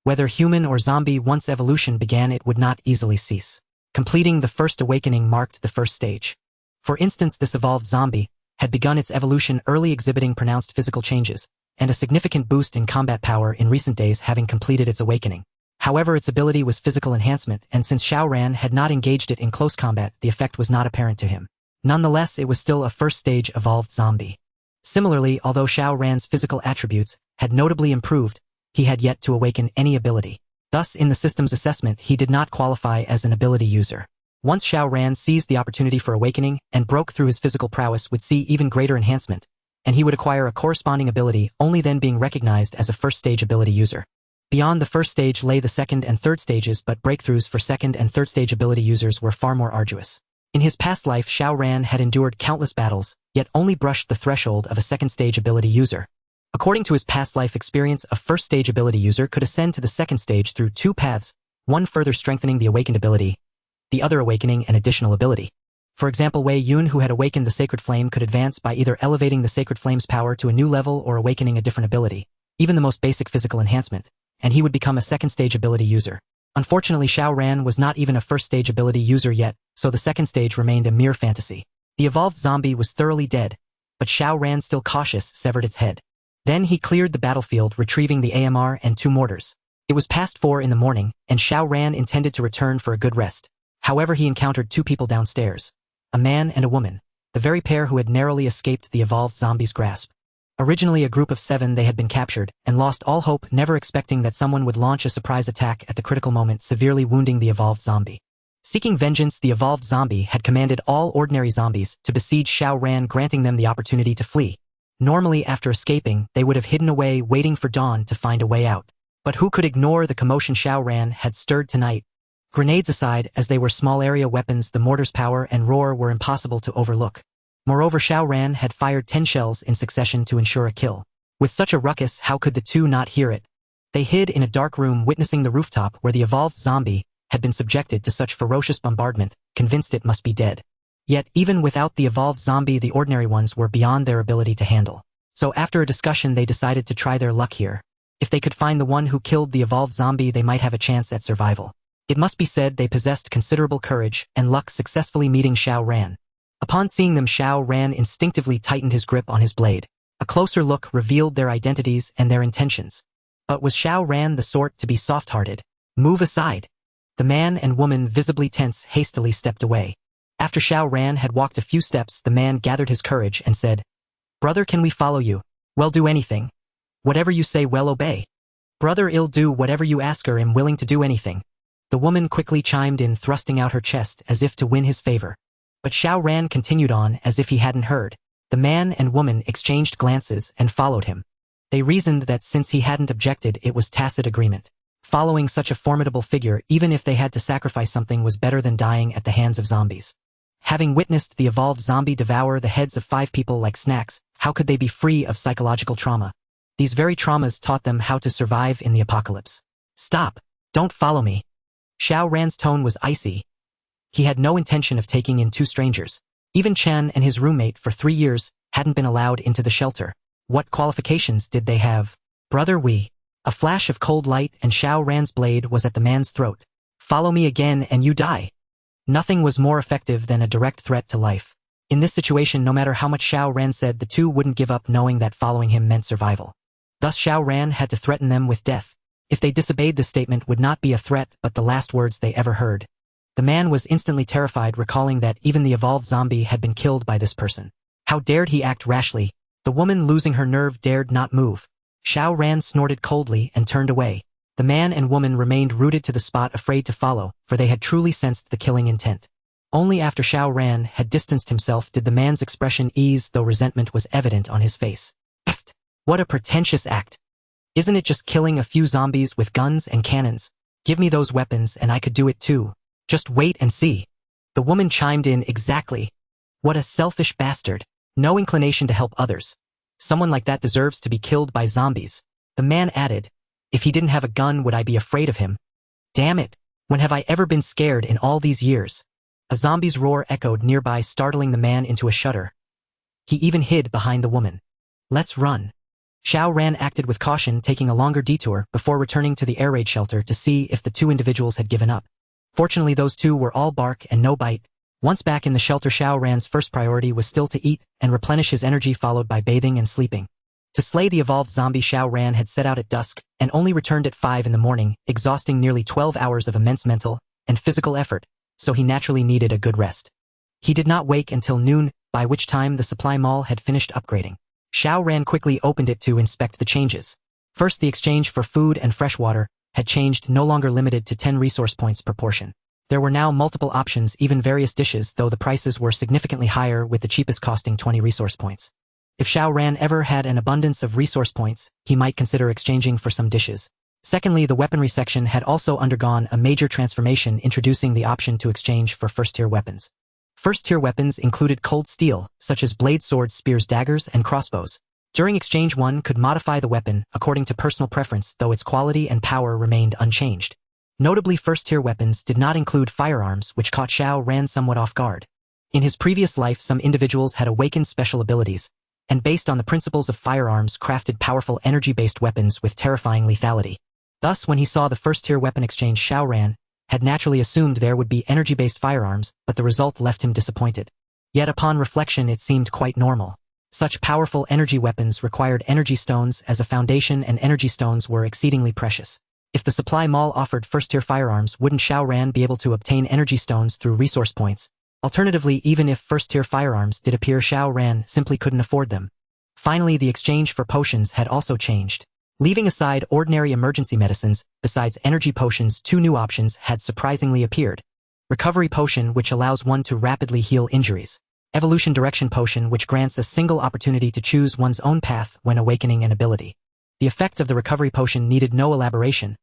Whether human or zombie, once evolution began, it would not easily cease. Completing the first awakening marked the first stage. For instance, this evolved zombie had begun its evolution early, exhibiting pronounced physical changes, and a significant boost in combat power in recent days, having completed its awakening. However, its ability was physical enhancement, and since Xiao Ran had not engaged it in close combat, the effect was not apparent to him. Nonetheless, it was still a first-stage evolved zombie. Similarly, although Xiao Ran's physical attributes had notably improved, he had yet to awaken any ability. Thus, in the system's assessment, he did not qualify as an ability user. Once Xiao Ran seized the opportunity for awakening and broke through his physical prowess would see even greater enhancement, and he would acquire a corresponding ability, only then being recognized as a first-stage ability user. Beyond the first stage lay the second and third stages, but breakthroughs for second and third stage ability users were far more arduous. In his past life, Xiao Ran had endured countless battles, yet only brushed the threshold of a second stage ability user. According to his past life experience, a first stage ability user could ascend to the second stage through two paths, one further strengthening the awakened ability, the other awakening an additional ability. For example, Wei Yun, who had awakened the Sacred Flame, could advance by either elevating the Sacred Flame's power to a new level or awakening a different ability, even the most basic physical enhancement, and he would become a second stage ability user. Unfortunately, Xiao Ran was not even a first stage ability user yet, so the second stage remained a mere fantasy. The evolved zombie was thoroughly dead, but Xiao Ran, still cautious, severed its head. Then he cleared the battlefield, retrieving the AMR and 2 mortars. It was past 4 in the morning, and Xiao Ran intended to return for a good rest. However, he encountered 2 people downstairs, a man and a woman, the very pair who had narrowly escaped the evolved zombie's grasp. Originally a group of 7, they had been captured and lost all hope, never expecting that someone would launch a surprise attack at the critical moment, severely wounding the evolved zombie. Seeking vengeance, the evolved zombie had commanded all ordinary zombies to besiege Xiao Ran, granting them the opportunity to flee. Normally, after escaping, they would have hidden away, waiting for dawn to find a way out. But who could ignore the commotion Xiao Ran had stirred tonight? Grenades aside, as they were small area weapons, the mortar's power and roar were impossible to overlook. Moreover, Xiao Ran had fired 10 shells in succession to ensure a kill. With such a ruckus, how could the 2 not hear it? They hid in a dark room, witnessing the rooftop where the evolved zombie had been subjected to such ferocious bombardment, convinced it must be dead. Yet, even without the evolved zombie, the ordinary ones were beyond their ability to handle. So after a discussion, they decided to try their luck here. If they could find the one who killed the evolved zombie, they might have a chance at survival. It must be said they possessed considerable courage and luck, successfully meeting Xiao Ran. Upon seeing them, Xiao Ran instinctively tightened his grip on his blade. A closer look revealed their identities and their intentions. But was Xiao Ran the sort to be soft-hearted? Move aside. The man and woman, visibly tense, hastily stepped away. After Xiao Ran had walked a few steps, the man gathered his courage and said, "Brother, can we follow you? Well, do anything. Whatever you say, well obey. Brother, I'll do whatever you ask her, am willing to do anything." The woman quickly chimed in, thrusting out her chest as if to win his favor. But Xiao Ran continued on as if he hadn't heard. The man and woman exchanged glances and followed him. They reasoned that since he hadn't objected, it was tacit agreement. Following such a formidable figure, even if they had to sacrifice something, was better than dying at the hands of zombies. Having witnessed the evolved zombie devour the heads of 5 people like snacks, how could they be free of psychological trauma? These very traumas taught them how to survive in the apocalypse. "Stop! Don't follow me." Xiao Ran's tone was icy. He had no intention of taking in 2 strangers. Even Chen and his roommate for 3 years hadn't been allowed into the shelter. What qualifications did they have? "Brother, we..." A flash of cold light and Xiao Ran's blade was at the man's throat. "Follow me again and you die." Nothing was more effective than a direct threat to life. In this situation, no matter how much Xiao Ran said, the 2 wouldn't give up, knowing that following him meant survival. Thus Xiao Ran had to threaten them with death. If they disobeyed, this statement would not be a threat but the last words they ever heard. The man was instantly terrified, recalling that even the evolved zombie had been killed by this person. How dared he act rashly? The woman, losing her nerve, dared not move. Xiao Ran snorted coldly and turned away. The man and woman remained rooted to the spot, afraid to follow, for they had truly sensed the killing intent. Only after Xiao Ran had distanced himself did the man's expression ease, though resentment was evident on his face. "Pfft! What a pretentious act! Isn't it just killing a few zombies with guns and cannons? Give me those weapons and I could do it too. Just wait and see." The woman chimed in, "Exactly. What a selfish bastard. No inclination to help others. Someone like that deserves to be killed by zombies." The man added, "If he didn't have a gun, would I be afraid of him? Damn it, when have I ever been scared in all these years?" A zombie's roar echoed nearby, startling the man into a shudder. He even hid behind the woman. "Let's run." Xiao Ran acted with caution, taking a longer detour before returning to the air raid shelter to see if the 2 individuals had given up. Fortunately, those 2 were all bark and no bite. Once back in the shelter, Xiao Ran's first priority was still to eat and replenish his energy, followed by bathing and sleeping. To slay the evolved zombie, Xiao Ran had set out at dusk and only returned at 5 in the morning, exhausting nearly 12 hours of immense mental and physical effort, so he naturally needed a good rest. He did not wake until noon, by which time the supply mall had finished upgrading. Xiao Ran quickly opened it to inspect the changes. First, the exchange for food and fresh water had changed, no longer limited to 10 resource points per portion. There were now multiple options, even various dishes, though the prices were significantly higher, with the cheapest costing 20 resource points. If Xiao Ran ever had an abundance of resource points, he might consider exchanging for some dishes. Secondly, the weaponry section had also undergone a major transformation, introducing the option to exchange for first-tier weapons. First-tier weapons included cold steel, such as blade swords, spears, daggers, and crossbows. During exchange, one could modify the weapon according to personal preference, though its quality and power remained unchanged. Notably, first-tier weapons did not include firearms, which caught Xiao Ran somewhat off guard. In his previous life, some individuals had awakened special abilities, and based on the principles of firearms, crafted powerful energy-based weapons with terrifying lethality. Thus, when he saw the first-tier weapon exchange, Xiao Ran had naturally assumed there would be energy-based firearms, but the result left him disappointed. Yet upon reflection, it seemed quite normal. Such powerful energy weapons required energy stones as a foundation, and energy stones were exceedingly precious. If the supply mall offered first-tier firearms, wouldn't Xiao Ran be able to obtain energy stones through resource points? Alternatively, even if first-tier firearms did appear, Xiao Ran simply couldn't afford them. Finally, the exchange for potions had also changed. Leaving aside ordinary emergency medicines, besides energy potions, 2 new options had surprisingly appeared. Recovery potion, which allows one to rapidly heal injuries. Evolution direction potion, which grants a single opportunity to choose one's own path when awakening an ability. The effect of the recovery potion needed no elaboration.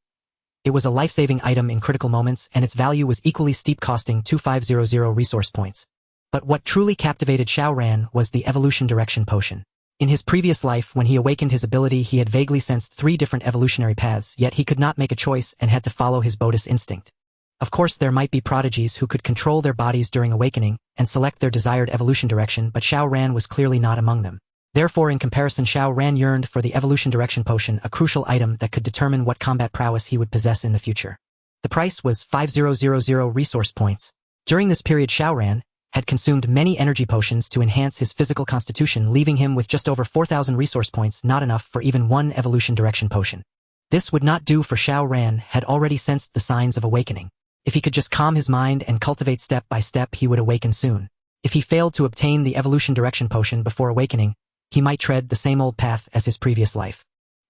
It was a life-saving item in critical moments, and its value was equally steep, costing 2500 resource points. But what truly captivated Xiao Ran was the evolution direction potion. In his previous life, when he awakened his ability, he had vaguely sensed 3 different evolutionary paths, yet he could not make a choice and had to follow his Bodis instinct. Of course, there might be prodigies who could control their bodies during awakening and select their desired evolution direction, but Xiao Ran was clearly not among them. Therefore, in comparison, Xiao Ran yearned for the evolution direction potion, a crucial item that could determine what combat prowess he would possess in the future. The price was 5000 resource points. During this period, Xiao Ran had consumed many energy potions to enhance his physical constitution, leaving him with just over 4000 resource points, not enough for even one evolution direction potion. This would not do, for Xiao Ran had already sensed the signs of awakening. If he could just calm his mind and cultivate step by step, he would awaken soon. If he failed to obtain the evolution direction potion before awakening, he might tread the same old path as his previous life.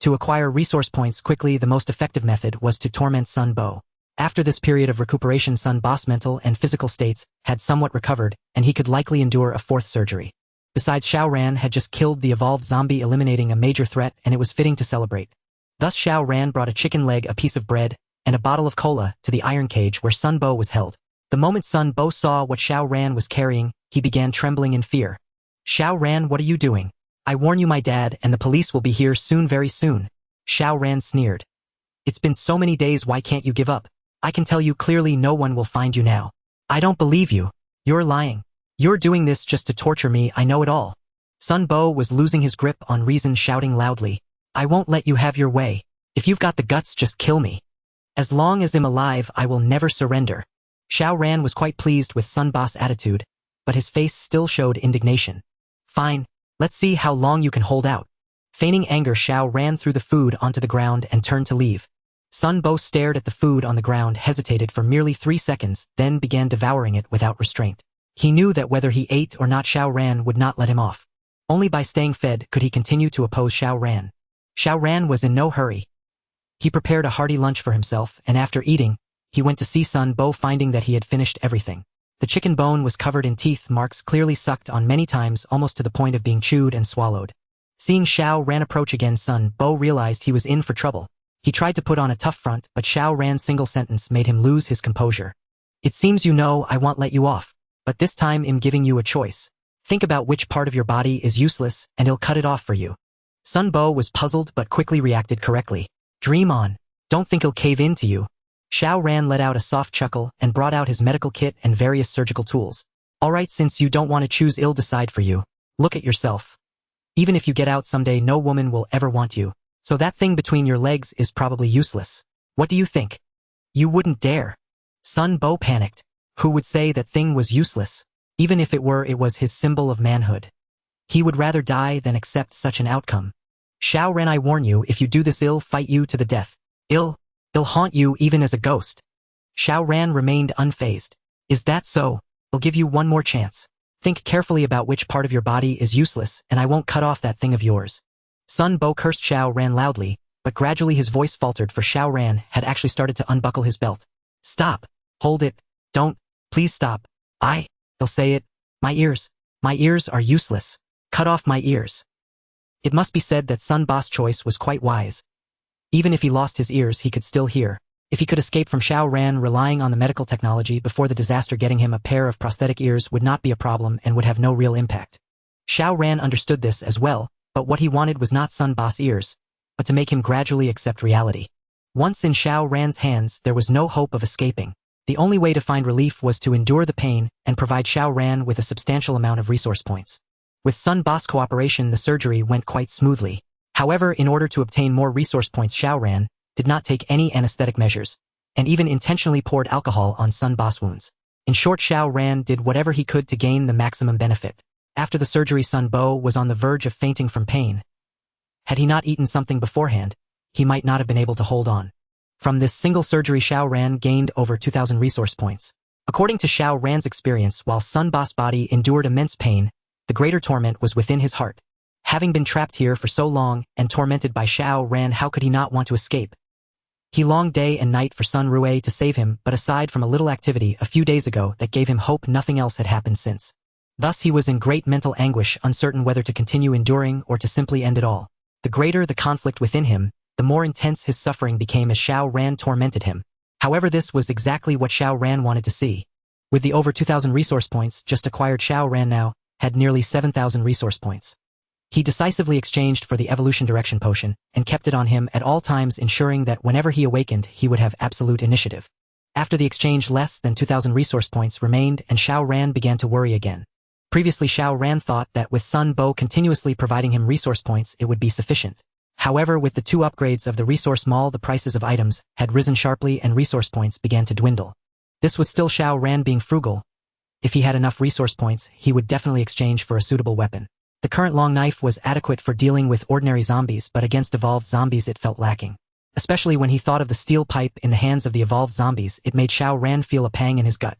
To acquire resource points quickly, the most effective method was to torment Sun Bo. After this period of recuperation, Sun Bo's mental and physical states had somewhat recovered, and he could likely endure a 4th surgery. Besides, Xiao Ran had just killed the evolved zombie, eliminating a major threat, and it was fitting to celebrate. Thus Xiao Ran brought a chicken leg, a piece of bread, and a bottle of cola to the iron cage where Sun Bo was held. The moment Sun Bo saw what Xiao Ran was carrying, he began trembling in fear. "Xiao Ran, what are you doing? I warn you, my dad and the police will be here soon, very soon." Xiao Ran sneered. "It's been so many days, why can't you give up? I can tell you clearly, no one will find you now." "I don't believe you. You're lying. You're doing this just to torture me, I know it all." Sun Bo was losing his grip on reason, shouting loudly, "I won't let you have your way. If you've got the guts, just kill me. As long as I'm alive, I will never surrender." Xiao Ran was quite pleased with Sun Bo's attitude, but his face still showed indignation. "Fine. Let's see how long you can hold out." Feigning anger, Xiao Ran threw the food onto the ground and turned to leave. Sun Bo stared at the food on the ground, hesitated for merely 3 seconds, then began devouring it without restraint. He knew that whether he ate or not, Xiao Ran would not let him off. Only by staying fed could he continue to oppose Xiao Ran. Xiao Ran was in no hurry. He prepared a hearty lunch for himself, and after eating, he went to see Sun Bo, finding that he had finished everything. The chicken bone was covered in teeth marks, clearly sucked on many times, almost to the point of being chewed and swallowed. Seeing Xiao Ran approach again, Sun Bo realized he was in for trouble. He tried to put on a tough front, but Xiao Ran's single sentence made him lose his composure. "It seems you know I won't let you off, but this time I'm giving you a choice. Think about which part of your body is useless, and I'll cut it off for you." Sun Bo was puzzled but quickly reacted correctly. "Dream on. Don't think I'll cave in to you." Xiao Ran let out a soft chuckle and brought out his medical kit and various surgical tools. "All right, since you don't want to choose, I'll decide for you. Look at yourself. Even if you get out someday, no woman will ever want you. So that thing between your legs is probably useless. What do you think?" "You wouldn't dare." Sun Bo panicked. Who would say that thing was useless? Even if it were, it was his symbol of manhood. He would rather die than accept such an outcome. Xiao Ran, I warn you, if you do this, I'll fight you to the death. I'll haunt you even as a ghost. Xiao Ran remained unfazed. Is that so? I'll give you one more chance. Think carefully about which part of your body is useless, and I won't cut off that thing of yours. Sun Bo cursed Xiao Ran loudly, but gradually his voice faltered, for Xiao Ran had actually started to unbuckle his belt. Stop. Hold it. Don't. Please stop. They'll say it. My ears are useless. Cut off my ears. It must be said that Sun Bo's choice was quite wise. Even if he lost his ears, he could still hear. If he could escape from Xiao Ran relying on the medical technology before the disaster, getting him a pair of prosthetic ears would not be a problem and would have no real impact. Xiao Ran understood this as well, but what he wanted was not Sun Bo's ears, but to make him gradually accept reality. Once in Xiao Ran's hands, there was no hope of escaping. The only way to find relief was to endure the pain and provide Xiao Ran with a substantial amount of resource points. With Sun Bo's cooperation, the surgery went quite smoothly. However, in order to obtain more resource points, Xiao Ran did not take any anesthetic measures, and even intentionally poured alcohol on Sun Bo's wounds. In short, Xiao Ran did whatever he could to gain the maximum benefit. After the surgery, Sun Bo was on the verge of fainting from pain. Had he not eaten something beforehand, he might not have been able to hold on. From this single surgery, Xiao Ran gained over 2,000 resource points. According to Xiao Ran's experience, while Sun Bo's body endured immense pain, the greater torment was within his heart. Having been trapped here for so long and tormented by Xiao Ran, how could he not want to escape? He longed day and night for Sun Rue to save him, but aside from a little activity a few days ago that gave him hope, nothing else had happened since. Thus he was in great mental anguish, uncertain whether to continue enduring or to simply end it all. The greater the conflict within him, the more intense his suffering became as Xiao Ran tormented him. However, this was exactly what Xiao Ran wanted to see. With the over 2,000 resource points just acquired, Xiao Ran now had nearly 7,000 resource points. He decisively exchanged for the evolution direction potion and kept it on him at all times, ensuring that whenever he awakened, he would have absolute initiative. After the exchange, less than 2,000 resource points remained, and Xiao Ran began to worry again. Previously, Xiao Ran thought that with Sun Bo continuously providing him resource points, it would be sufficient. However, with the 2 upgrades of the resource mall, the prices of items had risen sharply and resource points began to dwindle. This was still Xiao Ran being frugal. If he had enough resource points, he would definitely exchange for a suitable weapon. The current long knife was adequate for dealing with ordinary zombies, but against evolved zombies it felt lacking. Especially when he thought of the steel pipe in the hands of the evolved zombies, it made Xiao Ran feel a pang in his gut.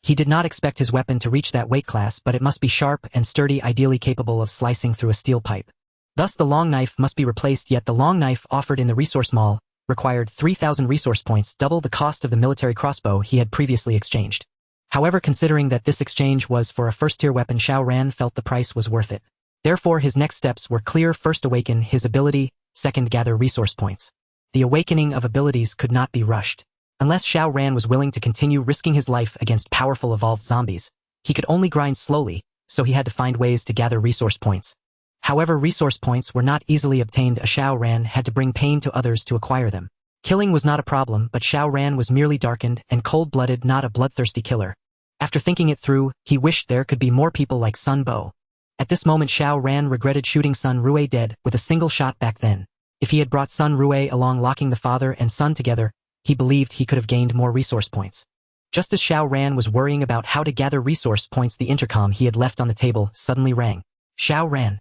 He did not expect his weapon to reach that weight class, but it must be sharp and sturdy, ideally capable of slicing through a steel pipe. Thus the long knife must be replaced, yet the long knife offered in the resource mall required 3,000 resource points, double the cost of the military crossbow he had previously exchanged. However, considering that this exchange was for a first-tier weapon, Xiao Ran felt the price was worth it. Therefore, his next steps were clear: first, awaken his ability; second, gather resource points. The awakening of abilities could not be rushed. Unless Xiao Ran was willing to continue risking his life against powerful evolved zombies, he could only grind slowly, so he had to find ways to gather resource points. However, resource points were not easily obtained, as Xiao Ran had to bring pain to others to acquire them. Killing was not a problem, but Xiao Ran was merely darkened and cold-blooded, not a bloodthirsty killer. After thinking it through, he wished there could be more people like Sun Bo. At this moment, Xiao Ran regretted shooting Sun Rue dead with a single shot back then. If he had brought Sun Rue along, locking the father and son together, he believed he could have gained more resource points. Just as Xiao Ran was worrying about how to gather resource points, the intercom he had left on the table suddenly rang. Xiao Ran,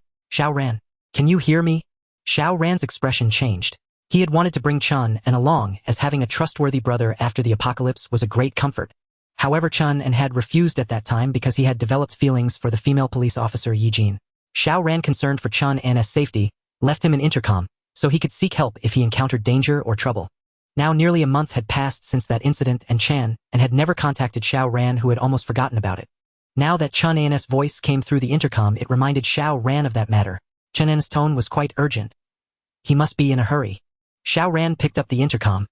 can you hear me? Xiao Ran's expression changed. He had wanted to bring Chun An along, as having a trustworthy brother after the apocalypse was a great comfort. However, Chun An had refused at that time because he had developed feelings for the female police officer Yi Jin. Xiao Ran, concerned for Chun An's safety, left him an intercom, so he could seek help if he encountered danger or trouble. Now nearly a month had passed since that incident, and Chan An had never contacted Xiao Ran, who had almost forgotten about it. Now that Chun An's voice came through the intercom, it reminded Xiao Ran of that matter. Chun An's tone was quite urgent. He must be in a hurry. Xiao Ran picked up the intercom.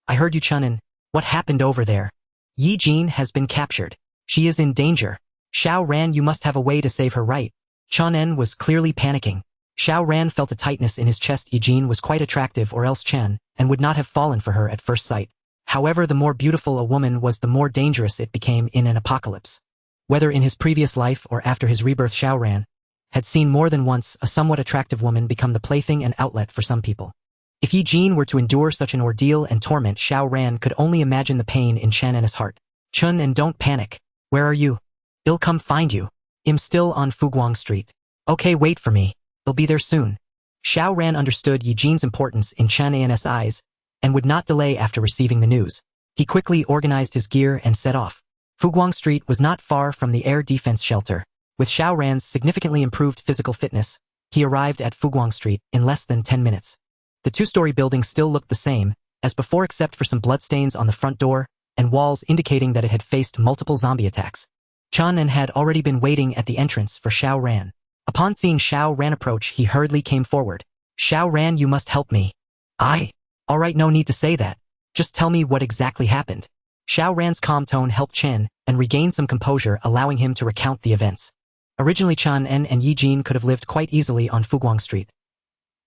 I heard you, Chun An. What happened over there? Yi Jin has been captured. She is in danger. Xiao Ran, you must have a way to save her, right? Chun An was clearly panicking. Xiao Ran felt a tightness in his chest. Yi Jin was quite attractive, or else Chen and would not have fallen for her at first sight. However, the more beautiful a woman was, the more dangerous it became in an apocalypse. Whether in his previous life or after his rebirth, Xiao Ran had seen more than once a somewhat attractive woman become the plaything and outlet for some people. If Yi Jin were to endure such an ordeal and torment, Xiao Ran could only imagine the pain in Chen An's heart. Chun An, don't panic. Where are you? I'll come find you. I'm still on Fuguang Street. Okay, wait for me. I'll be there soon. Xiao Ran understood Yi Jin's importance in Chen-An's eyes, and would not delay after receiving the news. He quickly organized his gear and set off. Fuguang Street was not far from the air defense shelter. With Xiao Ran's significantly improved physical fitness, he arrived at Fuguang Street in less than 10 minutes. The two-story building still looked the same as before except for some bloodstains on the front door and walls indicating that it had faced multiple zombie attacks. Chen-An had already been waiting at the entrance for Xiao Ran. Upon seeing Xiao Ran approach, he hurriedly came forward. "Xiao Ran, you must help me." All right, no need to say that. Just tell me what exactly happened." Xiao Ran's calm tone helped Chen and regain some composure, allowing him to recount the events. Originally Chen-An and Yi Jin could have lived quite easily on Fuguang Street,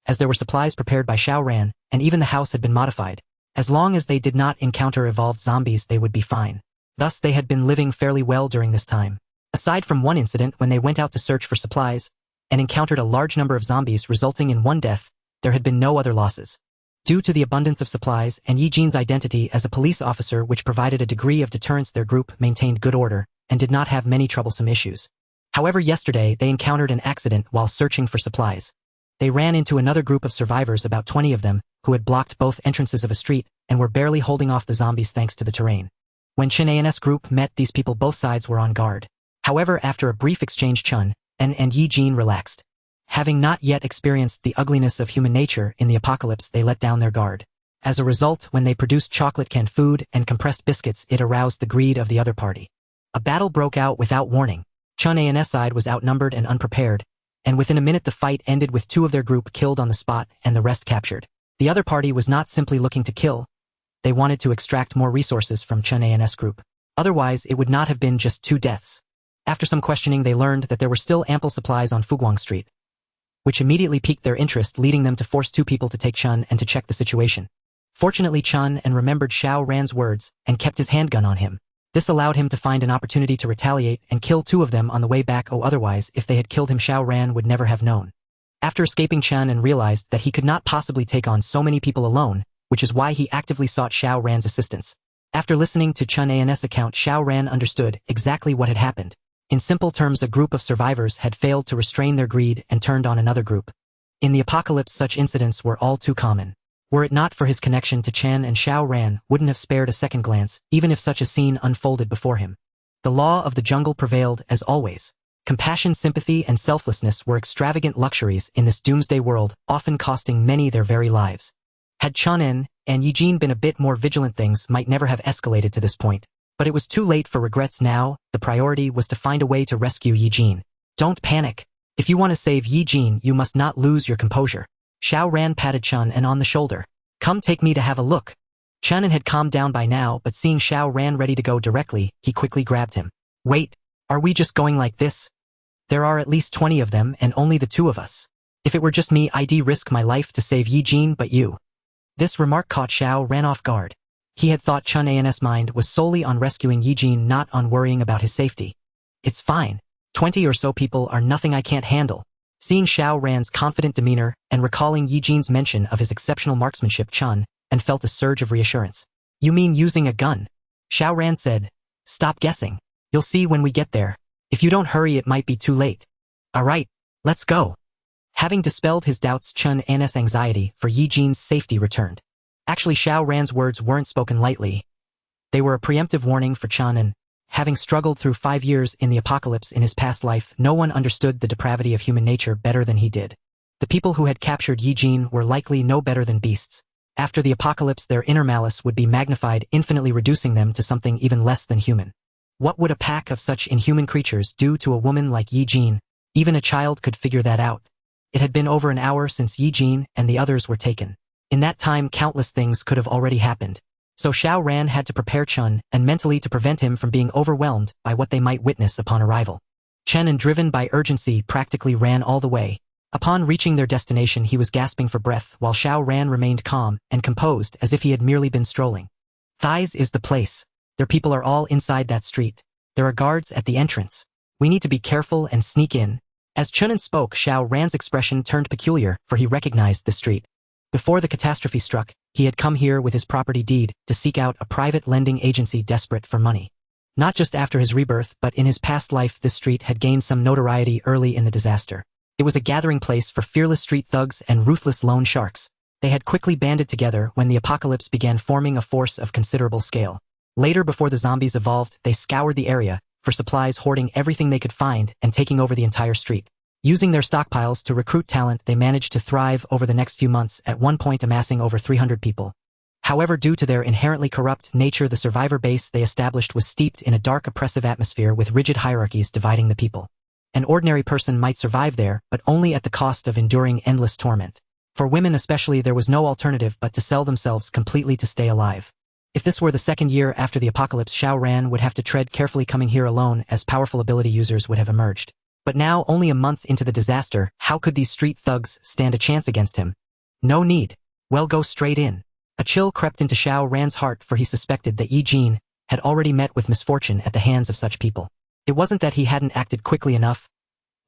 as there were supplies prepared by Xiao Ran, and even the house had been modified. As long as they did not encounter evolved zombies, they would be fine. Thus they had been living fairly well during this time. Aside from one incident when they went out to search for supplies, and encountered a large number of zombies resulting in one death, there had been no other losses. Due to the abundance of supplies and Yi Jin's identity as a police officer which provided a degree of deterrence, their group maintained good order and did not have many troublesome issues. However, yesterday they encountered an accident while searching for supplies. They ran into another group of survivors, about 20 of them, who had blocked both entrances of a street and were barely holding off the zombies thanks to the terrain. When Chen-An's group met these people, both sides were on guard. However, after a brief exchange, Chen and Yi Jin relaxed. Having not yet experienced the ugliness of human nature in the apocalypse, they let down their guard. As a result, when they produced chocolate, canned food, and compressed biscuits, it aroused the greed of the other party. A battle broke out without warning. Chen-An's side was outnumbered and unprepared, and within a minute the fight ended with 2 of their group killed on the spot and the rest captured. The other party was not simply looking to kill, they wanted to extract more resources from Chen-An's group. Otherwise, it would not have been just 2 deaths. After some questioning, they learned that there were still ample supplies on Fuguang Street, which immediately piqued their interest, leading them to force 2 people to take Chen and to check the situation. Fortunately, Chen and remembered Xiao Ran's words and kept his handgun on him. This allowed him to find an opportunity to retaliate and kill 2 of them on the way back. Otherwise, if they had killed him, Xiao Ran would never have known. After escaping, Chen and realized that he could not possibly take on so many people alone, which is why he actively sought Xiao Ran's assistance. After listening to Chen-An's account, Xiao Ran understood exactly what had happened. In simple terms, a group of survivors had failed to restrain their greed and turned on another group. In the apocalypse, such incidents were all too common. Were it not for his connection to Chen, and Xiao Ran wouldn't have spared a second glance, even if such a scene unfolded before him. The law of the jungle prevailed as always. Compassion, sympathy, and selflessness were extravagant luxuries in this doomsday world, often costing many their very lives. Had Chen-An and Yi Jin been a bit more vigilant, things might never have escalated to this point. But it was too late for regrets now. The priority was to find a way to rescue Yi Jin. "Don't panic. If you want to save Yi Jin, you must not lose your composure." Xiao Ran patted Chen-An on the shoulder. "Come, take me to have a look." Chen-An had calmed down by now, but seeing Xiao Ran ready to go directly, he quickly grabbed him. "Wait, are we just going like this? There are at least 20 of them and only the 2 of us. If it were just me, I'd risk my life to save Yi Jin, but you." This remark caught Xiao Ran off guard. He had thought Chen-An's mind was solely on rescuing Yi Jin, not on worrying about his safety. "It's fine. 20 or so people are nothing I can't handle." Seeing Xiao Ran's confident demeanor and recalling Yi Jin's mention of his exceptional marksmanship, Chen-An felt a surge of reassurance. "You mean using a gun?" Xiao Ran said. "Stop guessing. You'll see when we get there. If you don't hurry, it might be too late." "All right, let's go." Having dispelled his doubts, Chen-An's anxiety for Yi Jin's safety returned. Actually, Xiao Ran's words weren't spoken lightly. They were a preemptive warning for Chen-An. Having struggled through 5 years in the apocalypse in his past life, no one understood the depravity of human nature better than he did. The people who had captured Yi Jin were likely no better than beasts. After the apocalypse, their inner malice would be magnified, infinitely reducing them to something even less than human. What would a pack of such inhuman creatures do to a woman like Yi Jin? Even a child could figure that out. It had been over an hour since Yi Jin and the others were taken. In that time, countless things could have already happened. So Xiao Ran had to prepare Chen and mentally to prevent him from being overwhelmed by what they might witness upon arrival. Chen-An, driven by urgency, practically ran all the way. Upon reaching their destination, he was gasping for breath, while Xiao Ran remained calm and composed as if he had merely been strolling. "Thighs is the place. Their people are all inside that street. There are guards at the entrance. We need to be careful and sneak in." As Chen-An spoke, Xiao Ran's expression turned peculiar, for he recognized the street. Before the catastrophe struck, he had come here with his property deed to seek out a private lending agency desperate for money. Not just after his rebirth, but in his past life, this street had gained some notoriety early in the disaster. It was a gathering place for fearless street thugs and ruthless loan sharks. They had quickly banded together when the apocalypse began, forming a force of considerable scale. Later, before the zombies evolved, they scoured the area for supplies, hoarding everything they could find and taking over the entire street. Using their stockpiles to recruit talent, they managed to thrive over the next few months, at one point amassing over 300 people. However, due to their inherently corrupt nature, the survivor base they established was steeped in a dark, oppressive atmosphere with rigid hierarchies dividing the people. An ordinary person might survive there, but only at the cost of enduring endless torment. For women especially, there was no alternative but to sell themselves completely to stay alive. If this were the second year after the apocalypse, Xiao Ran would have to tread carefully, coming here alone, as powerful ability users would have emerged. But now, only a month into the disaster, how could these street thugs stand a chance against him? No need. Well, go straight in. A chill crept into Xiao Ran's heart, for he suspected that Yi Jin had already met with misfortune at the hands of such people. It wasn't that he hadn't acted quickly enough.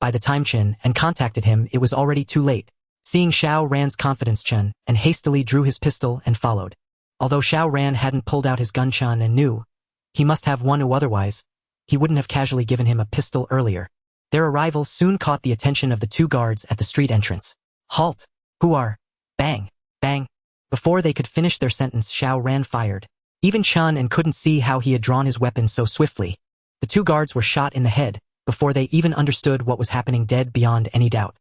By the time Chen and contacted him, it was already too late. Seeing Xiao Ran's confidence, Chen and hastily drew his pistol and followed. Although Xiao Ran hadn't pulled out his gun, Chen and knew he must have one, who otherwise he wouldn't have casually given him a pistol earlier. Their arrival soon caught the attention of the two guards at the street entrance. Halt! Who are? Bang! Bang! Before they could finish their sentence, Xiao Ran fired. Even Chen and couldn't see how he had drawn his weapon so swiftly. The two guards were shot in the head before they even understood what was happening, dead beyond any doubt.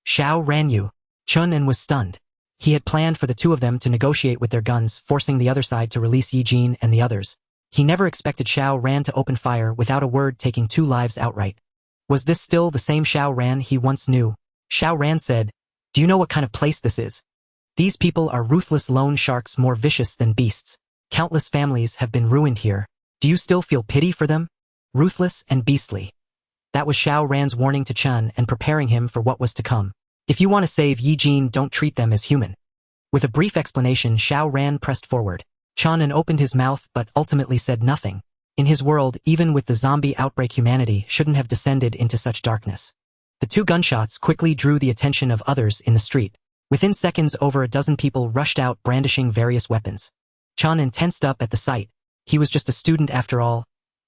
Xiao Ran, you! Chen and was stunned. He had planned for the two of them to negotiate with their guns, forcing the other side to release Yi Jin and the others. He never expected Xiao Ran to open fire without a word, taking two lives outright. Was this still the same Xiao Ran he once knew? Xiao Ran said, "Do you know what kind of place this is? These people are ruthless loan sharks, more vicious than beasts. Countless families have been ruined here. Do you still feel pity for them? Ruthless and beastly." That was Xiao Ran's warning to Chen and preparing him for what was to come. If you want to save Yi Jin, don't treat them as human. With a brief explanation, Xiao Ran pressed forward. Chen opened his mouth but ultimately said nothing. In his world, even with the zombie outbreak, humanity shouldn't have descended into such darkness. The two gunshots quickly drew the attention of others in the street. Within seconds, over a dozen people rushed out, brandishing various weapons. Chen tensed up at the sight. He was just a student after all.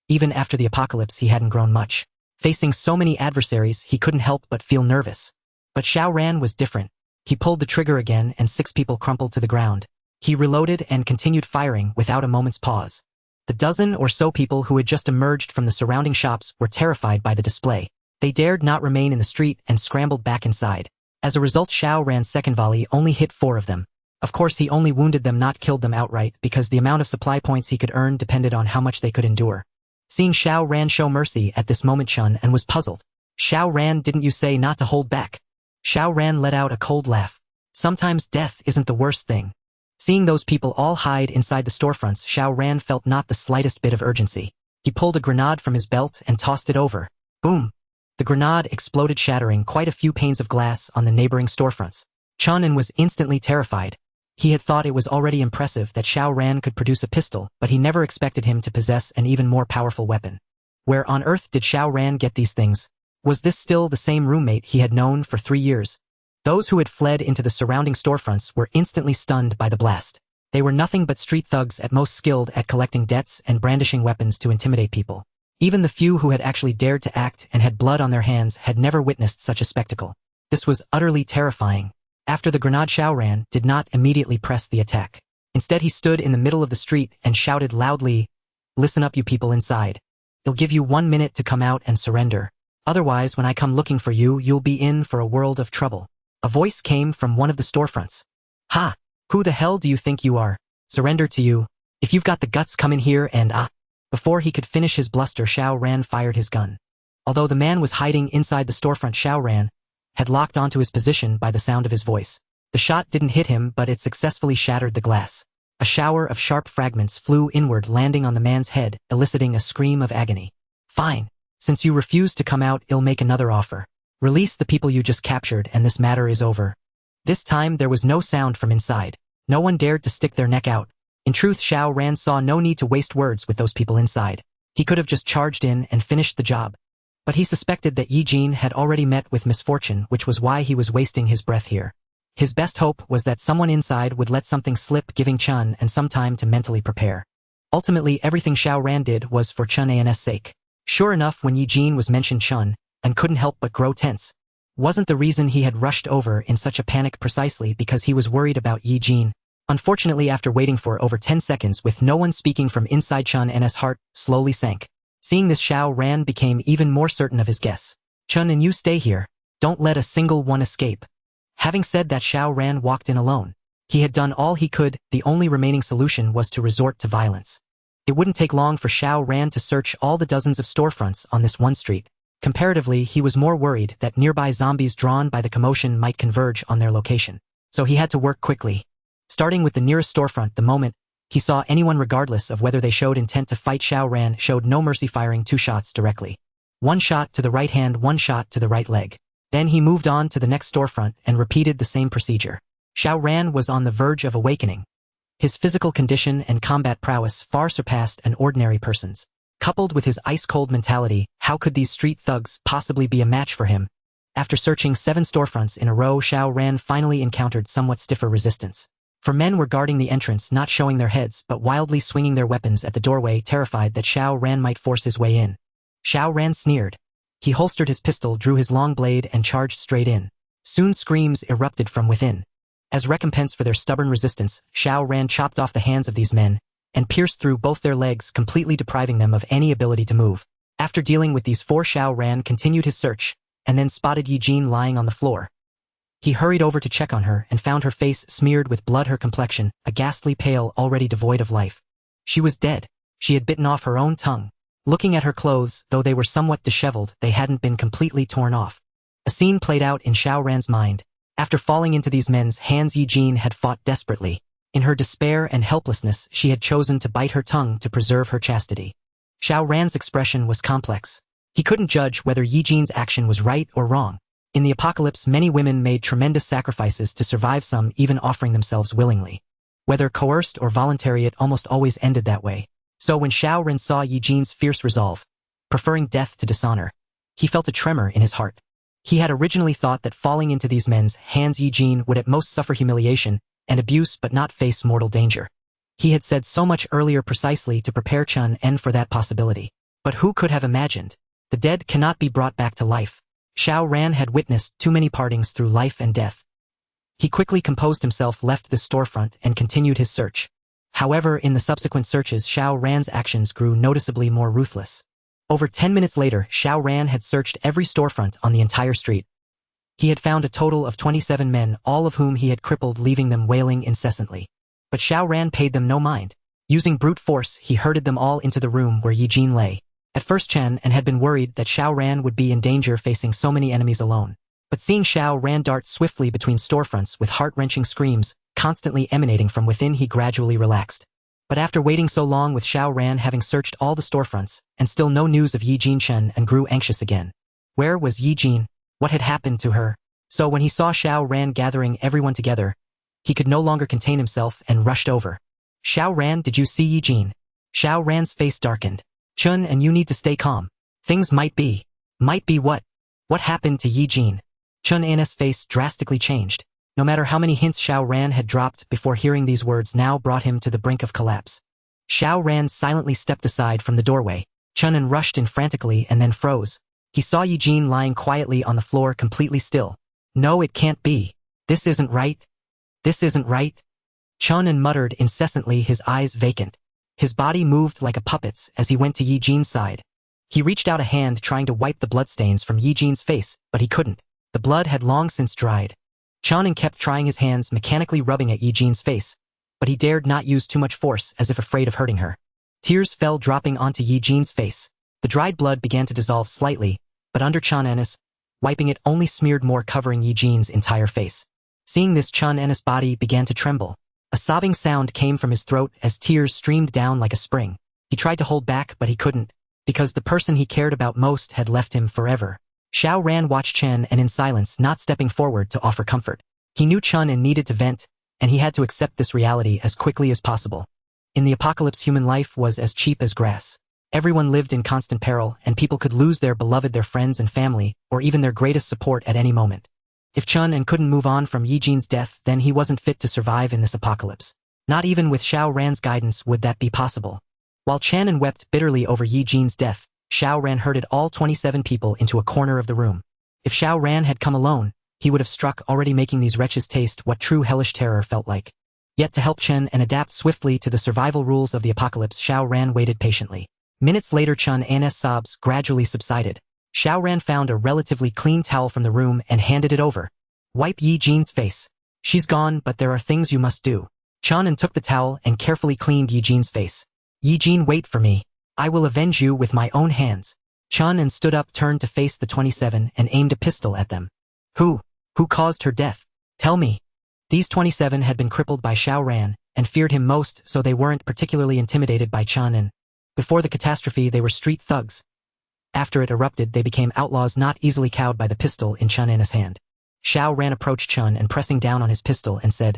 Even after the apocalypse, he hadn't grown much. Facing so many adversaries, he couldn't help but feel nervous. But Xiao Ran was different. He pulled the trigger again and 6 people crumpled to the ground. He reloaded and continued firing without a moment's pause. The dozen or so people who had just emerged from the surrounding shops were terrified by the display. They dared not remain in the street and scrambled back inside. As a result, Xiao Ran's second volley only hit 4 of them. Of course, he only wounded them, not killed them outright, because the amount of supply points he could earn depended on how much they could endure. Seeing Xiao Ran show mercy at this moment, Chen was puzzled. "Xiao Ran, didn't you say not to hold back?" Xiao Ran let out a cold laugh. Sometimes death isn't the worst thing. Seeing those people all hide inside the storefronts, Xiao Ran felt not the slightest bit of urgency. He pulled a grenade from his belt and tossed it over. Boom! The grenade exploded, shattering quite a few panes of glass on the neighboring storefronts. Chen was instantly terrified. He had thought it was already impressive that Xiao Ran could produce a pistol, but he never expected him to possess an even more powerful weapon. Where on earth did Xiao Ran get these things? Was this still the same roommate he had known for 3 years? Those who had fled into the surrounding storefronts were instantly stunned by the blast. They were nothing but street thugs, at most skilled at collecting debts and brandishing weapons to intimidate people. Even the few who had actually dared to act and had blood on their hands had never witnessed such a spectacle. This was utterly terrifying. After the grenade, Xiao Ran did not immediately press the attack. Instead, he stood in the middle of the street and shouted loudly, "Listen up, you people inside. I'll give you 1 minute to come out and surrender. Otherwise, when I come looking for you, you'll be in for a world of trouble." A voice came from one of the storefronts. "Ha! Who the hell do you think you are? Surrender to you. If you've got the guts, come in here and Before he could finish his bluster, Xiao Ran fired his gun. Although the man was hiding inside the storefront, Xiao Ran had locked onto his position by the sound of his voice. The shot didn't hit him, but it successfully shattered the glass. A shower of sharp fragments flew inward, landing on the man's head, eliciting a scream of agony. "Fine. Since you refuse to come out, I'll make another offer. Release the people you just captured and this matter is over." This time there was no sound from inside. No one dared to stick their neck out. In truth, Xiao Ran saw no need to waste words with those people inside. He could have just charged in and finished the job. But he suspected that Yi Jin had already met with misfortune, which was why he was wasting his breath here. His best hope was that someone inside would let something slip, giving Chen some time to mentally prepare. Ultimately, everything Xiao Ran did was for Chen's sake. Sure enough, when Yi Jin was mentioned, Chen couldn't help but grow tense. Wasn't the reason he had rushed over in such a panic precisely because he was worried about Yi Jin? Unfortunately, after waiting for over 10 seconds with no one speaking from inside, Chun-N's heart slowly sank. Seeing this, Xiao Ran became even more certain of his guess. Chun and you stay here. Don't let a single one escape. Having said that, Xiao Ran walked in alone. He had done all he could, the only remaining solution was to resort to violence. It wouldn't take long for Xiao Ran to search all the dozens of storefronts on this one street. Comparatively, he was more worried that nearby zombies drawn by the commotion might converge on their location. So he had to work quickly. Starting with the nearest storefront, the moment he saw anyone, regardless of whether they showed intent to fight, Xiao Ran showed no mercy, firing 2 shots directly. 1 shot to the right hand, 1 shot to the right leg. Then he moved on to the next storefront and repeated the same procedure. Xiao Ran was on the verge of awakening. His physical condition and combat prowess far surpassed an ordinary person's. Coupled with his ice-cold mentality, how could these street thugs possibly be a match for him? After searching 7 storefronts in a row, Xiao Ran finally encountered somewhat stiffer resistance. 4 men were guarding the entrance, not showing their heads but wildly swinging their weapons at the doorway, terrified that Xiao Ran might force his way in. Xiao Ran sneered. He holstered his pistol, drew his long blade, and charged straight in. Soon screams erupted from within. As recompense for their stubborn resistance, Xiao Ran chopped off the hands of these men and pierced through both their legs, completely depriving them of any ability to move. After dealing with these 4, Xiao Ran continued his search, and then spotted Yi Jin lying on the floor. He hurried over to check on her and found her face smeared with blood, her complexion a ghastly pale, already devoid of life. She was dead. She had bitten off her own tongue. Looking at her clothes, though they were somewhat disheveled, they hadn't been completely torn off. A scene played out in Xiao Ran's mind. After falling into these men's hands, Yi Jin had fought desperately. In her despair and helplessness, she had chosen to bite her tongue to preserve her chastity. Xiao Ran's expression was complex. He couldn't judge whether Yi Jin's action was right or wrong. In the apocalypse, many women made tremendous sacrifices to survive, some even offering themselves willingly. Whether coerced or voluntary, it almost always ended that way. So when Xiao Ran saw Yi Jin's fierce resolve, preferring death to dishonor, he felt a tremor in his heart. He had originally thought that falling into these men's hands, Yi Jin would at most suffer humiliation and abuse but not face mortal danger. He had said so much earlier precisely to prepare Chun-En for that possibility. But who could have imagined? The dead cannot be brought back to life. Xiao Ran had witnessed too many partings through life and death. He quickly composed himself, left the storefront, and continued his search. However, in the subsequent searches, Xiao Ran's actions grew noticeably more ruthless. Over 10 minutes later, Xiao Ran had searched every storefront on the entire street. He had found a total of 27 men, all of whom he had crippled, leaving them wailing incessantly. But Xiao Ran paid them no mind. Using brute force, he herded them all into the room where Yi Jin lay. At first, Chen-En had been worried that Xiao Ran would be in danger facing so many enemies alone. But seeing Xiao Ran dart swiftly between storefronts with heart-wrenching screams constantly emanating from within, he gradually relaxed. But after waiting so long, with Xiao Ran having searched all the storefronts and still no news of Yi Jin, Chen-En grew anxious again. Where was Yi Jin? What had happened to her? So when he saw Xiao Ran gathering everyone together, he could no longer contain himself and rushed over. Xiao Ran, did you see Yi Jin? Xiao Ran's face darkened. Chun, and you need to stay calm. Things might be. Might be what? What happened to Yi Jin? Chun-En's face drastically changed. No matter how many hints Xiao Ran had dropped before hearing these words now brought him to the brink of collapse. Xiao Ran silently stepped aside from the doorway. Chun-En rushed in frantically and then froze. He saw Yi Jin lying quietly on the floor, completely still. No, it can't be. This isn't right. This isn't right. Chun-En muttered incessantly, his eyes vacant. His body moved like a puppet's as he went to Yi Jin's side. He reached out a hand trying to wipe the bloodstains from Yi Jin's face, but he couldn't. The blood had long since dried. Chun-En kept trying his hands, mechanically rubbing at Yi Jin's face, but he dared not use too much force, as if afraid of hurting her. Tears fell dropping onto Yi Jin's face. The dried blood began to dissolve slightly, but under Chun-En's wiping it only smeared more, covering Yi Jin's entire face. Seeing this, Chun-En's body began to tremble. A sobbing sound came from his throat as tears streamed down like a spring. He tried to hold back, but he couldn't, because the person he cared about most had left him forever. Xiao Ran watched Chen-En in silence, not stepping forward to offer comfort. He knew Chun-En needed to vent, and he had to accept this reality as quickly as possible. In the apocalypse, human life was as cheap as grass. Everyone lived in constant peril, and people could lose their beloved, their friends and family, or even their greatest support at any moment. If Chun-En couldn't move on from Yi Jin's death, then he wasn't fit to survive in this apocalypse. Not even with Xiao Ran's guidance would that be possible. While Chen-En wept bitterly over Yi Jin's death, Xiao Ran herded all 27 people into a corner of the room. If Xiao Ran had come alone, he would have struck, already making these wretches taste what true hellish terror felt like. Yet to help Chen and adapt swiftly to the survival rules of the apocalypse, Xiao Ran waited patiently. Minutes later, Chen-an's sobs gradually subsided. Xiao Ran found a relatively clean towel from the room and handed it over. Wipe Yi Jin's face. She's gone, but there are things you must do. Chen took the towel and carefully cleaned Yi Jin's face. Yi Jin, wait for me. I will avenge you with my own hands. Chen stood up, turned to face the 27 and aimed a pistol at them. Who caused her death? Tell me. These 27 had been crippled by Xiao Ran and feared him most, so they weren't particularly intimidated by Chen. Before the catastrophe, they were street thugs. After it erupted, they became outlaws not easily cowed by the pistol in Chen-an's hand. Xiao Ran approached Chen and pressing down on his pistol and said,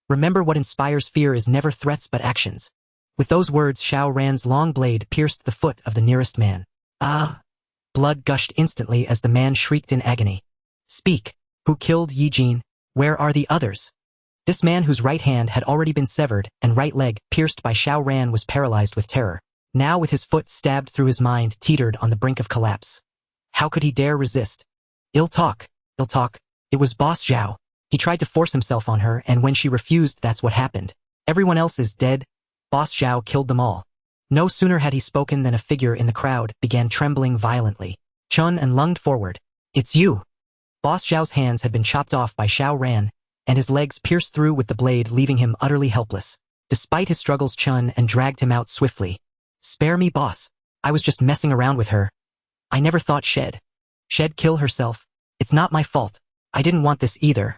"Remember, what inspires fear is never threats but actions." With those words, Xiao Ran's long blade pierced the foot of the nearest man. Ah! Blood gushed instantly as the man shrieked in agony. Speak! Who killed Yi Jin? Where are the others? This man, whose right hand had already been severed and right leg pierced by Xiao Ran, was paralyzed with terror. Now, with his foot stabbed through, his mind teetered on the brink of collapse. How could he dare resist? Ill talk. It was Boss Zhao. He tried to force himself on her, and when she refused, that's what happened. Everyone else is dead. Boss Zhao killed them all. No sooner had he spoken than a figure in the crowd began trembling violently. Chen lunged forward. It's you. Boss Zhao's hands had been chopped off by Xiao Ran, and his legs pierced through with the blade, leaving him utterly helpless. Despite his struggles, Chen dragged him out swiftly. Spare me, boss. I was just messing around with her. I never thought she'd kill herself. It's not my fault. I didn't want this either.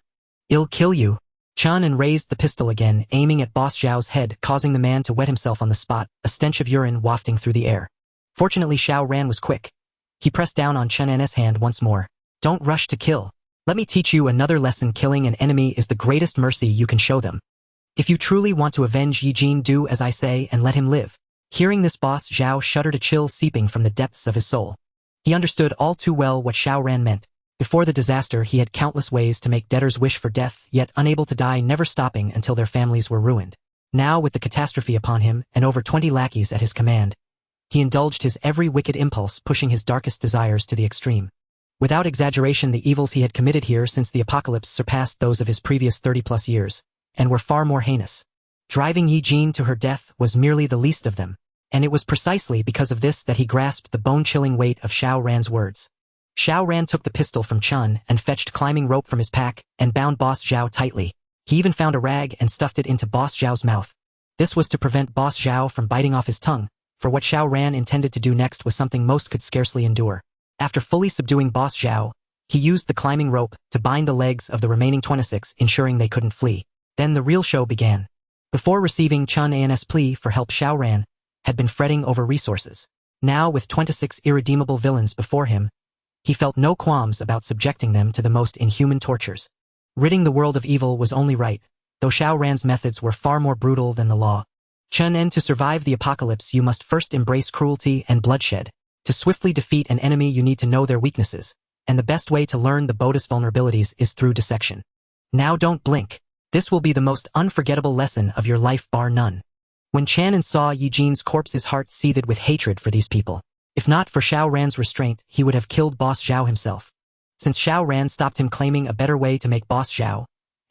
I'll kill you. Chen raised the pistol again, aiming at Boss Zhao's head, causing the man to wet himself on the spot, a stench of urine wafting through the air. Fortunately, Xiao Ran was quick. He pressed down on Chen-an's hand once more. Don't rush to kill. Let me teach you another lesson. Killing an enemy is the greatest mercy you can show them. If you truly want to avenge Yi Jin, do as I say and let him live. Hearing this, Boss Zhao shuddered, a chill seeping from the depths of his soul. He understood all too well what Xiao Ran meant. Before the disaster, he had countless ways to make debtors wish for death, yet unable to die, never stopping until their families were ruined. Now, with the catastrophe upon him and over 20 lackeys at his command, he indulged his every wicked impulse, pushing his darkest desires to the extreme. Without exaggeration, the evils he had committed here since the apocalypse surpassed those of his previous 30-plus years, and were far more heinous. Driving Yi Jin to her death was merely the least of them, and it was precisely because of this that he grasped the bone-chilling weight of Xiao Ran's words. Xiao Ran took the pistol from Chen and fetched climbing rope from his pack and bound Boss Zhao tightly. He even found a rag and stuffed it into Boss Zhao's mouth. This was to prevent Boss Zhao from biting off his tongue, for what Xiao Ran intended to do next was something most could scarcely endure. After fully subduing Boss Zhao, he used the climbing rope to bind the legs of the remaining 26, ensuring they couldn't flee. Then the real show began. Before receiving Chen-an's plea for help, Xiao Ran had been fretting over resources. Now, with 26 irredeemable villains before him, he felt no qualms about subjecting them to the most inhuman tortures. Ridding the world of evil was only right, though Xiao Ran's methods were far more brutal than the law. Chen, to survive the apocalypse, you must first embrace cruelty and bloodshed. To swiftly defeat an enemy, you need to know their weaknesses, and the best way to learn the bogus vulnerabilities is through dissection. Now don't blink. This will be the most unforgettable lesson of your life, bar none. When Chen saw Yi Jin's corpse, his heart seethed with hatred for these people. If not for Xiao Ran's restraint, he would have killed Boss Zhao himself. Since Xiao Ran stopped him, claiming a better way to make Boss Zhao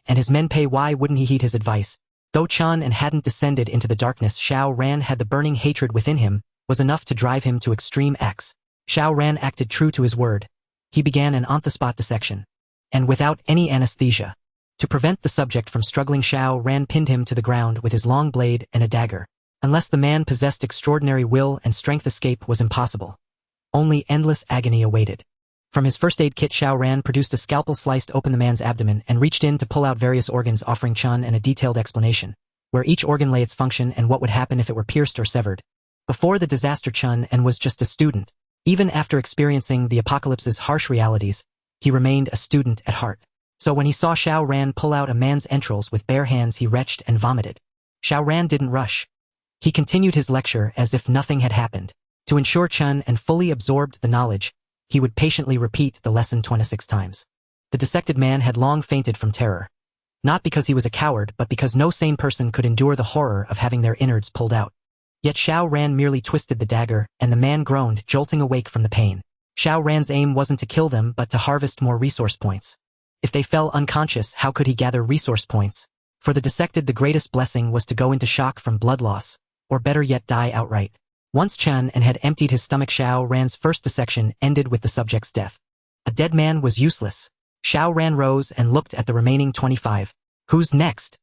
and his men pay, why wouldn't he heed his advice? Though Chen hadn't descended into the darkness, Xiao Ran had the burning hatred within him, was enough to drive him to extreme acts. Xiao Ran acted true to his word. He began an on-the-spot dissection, and without any anesthesia. To prevent the subject from struggling, Xiao Ran pinned him to the ground with his long blade and a dagger. Unless the man possessed extraordinary will and strength, escape was impossible. Only endless agony awaited. From his first aid kit, Xiao Ran produced a scalpel, sliced open the man's abdomen, and reached in to pull out various organs, offering Chen a detailed explanation, where each organ lay, its function, and what would happen if it were pierced or severed. Before the disaster, Chen was just a student. Even after experiencing the apocalypse's harsh realities, he remained a student at heart. So when he saw Xiao Ran pull out a man's entrails with bare hands, he retched and vomited. Xiao Ran didn't rush. He continued his lecture as if nothing had happened. To ensure Chen fully absorbed the knowledge, he would patiently repeat the lesson 26 times. The dissected man had long fainted from terror. Not because he was a coward, but because no sane person could endure the horror of having their innards pulled out. Yet Xiao Ran merely twisted the dagger, and the man groaned, jolting awake from the pain. Xiao Ran's aim wasn't to kill them but to harvest more resource points. If they fell unconscious, how could he gather resource points? For the dissected, the greatest blessing was to go into shock from blood loss, or better yet die outright. Once Chen-an had emptied his stomach, Xiao Ran's first dissection ended with the subject's death. A dead man was useless. Xiao Ran rose and looked at the remaining 25. Who's next?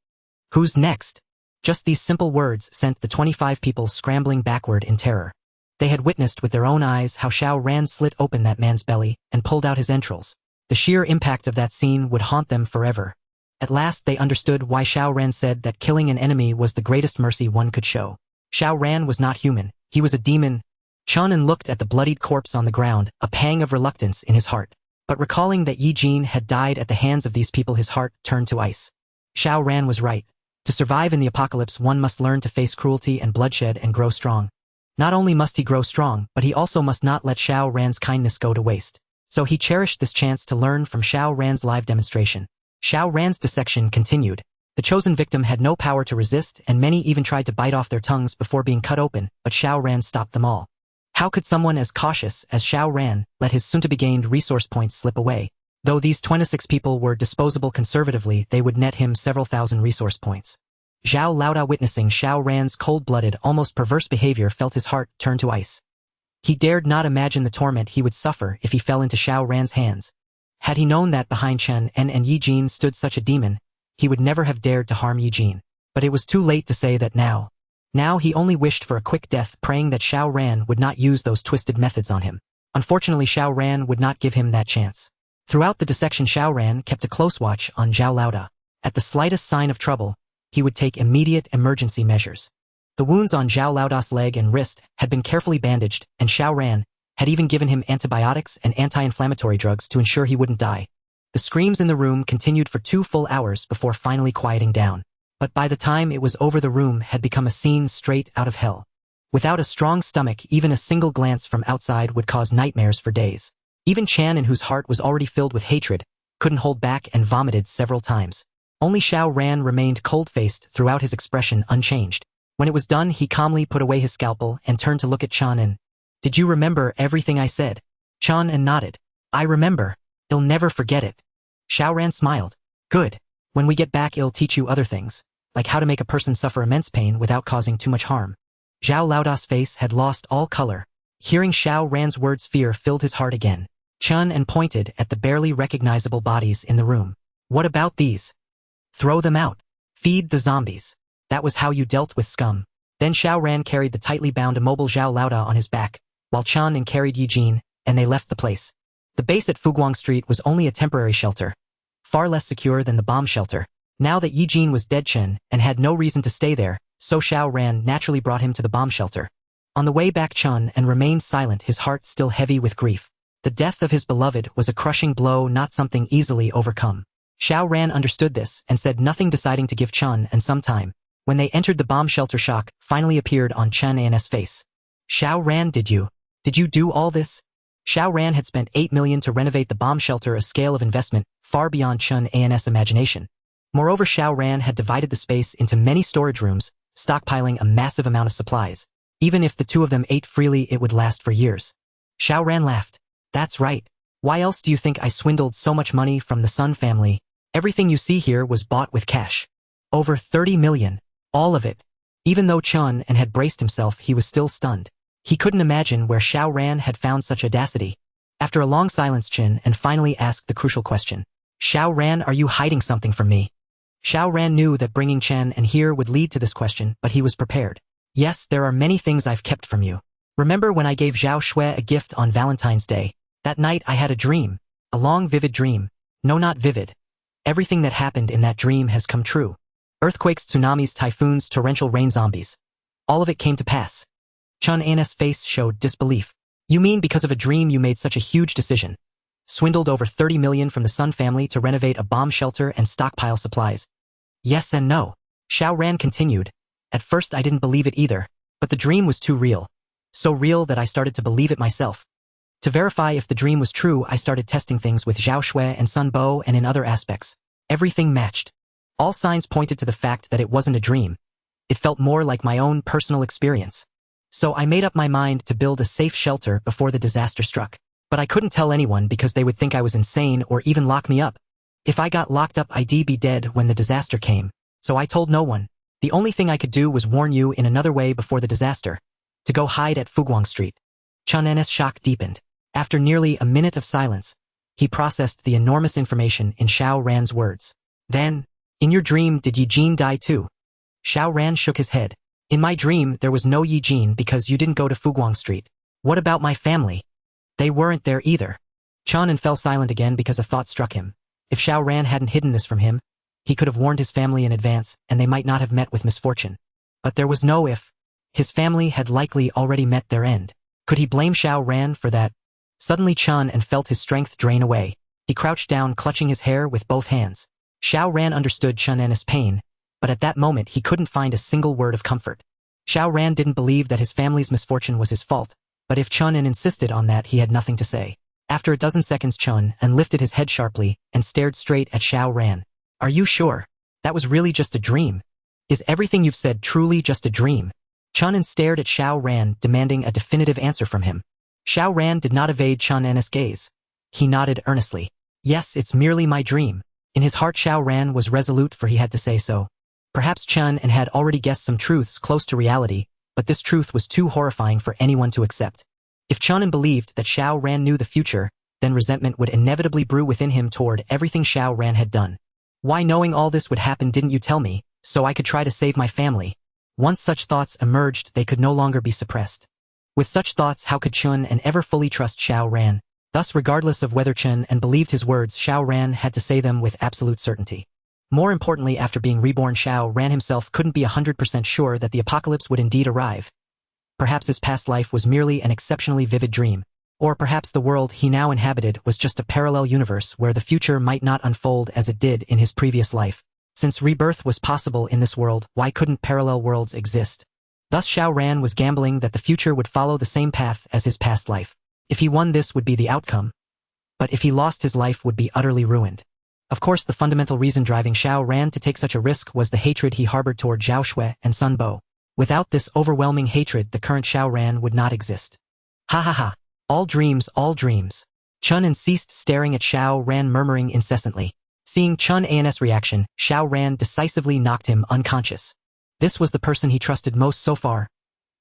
Who's next? Just these simple words sent the 25 people scrambling backward in terror. They had witnessed with their own eyes how Xiao Ran slit open that man's belly and pulled out his entrails. The sheer impact of that scene would haunt them forever. At last they understood why Xiao Ran said that killing an enemy was the greatest mercy one could show. Xiao Ran was not human. He was a demon. Chen-an looked at the bloodied corpse on the ground, a pang of reluctance in his heart. But recalling that Yi Jin had died at the hands of these people, his heart turned to ice. Xiao Ran was right. To survive in the apocalypse, one must learn to face cruelty and bloodshed and grow strong. Not only must he grow strong, but he also must not let Xiao Ran's kindness go to waste. So he cherished this chance to learn from Xiao Ran's live demonstration. Xiao Ran's dissection continued. The chosen victim had no power to resist, and many even tried to bite off their tongues before being cut open, but Xiao Ran stopped them all. How could someone as cautious as Xiao Ran let his soon-to-be-gained resource points slip away? Though these 26 people were disposable conservatively, they would net him several thousand resource points. Zhao Laoda, witnessing Xiao Ran's cold-blooded, almost perverse behavior, felt his heart turn to ice. He dared not imagine the torment he would suffer if he fell into Xiao Ran's hands. Had he known that behind Chen-an and Yi Jin stood such a demon, he would never have dared to harm Yi Jin. But it was too late to say that now. Now he only wished for a quick death, praying that Xiao Ran would not use those twisted methods on him. Unfortunately, Xiao Ran would not give him that chance. Throughout the dissection, Xiao Ran kept a close watch on Zhao Laoda. At the slightest sign of trouble, he would take immediate emergency measures. The wounds on Zhao Laoda's leg and wrist had been carefully bandaged, and Xiao Ran had even given him antibiotics and anti-inflammatory drugs to ensure he wouldn't die. The screams in the room continued for 2 full hours before finally quieting down. But by the time it was over, the room had become a scene straight out of hell. Without a strong stomach, even a single glance from outside would cause nightmares for days. Even Chen-an, whose heart was already filled with hatred, couldn't hold back and vomited several times. Only Xiao Ran remained cold-faced throughout, his expression unchanged. When it was done, he calmly put away his scalpel and turned to look at Chen-an. "Did you remember everything I said?" Chen-an nodded. "I remember. I'll never forget it." Xiao Ran smiled. "Good. When we get back, I'll teach you other things, like how to make a person suffer immense pain without causing too much harm." Zhao Laoda's face had lost all color. Hearing Xiao Ran's words, fear filled his heart again. Chen-an pointed at the barely recognizable bodies in the room. "What about these? Throw them out. Feed the zombies. That was how you dealt with scum." Then Xiao Ran carried the tightly bound, immobile Zhao Laoda on his back, while Chen-an carried Yi Jin, and they left the place. The base at Fuguang Street was only a temporary shelter, far less secure than the bomb shelter. Now that Yi Jin was dead, Chen-an had no reason to stay there, so Xiao Ran naturally brought him to the bomb shelter. On the way back, Chen-an remained silent, his heart still heavy with grief. The death of his beloved was a crushing blow, not something easily overcome. Xiao Ran understood this and said nothing, deciding to give Chen-an some time. When they entered the bomb shelter, shock finally appeared on Chen-an's face. "Xiao Ran, did you do all this?" Xiao Ran had spent 8 million to renovate the bomb shelter, a scale of investment far beyond Chen-an's imagination. Moreover, Xiao Ran had divided the space into many storage rooms, stockpiling a massive amount of supplies. Even if the two of them ate freely, it would last for years. Xiao Ran laughed. "That's right. Why else do you think I swindled so much money from the Sun family? Everything you see here was bought with cash. Over 30 million. All of it." Even though Chen-an had braced himself, he was still stunned. He couldn't imagine where Xiao Ran had found such audacity. After a long silence, Chen-an finally asked the crucial question. "Xiao Ran, are you hiding something from me?" Xiao Ran knew that bringing Chen-an here would lead to this question, but he was prepared. "Yes, there are many things I've kept from you. Remember when I gave Zhao Xue a gift on Valentine's Day? That night I had a dream. A long, vivid dream. No, not vivid. Everything that happened in that dream has come true. Earthquakes, tsunamis, typhoons, torrential rain, zombies. All of it came to pass." Chen-an's face showed disbelief. "You mean because of a dream you made such a huge decision? Swindled over 30 million from the Sun family to renovate a bomb shelter and stockpile supplies?" "Yes and no," Xiao Ran continued. "At first I didn't believe it either, but the dream was too real. So real that I started to believe it myself. To verify if the dream was true, I started testing things with Zhao Xue and Sun Bo, and in other aspects. Everything matched. All signs pointed to the fact that it wasn't a dream. It felt more like my own personal experience. So I made up my mind to build a safe shelter before the disaster struck. But I couldn't tell anyone because they would think I was insane or even lock me up. If I got locked up I'd be dead when the disaster came, so I told no one. The only thing I could do was warn you in another way before the disaster. To go hide at Fuguang Street. Chen-n's shock deepened. After nearly a minute of silence, he processed the enormous information in Xiao Ran's words. Then, in your dream did Yi Jin die too? Xiao Ran shook his head. In my dream there was no Yi Jin because you didn't go to Fuguang Street. What about my family? They weren't there either. Chen-n fell silent again because a thought struck him. If Xiao Ran hadn't hidden this from him, he could have warned his family in advance and they might not have met with misfortune. But there was no if. His family had likely already met their end. Could he blame Xiao Ran for that? Suddenly Chen-n felt his strength drain away. He crouched down clutching his hair with both hands. Xiao Ran understood Chen-n's pain, but at that moment he couldn't find a single word of comfort. Xiao Ran didn't believe that his family's misfortune was his fault, but if Chen-n insisted on that he had nothing to say. After a dozen seconds Chen-n lifted his head sharply and stared straight at Xiao Ran. Are you sure? That was really just a dream? Is everything you've said truly just a dream? Chen-n stared at Xiao Ran, demanding a definitive answer from him. Xiao Ran did not evade Chen-n's gaze. He nodded earnestly. Yes, it's merely my dream. In his heart Xiao Ran was resolute for he had to say so. Perhaps Chen-n had already guessed some truths close to reality, but this truth was too horrifying for anyone to accept. If Chen-n believed that Xiao Ran knew the future, then resentment would inevitably brew within him toward everything Xiao Ran had done. Why, knowing all this would happen, didn't you tell me, so I could try to save my family? Once such thoughts emerged, they could no longer be suppressed. With such thoughts, how could Chen-n ever fully trust Xiao Ran? Thus, regardless of whether Chen-n believed his words, Xiao Ran had to say them with absolute certainty. More importantly, after being reborn, Xiao Ran himself couldn't be 100% sure that the apocalypse would indeed arrive. Perhaps his past life was merely an exceptionally vivid dream. Or perhaps the world he now inhabited was just a parallel universe where the future might not unfold as it did in his previous life. Since rebirth was possible in this world, why couldn't parallel worlds exist? Thus Xiao Ran was gambling that the future would follow the same path as his past life. If he won, this would be the outcome. But if he lost, his life would be utterly ruined. Of course, the fundamental reason driving Xiao Ran to take such a risk was the hatred he harbored toward Zhao Xue and Sun Bo. Without this overwhelming hatred, the current Xiao Ran would not exist. Ha ha ha. All dreams, all dreams. Chen-n ceased staring at Xiao Ran, murmuring incessantly. Seeing Chen-n's reaction, Xiao Ran decisively knocked him unconscious. This was the person he trusted most so far.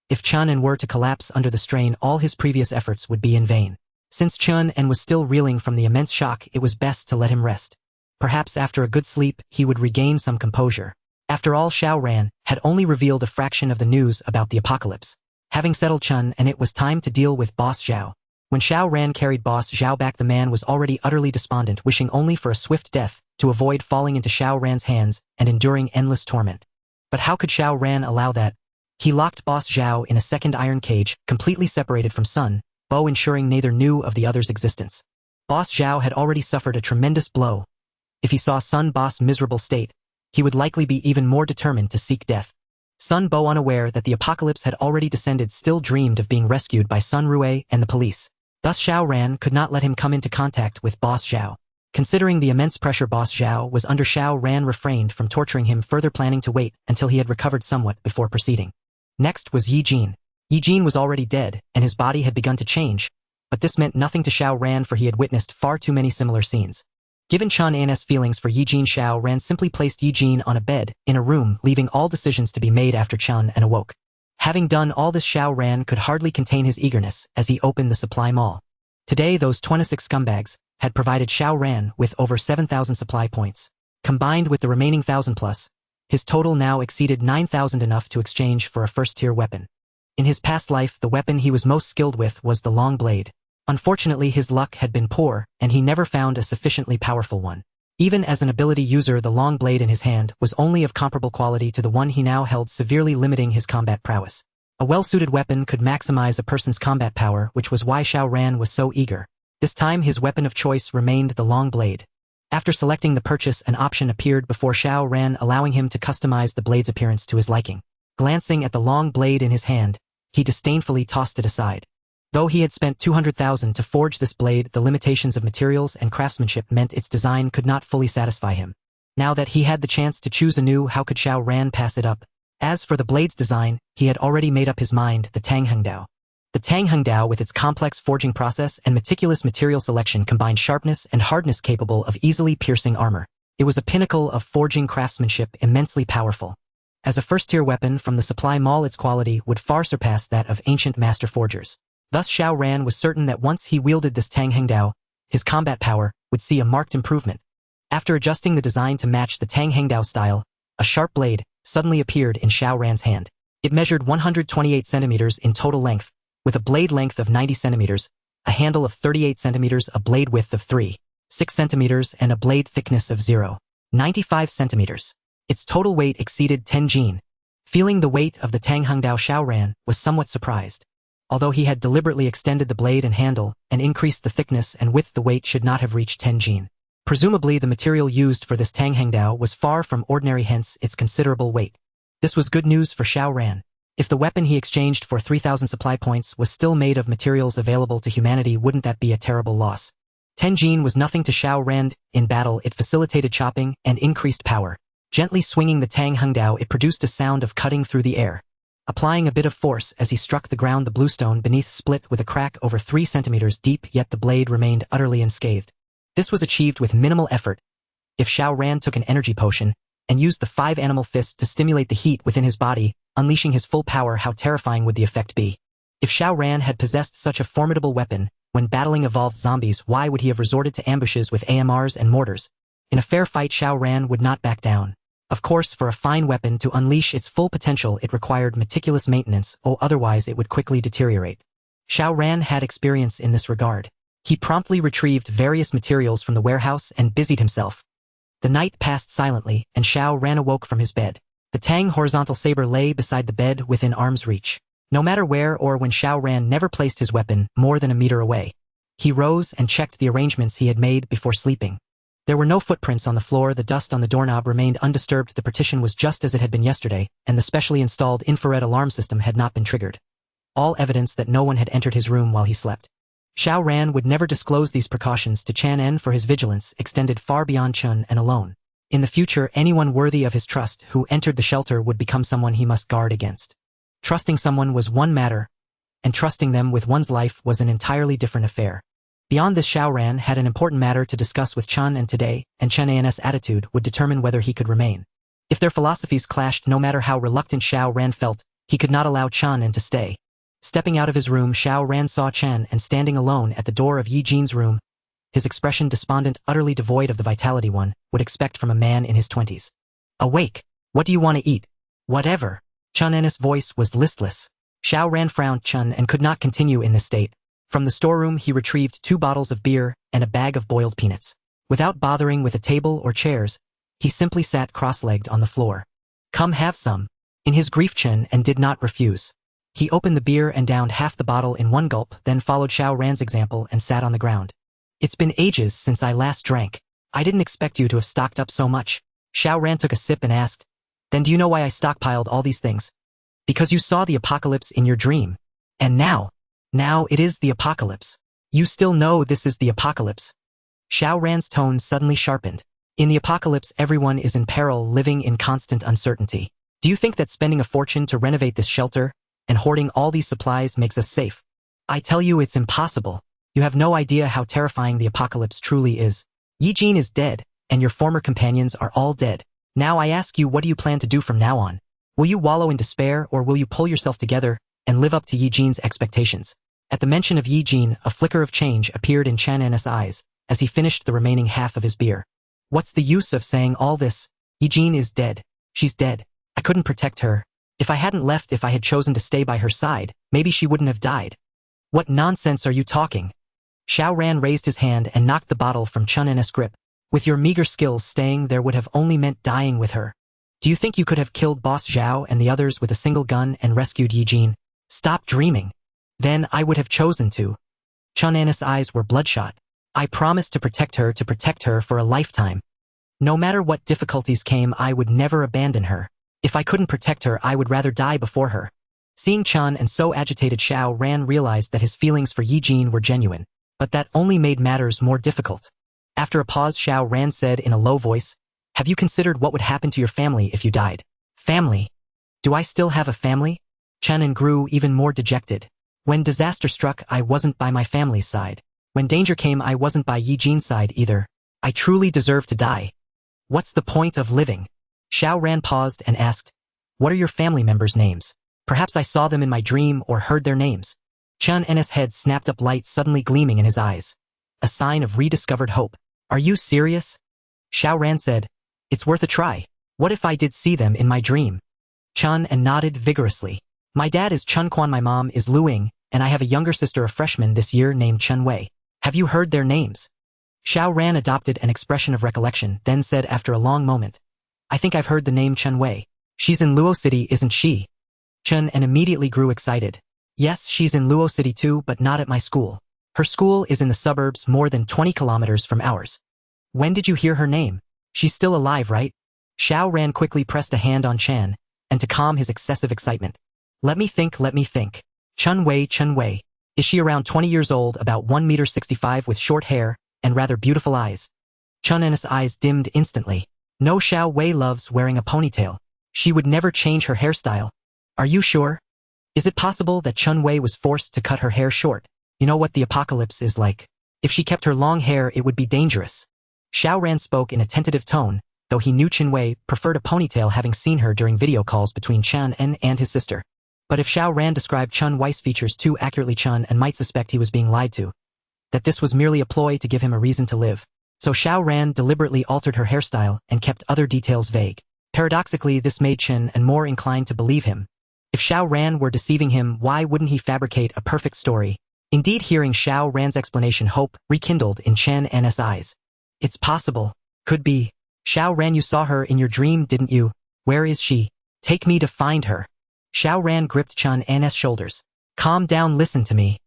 If Chen-n were to collapse under the strain, all his previous efforts would be in vain. Since Chen-n was still reeling from the immense shock, it was best to let him rest. Perhaps after a good sleep, he would regain some composure. After all, Xiao Ran had only revealed a fraction of the news about the apocalypse. Having settled Chen-n, it was time to deal with Boss Zhao. When Xiao Ran carried Boss Zhao back, the man was already utterly despondent, wishing only for a swift death to avoid falling into Xiao Ran's hands and enduring endless torment. But how could Xiao Ran allow that? He locked Boss Zhao in a second iron cage, completely separated from Sun Bo, ensuring neither knew of the other's existence. Boss Zhao had already suffered a tremendous blow. If he saw Sun Bo's miserable state, he would likely be even more determined to seek death. Sun Bo, unaware that the apocalypse had already descended, still dreamed of being rescued by Sun Rue and the police. Thus Xiao Ran could not let him come into contact with Boss Zhao. Considering the immense pressure Boss Zhao was under, Xiao Ran refrained from torturing him further, planning to wait until he had recovered somewhat before proceeding. Next was Yi Jin. Yi Jin was already dead, and his body had begun to change, but this meant nothing to Xiao Ran, for he had witnessed far too many similar scenes. Given Chen-n's feelings for Yi Jin, Xiao Ran simply placed Yi Jin on a bed in a room, leaving all decisions to be made after Chen-n awoke. Having done all this, Xiao Ran could hardly contain his eagerness as he opened the supply mall. Today, those 26 scumbags had provided Xiao Ran with over 7,000 supply points. Combined with the remaining 1,000 plus, his total now exceeded 9,000, enough to exchange for a first-tier weapon. In his past life, the weapon he was most skilled with was the long blade. Unfortunately, his luck had been poor, and he never found a sufficiently powerful one. Even as an ability user, the long blade in his hand was only of comparable quality to the one he now held, severely limiting his combat prowess. A well-suited weapon could maximize a person's combat power, which was why Xiao Ran was so eager. This time, his weapon of choice remained the long blade. After selecting the purchase, an option appeared before Xiao Ran, allowing him to customize the blade's appearance to his liking. Glancing at the long blade in his hand, he disdainfully tossed it aside. Though he had spent 200,000 to forge this blade, the limitations of materials and craftsmanship meant its design could not fully satisfy him. Now that he had the chance to choose anew, how could Xiao Ran pass it up? As for the blade's design, he had already made up his mind, the Tang Hengdao. The Tang Hengdao with its complex forging process and meticulous material selection combined sharpness and hardness capable of easily piercing armor. It was a pinnacle of forging craftsmanship, immensely powerful. As a first-tier weapon from the supply mall, its quality would far surpass that of ancient master forgers. Thus Xiao Ran was certain that once he wielded this Tang Hengdao, his combat power would see a marked improvement. After adjusting the design to match the Tang Hengdao style, a sharp blade suddenly appeared in Xiao Ran's hand. It measured 128 centimeters in total length, with a blade length of 90 centimeters, a handle of 38 centimeters, a blade width of 3.6 centimeters, and a blade thickness of 0.95 centimeters. Its total weight exceeded 10 jin. Feeling the weight of the Tang Hengdao, Xiao Ran was somewhat surprised. Although he had deliberately extended the blade and handle and increased the thickness and width, the weight should not have reached 10 jin. Presumably the material used for this Tang Hengdao was far from ordinary, hence its considerable weight. This was good news for Xiao Ran. If the weapon he exchanged for 3,000 supply points was still made of materials available to humanity, wouldn't that be a terrible loss? 10 jin was nothing to Xiao Ran. In battle, it facilitated chopping and increased power. Gently swinging the Tang Hengdao, it produced a sound of cutting through the air. Applying a bit of force as he struck the ground, the bluestone beneath split with a crack over 3 centimeters deep, yet the blade remained utterly unscathed. This was achieved with minimal effort. If Xiao Ran took an energy potion and used the 5 animal fists to stimulate the heat within his body, unleashing his full power, how terrifying would the effect be? If Xiao Ran had possessed such a formidable weapon when battling evolved zombies, why would he have resorted to ambushes with AMRs and mortars? In a fair fight, Xiao Ran would not back down. Of course, for a fine weapon to unleash its full potential, it required meticulous maintenance, or otherwise it would quickly deteriorate. Xiao Ran had experience in this regard. He promptly retrieved various materials from the warehouse and busied himself. The night passed silently, and Xiao Ran awoke from his bed. The Tang horizontal saber lay beside the bed within arm's reach. No matter where or when, Xiao Ran never placed his weapon more than a meter away. He rose and checked the arrangements he had made before sleeping. There were no footprints on the floor, the dust on the doorknob remained undisturbed, the partition was just as it had been yesterday, and the specially installed infrared alarm system had not been triggered. All evidence that no one had entered his room while he slept. Xiao Ran would never disclose these precautions to Chan En, for his vigilance extended far beyond Chun and alone. In the future, anyone worthy of his trust who entered the shelter would become someone he must guard against. Trusting someone was one matter, and trusting them with one's life was an entirely different affair. Beyond this, Xiao Ran had an important matter to discuss with Chun En today, and Chen An's attitude would determine whether he could remain. If their philosophies clashed, no matter how reluctant Xiao Ran felt, he could not allow Chun En to stay. Stepping out of his room, Xiao Ran saw Chen En standing alone at the door of Yi Jin's room, his expression despondent, utterly devoid of the vitality one would expect from a man in his 20s. Awake! What do you want to eat? Whatever. Chun En's voice was listless. Xiao Ran frowned. Chun En could not continue in this state. From the storeroom he retrieved 2 bottles of beer and a bag of boiled peanuts. Without bothering with a table or chairs, he simply sat cross-legged on the floor. Come have some. In his grief, Chen En did not refuse. He opened the beer and downed half the bottle in one gulp, then followed Xiao Ran's example and sat on the ground. It's been ages since I last drank. I didn't expect you to have stocked up so much. Xiao Ran took a sip and asked, Then do you know why I stockpiled all these things? Because you saw the apocalypse in your dream. And now it is the apocalypse. You still know this is the apocalypse. Xiao Ran's tone suddenly sharpened. In the apocalypse, everyone is in peril, living in constant uncertainty. Do you think that spending a fortune to renovate this shelter and hoarding all these supplies makes us safe? I tell you, it's impossible. You have no idea how terrifying the apocalypse truly is. Yi Jin is dead, and your former companions are all dead. Now I ask you, what do you plan to do from now on? Will you wallow in despair, or will you pull yourself together and live up to Yi Jin's expectations? At the mention of Yi Jin, a flicker of change appeared in Chan En's eyes as he finished the remaining half of his beer. What's the use of saying all this? Yi Jin is dead. She's dead. I couldn't protect her. If I hadn't left, if I had chosen to stay by her side, maybe she wouldn't have died. What nonsense are you talking? Xiao Ran raised his hand and knocked the bottle from Chun En's grip. With your meager skills, staying there would have only meant dying with her. Do you think you could have killed Boss Zhao and the others with a single gun and rescued Yi Jin? Stop dreaming. Then I would have chosen to. Chun En's eyes were bloodshot. I promised to protect her for a lifetime. No matter what difficulties came, I would never abandon her. If I couldn't protect her, I would rather die before her. Seeing Chun En so agitated, Xiao Ran realized that his feelings for Yi Jin were genuine, but that only made matters more difficult. After a pause, Xiao Ran said in a low voice, Have you considered what would happen to your family if you died? Family? Do I still have a family? Chun En grew even more dejected. When disaster struck, I wasn't by my family's side. When danger came, I wasn't by Yi Jin's side either. I truly deserve to die. What's the point of living? Xiao Ran paused and asked, what are your family members' names? Perhaps I saw them in my dream or heard their names. Chun-N's head snapped up, light suddenly gleaming in his eyes. A sign of rediscovered hope. Are you serious? Xiao Ran said, it's worth a try. What if I did see them in my dream? Chun-N nodded vigorously. My dad is Chun Quan, my mom is Lu Ying, and I have a younger sister, a freshman this year named Chun Wei. Have you heard their names? Xiao Ran adopted an expression of recollection, then said after a long moment, I think I've heard the name Chun Wei. She's in Luo City, isn't she? Chun-N immediately grew excited. Yes, she's in Luo City too, but not at my school. Her school is in the suburbs more than 20 kilometers from ours. When did you hear her name? She's still alive, right? Xiao Ran quickly pressed a hand on Chan, and to calm his excessive excitement. Let me think. Chun Wei. Is she around 20 years old, about 1.65 meters with short hair, and rather beautiful eyes? Chun-N's eyes dimmed instantly. No, Xiao Wei loves wearing a ponytail. She would never change her hairstyle. Are you sure? Is it possible that Chun Wei was forced to cut her hair short? You know what the apocalypse is like. If she kept her long hair, it would be dangerous. Xiao Ran spoke in a tentative tone, though he knew Chun Wei preferred a ponytail, having seen her during video calls between Chun-N and his sister. But if Xiao Ran described Chun Wei's features too accurately, Chun-N might suspect he was being lied to. That this was merely a ploy to give him a reason to live. So Xiao Ran deliberately altered her hairstyle and kept other details vague. Paradoxically, this made Chun-N more inclined to believe him. If Xiao Ran were deceiving him, why wouldn't he fabricate a perfect story? Indeed, hearing Xiao Ran's explanation, hope rekindled in Chun-N's eyes. It's possible. Could be. Xiao Ran, you saw her in your dream, didn't you? Where is she? Take me to find her. Xiao Ran gripped Chun-N's shoulders. Calm down, listen to me.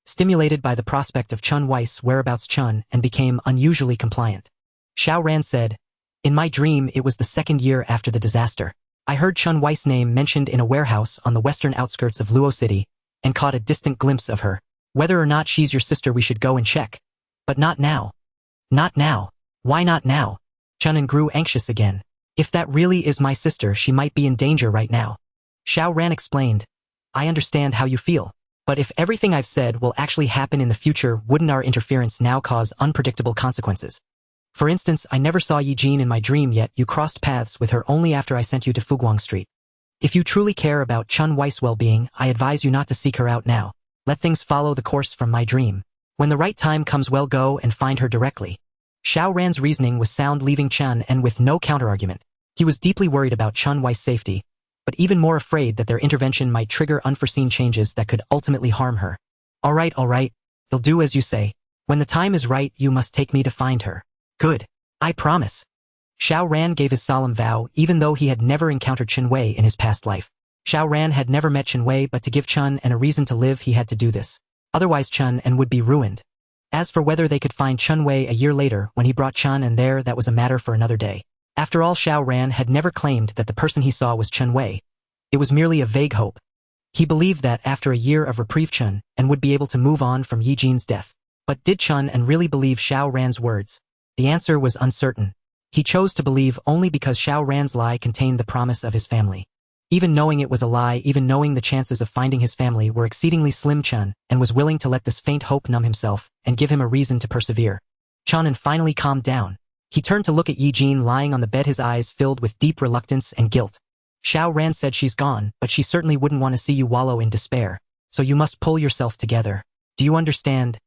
Stimulated by the prospect of Chun Wei's whereabouts, Chun-N became unusually compliant. Xiao Ran said, in my dream, it was the second year after the disaster. I heard Chun Wei's name mentioned in a warehouse on the western outskirts of Luo City, and caught a distant glimpse of her. Whether or not she's your sister, we should go and check. But not now. Not now. Why not now? Chun-N grew anxious again. If that really is my sister, she might be in danger right now. Xiao Ran explained, I understand how you feel. But if everything I've said will actually happen in the future, wouldn't our interference now cause unpredictable consequences? For instance, I never saw Yi Jin in my dream, yet you crossed paths with her only after I sent you to Fuguang Street. If you truly care about Chun Wei's well-being, I advise you not to seek her out now. Let things follow the course from my dream. When the right time comes, well, go and find her directly. Xiao Ran's reasoning was sound, leaving Chun-N with no counterargument. He was deeply worried about Chun Wei's safety, but even more afraid that their intervention might trigger unforeseen changes that could ultimately harm her. All right, I'll do as you say. When the time is right, you must take me to find her. Good. I promise. Xiao Ran gave his solemn vow, even though he had never encountered Chun Wei in his past life. Xiao Ran had never met Chun Wei, but to give Chun-N a reason to live, he had to do this. Otherwise, Chun-N would be ruined. As for whether they could find Chun Wei a year later when he brought Chun-N there, that was a matter for another day. After all, Xiao Ran had never claimed that the person he saw was Chun Wei. It was merely a vague hope. He believed that after a year of reprieve, Chun-N would be able to move on from Yi Jin's death. But did Chun-N really believe Xiao Ran's words? The answer was uncertain. He chose to believe only because Xiao Ran's lie contained the promise of his family. Even knowing it was a lie, even knowing the chances of finding his family were exceedingly slim, Chun-N was willing to let this faint hope numb himself and give him a reason to persevere. Chun-N finally calmed down. He turned to look at Yi Jin lying on the bed, his eyes filled with deep reluctance and guilt. Xiao Ran said, she's gone, but she certainly wouldn't want to see you wallow in despair, so you must pull yourself together. Do you understand?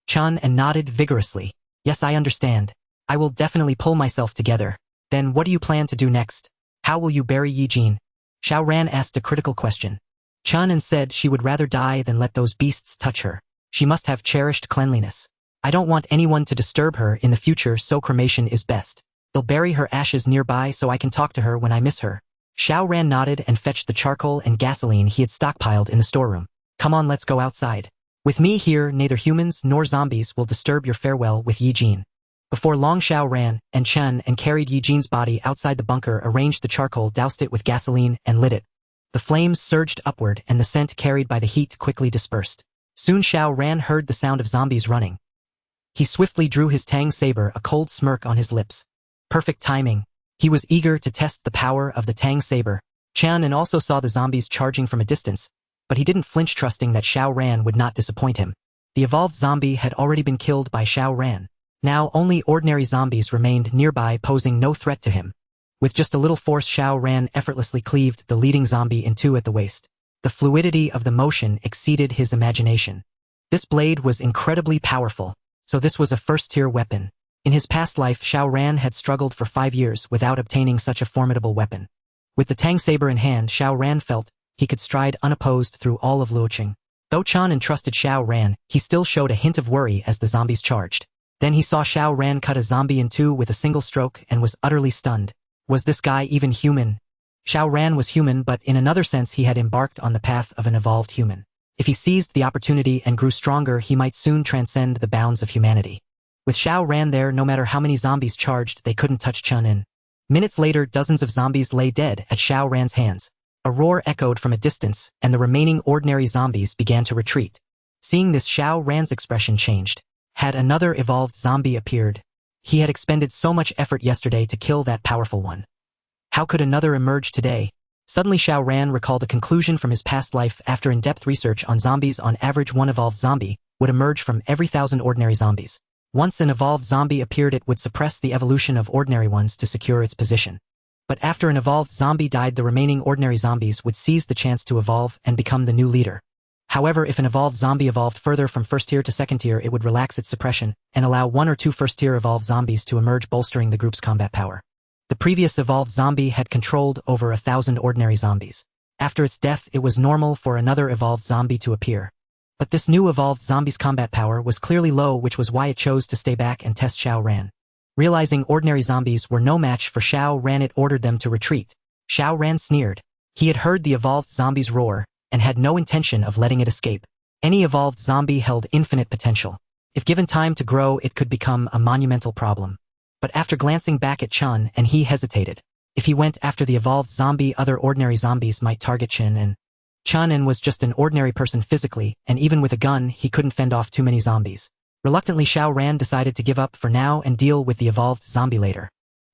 Chun-N nodded vigorously. Yes, I understand. I will definitely pull myself together. Then what do you plan to do next? How will you bury Yi Jin? Xiao Ran asked a critical question. Chun-N said she would rather die than let those beasts touch her. She must have cherished cleanliness. I don't want anyone to disturb her in the future, so cremation is best. They'll bury her ashes nearby so I can talk to her when I miss her. Xiao Ran nodded and fetched the charcoal and gasoline he had stockpiled in the storeroom. Come on, let's go outside. With me here, neither humans nor zombies will disturb your farewell with Yi Jin. Before long, Xiao Ran and Chun-N carried Yi Jin's body outside the bunker, arranged the charcoal, doused it with gasoline, and lit it. The flames surged upward and the scent carried by the heat quickly dispersed. Soon Xiao Ran heard the sound of zombies running. He swiftly drew his Tang saber, a cold smirk on his lips. Perfect timing. He was eager to test the power of the Tang saber. Chun-N also saw the zombies charging from a distance, but he didn't flinch, trusting that Xiao Ran would not disappoint him. The evolved zombie had already been killed by Xiao Ran. Now only ordinary zombies remained nearby, posing no threat to him. With just a little force, Xiao Ran effortlessly cleaved the leading zombie in two at the waist. The fluidity of the motion exceeded his imagination. This blade was incredibly powerful, so this was a first-tier weapon. In his past life, Xiao Ran had struggled for 5 years without obtaining such a formidable weapon. With the Tang saber in hand, Xiao Ran felt he could stride unopposed through all of Luoqing. Though Chen entrusted Xiao Ran, he still showed a hint of worry as the zombies charged. Then he saw Xiao Ran cut a zombie in two with a single stroke and was utterly stunned. Was this guy even human? Xiao Ran was human, but in another sense he had embarked on the path of an evolved human. If he seized the opportunity and grew stronger, he might soon transcend the bounds of humanity. With Xiao Ran there, no matter how many zombies charged, they couldn't touch Chen. Minutes later, dozens of zombies lay dead at Xiao Ran's hands. A roar echoed from a distance, and the remaining ordinary zombies began to retreat. Seeing this, Xiao Ran's expression changed. Had another evolved zombie appeared? He had expended so much effort yesterday to kill that powerful one. How could another emerge today? Suddenly Xiao Ran recalled a conclusion from his past life. After in-depth research on zombies, on average one evolved zombie would emerge from every 1,000 ordinary zombies. Once an evolved zombie appeared, it would suppress the evolution of ordinary ones to secure its position. But after an evolved zombie died, the remaining ordinary zombies would seize the chance to evolve and become the new leader. However, if an evolved zombie evolved further from first tier to second tier, it would relax its suppression and allow 1 or 2 first-tier evolved zombies to emerge, bolstering the group's combat power. The previous evolved zombie had controlled over 1,000 ordinary zombies. After its death, it was normal for another evolved zombie to appear. But this new evolved zombie's combat power was clearly low, which was why it chose to stay back and test Xiao Ran. Realizing ordinary zombies were no match for Xiao Ran, it ordered them to retreat. Xiao Ran sneered. He had heard the evolved zombie's roar and had no intention of letting it escape. Any evolved zombie held infinite potential. If given time to grow, it could become a monumental problem. But after glancing back at Chen, he hesitated. If he went after the evolved zombie, other ordinary zombies might target Chen was just an ordinary person physically, and even with a gun, he couldn't fend off too many zombies. Reluctantly, Xiao Ran decided to give up for now and deal with the evolved zombie later.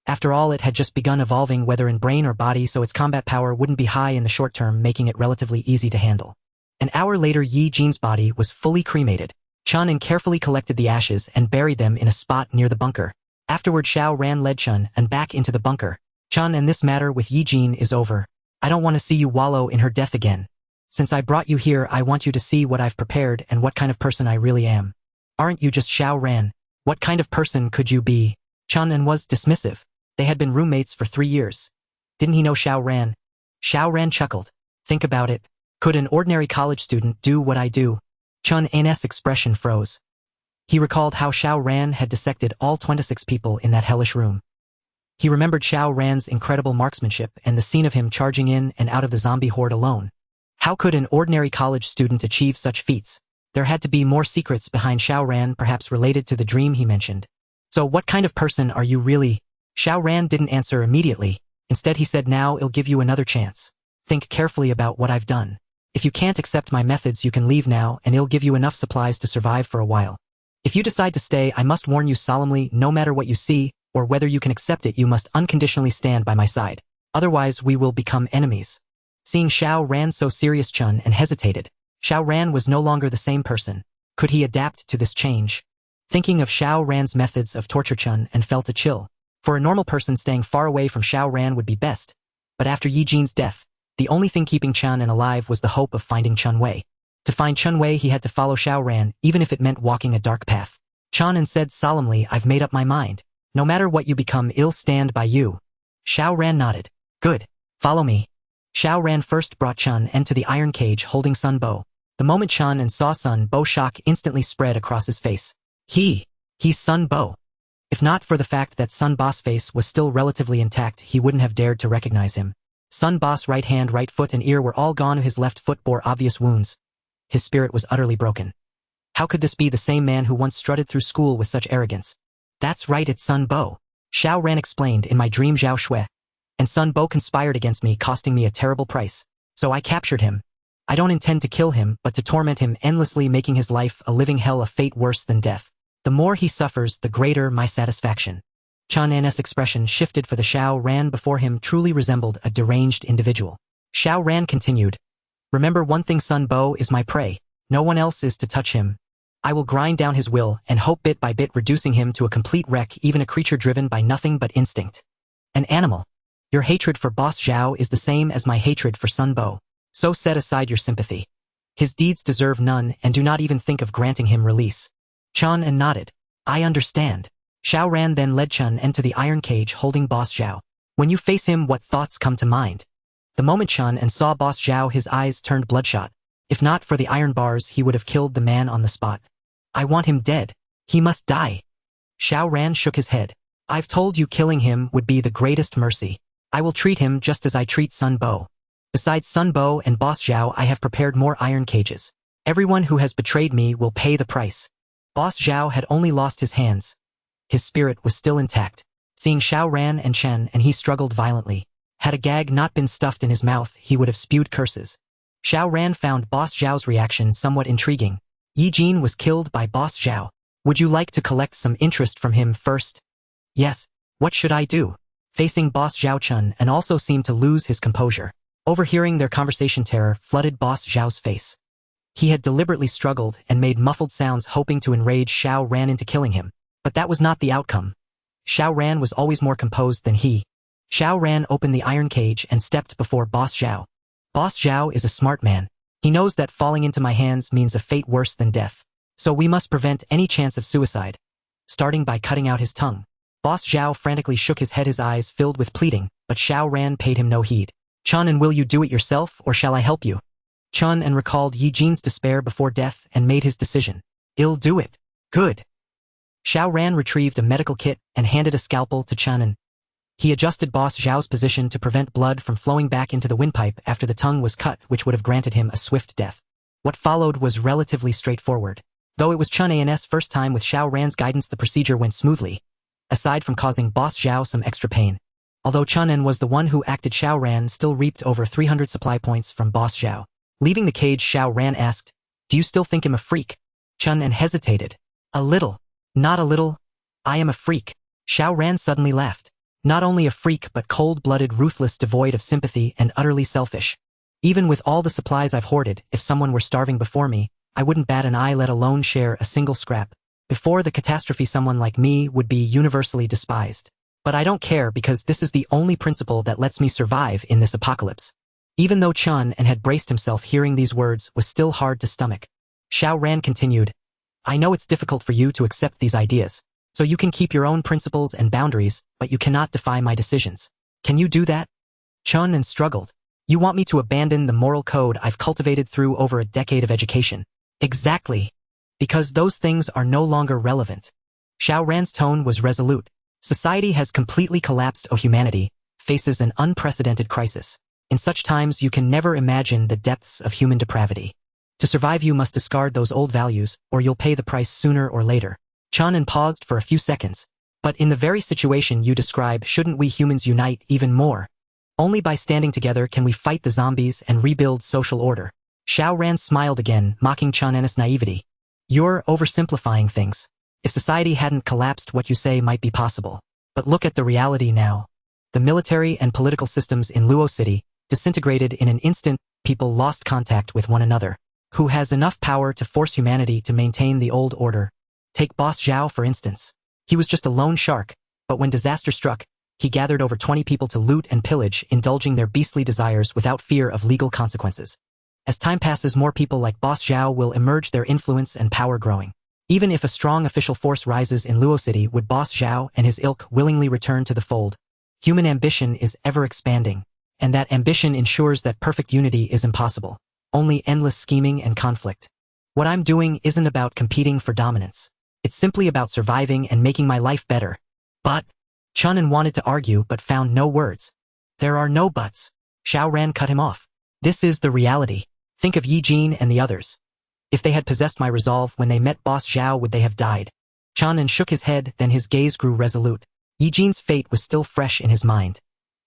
After all, it had just begun evolving, whether in brain or body, so its combat power wouldn't be high in the short term, making it relatively easy to handle. An hour later, Yi Jin's body was fully cremated. Chen carefully collected the ashes and buried them in a spot near the bunker. Afterward, Xiao Ran led Chen back into the bunker. Chen, this matter with Yi Jin is over. I don't want to see you wallow in her death again. Since I brought you here, I want you to see what I've prepared and what kind of person I really am. Aren't you just Xiao Ran? What kind of person could you be? Chen was dismissive. They had been roommates for 3 years. Didn't he know Xiao Ran? Xiao Ran chuckled. Think about it. Could an ordinary college student do what I do? Chen's expression froze. He recalled how Xiao Ran had dissected all 26 people in that hellish room. He remembered Xiao Ran's incredible marksmanship and the scene of him charging in and out of the zombie horde alone. How could an ordinary college student achieve such feats? There had to be more secrets behind Xiao Ran, perhaps related to the dream he mentioned. So what kind of person are you really? Xiao Ran didn't answer immediately. Instead he said, now I'll give you another chance. Think carefully about what I've done. If you can't accept my methods, you can leave now, and it'll give you enough supplies to survive for a while. If you decide to stay, I must warn you solemnly, no matter what you see, or whether you can accept it, you must unconditionally stand by my side. Otherwise we will become enemies. Seeing Xiao Ran so serious, Chen hesitated. Xiao Ran was no longer the same person. Could he adapt to this change? Thinking of Xiao Ran's methods of torture, Chen felt a chill. For a normal person, staying far away from Xiao Ran would be best. But after Yi Jin's death, the only thing keeping Chen alive was the hope of finding Chen Wei. To find Chen Wei, he had to follow Xiao Ran, even if it meant walking a dark path. Chen said solemnly, I've made up my mind. No matter what you become, I'll stand by you. Xiao Ran nodded. Good. Follow me. Xiao Ran first brought Chen to the iron cage holding Sun Bo. The moment Chen saw Sun Bo, shock instantly spread across his face. He's Sun Bo. If not for the fact that Sun Bo's face was still relatively intact, he wouldn't have dared to recognize him. Sun Bo's right hand, right foot, and ear were all gone. His left foot bore obvious wounds. His spirit was utterly broken. How could this be the same man who once strutted through school with such arrogance? That's right, it's Sun Bo. Xiao Ran explained, in my dream Zhao Xue. And Sun Bo conspired against me, costing me a terrible price. So I captured him. I don't intend to kill him, but to torment him endlessly, making his life a living hell, a fate worse than death. The more he suffers, the greater my satisfaction. Chen's expression shifted, for the Xiao Ran before him truly resembled a deranged individual. Xiao Ran continued, Remember one thing, Sun Bo is my prey. No one else is to touch him. I will grind down his will and hope bit by bit reducing him to a complete wreck, even a creature driven by nothing but instinct. An animal. Your hatred for Boss Zhao is the same as my hatred for Sun Bo. So set aside your sympathy. His deeds deserve none, and do not even think of granting him release. Chun-en nodded. I understand. Xiao Ran then led Chun-en to the iron cage holding Boss Zhao. When you face him, what thoughts come to mind? The moment Chun-en saw Boss Zhao, his eyes turned bloodshot. If not for the iron bars, he would have killed the man on the spot. I want him dead. He must die. Xiao Ran shook his head. I've told you killing him would be the greatest mercy. I will treat him just as I treat Sun Bo. Besides Sun Bo and Boss Zhao, I have prepared more iron cages. Everyone who has betrayed me will pay the price. Boss Zhao had only lost his hands. His spirit was still intact. Seeing Xiao Ran and Chen, and he struggled violently. Had a gag not been stuffed in his mouth, he would have spewed curses. Xiao Ran found Boss Zhao's reaction somewhat intriguing. Yi Jin was killed by Boss Zhao. Would you like to collect some interest from him first? Yes. What should I do? Facing Boss Zhao, Chun-en also seemed to lose his composure. Overhearing their conversation, terror flooded Boss Zhao's face. He had deliberately struggled and made muffled sounds, hoping to enrage Xiao Ran into killing him. But that was not the outcome. Xiao Ran was always more composed than he. Xiao Ran opened the iron cage and stepped before Boss Zhao. Boss Zhao is a smart man. He knows that falling into my hands means a fate worse than death. So we must prevent any chance of suicide. Starting by cutting out his tongue. Boss Zhao frantically shook his head, his eyes filled with pleading, but Xiao Ran paid him no heed. Chun-en, will you do it yourself, or shall I help you? Chun-en recalled Yi Jin's despair before death and made his decision. I'll do it. Good. Xiao Ran retrieved a medical kit and handed a scalpel to Chun-en. He adjusted Boss Zhao's position to prevent blood from flowing back into the windpipe after the tongue was cut, which would have granted him a swift death. What followed was relatively straightforward. Though it was Chun-en's first time with Xiao Ran's guidance, the procedure went smoothly, aside from causing Boss Zhao some extra pain. Although Chun-en was the one who acted, Xiao Ran still reaped over 300 supply points from Boss Zhao. Leaving the cage, Xiao Ran asked, Do you still think him a freak? Chun-en hesitated. A little. Not a little. I am a freak. Xiao Ran suddenly laughed. Not only a freak, but cold-blooded, ruthless, devoid of sympathy, and utterly selfish. Even with all the supplies I've hoarded, if someone were starving before me, I wouldn't bat an eye, let alone share a single scrap. Before the catastrophe, someone like me would be universally despised. But I don't care, because this is the only principle that lets me survive in this apocalypse. Even though Chun-en had braced himself, hearing these words was still hard to stomach. Xiao Ran continued, I know it's difficult for you to accept these ideas. So you can keep your own principles and boundaries, but you cannot defy my decisions. Can you do that? Chun-en struggled. You want me to abandon the moral code I've cultivated through over a decade of education? Exactly. Because those things are no longer relevant. Xiao Ran's tone was resolute. Society has completely collapsed. Humanity faces an unprecedented crisis. In such times, you can never imagine the depths of human depravity. To survive, you must discard those old values, or you'll pay the price sooner or later. Chun-en paused for a few seconds. But in the very situation you describe, shouldn't we humans unite even more? Only by standing together can we fight the zombies and rebuild social order. Xiao Ran smiled again, mocking Chun-en's naivety. You're oversimplifying things. If society hadn't collapsed, what you say might be possible. But look at the reality now. The military and political systems in Luo City disintegrated in an instant. People lost contact with one another. Who has enough power to force humanity to maintain the old order? Take Boss Zhao, for instance. He was just a lone shark, but when disaster struck, he gathered over 20 people to loot and pillage, indulging their beastly desires without fear of legal consequences. As time passes, more people like Boss Zhao will emerge, their influence and power growing. Even if a strong official force rises in Luo City, would Boss Zhao and his ilk willingly return to the fold? Human ambition is ever expanding, and that ambition ensures that perfect unity is impossible. Only endless scheming and conflict. What I'm doing isn't about competing for dominance. It's simply about surviving and making my life better. But Chun-en wanted to argue but found no words. There are no buts. Xiao Ran cut him off. This is the reality. Think of Yi Jin and the others. If they had possessed my resolve when they met Boss Zhao, would they have died? Chun-en shook his head, then his gaze grew resolute. Yi Jin's fate was still fresh in his mind.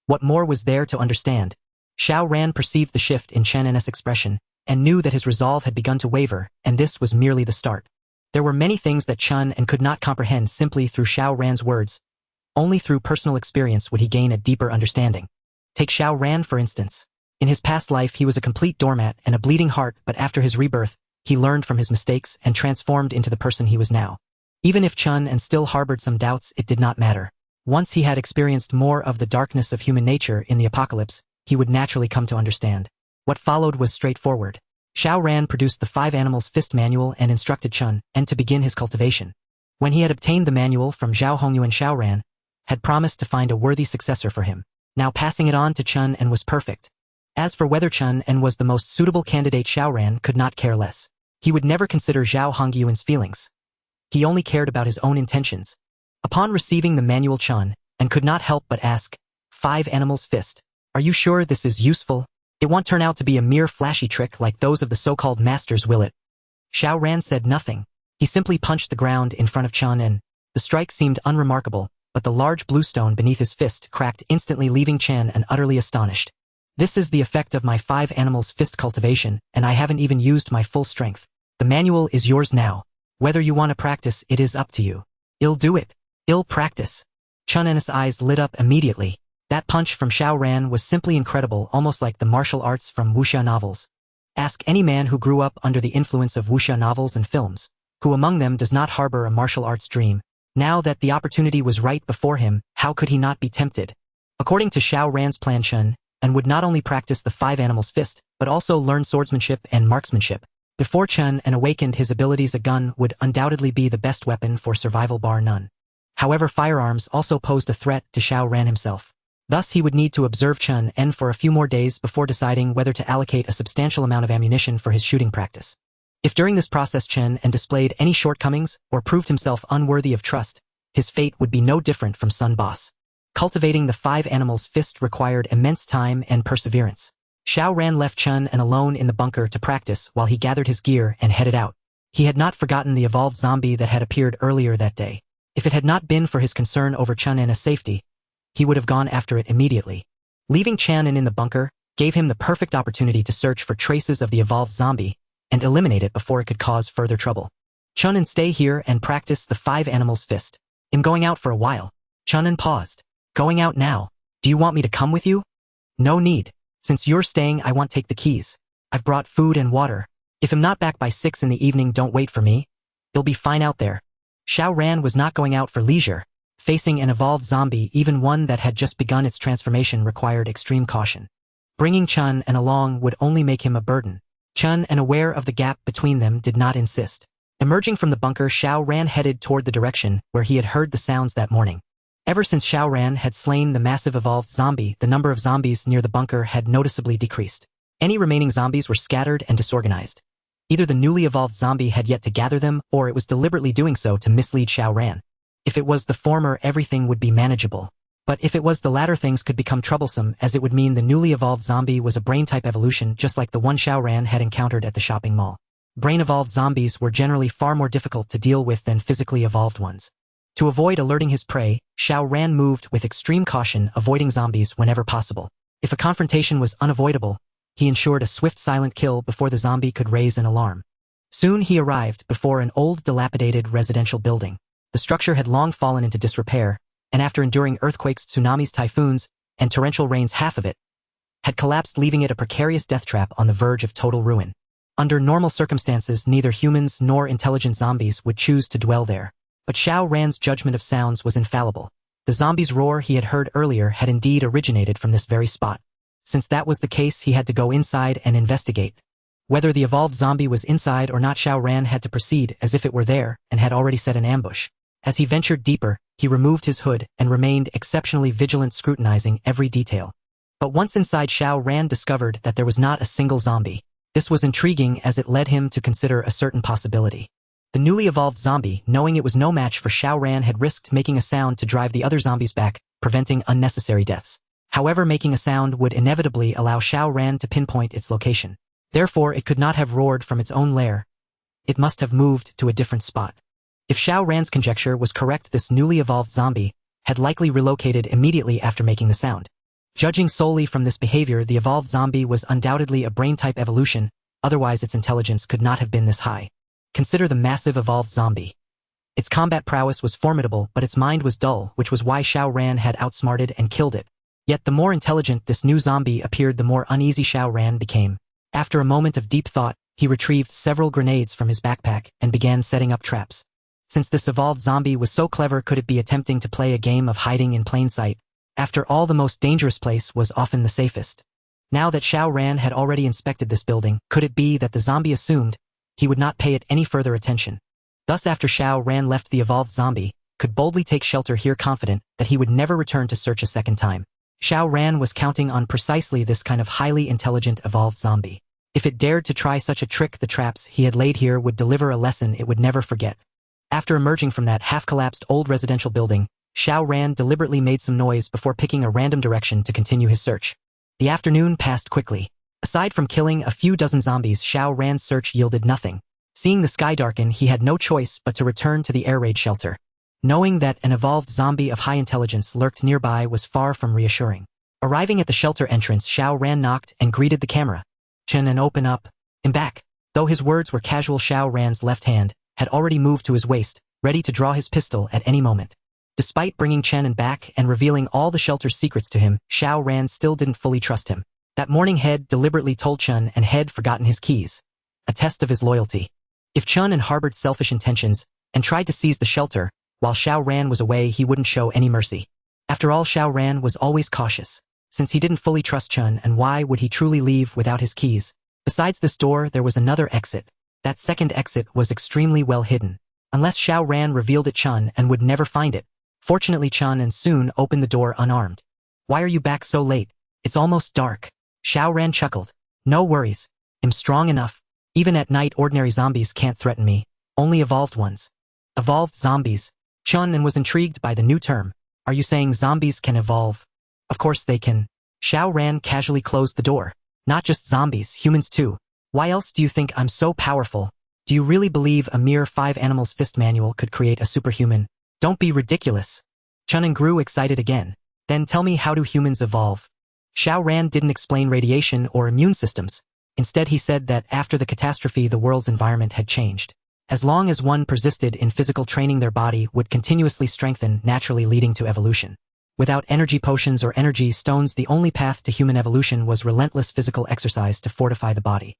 What more was there to understand? Xiao Ran perceived the shift in Chun-en's expression and knew that his resolve had begun to waver, and this was merely the start. There were many things that Chun-en could not comprehend simply through Xiao Ran's words. Only through personal experience would he gain a deeper understanding. Take Xiao Ran, for instance. In his past life he was a complete doormat and a bleeding heart, but after his rebirth, he learned from his mistakes and transformed into the person he was now. Even if Chun and still harbored some doubts, it did not matter. Once he had experienced more of the darkness of human nature in the apocalypse, he would naturally come to understand. What followed was straightforward. Xiao Ran produced the 5 Animals Fist manual and instructed Chun and to begin his cultivation. When he had obtained the manual from Zhao Hongyu, and Xiao Ran had promised to find a worthy successor for him, now passing it on to Chun and was perfect. As for whether Chun and was the most suitable candidate, Xiao Ran could not care less. He would never consider Zhao Hongyuan's feelings. He only cared about his own intentions. Upon receiving the manual, Chun and could not help but ask, 5 Animals Fist, are you sure this is useful? It won't turn out to be a mere flashy trick like those of the so-called masters, will it? Xiao Ran said nothing. He simply punched the ground in front of Chun and the strike seemed unremarkable, but the large blue stone beneath his fist cracked instantly, leaving Chen and utterly astonished. This is the effect of my 5 Animals Fist cultivation, and I haven't even used my full strength. The manual is yours now. Whether you want to practice, it is up to you. I'll do it. I'll practice. Chun and his eyes lit up immediately. That punch from Xiao Ran was simply incredible, almost like the martial arts from wuxia novels. Ask any man who grew up under the influence of wuxia novels and films, who among them does not harbor a martial arts dream. Now that the opportunity was right before him, how could he not be tempted? According to Xiao Ran's plan, Chun and would not only practice the 5 Animals Fist, but also learn swordsmanship and marksmanship. Before Chun and awakened his abilities, a gun would undoubtedly be the best weapon for survival, bar none. However, firearms also posed a threat to Xiao Ran himself. Thus he would need to observe Chun and for a few more days before deciding whether to allocate a substantial amount of ammunition for his shooting practice. If during this process Chun and displayed any shortcomings or proved himself unworthy of trust, his fate would be no different from Sun Boss. Cultivating the 5 Animals Fist required immense time and perseverance. Xiao Ran left Chun and alone in the bunker to practice while he gathered his gear and headed out. He had not forgotten the evolved zombie that had appeared earlier that day. If it had not been for his concern over Chun and his safety, he would have gone after it immediately. Leaving Chan in the bunker gave him the perfect opportunity to search for traces of the evolved zombie and eliminate it before it could cause further trouble. Chun-en, stay here and practice the 5 Animals Fist. I'm going out for a while. Chun-en paused. Going out now? Do you want me to come with you? No need. Since you're staying, I want to take the keys. I've brought food and water. If I'm not back by 6 in the evening, don't wait for me. It'll be fine out there. Xiao Ran was not going out for leisure. Facing an evolved zombie, even one that had just begun its transformation, required extreme caution. Bringing Chun-en along would only make him a burden. Chun-en, aware of the gap between them, did not insist. Emerging from the bunker, Xiao Ran headed toward the direction where he had heard the sounds that morning. Ever since Xiao Ran had slain the massive evolved zombie, the number of zombies near the bunker had noticeably decreased. Any remaining zombies were scattered and disorganized. Either the newly evolved zombie had yet to gather them, or it was deliberately doing so to mislead Xiao Ran. If it was the former, everything would be manageable. But if it was the latter, things could become troublesome, as it would mean the newly evolved zombie was a brain-type evolution, just like the one Xiao Ran had encountered at the shopping mall. Brain-evolved zombies were generally far more difficult to deal with than physically evolved ones. To avoid alerting his prey, Xiao Ran moved with extreme caution, avoiding zombies whenever possible. If a confrontation was unavoidable, he ensured a swift, silent kill before the zombie could raise an alarm. Soon he arrived before an old, dilapidated residential building. The structure had long fallen into disrepair, and after enduring earthquakes, tsunamis, typhoons, and torrential rains, half of it had collapsed, leaving it a precarious death trap on the verge of total ruin. Under normal circumstances, neither humans nor intelligent zombies would choose to dwell there. But Xiao Ran's judgment of sounds was infallible. The zombie's roar he had heard earlier had indeed originated from this very spot. Since that was the case, he had to go inside and investigate. Whether the evolved zombie was inside or not, Xiao Ran had to proceed as if it were there and had already set an ambush. As he ventured deeper, he removed his hood and remained exceptionally vigilant, scrutinizing every detail. But once inside, Xiao Ran discovered that there was not a single zombie. This was intriguing, as it led him to consider a certain possibility. The newly evolved zombie, knowing it was no match for Xiao Ran, had risked making a sound to drive the other zombies back, preventing unnecessary deaths. However, making a sound would inevitably allow Xiao Ran to pinpoint its location. Therefore, it could not have roared from its own lair. It must have moved to a different spot. If Xiao Ran's conjecture was correct, this newly evolved zombie had likely relocated immediately after making the sound. Judging solely from this behavior, the evolved zombie was undoubtedly a brain-type evolution, otherwise its intelligence could not have been this high. Consider the massive evolved zombie. Its combat prowess was formidable, but its mind was dull, which was why Xiao Ran had outsmarted and killed it. Yet the more intelligent this new zombie appeared, the more uneasy Xiao Ran became. After a moment of deep thought, he retrieved several grenades from his backpack and began setting up traps. Since this evolved zombie was so clever, could it be attempting to play a game of hiding in plain sight? After all, the most dangerous place was often the safest. Now that Xiao Ran had already inspected this building, could it be that the zombie assumed he would not pay it any further attention? Thus, after Xiao Ran left, the evolved zombie could boldly take shelter here, confident that he would never return to search a second time. Xiao Ran was counting on precisely this kind of highly intelligent evolved zombie. If it dared to try such a trick, the traps he had laid here would deliver a lesson it would never forget. After emerging from that half-collapsed old residential building, Xiao Ran deliberately made some noise before picking a random direction to continue his search. The afternoon passed quickly. Aside from killing a few dozen zombies, Xiao Ran's search yielded nothing. Seeing the sky darken, he had no choice but to return to the air raid shelter. Knowing that an evolved zombie of high intelligence lurked nearby was far from reassuring. Arriving at the shelter entrance, Xiao Ran knocked and greeted the camera. "Chen, and open up. I'm back." Though his words were casual, Xiao Ran's left hand had already moved to his waist, ready to draw his pistol at any moment. Despite bringing Chen and back and revealing all the shelter's secrets to him, Xiao Ran still didn't fully trust him. That morning, Head deliberately told Chen and had forgotten his keys. A test of his loyalty. If Chen and harbored selfish intentions and tried to seize the shelter while Xiao Ran was away, he wouldn't show any mercy. After all, Xiao Ran was always cautious, since he didn't fully trust Chen, and why would he truly leave without his keys? Besides this door, there was another exit. That second exit was extremely well hidden. Unless Xiao Ran revealed it, Chen and would never find it. Fortunately, Chen and soon opened the door unarmed. "Why are you back so late? It's almost dark." Xiao Ran chuckled. "No worries. I'm strong enough. Even at night, ordinary zombies can't threaten me. Only evolved ones." Evolved zombies? Chen and was intrigued by the new term. "Are you saying zombies can evolve?" "Of course they can." Xiao Ran casually closed the door. "Not just zombies, humans too. Why else do you think I'm so powerful? Do you really believe a mere 5 animals fist manual could create a superhuman? Don't be ridiculous." Chen grew excited again. "Then tell me, how do humans evolve?" Xiao Ran didn't explain radiation or immune systems. Instead, he said that after the catastrophe, the world's environment had changed. As long as one persisted in physical training, their body would continuously strengthen, naturally leading to evolution. Without energy potions or energy stones, the only path to human evolution was relentless physical exercise to fortify the body.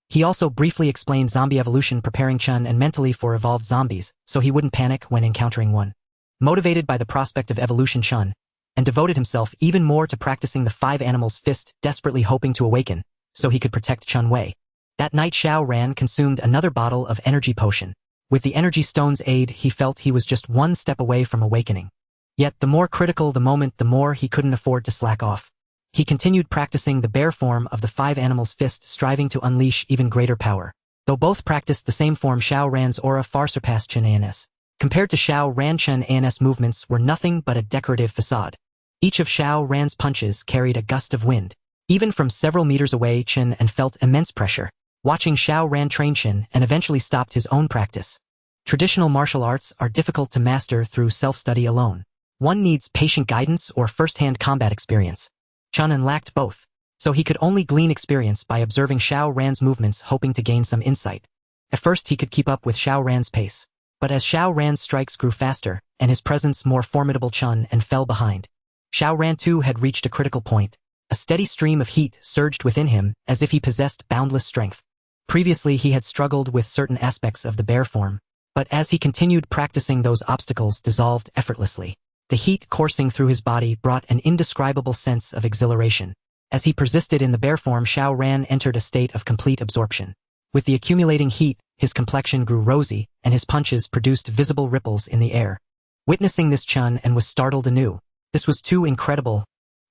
He also briefly explained zombie evolution, preparing Chen and mentally for evolved zombies, so he wouldn't panic when encountering one. Motivated by the prospect of evolution, Chen and devoted himself even more to practicing the 5 animals fist, desperately hoping to awaken, so he could protect Chen Wei. That night, Xiao Ran consumed another bottle of energy potion. With the energy stone's aid, he felt he was just one step away from awakening. Yet the more critical the moment, the more he couldn't afford to slack off. He continued practicing the bare form of the 5 animals fist, striving to unleash even greater power. Though both practiced the same form, Xiao Ran's aura far surpassed Chen An's. Compared to Xiao Ran, Chen An's movements were nothing but a decorative facade. Each of Xiao Ran's punches carried a gust of wind. Even from several meters away, Chen and felt immense pressure. Watching Xiao Ran train, Chen and eventually stopped his own practice. Traditional martial arts are difficult to master through self-study alone. One needs patient guidance or first-hand combat experience. Chen lacked both, so he could only glean experience by observing Xiao Ran's movements, hoping to gain some insight. At first, he could keep up with Xiao Ran's pace, but as Xiao Ran's strikes grew faster and his presence more formidable, Chen fell behind. Xiao Ran too had reached a critical point. A steady stream of heat surged within him as if he possessed boundless strength. Previously, he had struggled with certain aspects of the bear form, but as he continued practicing, those obstacles dissolved effortlessly. The heat coursing through his body brought an indescribable sense of exhilaration. As he persisted in the bear form, Xiao Ran entered a state of complete absorption. With the accumulating heat, his complexion grew rosy, and his punches produced visible ripples in the air. Witnessing this, Chen was startled anew. This was too incredible.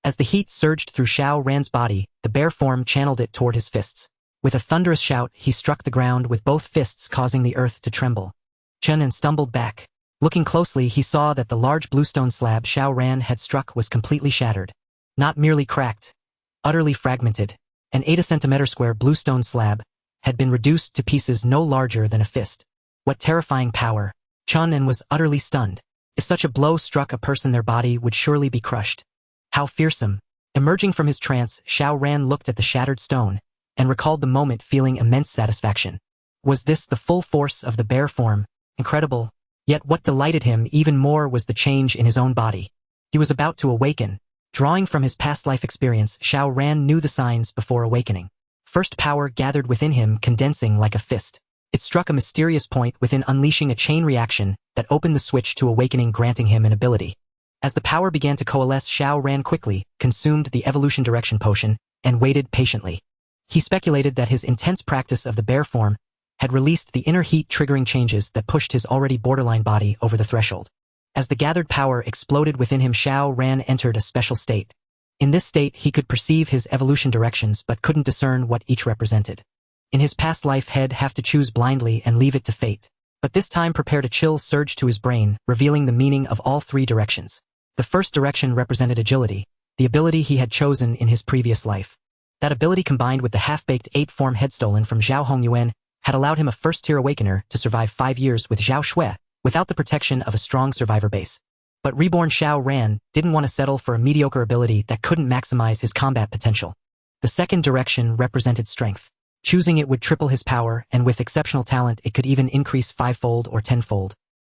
As the heat surged through Xiao Ran's body, the bear form channeled it toward his fists. With a thunderous shout, he struck the ground with both fists, causing the earth to tremble. Chen stumbled back. Looking closely, he saw that the large bluestone slab Xiao Ran had struck was completely shattered. Not merely cracked, utterly fragmented. An 8 cm square bluestone slab had been reduced to pieces no larger than a fist. What terrifying power! Chen was utterly stunned. If such a blow struck a person, their body would surely be crushed. How fearsome! Emerging from his trance, Xiao Ran looked at the shattered stone and recalled the moment, feeling immense satisfaction. Was this the full force of the bear form? Incredible! Yet what delighted him even more was the change in his own body. He was about to awaken. Drawing from his past life experience, Xiao Ran knew the signs before awakening. First, power gathered within him, condensing like a fist. It struck a mysterious point within, unleashing a chain reaction that opened the switch to awakening, granting him an ability. As the power began to coalesce, Xiao Ran quickly consumed the evolution direction potion and waited patiently. He speculated that his intense practice of the bear form had released the inner heat, triggering changes that pushed his already borderline body over the threshold. As the gathered power exploded within him, Xiao Ran entered a special state. In this state, he could perceive his evolution directions but couldn't discern what each represented. In his past life, he'd have to choose blindly and leave it to fate. But this time prepared a chill surge to his brain, revealing the meaning of all three directions. The first direction represented agility, the ability he had chosen in his previous life. That ability, combined with the half-baked 8-form head stolen from Zhao Hongyuan, had allowed him, a first-tier awakener, to survive 5 years with Zhao Xue, without the protection of a strong survivor base. But reborn Xiao Ran didn't want to settle for a mediocre ability that couldn't maximize his combat potential. The second direction represented strength. Choosing it would triple his power, and with exceptional talent it could even increase 5-fold or 10-fold.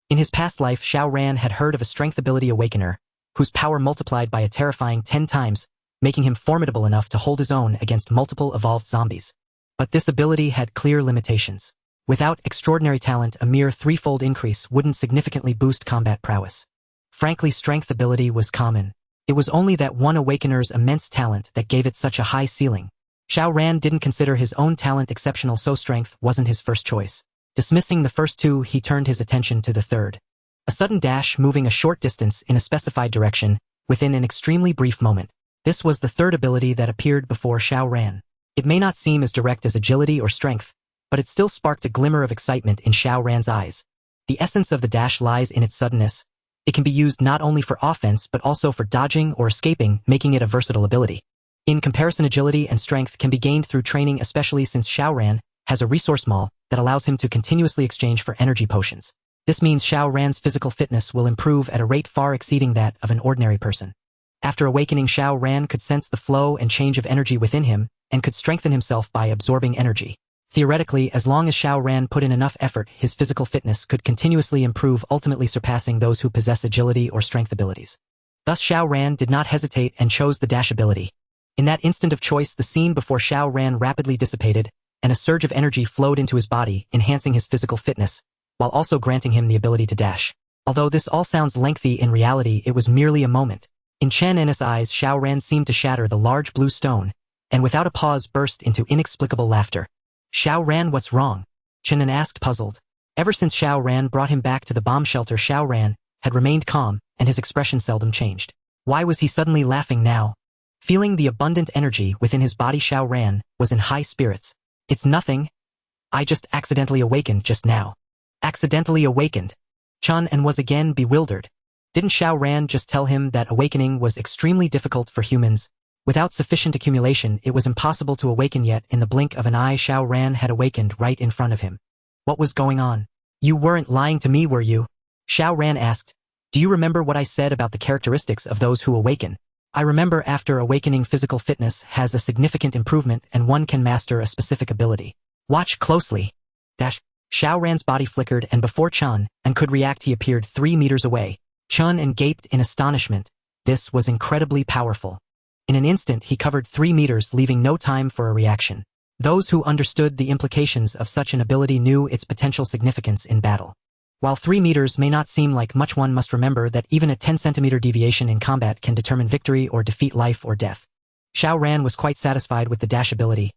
In his past life, Xiao Ran had heard of a strength ability awakener, whose power multiplied by a terrifying 10 times, making him formidable enough to hold his own against multiple evolved zombies. But this ability had clear limitations. Without extraordinary talent, a mere 3-fold increase wouldn't significantly boost combat prowess. Frankly, strength ability was common. It was only that one awakener's immense talent that gave it such a high ceiling. Xiao Ran didn't consider his own talent exceptional, so strength wasn't his first choice. Dismissing the first two, he turned his attention to the third. A sudden dash, moving a short distance in a specified direction, within an extremely brief moment. This was the third ability that appeared before Xiao Ran. It may not seem as direct as agility or strength, but it still sparked a glimmer of excitement in Xiao Ran's eyes. The essence of the dash lies in its suddenness. It can be used not only for offense but also for dodging or escaping, making it a versatile ability. In comparison, agility and strength can be gained through training, especially since Xiao Ran has a resource mall that allows him to continuously exchange for energy potions. This means Xiao Ran's physical fitness will improve at a rate far exceeding that of an ordinary person. After awakening, Xiao Ran could sense the flow and change of energy within him, and could strengthen himself by absorbing energy. Theoretically, as long as Xiao Ran put in enough effort, his physical fitness could continuously improve, ultimately surpassing those who possess agility or strength abilities. Thus Xiao Ran did not hesitate and chose the dash ability. In that instant of choice, the scene before Xiao Ran rapidly dissipated, and a surge of energy flowed into his body, enhancing his physical fitness, while also granting him the ability to dash. Although this all sounds lengthy, in reality it was merely a moment. In Chen En's eyes, Xiao Ran seemed to shatter the large blue stone, and without a pause burst into inexplicable laughter. "Xiao Ran, what's wrong?" Chen En asked, puzzled. Ever since Xiao Ran brought him back to the bomb shelter, Xiao Ran had remained calm, and his expression seldom changed. Why was he suddenly laughing now? Feeling the abundant energy within his body, Xiao Ran was in high spirits. "It's nothing. I just accidentally awakened just now." Accidentally awakened? Chen En was again bewildered. Didn't Xiao Ran just tell him that awakening was extremely difficult for humans? Without sufficient accumulation, it was impossible to awaken, yet in the blink of an eye Xiao Ran had awakened right in front of him. What was going on? "You weren't lying to me, were you?" Xiao Ran asked. "Do you remember what I said about the characteristics of those who awaken?" "I remember. After awakening, physical fitness has a significant improvement and one can master a specific ability." "Watch closely." Xiao Ran's body flickered, and before Chen En could react, he appeared 3 meters away. Chen En gaped in astonishment. This was incredibly powerful. In an instant, he covered 3 meters, leaving no time for a reaction. Those who understood the implications of such an ability knew its potential significance in battle. While 3 meters may not seem like much, one must remember that even a 10-centimeter deviation in combat can determine victory or defeat, life or death. Xiao Ran was quite satisfied with the dash ability.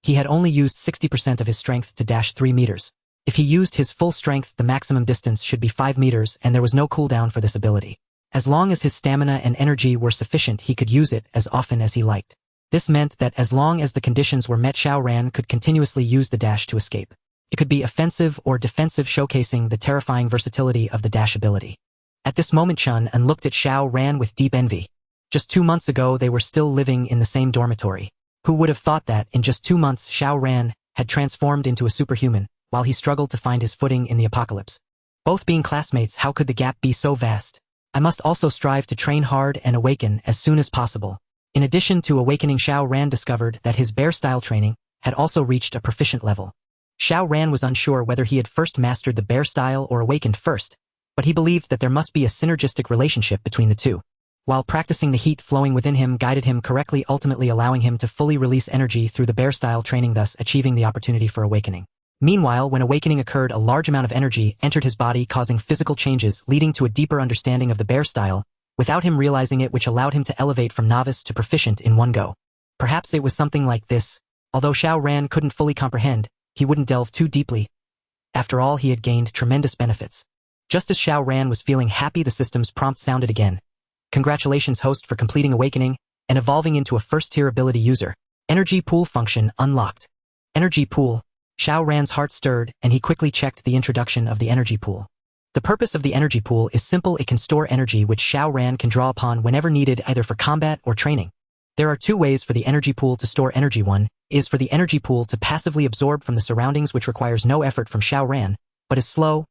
He had only used 60% of his strength to dash 3 meters. If he used his full strength, the maximum distance should be 5 meters, and there was no cooldown for this ability. As long as his stamina and energy were sufficient, he could use it as often as he liked. This meant that as long as the conditions were met, Xiao Ran could continuously use the dash to escape. It could be offensive or defensive, showcasing the terrifying versatility of the dash ability. At this moment, Chen En looked at Xiao Ran with deep envy. Just 2 months ago, they were still living in the same dormitory. Who would have thought that in just 2 months Xiao Ran had transformed into a superhuman, while he struggled to find his footing in the apocalypse? Both being classmates, how could the gap be so vast? "I must also strive to train hard and awaken as soon as possible." In addition to awakening, Xiao Ran discovered that his bear-style training had also reached a proficient level. Xiao Ran was unsure whether he had first mastered the bear style or awakened first, but he believed that there must be a synergistic relationship between the two. while practicing the heat flowing within him guided him correctly, ultimately allowing him to fully release energy through the bear-style training, thus achieving the opportunity for awakening. Meanwhile, when awakening occurred, a large amount of energy entered his body, causing physical changes, leading to a deeper understanding of the bear style, without him realizing it, which allowed him to elevate from novice to proficient in one go. Perhaps it was something like this. Although Xiao Ran couldn't fully comprehend, he wouldn't delve too deeply. After all, he had gained tremendous benefits. Just as Xiao Ran was feeling happy, the system's prompt sounded again. Congratulations, host, for completing awakening and evolving into a first-tier ability user. Energy pool function unlocked. Energy pool. Xiao Ran's heart stirred, and he quickly checked the introduction of the energy pool. The purpose of the energy pool is simple. It can store energy which Xiao Ran can draw upon whenever needed, either for combat or training. There are two ways for the energy pool to store energy. One is for the energy pool to passively absorb from the surroundings, which requires no effort from Xiao Ran, but is slow.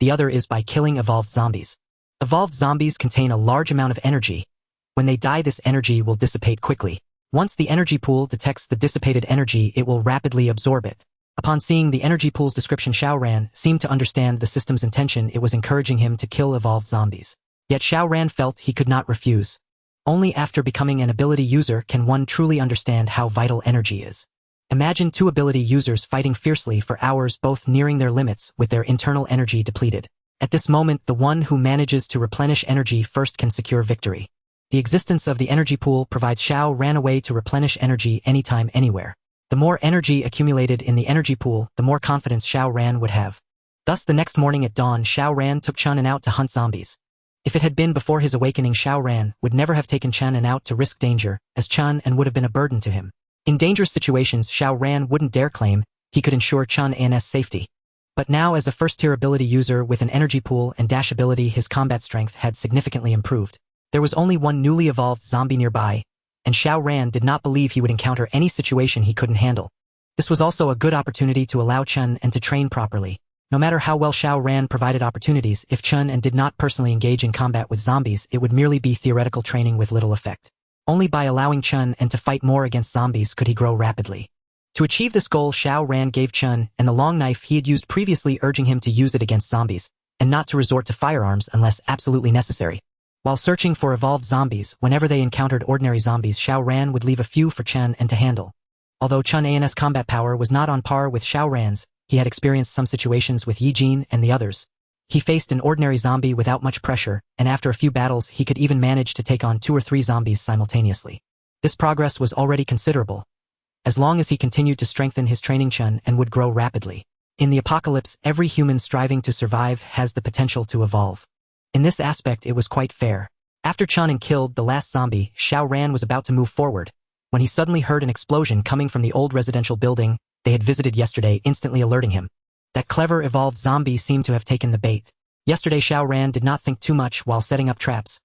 The other is by killing evolved zombies. Evolved zombies contain a large amount of energy. When they die, this energy will dissipate quickly. Once the energy pool detects the dissipated energy, it will rapidly absorb it. Upon seeing the energy pool's description, Xiao Ran seemed to understand the system's intention. It was encouraging him to kill evolved zombies. Yet Xiao Ran felt he could not refuse. Only after becoming an ability user can one truly understand how vital energy is. Imagine two ability users fighting fiercely for hours, both nearing their limits with their internal energy depleted. At this moment, the one who manages to replenish energy first can secure victory. The existence of the energy pool provides Xiao Ran a way to replenish energy anytime, anywhere. The more energy accumulated in the energy pool, the more confidence Xiao Ran would have. Thus, the next morning at dawn, Xiao Ran took Chun-An out to hunt zombies. If it had been before his awakening, Xiao Ran would never have taken Chun-An out to risk danger, as Chun-An would have been a burden to him. In dangerous situations, Xiao Ran wouldn't dare claim he could ensure Chun-An's safety. But now, as a first-tier ability user with an energy pool and dash ability, his combat strength had significantly improved. There was only one newly evolved zombie nearby, and Xiao Ran did not believe he would encounter any situation he couldn't handle. This was also a good opportunity to allow Chun-An to train properly. No matter how well Xiao Ran provided opportunities, if Chun-An did not personally engage in combat with zombies, it would merely be theoretical training with little effect. Only by allowing Chun-An to fight more against zombies could he grow rapidly. To achieve this goal, Xiao Ran gave Chun-An the long knife he had used previously, urging him to use it against zombies, and not to resort to firearms unless absolutely necessary. While searching for evolved zombies, whenever they encountered ordinary zombies, Xiao Ran would leave a few for Chun-An to handle. Although Chun-An's combat power was not on par with Xiao Ran's, he had experienced some situations with Yi Jin and the others. He faced an ordinary zombie without much pressure, and after a few battles he could even manage to take on 2 or 3 zombies simultaneously. This progress was already considerable. As long as he continued to strengthen his training, Chun-An would grow rapidly. In the apocalypse, every human striving to survive has the potential to evolve. In this aspect, it was quite fair. After Chun-An killed the last zombie, Xiao Ran was about to move forward, when he suddenly heard an explosion coming from the old residential building they had visited yesterday, instantly alerting him. That clever evolved zombie seemed to have taken the bait. Yesterday, Xiao Ran did not think too much while setting up traps.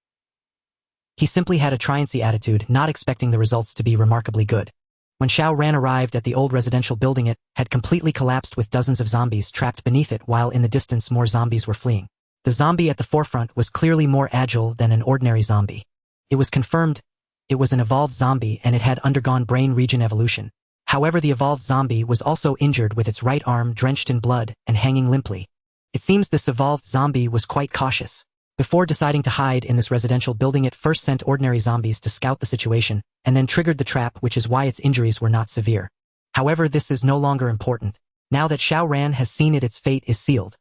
He simply had a try-and-see attitude, not expecting the results to be remarkably good. When Xiao Ran arrived at the old residential building, it had completely collapsed with dozens of zombies trapped beneath it, while in the distance more zombies were fleeing. The zombie at the forefront was clearly more agile than an ordinary zombie. It was confirmed it was an evolved zombie, and it had undergone brain region evolution. However, the evolved zombie was also injured, with its right arm drenched in blood and hanging limply. It seems this evolved zombie was quite cautious. Before deciding to hide in this residential building, it first sent ordinary zombies to scout the situation, and then triggered the trap, which is why its injuries were not severe. However, this is no longer important. Now that Xiao Ran has seen it, its fate is sealed.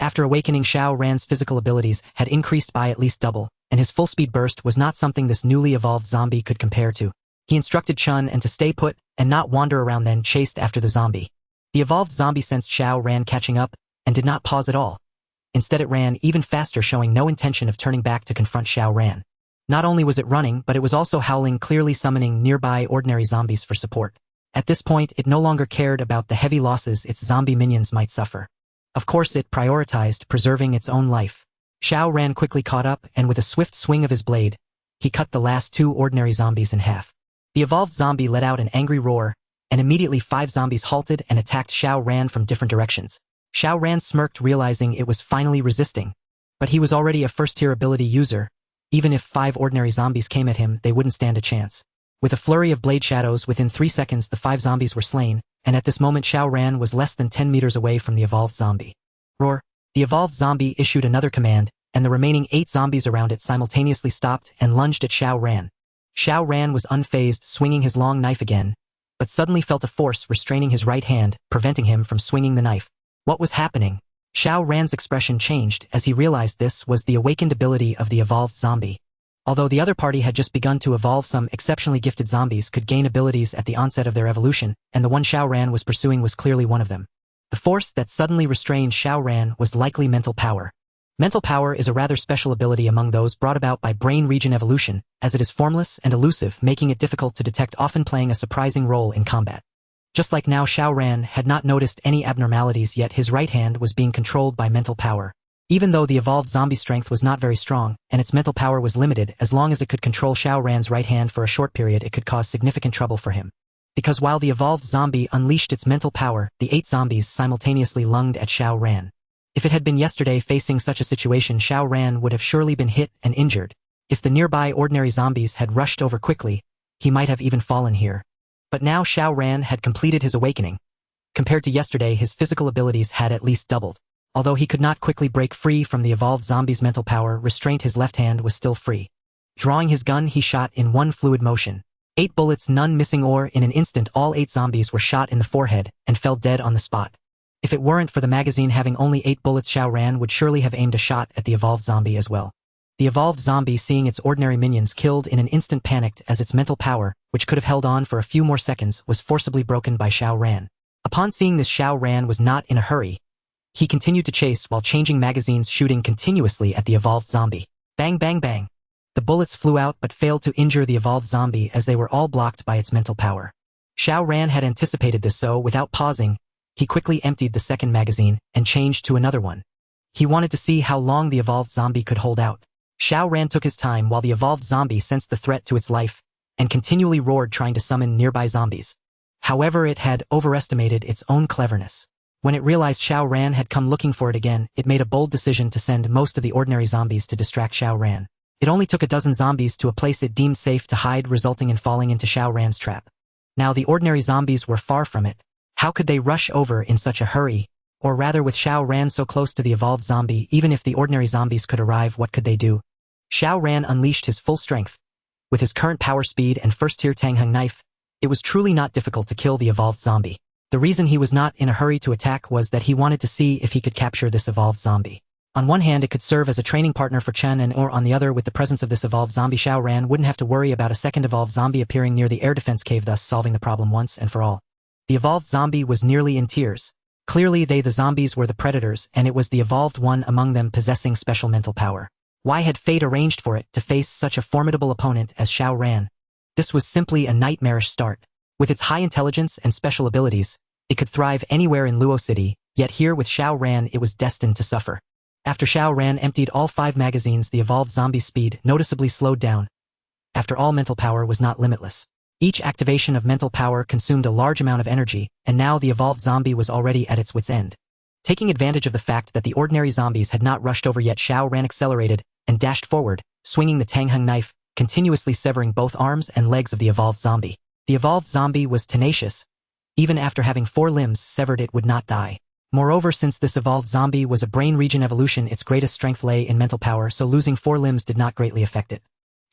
After awakening, Xiao Ran's physical abilities had increased by at least double, and his full-speed burst was not something this newly evolved zombie could compare to. He instructed Chun-An to stay put and not wander around, then chased after the zombie. The evolved zombie sensed Xiao Ran catching up and did not pause at all. Instead, it ran even faster, showing no intention of turning back to confront Xiao Ran. Not only was it running, but it was also howling, clearly summoning nearby ordinary zombies for support. At this point, it no longer cared about the heavy losses its zombie minions might suffer. Of course, it prioritized preserving its own life. Xiao Ran quickly caught up, and with a swift swing of his blade, he cut the last 2 ordinary zombies in half. The evolved zombie let out an angry roar, and immediately 5 zombies halted and attacked Xiao Ran from different directions. Xiao Ran smirked, realizing it was finally resisting. But he was already a first-tier ability user. Even if 5 ordinary zombies came at him, they wouldn't stand a chance. With a flurry of blade shadows, within 3 seconds the 5 zombies were slain, and at this moment Xiao Ran was less than 10 meters away from the evolved zombie. Roar! The evolved zombie issued another command, and the remaining 8 zombies around it simultaneously stopped and lunged at Xiao Ran. Xiao Ran was unfazed, swinging his long knife again, but suddenly felt a force restraining his right hand, preventing him from swinging the knife. What was happening? Xiao Ran's expression changed as he realized this was the awakened ability of the evolved zombie. Although the other party had just begun to evolve, some exceptionally gifted zombies could gain abilities at the onset of their evolution, and the one Xiao Ran was pursuing was clearly one of them. The force that suddenly restrained Xiao Ran was likely mental power. Mental power is a rather special ability among those brought about by brain region evolution, as it is formless and elusive, making it difficult to detect, often playing a surprising role in combat. Just like now, Xiao Ran had not noticed any abnormalities, yet his right hand was being controlled by mental power. Even though the evolved zombie strength was not very strong, and its mental power was limited, as long as it could control Xiao Ran's right hand for a short period, it could cause significant trouble for him. Because while the evolved zombie unleashed its mental power, the 8 zombies simultaneously lunged at Xiao Ran. If it had been yesterday facing such a situation, Xiao Ran would have surely been hit and injured. If the nearby ordinary zombies had rushed over quickly, he might have even fallen here. But now Xiao Ran had completed his awakening. Compared to yesterday, his physical abilities had at least doubled. Although he could not quickly break free from the evolved zombie's mental power restraint, his left hand was still free. Drawing his gun, he shot in one fluid motion. 8 bullets, none missing, or in an instant all 8 zombies were shot in the forehead and fell dead on the spot. If it weren't for the magazine having only 8 bullets, Xiao Ran would surely have aimed a shot at the evolved zombie as well. The evolved zombie, seeing its ordinary minions killed in an instant, panicked as its mental power, which could have held on for a few more seconds, was forcibly broken by Xiao Ran. Upon seeing this, Xiao Ran was not in a hurry. He continued to chase while changing magazines, shooting continuously at the evolved zombie. Bang, bang, bang. The bullets flew out but failed to injure the evolved zombie, as they were all blocked by its mental power. Xiao Ran had anticipated this, so without pausing, he quickly emptied the second magazine and changed to another one. He wanted to see how long the evolved zombie could hold out. Xiao Ran took his time while the evolved zombie sensed the threat to its life and continually roared, trying to summon nearby zombies. However, it had overestimated its own cleverness. When it realized Xiao Ran had come looking for it again, it made a bold decision to send most of the ordinary zombies to distract Xiao Ran. It only took a dozen zombies to a place it deemed safe to hide, resulting in falling into Xiao Ran's trap. Now the ordinary zombies were far from it. How could they rush over in such a hurry? Or rather, with Xiao Ran so close to the evolved zombie, even if the ordinary zombies could arrive, what could they do? Xiao Ran unleashed his full strength. With his current power, speed, and first-tier Tangheng knife, it was truly not difficult to kill the evolved zombie. The reason he was not in a hurry to attack was that he wanted to see if he could capture this evolved zombie. On one hand, it could serve as a training partner for Chen, and or on the other, with the presence of this evolved zombie, Xiao Ran wouldn't have to worry about a second evolved zombie appearing near the air defense cave, thus solving the problem once and for all. The evolved zombie was nearly in tears. Clearly the zombies were the predators, and it was the evolved one among them possessing special mental power. Why had fate arranged for it to face such a formidable opponent as Xiao Ran? This was simply a nightmarish start. With its high intelligence and special abilities, it could thrive anywhere in Luo City, yet here with Xiao Ran it was destined to suffer. After Xiao Ran emptied all 5 magazines, the evolved zombie's speed noticeably slowed down. After all, mental power was not limitless. Each activation of mental power consumed a large amount of energy, and now the evolved zombie was already at its wit's end. Taking advantage of the fact that the ordinary zombies had not rushed over yet, Xiao Ran accelerated and dashed forward, swinging the Tangheng knife, continuously severing both arms and legs of the evolved zombie. The evolved zombie was tenacious. Even after having 4 limbs severed, it would not die. Moreover, since this evolved zombie was a brain region evolution, its greatest strength lay in mental power, so losing 4 limbs did not greatly affect it.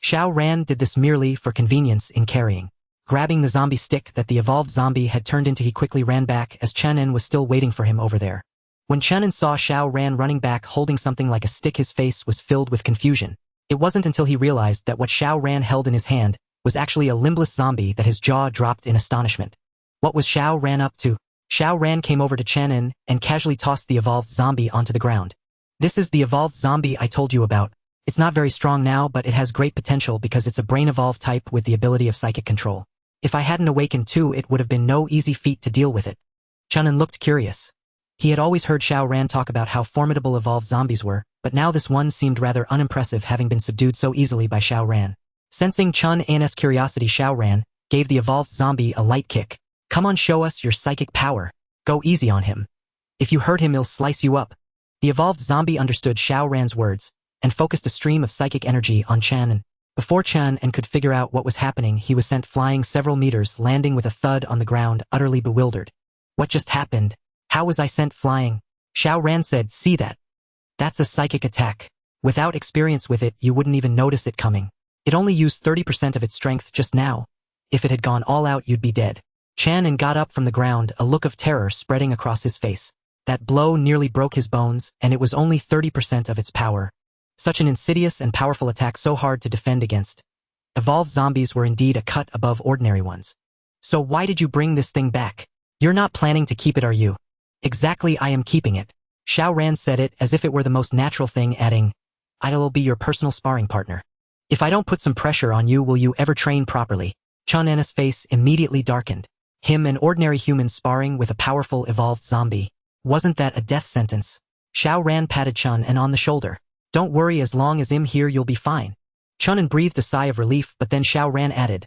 Xiao Ran did this merely for convenience in carrying. Grabbing the zombie stick that the evolved zombie had turned into, he quickly ran back, as Chen was still waiting for him over there. When Chen saw Xiao Ran running back holding something like a stick, his face was filled with confusion. It wasn't until he realized that what Xiao Ran held in his hand was actually a limbless zombie that his jaw dropped in astonishment. What was Xiao Ran up to? Xiao Ran came over to Chen and casually tossed the evolved zombie onto the ground. This is the evolved zombie I told you about. It's not very strong now, but it has great potential because it's a brain-evolved type with the ability of psychic control. If I hadn't awakened too, it would have been no easy feat to deal with it. Chen looked curious. He had always heard Xiao Ran talk about how formidable evolved zombies were, but now this one seemed rather unimpressive, having been subdued so easily by Xiao Ran. Sensing Chen-An's curiosity, Xiao Ran gave the evolved zombie a light kick. Come on, show us your psychic power. Go easy on him. If you hurt him, he'll slice you up. The evolved zombie understood Xiao Ran's words and focused a stream of psychic energy on Chen. Before Chen could figure out what was happening, he was sent flying several meters, landing with a thud on the ground, utterly bewildered. What just happened? How was I sent flying? Xiao Ran said, see that? That's a psychic attack. Without experience with it, you wouldn't even notice it coming. It only used 30% of its strength just now. If it had gone all out, you'd be dead. Xiao got up from the ground, a look of terror spreading across his face. That blow nearly broke his bones, and it was only 30% of its power. Such an insidious and powerful attack, so hard to defend against. Evolved zombies were indeed a cut above ordinary ones. So why did you bring this thing back? You're not planning to keep it, are you? Exactly, I am keeping it. Xiao Ran said it as if it were the most natural thing, adding, I'll be your personal sparring partner. If I don't put some pressure on you, will you ever train properly? Xiao face immediately darkened. Him, an ordinary human, sparring with a powerful evolved zombie. Wasn't that a death sentence? Xiao Ran patted Xiao on the shoulder. Don't worry, as long as I'm here you'll be fine. Xiao breathed a sigh of relief, but then Xiao Ran added,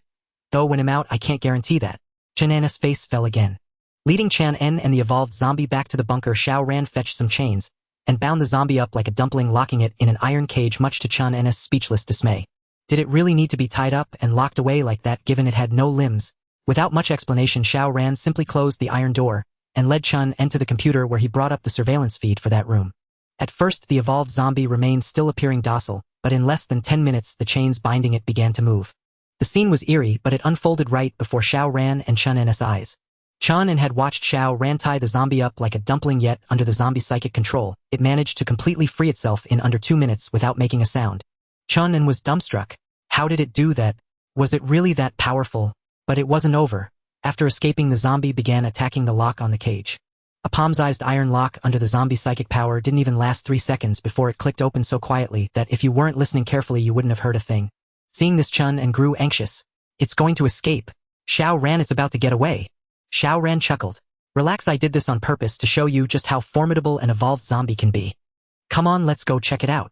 though when I'm out I can't guarantee that. Xiao's face fell again. Leading Xiao and the evolved zombie back to the bunker, Xiao Ran fetched some chains and bound the zombie up like a dumpling, locking it in an iron cage, much to Xiao's speechless dismay. Did it really need to be tied up and locked away like that, given it had no limbs? Without much explanation, Xiao Ran simply closed the iron door and led Xiao to the computer, where he brought up the surveillance feed for that room. At first, the evolved zombie remained still, appearing docile, but in less than 10 minutes the chains binding it began to move. The scene was eerie, but it unfolded right before Xiao Ran and Xiao's eyes. Xiao had watched Xiao Ran tie the zombie up like a dumpling, yet under the zombie's psychic control, it managed to completely free itself in under 2 minutes without making a sound. Xiao was dumbstruck. How did it do that? Was it really that powerful? But it wasn't over. After escaping, the zombie began attacking the lock on the cage. A palm-sized iron lock under the zombie's psychic power didn't even last 3 seconds before it clicked open so quietly that if you weren't listening carefully you wouldn't have heard a thing. Seeing this, Xiao grew anxious. It's going to escape. Xiao Ran is about to get away. Xiao Ran chuckled. Relax, I did this on purpose to show you just how formidable an evolved zombie can be. Come on, let's go check it out.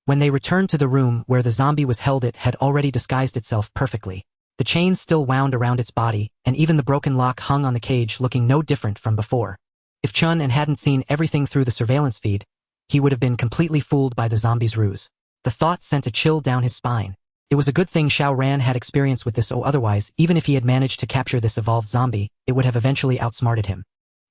When they returned to the room where the zombie was held, it had already disguised itself perfectly. The chains still wound around its body, and even the broken lock hung on the cage, looking no different from before. If Xiao hadn't seen everything through the surveillance feed, he would have been completely fooled by the zombie's ruse. The thought sent a chill down his spine. It was a good thing Xiao Ran had experience with this, or otherwise, even if he had managed to capture this evolved zombie, it would have eventually outsmarted him.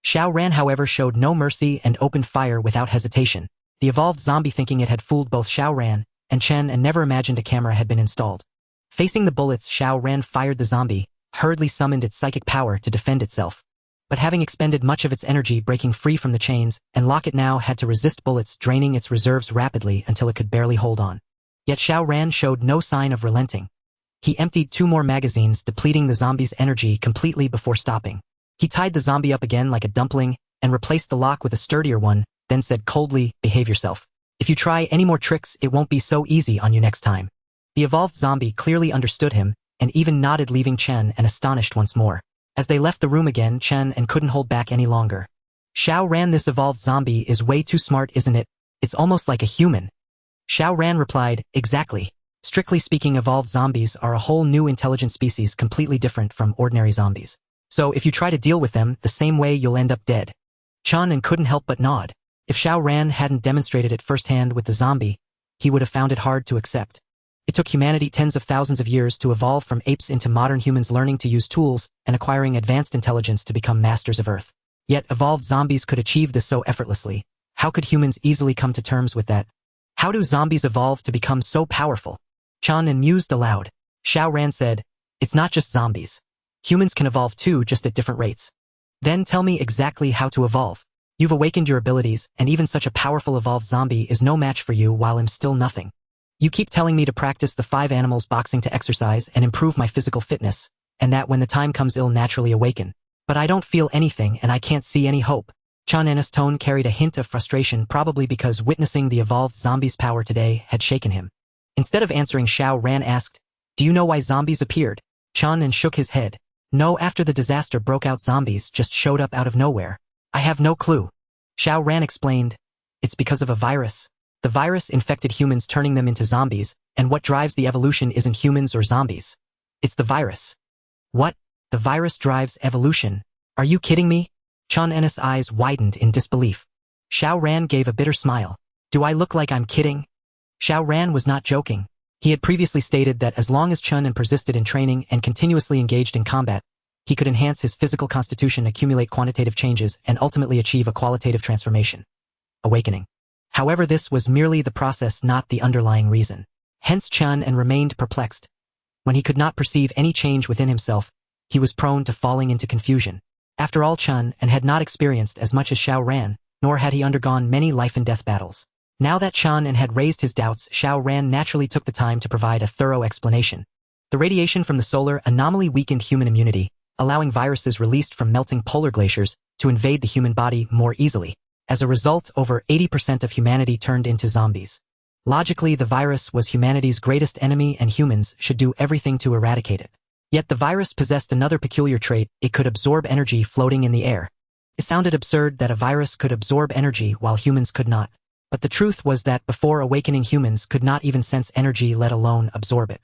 Xiao Ran, however, showed no mercy and opened fire without hesitation. The evolved zombie, thinking it had fooled both Xiao Ran and Chen and never imagined a camera had been installed. Facing the bullets, Xiao Ran fired the zombie, hurriedly summoned its psychic power to defend itself. But having expended much of its energy breaking free from the chains and lock, it now had to resist bullets, draining its reserves rapidly until it could barely hold on. Yet Xiao Ran showed no sign of relenting. He emptied 2 more magazines, depleting the zombie's energy completely before stopping. He tied the zombie up again like a dumpling and replaced the lock with a sturdier one, then said coldly, behave yourself. If you try any more tricks, it won't be so easy on you next time. The evolved zombie clearly understood him and even nodded, leaving Chen astonished once more. As they left the room again, Chen couldn't hold back any longer. Xiao Ran, this evolved zombie is way too smart, isn't it? It's almost like a human. Xiao Ran replied, exactly. Strictly speaking, evolved zombies are a whole new intelligent species, completely different from ordinary zombies. So if you try to deal with them the same way, you'll end up dead. Chen couldn't help but nod. If Xiao Ran hadn't demonstrated it firsthand with the zombie, he would have found it hard to accept. It took humanity tens of thousands of years to evolve from apes into modern humans, learning to use tools and acquiring advanced intelligence to become masters of Earth. Yet evolved zombies could achieve this so effortlessly. How could humans easily come to terms with that? How do zombies evolve to become so powerful? Chen mused aloud. Xiao Ran said, it's not just zombies. Humans can evolve too, just at different rates. Then tell me exactly how to evolve. You've awakened your abilities, and even such a powerful evolved zombie is no match for you, while I'm still nothing. You keep telling me to practice the 5 animals boxing to exercise and improve my physical fitness, and that when the time comes I'll naturally awaken. But I don't feel anything and I can't see any hope. Chen tone carried a hint of frustration, probably because witnessing the evolved zombie's power today had shaken him. Instead of answering, Xiao Ran asked, do you know why zombies appeared? Chen shook his head. No, after the disaster broke out, zombies just showed up out of nowhere. I have no clue. Xiao Ran explained, it's because of a virus. The virus infected humans, turning them into zombies, and what drives the evolution isn't humans or zombies. It's the virus. What? The virus drives evolution? Are you kidding me? Chen's eyes widened in disbelief. Xiao Ran gave a bitter smile. Do I look like I'm kidding? Xiao Ran was not joking. He had previously stated that as long as Chen persisted in training and continuously engaged in combat, he could enhance his physical constitution, accumulate quantitative changes, and ultimately achieve a qualitative transformation. Awakening. However, this was merely the process, not the underlying reason. Hence Chen remained perplexed. When he could not perceive any change within himself, he was prone to falling into confusion. After all, Chen had not experienced as much as Xiao Ran, nor had he undergone many life-and-death battles. Now that Chen had raised his doubts, Xiao Ran naturally took the time to provide a thorough explanation. The radiation from the solar anomaly weakened human immunity, allowing viruses released from melting polar glaciers to invade the human body more easily. As a result, over 80% of humanity turned into zombies. Logically, the virus was humanity's greatest enemy and humans should do everything to eradicate it. Yet the virus possessed another peculiar trait: it could absorb energy floating in the air. It sounded absurd that a virus could absorb energy while humans could not. But the truth was that before awakening, humans could not even sense energy, let alone absorb it.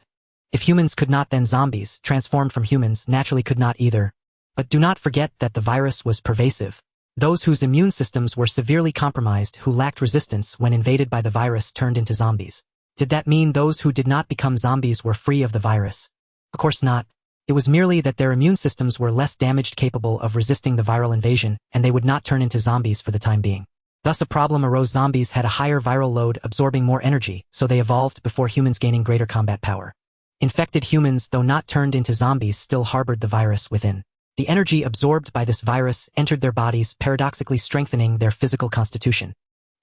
If humans could not, then zombies, transformed from humans, naturally could not either. But do not forget that the virus was pervasive. Those whose immune systems were severely compromised, who lacked resistance when invaded by the virus, turned into zombies. Did that mean those who did not become zombies were free of the virus? Of course not. It was merely that their immune systems were less damaged, capable of resisting the viral invasion, and they would not turn into zombies for the time being. Thus a problem arose: zombies had a higher viral load, absorbing more energy, so they evolved before humans, gaining greater combat power. Infected humans, though not turned into zombies, still harbored the virus within. The energy absorbed by this virus entered their bodies, paradoxically strengthening their physical constitution.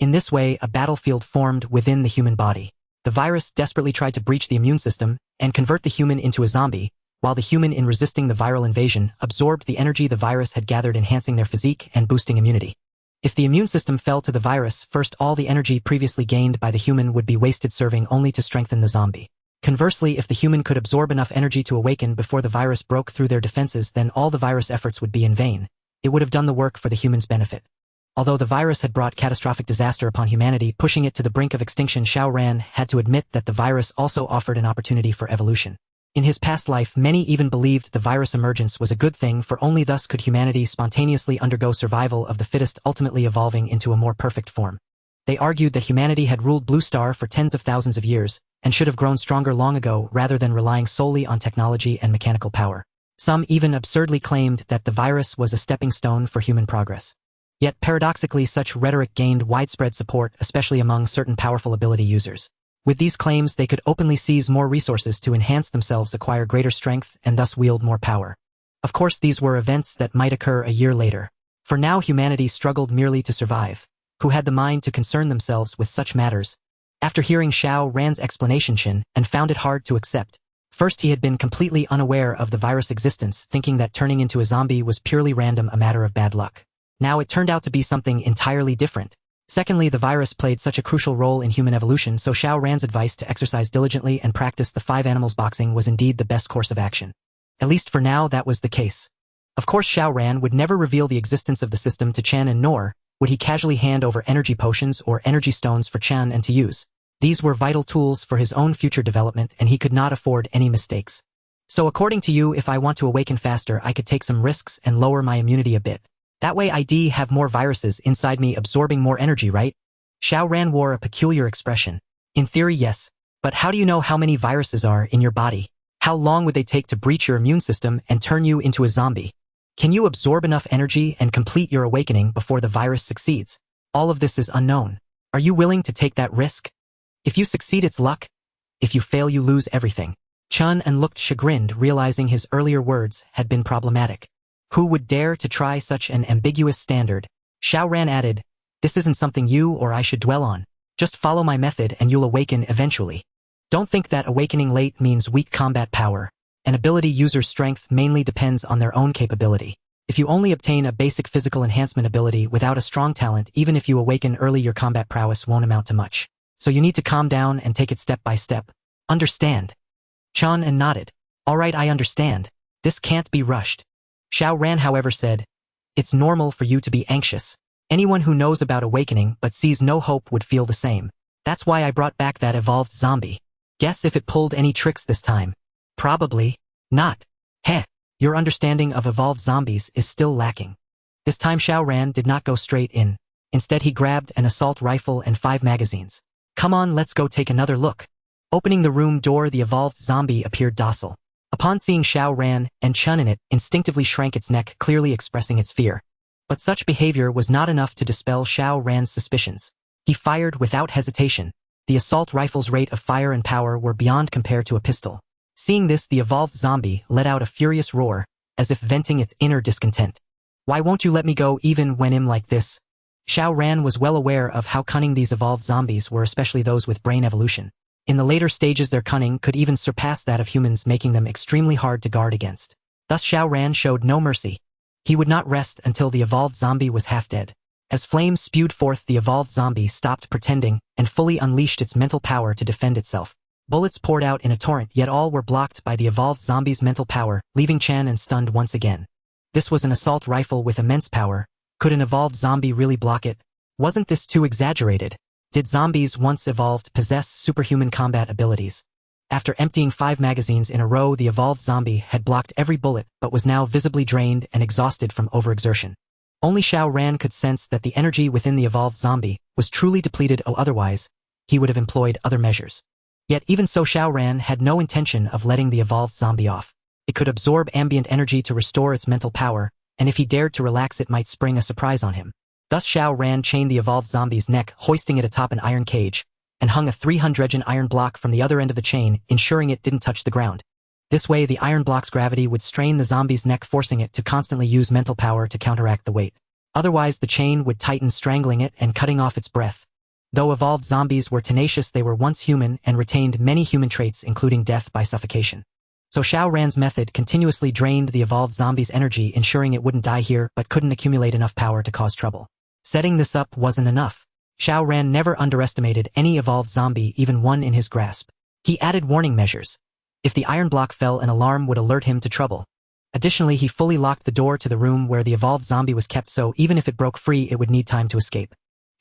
In this way, a battlefield formed within the human body. The virus desperately tried to breach the immune system and convert the human into a zombie, while the human, in resisting the viral invasion, absorbed the energy the virus had gathered, enhancing their physique and boosting immunity. If the immune system fell to the virus, first all the energy previously gained by the human would be wasted, serving only to strengthen the zombie. Conversely, if the human could absorb enough energy to awaken before the virus broke through their defenses, then all the virus efforts would be in vain. It would have done the work for the human's benefit. Although the virus had brought catastrophic disaster upon humanity, pushing it to the brink of extinction, Xiao Ran had to admit that the virus also offered an opportunity for evolution. In his past life, many even believed the virus emergence was a good thing, for only thus could humanity spontaneously undergo survival of the fittest, ultimately evolving into a more perfect form. They argued that humanity had ruled Blue Star for tens of thousands of years, and should have grown stronger long ago rather than relying solely on technology and mechanical power. Some even absurdly claimed that the virus was a stepping stone for human progress. Yet paradoxically, such rhetoric gained widespread support, especially among certain powerful ability users. With these claims, they could openly seize more resources to enhance themselves, acquire greater strength, and thus wield more power. Of course, these were events that might occur a year later. For now, humanity struggled merely to survive. Who had the mind to concern themselves with such matters? After hearing Xiao Ran's explanation, Chen found it hard to accept. First, he had been completely unaware of the virus' existence, thinking that turning into a zombie was purely random, a matter of bad luck. Now it turned out to be something entirely different. Secondly, the virus played such a crucial role in human evolution, so Xiao Ran's advice to exercise diligently and practice the 5 animals boxing was indeed the best course of action. At least for now, that was the case. Of course, Xiao Ran would never reveal the existence of the system to Chen, and nor would he casually hand over energy potions or energy stones for Chen to use. These were vital tools for his own future development, and he could not afford any mistakes. So according to you, if I want to awaken faster, I could take some risks and lower my immunity a bit. That way I'd have more viruses inside me absorbing more energy, right? Xiao Ran wore a peculiar expression. In theory, yes. But how do you know how many viruses are in your body? How long would they take to breach your immune system and turn you into a zombie? Can you absorb enough energy and complete your awakening before the virus succeeds? All of this is unknown. Are you willing to take that risk? If you succeed, it's luck. If you fail, you lose everything. Chen looked chagrined, realizing his earlier words had been problematic. Who would dare to try such an ambiguous standard? Xiao Ran added, "This isn't something you or I should dwell on. Just follow my method and you'll awaken eventually. Don't think that awakening late means weak combat power. An ability user's strength mainly depends on their own capability. If you only obtain a basic physical enhancement ability without a strong talent, even if you awaken early, your combat prowess won't amount to much. So you need to calm down and take it step by step. Understand?" Chen nodded. "All right, I understand. This can't be rushed." Xiao Ran, however, said, "It's normal for you to be anxious. Anyone who knows about awakening but sees no hope would feel the same. That's why I brought back that evolved zombie. Guess if it pulled any tricks this time. Probably not. Heh, your understanding of evolved zombies is still lacking." This time Xiao Ran did not go straight in. Instead, he grabbed an assault rifle and 5 magazines. "Come on, let's go take another look." Opening the room door, the evolved zombie appeared docile. Upon seeing Xiao Ran and Chen in it, instinctively shrank its neck, clearly expressing its fear. But such behavior was not enough to dispel Xiao Ran's suspicions. He fired without hesitation. The assault rifle's rate of fire and power were beyond compare to a pistol. Seeing this, the evolved zombie let out a furious roar, as if venting its inner discontent. "Why won't you let me go even when I'm like this?" Xiao Ran was well aware of how cunning these evolved zombies were, especially those with brain evolution. In the later stages, their cunning could even surpass that of humans, making them extremely hard to guard against. Thus Xiao Ran showed no mercy. He would not rest until the evolved zombie was half dead. As flames spewed forth, the evolved zombie stopped pretending and fully unleashed its mental power to defend itself. Bullets poured out in a torrent, yet all were blocked by the evolved zombie's mental power, leaving Chen and stunned once again. This was an assault rifle with immense power. Could an evolved zombie really block it? Wasn't this too exaggerated? Did zombies once evolved possess superhuman combat abilities? After emptying 5 magazines in a row, the evolved zombie had blocked every bullet but was now visibly drained and exhausted from overexertion. Only Xiao Ran could sense that the energy within the evolved zombie was truly depleted, or otherwise, he would have employed other measures. Yet even so, Xiao Ran had no intention of letting the evolved zombie off. It could absorb ambient energy to restore its mental power, and if he dared to relax, it might spring a surprise on him. Thus Xiao Ran chained the evolved zombie's neck, hoisting it atop an iron cage, and hung a 300 iron block from the other end of the chain, ensuring it didn't touch the ground. This way, the iron block's gravity would strain the zombie's neck, forcing it to constantly use mental power to counteract the weight. Otherwise, the chain would tighten, strangling it and cutting off its breath. Though evolved zombies were tenacious, they were once human and retained many human traits, including death by suffocation. So Xiao Ran's method continuously drained the evolved zombie's energy, ensuring it wouldn't die here but couldn't accumulate enough power to cause trouble. Setting this up wasn't enough. Xiao Ran never underestimated any evolved zombie, even one in his grasp. He added warning measures. If the iron block fell, an alarm would alert him to trouble. Additionally, he fully locked the door to the room where the evolved zombie was kept, so even if it broke free, it would need time to escape.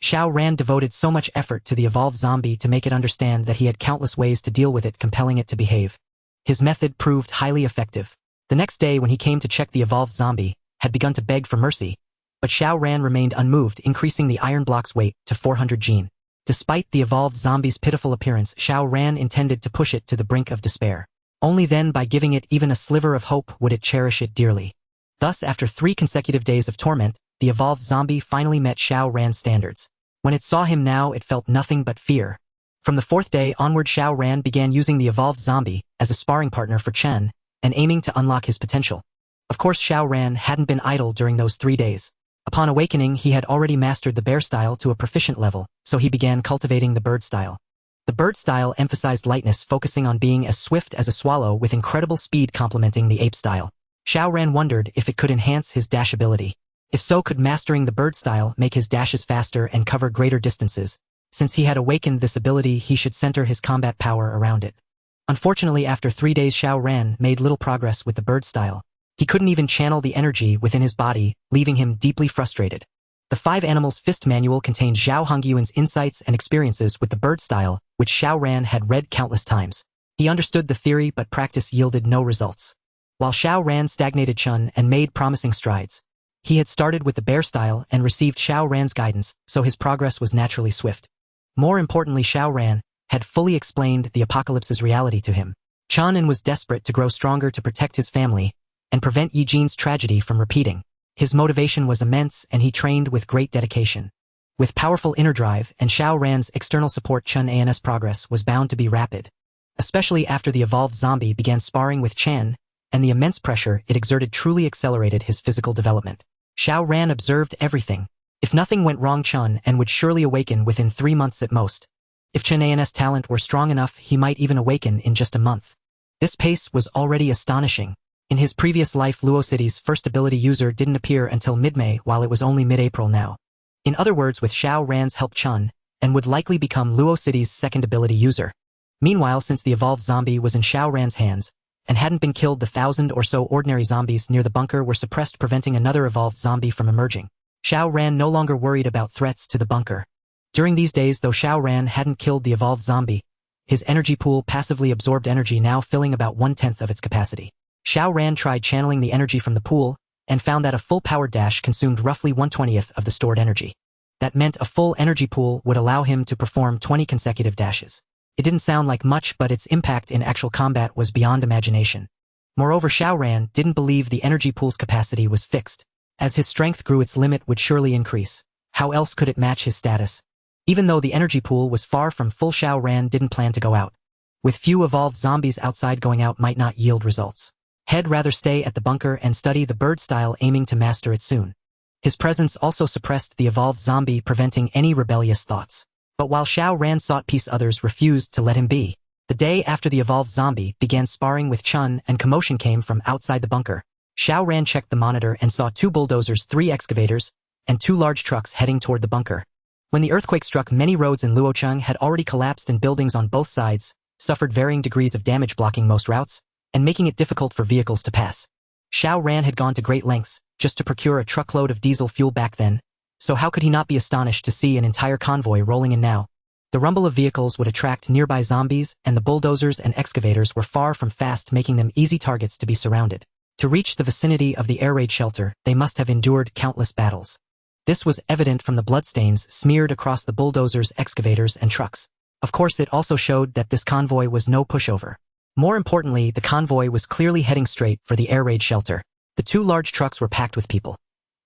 Xiao Ran devoted so much effort to the evolved zombie to make it understand that he had countless ways to deal with it, compelling it to behave. His method proved highly effective. The next day, when he came to check, the evolved zombie had begun to beg for mercy, but Xiao Ran remained unmoved, increasing the iron block's weight to 400 Jin. Despite the evolved zombie's pitiful appearance, Xiao Ran intended to push it to the brink of despair. Only then, by giving it even a sliver of hope, would it cherish it dearly. Thus, after 3 consecutive days of torment, the evolved zombie finally met Xiao Ran's standards. When it saw him now, it felt nothing but fear. From the 4th day onward, Xiao Ran began using the evolved zombie as a sparring partner for Chen, and aiming to unlock his potential. Of course, Xiao Ran hadn't been idle during those 3 days. Upon awakening, he had already mastered the bear style to a proficient level, so he began cultivating the bird style. The bird style emphasized lightness, focusing on being as swift as a swallow with incredible speed, complementing the ape style. Xiao Ran wondered if it could enhance his dash ability. If so, could mastering the bird style make his dashes faster and cover greater distances? Since he had awakened this ability, he should center his combat power around it. Unfortunately, after 3 days, Xiao Ran made little progress with the bird style. He couldn't even channel the energy within his body, leaving him deeply frustrated. The 5 Animals Fist Manual contained Zhao Hongyuan's insights and experiences with the bird style, which Xiao Ran had read countless times. He understood the theory, but practice yielded no results. While Xiao Ran stagnated Chun and made promising strides. He had started with the bear style and received Xiao Ran's guidance, so his progress was naturally swift. More importantly, Xiao Ran had fully explained the apocalypse's reality to him. Chun was desperate to grow stronger to protect his family and prevent Yi Jin's tragedy from repeating. His motivation was immense, and he trained with great dedication. With powerful inner drive and Xiao Ran's external support, Chun's progress was bound to be rapid. Especially after the evolved zombie began sparring with Chen, and the immense pressure it exerted truly accelerated his physical development. Xiao Ran observed everything. If nothing went wrong, Chun would surely awaken within 3 months at most. If Chun's talent were strong enough, he might even awaken in just a month. This pace was already astonishing. In his previous life, Luo City's first ability user didn't appear until mid-May, while it was only mid-April now. In other words, with Xiao Ran's help, Chun would likely become Luo City's second ability user. Meanwhile, since the evolved zombie was in Xiao Ran's hands and hadn't been killed, the 1,000 or so ordinary zombies near the bunker were suppressed, preventing another evolved zombie from emerging. Xiao Ran no longer worried about threats to the bunker. During these days, though Xiao Ran hadn't killed the evolved zombie, his energy pool passively absorbed energy, now filling about 1/10 of its capacity. Xiao Ran tried channeling the energy from the pool and found that a full power dash consumed roughly 1/20th of the stored energy. That meant a full energy pool would allow him to perform 20 consecutive dashes. It didn't sound like much, but its impact in actual combat was beyond imagination. Moreover, Xiao Ran didn't believe the energy pool's capacity was fixed. As his strength grew, its limit would surely increase. How else could it match his status? Even though the energy pool was far from full, Xiao Ran didn't plan to go out. With few evolved zombies outside, going out might not yield results. He'd rather stay at the bunker and study the bird style, aiming to master it soon. His presence also suppressed the evolved zombie, preventing any rebellious thoughts. But while Xiao Ran sought peace, others refused to let him be. The day after the evolved zombie began sparring with Chun, and commotion came from outside the bunker. Xiao Ran checked the monitor and saw 2 bulldozers, 3 excavators, and 2 large trucks heading toward the bunker. When the earthquake struck, many roads in Luocheng had already collapsed, and buildings on both sides suffered varying degrees of damage, blocking most routes and making it difficult for vehicles to pass. Xiao Ran had gone to great lengths just to procure a truckload of diesel fuel back then, so how could he not be astonished to see an entire convoy rolling in now? The rumble of vehicles would attract nearby zombies, and the bulldozers and excavators were far from fast, making them easy targets to be surrounded. To reach the vicinity of the air raid shelter, they must have endured countless battles. This was evident from the bloodstains smeared across the bulldozers, excavators, and trucks. Of course, it also showed that this convoy was no pushover. More importantly, the convoy was clearly heading straight for the air raid shelter. The 2 large trucks were packed with people.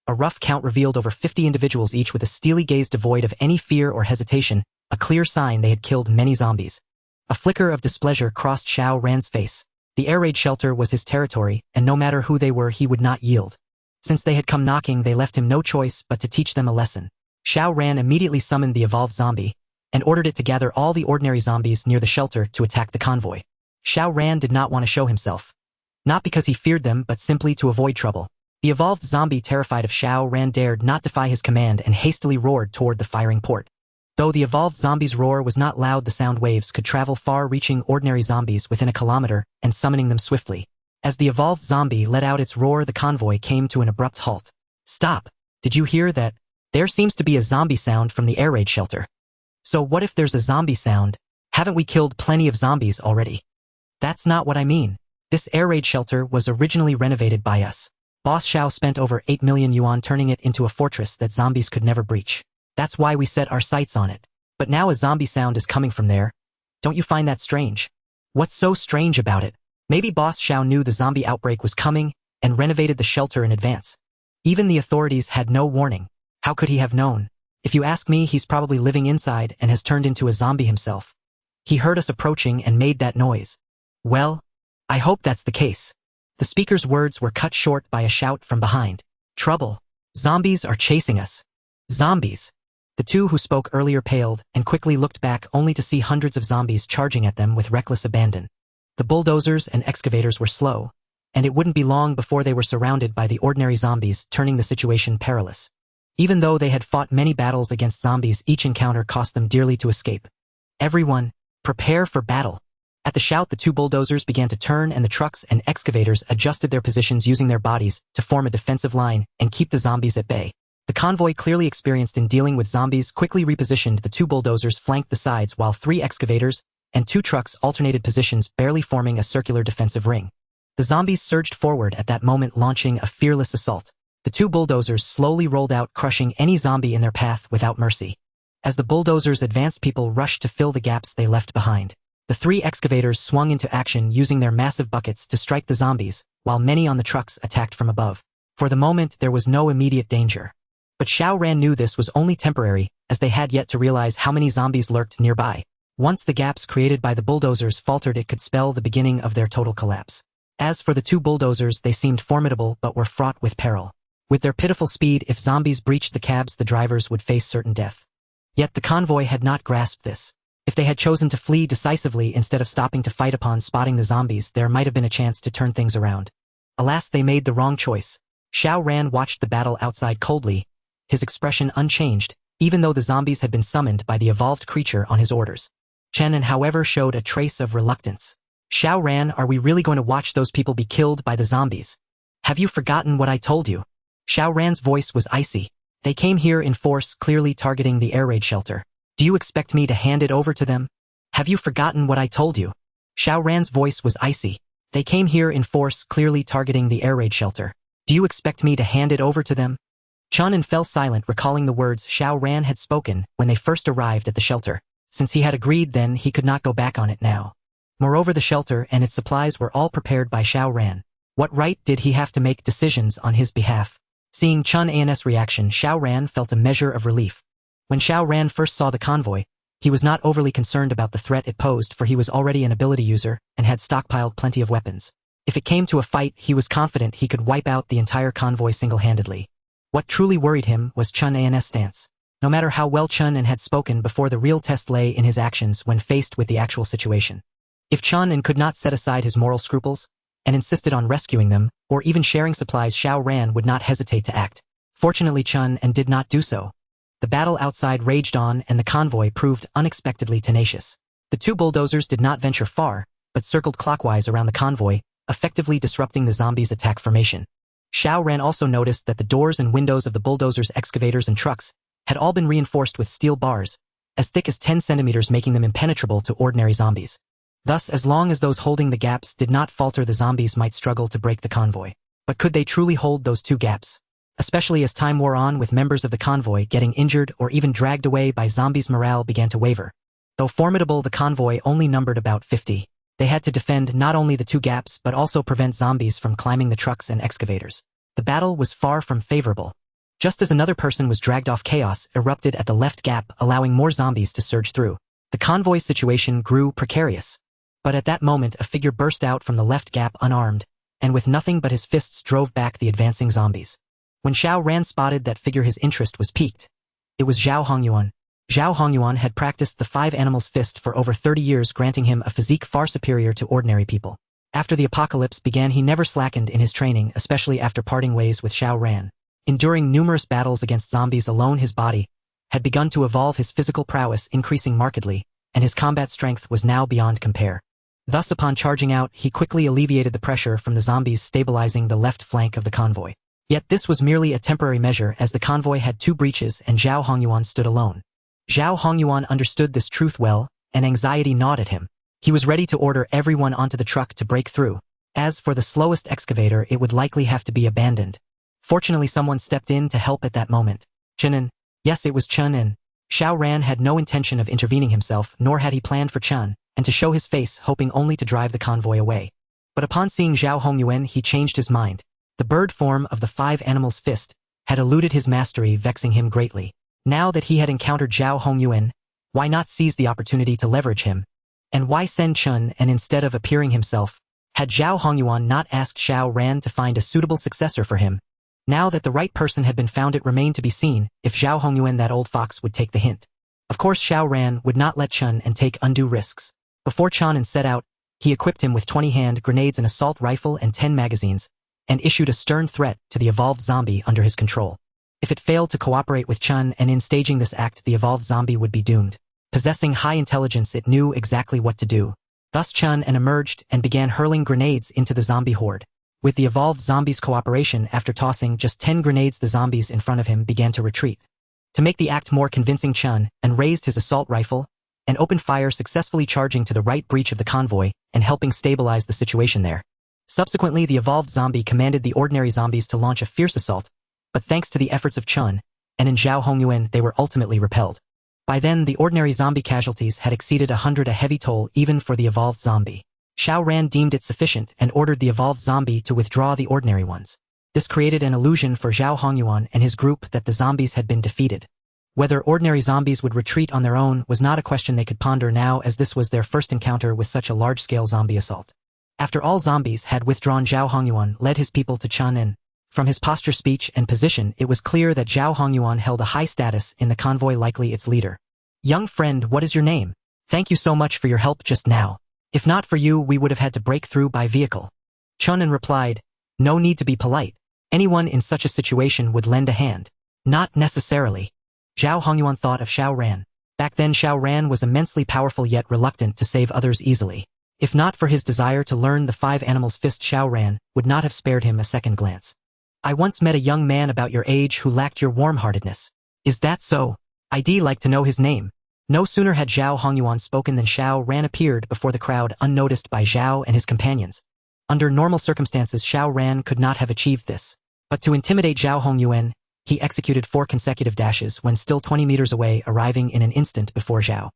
A rough count revealed over 50 individuals, each with a steely gaze devoid of any fear or hesitation, a clear sign they had killed many zombies. A flicker of displeasure crossed Xiao Ran's face. The air raid shelter was his territory, and no matter who they were, he would not yield. Since they had come knocking, they left him no choice but to teach them a lesson. Xiao Ran immediately summoned the evolved zombie and ordered it to gather all the ordinary zombies near the shelter to attack the convoy. Xiao Ran did not want to show himself. Not because he feared them, but simply to avoid trouble. The evolved zombie, terrified of Xiao Ran, dared not defy his command and hastily roared toward the firing port. Though the evolved zombie's roar was not loud, the sound waves could travel far, reaching ordinary zombies within a kilometer and summoning them swiftly. As the evolved zombie let out its roar, the convoy came to an abrupt halt. Stop! Did you hear that? There seems to be a zombie sound from the air raid shelter. So what if there's a zombie sound? Haven't we killed plenty of zombies already? That's not what I mean. This air raid shelter was originally renovated by us. Boss Xiao spent over 8 million yuan turning it into a fortress that zombies could never breach. That's why we set our sights on it. But now a zombie sound is coming from there. Don't you find that strange? What's so strange about it? Maybe Boss Xiao knew the zombie outbreak was coming and renovated the shelter in advance. Even the authorities had no warning. How could he have known? If you ask me, he's probably living inside and has turned into a zombie himself. He heard us approaching and made that noise. Well, I hope that's the case. The speaker's words were cut short by a shout from behind. Trouble! Zombies are chasing us! Zombies! The 2 who spoke earlier paled and quickly looked back, only to see hundreds of zombies charging at them with reckless abandon. The bulldozers and excavators were slow, and it wouldn't be long before they were surrounded by the ordinary zombies, turning the situation perilous. Even though they had fought many battles against zombies, each encounter cost them dearly to escape. Everyone, prepare for battle! At the shout, the 2 bulldozers began to turn, and the trucks and excavators adjusted their positions, using their bodies to form a defensive line and keep the zombies at bay. The convoy, clearly experienced in dealing with zombies, quickly repositioned. The 2 bulldozers flanked the sides, while 3 excavators and 2 trucks alternated positions, barely forming a circular defensive ring. The zombies surged forward at that moment, launching a fearless assault. The 2 bulldozers slowly rolled out, crushing any zombie in their path without mercy. As the bulldozers advanced, people rushed to fill the gaps they left behind. The 3 excavators swung into action, using their massive buckets to strike the zombies, while many on the trucks attacked from above. For the moment, there was no immediate danger. But Xiao Ran knew this was only temporary, as they had yet to realize how many zombies lurked nearby. Once the gaps created by the bulldozers faltered, it could spell the beginning of their total collapse. As for the 2 bulldozers, they seemed formidable but were fraught with peril. With their pitiful speed, if zombies breached the cabs, the drivers would face certain death. Yet the convoy had not grasped this. If they had chosen to flee decisively instead of stopping to fight, upon spotting the zombies, there might have been a chance to turn things around. Alas, they made the wrong choice. Xiao Ran watched the battle outside coldly, his expression unchanged, even though the zombies had been summoned by the evolved creature on his orders. Chen, however, showed a trace of reluctance. Xiao Ran, are we really going to watch those people be killed by the zombies? Have you forgotten what I told you? Xiao Ran's voice was icy. They came here in force, clearly targeting the air raid shelter. Do you expect me to hand it over to them? Have you forgotten what I told you? Xiao Ran's voice was icy. They came here in force, clearly targeting the air raid shelter. Do you expect me to hand it over to them? Chun fell silent, recalling the words Xiao Ran had spoken when they first arrived at the shelter. Since he had agreed then, he could not go back on it now. Moreover, the shelter and its supplies were all prepared by Xiao Ran. What right did he have to make decisions on his behalf? Seeing Chun An's reaction, Xiao Ran felt a measure of relief. When Xiao Ran first saw the convoy, he was not overly concerned about the threat it posed, for he was already an ability user and had stockpiled plenty of weapons. If it came to a fight, he was confident he could wipe out the entire convoy single-handedly. What truly worried him was Chun An's stance. No matter how well Chun An had spoken before, the real test lay in his actions when faced with the actual situation. If Chun An could not set aside his moral scruples and insisted on rescuing them, or even sharing supplies, Xiao Ran would not hesitate to act. Fortunately, Chun An did not do so. The battle outside raged on, and the convoy proved unexpectedly tenacious. The two bulldozers did not venture far, but circled clockwise around the convoy, effectively disrupting the zombies' attack formation. Xiao Ran also noticed that the doors and windows of the bulldozers, excavators, and trucks had all been reinforced with steel bars, as thick as 10 centimeters, making them impenetrable to ordinary zombies. Thus, as long as those holding the gaps did not falter, the zombies might struggle to break the convoy. But could they truly hold those two gaps? Especially as time wore on, with members of the convoy getting injured or even dragged away by zombies, morale began to waver. Though formidable, the convoy only numbered about 50. They had to defend not only the two gaps but also prevent zombies from climbing the trucks and excavators. The battle was far from favorable. Just as another person was dragged off, chaos erupted at the left gap, allowing more zombies to surge through. The convoy's situation grew precarious. But at that moment, a figure burst out from the left gap unarmed, and with nothing but his fists drove back the advancing zombies. When Xiao Ran spotted that figure, his interest was piqued. It was Zhao Hongyuan. Zhao Hongyuan had practiced the five animals fist for over 30 years, granting him a physique far superior to ordinary people. After the apocalypse began, he never slackened in his training, especially after parting ways with Xiao Ran. Enduring numerous battles against zombies alone, his body had begun to evolve, his physical prowess increasing markedly, and his combat strength was now beyond compare. Thus, upon charging out, he quickly alleviated the pressure from the zombies, stabilizing the left flank of the convoy. Yet this was merely a temporary measure, as the convoy had two breaches and Zhao Hongyuan stood alone. Zhao Hongyuan understood this truth well, and anxiety gnawed at him. He was ready to order everyone onto the truck to break through. As for the slowest excavator, it would likely have to be abandoned. Fortunately, someone stepped in to help at that moment. Chun An. Yes, it was Chun An. Xiao Ran had no intention of intervening himself, nor had he planned for Chun An to show his face, hoping only to drive the convoy away. But upon seeing Zhao Hongyuan, he changed his mind. The bird form of the five animals fist had eluded his mastery, vexing him greatly. Now that he had encountered Zhao Hongyuan, why not seize the opportunity to leverage him? And why send Chun An instead of appearing himself? Had Zhao Hongyuan not asked Xiao Ran to find a suitable successor for him? Now that the right person had been found, it remained to be seen if Zhao Hongyuan, that old fox, would take the hint. Of course, Xiao Ran would not let Chun An take undue risks. Before Chun An set out, he equipped him with 20 hand grenades, an assault rifle, and 10 magazines, and issued a stern threat to the evolved zombie under his control. If it failed to cooperate with Chun An in staging this act, the evolved zombie would be doomed. Possessing high intelligence, it knew exactly what to do. Thus Chun An emerged and began hurling grenades into the zombie horde. With the evolved zombie's cooperation, after tossing just 10 grenades, the zombies in front of him began to retreat. To make the act more convincing, Chun An raised his assault rifle and opened fire, successfully charging to the right breach of the convoy and helping stabilize the situation there. Subsequently, the evolved zombie commanded the ordinary zombies to launch a fierce assault, but thanks to the efforts of Chun An and Zhao Hongyuan, they were ultimately repelled. By then, the ordinary zombie casualties had exceeded 100, a heavy toll even for the evolved zombie. Xiao Ran deemed it sufficient and ordered the evolved zombie to withdraw the ordinary ones. This created an illusion for Zhao Hongyuan and his group that the zombies had been defeated. Whether ordinary zombies would retreat on their own was not a question they could ponder now, as this was their first encounter with such a large-scale zombie assault. After all zombies had withdrawn, Zhao Hongyuan led his people to Chun An. From his posture, speech, and position, it was clear that Zhao Hongyuan held a high status in the convoy, likely its leader. "Young friend, what is your name? Thank you so much for your help just now. If not for you, we would have had to break through by vehicle." Chun An replied, "No need to be polite. Anyone in such a situation would lend a hand." "Not necessarily." Zhao Hongyuan thought of Xiao Ran. Back then, Xiao Ran was immensely powerful yet reluctant to save others easily. If not for his desire to learn the five animals fist, Xiao Ran would not have spared him a second glance. "I once met a young man about your age who lacked your warm-heartedness. Is that so? I'd like to know his name." No sooner had Zhao Hongyuan spoken than Xiao Ran appeared before the crowd, unnoticed by Zhao and his companions. Under normal circumstances, Xiao Ran could not have achieved this. But to intimidate Zhao Hongyuan, he executed 4 consecutive dashes when still 20 meters away, arriving in an instant before Zhao.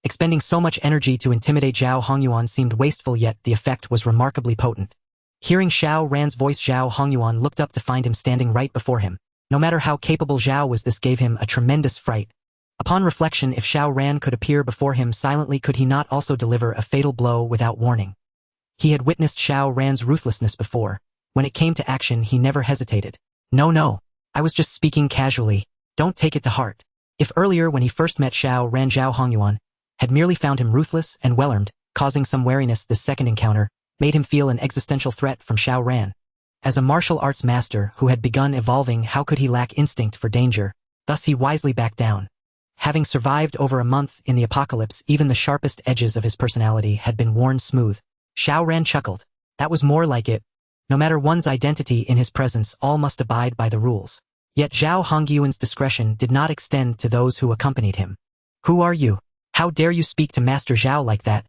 Expending so much energy to intimidate Zhao Hongyuan seemed wasteful, yet the effect was remarkably potent. Hearing Xiao Ran's voice, Zhao Hongyuan looked up to find him standing right before him. No matter how capable Zhao was, this gave him a tremendous fright. Upon reflection, if Xiao Ran could appear before him silently, could he not also deliver a fatal blow without warning? He had witnessed Xiao Ran's ruthlessness before. When it came to action, he never hesitated. No, I was just speaking casually. Don't take it to heart. If earlier when he first met Xiao Ran, Zhao Hongyuan had merely found him ruthless and well-armed, causing some wariness, this second encounter made him feel an existential threat from Xiao Ran. As a martial arts master who had begun evolving, how could he lack instinct for danger? Thus he wisely backed down. Having survived over a month in the apocalypse, even the sharpest edges of his personality had been worn smooth. Xiao Ran chuckled. That was more like it. No matter one's identity in his presence, all must abide by the rules. Yet Zhao Hongyuan's discretion did not extend to those who accompanied him. Who are you? How dare you speak to Master Zhao like that?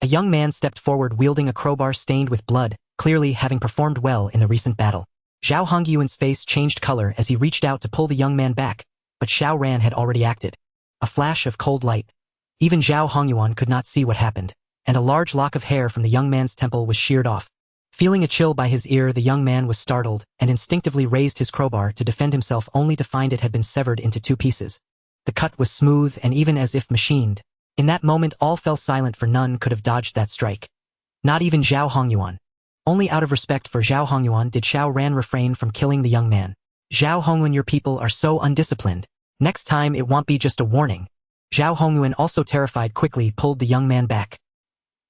A young man stepped forward wielding a crowbar stained with blood, clearly having performed well in the recent battle. Zhao Hongyuan's face changed color as he reached out to pull the young man back, but Xiao Ran had already acted. A flash of cold light. Even Zhao Hongyuan could not see what happened, and a large lock of hair from the young man's temple was sheared off. Feeling a chill by his ear, the young man was startled and instinctively raised his crowbar to defend himself, only to find it had been severed into two pieces. The cut was smooth and even as if machined. In that moment all fell silent, for none could have dodged that strike. Not even Zhao Hongyuan. Only out of respect for Zhao Hongyuan did Xiao Ran refrain from killing the young man. Zhao Hongyuan, your people are so undisciplined. Next time it won't be just a warning. Zhao Hongyuan, also terrified, quickly pulled the young man back.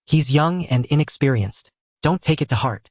He's young and inexperienced. Don't take it to heart.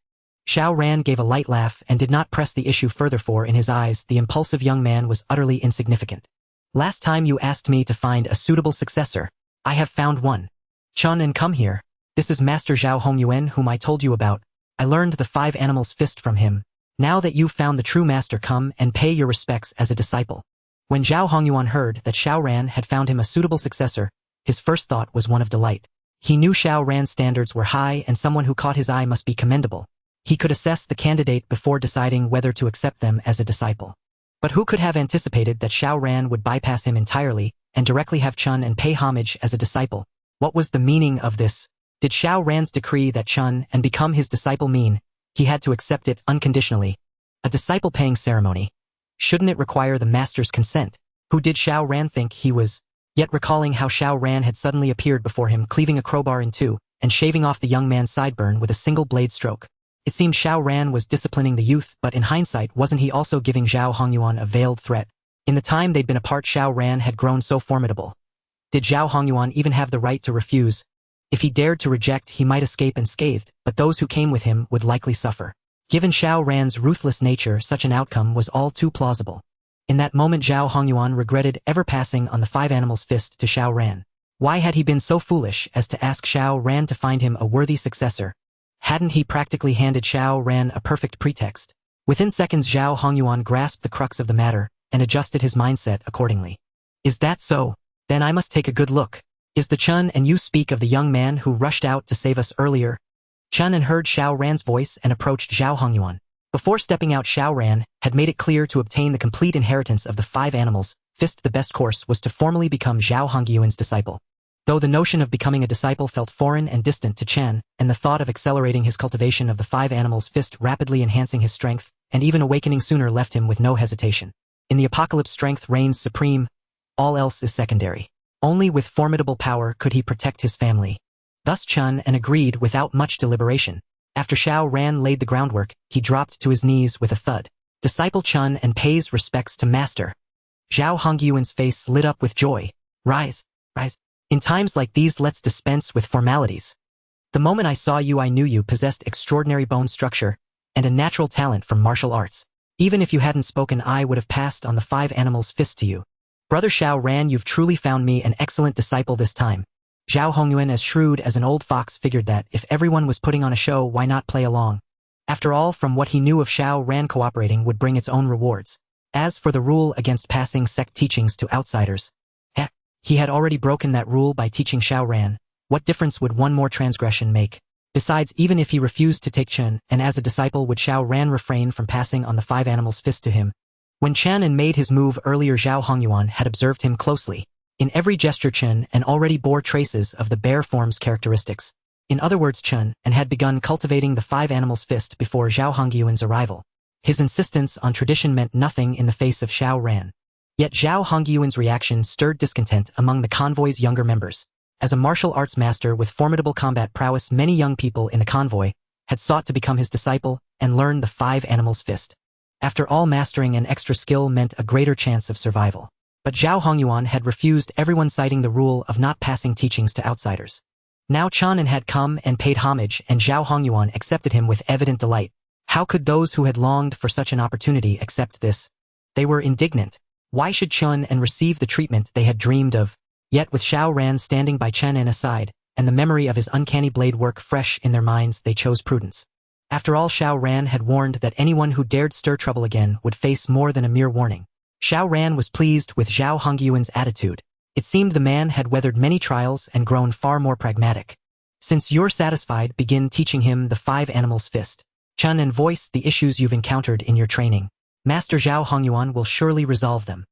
Xiao Ran gave a light laugh and did not press the issue further, for in his eyes the impulsive young man was utterly insignificant. Last time you asked me to find a suitable successor. I have found one. Chun, and come here. This is Master Zhao Hongyuan, whom I told you about. I learned the 5 animals fist from him. Now that you've found the true master, come and pay your respects as a disciple. When Zhao Hongyuan heard that Xiao Ran had found him a suitable successor, his first thought was one of delight. He knew Xiao Ran's standards were high, and someone who caught his eye must be commendable. He could assess the candidate before deciding whether to accept them as a disciple. But who could have anticipated that Xiao Ran would bypass him entirely and directly have Chun and pay homage as a disciple? What was the meaning of this? Did Xiao Ran's decree that Chun and become his disciple mean he had to accept it unconditionally? A disciple-paying ceremony. Shouldn't it require the master's consent? Who did Xiao Ran think he was? Yet recalling how Xiao Ran had suddenly appeared before him, cleaving a crowbar in two and shaving off the young man's sideburn with a single blade stroke, it seemed Xiao Ran was disciplining the youth, but in hindsight, wasn't he also giving Zhao Hongyuan a veiled threat? In the time they'd been apart, Xiao Ran had grown so formidable. Did Zhao Hongyuan even have the right to refuse? If he dared to reject, he might escape unscathed, but those who came with him would likely suffer. Given Xiao Ran's ruthless nature, such an outcome was all too plausible. In that moment, Zhao Hongyuan regretted ever passing on the 5 animals fist to Xiao Ran. Why had he been so foolish as to ask Xiao Ran to find him a worthy successor? Hadn't he practically handed Xiao Ran a perfect pretext? Within seconds, Zhao Hongyuan grasped the crux of the matter and adjusted his mindset accordingly. Is that so? Then I must take a good look. Is the Chun and you speak of the young man who rushed out to save us earlier? Chun and heard Xiao Ran's voice and approached Zhao Hongyuan. Before stepping out, Xiao Ran had made it clear to obtain the complete inheritance of the 5 animals fist, the best course was to formally become Zhao Hongyuan's disciple. Though the notion of becoming a disciple felt foreign and distant to Chen, and the thought of accelerating his cultivation of the 5 animals fist, rapidly enhancing his strength, and even awakening sooner, left him with no hesitation. In the apocalypse, strength reigns supreme. All else is secondary. Only with formidable power could he protect his family. Thus Chun and agreed without much deliberation. After Xiao Ran laid the groundwork, he dropped to his knees with a thud. Disciple Chun and pays respects to master. Zhao Hongyuan's face lit up with joy. Rise. In times like these, let's dispense with formalities. The moment I saw you, I knew you possessed extraordinary bone structure and a natural talent for martial arts. Even if you hadn't spoken, I would have passed on the 5 animals fist to you. Brother Xiao Ran, you've truly found me an excellent disciple this time. Zhao Hongyuan, as shrewd as an old fox, figured that if everyone was putting on a show, why not play along? After all, from what he knew of Xiao Ran, cooperating would bring its own rewards. As for the rule against passing sect teachings to outsiders, he had already broken that rule by teaching Xiao Ran. What difference would one more transgression make? Besides, even if he refused to take Chen, and as a disciple, would Xiao Ran refrain from passing on the 5 animals fist to him? When Chen and made his move earlier, Zhao Hongyuan had observed him closely. In every gesture, Chen and already bore traces of the bear form's characteristics. In other words, Chen and had begun cultivating the 5 animals fist before Zhao Hongyuan's arrival. His insistence on tradition meant nothing in the face of Xiao Ran. Yet Zhao Hongyuan's reaction stirred discontent among the convoy's younger members. As a martial arts master with formidable combat prowess, many young people in the convoy had sought to become his disciple and learn the five animals fist. After all, mastering an extra skill meant a greater chance of survival. But Zhao Hongyuan had refused, everyone citing the rule of not passing teachings to outsiders. Now Chen had come and paid homage, and Zhao Hongyuan accepted him with evident delight. How could those who had longed for such an opportunity accept this? They were indignant. Why should Chen receive the treatment they had dreamed of? Yet with Xiao Ran standing by Chen aside, and the memory of his uncanny blade work fresh in their minds, they chose prudence. After all, Xiao Ran had warned that anyone who dared stir trouble again would face more than a mere warning. Xiao Ran was pleased with Zhao Hongyuan's attitude. It seemed the man had weathered many trials and grown far more pragmatic. Since you're satisfied, begin teaching him the five animals fist. Chen voiced the issues you've encountered in your training. Master Zhao Hongyuan will surely resolve them.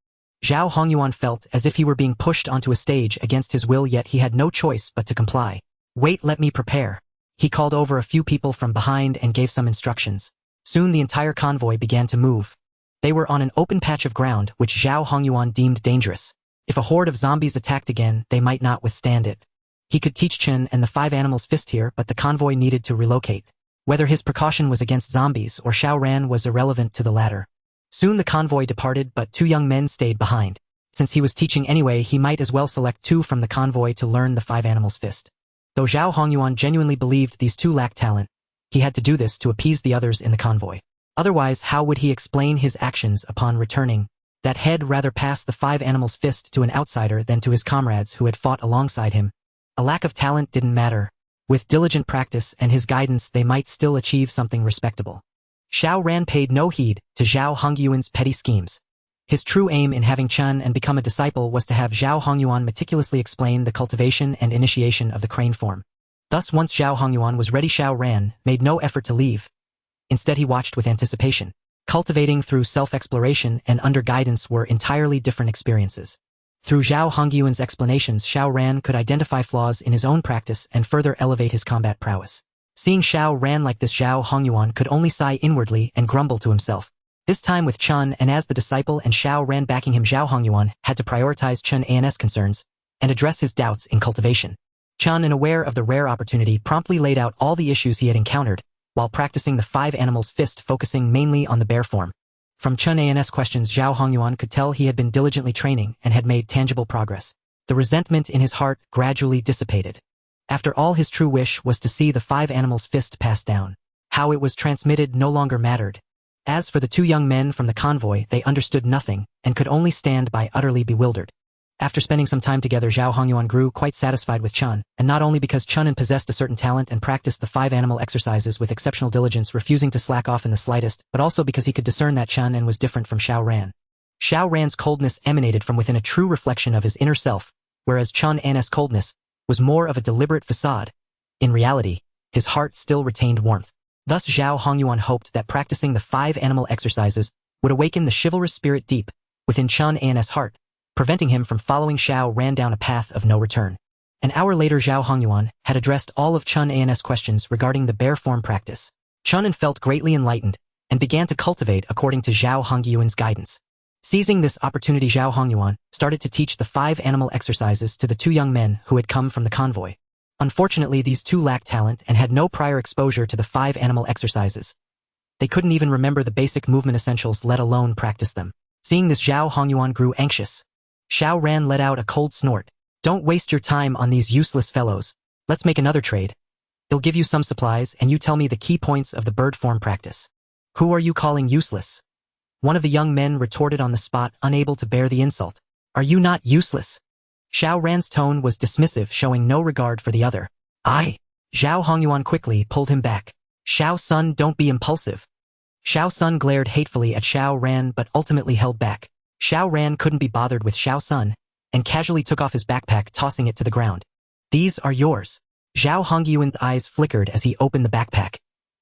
Zhao Hongyuan felt as if he were being pushed onto a stage against his will, yet he had no choice but to comply. Wait, let me prepare. He called over a few people from behind and gave some instructions. Soon the entire convoy began to move. They were on an open patch of ground which Zhao Hongyuan deemed dangerous. If a horde of zombies attacked again, they might not withstand it. He could teach Chen and the five animals fist here, but the convoy needed to relocate. Whether his precaution was against zombies or Xiao Ran was irrelevant to the latter. Soon the convoy departed, but two young men stayed behind. Since he was teaching anyway, he might as well select two from the convoy to learn the five animals fist. Though Zhao Hongyuan genuinely believed these two lacked talent, he had to do this to appease the others in the convoy. Otherwise, how would he explain his actions upon returning? That he'd rather pass the five animals fist to an outsider than to his comrades who had fought alongside him. A lack of talent didn't matter. With diligent practice and his guidance, they might still achieve something respectable. Xiao Ran paid no heed to Zhao Hongyuan's petty schemes. His true aim in having Chen become a disciple was to have Zhao Hongyuan meticulously explain the cultivation and initiation of the crane form. Thus, once Zhao Hongyuan was ready, Xiao Ran made no effort to leave. Instead, he watched with anticipation. Cultivating through self-exploration and under guidance were entirely different experiences. Through Zhao Hongyuan's explanations, Xiao Ran could identify flaws in his own practice and further elevate his combat prowess. Seeing Xiao Ran like this, Zhao Hongyuan could only sigh inwardly and grumble to himself. This time with Chen as the disciple and Xiao Ran backing him, Zhao Hongyuan had to prioritize Chen's concerns and address his doubts in cultivation. Chen, aware of the rare opportunity, promptly laid out all the issues he had encountered while practicing the five animals fist, focusing mainly on the bear form. From Chen's questions, Zhao Hongyuan could tell he had been diligently training and had made tangible progress. The resentment in his heart gradually dissipated. After all, his true wish was to see the five animals fist passed down. How it was transmitted no longer mattered. As for the two young men from the convoy, they understood nothing and could only stand by, utterly bewildered. After spending some time together, Zhao Hongyuan grew quite satisfied with Chen, and not only because Chen possessed a certain talent and practiced the five animal exercises with exceptional diligence, refusing to slack off in the slightest, but also because he could discern that Chen was different from Xiao Ran. Xiao Ran's coldness emanated from within, a true reflection of his inner self, whereas Chen's coldness was more of a deliberate facade. In reality, his heart still retained warmth. Thus Zhao Hongyuan hoped that practicing the five animal exercises would awaken the chivalrous spirit deep within Chen's heart, preventing him from following Xiao Ran down a path of no return. An hour later, Zhao Hongyuan had addressed all of Chen's questions regarding the bear form practice. Chen felt greatly enlightened and began to cultivate according to Zhao Hongyuan's guidance. Seizing this opportunity, Zhao Hongyuan started to teach the five animal exercises to the two young men who had come from the convoy. Unfortunately, these two lacked talent and had no prior exposure to the five animal exercises. They couldn't even remember the basic movement essentials, let alone practice them. Seeing this, Zhao Hongyuan grew anxious. Xiao Ran let out a cold snort. Don't waste your time on these useless fellows. Let's make another trade. They'll give you some supplies and you tell me the key points of the bird form practice. Who are you calling useless? One of the young men retorted on the spot, unable to bear the insult. Are you not useless? Xiao Ran's tone was dismissive, showing no regard for the other. Zhao Hongyuan quickly pulled him back. Xiao Sun, don't be impulsive. Xiao Sun glared hatefully at Xiao Ran but ultimately held back. Xiao Ran couldn't be bothered with Xiao Sun and casually took off his backpack, tossing it to the ground. These are yours. Zhao Hongyuan's eyes flickered as he opened the backpack.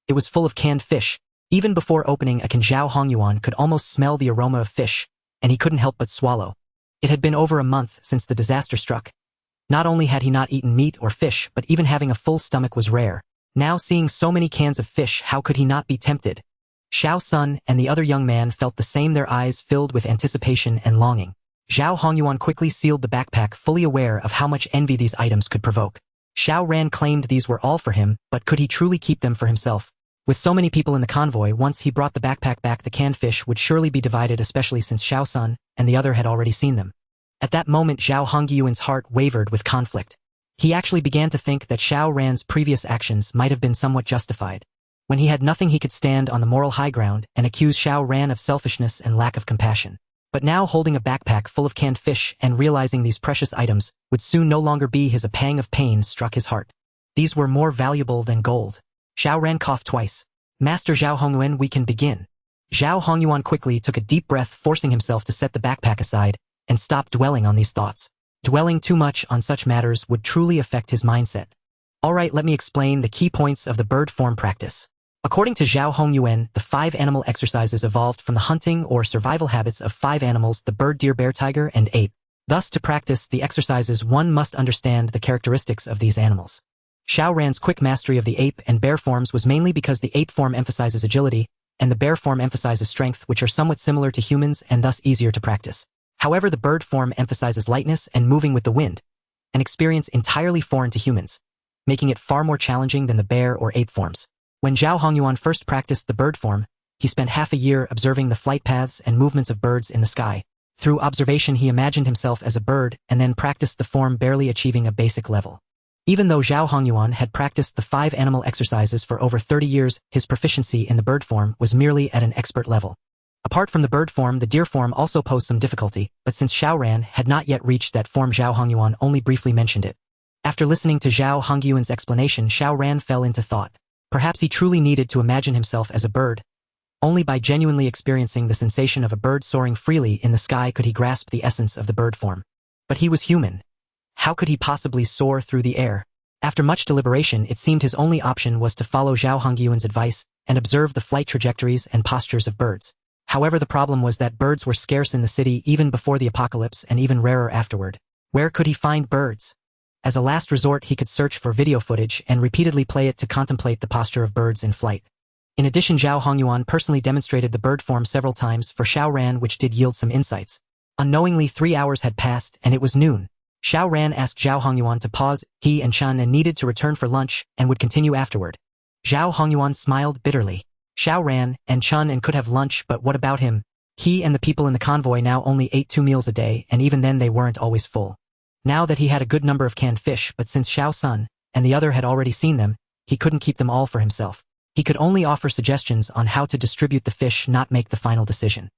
It was full of canned fish. Even before opening a can, Zhao Hongyuan could almost smell the aroma of fish, and he couldn't help but swallow. It had been over a month since the disaster struck. Not only had he not eaten meat or fish, but even having a full stomach was rare. Now seeing so many cans of fish, how could he not be tempted? Xiao Sun and the other young man felt the same, their eyes filled with anticipation and longing. Zhao Hongyuan quickly sealed the backpack, fully aware of how much envy these items could provoke. Xiao Ran claimed these were all for him, but could he truly keep them for himself? With so many people in the convoy, once he brought the backpack back, the canned fish would surely be divided, especially since Xiao Sun and the other had already seen them. At that moment, Zhao Hongyuan's heart wavered with conflict. He actually began to think that Xiao Ran's previous actions might have been somewhat justified. When he had nothing, he could stand on the moral high ground and accuse Xiao Ran of selfishness and lack of compassion. But now, holding a backpack full of canned fish and realizing these precious items would soon no longer be his, a pang of pain struck his heart. These were more valuable than gold. Xiao Ran coughed twice. Master Zhao Hongyuan, we can begin. Zhao Hongyuan quickly took a deep breath, forcing himself to set the backpack aside and stop dwelling on these thoughts. Dwelling too much on such matters would truly affect his mindset. Alright, let me explain the key points of the bird form practice. According to Zhao Hongyuan, the 5 animal exercises evolved from the hunting or survival habits of 5 animals: the bird, deer, bear, tiger, and ape. Thus, to practice the exercises, one must understand the characteristics of these animals. Xiao Ran's quick mastery of the ape and bear forms was mainly because the ape form emphasizes agility, and the bear form emphasizes strength, which are somewhat similar to humans and thus easier to practice. However, the bird form emphasizes lightness and moving with the wind, an experience entirely foreign to humans, making it far more challenging than the bear or ape forms. When Zhao Hongyuan first practiced the bird form, he spent half a year observing the flight paths and movements of birds in the sky. Through observation, he imagined himself as a bird and then practiced the form, barely achieving a basic level. Even though Zhao Hongyuan had practiced the 5 animal exercises for over 30 years, his proficiency in the bird form was merely at an expert level. Apart from the bird form, the deer form also posed some difficulty, but since Xiao Ran had not yet reached that form, Zhao Hongyuan only briefly mentioned it. After listening to Zhao Hongyuan's explanation, Xiao Ran fell into thought. Perhaps he truly needed to imagine himself as a bird. Only by genuinely experiencing the sensation of a bird soaring freely in the sky could he grasp the essence of the bird form. But he was human. How could he possibly soar through the air? After much deliberation, it seemed his only option was to follow Zhao Hongyuan's advice and observe the flight trajectories and postures of birds. However, the problem was that birds were scarce in the city even before the apocalypse and even rarer afterward. Where could he find birds? As a last resort, he could search for video footage and repeatedly play it to contemplate the posture of birds in flight. In addition, Zhao Hongyuan personally demonstrated the bird form several times for Xiao Ran, which did yield some insights. Unknowingly, 3 hours had passed and it was noon. Xiao Ran asked Zhao Hongyuan to pause. He and Chen needed to return for lunch and would continue afterward. Zhao Hongyuan smiled bitterly. Xiao Ran and Chen could have lunch, but what about him? He and the people in the convoy now only ate 2 meals a day, and even then they weren't always full. Now that he had a good number of canned fish, but since Xiao Sun and the other had already seen them, he couldn't keep them all for himself. He could only offer suggestions on how to distribute the fish, not make the final decision.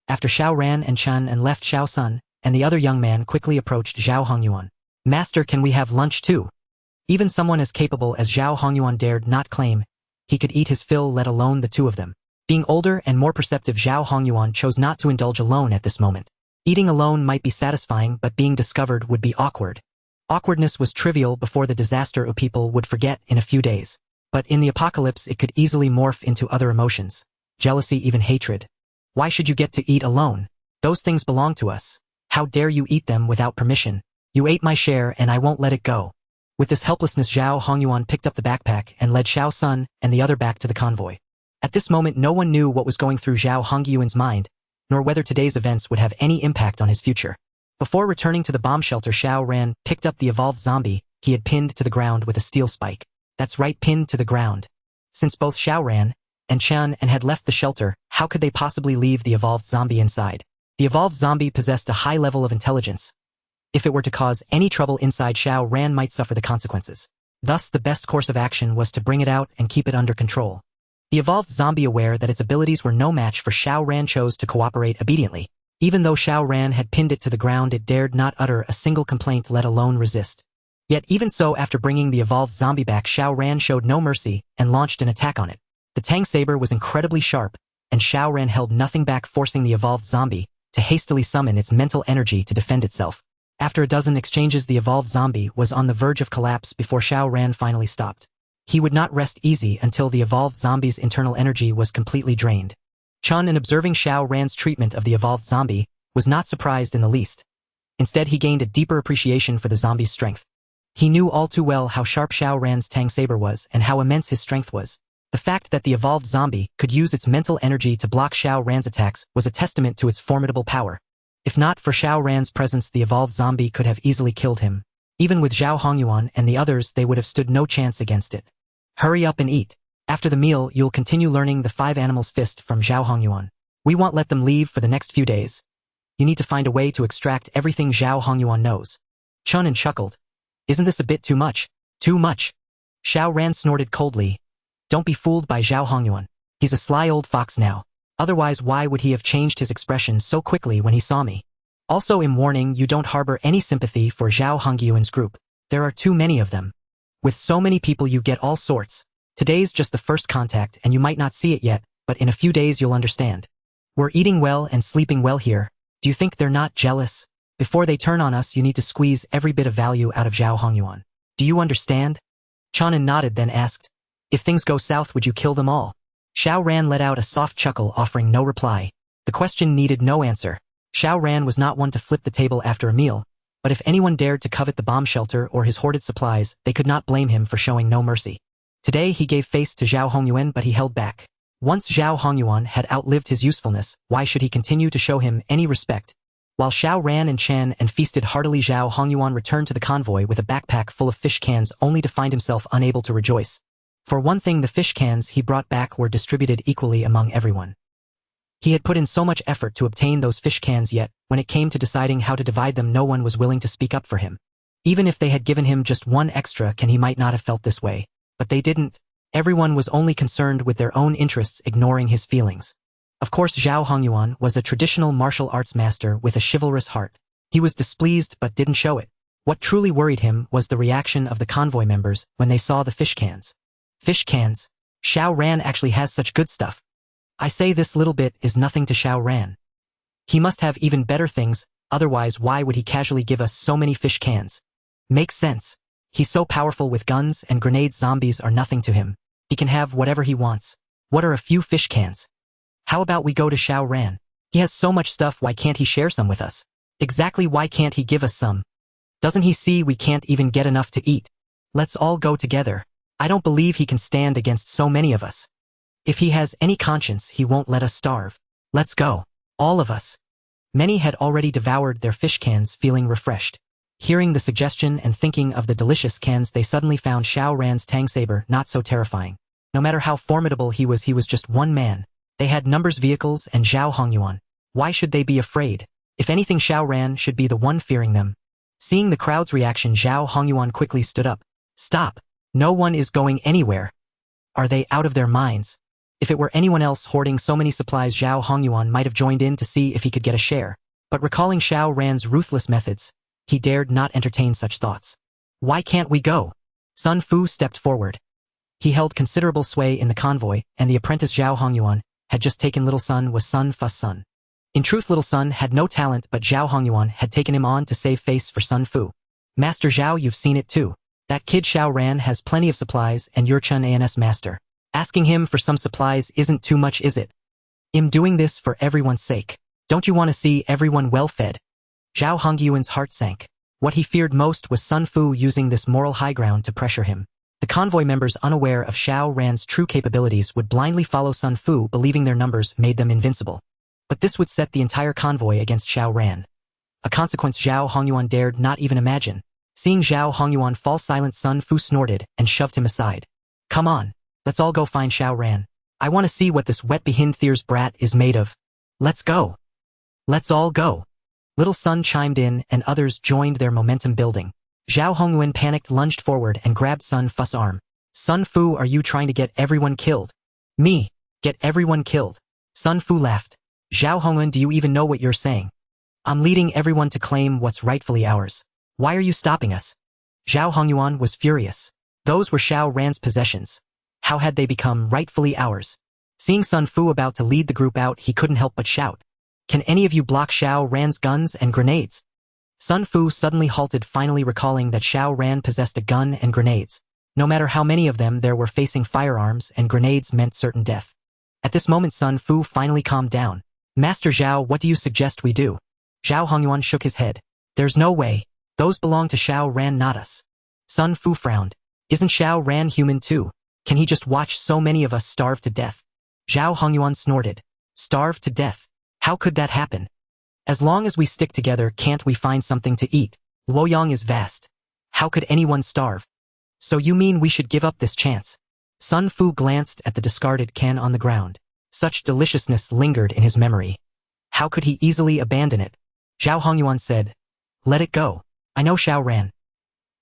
After Xiao Ran and Chen left, Xiao Sun and the other young man quickly approached Zhao Hongyuan. Master, can we have lunch too? Even someone as capable as Zhao Hongyuan dared not claim he could eat his fill, let alone the 2 of them. Being older and more perceptive, Zhao Hongyuan chose not to indulge alone at this moment. Eating alone might be satisfying, but being discovered would be awkward. Awkwardness was trivial before the disaster people would forget in a few days. But in the apocalypse, it could easily morph into other emotions. Jealousy, even hatred. Why should you get to eat alone? Those things belong to us. How dare you eat them without permission? You ate my share and I won't let it go. With this helplessness, Zhao Hongyuan picked up the backpack and led Xiao Sun and the other back to the convoy. At this moment, no one knew what was going through Zhao Hongyuan's mind, nor whether today's events would have any impact on his future. Before returning to the bomb shelter, Xiao Ran picked up the evolved zombie he had pinned to the ground with a steel spike. That's right, pinned to the ground. Since both Xiao Ran and Chen had left the shelter, how could they possibly leave the evolved zombie inside? The evolved zombie possessed a high level of intelligence. If it were to cause any trouble inside, Xiao Ran might suffer the consequences. Thus, the best course of action was to bring it out and keep it under control. The evolved zombie, aware that its abilities were no match for Xiao Ran, chose to cooperate obediently. Even though Xiao Ran had pinned it to the ground, it dared not utter a single complaint, let alone resist. Yet even so, after bringing the evolved zombie back, Xiao Ran showed no mercy and launched an attack on it. The Tang saber was incredibly sharp, and Xiao Ran held nothing back, forcing the evolved zombie to hastily summon its mental energy to defend itself. After a dozen exchanges, the evolved zombie was on the verge of collapse before Xiao Ran finally stopped. He would not rest easy until the evolved zombie's internal energy was completely drained. Chen, in observing Xiao Ran's treatment of the evolved zombie, was not surprised in the least. Instead, he gained a deeper appreciation for the zombie's strength. He knew all too well how sharp Xiao Ran's Tang saber was and how immense his strength was. The fact that the evolved zombie could use its mental energy to block Xiao Ran's attacks was a testament to its formidable power. If not for Xiao Ran's presence, the evolved zombie could have easily killed him. Even with Zhao Hongyuan and the others, they would have stood no chance against it. Hurry up and eat. After the meal, you'll continue learning the 5 animals fist from Zhao Hongyuan. We won't let them leave for the next few days. You need to find a way to extract everything Zhao Hongyuan knows. Chunin chuckled. Isn't this a bit too much? Too much. Xiao Ran snorted coldly. Don't be fooled by Zhao Hongyuan. He's a sly old fox now. Otherwise, why would he have changed his expression so quickly when he saw me? Also, in warning, you don't harbor any sympathy for Zhao Hongyuan's group. There are too many of them. With so many people, you get all sorts. Today's just the first contact, and you might not see it yet, but in a few days you'll understand. We're eating well and sleeping well here. Do you think they're not jealous? Before they turn on us, you need to squeeze every bit of value out of Zhao Hongyuan. Do you understand? Chunin nodded, then asked, if things go south, would you kill them all? Xiao Ran let out a soft chuckle, offering no reply. The question needed no answer. Xiao Ran was not one to flip the table after a meal, but if anyone dared to covet the bomb shelter or his hoarded supplies, they could not blame him for showing no mercy. Today he gave face to Zhao Hongyuan, but he held back. Once Zhao Hongyuan had outlived his usefulness, why should he continue to show him any respect? While Xiao Ran and Chen and feasted heartily, Zhao Hongyuan returned to the convoy with a backpack full of fish cans, only to find himself unable to rejoice. For one thing, the fish cans he brought back were distributed equally among everyone. He had put in so much effort to obtain those fish cans, yet, when it came to deciding how to divide them, no one was willing to speak up for him. Even if they had given him just one extra can, he might not have felt this way. But they didn't. Everyone was only concerned with their own interests, ignoring his feelings. Of course, Zhao Hongyuan was a traditional martial arts master with a chivalrous heart. He was displeased but didn't show it. What truly worried him was the reaction of the convoy members when they saw the fish cans. Fish cans? Xiao Ran actually has such good stuff. I say this little bit is nothing to Xiao Ran. He must have even better things, otherwise why would he casually give us so many fish cans? Makes sense. He's so powerful with guns and grenades, zombies are nothing to him. He can have whatever he wants. What are a few fish cans? How about we go to Xiao Ran? He has so much stuff, why can't he share some with us? Exactly, why can't he give us some? Doesn't he see we can't even get enough to eat? Let's all go together. I don't believe he can stand against so many of us. If he has any conscience, he won't let us starve. Let's go. All of us. Many had already devoured their fish cans, feeling refreshed. Hearing the suggestion and thinking of the delicious cans, they suddenly found Xiao Ran's Tang Saber not so terrifying. No matter how formidable he was just one man. They had numbers, vehicles, and Zhao Hongyuan. Why should they be afraid? If anything, Xiao Ran should be the one fearing them. Seeing the crowd's reaction, Zhao Hongyuan quickly stood up. Stop. No one is going anywhere. Are they out of their minds? If it were anyone else hoarding so many supplies, Zhao Hongyuan might have joined in to see if he could get a share. But recalling Xiao Ran's ruthless methods, he dared not entertain such thoughts. Why can't we go? Sun Fu stepped forward. He held considerable sway in the convoy, and the apprentice Zhao Hongyuan had just taken Little Sun was Sun Fu's son. In truth, Little Sun had no talent, but Zhao Hongyuan had taken him on to save face for Sun Fu. Master Zhao, you've seen it too. That kid Xiao Ran has plenty of supplies, and you're Chun-An's master. Asking him for some supplies isn't too much, is it? I'm doing this for everyone's sake. Don't you want to see everyone well fed? Zhao Hongyuan's heart sank. What he feared most was Sun Fu using this moral high ground to pressure him. The convoy members, unaware of Xiao Ran's true capabilities, would blindly follow Sun Fu, believing their numbers made them invincible. But this would set the entire convoy against Xiao Ran. A consequence Zhao Hongyuan dared not even imagine. Seeing Zhao Hongyuan fall silent, Sun Fu snorted and shoved him aside. Come on, let's all go find Xiao Ran. I want to see what this wet behind Thier's brat is made of. Let's go. Let's all go. Little Sun chimed in and others joined their momentum building. Zhao Hongyuan panicked, lunged forward and grabbed Sun Fu's arm. Sun Fu, are you trying to get everyone killed? Me? Get everyone killed? Sun Fu laughed. Zhao Hongyuan, do you even know what you're saying? I'm leading everyone to claim what's rightfully ours. Why are you stopping us? Zhao Hongyuan was furious. Those were Xiao Ran's possessions. How had they become rightfully ours? Seeing Sun Fu about to lead the group out, he couldn't help but shout. Can any of you block Xiao Ran's guns and grenades? Sun Fu suddenly halted, finally recalling that Xiao Ran possessed a gun and grenades. No matter how many of them there were, facing firearms and grenades meant certain death. At this moment, Sun Fu finally calmed down. Master Zhao, what do you suggest we do? Zhao Hongyuan shook his head. There's no way. Those belong to Xiao Ran, not us. Sun Fu frowned. Isn't Xiao Ran human too? Can he just watch so many of us starve to death? Zhao Hongyuan snorted. Starve to death? How could that happen? As long as we stick together, can't we find something to eat? Luoyang is vast. How could anyone starve? So you mean we should give up this chance? Sun Fu glanced at the discarded can on the ground. Such deliciousness lingered in his memory. How could he easily abandon it? Zhao Hongyuan said, "Let it go. I know Xiao Ran.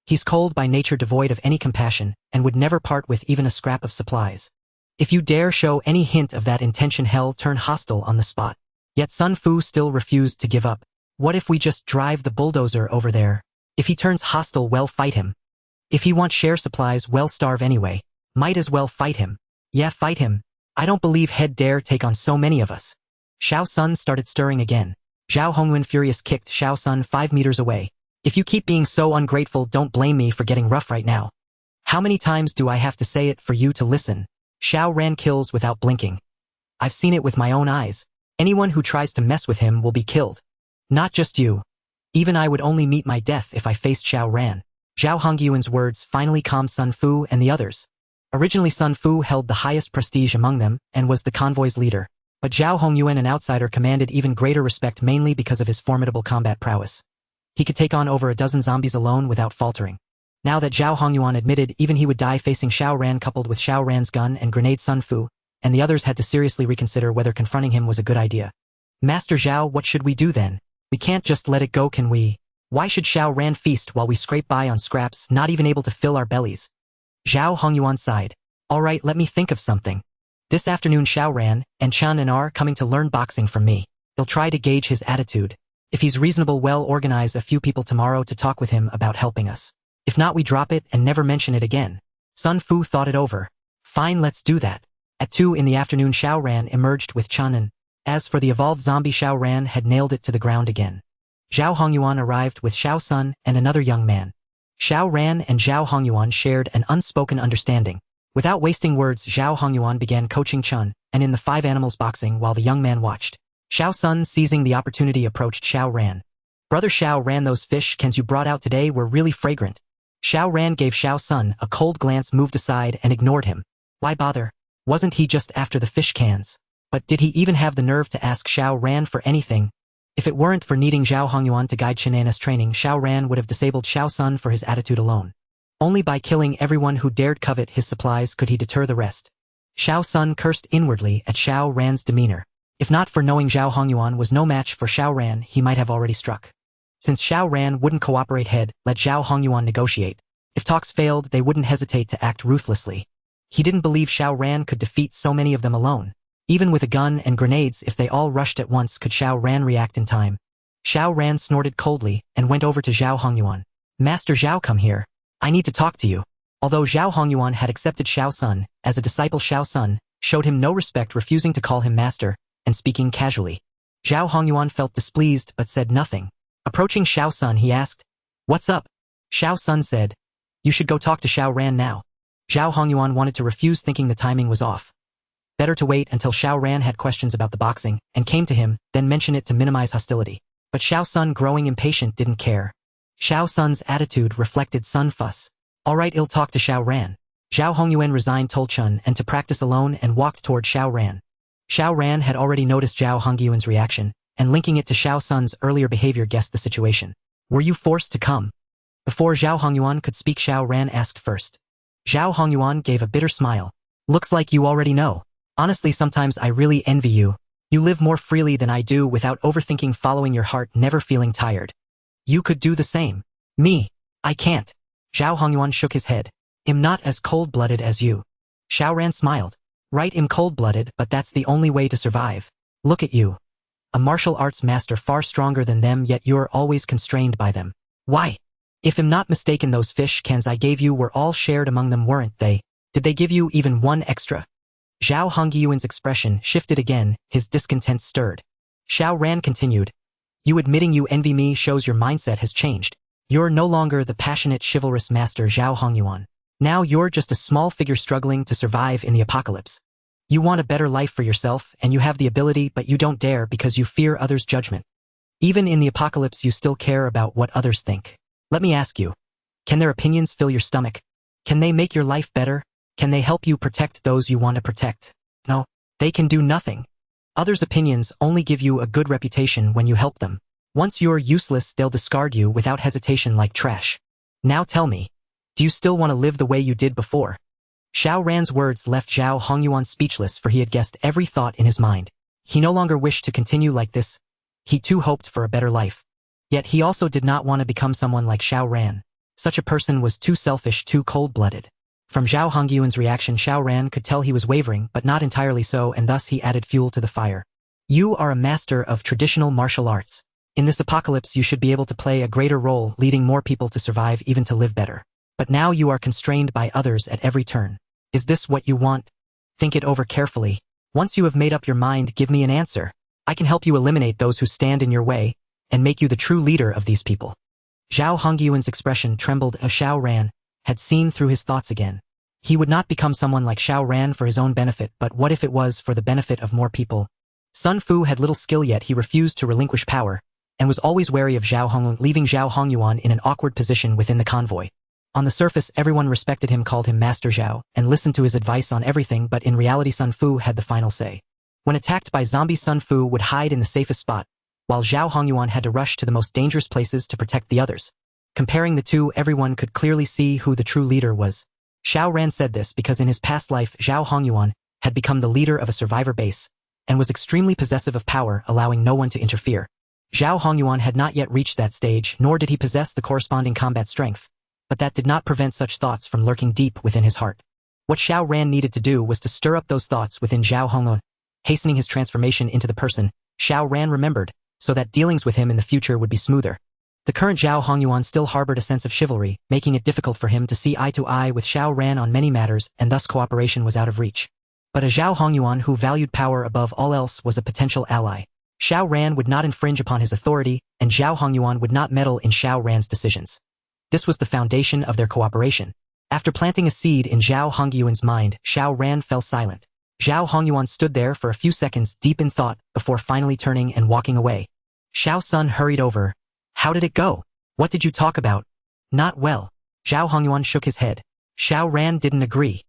He's cold by nature, devoid of any compassion, and would never part with even a scrap of supplies. If you dare show any hint of that intention, hell turn hostile on the spot." Yet Sun Fu still refused to give up. What if we just drive the bulldozer over there? If he turns hostile, well, fight him. If he wants share supplies, well, starve anyway. Might as well fight him. Yeah, fight him. I don't believe he'd dare take on so many of us. Xiao Sun started stirring again. Zhao Hongyuan furious kicked Xiao Sun 5 meters away. If you keep being so ungrateful, don't blame me for getting rough right now. How many times do I have to say it for you to listen? Xiao Ran kills without blinking. I've seen it with my own eyes. Anyone who tries to mess with him will be killed. Not just you. Even I would only meet my death if I faced Xiao Ran. Zhao Hongyuan's words finally calmed Sun Fu and the others. Originally Sun Fu held the highest prestige among them and was the convoy's leader. But Zhao Hongyuan, an outsider, commanded even greater respect, mainly because of his formidable combat prowess. He could take on over a dozen zombies alone without faltering. Now that Zhao Hongyuan admitted even he would die facing Xiao Ran, coupled with Xiao Ran's gun and grenade, Sun Fu and the others had to seriously reconsider whether confronting him was a good idea. Master Zhao, what should we do then? We can't just let it go, can we? Why should Xiao Ran feast while we scrape by on scraps, not even able to fill our bellies? Zhao Hongyuan sighed. All right, let me think of something. This afternoon Xiao Ran and Chen and are coming to learn boxing from me. They'll try to gauge his attitude. If he's reasonable, we'll organize a few people tomorrow to talk with him about helping us. If not, we drop it and never mention it again. Sun Fu thought it over. Fine, let's do that. At 2 in the afternoon Xiao Ran emerged with Chen, and as for the evolved zombie, Xiao Ran had nailed it to the ground again. Zhao Hongyuan arrived with Xiao Sun and another young man. Xiao Ran and Zhao Hongyuan shared an unspoken understanding. Without wasting words, Zhao Hongyuan began coaching Chen, and in the 5 animals boxing while the young man watched. Xiao Sun, seizing the opportunity, approached Xiao Ran. Brother Xiao Ran, those fish cans you brought out today were really fragrant. Xiao Ran gave Xiao Sun a cold glance, moved aside, and ignored him. Why bother? Wasn't he just after the fish cans? But did he even have the nerve to ask Xiao Ran for anything? If it weren't for needing Zhao Hongyuan to guide Shenana's training, Xiao Ran would have disabled Xiao Sun for his attitude alone. Only by killing everyone who dared covet his supplies could he deter the rest. Xiao Sun cursed inwardly at Xiao Ran's demeanor. If not for knowing Zhao Hongyuan was no match for Xiao Ran, he might have already struck. Since Xiao Ran wouldn't cooperate, let Zhao Hongyuan negotiate. If talks failed, they wouldn't hesitate to act ruthlessly. He didn't believe Xiao Ran could defeat so many of them alone. Even with a gun and grenades, if they all rushed at once, could Xiao Ran react in time? Xiao Ran snorted coldly and went over to Zhao Hongyuan. Master Zhao, come here. I need to talk to you. Although Zhao Hongyuan had accepted Xiao Sun as a disciple, Xiao Sun showed him no respect, refusing to call him master and speaking casually. Zhao Hongyuan felt displeased but said nothing. Approaching Xiao Sun, he asked, "What's up?" Xiao Sun said, "You should go talk to Xiao Ran now." Zhao Hongyuan wanted to refuse, thinking the timing was off. Better to wait until Xiao Ran had questions about the boxing and came to him, then mention it to minimize hostility. But Xiao Sun, growing impatient, didn't care. Xiao Sun's attitude reflected Sun fuss. All right, I'll talk to Xiao Ran. Zhao Hongyuan resigned, told Chen and to practice alone, and walked toward Xiao Ran. Xiao Ran had already noticed Zhao Hongyuan's reaction, and linking it to Xiao Sun's earlier behavior, guessed the situation. Were you forced to come? Before Zhao Hongyuan could speak, Xiao Ran asked first. Zhao Hongyuan gave a bitter smile. Looks like you already know. Honestly, sometimes I really envy you. You live more freely than I do, without overthinking, following your heart, never feeling tired. You could do the same. Me, I can't. Zhao Hongyuan shook his head. I'm not as cold-blooded as you. Xiao Ran smiled. Right, I'm cold-blooded, but that's the only way to survive. Look at you. A martial arts master, far stronger than them, yet you're always constrained by them. Why? If I'm not mistaken, those fish cans I gave you were all shared among them, weren't they? Did they give you even one extra? Zhao Hongyuan's expression shifted again, his discontent stirred. Xiao Ran continued. You admitting you envy me shows your mindset has changed. You're no longer the passionate, chivalrous master Zhao Hongyuan. Now you're just a small figure struggling to survive in the apocalypse. You want a better life for yourself, and you have the ability, but you don't dare because you fear others' judgment. Even in the apocalypse, you still care about what others think. Let me ask you, can their opinions fill your stomach? Can they make your life better? Can they help you protect those you want to protect? No, they can do nothing. Others' opinions only give you a good reputation when you help them. Once you're useless, they'll discard you without hesitation like trash. Now tell me, do you still want to live the way you did before? Xiao Ran's words left Zhao Hongyuan speechless, for he had guessed every thought in his mind. He no longer wished to continue like this. He too hoped for a better life. Yet he also did not want to become someone like Xiao Ran. Such a person was too selfish, too cold-blooded. From Zhao Hongyuan's reaction, Xiao Ran could tell he was wavering, but not entirely so, and thus he added fuel to the fire. You are a master of traditional martial arts. In this apocalypse, you should be able to play a greater role, leading more people to survive, even to live better. But now you are constrained by others at every turn. Is this what you want? Think it over carefully. Once you have made up your mind, give me an answer. I can help you eliminate those who stand in your way, and make you the true leader of these people. Zhao Hongyuan's expression trembled as Xiao Ran had seen through his thoughts again. He would not become someone like Xiao Ran for his own benefit, but what if it was for the benefit of more people? Sun Fu had little skill, yet he refused to relinquish power, and was always wary of Zhao Hongyuan, leaving Zhao Hongyuan in an awkward position within the convoy. On the surface, everyone respected him, called him Master Zhao, and listened to his advice on everything, but in reality Sun Fu had the final say. When attacked by zombies, Sun Fu would hide in the safest spot, while Zhao Hongyuan had to rush to the most dangerous places to protect the others. Comparing the two, everyone could clearly see who the true leader was. Xiao Ran said this because in his past life, Zhao Hongyuan had become the leader of a survivor base, and was extremely possessive of power, allowing no one to interfere. Zhao Hongyuan had not yet reached that stage, nor did he possess the corresponding combat strength, but that did not prevent such thoughts from lurking deep within his heart. What Xiao Ran needed to do was to stir up those thoughts within Zhao Hongyuan, hastening his transformation into the person Xiao Ran remembered, so that dealings with him in the future would be smoother. The current Zhao Hongyuan still harbored a sense of chivalry, making it difficult for him to see eye to eye with Xiao Ran on many matters, and thus cooperation was out of reach. But a Zhao Hongyuan who valued power above all else was a potential ally. Xiao Ran would not infringe upon his authority, and Zhao Hongyuan would not meddle in Xiao Ran's decisions. This was the foundation of their cooperation. After planting a seed in Zhao Hongyuan's mind, Xiao Ran fell silent. Zhao Hongyuan stood there for a few seconds, deep in thought, before finally turning and walking away. Xiao Sun hurried over. How did it go? What did you talk about? Not well. Zhao Hongyuan shook his head. Xiao Ran didn't agree.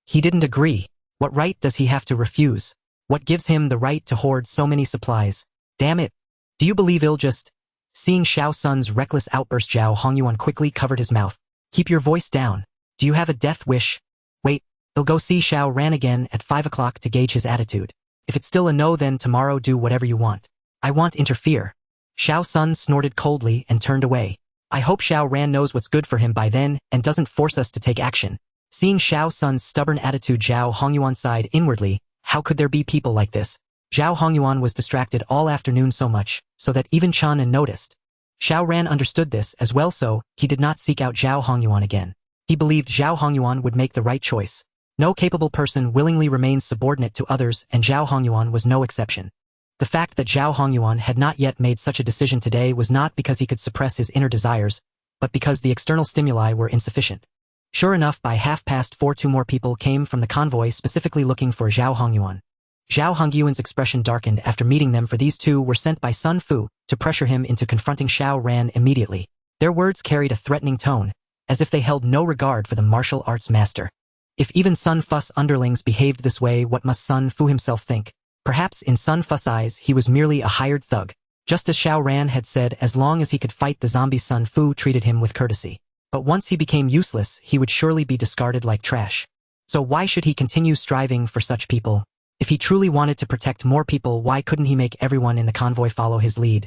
He didn't agree. What right does he have to refuse? What gives him the right to hoard so many supplies? Damn it. Do you believe he'll just... Seeing Xiao Sun's reckless outburst, Zhao Hongyuan quickly covered his mouth. Keep your voice down. Do you have a death wish? Wait, he'll go see Xiao Ran again at 5 o'clock to gauge his attitude. If it's still a no, then tomorrow do whatever you want. I won't interfere. Xiao Sun snorted coldly and turned away. I hope Xiao Ran knows what's good for him by then and doesn't force us to take action. Seeing Xiao Sun's stubborn attitude, Zhao Hongyuan sighed inwardly. How could there be people like this? Zhao Hongyuan was distracted all afternoon so much, so that even Chun noticed. Xiao Ran understood this as well, so he did not seek out Zhao Hongyuan again. He believed Zhao Hongyuan would make the right choice. No capable person willingly remains subordinate to others, and Zhao Hongyuan was no exception. The fact that Zhao Hongyuan had not yet made such a decision today was not because he could suppress his inner desires, but because the external stimuli were insufficient. Sure enough, by 4:30, 2 more people came from the convoy specifically looking for Zhao Hongyuan. Zhao Hongyuan's expression darkened after meeting them, for these two were sent by Sun Fu to pressure him into confronting Xiao Ran immediately. Their words carried a threatening tone, as if they held no regard for the martial arts master. If even Sun Fu's underlings behaved this way, what must Sun Fu himself think? Perhaps in Sun Fu's eyes he was merely a hired thug. Just as Xiao Ran had said, as long as he could fight the zombies, Sun Fu treated him with courtesy. But once he became useless, he would surely be discarded like trash. So why should he continue striving for such people? If he truly wanted to protect more people, why couldn't he make everyone in the convoy follow his lead?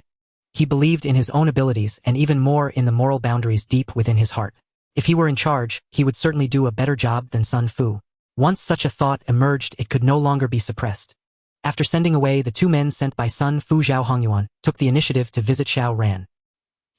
He believed in his own abilities and even more in the moral boundaries deep within his heart. If he were in charge, he would certainly do a better job than Sun Fu. Once such a thought emerged, it could no longer be suppressed. After sending away the 2 men sent by Sun Fu, Zhao Hongyuan took the initiative to visit Xiao Ran.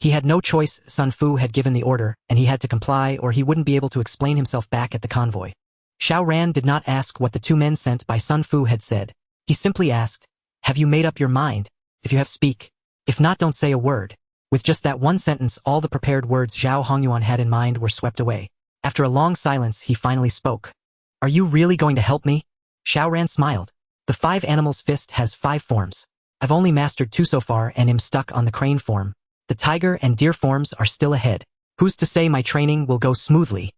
He had no choice. Sun Fu had given the order, and he had to comply or he wouldn't be able to explain himself back at the convoy. Xiao Ran did not ask what the 2 men sent by Sun Fu had said. He simply asked, "Have you made up your mind? If you have, speak. If not, don't say a word." With just that one sentence, all the prepared words Zhao Hongyuan had in mind were swept away. After a long silence, he finally spoke. "Are you really going to help me?" Xiao Ran smiled. "The 5 animals fist has 5 forms. I've only mastered 2 so far and am stuck on the crane form. The tiger and deer forms are still ahead. Who's to say my training will go smoothly?"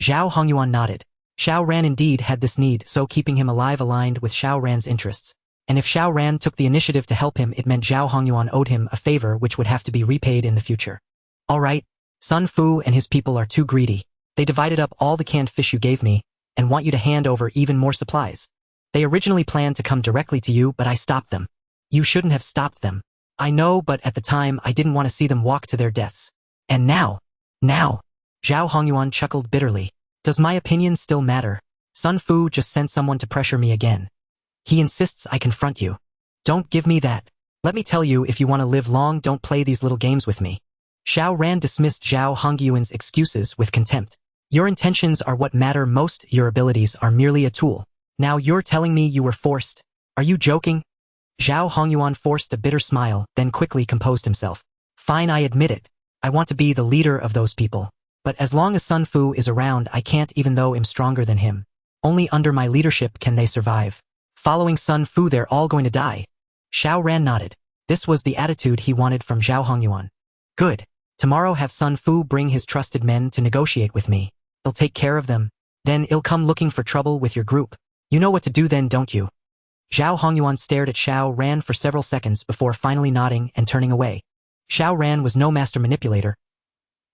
Zhao Hongyuan nodded. Xiao Ran indeed had this need, so keeping him alive aligned with Xiao Ran's interests. And if Xiao Ran took the initiative to help him, it meant Zhao Hongyuan owed him a favor which would have to be repaid in the future. Alright, Sun Fu and his people are too greedy. They divided up all the canned fish you gave me, and want you to hand over even more supplies. They originally planned to come directly to you, but I stopped them. You shouldn't have stopped them. I know, but at the time I didn't want to see them walk to their deaths. And now. Zhao Hongyuan chuckled bitterly. Does my opinion still matter? Sun Fu just sent someone to pressure me again. He insists I confront you. Don't give me that. Let me tell you, if you want to live long, don't play these little games with me. Xiao Ran dismissed Zhao Hongyuan's excuses with contempt. Your intentions are what matter most, your abilities are merely a tool. Now you're telling me you were forced. Are you joking? Zhao Hongyuan forced a bitter smile, then quickly composed himself. Fine, I admit it. I want to be the leader of those people. But as long as Sun Fu is around, I can't, even though I'm stronger than him. Only under my leadership can they survive. Following Sun Fu, they're all going to die. Xiao Ran nodded. This was the attitude he wanted from Zhao Hongyuan. Good. Tomorrow have Sun Fu bring his trusted men to negotiate with me. He'll take care of them. Then he'll come looking for trouble with your group. You know what to do then, don't you? Zhao Hongyuan stared at Xiao Ran for several seconds before finally nodding and turning away. Xiao Ran was no master manipulator.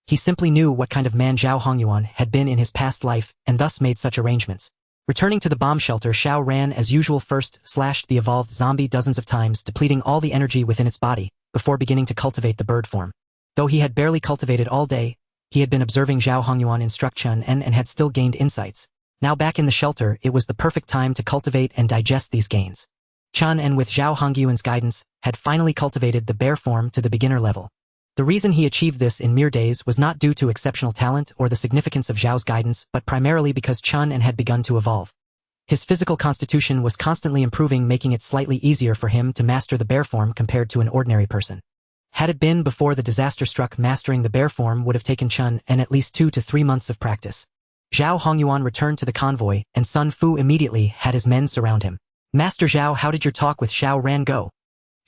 He simply knew what kind of man Zhao Hongyuan had been in his past life and thus made such arrangements. Returning to the bomb shelter, Xiao Ran as usual first slashed the evolved zombie dozens of times, depleting all the energy within its body, before beginning to cultivate the bird form. Though he had barely cultivated all day, he had been observing Zhao Hongyuan instruct Chun and had still gained insights. Now back in the shelter, it was the perfect time to cultivate and digest these gains. Chun and with Zhao Hongyuan's guidance, had finally cultivated the bear form to the beginner level. The reason he achieved this in mere days was not due to exceptional talent or the significance of Zhao's guidance, but primarily because Chun and had begun to evolve. His physical constitution was constantly improving, making it slightly easier for him to master the bear form compared to an ordinary person. Had it been before the disaster struck, mastering the bear form would have taken Chun and at least 2 to 3 months of practice. Zhao Hongyuan returned to the convoy, and Sun Fu immediately had his men surround him. Master Zhao, how did your talk with Xiao Ran go?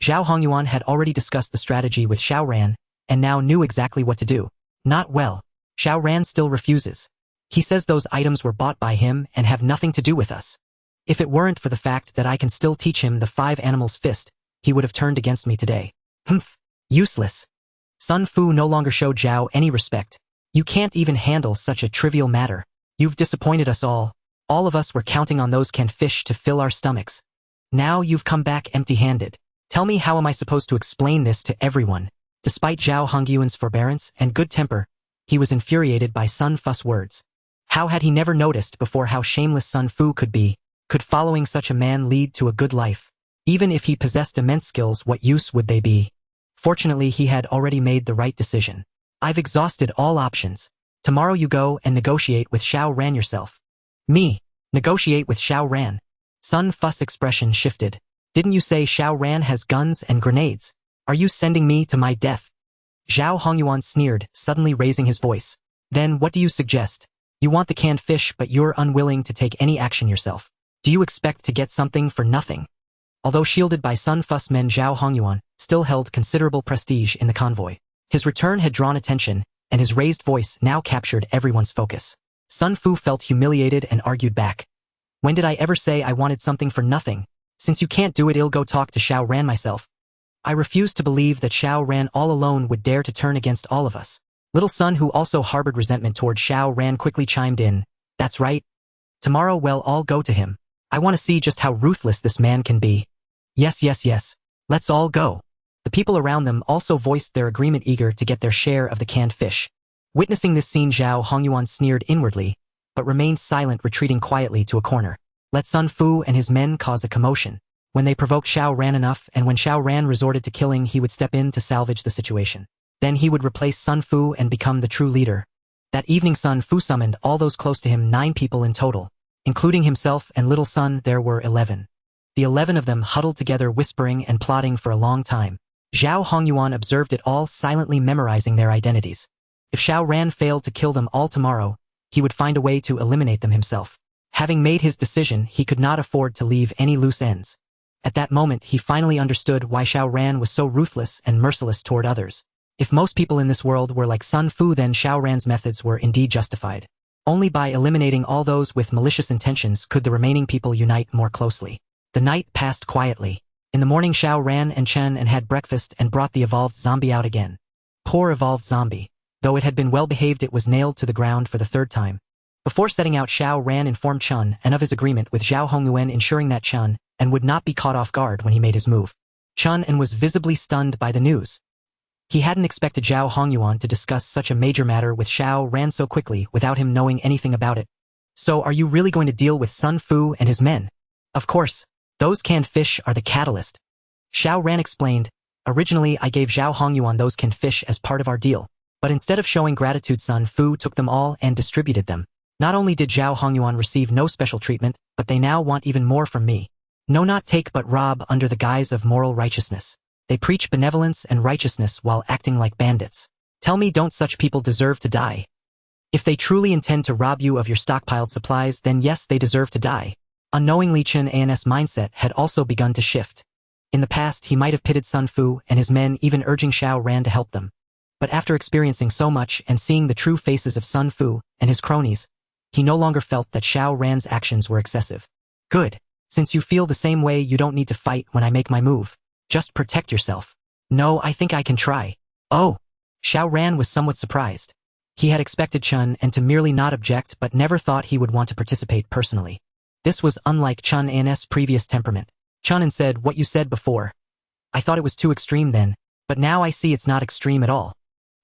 Zhao Hongyuan had already discussed the strategy with Xiao Ran, and now knew exactly what to do. Not well. Xiao Ran still refuses. He says those items were bought by him and have nothing to do with us. If it weren't for the fact that I can still teach him the 5 animals fist, he would have turned against me today. Humph. Useless. Sun Fu no longer showed Zhao any respect. You can't even handle such a trivial matter. You've disappointed us all. All of us were counting on those canned fish to fill our stomachs. Now you've come back empty-handed. Tell me, how am I supposed to explain this to everyone? Despite Zhao Hongyuan's forbearance and good temper, he was infuriated by Sun Fu's words. How had he never noticed before how shameless Sun Fu could be? Could following such a man lead to a good life? Even if he possessed immense skills, what use would they be? Fortunately, he had already made the right decision. I've exhausted all options. Tomorrow you go and negotiate with Xiao Ran yourself. Me? Negotiate with Xiao Ran? Sun Fu's expression shifted. Didn't you say Xiao Ran has guns and grenades? Are you sending me to my death? Zhao Hongyuan sneered, suddenly raising his voice. Then what do you suggest? You want the canned fish, but you're unwilling to take any action yourself. Do you expect to get something for nothing? Although shielded by Sun Fu's men, Zhao Hongyuan still held considerable prestige in the convoy. His return had drawn attention, and his raised voice now captured everyone's focus. Sun Fu felt humiliated and argued back. When did I ever say I wanted something for nothing? Since you can't do it, I'll go talk to Xiao Ran myself. I refuse to believe that Xiao Ran all alone would dare to turn against all of us. Little Sun, who also harbored resentment toward Xiao Ran, quickly chimed in. That's right. Tomorrow we'll all go to him. I want to see just how ruthless this man can be. Yes. Let's all go. The people around them also voiced their agreement, eager to get their share of the canned fish. Witnessing this scene, Zhao Hongyuan sneered inwardly, but remained silent, retreating quietly to a corner. Let Sun Fu and his men cause a commotion. When they provoked Xiao Ran enough, and when Xiao Ran resorted to killing, he would step in to salvage the situation. Then he would replace Sun Fu and become the true leader. That evening, Sun Fu summoned all those close to him, 9 people in total. Including himself and Little Sun, there were 11. The 11 of them huddled together, whispering and plotting for a long time. Zhao Hongyuan observed it all, silently memorizing their identities. If Xiao Ran failed to kill them all tomorrow, he would find a way to eliminate them himself. Having made his decision, he could not afford to leave any loose ends. At that moment, he finally understood why Xiao Ran was so ruthless and merciless toward others. If most people in this world were like Sun Fu, then Xiao Ran's methods were indeed justified. Only by eliminating all those with malicious intentions could the remaining people unite more closely. The night passed quietly. In the morning Xiao Ran and Chen and had breakfast and brought the evolved zombie out again. Poor evolved zombie. Though it had been well behaved, it was nailed to the ground for the third time. Before setting out, Xiao Ran informed Chen and of his agreement with Zhao Hongyuan, ensuring that Chen and would not be caught off guard when he made his move. Chen and was visibly stunned by the news. He hadn't expected Zhao Hongyuan to discuss such a major matter with Xiao Ran so quickly without him knowing anything about it. So are you really going to deal with Sun Fu and his men? Of course. Those canned fish are the catalyst. Xiao Ran explained, originally I gave Zhao Hongyuan those canned fish as part of our deal, but instead of showing gratitude, Sun Fu took them all and distributed them. Not only did Zhao Hongyuan receive no special treatment, but they now want even more from me. No, not take but rob under the guise of moral righteousness. They preach benevolence and righteousness while acting like bandits. Tell me, don't such people deserve to die? If they truly intend to rob you of your stockpiled supplies, then yes, they deserve to die. Unknowingly, Chen-An's mindset had also begun to shift. In the past, he might have pitted Sun Fu and his men, even urging Xiao Ran to help them. But after experiencing so much and seeing the true faces of Sun Fu and his cronies, he no longer felt that Xiao Ran's actions were excessive. Good. Since you feel the same way, you don't need to fight when I make my move. Just protect yourself. No, I think I can try. Oh. Xiao Ran was somewhat surprised. He had expected Chen and to merely not object, but never thought he would want to participate personally. This was unlike Chen-An's previous temperament. Chen-An said, what you said before. I thought it was too extreme then, but now I see it's not extreme at all.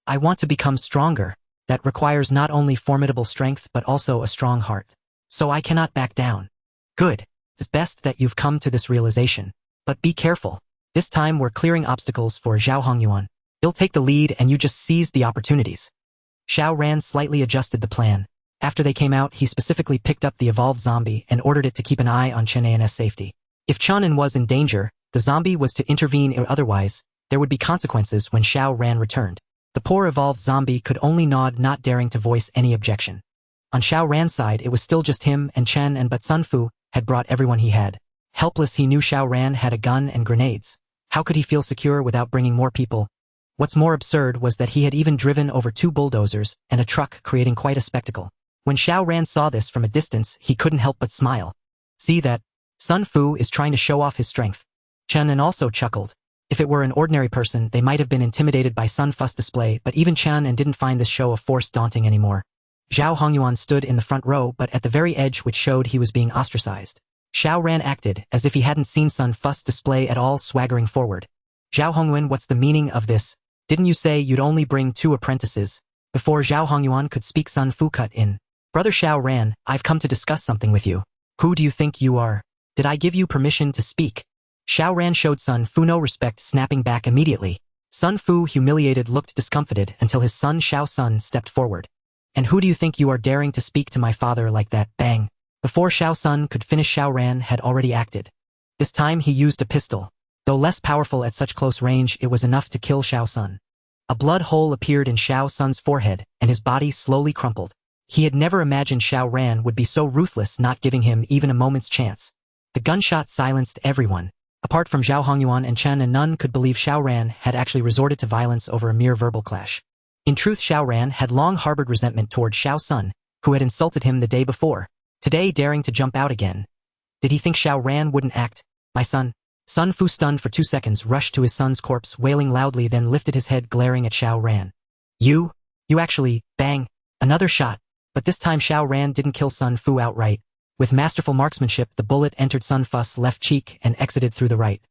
I want to become stronger. That requires not only formidable strength but also a strong heart. So I cannot back down. Good. It's best that you've come to this realization. But be careful. This time we're clearing obstacles for Zhao Hongyuan. He'll take the lead and you just seize the opportunities. Xiao Ran slightly adjusted the plan. After they came out, he specifically picked up the evolved zombie and ordered it to keep an eye on Chen-An's safety. If Chen-An was in danger, the zombie was to intervene, or otherwise, there would be consequences when Xiao Ran returned. The poor evolved zombie could only nod, not daring to voice any objection. On Xiao Ran's side, it was still just him and Chen, but Sun Fu had brought everyone he had. Helpless, he knew Xiao Ran had a gun and grenades. How could he feel secure without bringing more people? What's more absurd was that he had even driven over 2 bulldozers and a truck, creating quite a spectacle. When Xiao Ran saw this from a distance, he couldn't help but smile. See that? Sun Fu is trying to show off his strength. Chen-An also chuckled. If it were an ordinary person, they might have been intimidated by Sun Fu's display, but even Chen-An didn't find this show of force daunting anymore. Zhao Hongyuan stood in the front row, but at the very edge, which showed he was being ostracized. Xiao Ran acted as if he hadn't seen Sun Fu's display at all, swaggering forward. Zhao Hongyuan, what's the meaning of this? Didn't you say you'd only bring 2 apprentices? Before Zhao Hongyuan could speak, Sun Fu cut in. Brother Xiao Ran, I've come to discuss something with you. Who do you think you are? Did I give you permission to speak? Xiao Ran showed Sun Fu no respect, snapping back immediately. Sun Fu, humiliated, looked discomfited until his son Xiao Sun stepped forward. And who do you think you are, daring to speak to my father like that? Bang! Before Xiao Sun could finish, Xiao Ran had already acted. This time he used a pistol. Though less powerful at such close range, it was enough to kill Xiao Sun. A blood hole appeared in Xiao Sun's forehead, and his body slowly crumpled. He had never imagined Xiao Ran would be so ruthless, not giving him even a moment's chance. The gunshot silenced everyone. Apart from Zhao Hongyuan and Chen, and none could believe Xiao Ran had actually resorted to violence over a mere verbal clash. In truth, Xiao Ran had long harbored resentment toward Xiao Sun, who had insulted him the day before, today daring to jump out again. Did he think Xiao Ran wouldn't act? My son. Sun Fu, stunned for 2 seconds, rushed to his son's corpse, wailing loudly, then lifted his head, glaring at Xiao Ran. You actually, bang, another shot. But this time Xiao Ran didn't kill Sun Fu outright. With masterful marksmanship, the bullet entered Sun Fu's left cheek and exited through the right.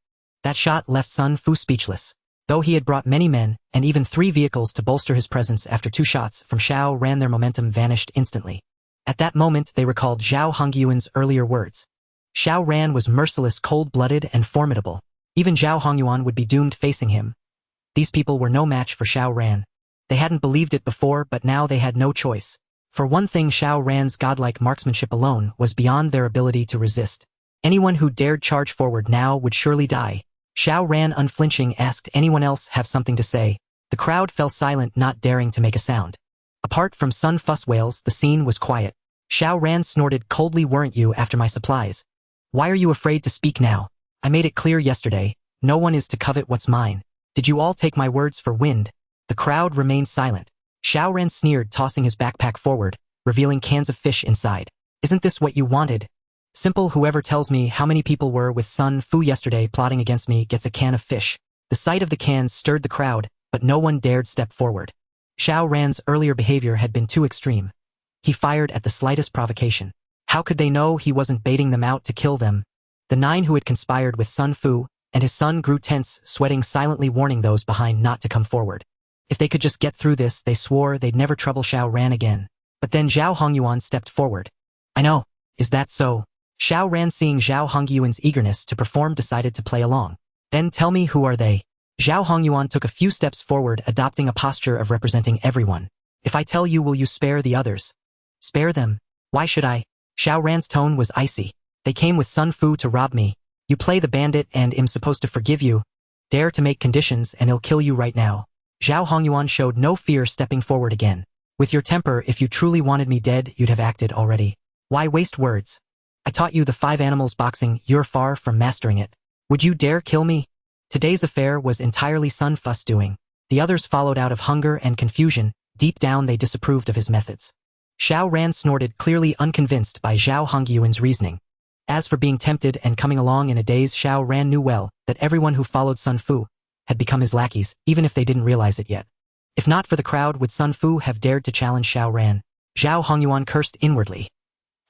That shot left Sun Fu speechless. Though he had brought many men, and even 3 vehicles to bolster his presence, after 2 shots from Xiao Ran their momentum vanished instantly. At that moment they recalled Zhao Hongyuan's earlier words. Xiao Ran was merciless, cold-blooded, and formidable. Even Zhao Hongyuan would be doomed facing him. These people were no match for Xiao Ran. They hadn't believed it before, but now they had no choice. For one thing, Xiao Ran's godlike marksmanship alone was beyond their ability to resist. Anyone who dared charge forward now would surely die. Xiao Ran, unflinching, asked, anyone else have something to say? The crowd fell silent, not daring to make a sound. Apart from Sun Fu's wails, the scene was quiet. Xiao Ran snorted coldly, weren't you after my supplies? Why are you afraid to speak now? I made it clear yesterday, no one is to covet what's mine. Did you all take my words for wind? The crowd remained silent. Xiao Ran sneered, tossing his backpack forward. revealing cans of fish inside. Isn't this what you wanted? Simple, whoever tells me how many people were with Sun Fu yesterday plotting against me gets a can of fish. The sight of the cans stirred the crowd, but no one dared step forward. Xiao Ran's earlier behavior had been too extreme. He fired at the slightest provocation. How could they know he wasn't baiting them out to kill them? The 9 who had conspired with Sun Fu and his son grew tense, sweating silently, warning those behind not to come forward. If they could just get through this, they swore they'd never trouble Xiao Ran again. But then Zhao Hongyuan stepped forward. I know. Is that so? Xiao Ran, seeing Zhao Hongyuan's eagerness to perform, decided to play along. Then tell me, who are they? Zhao Hongyuan took a few steps forward, adopting a posture of representing everyone. If I tell you, will you spare the others? Spare them? Why should I? Xiao Ran's tone was icy. They came with Sun Fu to rob me. You play the bandit and I'm supposed to forgive you. Dare to make conditions and he'll kill you right now. Zhao Hongyuan showed no fear, stepping forward again. With your temper, if you truly wanted me dead, you'd have acted already. Why waste words? I taught you the 5 animals boxing, you're far from mastering it. Would you dare kill me? Today's affair was entirely Sun Fu's doing. The others followed out of hunger and confusion. Deep down they disapproved of his methods. Xiao Ran snorted, clearly unconvinced by Zhao Hongyuan's reasoning. As for being tempted and coming along in a daze, Xiao Ran knew well that everyone who followed Sun Fu had become his lackeys, even if they didn't realize it yet. If not for the crowd, would Sun Fu have dared to challenge Xiao Ran? Zhao Hongyuan cursed inwardly.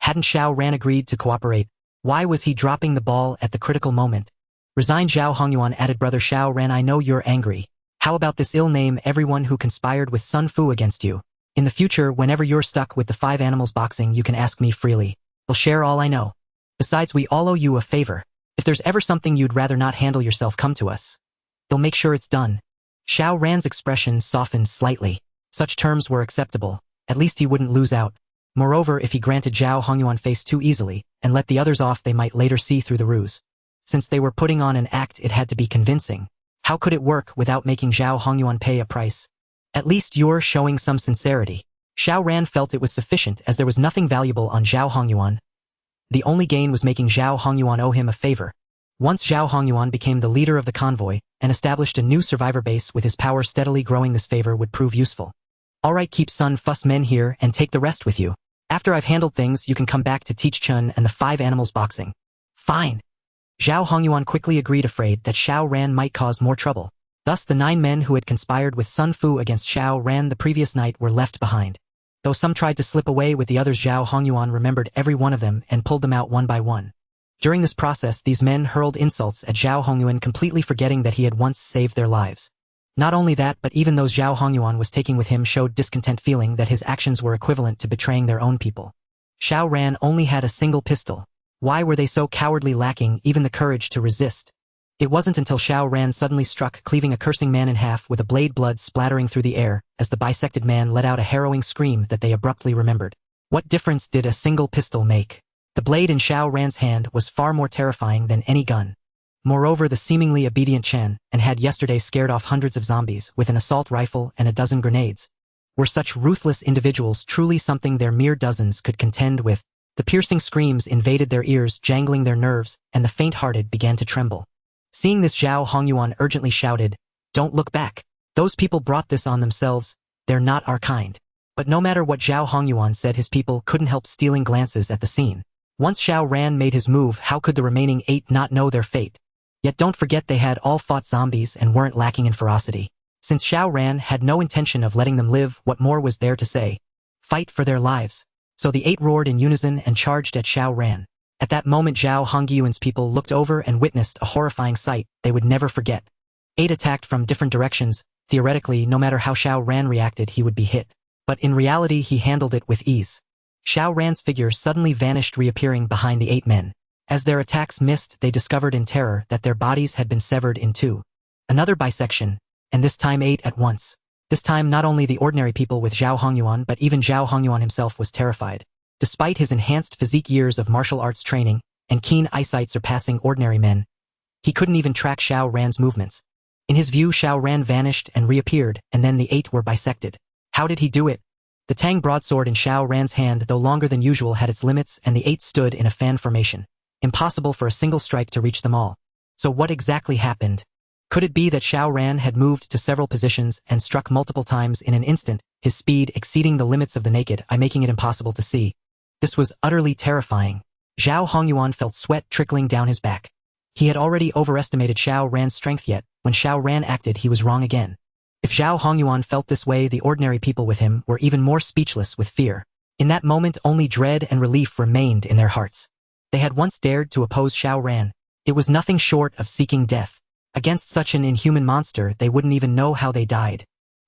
Hadn't Xiao Ran agreed to cooperate? Why was he dropping the ball at the critical moment? Resigned, Zhao Hongyuan added, Brother Xiao Ran, I know you're angry. How about this? Ill name everyone who conspired with Sun Fu against you. In the future, whenever you're stuck with the 5 animals boxing, you can ask me freely. I'll share all I know. Besides, we all owe you a favor. If there's ever something you'd rather not handle yourself, come to us. They'll make sure it's done. Xiao Ran's expression softened slightly. Such terms were acceptable. At least he wouldn't lose out. Moreover, if he granted Zhao Hongyuan face too easily and let the others off, they might later see through the ruse. Since they were putting on an act, it had to be convincing. How could it work without making Zhao Hongyuan pay a price? At least you're showing some sincerity. Xiao Ran felt it was sufficient, as there was nothing valuable on Zhao Hongyuan. The only gain was making Zhao Hongyuan owe him a favor. Once Zhao Hongyuan became the leader of the convoy and established a new survivor base, with his power steadily growing, this favor would prove useful. Alright, keep Sun Fu's men here and take the rest with you. After I've handled things, you can come back to teach Chun and the 5 animals boxing. Fine. Zhao Hongyuan quickly agreed, afraid that Xiao Ran might cause more trouble. Thus the 9 men who had conspired with Sun Fu against Xiao Ran the previous night were left behind. Though some tried to slip away with the others, Zhao Hongyuan remembered every one of them and pulled them out one by one. During this process, these men hurled insults at Zhao Hongyuan, completely forgetting that he had once saved their lives. Not only that, but even those Zhao Hongyuan was taking with him showed discontent, feeling that his actions were equivalent to betraying their own people. Xiao Ran only had a single pistol. Why were they so cowardly, lacking even the courage to resist? It wasn't until Xiao Ran suddenly struck, cleaving a cursing man in half with a blade, blood splattering through the air as the bisected man let out a harrowing scream, that they abruptly remembered. What difference did a single pistol make? The blade in Xiao Ran's hand was far more terrifying than any gun. Moreover, the seemingly obedient Chen, and had yesterday scared off hundreds of zombies with an assault rifle and a dozen grenades. Were such ruthless individuals truly something their mere dozens could contend with? The piercing screams invaded their ears, jangling their nerves, and the faint-hearted began to tremble. Seeing this, Zhao Hongyuan urgently shouted, "Don't look back. Those people brought this on themselves. They're not our kind." But no matter what Zhao Hongyuan said, his people couldn't help stealing glances at the scene. Once Xiao Ran made his move, how could the remaining 8 not know their fate? Yet don't forget, they had all fought zombies and weren't lacking in ferocity. Since Xiao Ran had no intention of letting them live, what more was there to say? Fight for their lives. So the 8 roared in unison and charged at Xiao Ran. At that moment, Zhao Hongyuan's people looked over and witnessed a horrifying sight they would never forget. 8 attacked from different directions. Theoretically, no matter how Xiao Ran reacted, he would be hit. But in reality, he handled it with ease. Xiao Ran's figure suddenly vanished, reappearing behind the 8 men. As their attacks missed, they discovered in terror that their bodies had been severed in 2. Another bisection, and this time 8 at once. This time not only the ordinary people with Zhao Hongyuan, but even Zhao Hongyuan himself was terrified. Despite his enhanced physique, years of martial arts training, and keen eyesight surpassing ordinary men, he couldn't even track Xiao Ran's movements. In his view, Xiao Ran vanished and reappeared, and then the 8 were bisected. How did he do it? The Tang broadsword in Xiao Ran's hand, though longer than usual, had its limits, and the 8 stood in a fan formation. Impossible for a single strike to reach them all. So what exactly happened? Could it be that Xiao Ran had moved to several positions and struck multiple times in an instant, his speed exceeding the limits of the naked eye, making it impossible to see? This was utterly terrifying. Zhao Hongyuan felt sweat trickling down his back. He had already overestimated Xiao Ran's strength, yet when Xiao Ran acted he was wrong again. If Zhao Hongyuan felt this way, the ordinary people with him were even more speechless with fear. In that moment only dread and relief remained in their hearts. They had once dared to oppose Xiao Ran. It was nothing short of seeking death. Against such an inhuman monster they wouldn't even know how they died.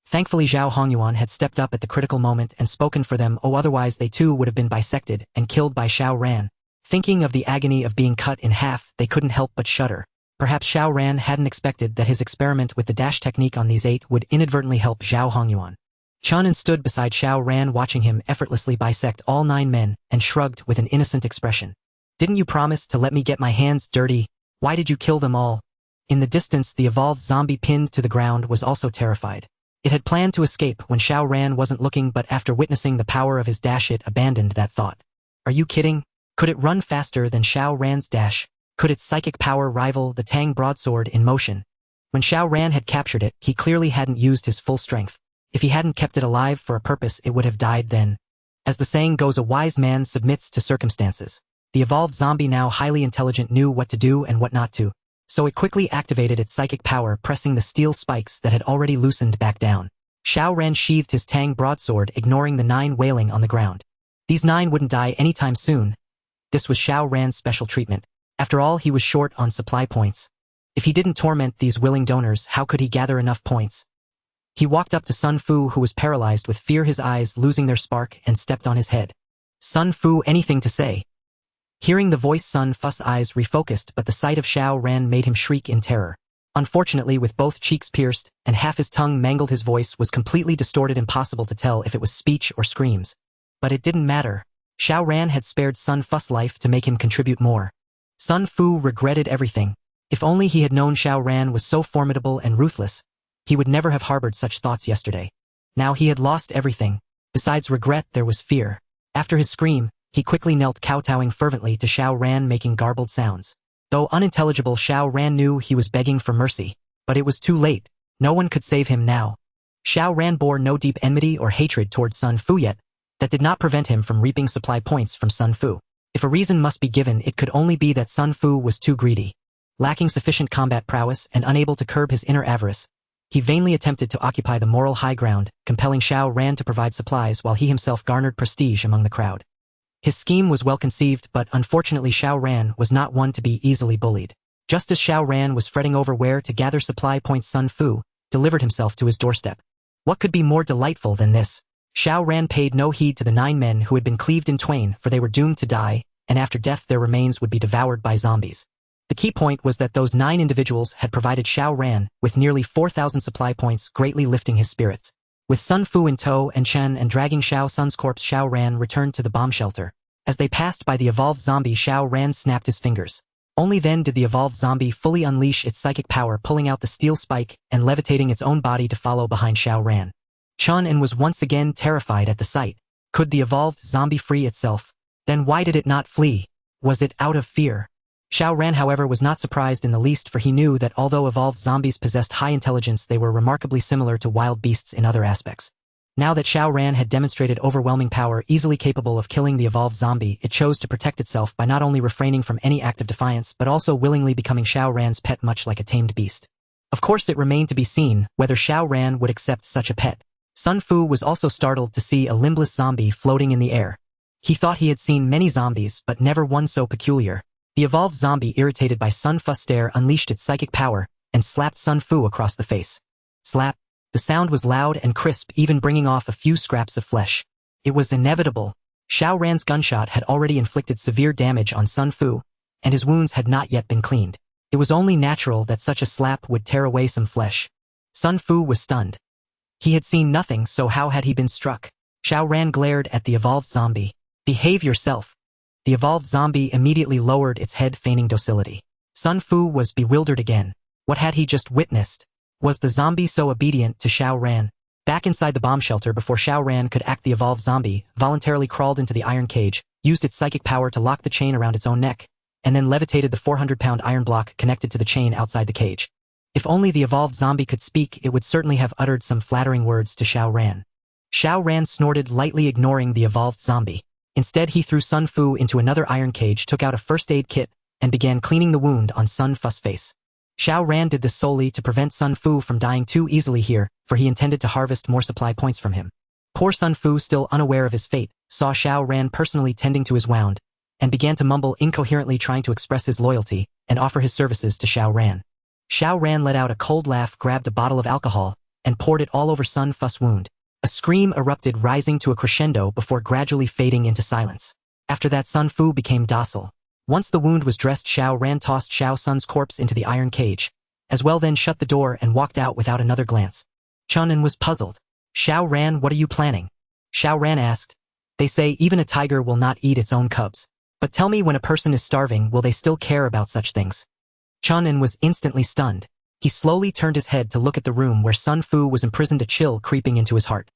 Thankfully Zhao Hongyuan had stepped up at the critical moment and spoken for them, otherwise they too would have been bisected and killed by Xiao Ran. Thinking of the agony of being cut in half, they couldn't help but shudder. Perhaps Xiao Ran hadn't expected that his experiment with the dash technique on these 8 would inadvertently help Zhao Hongyuan. Chun stood beside Xiao Ran watching him effortlessly bisect all 9 men and shrugged with an innocent expression. "Didn't you promise to let me get my hands dirty? Why did you kill them all?" In the distance, the evolved zombie pinned to the ground was also terrified. It had planned to escape when Xiao Ran wasn't looking, but after witnessing the power of his dash it abandoned that thought. Are you kidding? Could it run faster than Xiao Ran's dash? Could its psychic power rival the Tang broadsword in motion? When Xiao Ran had captured it, he clearly hadn't used his full strength. If he hadn't kept it alive for a purpose, it would have died then. As the saying goes, a wise man submits to circumstances. The evolved zombie, now highly intelligent, knew what to do and what not to. So it quickly activated its psychic power, pressing the steel spikes that had already loosened back down. Xiao Ran sheathed his Tang broadsword, ignoring the 9 wailing on the ground. These 9 wouldn't die anytime soon. This was Xiao Ran's special treatment. After all, he was short on supply points. If he didn't torment these willing donors, how could he gather enough points? He walked up to Sun Fu, who was paralyzed with fear, his eyes losing their spark, and stepped on his head. "Sun Fu, anything to say?" Hearing the voice, Sun Fu's eyes refocused, but the sight of Xiao Ran made him shriek in terror. Unfortunately, with both cheeks pierced and half his tongue mangled, his voice was completely distorted, impossible to tell if it was speech or screams. But it didn't matter. Xiao Ran had spared Sun Fu's life to make him contribute more. Sun Fu regretted everything. If only he had known Xiao Ran was so formidable and ruthless, he would never have harbored such thoughts yesterday. Now he had lost everything. Besides regret, there was fear. After his scream, he quickly knelt, kowtowing fervently to Xiao Ran, making garbled sounds. Though unintelligible, Xiao Ran knew he was begging for mercy. But it was too late. No one could save him now. Xiao Ran bore no deep enmity or hatred towards Sun Fu, yet that did not prevent him from reaping supply points from Sun Fu. If a reason must be given, it could only be that Sun Fu was too greedy. Lacking sufficient combat prowess and unable to curb his inner avarice, he vainly attempted to occupy the moral high ground, compelling Xiao Ran to provide supplies while he himself garnered prestige among the crowd. His scheme was well conceived, but unfortunately Xiao Ran was not one to be easily bullied. Just as Xiao Ran was fretting over where to gather supply points, Sun Fu delivered himself to his doorstep. What could be more delightful than this? Xiao Ran paid no heed to the 9 men who had been cleaved in twain, for they were doomed to die, and after death their remains would be devoured by zombies. The key point was that those 9 individuals had provided Xiao Ran with nearly 4,000 supply points, greatly lifting his spirits. With Sun Fu in tow and Chen and dragging Xiao Sun's corpse, Xiao Ran returned to the bomb shelter. As they passed by the evolved zombie, Xiao Ran snapped his fingers. Only then did the evolved zombie fully unleash its psychic power, pulling out the steel spike and levitating its own body to follow behind Xiao Ran. Chun was once again terrified at the sight. Could the evolved zombie free itself? Then why did it not flee? Was it out of fear? Xiao Ran, however, was not surprised in the least, for he knew that although evolved zombies possessed high intelligence, they were remarkably similar to wild beasts in other aspects. Now that Xiao Ran had demonstrated overwhelming power, easily capable of killing the evolved zombie, it chose to protect itself by not only refraining from any act of defiance, but also willingly becoming Xiao Ran's pet, much like a tamed beast. Of course, it remained to be seen whether Xiao Ran would accept such a pet. Sun Fu was also startled to see a limbless zombie floating in the air. He thought he had seen many zombies, but never one so peculiar. The evolved zombie, irritated by Sun Fu's stare, unleashed its psychic power and slapped Sun Fu across the face. Slap. The sound was loud and crisp, even bringing off a few scraps of flesh. It was inevitable. Xiao Ran's gunshot had already inflicted severe damage on Sun Fu, and his wounds had not yet been cleaned. It was only natural that such a slap would tear away some flesh. Sun Fu was stunned. He had seen nothing, so how had he been struck? Xiao Ran glared at the evolved zombie. Behave yourself. The evolved zombie immediately lowered its head, feigning docility. Sun Fu was bewildered again. What had he just witnessed? Was the zombie so obedient to Xiao Ran? Back inside the bomb shelter, before Xiao Ran could act, the evolved zombie voluntarily crawled into the iron cage, used its psychic power to lock the chain around its own neck, and then levitated the 400-pound iron block connected to the chain outside the cage. If only the evolved zombie could speak, it would certainly have uttered some flattering words to Xiao Ran. Xiao Ran snorted, lightly ignoring the evolved zombie. Instead, he threw Sun Fu into another iron cage, took out a first aid kit, and began cleaning the wound on Sun Fu's face. Xiao Ran did this solely to prevent Sun Fu from dying too easily here, for he intended to harvest more supply points from him. Poor Sun Fu, still unaware of his fate, saw Xiao Ran personally tending to his wound, and began to mumble incoherently, trying to express his loyalty and offer his services to Xiao Ran. Xiao Ran let out a cold laugh, grabbed a bottle of alcohol, and poured it all over Sun Fu's wound. A scream erupted, rising to a crescendo before gradually fading into silence. After that, Sun Fu became docile. Once the wound was dressed, Xiao Ran tossed Xiao Sun's corpse into the iron cage, as well then shut the door and walked out without another glance. Chunin was puzzled. Xiao Ran, what are you planning? Xiao Ran asked. They say even a tiger will not eat its own cubs. But tell me, when a person is starving, will they still care about such things? Chunin was instantly stunned. He slowly turned his head to look at the room where Sun Fu was imprisoned, a chill creeping into his heart.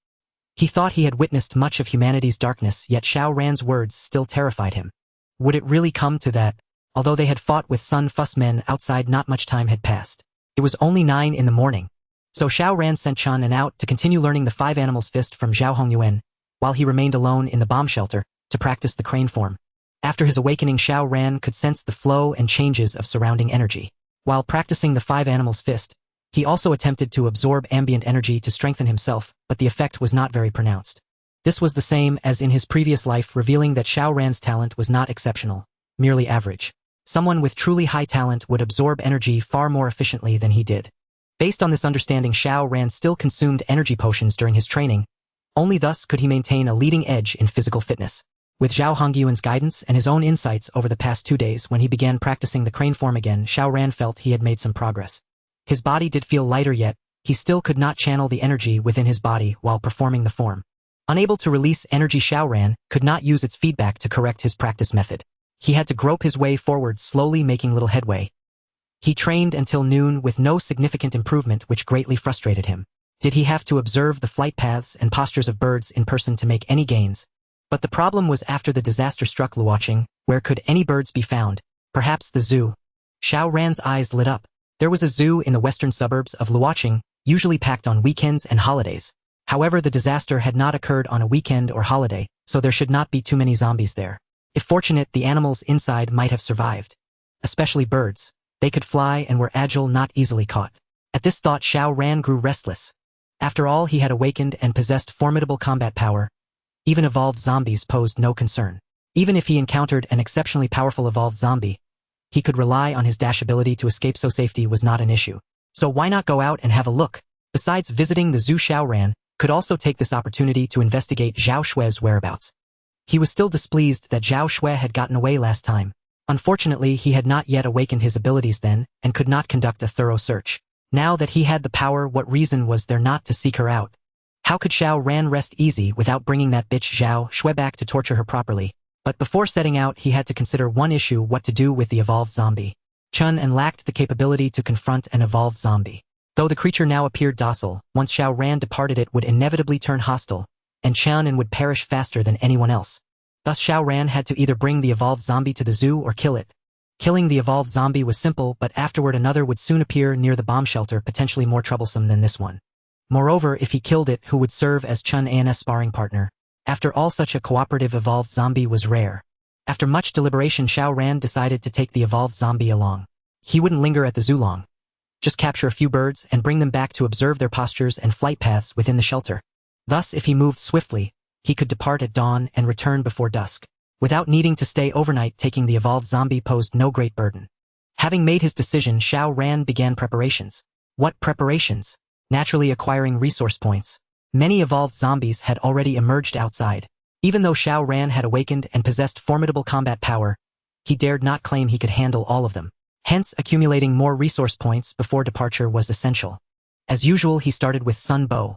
He thought he had witnessed much of humanity's darkness, yet Xiao Ran's words still terrified him. Would it really come to that? Although they had fought with Sun Fu's men outside, not much time had passed. It was only 9 in the morning. So Xiao Ran sent Chunin out to continue learning the 5 animals fist from Zhao Hongyuan, while he remained alone in the bomb shelter to practice the crane form. After his awakening, Xiao Ran could sense the flow and changes of surrounding energy. While practicing the 5 animals fist, he also attempted to absorb ambient energy to strengthen himself, but the effect was not very pronounced. This was the same as in his previous life, revealing that Xiao Ran's talent was not exceptional, merely average. Someone with truly high talent would absorb energy far more efficiently than he did. Based on this understanding, Xiao Ran still consumed energy potions during his training. Only thus could he maintain a leading edge in physical fitness. With Zhao Hongyuan's guidance and his own insights over the past 2 days, when he began practicing the crane form again, Xiao Ran felt he had made some progress. His body did feel lighter, yet he still could not channel the energy within his body while performing the form. Unable to release energy, Xiao Ran could not use its feedback to correct his practice method. He had to grope his way forward, slowly making little headway. He trained until noon with no significant improvement, which greatly frustrated him. Did he have to observe the flight paths and postures of birds in person to make any gains? But the problem was, after the disaster struck Luoqing, where could any birds be found? Perhaps the zoo. Xiao Ran's eyes lit up. There was a zoo in the western suburbs of Luoqing, usually packed on weekends and holidays. However, the disaster had not occurred on a weekend or holiday, so there should not be too many zombies there. If fortunate, the animals inside might have survived. Especially birds. They could fly and were agile, not easily caught. At this thought, Xiao Ran grew restless. After all, he had awakened and possessed formidable combat power. Even evolved zombies posed no concern. Even if he encountered an exceptionally powerful evolved zombie, he could rely on his dash ability to escape, so safety was not an issue. So why not go out and have a look? Besides visiting the zoo, Xiao Ran could also take this opportunity to investigate Zhao Xue's whereabouts. He was still displeased that Zhao Xue had gotten away last time. Unfortunately, he had not yet awakened his abilities then, and could not conduct a thorough search. Now that he had the power, what reason was there not to seek her out? How could Xiao Ran rest easy without bringing that bitch Zhao Xue back to torture her properly? But before setting out, he had to consider one issue: what to do with the evolved zombie. Chunin lacked the capability to confront an evolved zombie. Though the creature now appeared docile, once Xiao Ran departed, it would inevitably turn hostile, and Chunin would perish faster than anyone else. Thus Xiao Ran had to either bring the evolved zombie to the zoo or kill it. Killing the evolved zombie was simple, but afterward another would soon appear near the bomb shelter, potentially more troublesome than this one. Moreover, if he killed it, who would serve as Chunin's sparring partner? After all, such a cooperative evolved zombie was rare. After much deliberation, Xiao Ran decided to take the evolved zombie along. He wouldn't linger at the zoo long. Just capture a few birds and bring them back to observe their postures and flight paths within the shelter. Thus, if he moved swiftly, he could depart at dawn and return before dusk. Without needing to stay overnight, taking the evolved zombie posed no great burden. Having made his decision, Xiao Ran began preparations. What preparations? Naturally acquiring resource points. Many evolved zombies had already emerged outside. Even though Xiao Ran had awakened and possessed formidable combat power, he dared not claim he could handle all of them. Hence, accumulating more resource points before departure was essential. As usual, he started with Sun Bo.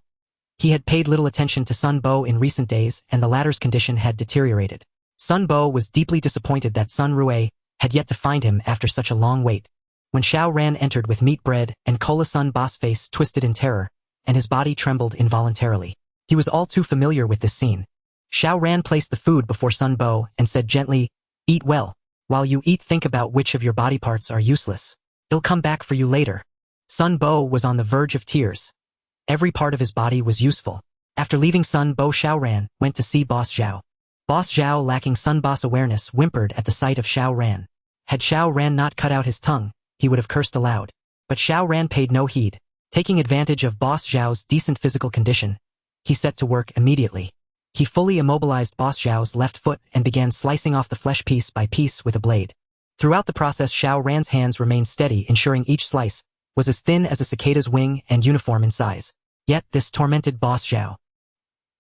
He had paid little attention to Sun Bo in recent days, and the latter's condition had deteriorated. Sun Bo was deeply disappointed that Sun Rue had yet to find him after such a long wait. When Xiao Ran entered with meat bread and cola, Sun Bo's face twisted in terror, and his body trembled involuntarily. He was all too familiar with this scene. Xiao Ran placed the food before Sun Bo and said gently, "Eat well. While you eat, think about which of your body parts are useless. It'll come back for you later." Sun Bo was on the verge of tears. Every part of his body was useful. After leaving Sun Bo, Xiao Ran went to see Boss Zhao. Boss Zhao, lacking Sun Boss awareness, whimpered at the sight of Xiao Ran. Had Xiao Ran not cut out his tongue, he would have cursed aloud. But Xiao Ran paid no heed. Taking advantage of Boss Zhao's decent physical condition, he set to work immediately. He fully immobilized Boss Zhao's left foot and began slicing off the flesh piece by piece with a blade. Throughout the process, Xiao Ran's hands remained steady, ensuring each slice was as thin as a cicada's wing and uniform in size. Yet this tormented Boss Zhao.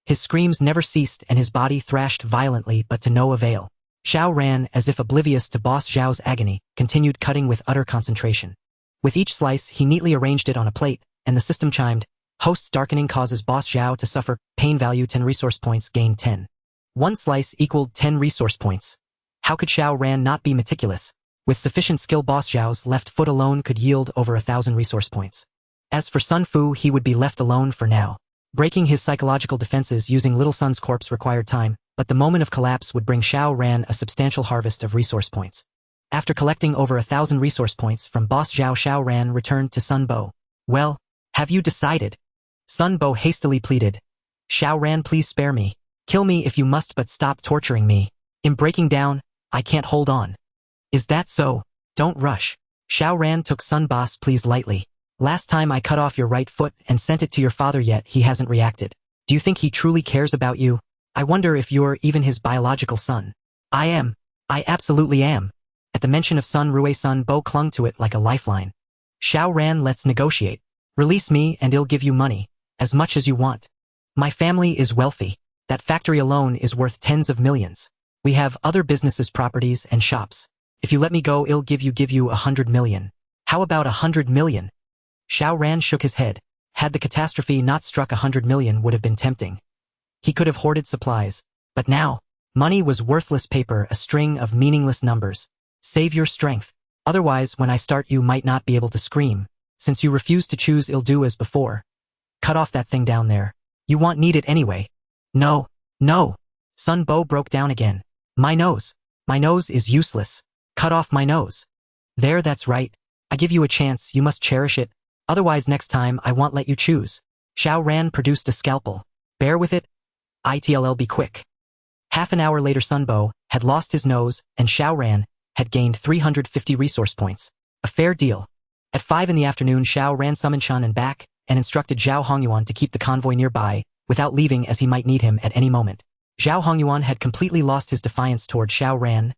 His screams never ceased and his body thrashed violently, but to no avail. Xiao Ran, as if oblivious to Boss Zhao's agony, continued cutting with utter concentration. With each slice, he neatly arranged it on a plate, and the system chimed. Host's darkening causes Boss Zhao to suffer. Pain value 10 resource points, gain 10. One slice equaled 10 resource points. How could Xiao Ran not be meticulous? With sufficient skill, Boss Zhao's left foot alone could yield over 1,000 resource points. As for Sun Fu, he would be left alone for now. Breaking his psychological defenses using Little Sun's corpse required time, but the moment of collapse would bring Xiao Ran a substantial harvest of resource points. After collecting over 1,000 resource points from Boss Zhao, Xiao Ran returned to Sun Bo. Well, have you decided? Sun Bo hastily pleaded. Xiao Ran, please spare me. Kill me if you must, but stop torturing me. I'm breaking down, I can't hold on. Is that so? Don't rush. Xiao Ran took Sun Boss please lightly. Last time I cut off your right foot and sent it to your father, yet he hasn't reacted. Do you think he truly cares about you? I wonder if you're even his biological son. I am. I absolutely am. At the mention of Sun Rue, Sun Bo clung to it like a lifeline. Xiao Ran, let's negotiate. Release me and I'll give you money. As much as you want. My family is wealthy. That factory alone is worth tens of millions. We have other businesses, properties, and shops. If you let me go, I'll give you 100 million. How about 100 million? Xiao Ran shook his head. Had the catastrophe not struck, 100 million would have been tempting. He could have hoarded supplies. But now, money was worthless paper, a string of meaningless numbers. Save your strength. Otherwise, when I start, you might not be able to scream. Since you refuse to choose, I'll do as before. Cut off that thing down there. You won't need it anyway. No, no. Sun Bo broke down again. My nose. My nose is useless. Cut off my nose. There, that's right. I give you a chance, you must cherish it. Otherwise next time I won't let you choose. Xiao Ran produced a scalpel. Bear with it. It'll be quick. Half an hour later, Sun Bo had lost his nose and Xiao Ran had gained 350 resource points. A fair deal. At 5 in the afternoon, Xiao Ran summoned Chen and back and instructed Zhao Hongyuan to keep the convoy nearby without leaving, as he might need him at any moment. Zhao Hongyuan had completely lost his defiance toward Xiao Ran.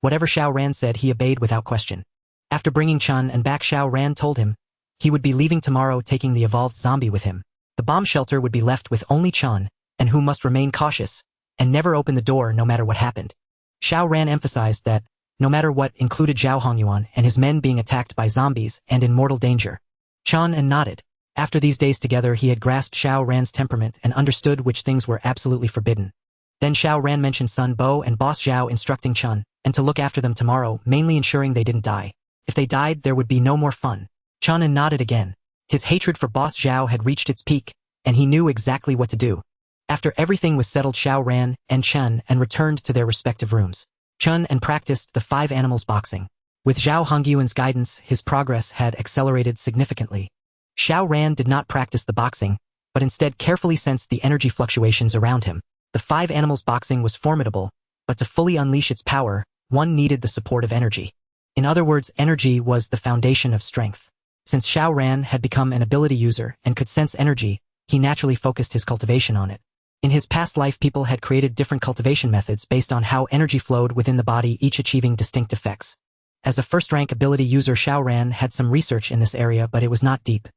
Whatever Xiao Ran said, he obeyed without question. After bringing Chen and back, Xiao Ran told him he would be leaving tomorrow, taking the evolved zombie with him. The bomb shelter would be left with only Chen, and who must remain cautious and never open the door no matter what happened. Xiao Ran emphasized that no matter what, included Zhao Hongyuan and his men being attacked by zombies and in mortal danger. Chen and nodded. After these days together, he had grasped Xiao Ran's temperament and understood which things were absolutely forbidden. Then Xiao Ran mentioned Sun Bo and Boss Zhao instructing Chen and to look after them tomorrow, mainly ensuring they didn't die. If they died, there would be no more fun. Chen and nodded again. His hatred for Boss Zhao had reached its peak, and he knew exactly what to do. After everything was settled, Xiao Ran and Chen and returned to their respective rooms. Chen and practiced the 5 animals boxing. With Zhao Hongyuan's guidance, his progress had accelerated significantly. Xiao Ran did not practice the boxing, but instead carefully sensed the energy fluctuations around him. The 5 animals boxing was formidable, but to fully unleash its power, one needed the support of energy. In other words, energy was the foundation of strength. Since Xiao Ran had become an ability user and could sense energy, he naturally focused his cultivation on it. In his past life, people had created different cultivation methods based on how energy flowed within the body, each achieving distinct effects. As a first-rank ability user, Xiao Ran had some research in this area, but it was not deep.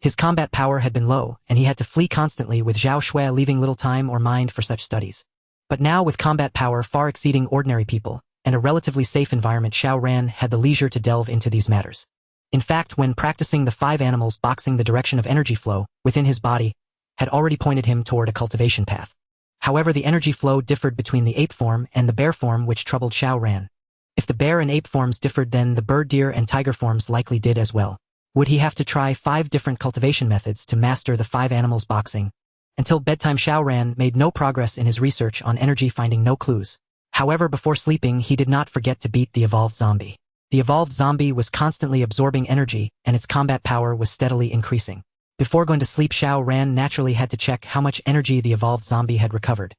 His combat power had been low, and he had to flee constantly, with Zhao Xue leaving little time or mind for such studies. But now, with combat power far exceeding ordinary people, and a relatively safe environment, Xiao Ran had the leisure to delve into these matters. In fact, when practicing the 5 animals boxing, the direction of energy flow within his body had already pointed him toward a cultivation path. However, the energy flow differed between the ape form and the bear form, which troubled Xiao Ran. If the bear and ape forms differed, then the bird, deer, and tiger forms likely did as well. Would he have to try 5 different cultivation methods to master the 5 animals boxing? Until bedtime, Xiao Ran made no progress in his research on energy, finding no clues. However, before sleeping, he did not forget to beat the evolved zombie. The evolved zombie was constantly absorbing energy, and its combat power was steadily increasing. Before going to sleep, Xiao Ran naturally had to check how much energy the evolved zombie had recovered.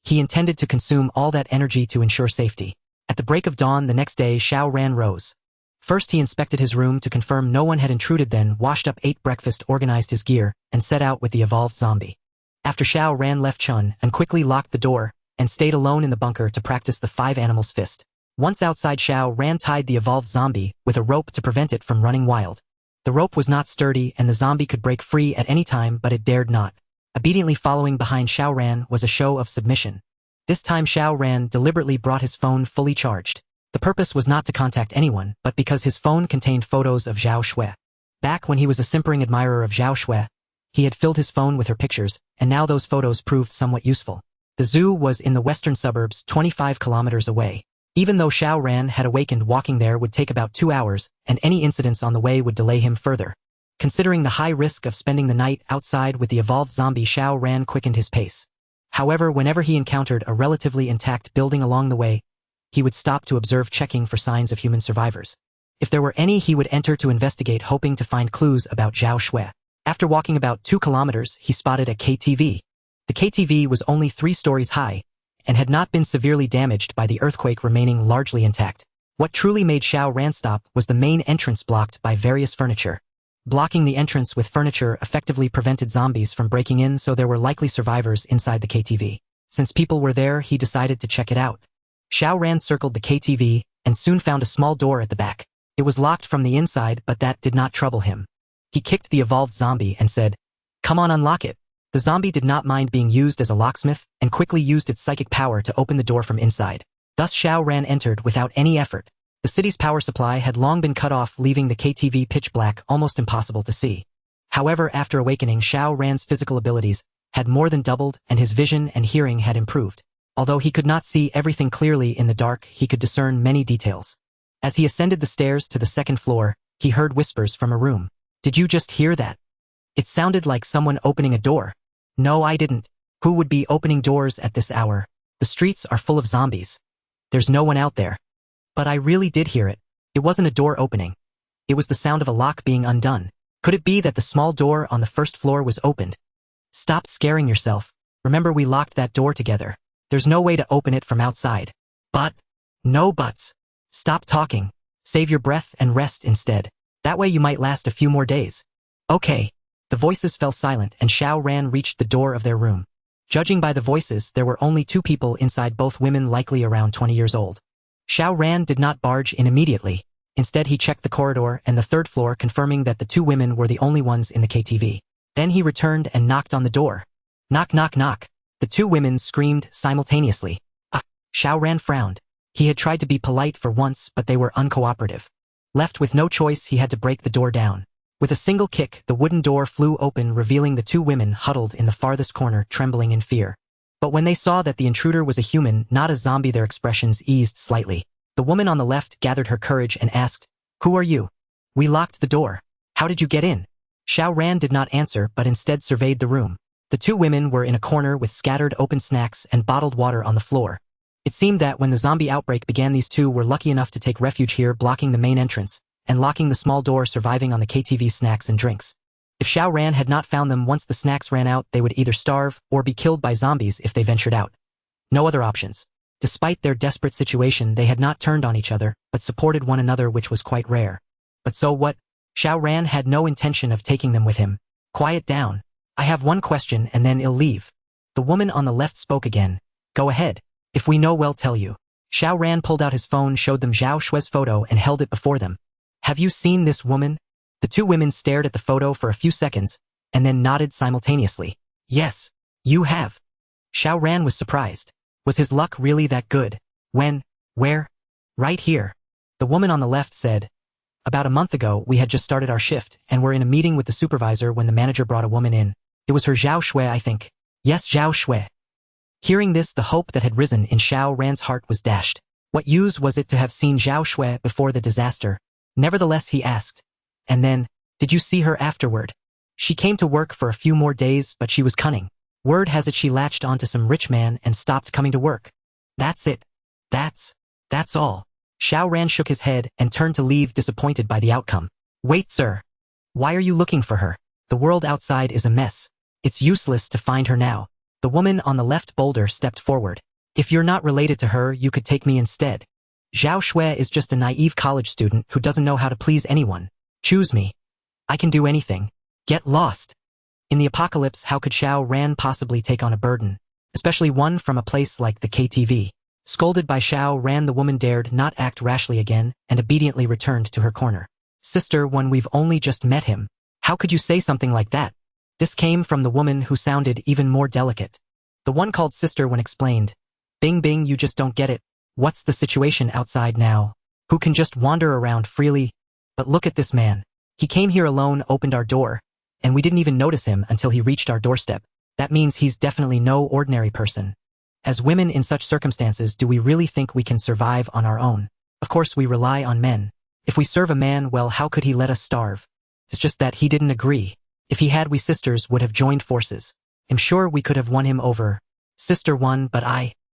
He intended to consume all that energy to ensure safety. At the break of dawn the next day, Xiao Ran rose. First he inspected his room to confirm no one had intruded, then washed up, ate breakfast, organized his gear, and set out with the evolved zombie. After Xiao Ran left Chun and quickly locked the door, and stayed alone in the bunker to practice the 5 animals fist. Once outside, Xiao Ran tied the evolved zombie with a rope to prevent it from running wild. The rope was not sturdy and the zombie could break free at any time, but it dared not. Obediently following behind Xiao Ran was a show of submission. This time Xiao Ran deliberately brought his phone fully charged. The purpose was not to contact anyone, but because his phone contained photos of Zhao Xue. Back when he was a simpering admirer of Zhao Xue, he had filled his phone with her pictures, and now those photos proved somewhat useful. The zoo was in the western suburbs, 25 kilometers away. Even though Xiao Ran had awakened, walking there would take about 2 hours, and any incidents on the way would delay him further. Considering the high risk of spending the night outside with the evolved zombie, Xiao Ran quickened his pace. However, whenever he encountered a relatively intact building along the way, he would stop to observe, checking for signs of human survivors. If there were any, he would enter to investigate, hoping to find clues about Zhao Xue. After walking about 2 kilometers, he spotted a KTV. The KTV was only 3 stories high, and had not been severely damaged by the earthquake, remaining largely intact. What truly made Xiao Ran stop was the main entrance blocked by various furniture. Blocking the entrance with furniture effectively prevented zombies from breaking in, so there were likely survivors inside the KTV. Since people were there, he decided to check it out. Xiao Ran circled the KTV and soon found a small door at the back. It was locked from the inside, but that did not trouble him. He kicked the evolved zombie and said, "Come on, unlock it." The zombie did not mind being used as a locksmith and quickly used its psychic power to open the door from inside. Thus Xiao Ran entered without any effort. The city's power supply had long been cut off, leaving the KTV pitch black, almost impossible to see. However, after awakening, Xiao Ran's physical abilities had more than doubled and his vision and hearing had improved. Although he could not see everything clearly in the dark, he could discern many details. As he ascended the stairs to the 2nd floor, he heard whispers from a room. "Did you just hear that? It sounded like someone opening a door." "No, I didn't. Who would be opening doors at this hour? The streets are full of zombies. There's no one out there." "But I really did hear it. It wasn't a door opening. It was the sound of a lock being undone. Could it be that the small door on the 1st floor was opened?" "Stop scaring yourself. Remember, we locked that door together. There's no way to open it from outside." "But..." "No buts. Stop talking. Save your breath and rest instead. That way you might last a few more days." "Okay." The voices fell silent and Xiao Ran reached the door of their room. Judging by the voices, there were only 2 people inside, both women likely around 20 years old. Xiao Ran did not barge in immediately. Instead, he checked the corridor and the 3rd floor, confirming that the 2 women were the only ones in the KTV. Then he returned and knocked on the door. "Knock, knock, knock." The 2 women screamed simultaneously. "Ah!" Xiao Ran frowned. He had tried to be polite for once, but they were uncooperative. Left with no choice, he had to break the door down. With a single kick, the wooden door flew open, revealing the 2 women huddled in the farthest corner, trembling in fear. But when they saw that the intruder was a human, not a zombie, their expressions eased slightly. The woman on the left gathered her courage and asked, "Who are you?" "We locked the door. How did you get in?" Xiao Ran did not answer, but instead surveyed the room. The 2 women were in a corner with scattered open snacks and bottled water on the floor. It seemed that when the zombie outbreak began, these 2 were lucky enough to take refuge here, blocking the main entrance and locking the small door, surviving on the KTV snacks and drinks. If Xiao Ran had not found them once the snacks ran out, they would either starve or be killed by zombies if they ventured out. No other options. Despite their desperate situation, they had not turned on each other, but supported one another, which was quite rare. But so what? Xiao Ran had no intention of taking them with him. "Quiet down. I have one question and then I'll leave." The woman on the left spoke again. "Go ahead. If we know, we'll tell you." Xiao Ran pulled out his phone, showed them Zhao Xue's photo and held it before them. "Have you seen this woman?" The 2 women stared at the photo for a few seconds and then nodded simultaneously. "Yes, you have." Xiao Ran was surprised. Was his luck really that good? "When? Where?" "Right here." The woman on the left said, "About a month ago, we had just started our shift and were in a meeting with the supervisor when the manager brought a woman in. It was her, Zhao Xue, I think." "Yes, Zhao Xue." Hearing this, the hope that had risen in Xiao Ran's heart was dashed. What use was it to have seen Zhao Xue before the disaster? Nevertheless, he asked, "And then, did you see her afterward?" "She came to work for a few more days, but she was cunning. Word has it she latched onto some rich man and stopped coming to work. That's it. That's all." Xiao Ran shook his head and turned to leave, disappointed by the outcome. Wait, sir. Why are you looking for her? The world outside is a mess. It's useless to find her now. The woman on the left boulder stepped forward. If you're not related to her, you could take me instead. Zhao Xue is just a naive college student who doesn't know how to please anyone. Choose me. I can do anything. Get lost. In the apocalypse, how could Xiao Ran possibly take on a burden, especially one from a place like the KTV? Scolded by Xiao Ran, the woman dared not act rashly again and obediently returned to her corner. Sister, when we've only just met him, how could you say something like that? This came from the woman who sounded even more delicate. The one called sister when explained. Bing bing, you just don't get it. What's the situation outside now? Who can just wander around freely? But look at this man. He came here alone, opened our door, and we didn't even notice him until he reached our doorstep. That means he's definitely no ordinary person. As women in such circumstances, do we really think we can survive on our own? Of course we rely on men. If we serve a man, well, how could he let us starve? It's just that he didn't agree. If he had, we sisters would have joined forces. I'm sure we could have won him over. Sister won, but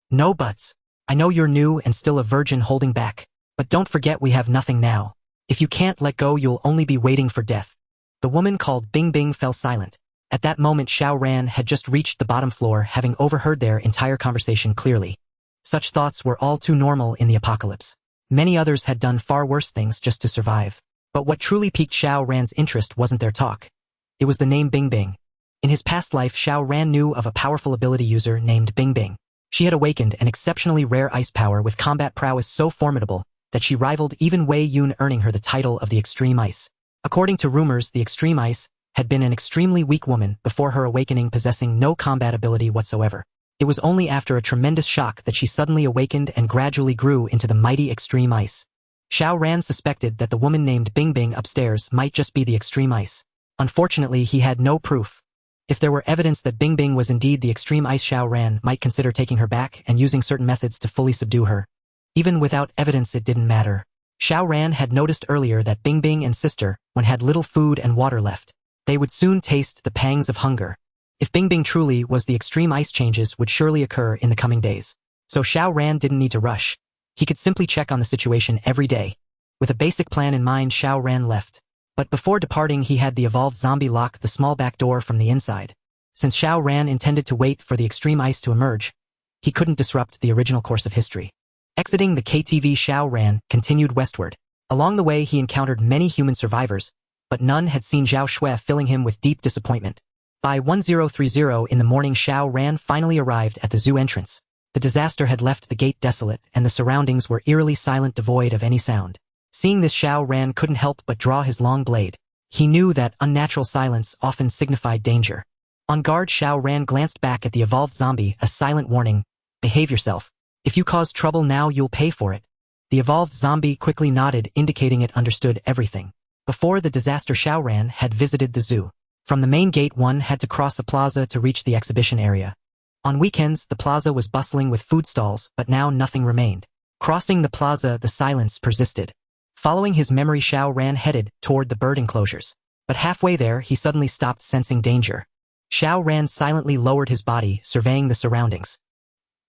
no buts. I know you're new and still a virgin holding back. But don't forget we have nothing now. If you can't let go, you'll only be waiting for death. The woman called Bing Bing fell silent. At that moment, Xiao Ran had just reached the bottom floor, having overheard their entire conversation clearly. Such thoughts were all too normal in the apocalypse. Many others had done far worse things just to survive. But what truly piqued Xiao Ran's interest wasn't their talk. It was the name Bing Bing. In his past life, Xiao Ran knew of a powerful ability user named Bing Bing. She had awakened an exceptionally rare ice power with combat prowess so formidable that she rivaled even Wei Yun, earning her the title of the Extreme Ice. According to rumors, the Extreme Ice had been an extremely weak woman before her awakening, possessing no combat ability whatsoever. It was only after a tremendous shock that she suddenly awakened and gradually grew into the mighty Extreme Ice. Xiao Ran suspected that the woman named Bing Bing upstairs might just be the Extreme Ice. Unfortunately, he had no proof. If there were evidence that Bing Bing was indeed the Extreme Ice, Xiao Ran might consider taking her back and using certain methods to fully subdue her. Even without evidence, it didn't matter. Xiao Ran had noticed earlier that Bing Bing and sister, when had little food and water left, they would soon taste the pangs of hunger. If Bing Bing truly was the Extreme Ice, changes would surely occur in the coming days. So Xiao Ran didn't need to rush. He could simply check on the situation every day. With a basic plan in mind, Xiao Ran left. But before departing, he had the evolved zombie lock the small back door from the inside. Since Xiao Ran intended to wait for the Extreme Ice to emerge, he couldn't disrupt the original course of history. Exiting the KTV, Xiao Ran continued westward. Along the way, he encountered many human survivors, but none had seen Zhao Xue, filling him with deep disappointment. By 1030 in the morning, Xiao Ran finally arrived at the zoo entrance. The disaster had left the gate desolate, and the surroundings were eerily silent, devoid of any sound. Seeing this, Xiao Ran couldn't help but draw his long blade. He knew that unnatural silence often signified danger. On guard, Xiao Ran glanced back at the evolved zombie, a silent warning. Behave yourself. If you cause trouble now, you'll pay for it. The evolved zombie quickly nodded, indicating it understood everything. Before the disaster, Xiao Ran had visited the zoo. From the main gate, one had to cross a plaza to reach the exhibition area. On weekends, the plaza was bustling with food stalls, but now nothing remained. Crossing the plaza, the silence persisted. Following his memory, Xiao Ran headed toward the bird enclosures. But halfway there, he suddenly stopped, sensing danger. Xiao Ran silently lowered his body, surveying the surroundings.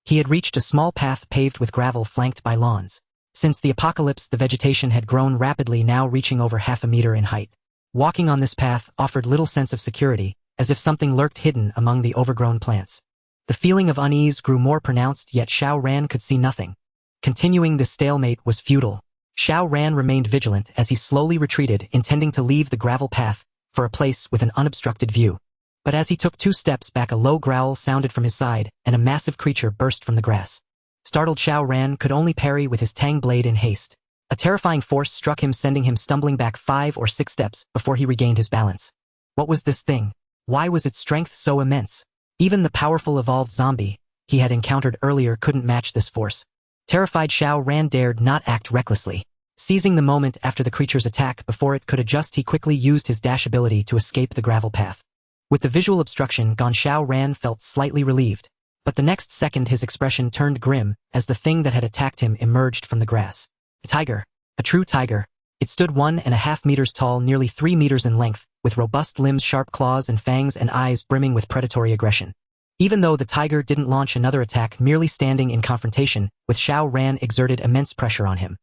He had reached a small path paved with gravel flanked by lawns. Since the apocalypse, the vegetation had grown rapidly, now reaching over half a meter in height. Walking on this path offered little sense of security, as if something lurked hidden among the overgrown plants. The feeling of unease grew more pronounced, yet Xiao Ran could see nothing. Continuing this stalemate was futile. Xiao Ran remained vigilant as he slowly retreated, intending to leave the gravel path for a place with an unobstructed view. But as he took 2 steps back, a low growl sounded from his side, and a massive creature burst from the grass. Startled, Xiao Ran could only parry with his tang blade in haste. A terrifying force struck him, sending him stumbling back 5 or 6 steps before he regained his balance. What was this thing? Why was its strength so immense? Even the powerful evolved zombie he had encountered earlier couldn't match this force. Terrified, Xiao Ran dared not act recklessly. Seizing the moment after the creature's attack before it could adjust, he quickly used his dash ability to escape the gravel path. With the visual obstruction gone, Xiao Ran felt slightly relieved. But the next second his expression turned grim as the thing that had attacked him emerged from the grass. A tiger. A true tiger. It stood 1.5 meters tall, nearly 3 meters in length, with robust limbs, sharp claws and fangs, and eyes brimming with predatory aggression. Even though the tiger didn't launch another attack, merely standing in confrontation with Xiao Ran exerted immense pressure on him.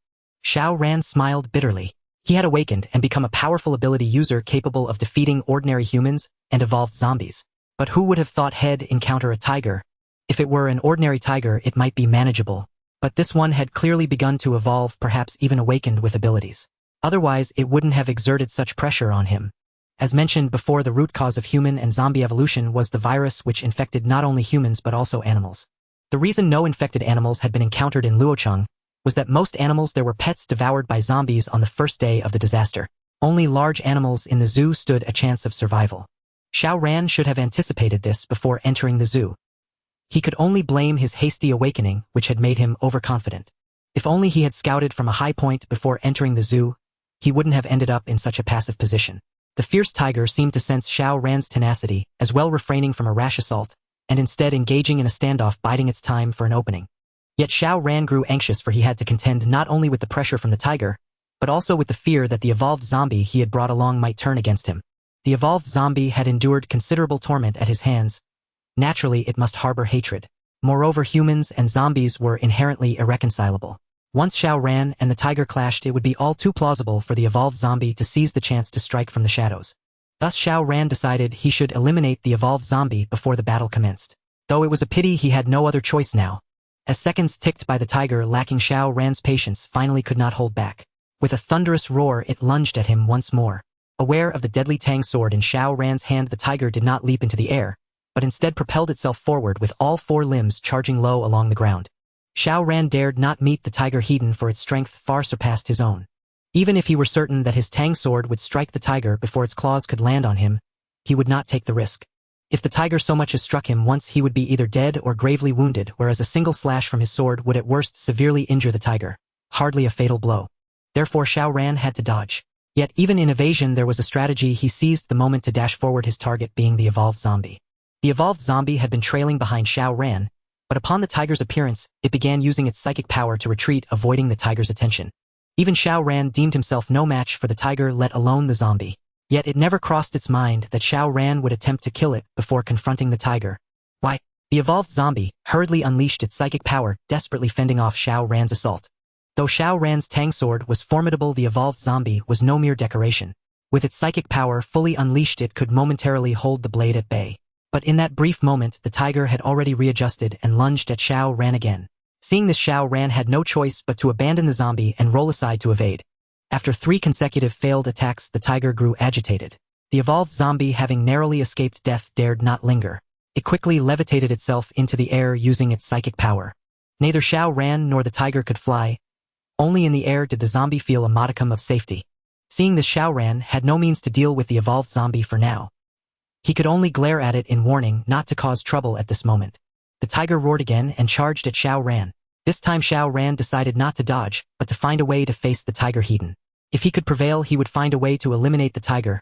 Xiao Ran smiled bitterly. He had awakened and become a powerful ability user capable of defeating ordinary humans and evolved zombies. But who would have thought he'd encounter a tiger? If it were an ordinary tiger, it might be manageable. But this one had clearly begun to evolve, perhaps even awakened with abilities. Otherwise, it wouldn't have exerted such pressure on him. As mentioned before, the root cause of human and zombie evolution was the virus which infected not only humans but also animals. The reason no infected animals had been encountered in Luocheng was that most animals there were pets devoured by zombies on the first day of the disaster. Only large animals in the zoo stood a chance of survival. Xiao Ran should have anticipated this before entering the zoo. He could only blame his hasty awakening, which had made him overconfident. If only he had scouted from a high point before entering the zoo, he wouldn't have ended up in such a passive position. The fierce tiger seemed to sense Xiao Ran's tenacity, as well refraining from a rash assault, and instead engaging in a standoff, biding its time for an opening. Yet Xiao Ran grew anxious, for he had to contend not only with the pressure from the tiger, but also with the fear that the evolved zombie he had brought along might turn against him. The evolved zombie had endured considerable torment at his hands. Naturally, it must harbor hatred. Moreover, humans and zombies were inherently irreconcilable. Once Xiao Ran and the tiger clashed, it would be all too plausible for the evolved zombie to seize the chance to strike from the shadows. Thus Xiao Ran decided he should eliminate the evolved zombie before the battle commenced. Though it was a pity he had no other choice now. As seconds ticked by, the tiger, lacking Xiao Ran's patience, finally could not hold back. With a thunderous roar, it lunged at him once more. Aware of the deadly tang sword in Xiao Ran's hand, the tiger did not leap into the air, but instead propelled itself forward with all four limbs charging low along the ground. Xiao Ran dared not meet the tiger heat, for its strength far surpassed his own. Even if he were certain that his tang sword would strike the tiger before its claws could land on him, he would not take the risk. If the tiger so much as struck him once, he would be either dead or gravely wounded, whereas a single slash from his sword would at worst severely injure the tiger. Hardly a fatal blow. Therefore Xiao Ran had to dodge. Yet even in evasion there was a strategy. He seized the moment to dash forward, his target being the evolved zombie. The evolved zombie had been trailing behind Xiao Ran, but upon the tiger's appearance, it began using its psychic power to retreat, avoiding the tiger's attention. Even Xiao Ran deemed himself no match for the tiger, let alone the zombie. Yet it never crossed its mind that Xiao Ran would attempt to kill it before confronting the tiger. Why? The evolved zombie hurriedly unleashed its psychic power, desperately fending off Xiao Ran's assault. Though Xiao Ran's tang sword was formidable, the evolved zombie was no mere decoration. With its psychic power fully unleashed, it could momentarily hold the blade at bay. But in that brief moment, the tiger had already readjusted and lunged at Xiao Ran again. Seeing this, Xiao Ran had no choice but to abandon the zombie and roll aside to evade. After 3 consecutive failed attacks, the tiger grew agitated. The evolved zombie, having narrowly escaped death, dared not linger. It quickly levitated itself into the air using its psychic power. Neither Xiao Ran nor the tiger could fly. Only in the air did the zombie feel a modicum of safety. Seeing this, Xiao Ran had no means to deal with the evolved zombie for now. He could only glare at it in warning not to cause trouble at this moment. The tiger roared again and charged at Xiao Ran. This time Xiao Ran decided not to dodge, but to find a way to face the tiger heat. If he could prevail, he would find a way to eliminate the tiger.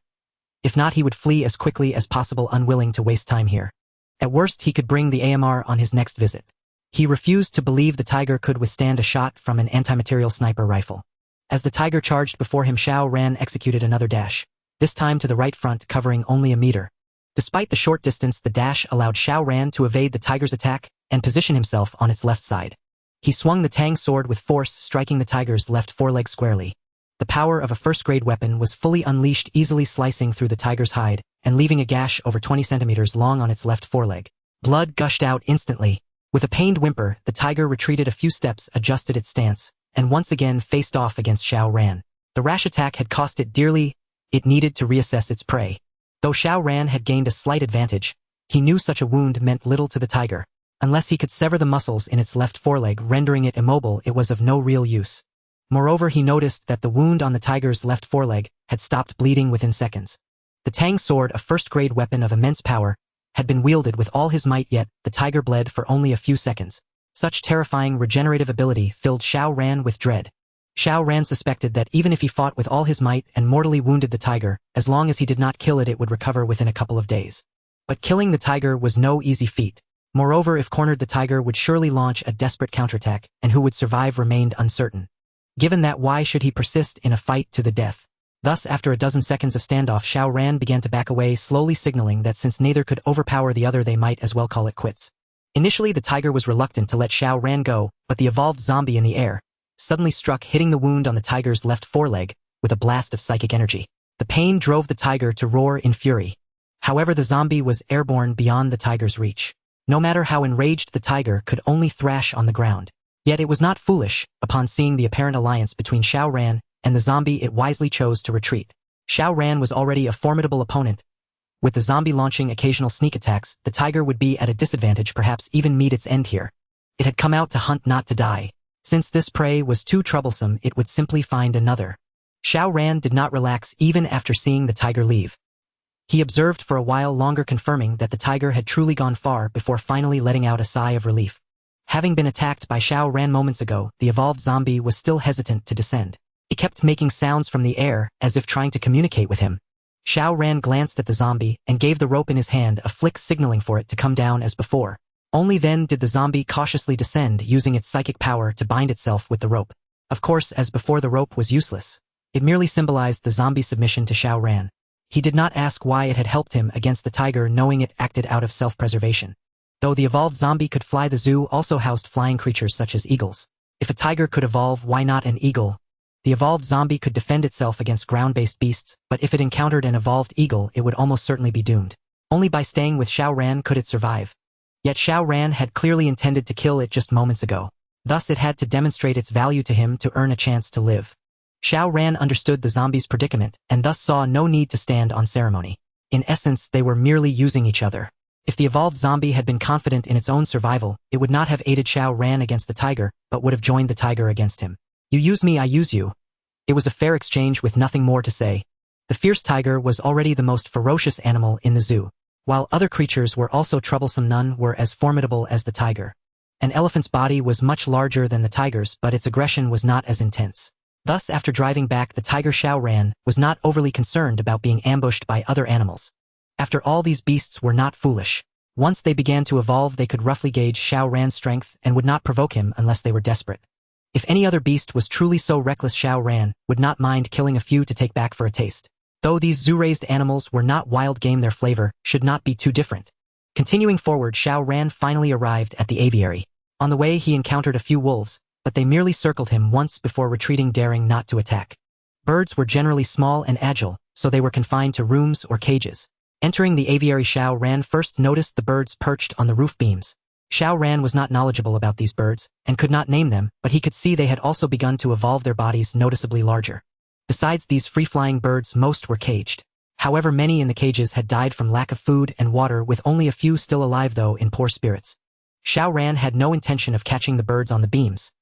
If not, he would flee as quickly as possible, unwilling to waste time here. At worst, he could bring the AMR on his next visit. He refused to believe the tiger could withstand a shot from an anti-material sniper rifle. As the tiger charged before him, Xiao Ran executed another dash, this time to the right front, covering only a meter. Despite the short distance, the dash allowed Xiao Ran to evade the tiger's attack and position himself on its left side. He swung the tang sword with force, striking the tiger's left foreleg squarely. The power of a first-grade weapon was fully unleashed, easily slicing through the tiger's hide and leaving a gash over 20 centimeters long on its left foreleg. Blood gushed out instantly. With a pained whimper, the tiger retreated a few steps, adjusted its stance, and once again faced off against Xiao Ran. The rash attack had cost it dearly. It needed to reassess its prey. Though Xiao Ran had gained a slight advantage, he knew such a wound meant little to the tiger. Unless he could sever the muscles in its left foreleg, rendering it immobile, it was of no real use. Moreover, he noticed that the wound on the tiger's left foreleg had stopped bleeding within seconds. The tang sword, a first-grade weapon of immense power, had been wielded with all his might, yet the tiger bled for only a few seconds. Such terrifying regenerative ability filled Xiao Ran with dread. Xiao Ran suspected that even if he fought with all his might and mortally wounded the tiger, as long as he did not kill it, it would recover within a couple of days. But killing the tiger was no easy feat. Moreover, if cornered, the tiger would surely launch a desperate counterattack, and who would survive remained uncertain. Given that, why should he persist in a fight to the death? Thus, after a dozen seconds of standoff, Xiao Ran began to back away, slowly signaling that since neither could overpower the other, they might as well call it quits. Initially, the tiger was reluctant to let Xiao Ran go, but the evolved zombie in the air, suddenly struck, hitting the wound on the tiger's left foreleg with a blast of psychic energy. The pain drove the tiger to roar in fury. However, the zombie was airborne beyond the tiger's reach. No matter how enraged, the tiger could only thrash on the ground. Yet it was not foolish. Upon seeing the apparent alliance between Xiao Ran and the zombie, it wisely chose to retreat. Xiao Ran was already a formidable opponent. With the zombie launching occasional sneak attacks, the tiger would be at a disadvantage, perhaps even meet its end here. It had come out to hunt, not to die. Since this prey was too troublesome, it would simply find another. Xiao Ran did not relax even after seeing the tiger leave. He observed for a while longer, confirming that the tiger had truly gone far before finally letting out a sigh of relief. Having been attacked by Xiao Ran moments ago, the evolved zombie was still hesitant to descend. It kept making sounds from the air, as if trying to communicate with him. Xiao Ran glanced at the zombie and gave the rope in his hand a flick, signaling for it to come down as before. Only then did the zombie cautiously descend, using its psychic power to bind itself with the rope. Of course, as before, the rope was useless. It merely symbolized the zombie's submission to Xiao Ran. He did not ask why it had helped him against the tiger, knowing it acted out of self-preservation. Though the evolved zombie could fly, the zoo also housed flying creatures such as eagles. If a tiger could evolve, why not an eagle? The evolved zombie could defend itself against ground-based beasts, but if it encountered an evolved eagle, it would almost certainly be doomed. Only by staying with Xiao Ran could it survive. Yet Xiao Ran had clearly intended to kill it just moments ago. Thus it had to demonstrate its value to him to earn a chance to live. Xiao Ran understood the zombie's predicament, and thus saw no need to stand on ceremony. In essence, they were merely using each other. If the evolved zombie had been confident in its own survival, it would not have aided Xiao Ran against the tiger, but would have joined the tiger against him. You use me, I use you. It was a fair exchange with nothing more to say. The fierce tiger was already the most ferocious animal in the zoo. While other creatures were also troublesome, none were as formidable as the tiger. An elephant's body was much larger than the tiger's, but its aggression was not as intense. Thus, after driving back the tiger, Xiao Ran was not overly concerned about being ambushed by other animals. After all, these beasts were not foolish. Once they began to evolve, they could roughly gauge Xiao Ran's strength and would not provoke him unless they were desperate. If any other beast was truly so reckless, Xiao Ran would not mind killing a few to take back for a taste. Though these zoo-raised animals were not wild game, their flavor should not be too different. Continuing forward, Xiao Ran finally arrived at the aviary. On the way, he encountered a few wolves, but they merely circled him once before retreating, daring not to attack. Birds were generally small and agile, so they were confined to rooms or cages. Entering the aviary, Xiao Ran first noticed the birds perched on the roof beams. Xiao Ran was not knowledgeable about these birds, and could not name them, but he could see they had also begun to evolve, their bodies noticeably larger. Besides these free-flying birds, most were caged. However, many in the cages had died from lack of food and water, with only a few still alive, though in poor spirits. Xiao Ran had no intention of catching the birds on the beams.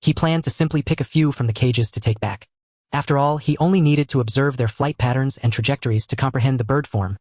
He planned to simply pick a few from the cages to take back. After all, he only needed to observe their flight patterns and trajectories to comprehend the bird form.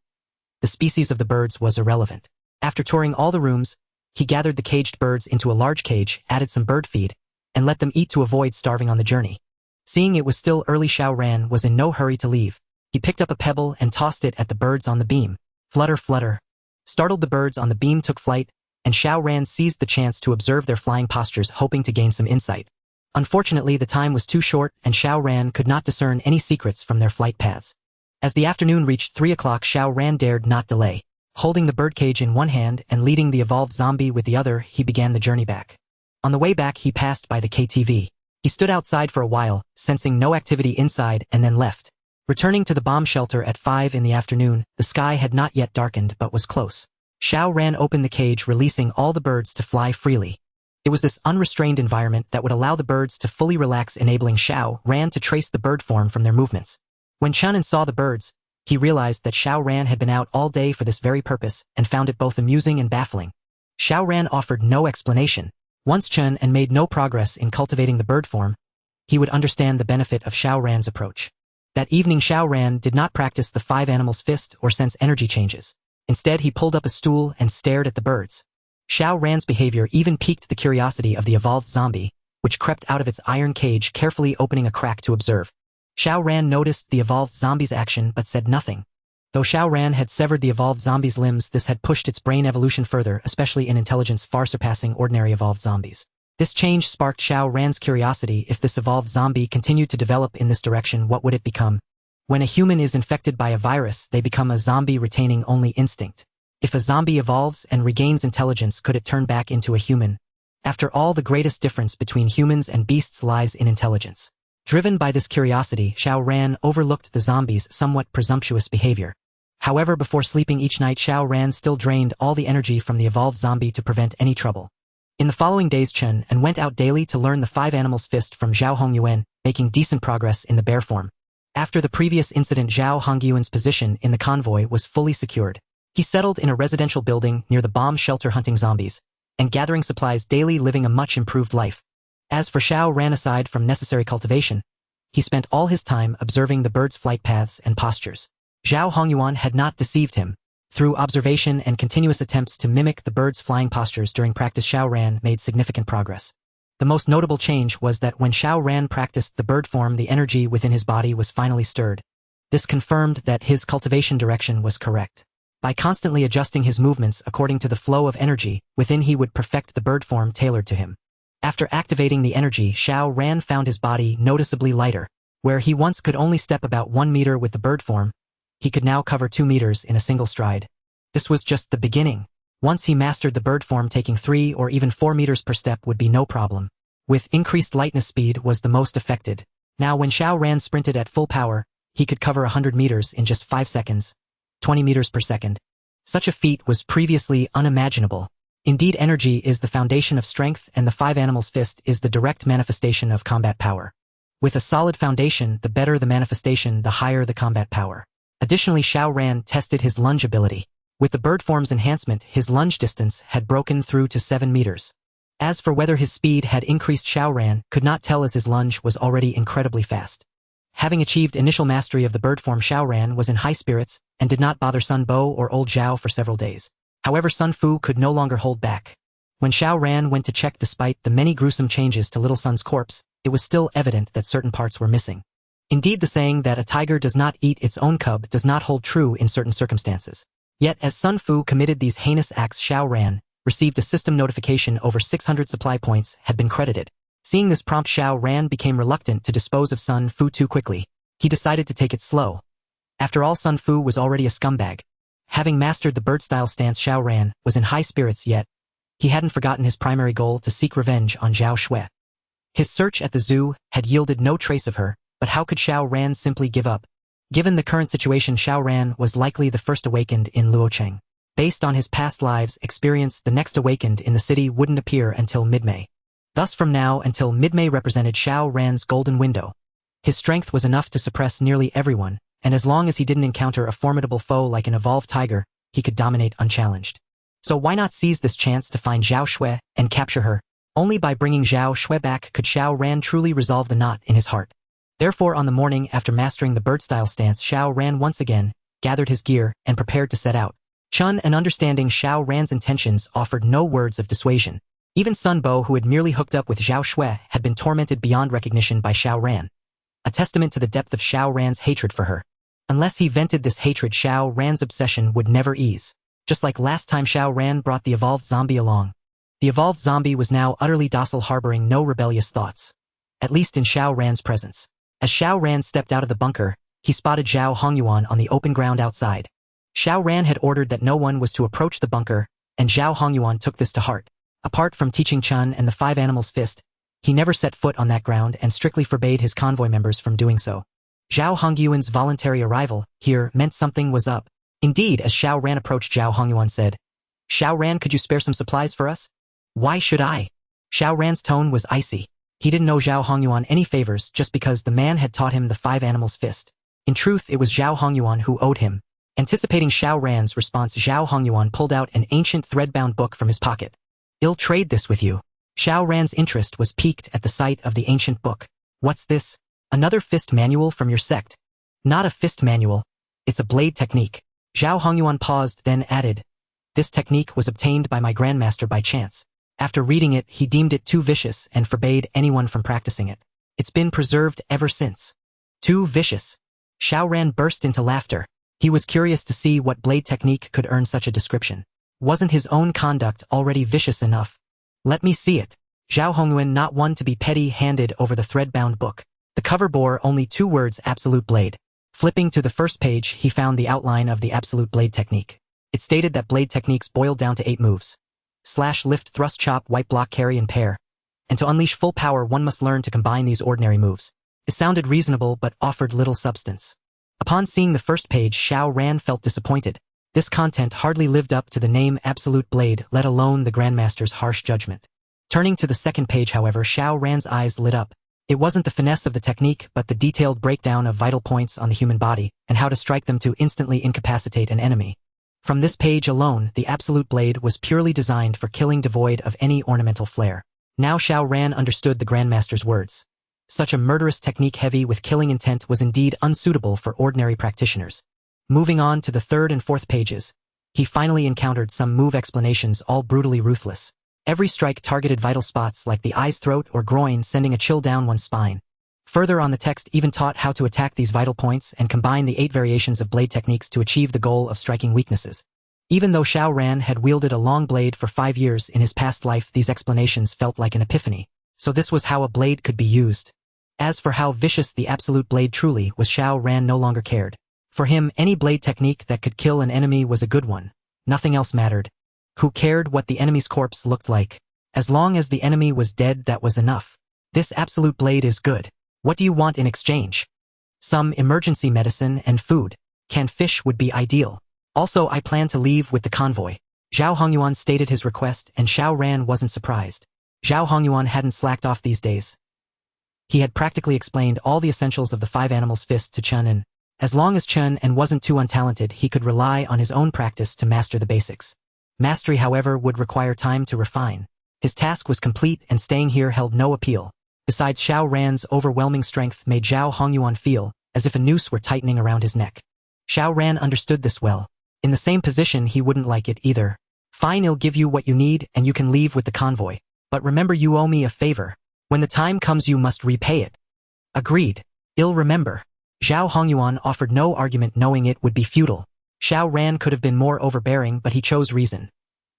The species of the birds was irrelevant. After touring all the rooms, he gathered the caged birds into a large cage, added some bird feed, and let them eat to avoid starving on the journey. Seeing it was still early, Xiao Ran was in no hurry to leave. He picked up a pebble and tossed it at the birds on the beam. Flutter, flutter. Startled, the birds on the beam took flight, and Xiao Ran seized the chance to observe their flying postures, hoping to gain some insight. Unfortunately, the time was too short, and Xiao Ran could not discern any secrets from their flight paths. As the afternoon reached 3 o'clock, Xiao Ran dared not delay. Holding the birdcage in one hand and leading the evolved zombie with the other, he began the journey back. On the way back, he passed by the KTV. He stood outside for a while, sensing no activity inside, and then left. Returning to the bomb shelter at 5 in the afternoon, the sky had not yet darkened but was close. Xiao Ran opened the cage, releasing all the birds to fly freely. It was this unrestrained environment that would allow the birds to fully relax, enabling Xiao Ran to trace the bird form from their movements. When Chunin saw the birds, he realized that Xiao Ran had been out all day for this very purpose and found it both amusing and baffling. Xiao Ran offered no explanation. Once Chunin made no progress in cultivating the bird form, he would understand the benefit of Xiao Ran's approach. That evening, Xiao Ran did not practice the 5 animals fist or sense energy changes. Instead, he pulled up a stool and stared at the birds. Xiao Ran's behavior even piqued the curiosity of the evolved zombie, which crept out of its iron cage, carefully opening a crack to observe. Xiao Ran noticed the evolved zombie's action but said nothing. Though Xiao Ran had severed the evolved zombie's limbs, this had pushed its brain evolution further, especially in intelligence far surpassing ordinary evolved zombies. This change sparked Xiao Ran's curiosity. If this evolved zombie continued to develop in this direction, what would it become? When a human is infected by a virus, they become a zombie retaining only instinct. If a zombie evolves and regains intelligence, could it turn back into a human? After all, the greatest difference between humans and beasts lies in intelligence. Driven by this curiosity, Xiao Ran overlooked the zombies' somewhat presumptuous behavior. However, before sleeping each night, Xiao Ran still drained all the energy from the evolved zombie to prevent any trouble. In the following days, Chen and went out daily to learn the 5 animals fist from Zhao Hongyuan, making decent progress in the bear form. After the previous incident, Zhao Hongyuan's position in the convoy was fully secured. He settled in a residential building near the bomb shelter hunting zombies, and gathering supplies daily, living a much improved life. As for Xiao Ran, aside from necessary cultivation, he spent all his time observing the birds' flight paths and postures. Zhao Hongyuan had not deceived him. Through observation and continuous attempts to mimic the birds' flying postures during practice, Xiao Ran made significant progress. The most notable change was that when Xiao Ran practiced the bird form, the energy within his body was finally stirred. This confirmed that his cultivation direction was correct. By constantly adjusting his movements according to the flow of energy within, he would perfect the bird form tailored to him. After activating the energy, Xiao Ran found his body noticeably lighter. Where he once could only step about 1 meter with the bird form, he could now cover 2 meters in a single stride. This was just the beginning. Once he mastered the bird form, taking 3 or even 4 meters per step would be no problem. With increased lightness, speed was the most affected. Now when Xiao Ran sprinted at full power, he could cover 100 meters in just 5 seconds, 20 meters per second. Such a feat was previously unimaginable. Indeed, energy is the foundation of strength, and the 5 animals fist is the direct manifestation of combat power. With a solid foundation, the better the manifestation, the higher the combat power. Additionally, Xiao Ran tested his lunge ability. With the bird form's enhancement, his lunge distance had broken through to 7 meters. As for whether his speed had increased, Xiao Ran could not tell, as his lunge was already incredibly fast. Having achieved initial mastery of the bird form, Xiao Ran was in high spirits and did not bother Sun Bo or old Zhao for several days. However, Sun Fu could no longer hold back. When Xiao Ran went to check, despite the many gruesome changes to Little Sun's corpse, it was still evident that certain parts were missing. Indeed, the saying that a tiger does not eat its own cub does not hold true in certain circumstances. Yet, as Sun Fu committed these heinous acts, Xiao Ran received a system notification over 600 supply points had been credited. Seeing this prompt, Xiao Ran became reluctant to dispose of Sun Fu too quickly. He decided to take it slow. After all, Sun Fu was already a scumbag. Having mastered the bird-style stance, Xiao Ran was in high spirits, yet he hadn't forgotten his primary goal, to seek revenge on Zhao Xue. His search at the zoo had yielded no trace of her, but how could Xiao Ran simply give up? Given the current situation, Xiao Ran was likely the first awakened in Luocheng. Based on his past lives experience, the next awakened in the city wouldn't appear until mid-May. Thus, from now until mid-May represented Xiao Ran's golden window. His strength was enough to suppress nearly everyone, and as long as he didn't encounter a formidable foe like an evolved tiger, he could dominate unchallenged. So why not seize this chance to find Zhao Xue and capture her? Only by bringing Zhao Xue back could Xiao Ran truly resolve the knot in his heart. Therefore, on the morning after mastering the bird-style stance, Xiao Ran once again gathered his gear and prepared to set out. Chun, and understanding Xiao Ran's intentions, offered no words of dissuasion. Even Sun Bo, who had merely hooked up with Zhao Xue, had been tormented beyond recognition by Xiao Ran, a testament to the depth of Xiao Ran's hatred for her. Unless he vented this hatred, Xiao Ran's obsession would never ease. Just like last time, Xiao Ran brought the evolved zombie along. The evolved zombie was now utterly docile, harboring no rebellious thoughts, at least in Xiao Ran's presence. As Xiao Ran stepped out of the bunker, he spotted Zhao Hongyuan on the open ground outside. Xiao Ran had ordered that no one was to approach the bunker, and Zhao Hongyuan took this to heart. Apart from teaching Chun and the 5 animals fist, he never set foot on that ground and strictly forbade his convoy members from doing so. Zhao Hongyuan's voluntary arrival here meant something was up. Indeed, as Xiao Ran approached, Zhao Hongyuan said, "Xiao Ran, could you spare some supplies for us?" "Why should I?" Xiao Ran's tone was icy. He didn't owe Zhao Hongyuan any favors just because the man had taught him the 5 animals fist. In truth, it was Zhao Hongyuan who owed him. Anticipating Xiao Ran's response, Zhao Hongyuan pulled out an ancient thread-bound book from his pocket. "I'll trade this with you." Xiao Ran's interest was piqued at the sight of the ancient book. "What's this? Another fist manual from your sect?" "Not a fist manual. It's a blade technique." Zhao Hongyuan paused, then added, "This technique was obtained by my grandmaster by chance. After reading it, he deemed it too vicious and forbade anyone from practicing it. It's been preserved ever since." "Too vicious?" Xiao Ran burst into laughter. He was curious to see what blade technique could earn such a description. Wasn't his own conduct already vicious enough? "Let me see it." Zhao Hongyuan, not one to be petty, handed over the thread-bound book. The cover bore only 2 words: Absolute Blade. Flipping to the first page, he found the outline of the Absolute Blade technique. It stated that blade techniques boiled down to 8 moves. slash, lift, thrust, chop, wipe, block, carry, and pair. And to unleash full power one must learn to combine these ordinary moves. It sounded reasonable but offered little substance. Upon seeing the first page, Xiao Ran felt disappointed. This content hardly lived up to the name Absolute Blade, let alone the Grandmaster's harsh judgment. Turning to the second page, however, Xiao Ran's eyes lit up. It wasn't the finesse of the technique, but the detailed breakdown of vital points on the human body, and how to strike them to instantly incapacitate an enemy. From this page alone, the Absolute Blade was purely designed for killing, devoid of any ornamental flair. Now Xiao Ran understood the Grandmaster's words. Such a murderous technique heavy with killing intent was indeed unsuitable for ordinary practitioners. Moving on to the third and fourth pages, he finally encountered some move explanations, all brutally ruthless. Every strike targeted vital spots like the eyes, throat, or groin, sending a chill down one's spine. Further on, the text even taught how to attack these vital points and combine the 8 variations of blade techniques to achieve the goal of striking weaknesses. Even though Xiao Ran had wielded a long blade for 5 years in his past life, these explanations felt like an epiphany. So this was how a blade could be used. As for how vicious the Absolute Blade truly was, Xiao Ran no longer cared. For him, any blade technique that could kill an enemy was a good one. Nothing else mattered. Who cared what the enemy's corpse looked like? As long as the enemy was dead, that was enough. This Absolute Blade is good. What do you want in exchange? Some emergency medicine and food. Canned fish would be ideal. Also, I plan to leave with the convoy. Zhao Hongyuan stated his request, and Xiao Ran wasn't surprised. Zhao Hongyuan hadn't slacked off these days. He had practically explained all the essentials of the 5 animals' fist to Chen En. As long as Chen En wasn't too untalented, he could rely on his own practice to master the basics. Mastery, however, would require time to refine. His task was complete, and staying here held no appeal. Besides, Xiao Ran's overwhelming strength made Zhao Hongyuan feel as if a noose were tightening around his neck. Xiao Ran understood this well. In the same position, he wouldn't like it either. Fine, I'll give you what you need, and you can leave with the convoy. But remember, you owe me a favor. When the time comes, you must repay it. Agreed. I'll remember. Zhao Hongyuan offered no argument, knowing it would be futile. Xiao Ran could have been more overbearing, but he chose reason.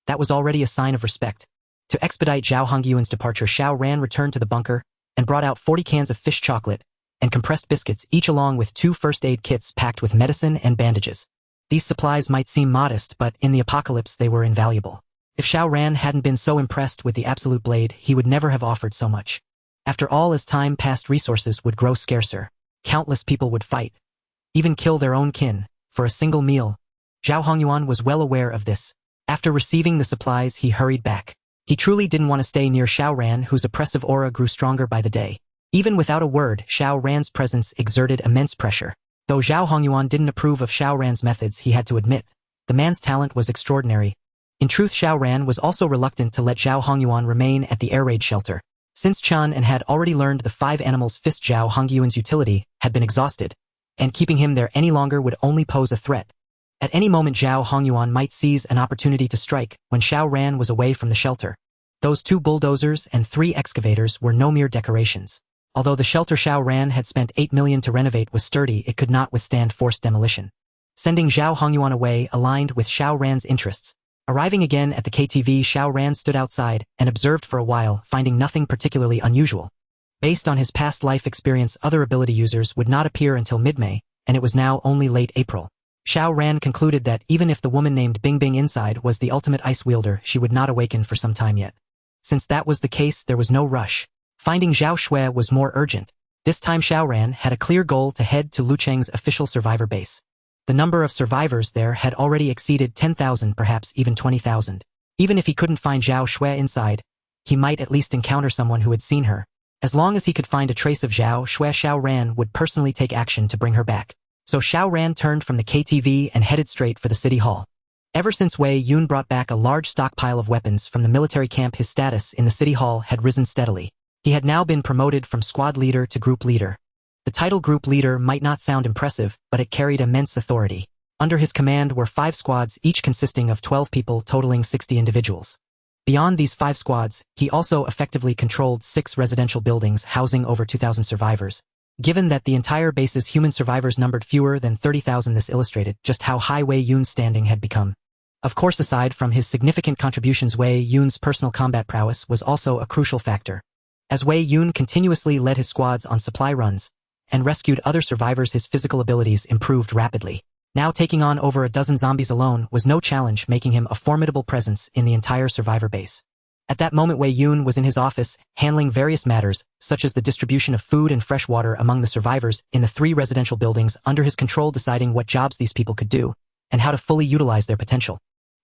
That was already a sign of respect. To expedite Zhao Hongyuan's departure, Xiao Ran returned to the bunker and brought out 40 cans of fish chocolate and compressed biscuits, each along with 2 first aid kits packed with medicine and bandages. These supplies might seem modest, but in the apocalypse they were invaluable. If Xiao Ran hadn't been so impressed with the Absolute Blade, he would never have offered so much. After all, as time passed, resources would grow scarcer. Countless people would fight, even kill their own kin, for a single meal. Zhao Hongyuan was well aware of this. After receiving the supplies, he hurried back. He truly didn't want to stay near Xiao Ran, whose oppressive aura grew stronger by the day. Even without a word, Xiao Ran's presence exerted immense pressure. Though Zhao Hongyuan didn't approve of Xiao Ran's methods, he had to admit, the man's talent was extraordinary. In truth, Xiao Ran was also reluctant to let Zhao Hongyuan remain at the air raid shelter. Since Chen En had already learned the 5 animals' fist, Zhao Hongyuan's utility had been exhausted, and keeping him there any longer would only pose a threat. At any moment, Zhao Hongyuan might seize an opportunity to strike when Xiao Ran was away from the shelter. Those 2 bulldozers and 3 excavators were no mere decorations. Although the shelter Xiao Ran had spent 8 million to renovate was sturdy, it could not withstand forced demolition. Sending Zhao Hongyuan away aligned with Xiao Ran's interests. Arriving again at the KTV, Xiao Ran stood outside and observed for a while, finding nothing particularly unusual. Based on his past life experience, other ability users would not appear until mid-May, and it was now only late April. Xiao Ran concluded that even if the woman named Bing Bing inside was the ultimate ice wielder, she would not awaken for some time yet. Since that was the case, there was no rush. Finding Zhao Xue was more urgent. This time Xiao Ran had a clear goal to head to Lucheng's official survivor base. The number of survivors there had already exceeded 10,000, perhaps even 20,000. Even if he couldn't find Zhao Xue inside, he might at least encounter someone who had seen her. As long as he could find a trace of Zhao Xue, Xiao Ran would personally take action to bring her back. So Xiao Ran turned from the KTV and headed straight for the city hall. Ever since Wei Yun brought back a large stockpile of weapons from the military camp, his status in the city hall had risen steadily. He had now been promoted from squad leader to group leader. The title group leader might not sound impressive, but it carried immense authority. Under his command were 5 squads, each consisting of 12 people, totaling 60 individuals. Beyond these 5 squads, he also effectively controlled 6 residential buildings housing over 2,000 survivors. Given that the entire base's human survivors numbered fewer than 30,000, this illustrated just how high Wei Yun's standing had become. Of course, aside from his significant contributions, Wei Yun's personal combat prowess was also a crucial factor. As Wei Yun continuously led his squads on supply runs and rescued other survivors, his physical abilities improved rapidly. Now taking on over a dozen zombies alone was no challenge, making him a formidable presence in the entire survivor base. At that moment Wei Yun was in his office, handling various matters, such as the distribution of food and fresh water among the survivors in the 3 residential buildings under his control, deciding what jobs these people could do, and how to fully utilize their potential.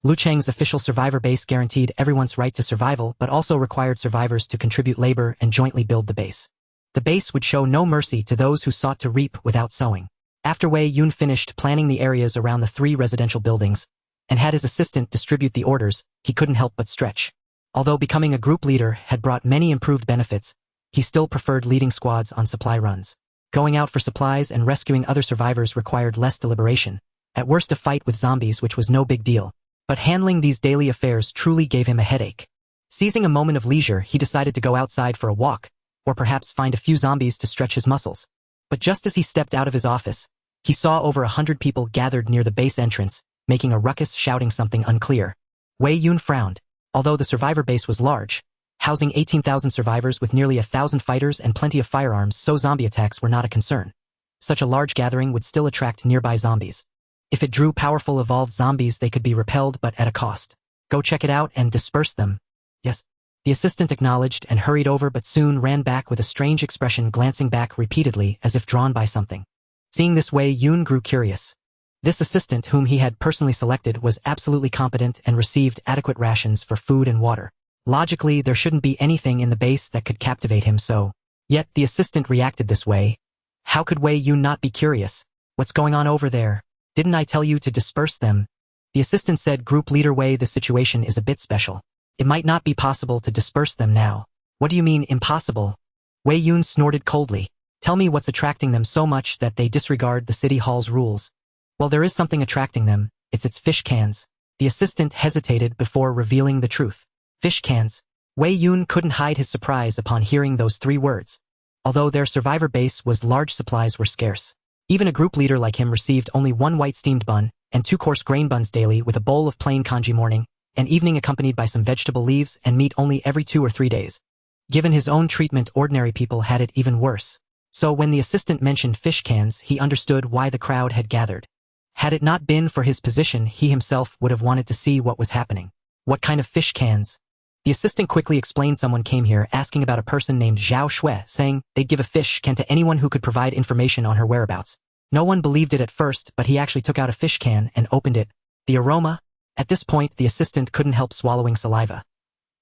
Liu Cheng's official survivor base guaranteed everyone's right to survival but also required survivors to contribute labor and jointly build the base. The base would show no mercy to those who sought to reap without sowing. After Wei Yun finished planning the areas around the 3 residential buildings and had his assistant distribute the orders, he couldn't help but stretch. Although becoming a group leader had brought many improved benefits, he still preferred leading squads on supply runs. Going out for supplies and rescuing other survivors required less deliberation. At worst a fight with zombies, which was no big deal. But handling these daily affairs truly gave him a headache. Seizing a moment of leisure, he decided to go outside for a walk, or perhaps find a few zombies to stretch his muscles. But just as he stepped out of his office, he saw over 100 people gathered near the base entrance, making a ruckus, shouting something unclear. Wei Yun frowned. Although the survivor base was large, housing 18,000 survivors with nearly 1,000 fighters and plenty of firearms, so zombie attacks were not a concern. Such a large gathering would still attract nearby zombies. If it drew powerful evolved zombies, they could be repelled, but at a cost. Go check it out and disperse them. Yes. The assistant acknowledged and hurried over, but soon ran back with a strange expression, glancing back repeatedly as if drawn by something. Seeing this, Wei Yun grew curious. This assistant, whom he had personally selected, was absolutely competent and received adequate rations for food and water. Logically, there shouldn't be anything in the base that could captivate him, so. Yet the assistant reacted this way. How could Wei Yun not be curious? What's going on over there? Didn't I tell you to disperse them? The assistant said, Group Leader Wei, the situation is a bit special. It might not be possible to disperse them now. What do you mean, impossible? Wei Yun snorted coldly. Tell me what's attracting them so much that they disregard the city hall's rules. Well, there is something attracting them. It's its fish cans. The assistant hesitated before revealing the truth. Fish cans. Wei Yun couldn't hide his surprise upon hearing those 3 words. Although their survivor base was large, supplies were scarce. Even a group leader like him received only 1 white steamed bun and 2 coarse grain buns daily, with a bowl of plain congee morning and evening accompanied by some vegetable leaves and meat only every 2 or 3 days. Given his own treatment, ordinary people had it even worse. So when the assistant mentioned fish cans, he understood why the crowd had gathered. Had it not been for his position, he himself would have wanted to see what was happening. What kind of fish cans? The assistant quickly explained someone came here asking about a person named Zhao Xue, saying they'd give a fish can to anyone who could provide information on her whereabouts. No one believed it at first, but he actually took out a fish can and opened it. The aroma? At this point, the assistant couldn't help swallowing saliva.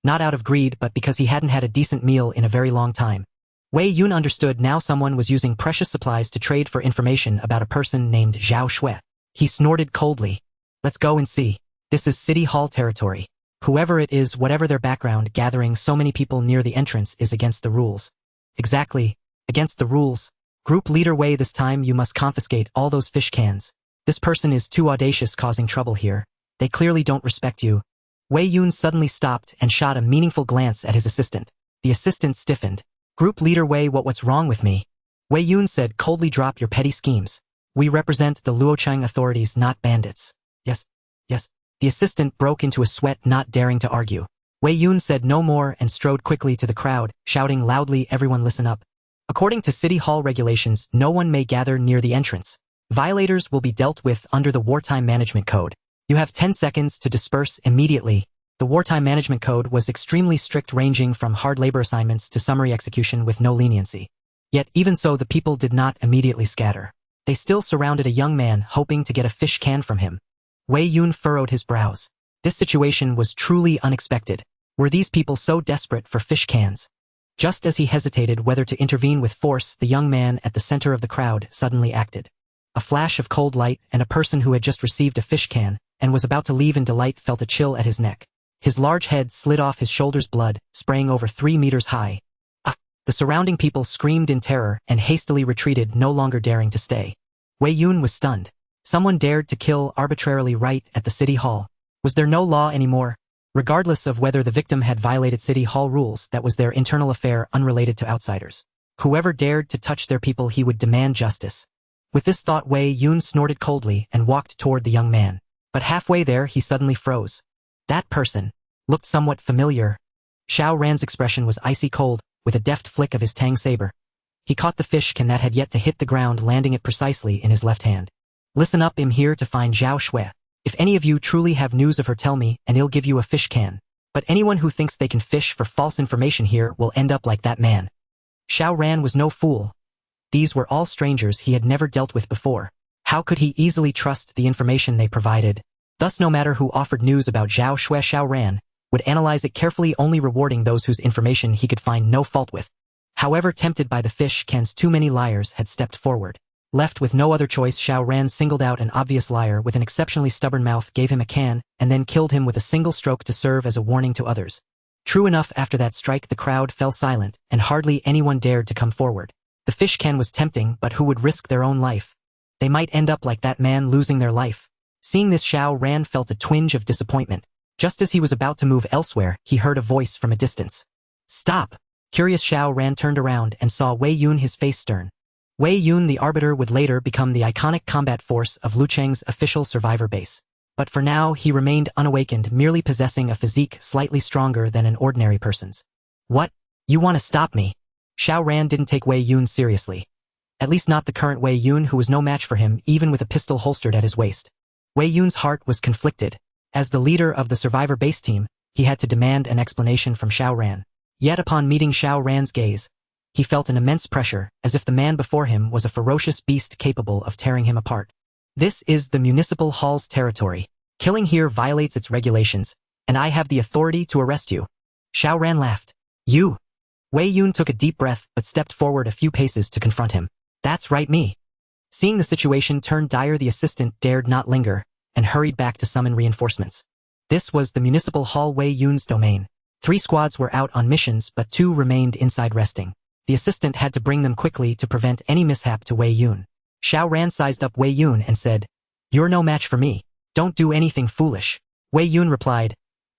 Not out of greed, but because he hadn't had a decent meal in a very long time. Wei Yun understood now someone was using precious supplies to trade for information about a person named Zhao Xue. He snorted coldly. Let's go and see. This is City Hall territory. Whoever it is, whatever their background, gathering so many people near the entrance is against the rules. Exactly. Against the rules. Group Leader Wei, this time you must confiscate all those fish cans. This person is too audacious, causing trouble here. They clearly don't respect you. Wei Yun suddenly stopped and shot a meaningful glance at his assistant. The assistant stiffened. Group Leader Wei, what's wrong with me? Wei Yun said coldly, drop your petty schemes. We represent the Luocheng authorities, not bandits. Yes. Yes. The assistant broke into a sweat, not daring to argue. Wei Yun said no more and strode quickly to the crowd, shouting loudly, everyone listen up. According to City Hall regulations, no one may gather near the entrance. Violators will be dealt with under the Wartime Management Code. You have 10 seconds to disperse immediately. The Wartime Management Code was extremely strict, ranging from hard labor assignments to summary execution with no leniency. Yet even so, the people did not immediately scatter. They still surrounded a young man, hoping to get a fish can from him. Wei Yun furrowed his brows. This situation was truly unexpected. Were these people so desperate for fish cans? Just as he hesitated whether to intervene with force, the young man at the center of the crowd suddenly acted. A flash of cold light, and a person who had just received a fish can and was about to leave in delight felt a chill at his neck. His large head slid off his shoulders, blood spraying over 3 meters high. The surrounding people screamed in terror and hastily retreated, no longer daring to stay. Wei Yun was stunned. Someone dared to kill arbitrarily right at the City Hall. Was there no law anymore? Regardless of whether the victim had violated City Hall rules, that was their internal affair, unrelated to outsiders. Whoever dared to touch their people, he would demand justice. With this thought, Wei Yun snorted coldly and walked toward the young man. But halfway there, he suddenly froze. That person looked somewhat familiar. Xiao Ran's expression was icy cold. With a deft flick of his tang saber, he caught the fish can that had yet to hit the ground, landing it precisely in his left hand. Listen up, I'm here to find Zhao Xue. If any of you truly have news of her, tell me, and he'll give you a fish can. But anyone who thinks they can fish for false information here will end up like that man. Xiao Ran was no fool. These were all strangers he had never dealt with before. How could he easily trust the information they provided? Thus, no matter who offered news about Zhao Xue, Xiao Ran would analyze it carefully, only rewarding those whose information he could find no fault with. However, tempted by the fish cans, too many liars had stepped forward. Left with no other choice, Xiao Ran singled out an obvious liar with an exceptionally stubborn mouth, gave him a can, and then killed him with a single stroke to serve as a warning to others. True enough, after that strike the crowd fell silent, and hardly anyone dared to come forward. The fish can was tempting, but who would risk their own life? They might end up like that man, losing their life. Seeing this, Xiao Ran felt a twinge of disappointment. Just as he was about to move elsewhere, he heard a voice from a distance. Stop! Curious, Xiao Ran turned around and saw Wei Yun, his face stern. Wei Yun, the Arbiter, would later become the iconic combat force of Liu Cheng's official survivor base. But for now, he remained unawakened, merely possessing a physique slightly stronger than an ordinary person's. What? You want to stop me? Xiao Ran didn't take Wei Yun seriously. At least not the current Wei Yun, who was no match for him, even with a pistol holstered at his waist. Wei Yun's heart was conflicted. As the leader of the survivor base team, he had to demand an explanation from Xiao Ran. Yet upon meeting Xiao Ran's gaze, he felt an immense pressure, as if the man before him was a ferocious beast capable of tearing him apart. This is the municipal hall's territory. Killing here violates its regulations, and I have the authority to arrest you. Xiao Ran laughed. You? Wei Yun took a deep breath but stepped forward a few paces to confront him. That's right, me. Seeing the situation turn dire, the assistant dared not linger and hurried back to summon reinforcements. This was the municipal hall, Wei Yun's domain. 3 squads were out on missions, but 2 remained inside resting. The assistant had to bring them quickly to prevent any mishap to Wei Yun. Xiao Ran sized up Wei Yun and said, "You're no match for me. Don't do anything foolish." Wei Yun replied,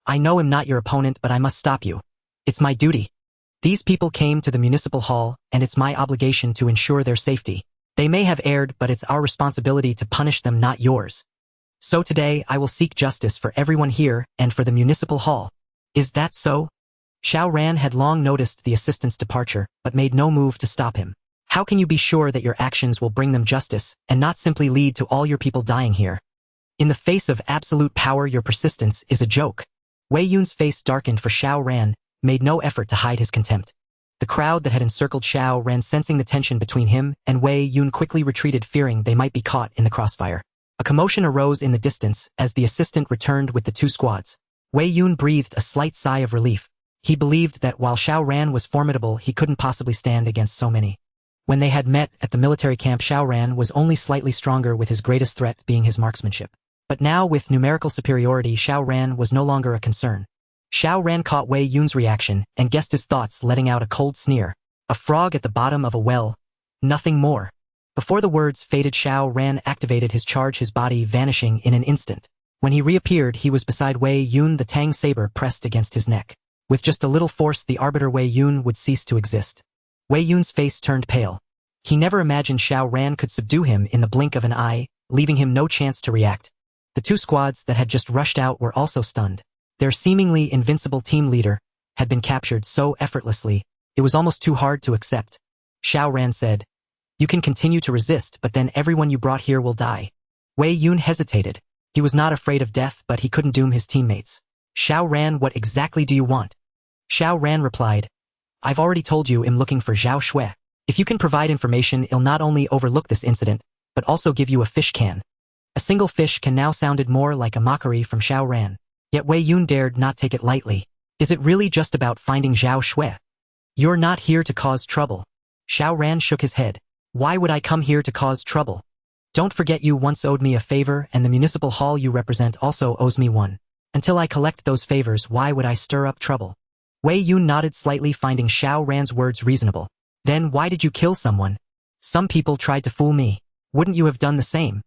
"I know I'm not your opponent, but I must stop you. It's my duty. These people came to the municipal hall, and it's my obligation to ensure their safety. They may have erred, but it's our responsibility to punish them, not yours. So today I will seek justice for everyone here and for the municipal hall." Is that so? Xiao Ran had long noticed the assistant's departure, but made no move to stop him. How can you be sure that your actions will bring them justice, and not simply lead to all your people dying here? In the face of absolute power, your persistence is a joke. Wei Yun's face darkened, for Xiao Ran made no effort to hide his contempt. The crowd that had encircled Xiao Ran, sensing the tension between him and Wei Yun, quickly retreated, fearing they might be caught in the crossfire. A commotion arose in the distance as the assistant returned with the 2 squads. Wei Yun breathed a slight sigh of relief. He believed that while Xiao Ran was formidable, he couldn't possibly stand against so many. When they had met at the military camp, Xiao Ran was only slightly stronger, with his greatest threat being his marksmanship. But now, with numerical superiority, Xiao Ran was no longer a concern. Xiao Ran caught Wei Yun's reaction and guessed his thoughts, letting out a cold sneer. A frog at the bottom of a well. Nothing more. Before the words faded, Xiao Ran activated his charge, his body vanishing in an instant. When he reappeared, he was beside Wei Yun, the Tang saber pressed against his neck. With just a little force, the Arbiter Wei Yun would cease to exist. Wei Yun's face turned pale. He never imagined Xiao Ran could subdue him in the blink of an eye, leaving him no chance to react. The 2 squads that had just rushed out were also stunned. Their seemingly invincible team leader had been captured so effortlessly, it was almost too hard to accept. Xiao Ran said, "You can continue to resist, but then everyone you brought here will die." Wei Yun hesitated. He was not afraid of death, but he couldn't doom his teammates. "Xiao Ran, what exactly do you want?" Xiao Ran replied, "I've already told you I'm looking for Zhao Xue. If you can provide information, I'll not only overlook this incident, but also give you a fish can." A single fish can now sounded more like a mockery from Xiao Ran. Yet Wei Yun dared not take it lightly. Is it really just about finding Zhao Xue? You're not here to cause trouble. Xiao Ran shook his head. Why would I come here to cause trouble? Don't forget you once owed me a favor, and the municipal hall you represent also owes me one. Until I collect those favors, why would I stir up trouble? Wei Yun nodded slightly, finding Xiao Ran's words reasonable. Then why did you kill someone? Some people tried to fool me. Wouldn't you have done the same?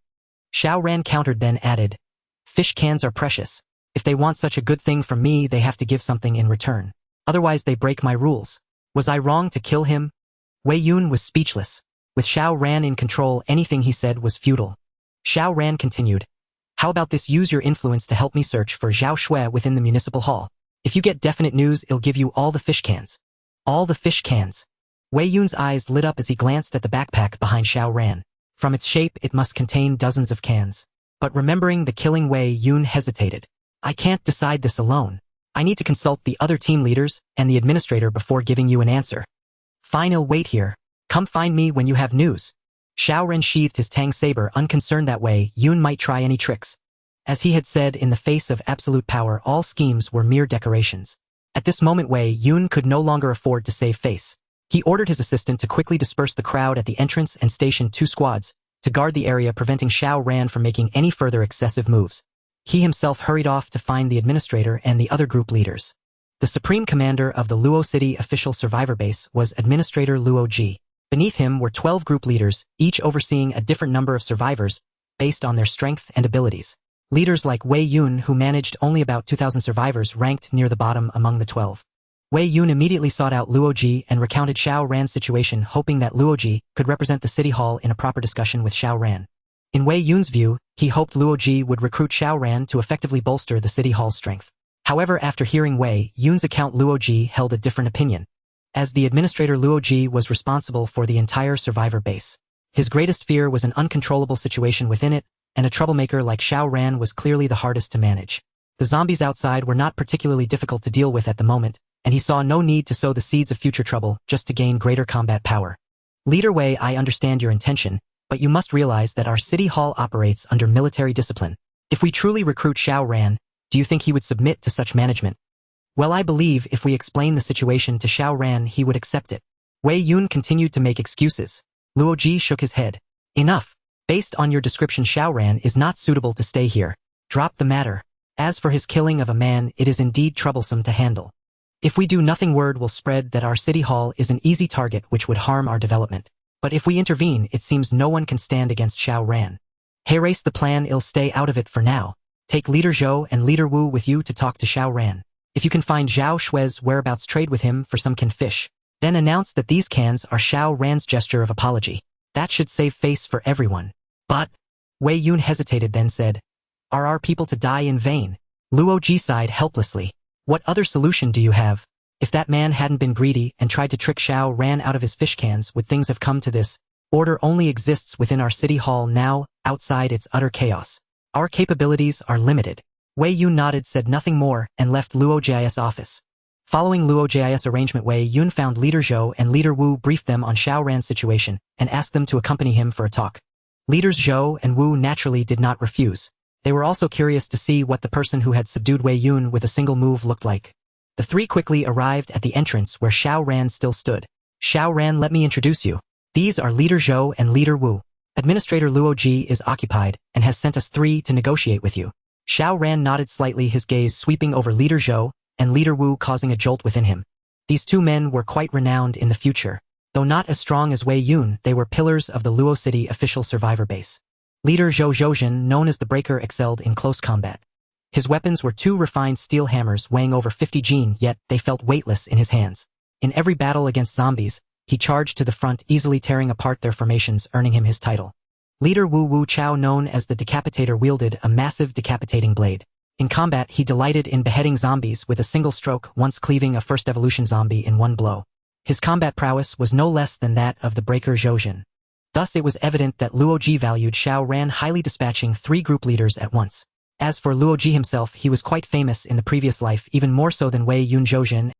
Xiao Ran countered, then added, "Fish cans are precious. If they want such a good thing from me, they have to give something in return. Otherwise they break my rules. Was I wrong to kill him?" Wei Yun was speechless. With Xiao Ran in control, anything he said was futile. Xiao Ran continued, "How about this? Use your influence to help me search for Zhao Xue within the municipal hall. If you get definite news, I'll give you all the fish cans." All the fish cans. Wei Yun's eyes lit up as he glanced at the backpack behind Xiao Ran. From its shape, it must contain dozens of cans. But remembering the killing Wei Yun hesitated. I can't decide this alone. I need to consult the other team leaders and the administrator before giving you an answer. Fine, I'll wait here. Come find me when you have news. Xiao Ran sheathed his Tang saber, unconcerned that Wei Yun might try any tricks. As he had said, in the face of absolute power, all schemes were mere decorations. At this moment, Wei Yun could no longer afford to save face. He ordered his assistant to quickly disperse the crowd at the entrance and station 2 squads to guard the area, preventing Xiao Ran from making any further excessive moves. He himself hurried off to find the administrator and the other group leaders. The supreme commander of the Luo City official survivor base was Administrator Luo Ji. Beneath him were 12 group leaders, each overseeing a different number of survivors based on their strength and abilities. Leaders like Wei Yun, who managed only about 2,000 survivors, ranked near the bottom among the 12. Wei Yun immediately sought out Luo Ji and recounted Xiao Ran's situation, hoping that Luo Ji could represent the city hall in a proper discussion with Xiao Ran. In Wei Yun's view, he hoped Luo Ji would recruit Xiao Ran to effectively bolster the city hall's strength. However, after hearing Wei Yun's account, Luo Ji held a different opinion. As the administrator, Luo Ji was responsible for the entire survivor base. His greatest fear was an uncontrollable situation within it, and a troublemaker like Xiao Ran was clearly the hardest to manage. The zombies outside were not particularly difficult to deal with at the moment, and he saw no need to sow the seeds of future trouble just to gain greater combat power. Leader Wei, I understand your intention, but you must realize that our city hall operates under military discipline. If we truly recruit Xiao Ran, do you think he would submit to such management? Well, I believe if we explain the situation to Xiao Ran, he would accept it. Wei Yun continued to make excuses. Luo Ji shook his head. Enough. Based on your description, Xiao Ran is not suitable to stay here. Drop the matter. As for his killing of a man, it is indeed troublesome to handle. If we do nothing, word will spread that our city hall is an easy target which would harm our development. But if we intervene, it seems no one can stand against Xiao Ran. Erase the plan, I'll stay out of it for now. Take Leader Zhou and Leader Wu with you to talk to Xiao Ran. If you can find Zhao Xue's whereabouts, trade with him for some canned fish. Then announce that these cans are Xiao Ran's gesture of apology. That should save face for everyone. But Wei Yun hesitated, then said, Are our people to die in vain? Luo Ji sighed helplessly. What other solution do you have? If that man hadn't been greedy and tried to trick Xiao Ran out of his fish cans, would things have come to this? Order only exists within our city hall now, outside it's utter chaos. Our capabilities are limited. Wei Yun nodded, said nothing more, and left Luo Ji's office. Following Luo Ji's arrangement, Wei Yun found Leader Zhou and Leader Wu, briefed them on Xiao Ran's situation, and asked them to accompany him for a talk. Leaders Zhou and Wu naturally did not refuse. They were also curious to see what the person who had subdued Wei Yun with a single move looked like. The three quickly arrived at the entrance where Xiao Ran still stood. Xiao Ran, let me introduce you. These are Leader Zhou and Leader Wu. Administrator Luo Ji is occupied and has sent us 3 to negotiate with you. Xiao Ran nodded slightly, his gaze sweeping over Leader Zhou and Leader Wu, causing a jolt within him. These 2 men were quite renowned in the future. Though not as strong as Wei Yun, they were pillars of the Luo City official survivor base. Leader Zhou Zhoujin, known as the Breaker, excelled in close combat. His weapons were 2 refined steel hammers weighing over 50 jin, yet they felt weightless in his hands. In every battle against zombies, he charged to the front, easily tearing apart their formations, earning him his title. Leader Wu Chao, known as the Decapitator, wielded a massive decapitating blade. In combat, he delighted in beheading zombies with a single stroke, once cleaving a first evolution zombie in one blow. His combat prowess was no less than that of the Breaker Zhoujin. Thus it was evident that Luo Ji valued Xiao Ran highly, dispatching 3 group leaders at once. As for Luo Ji himself, he was quite famous in the previous life, even more so than Wei Yun Zhoujin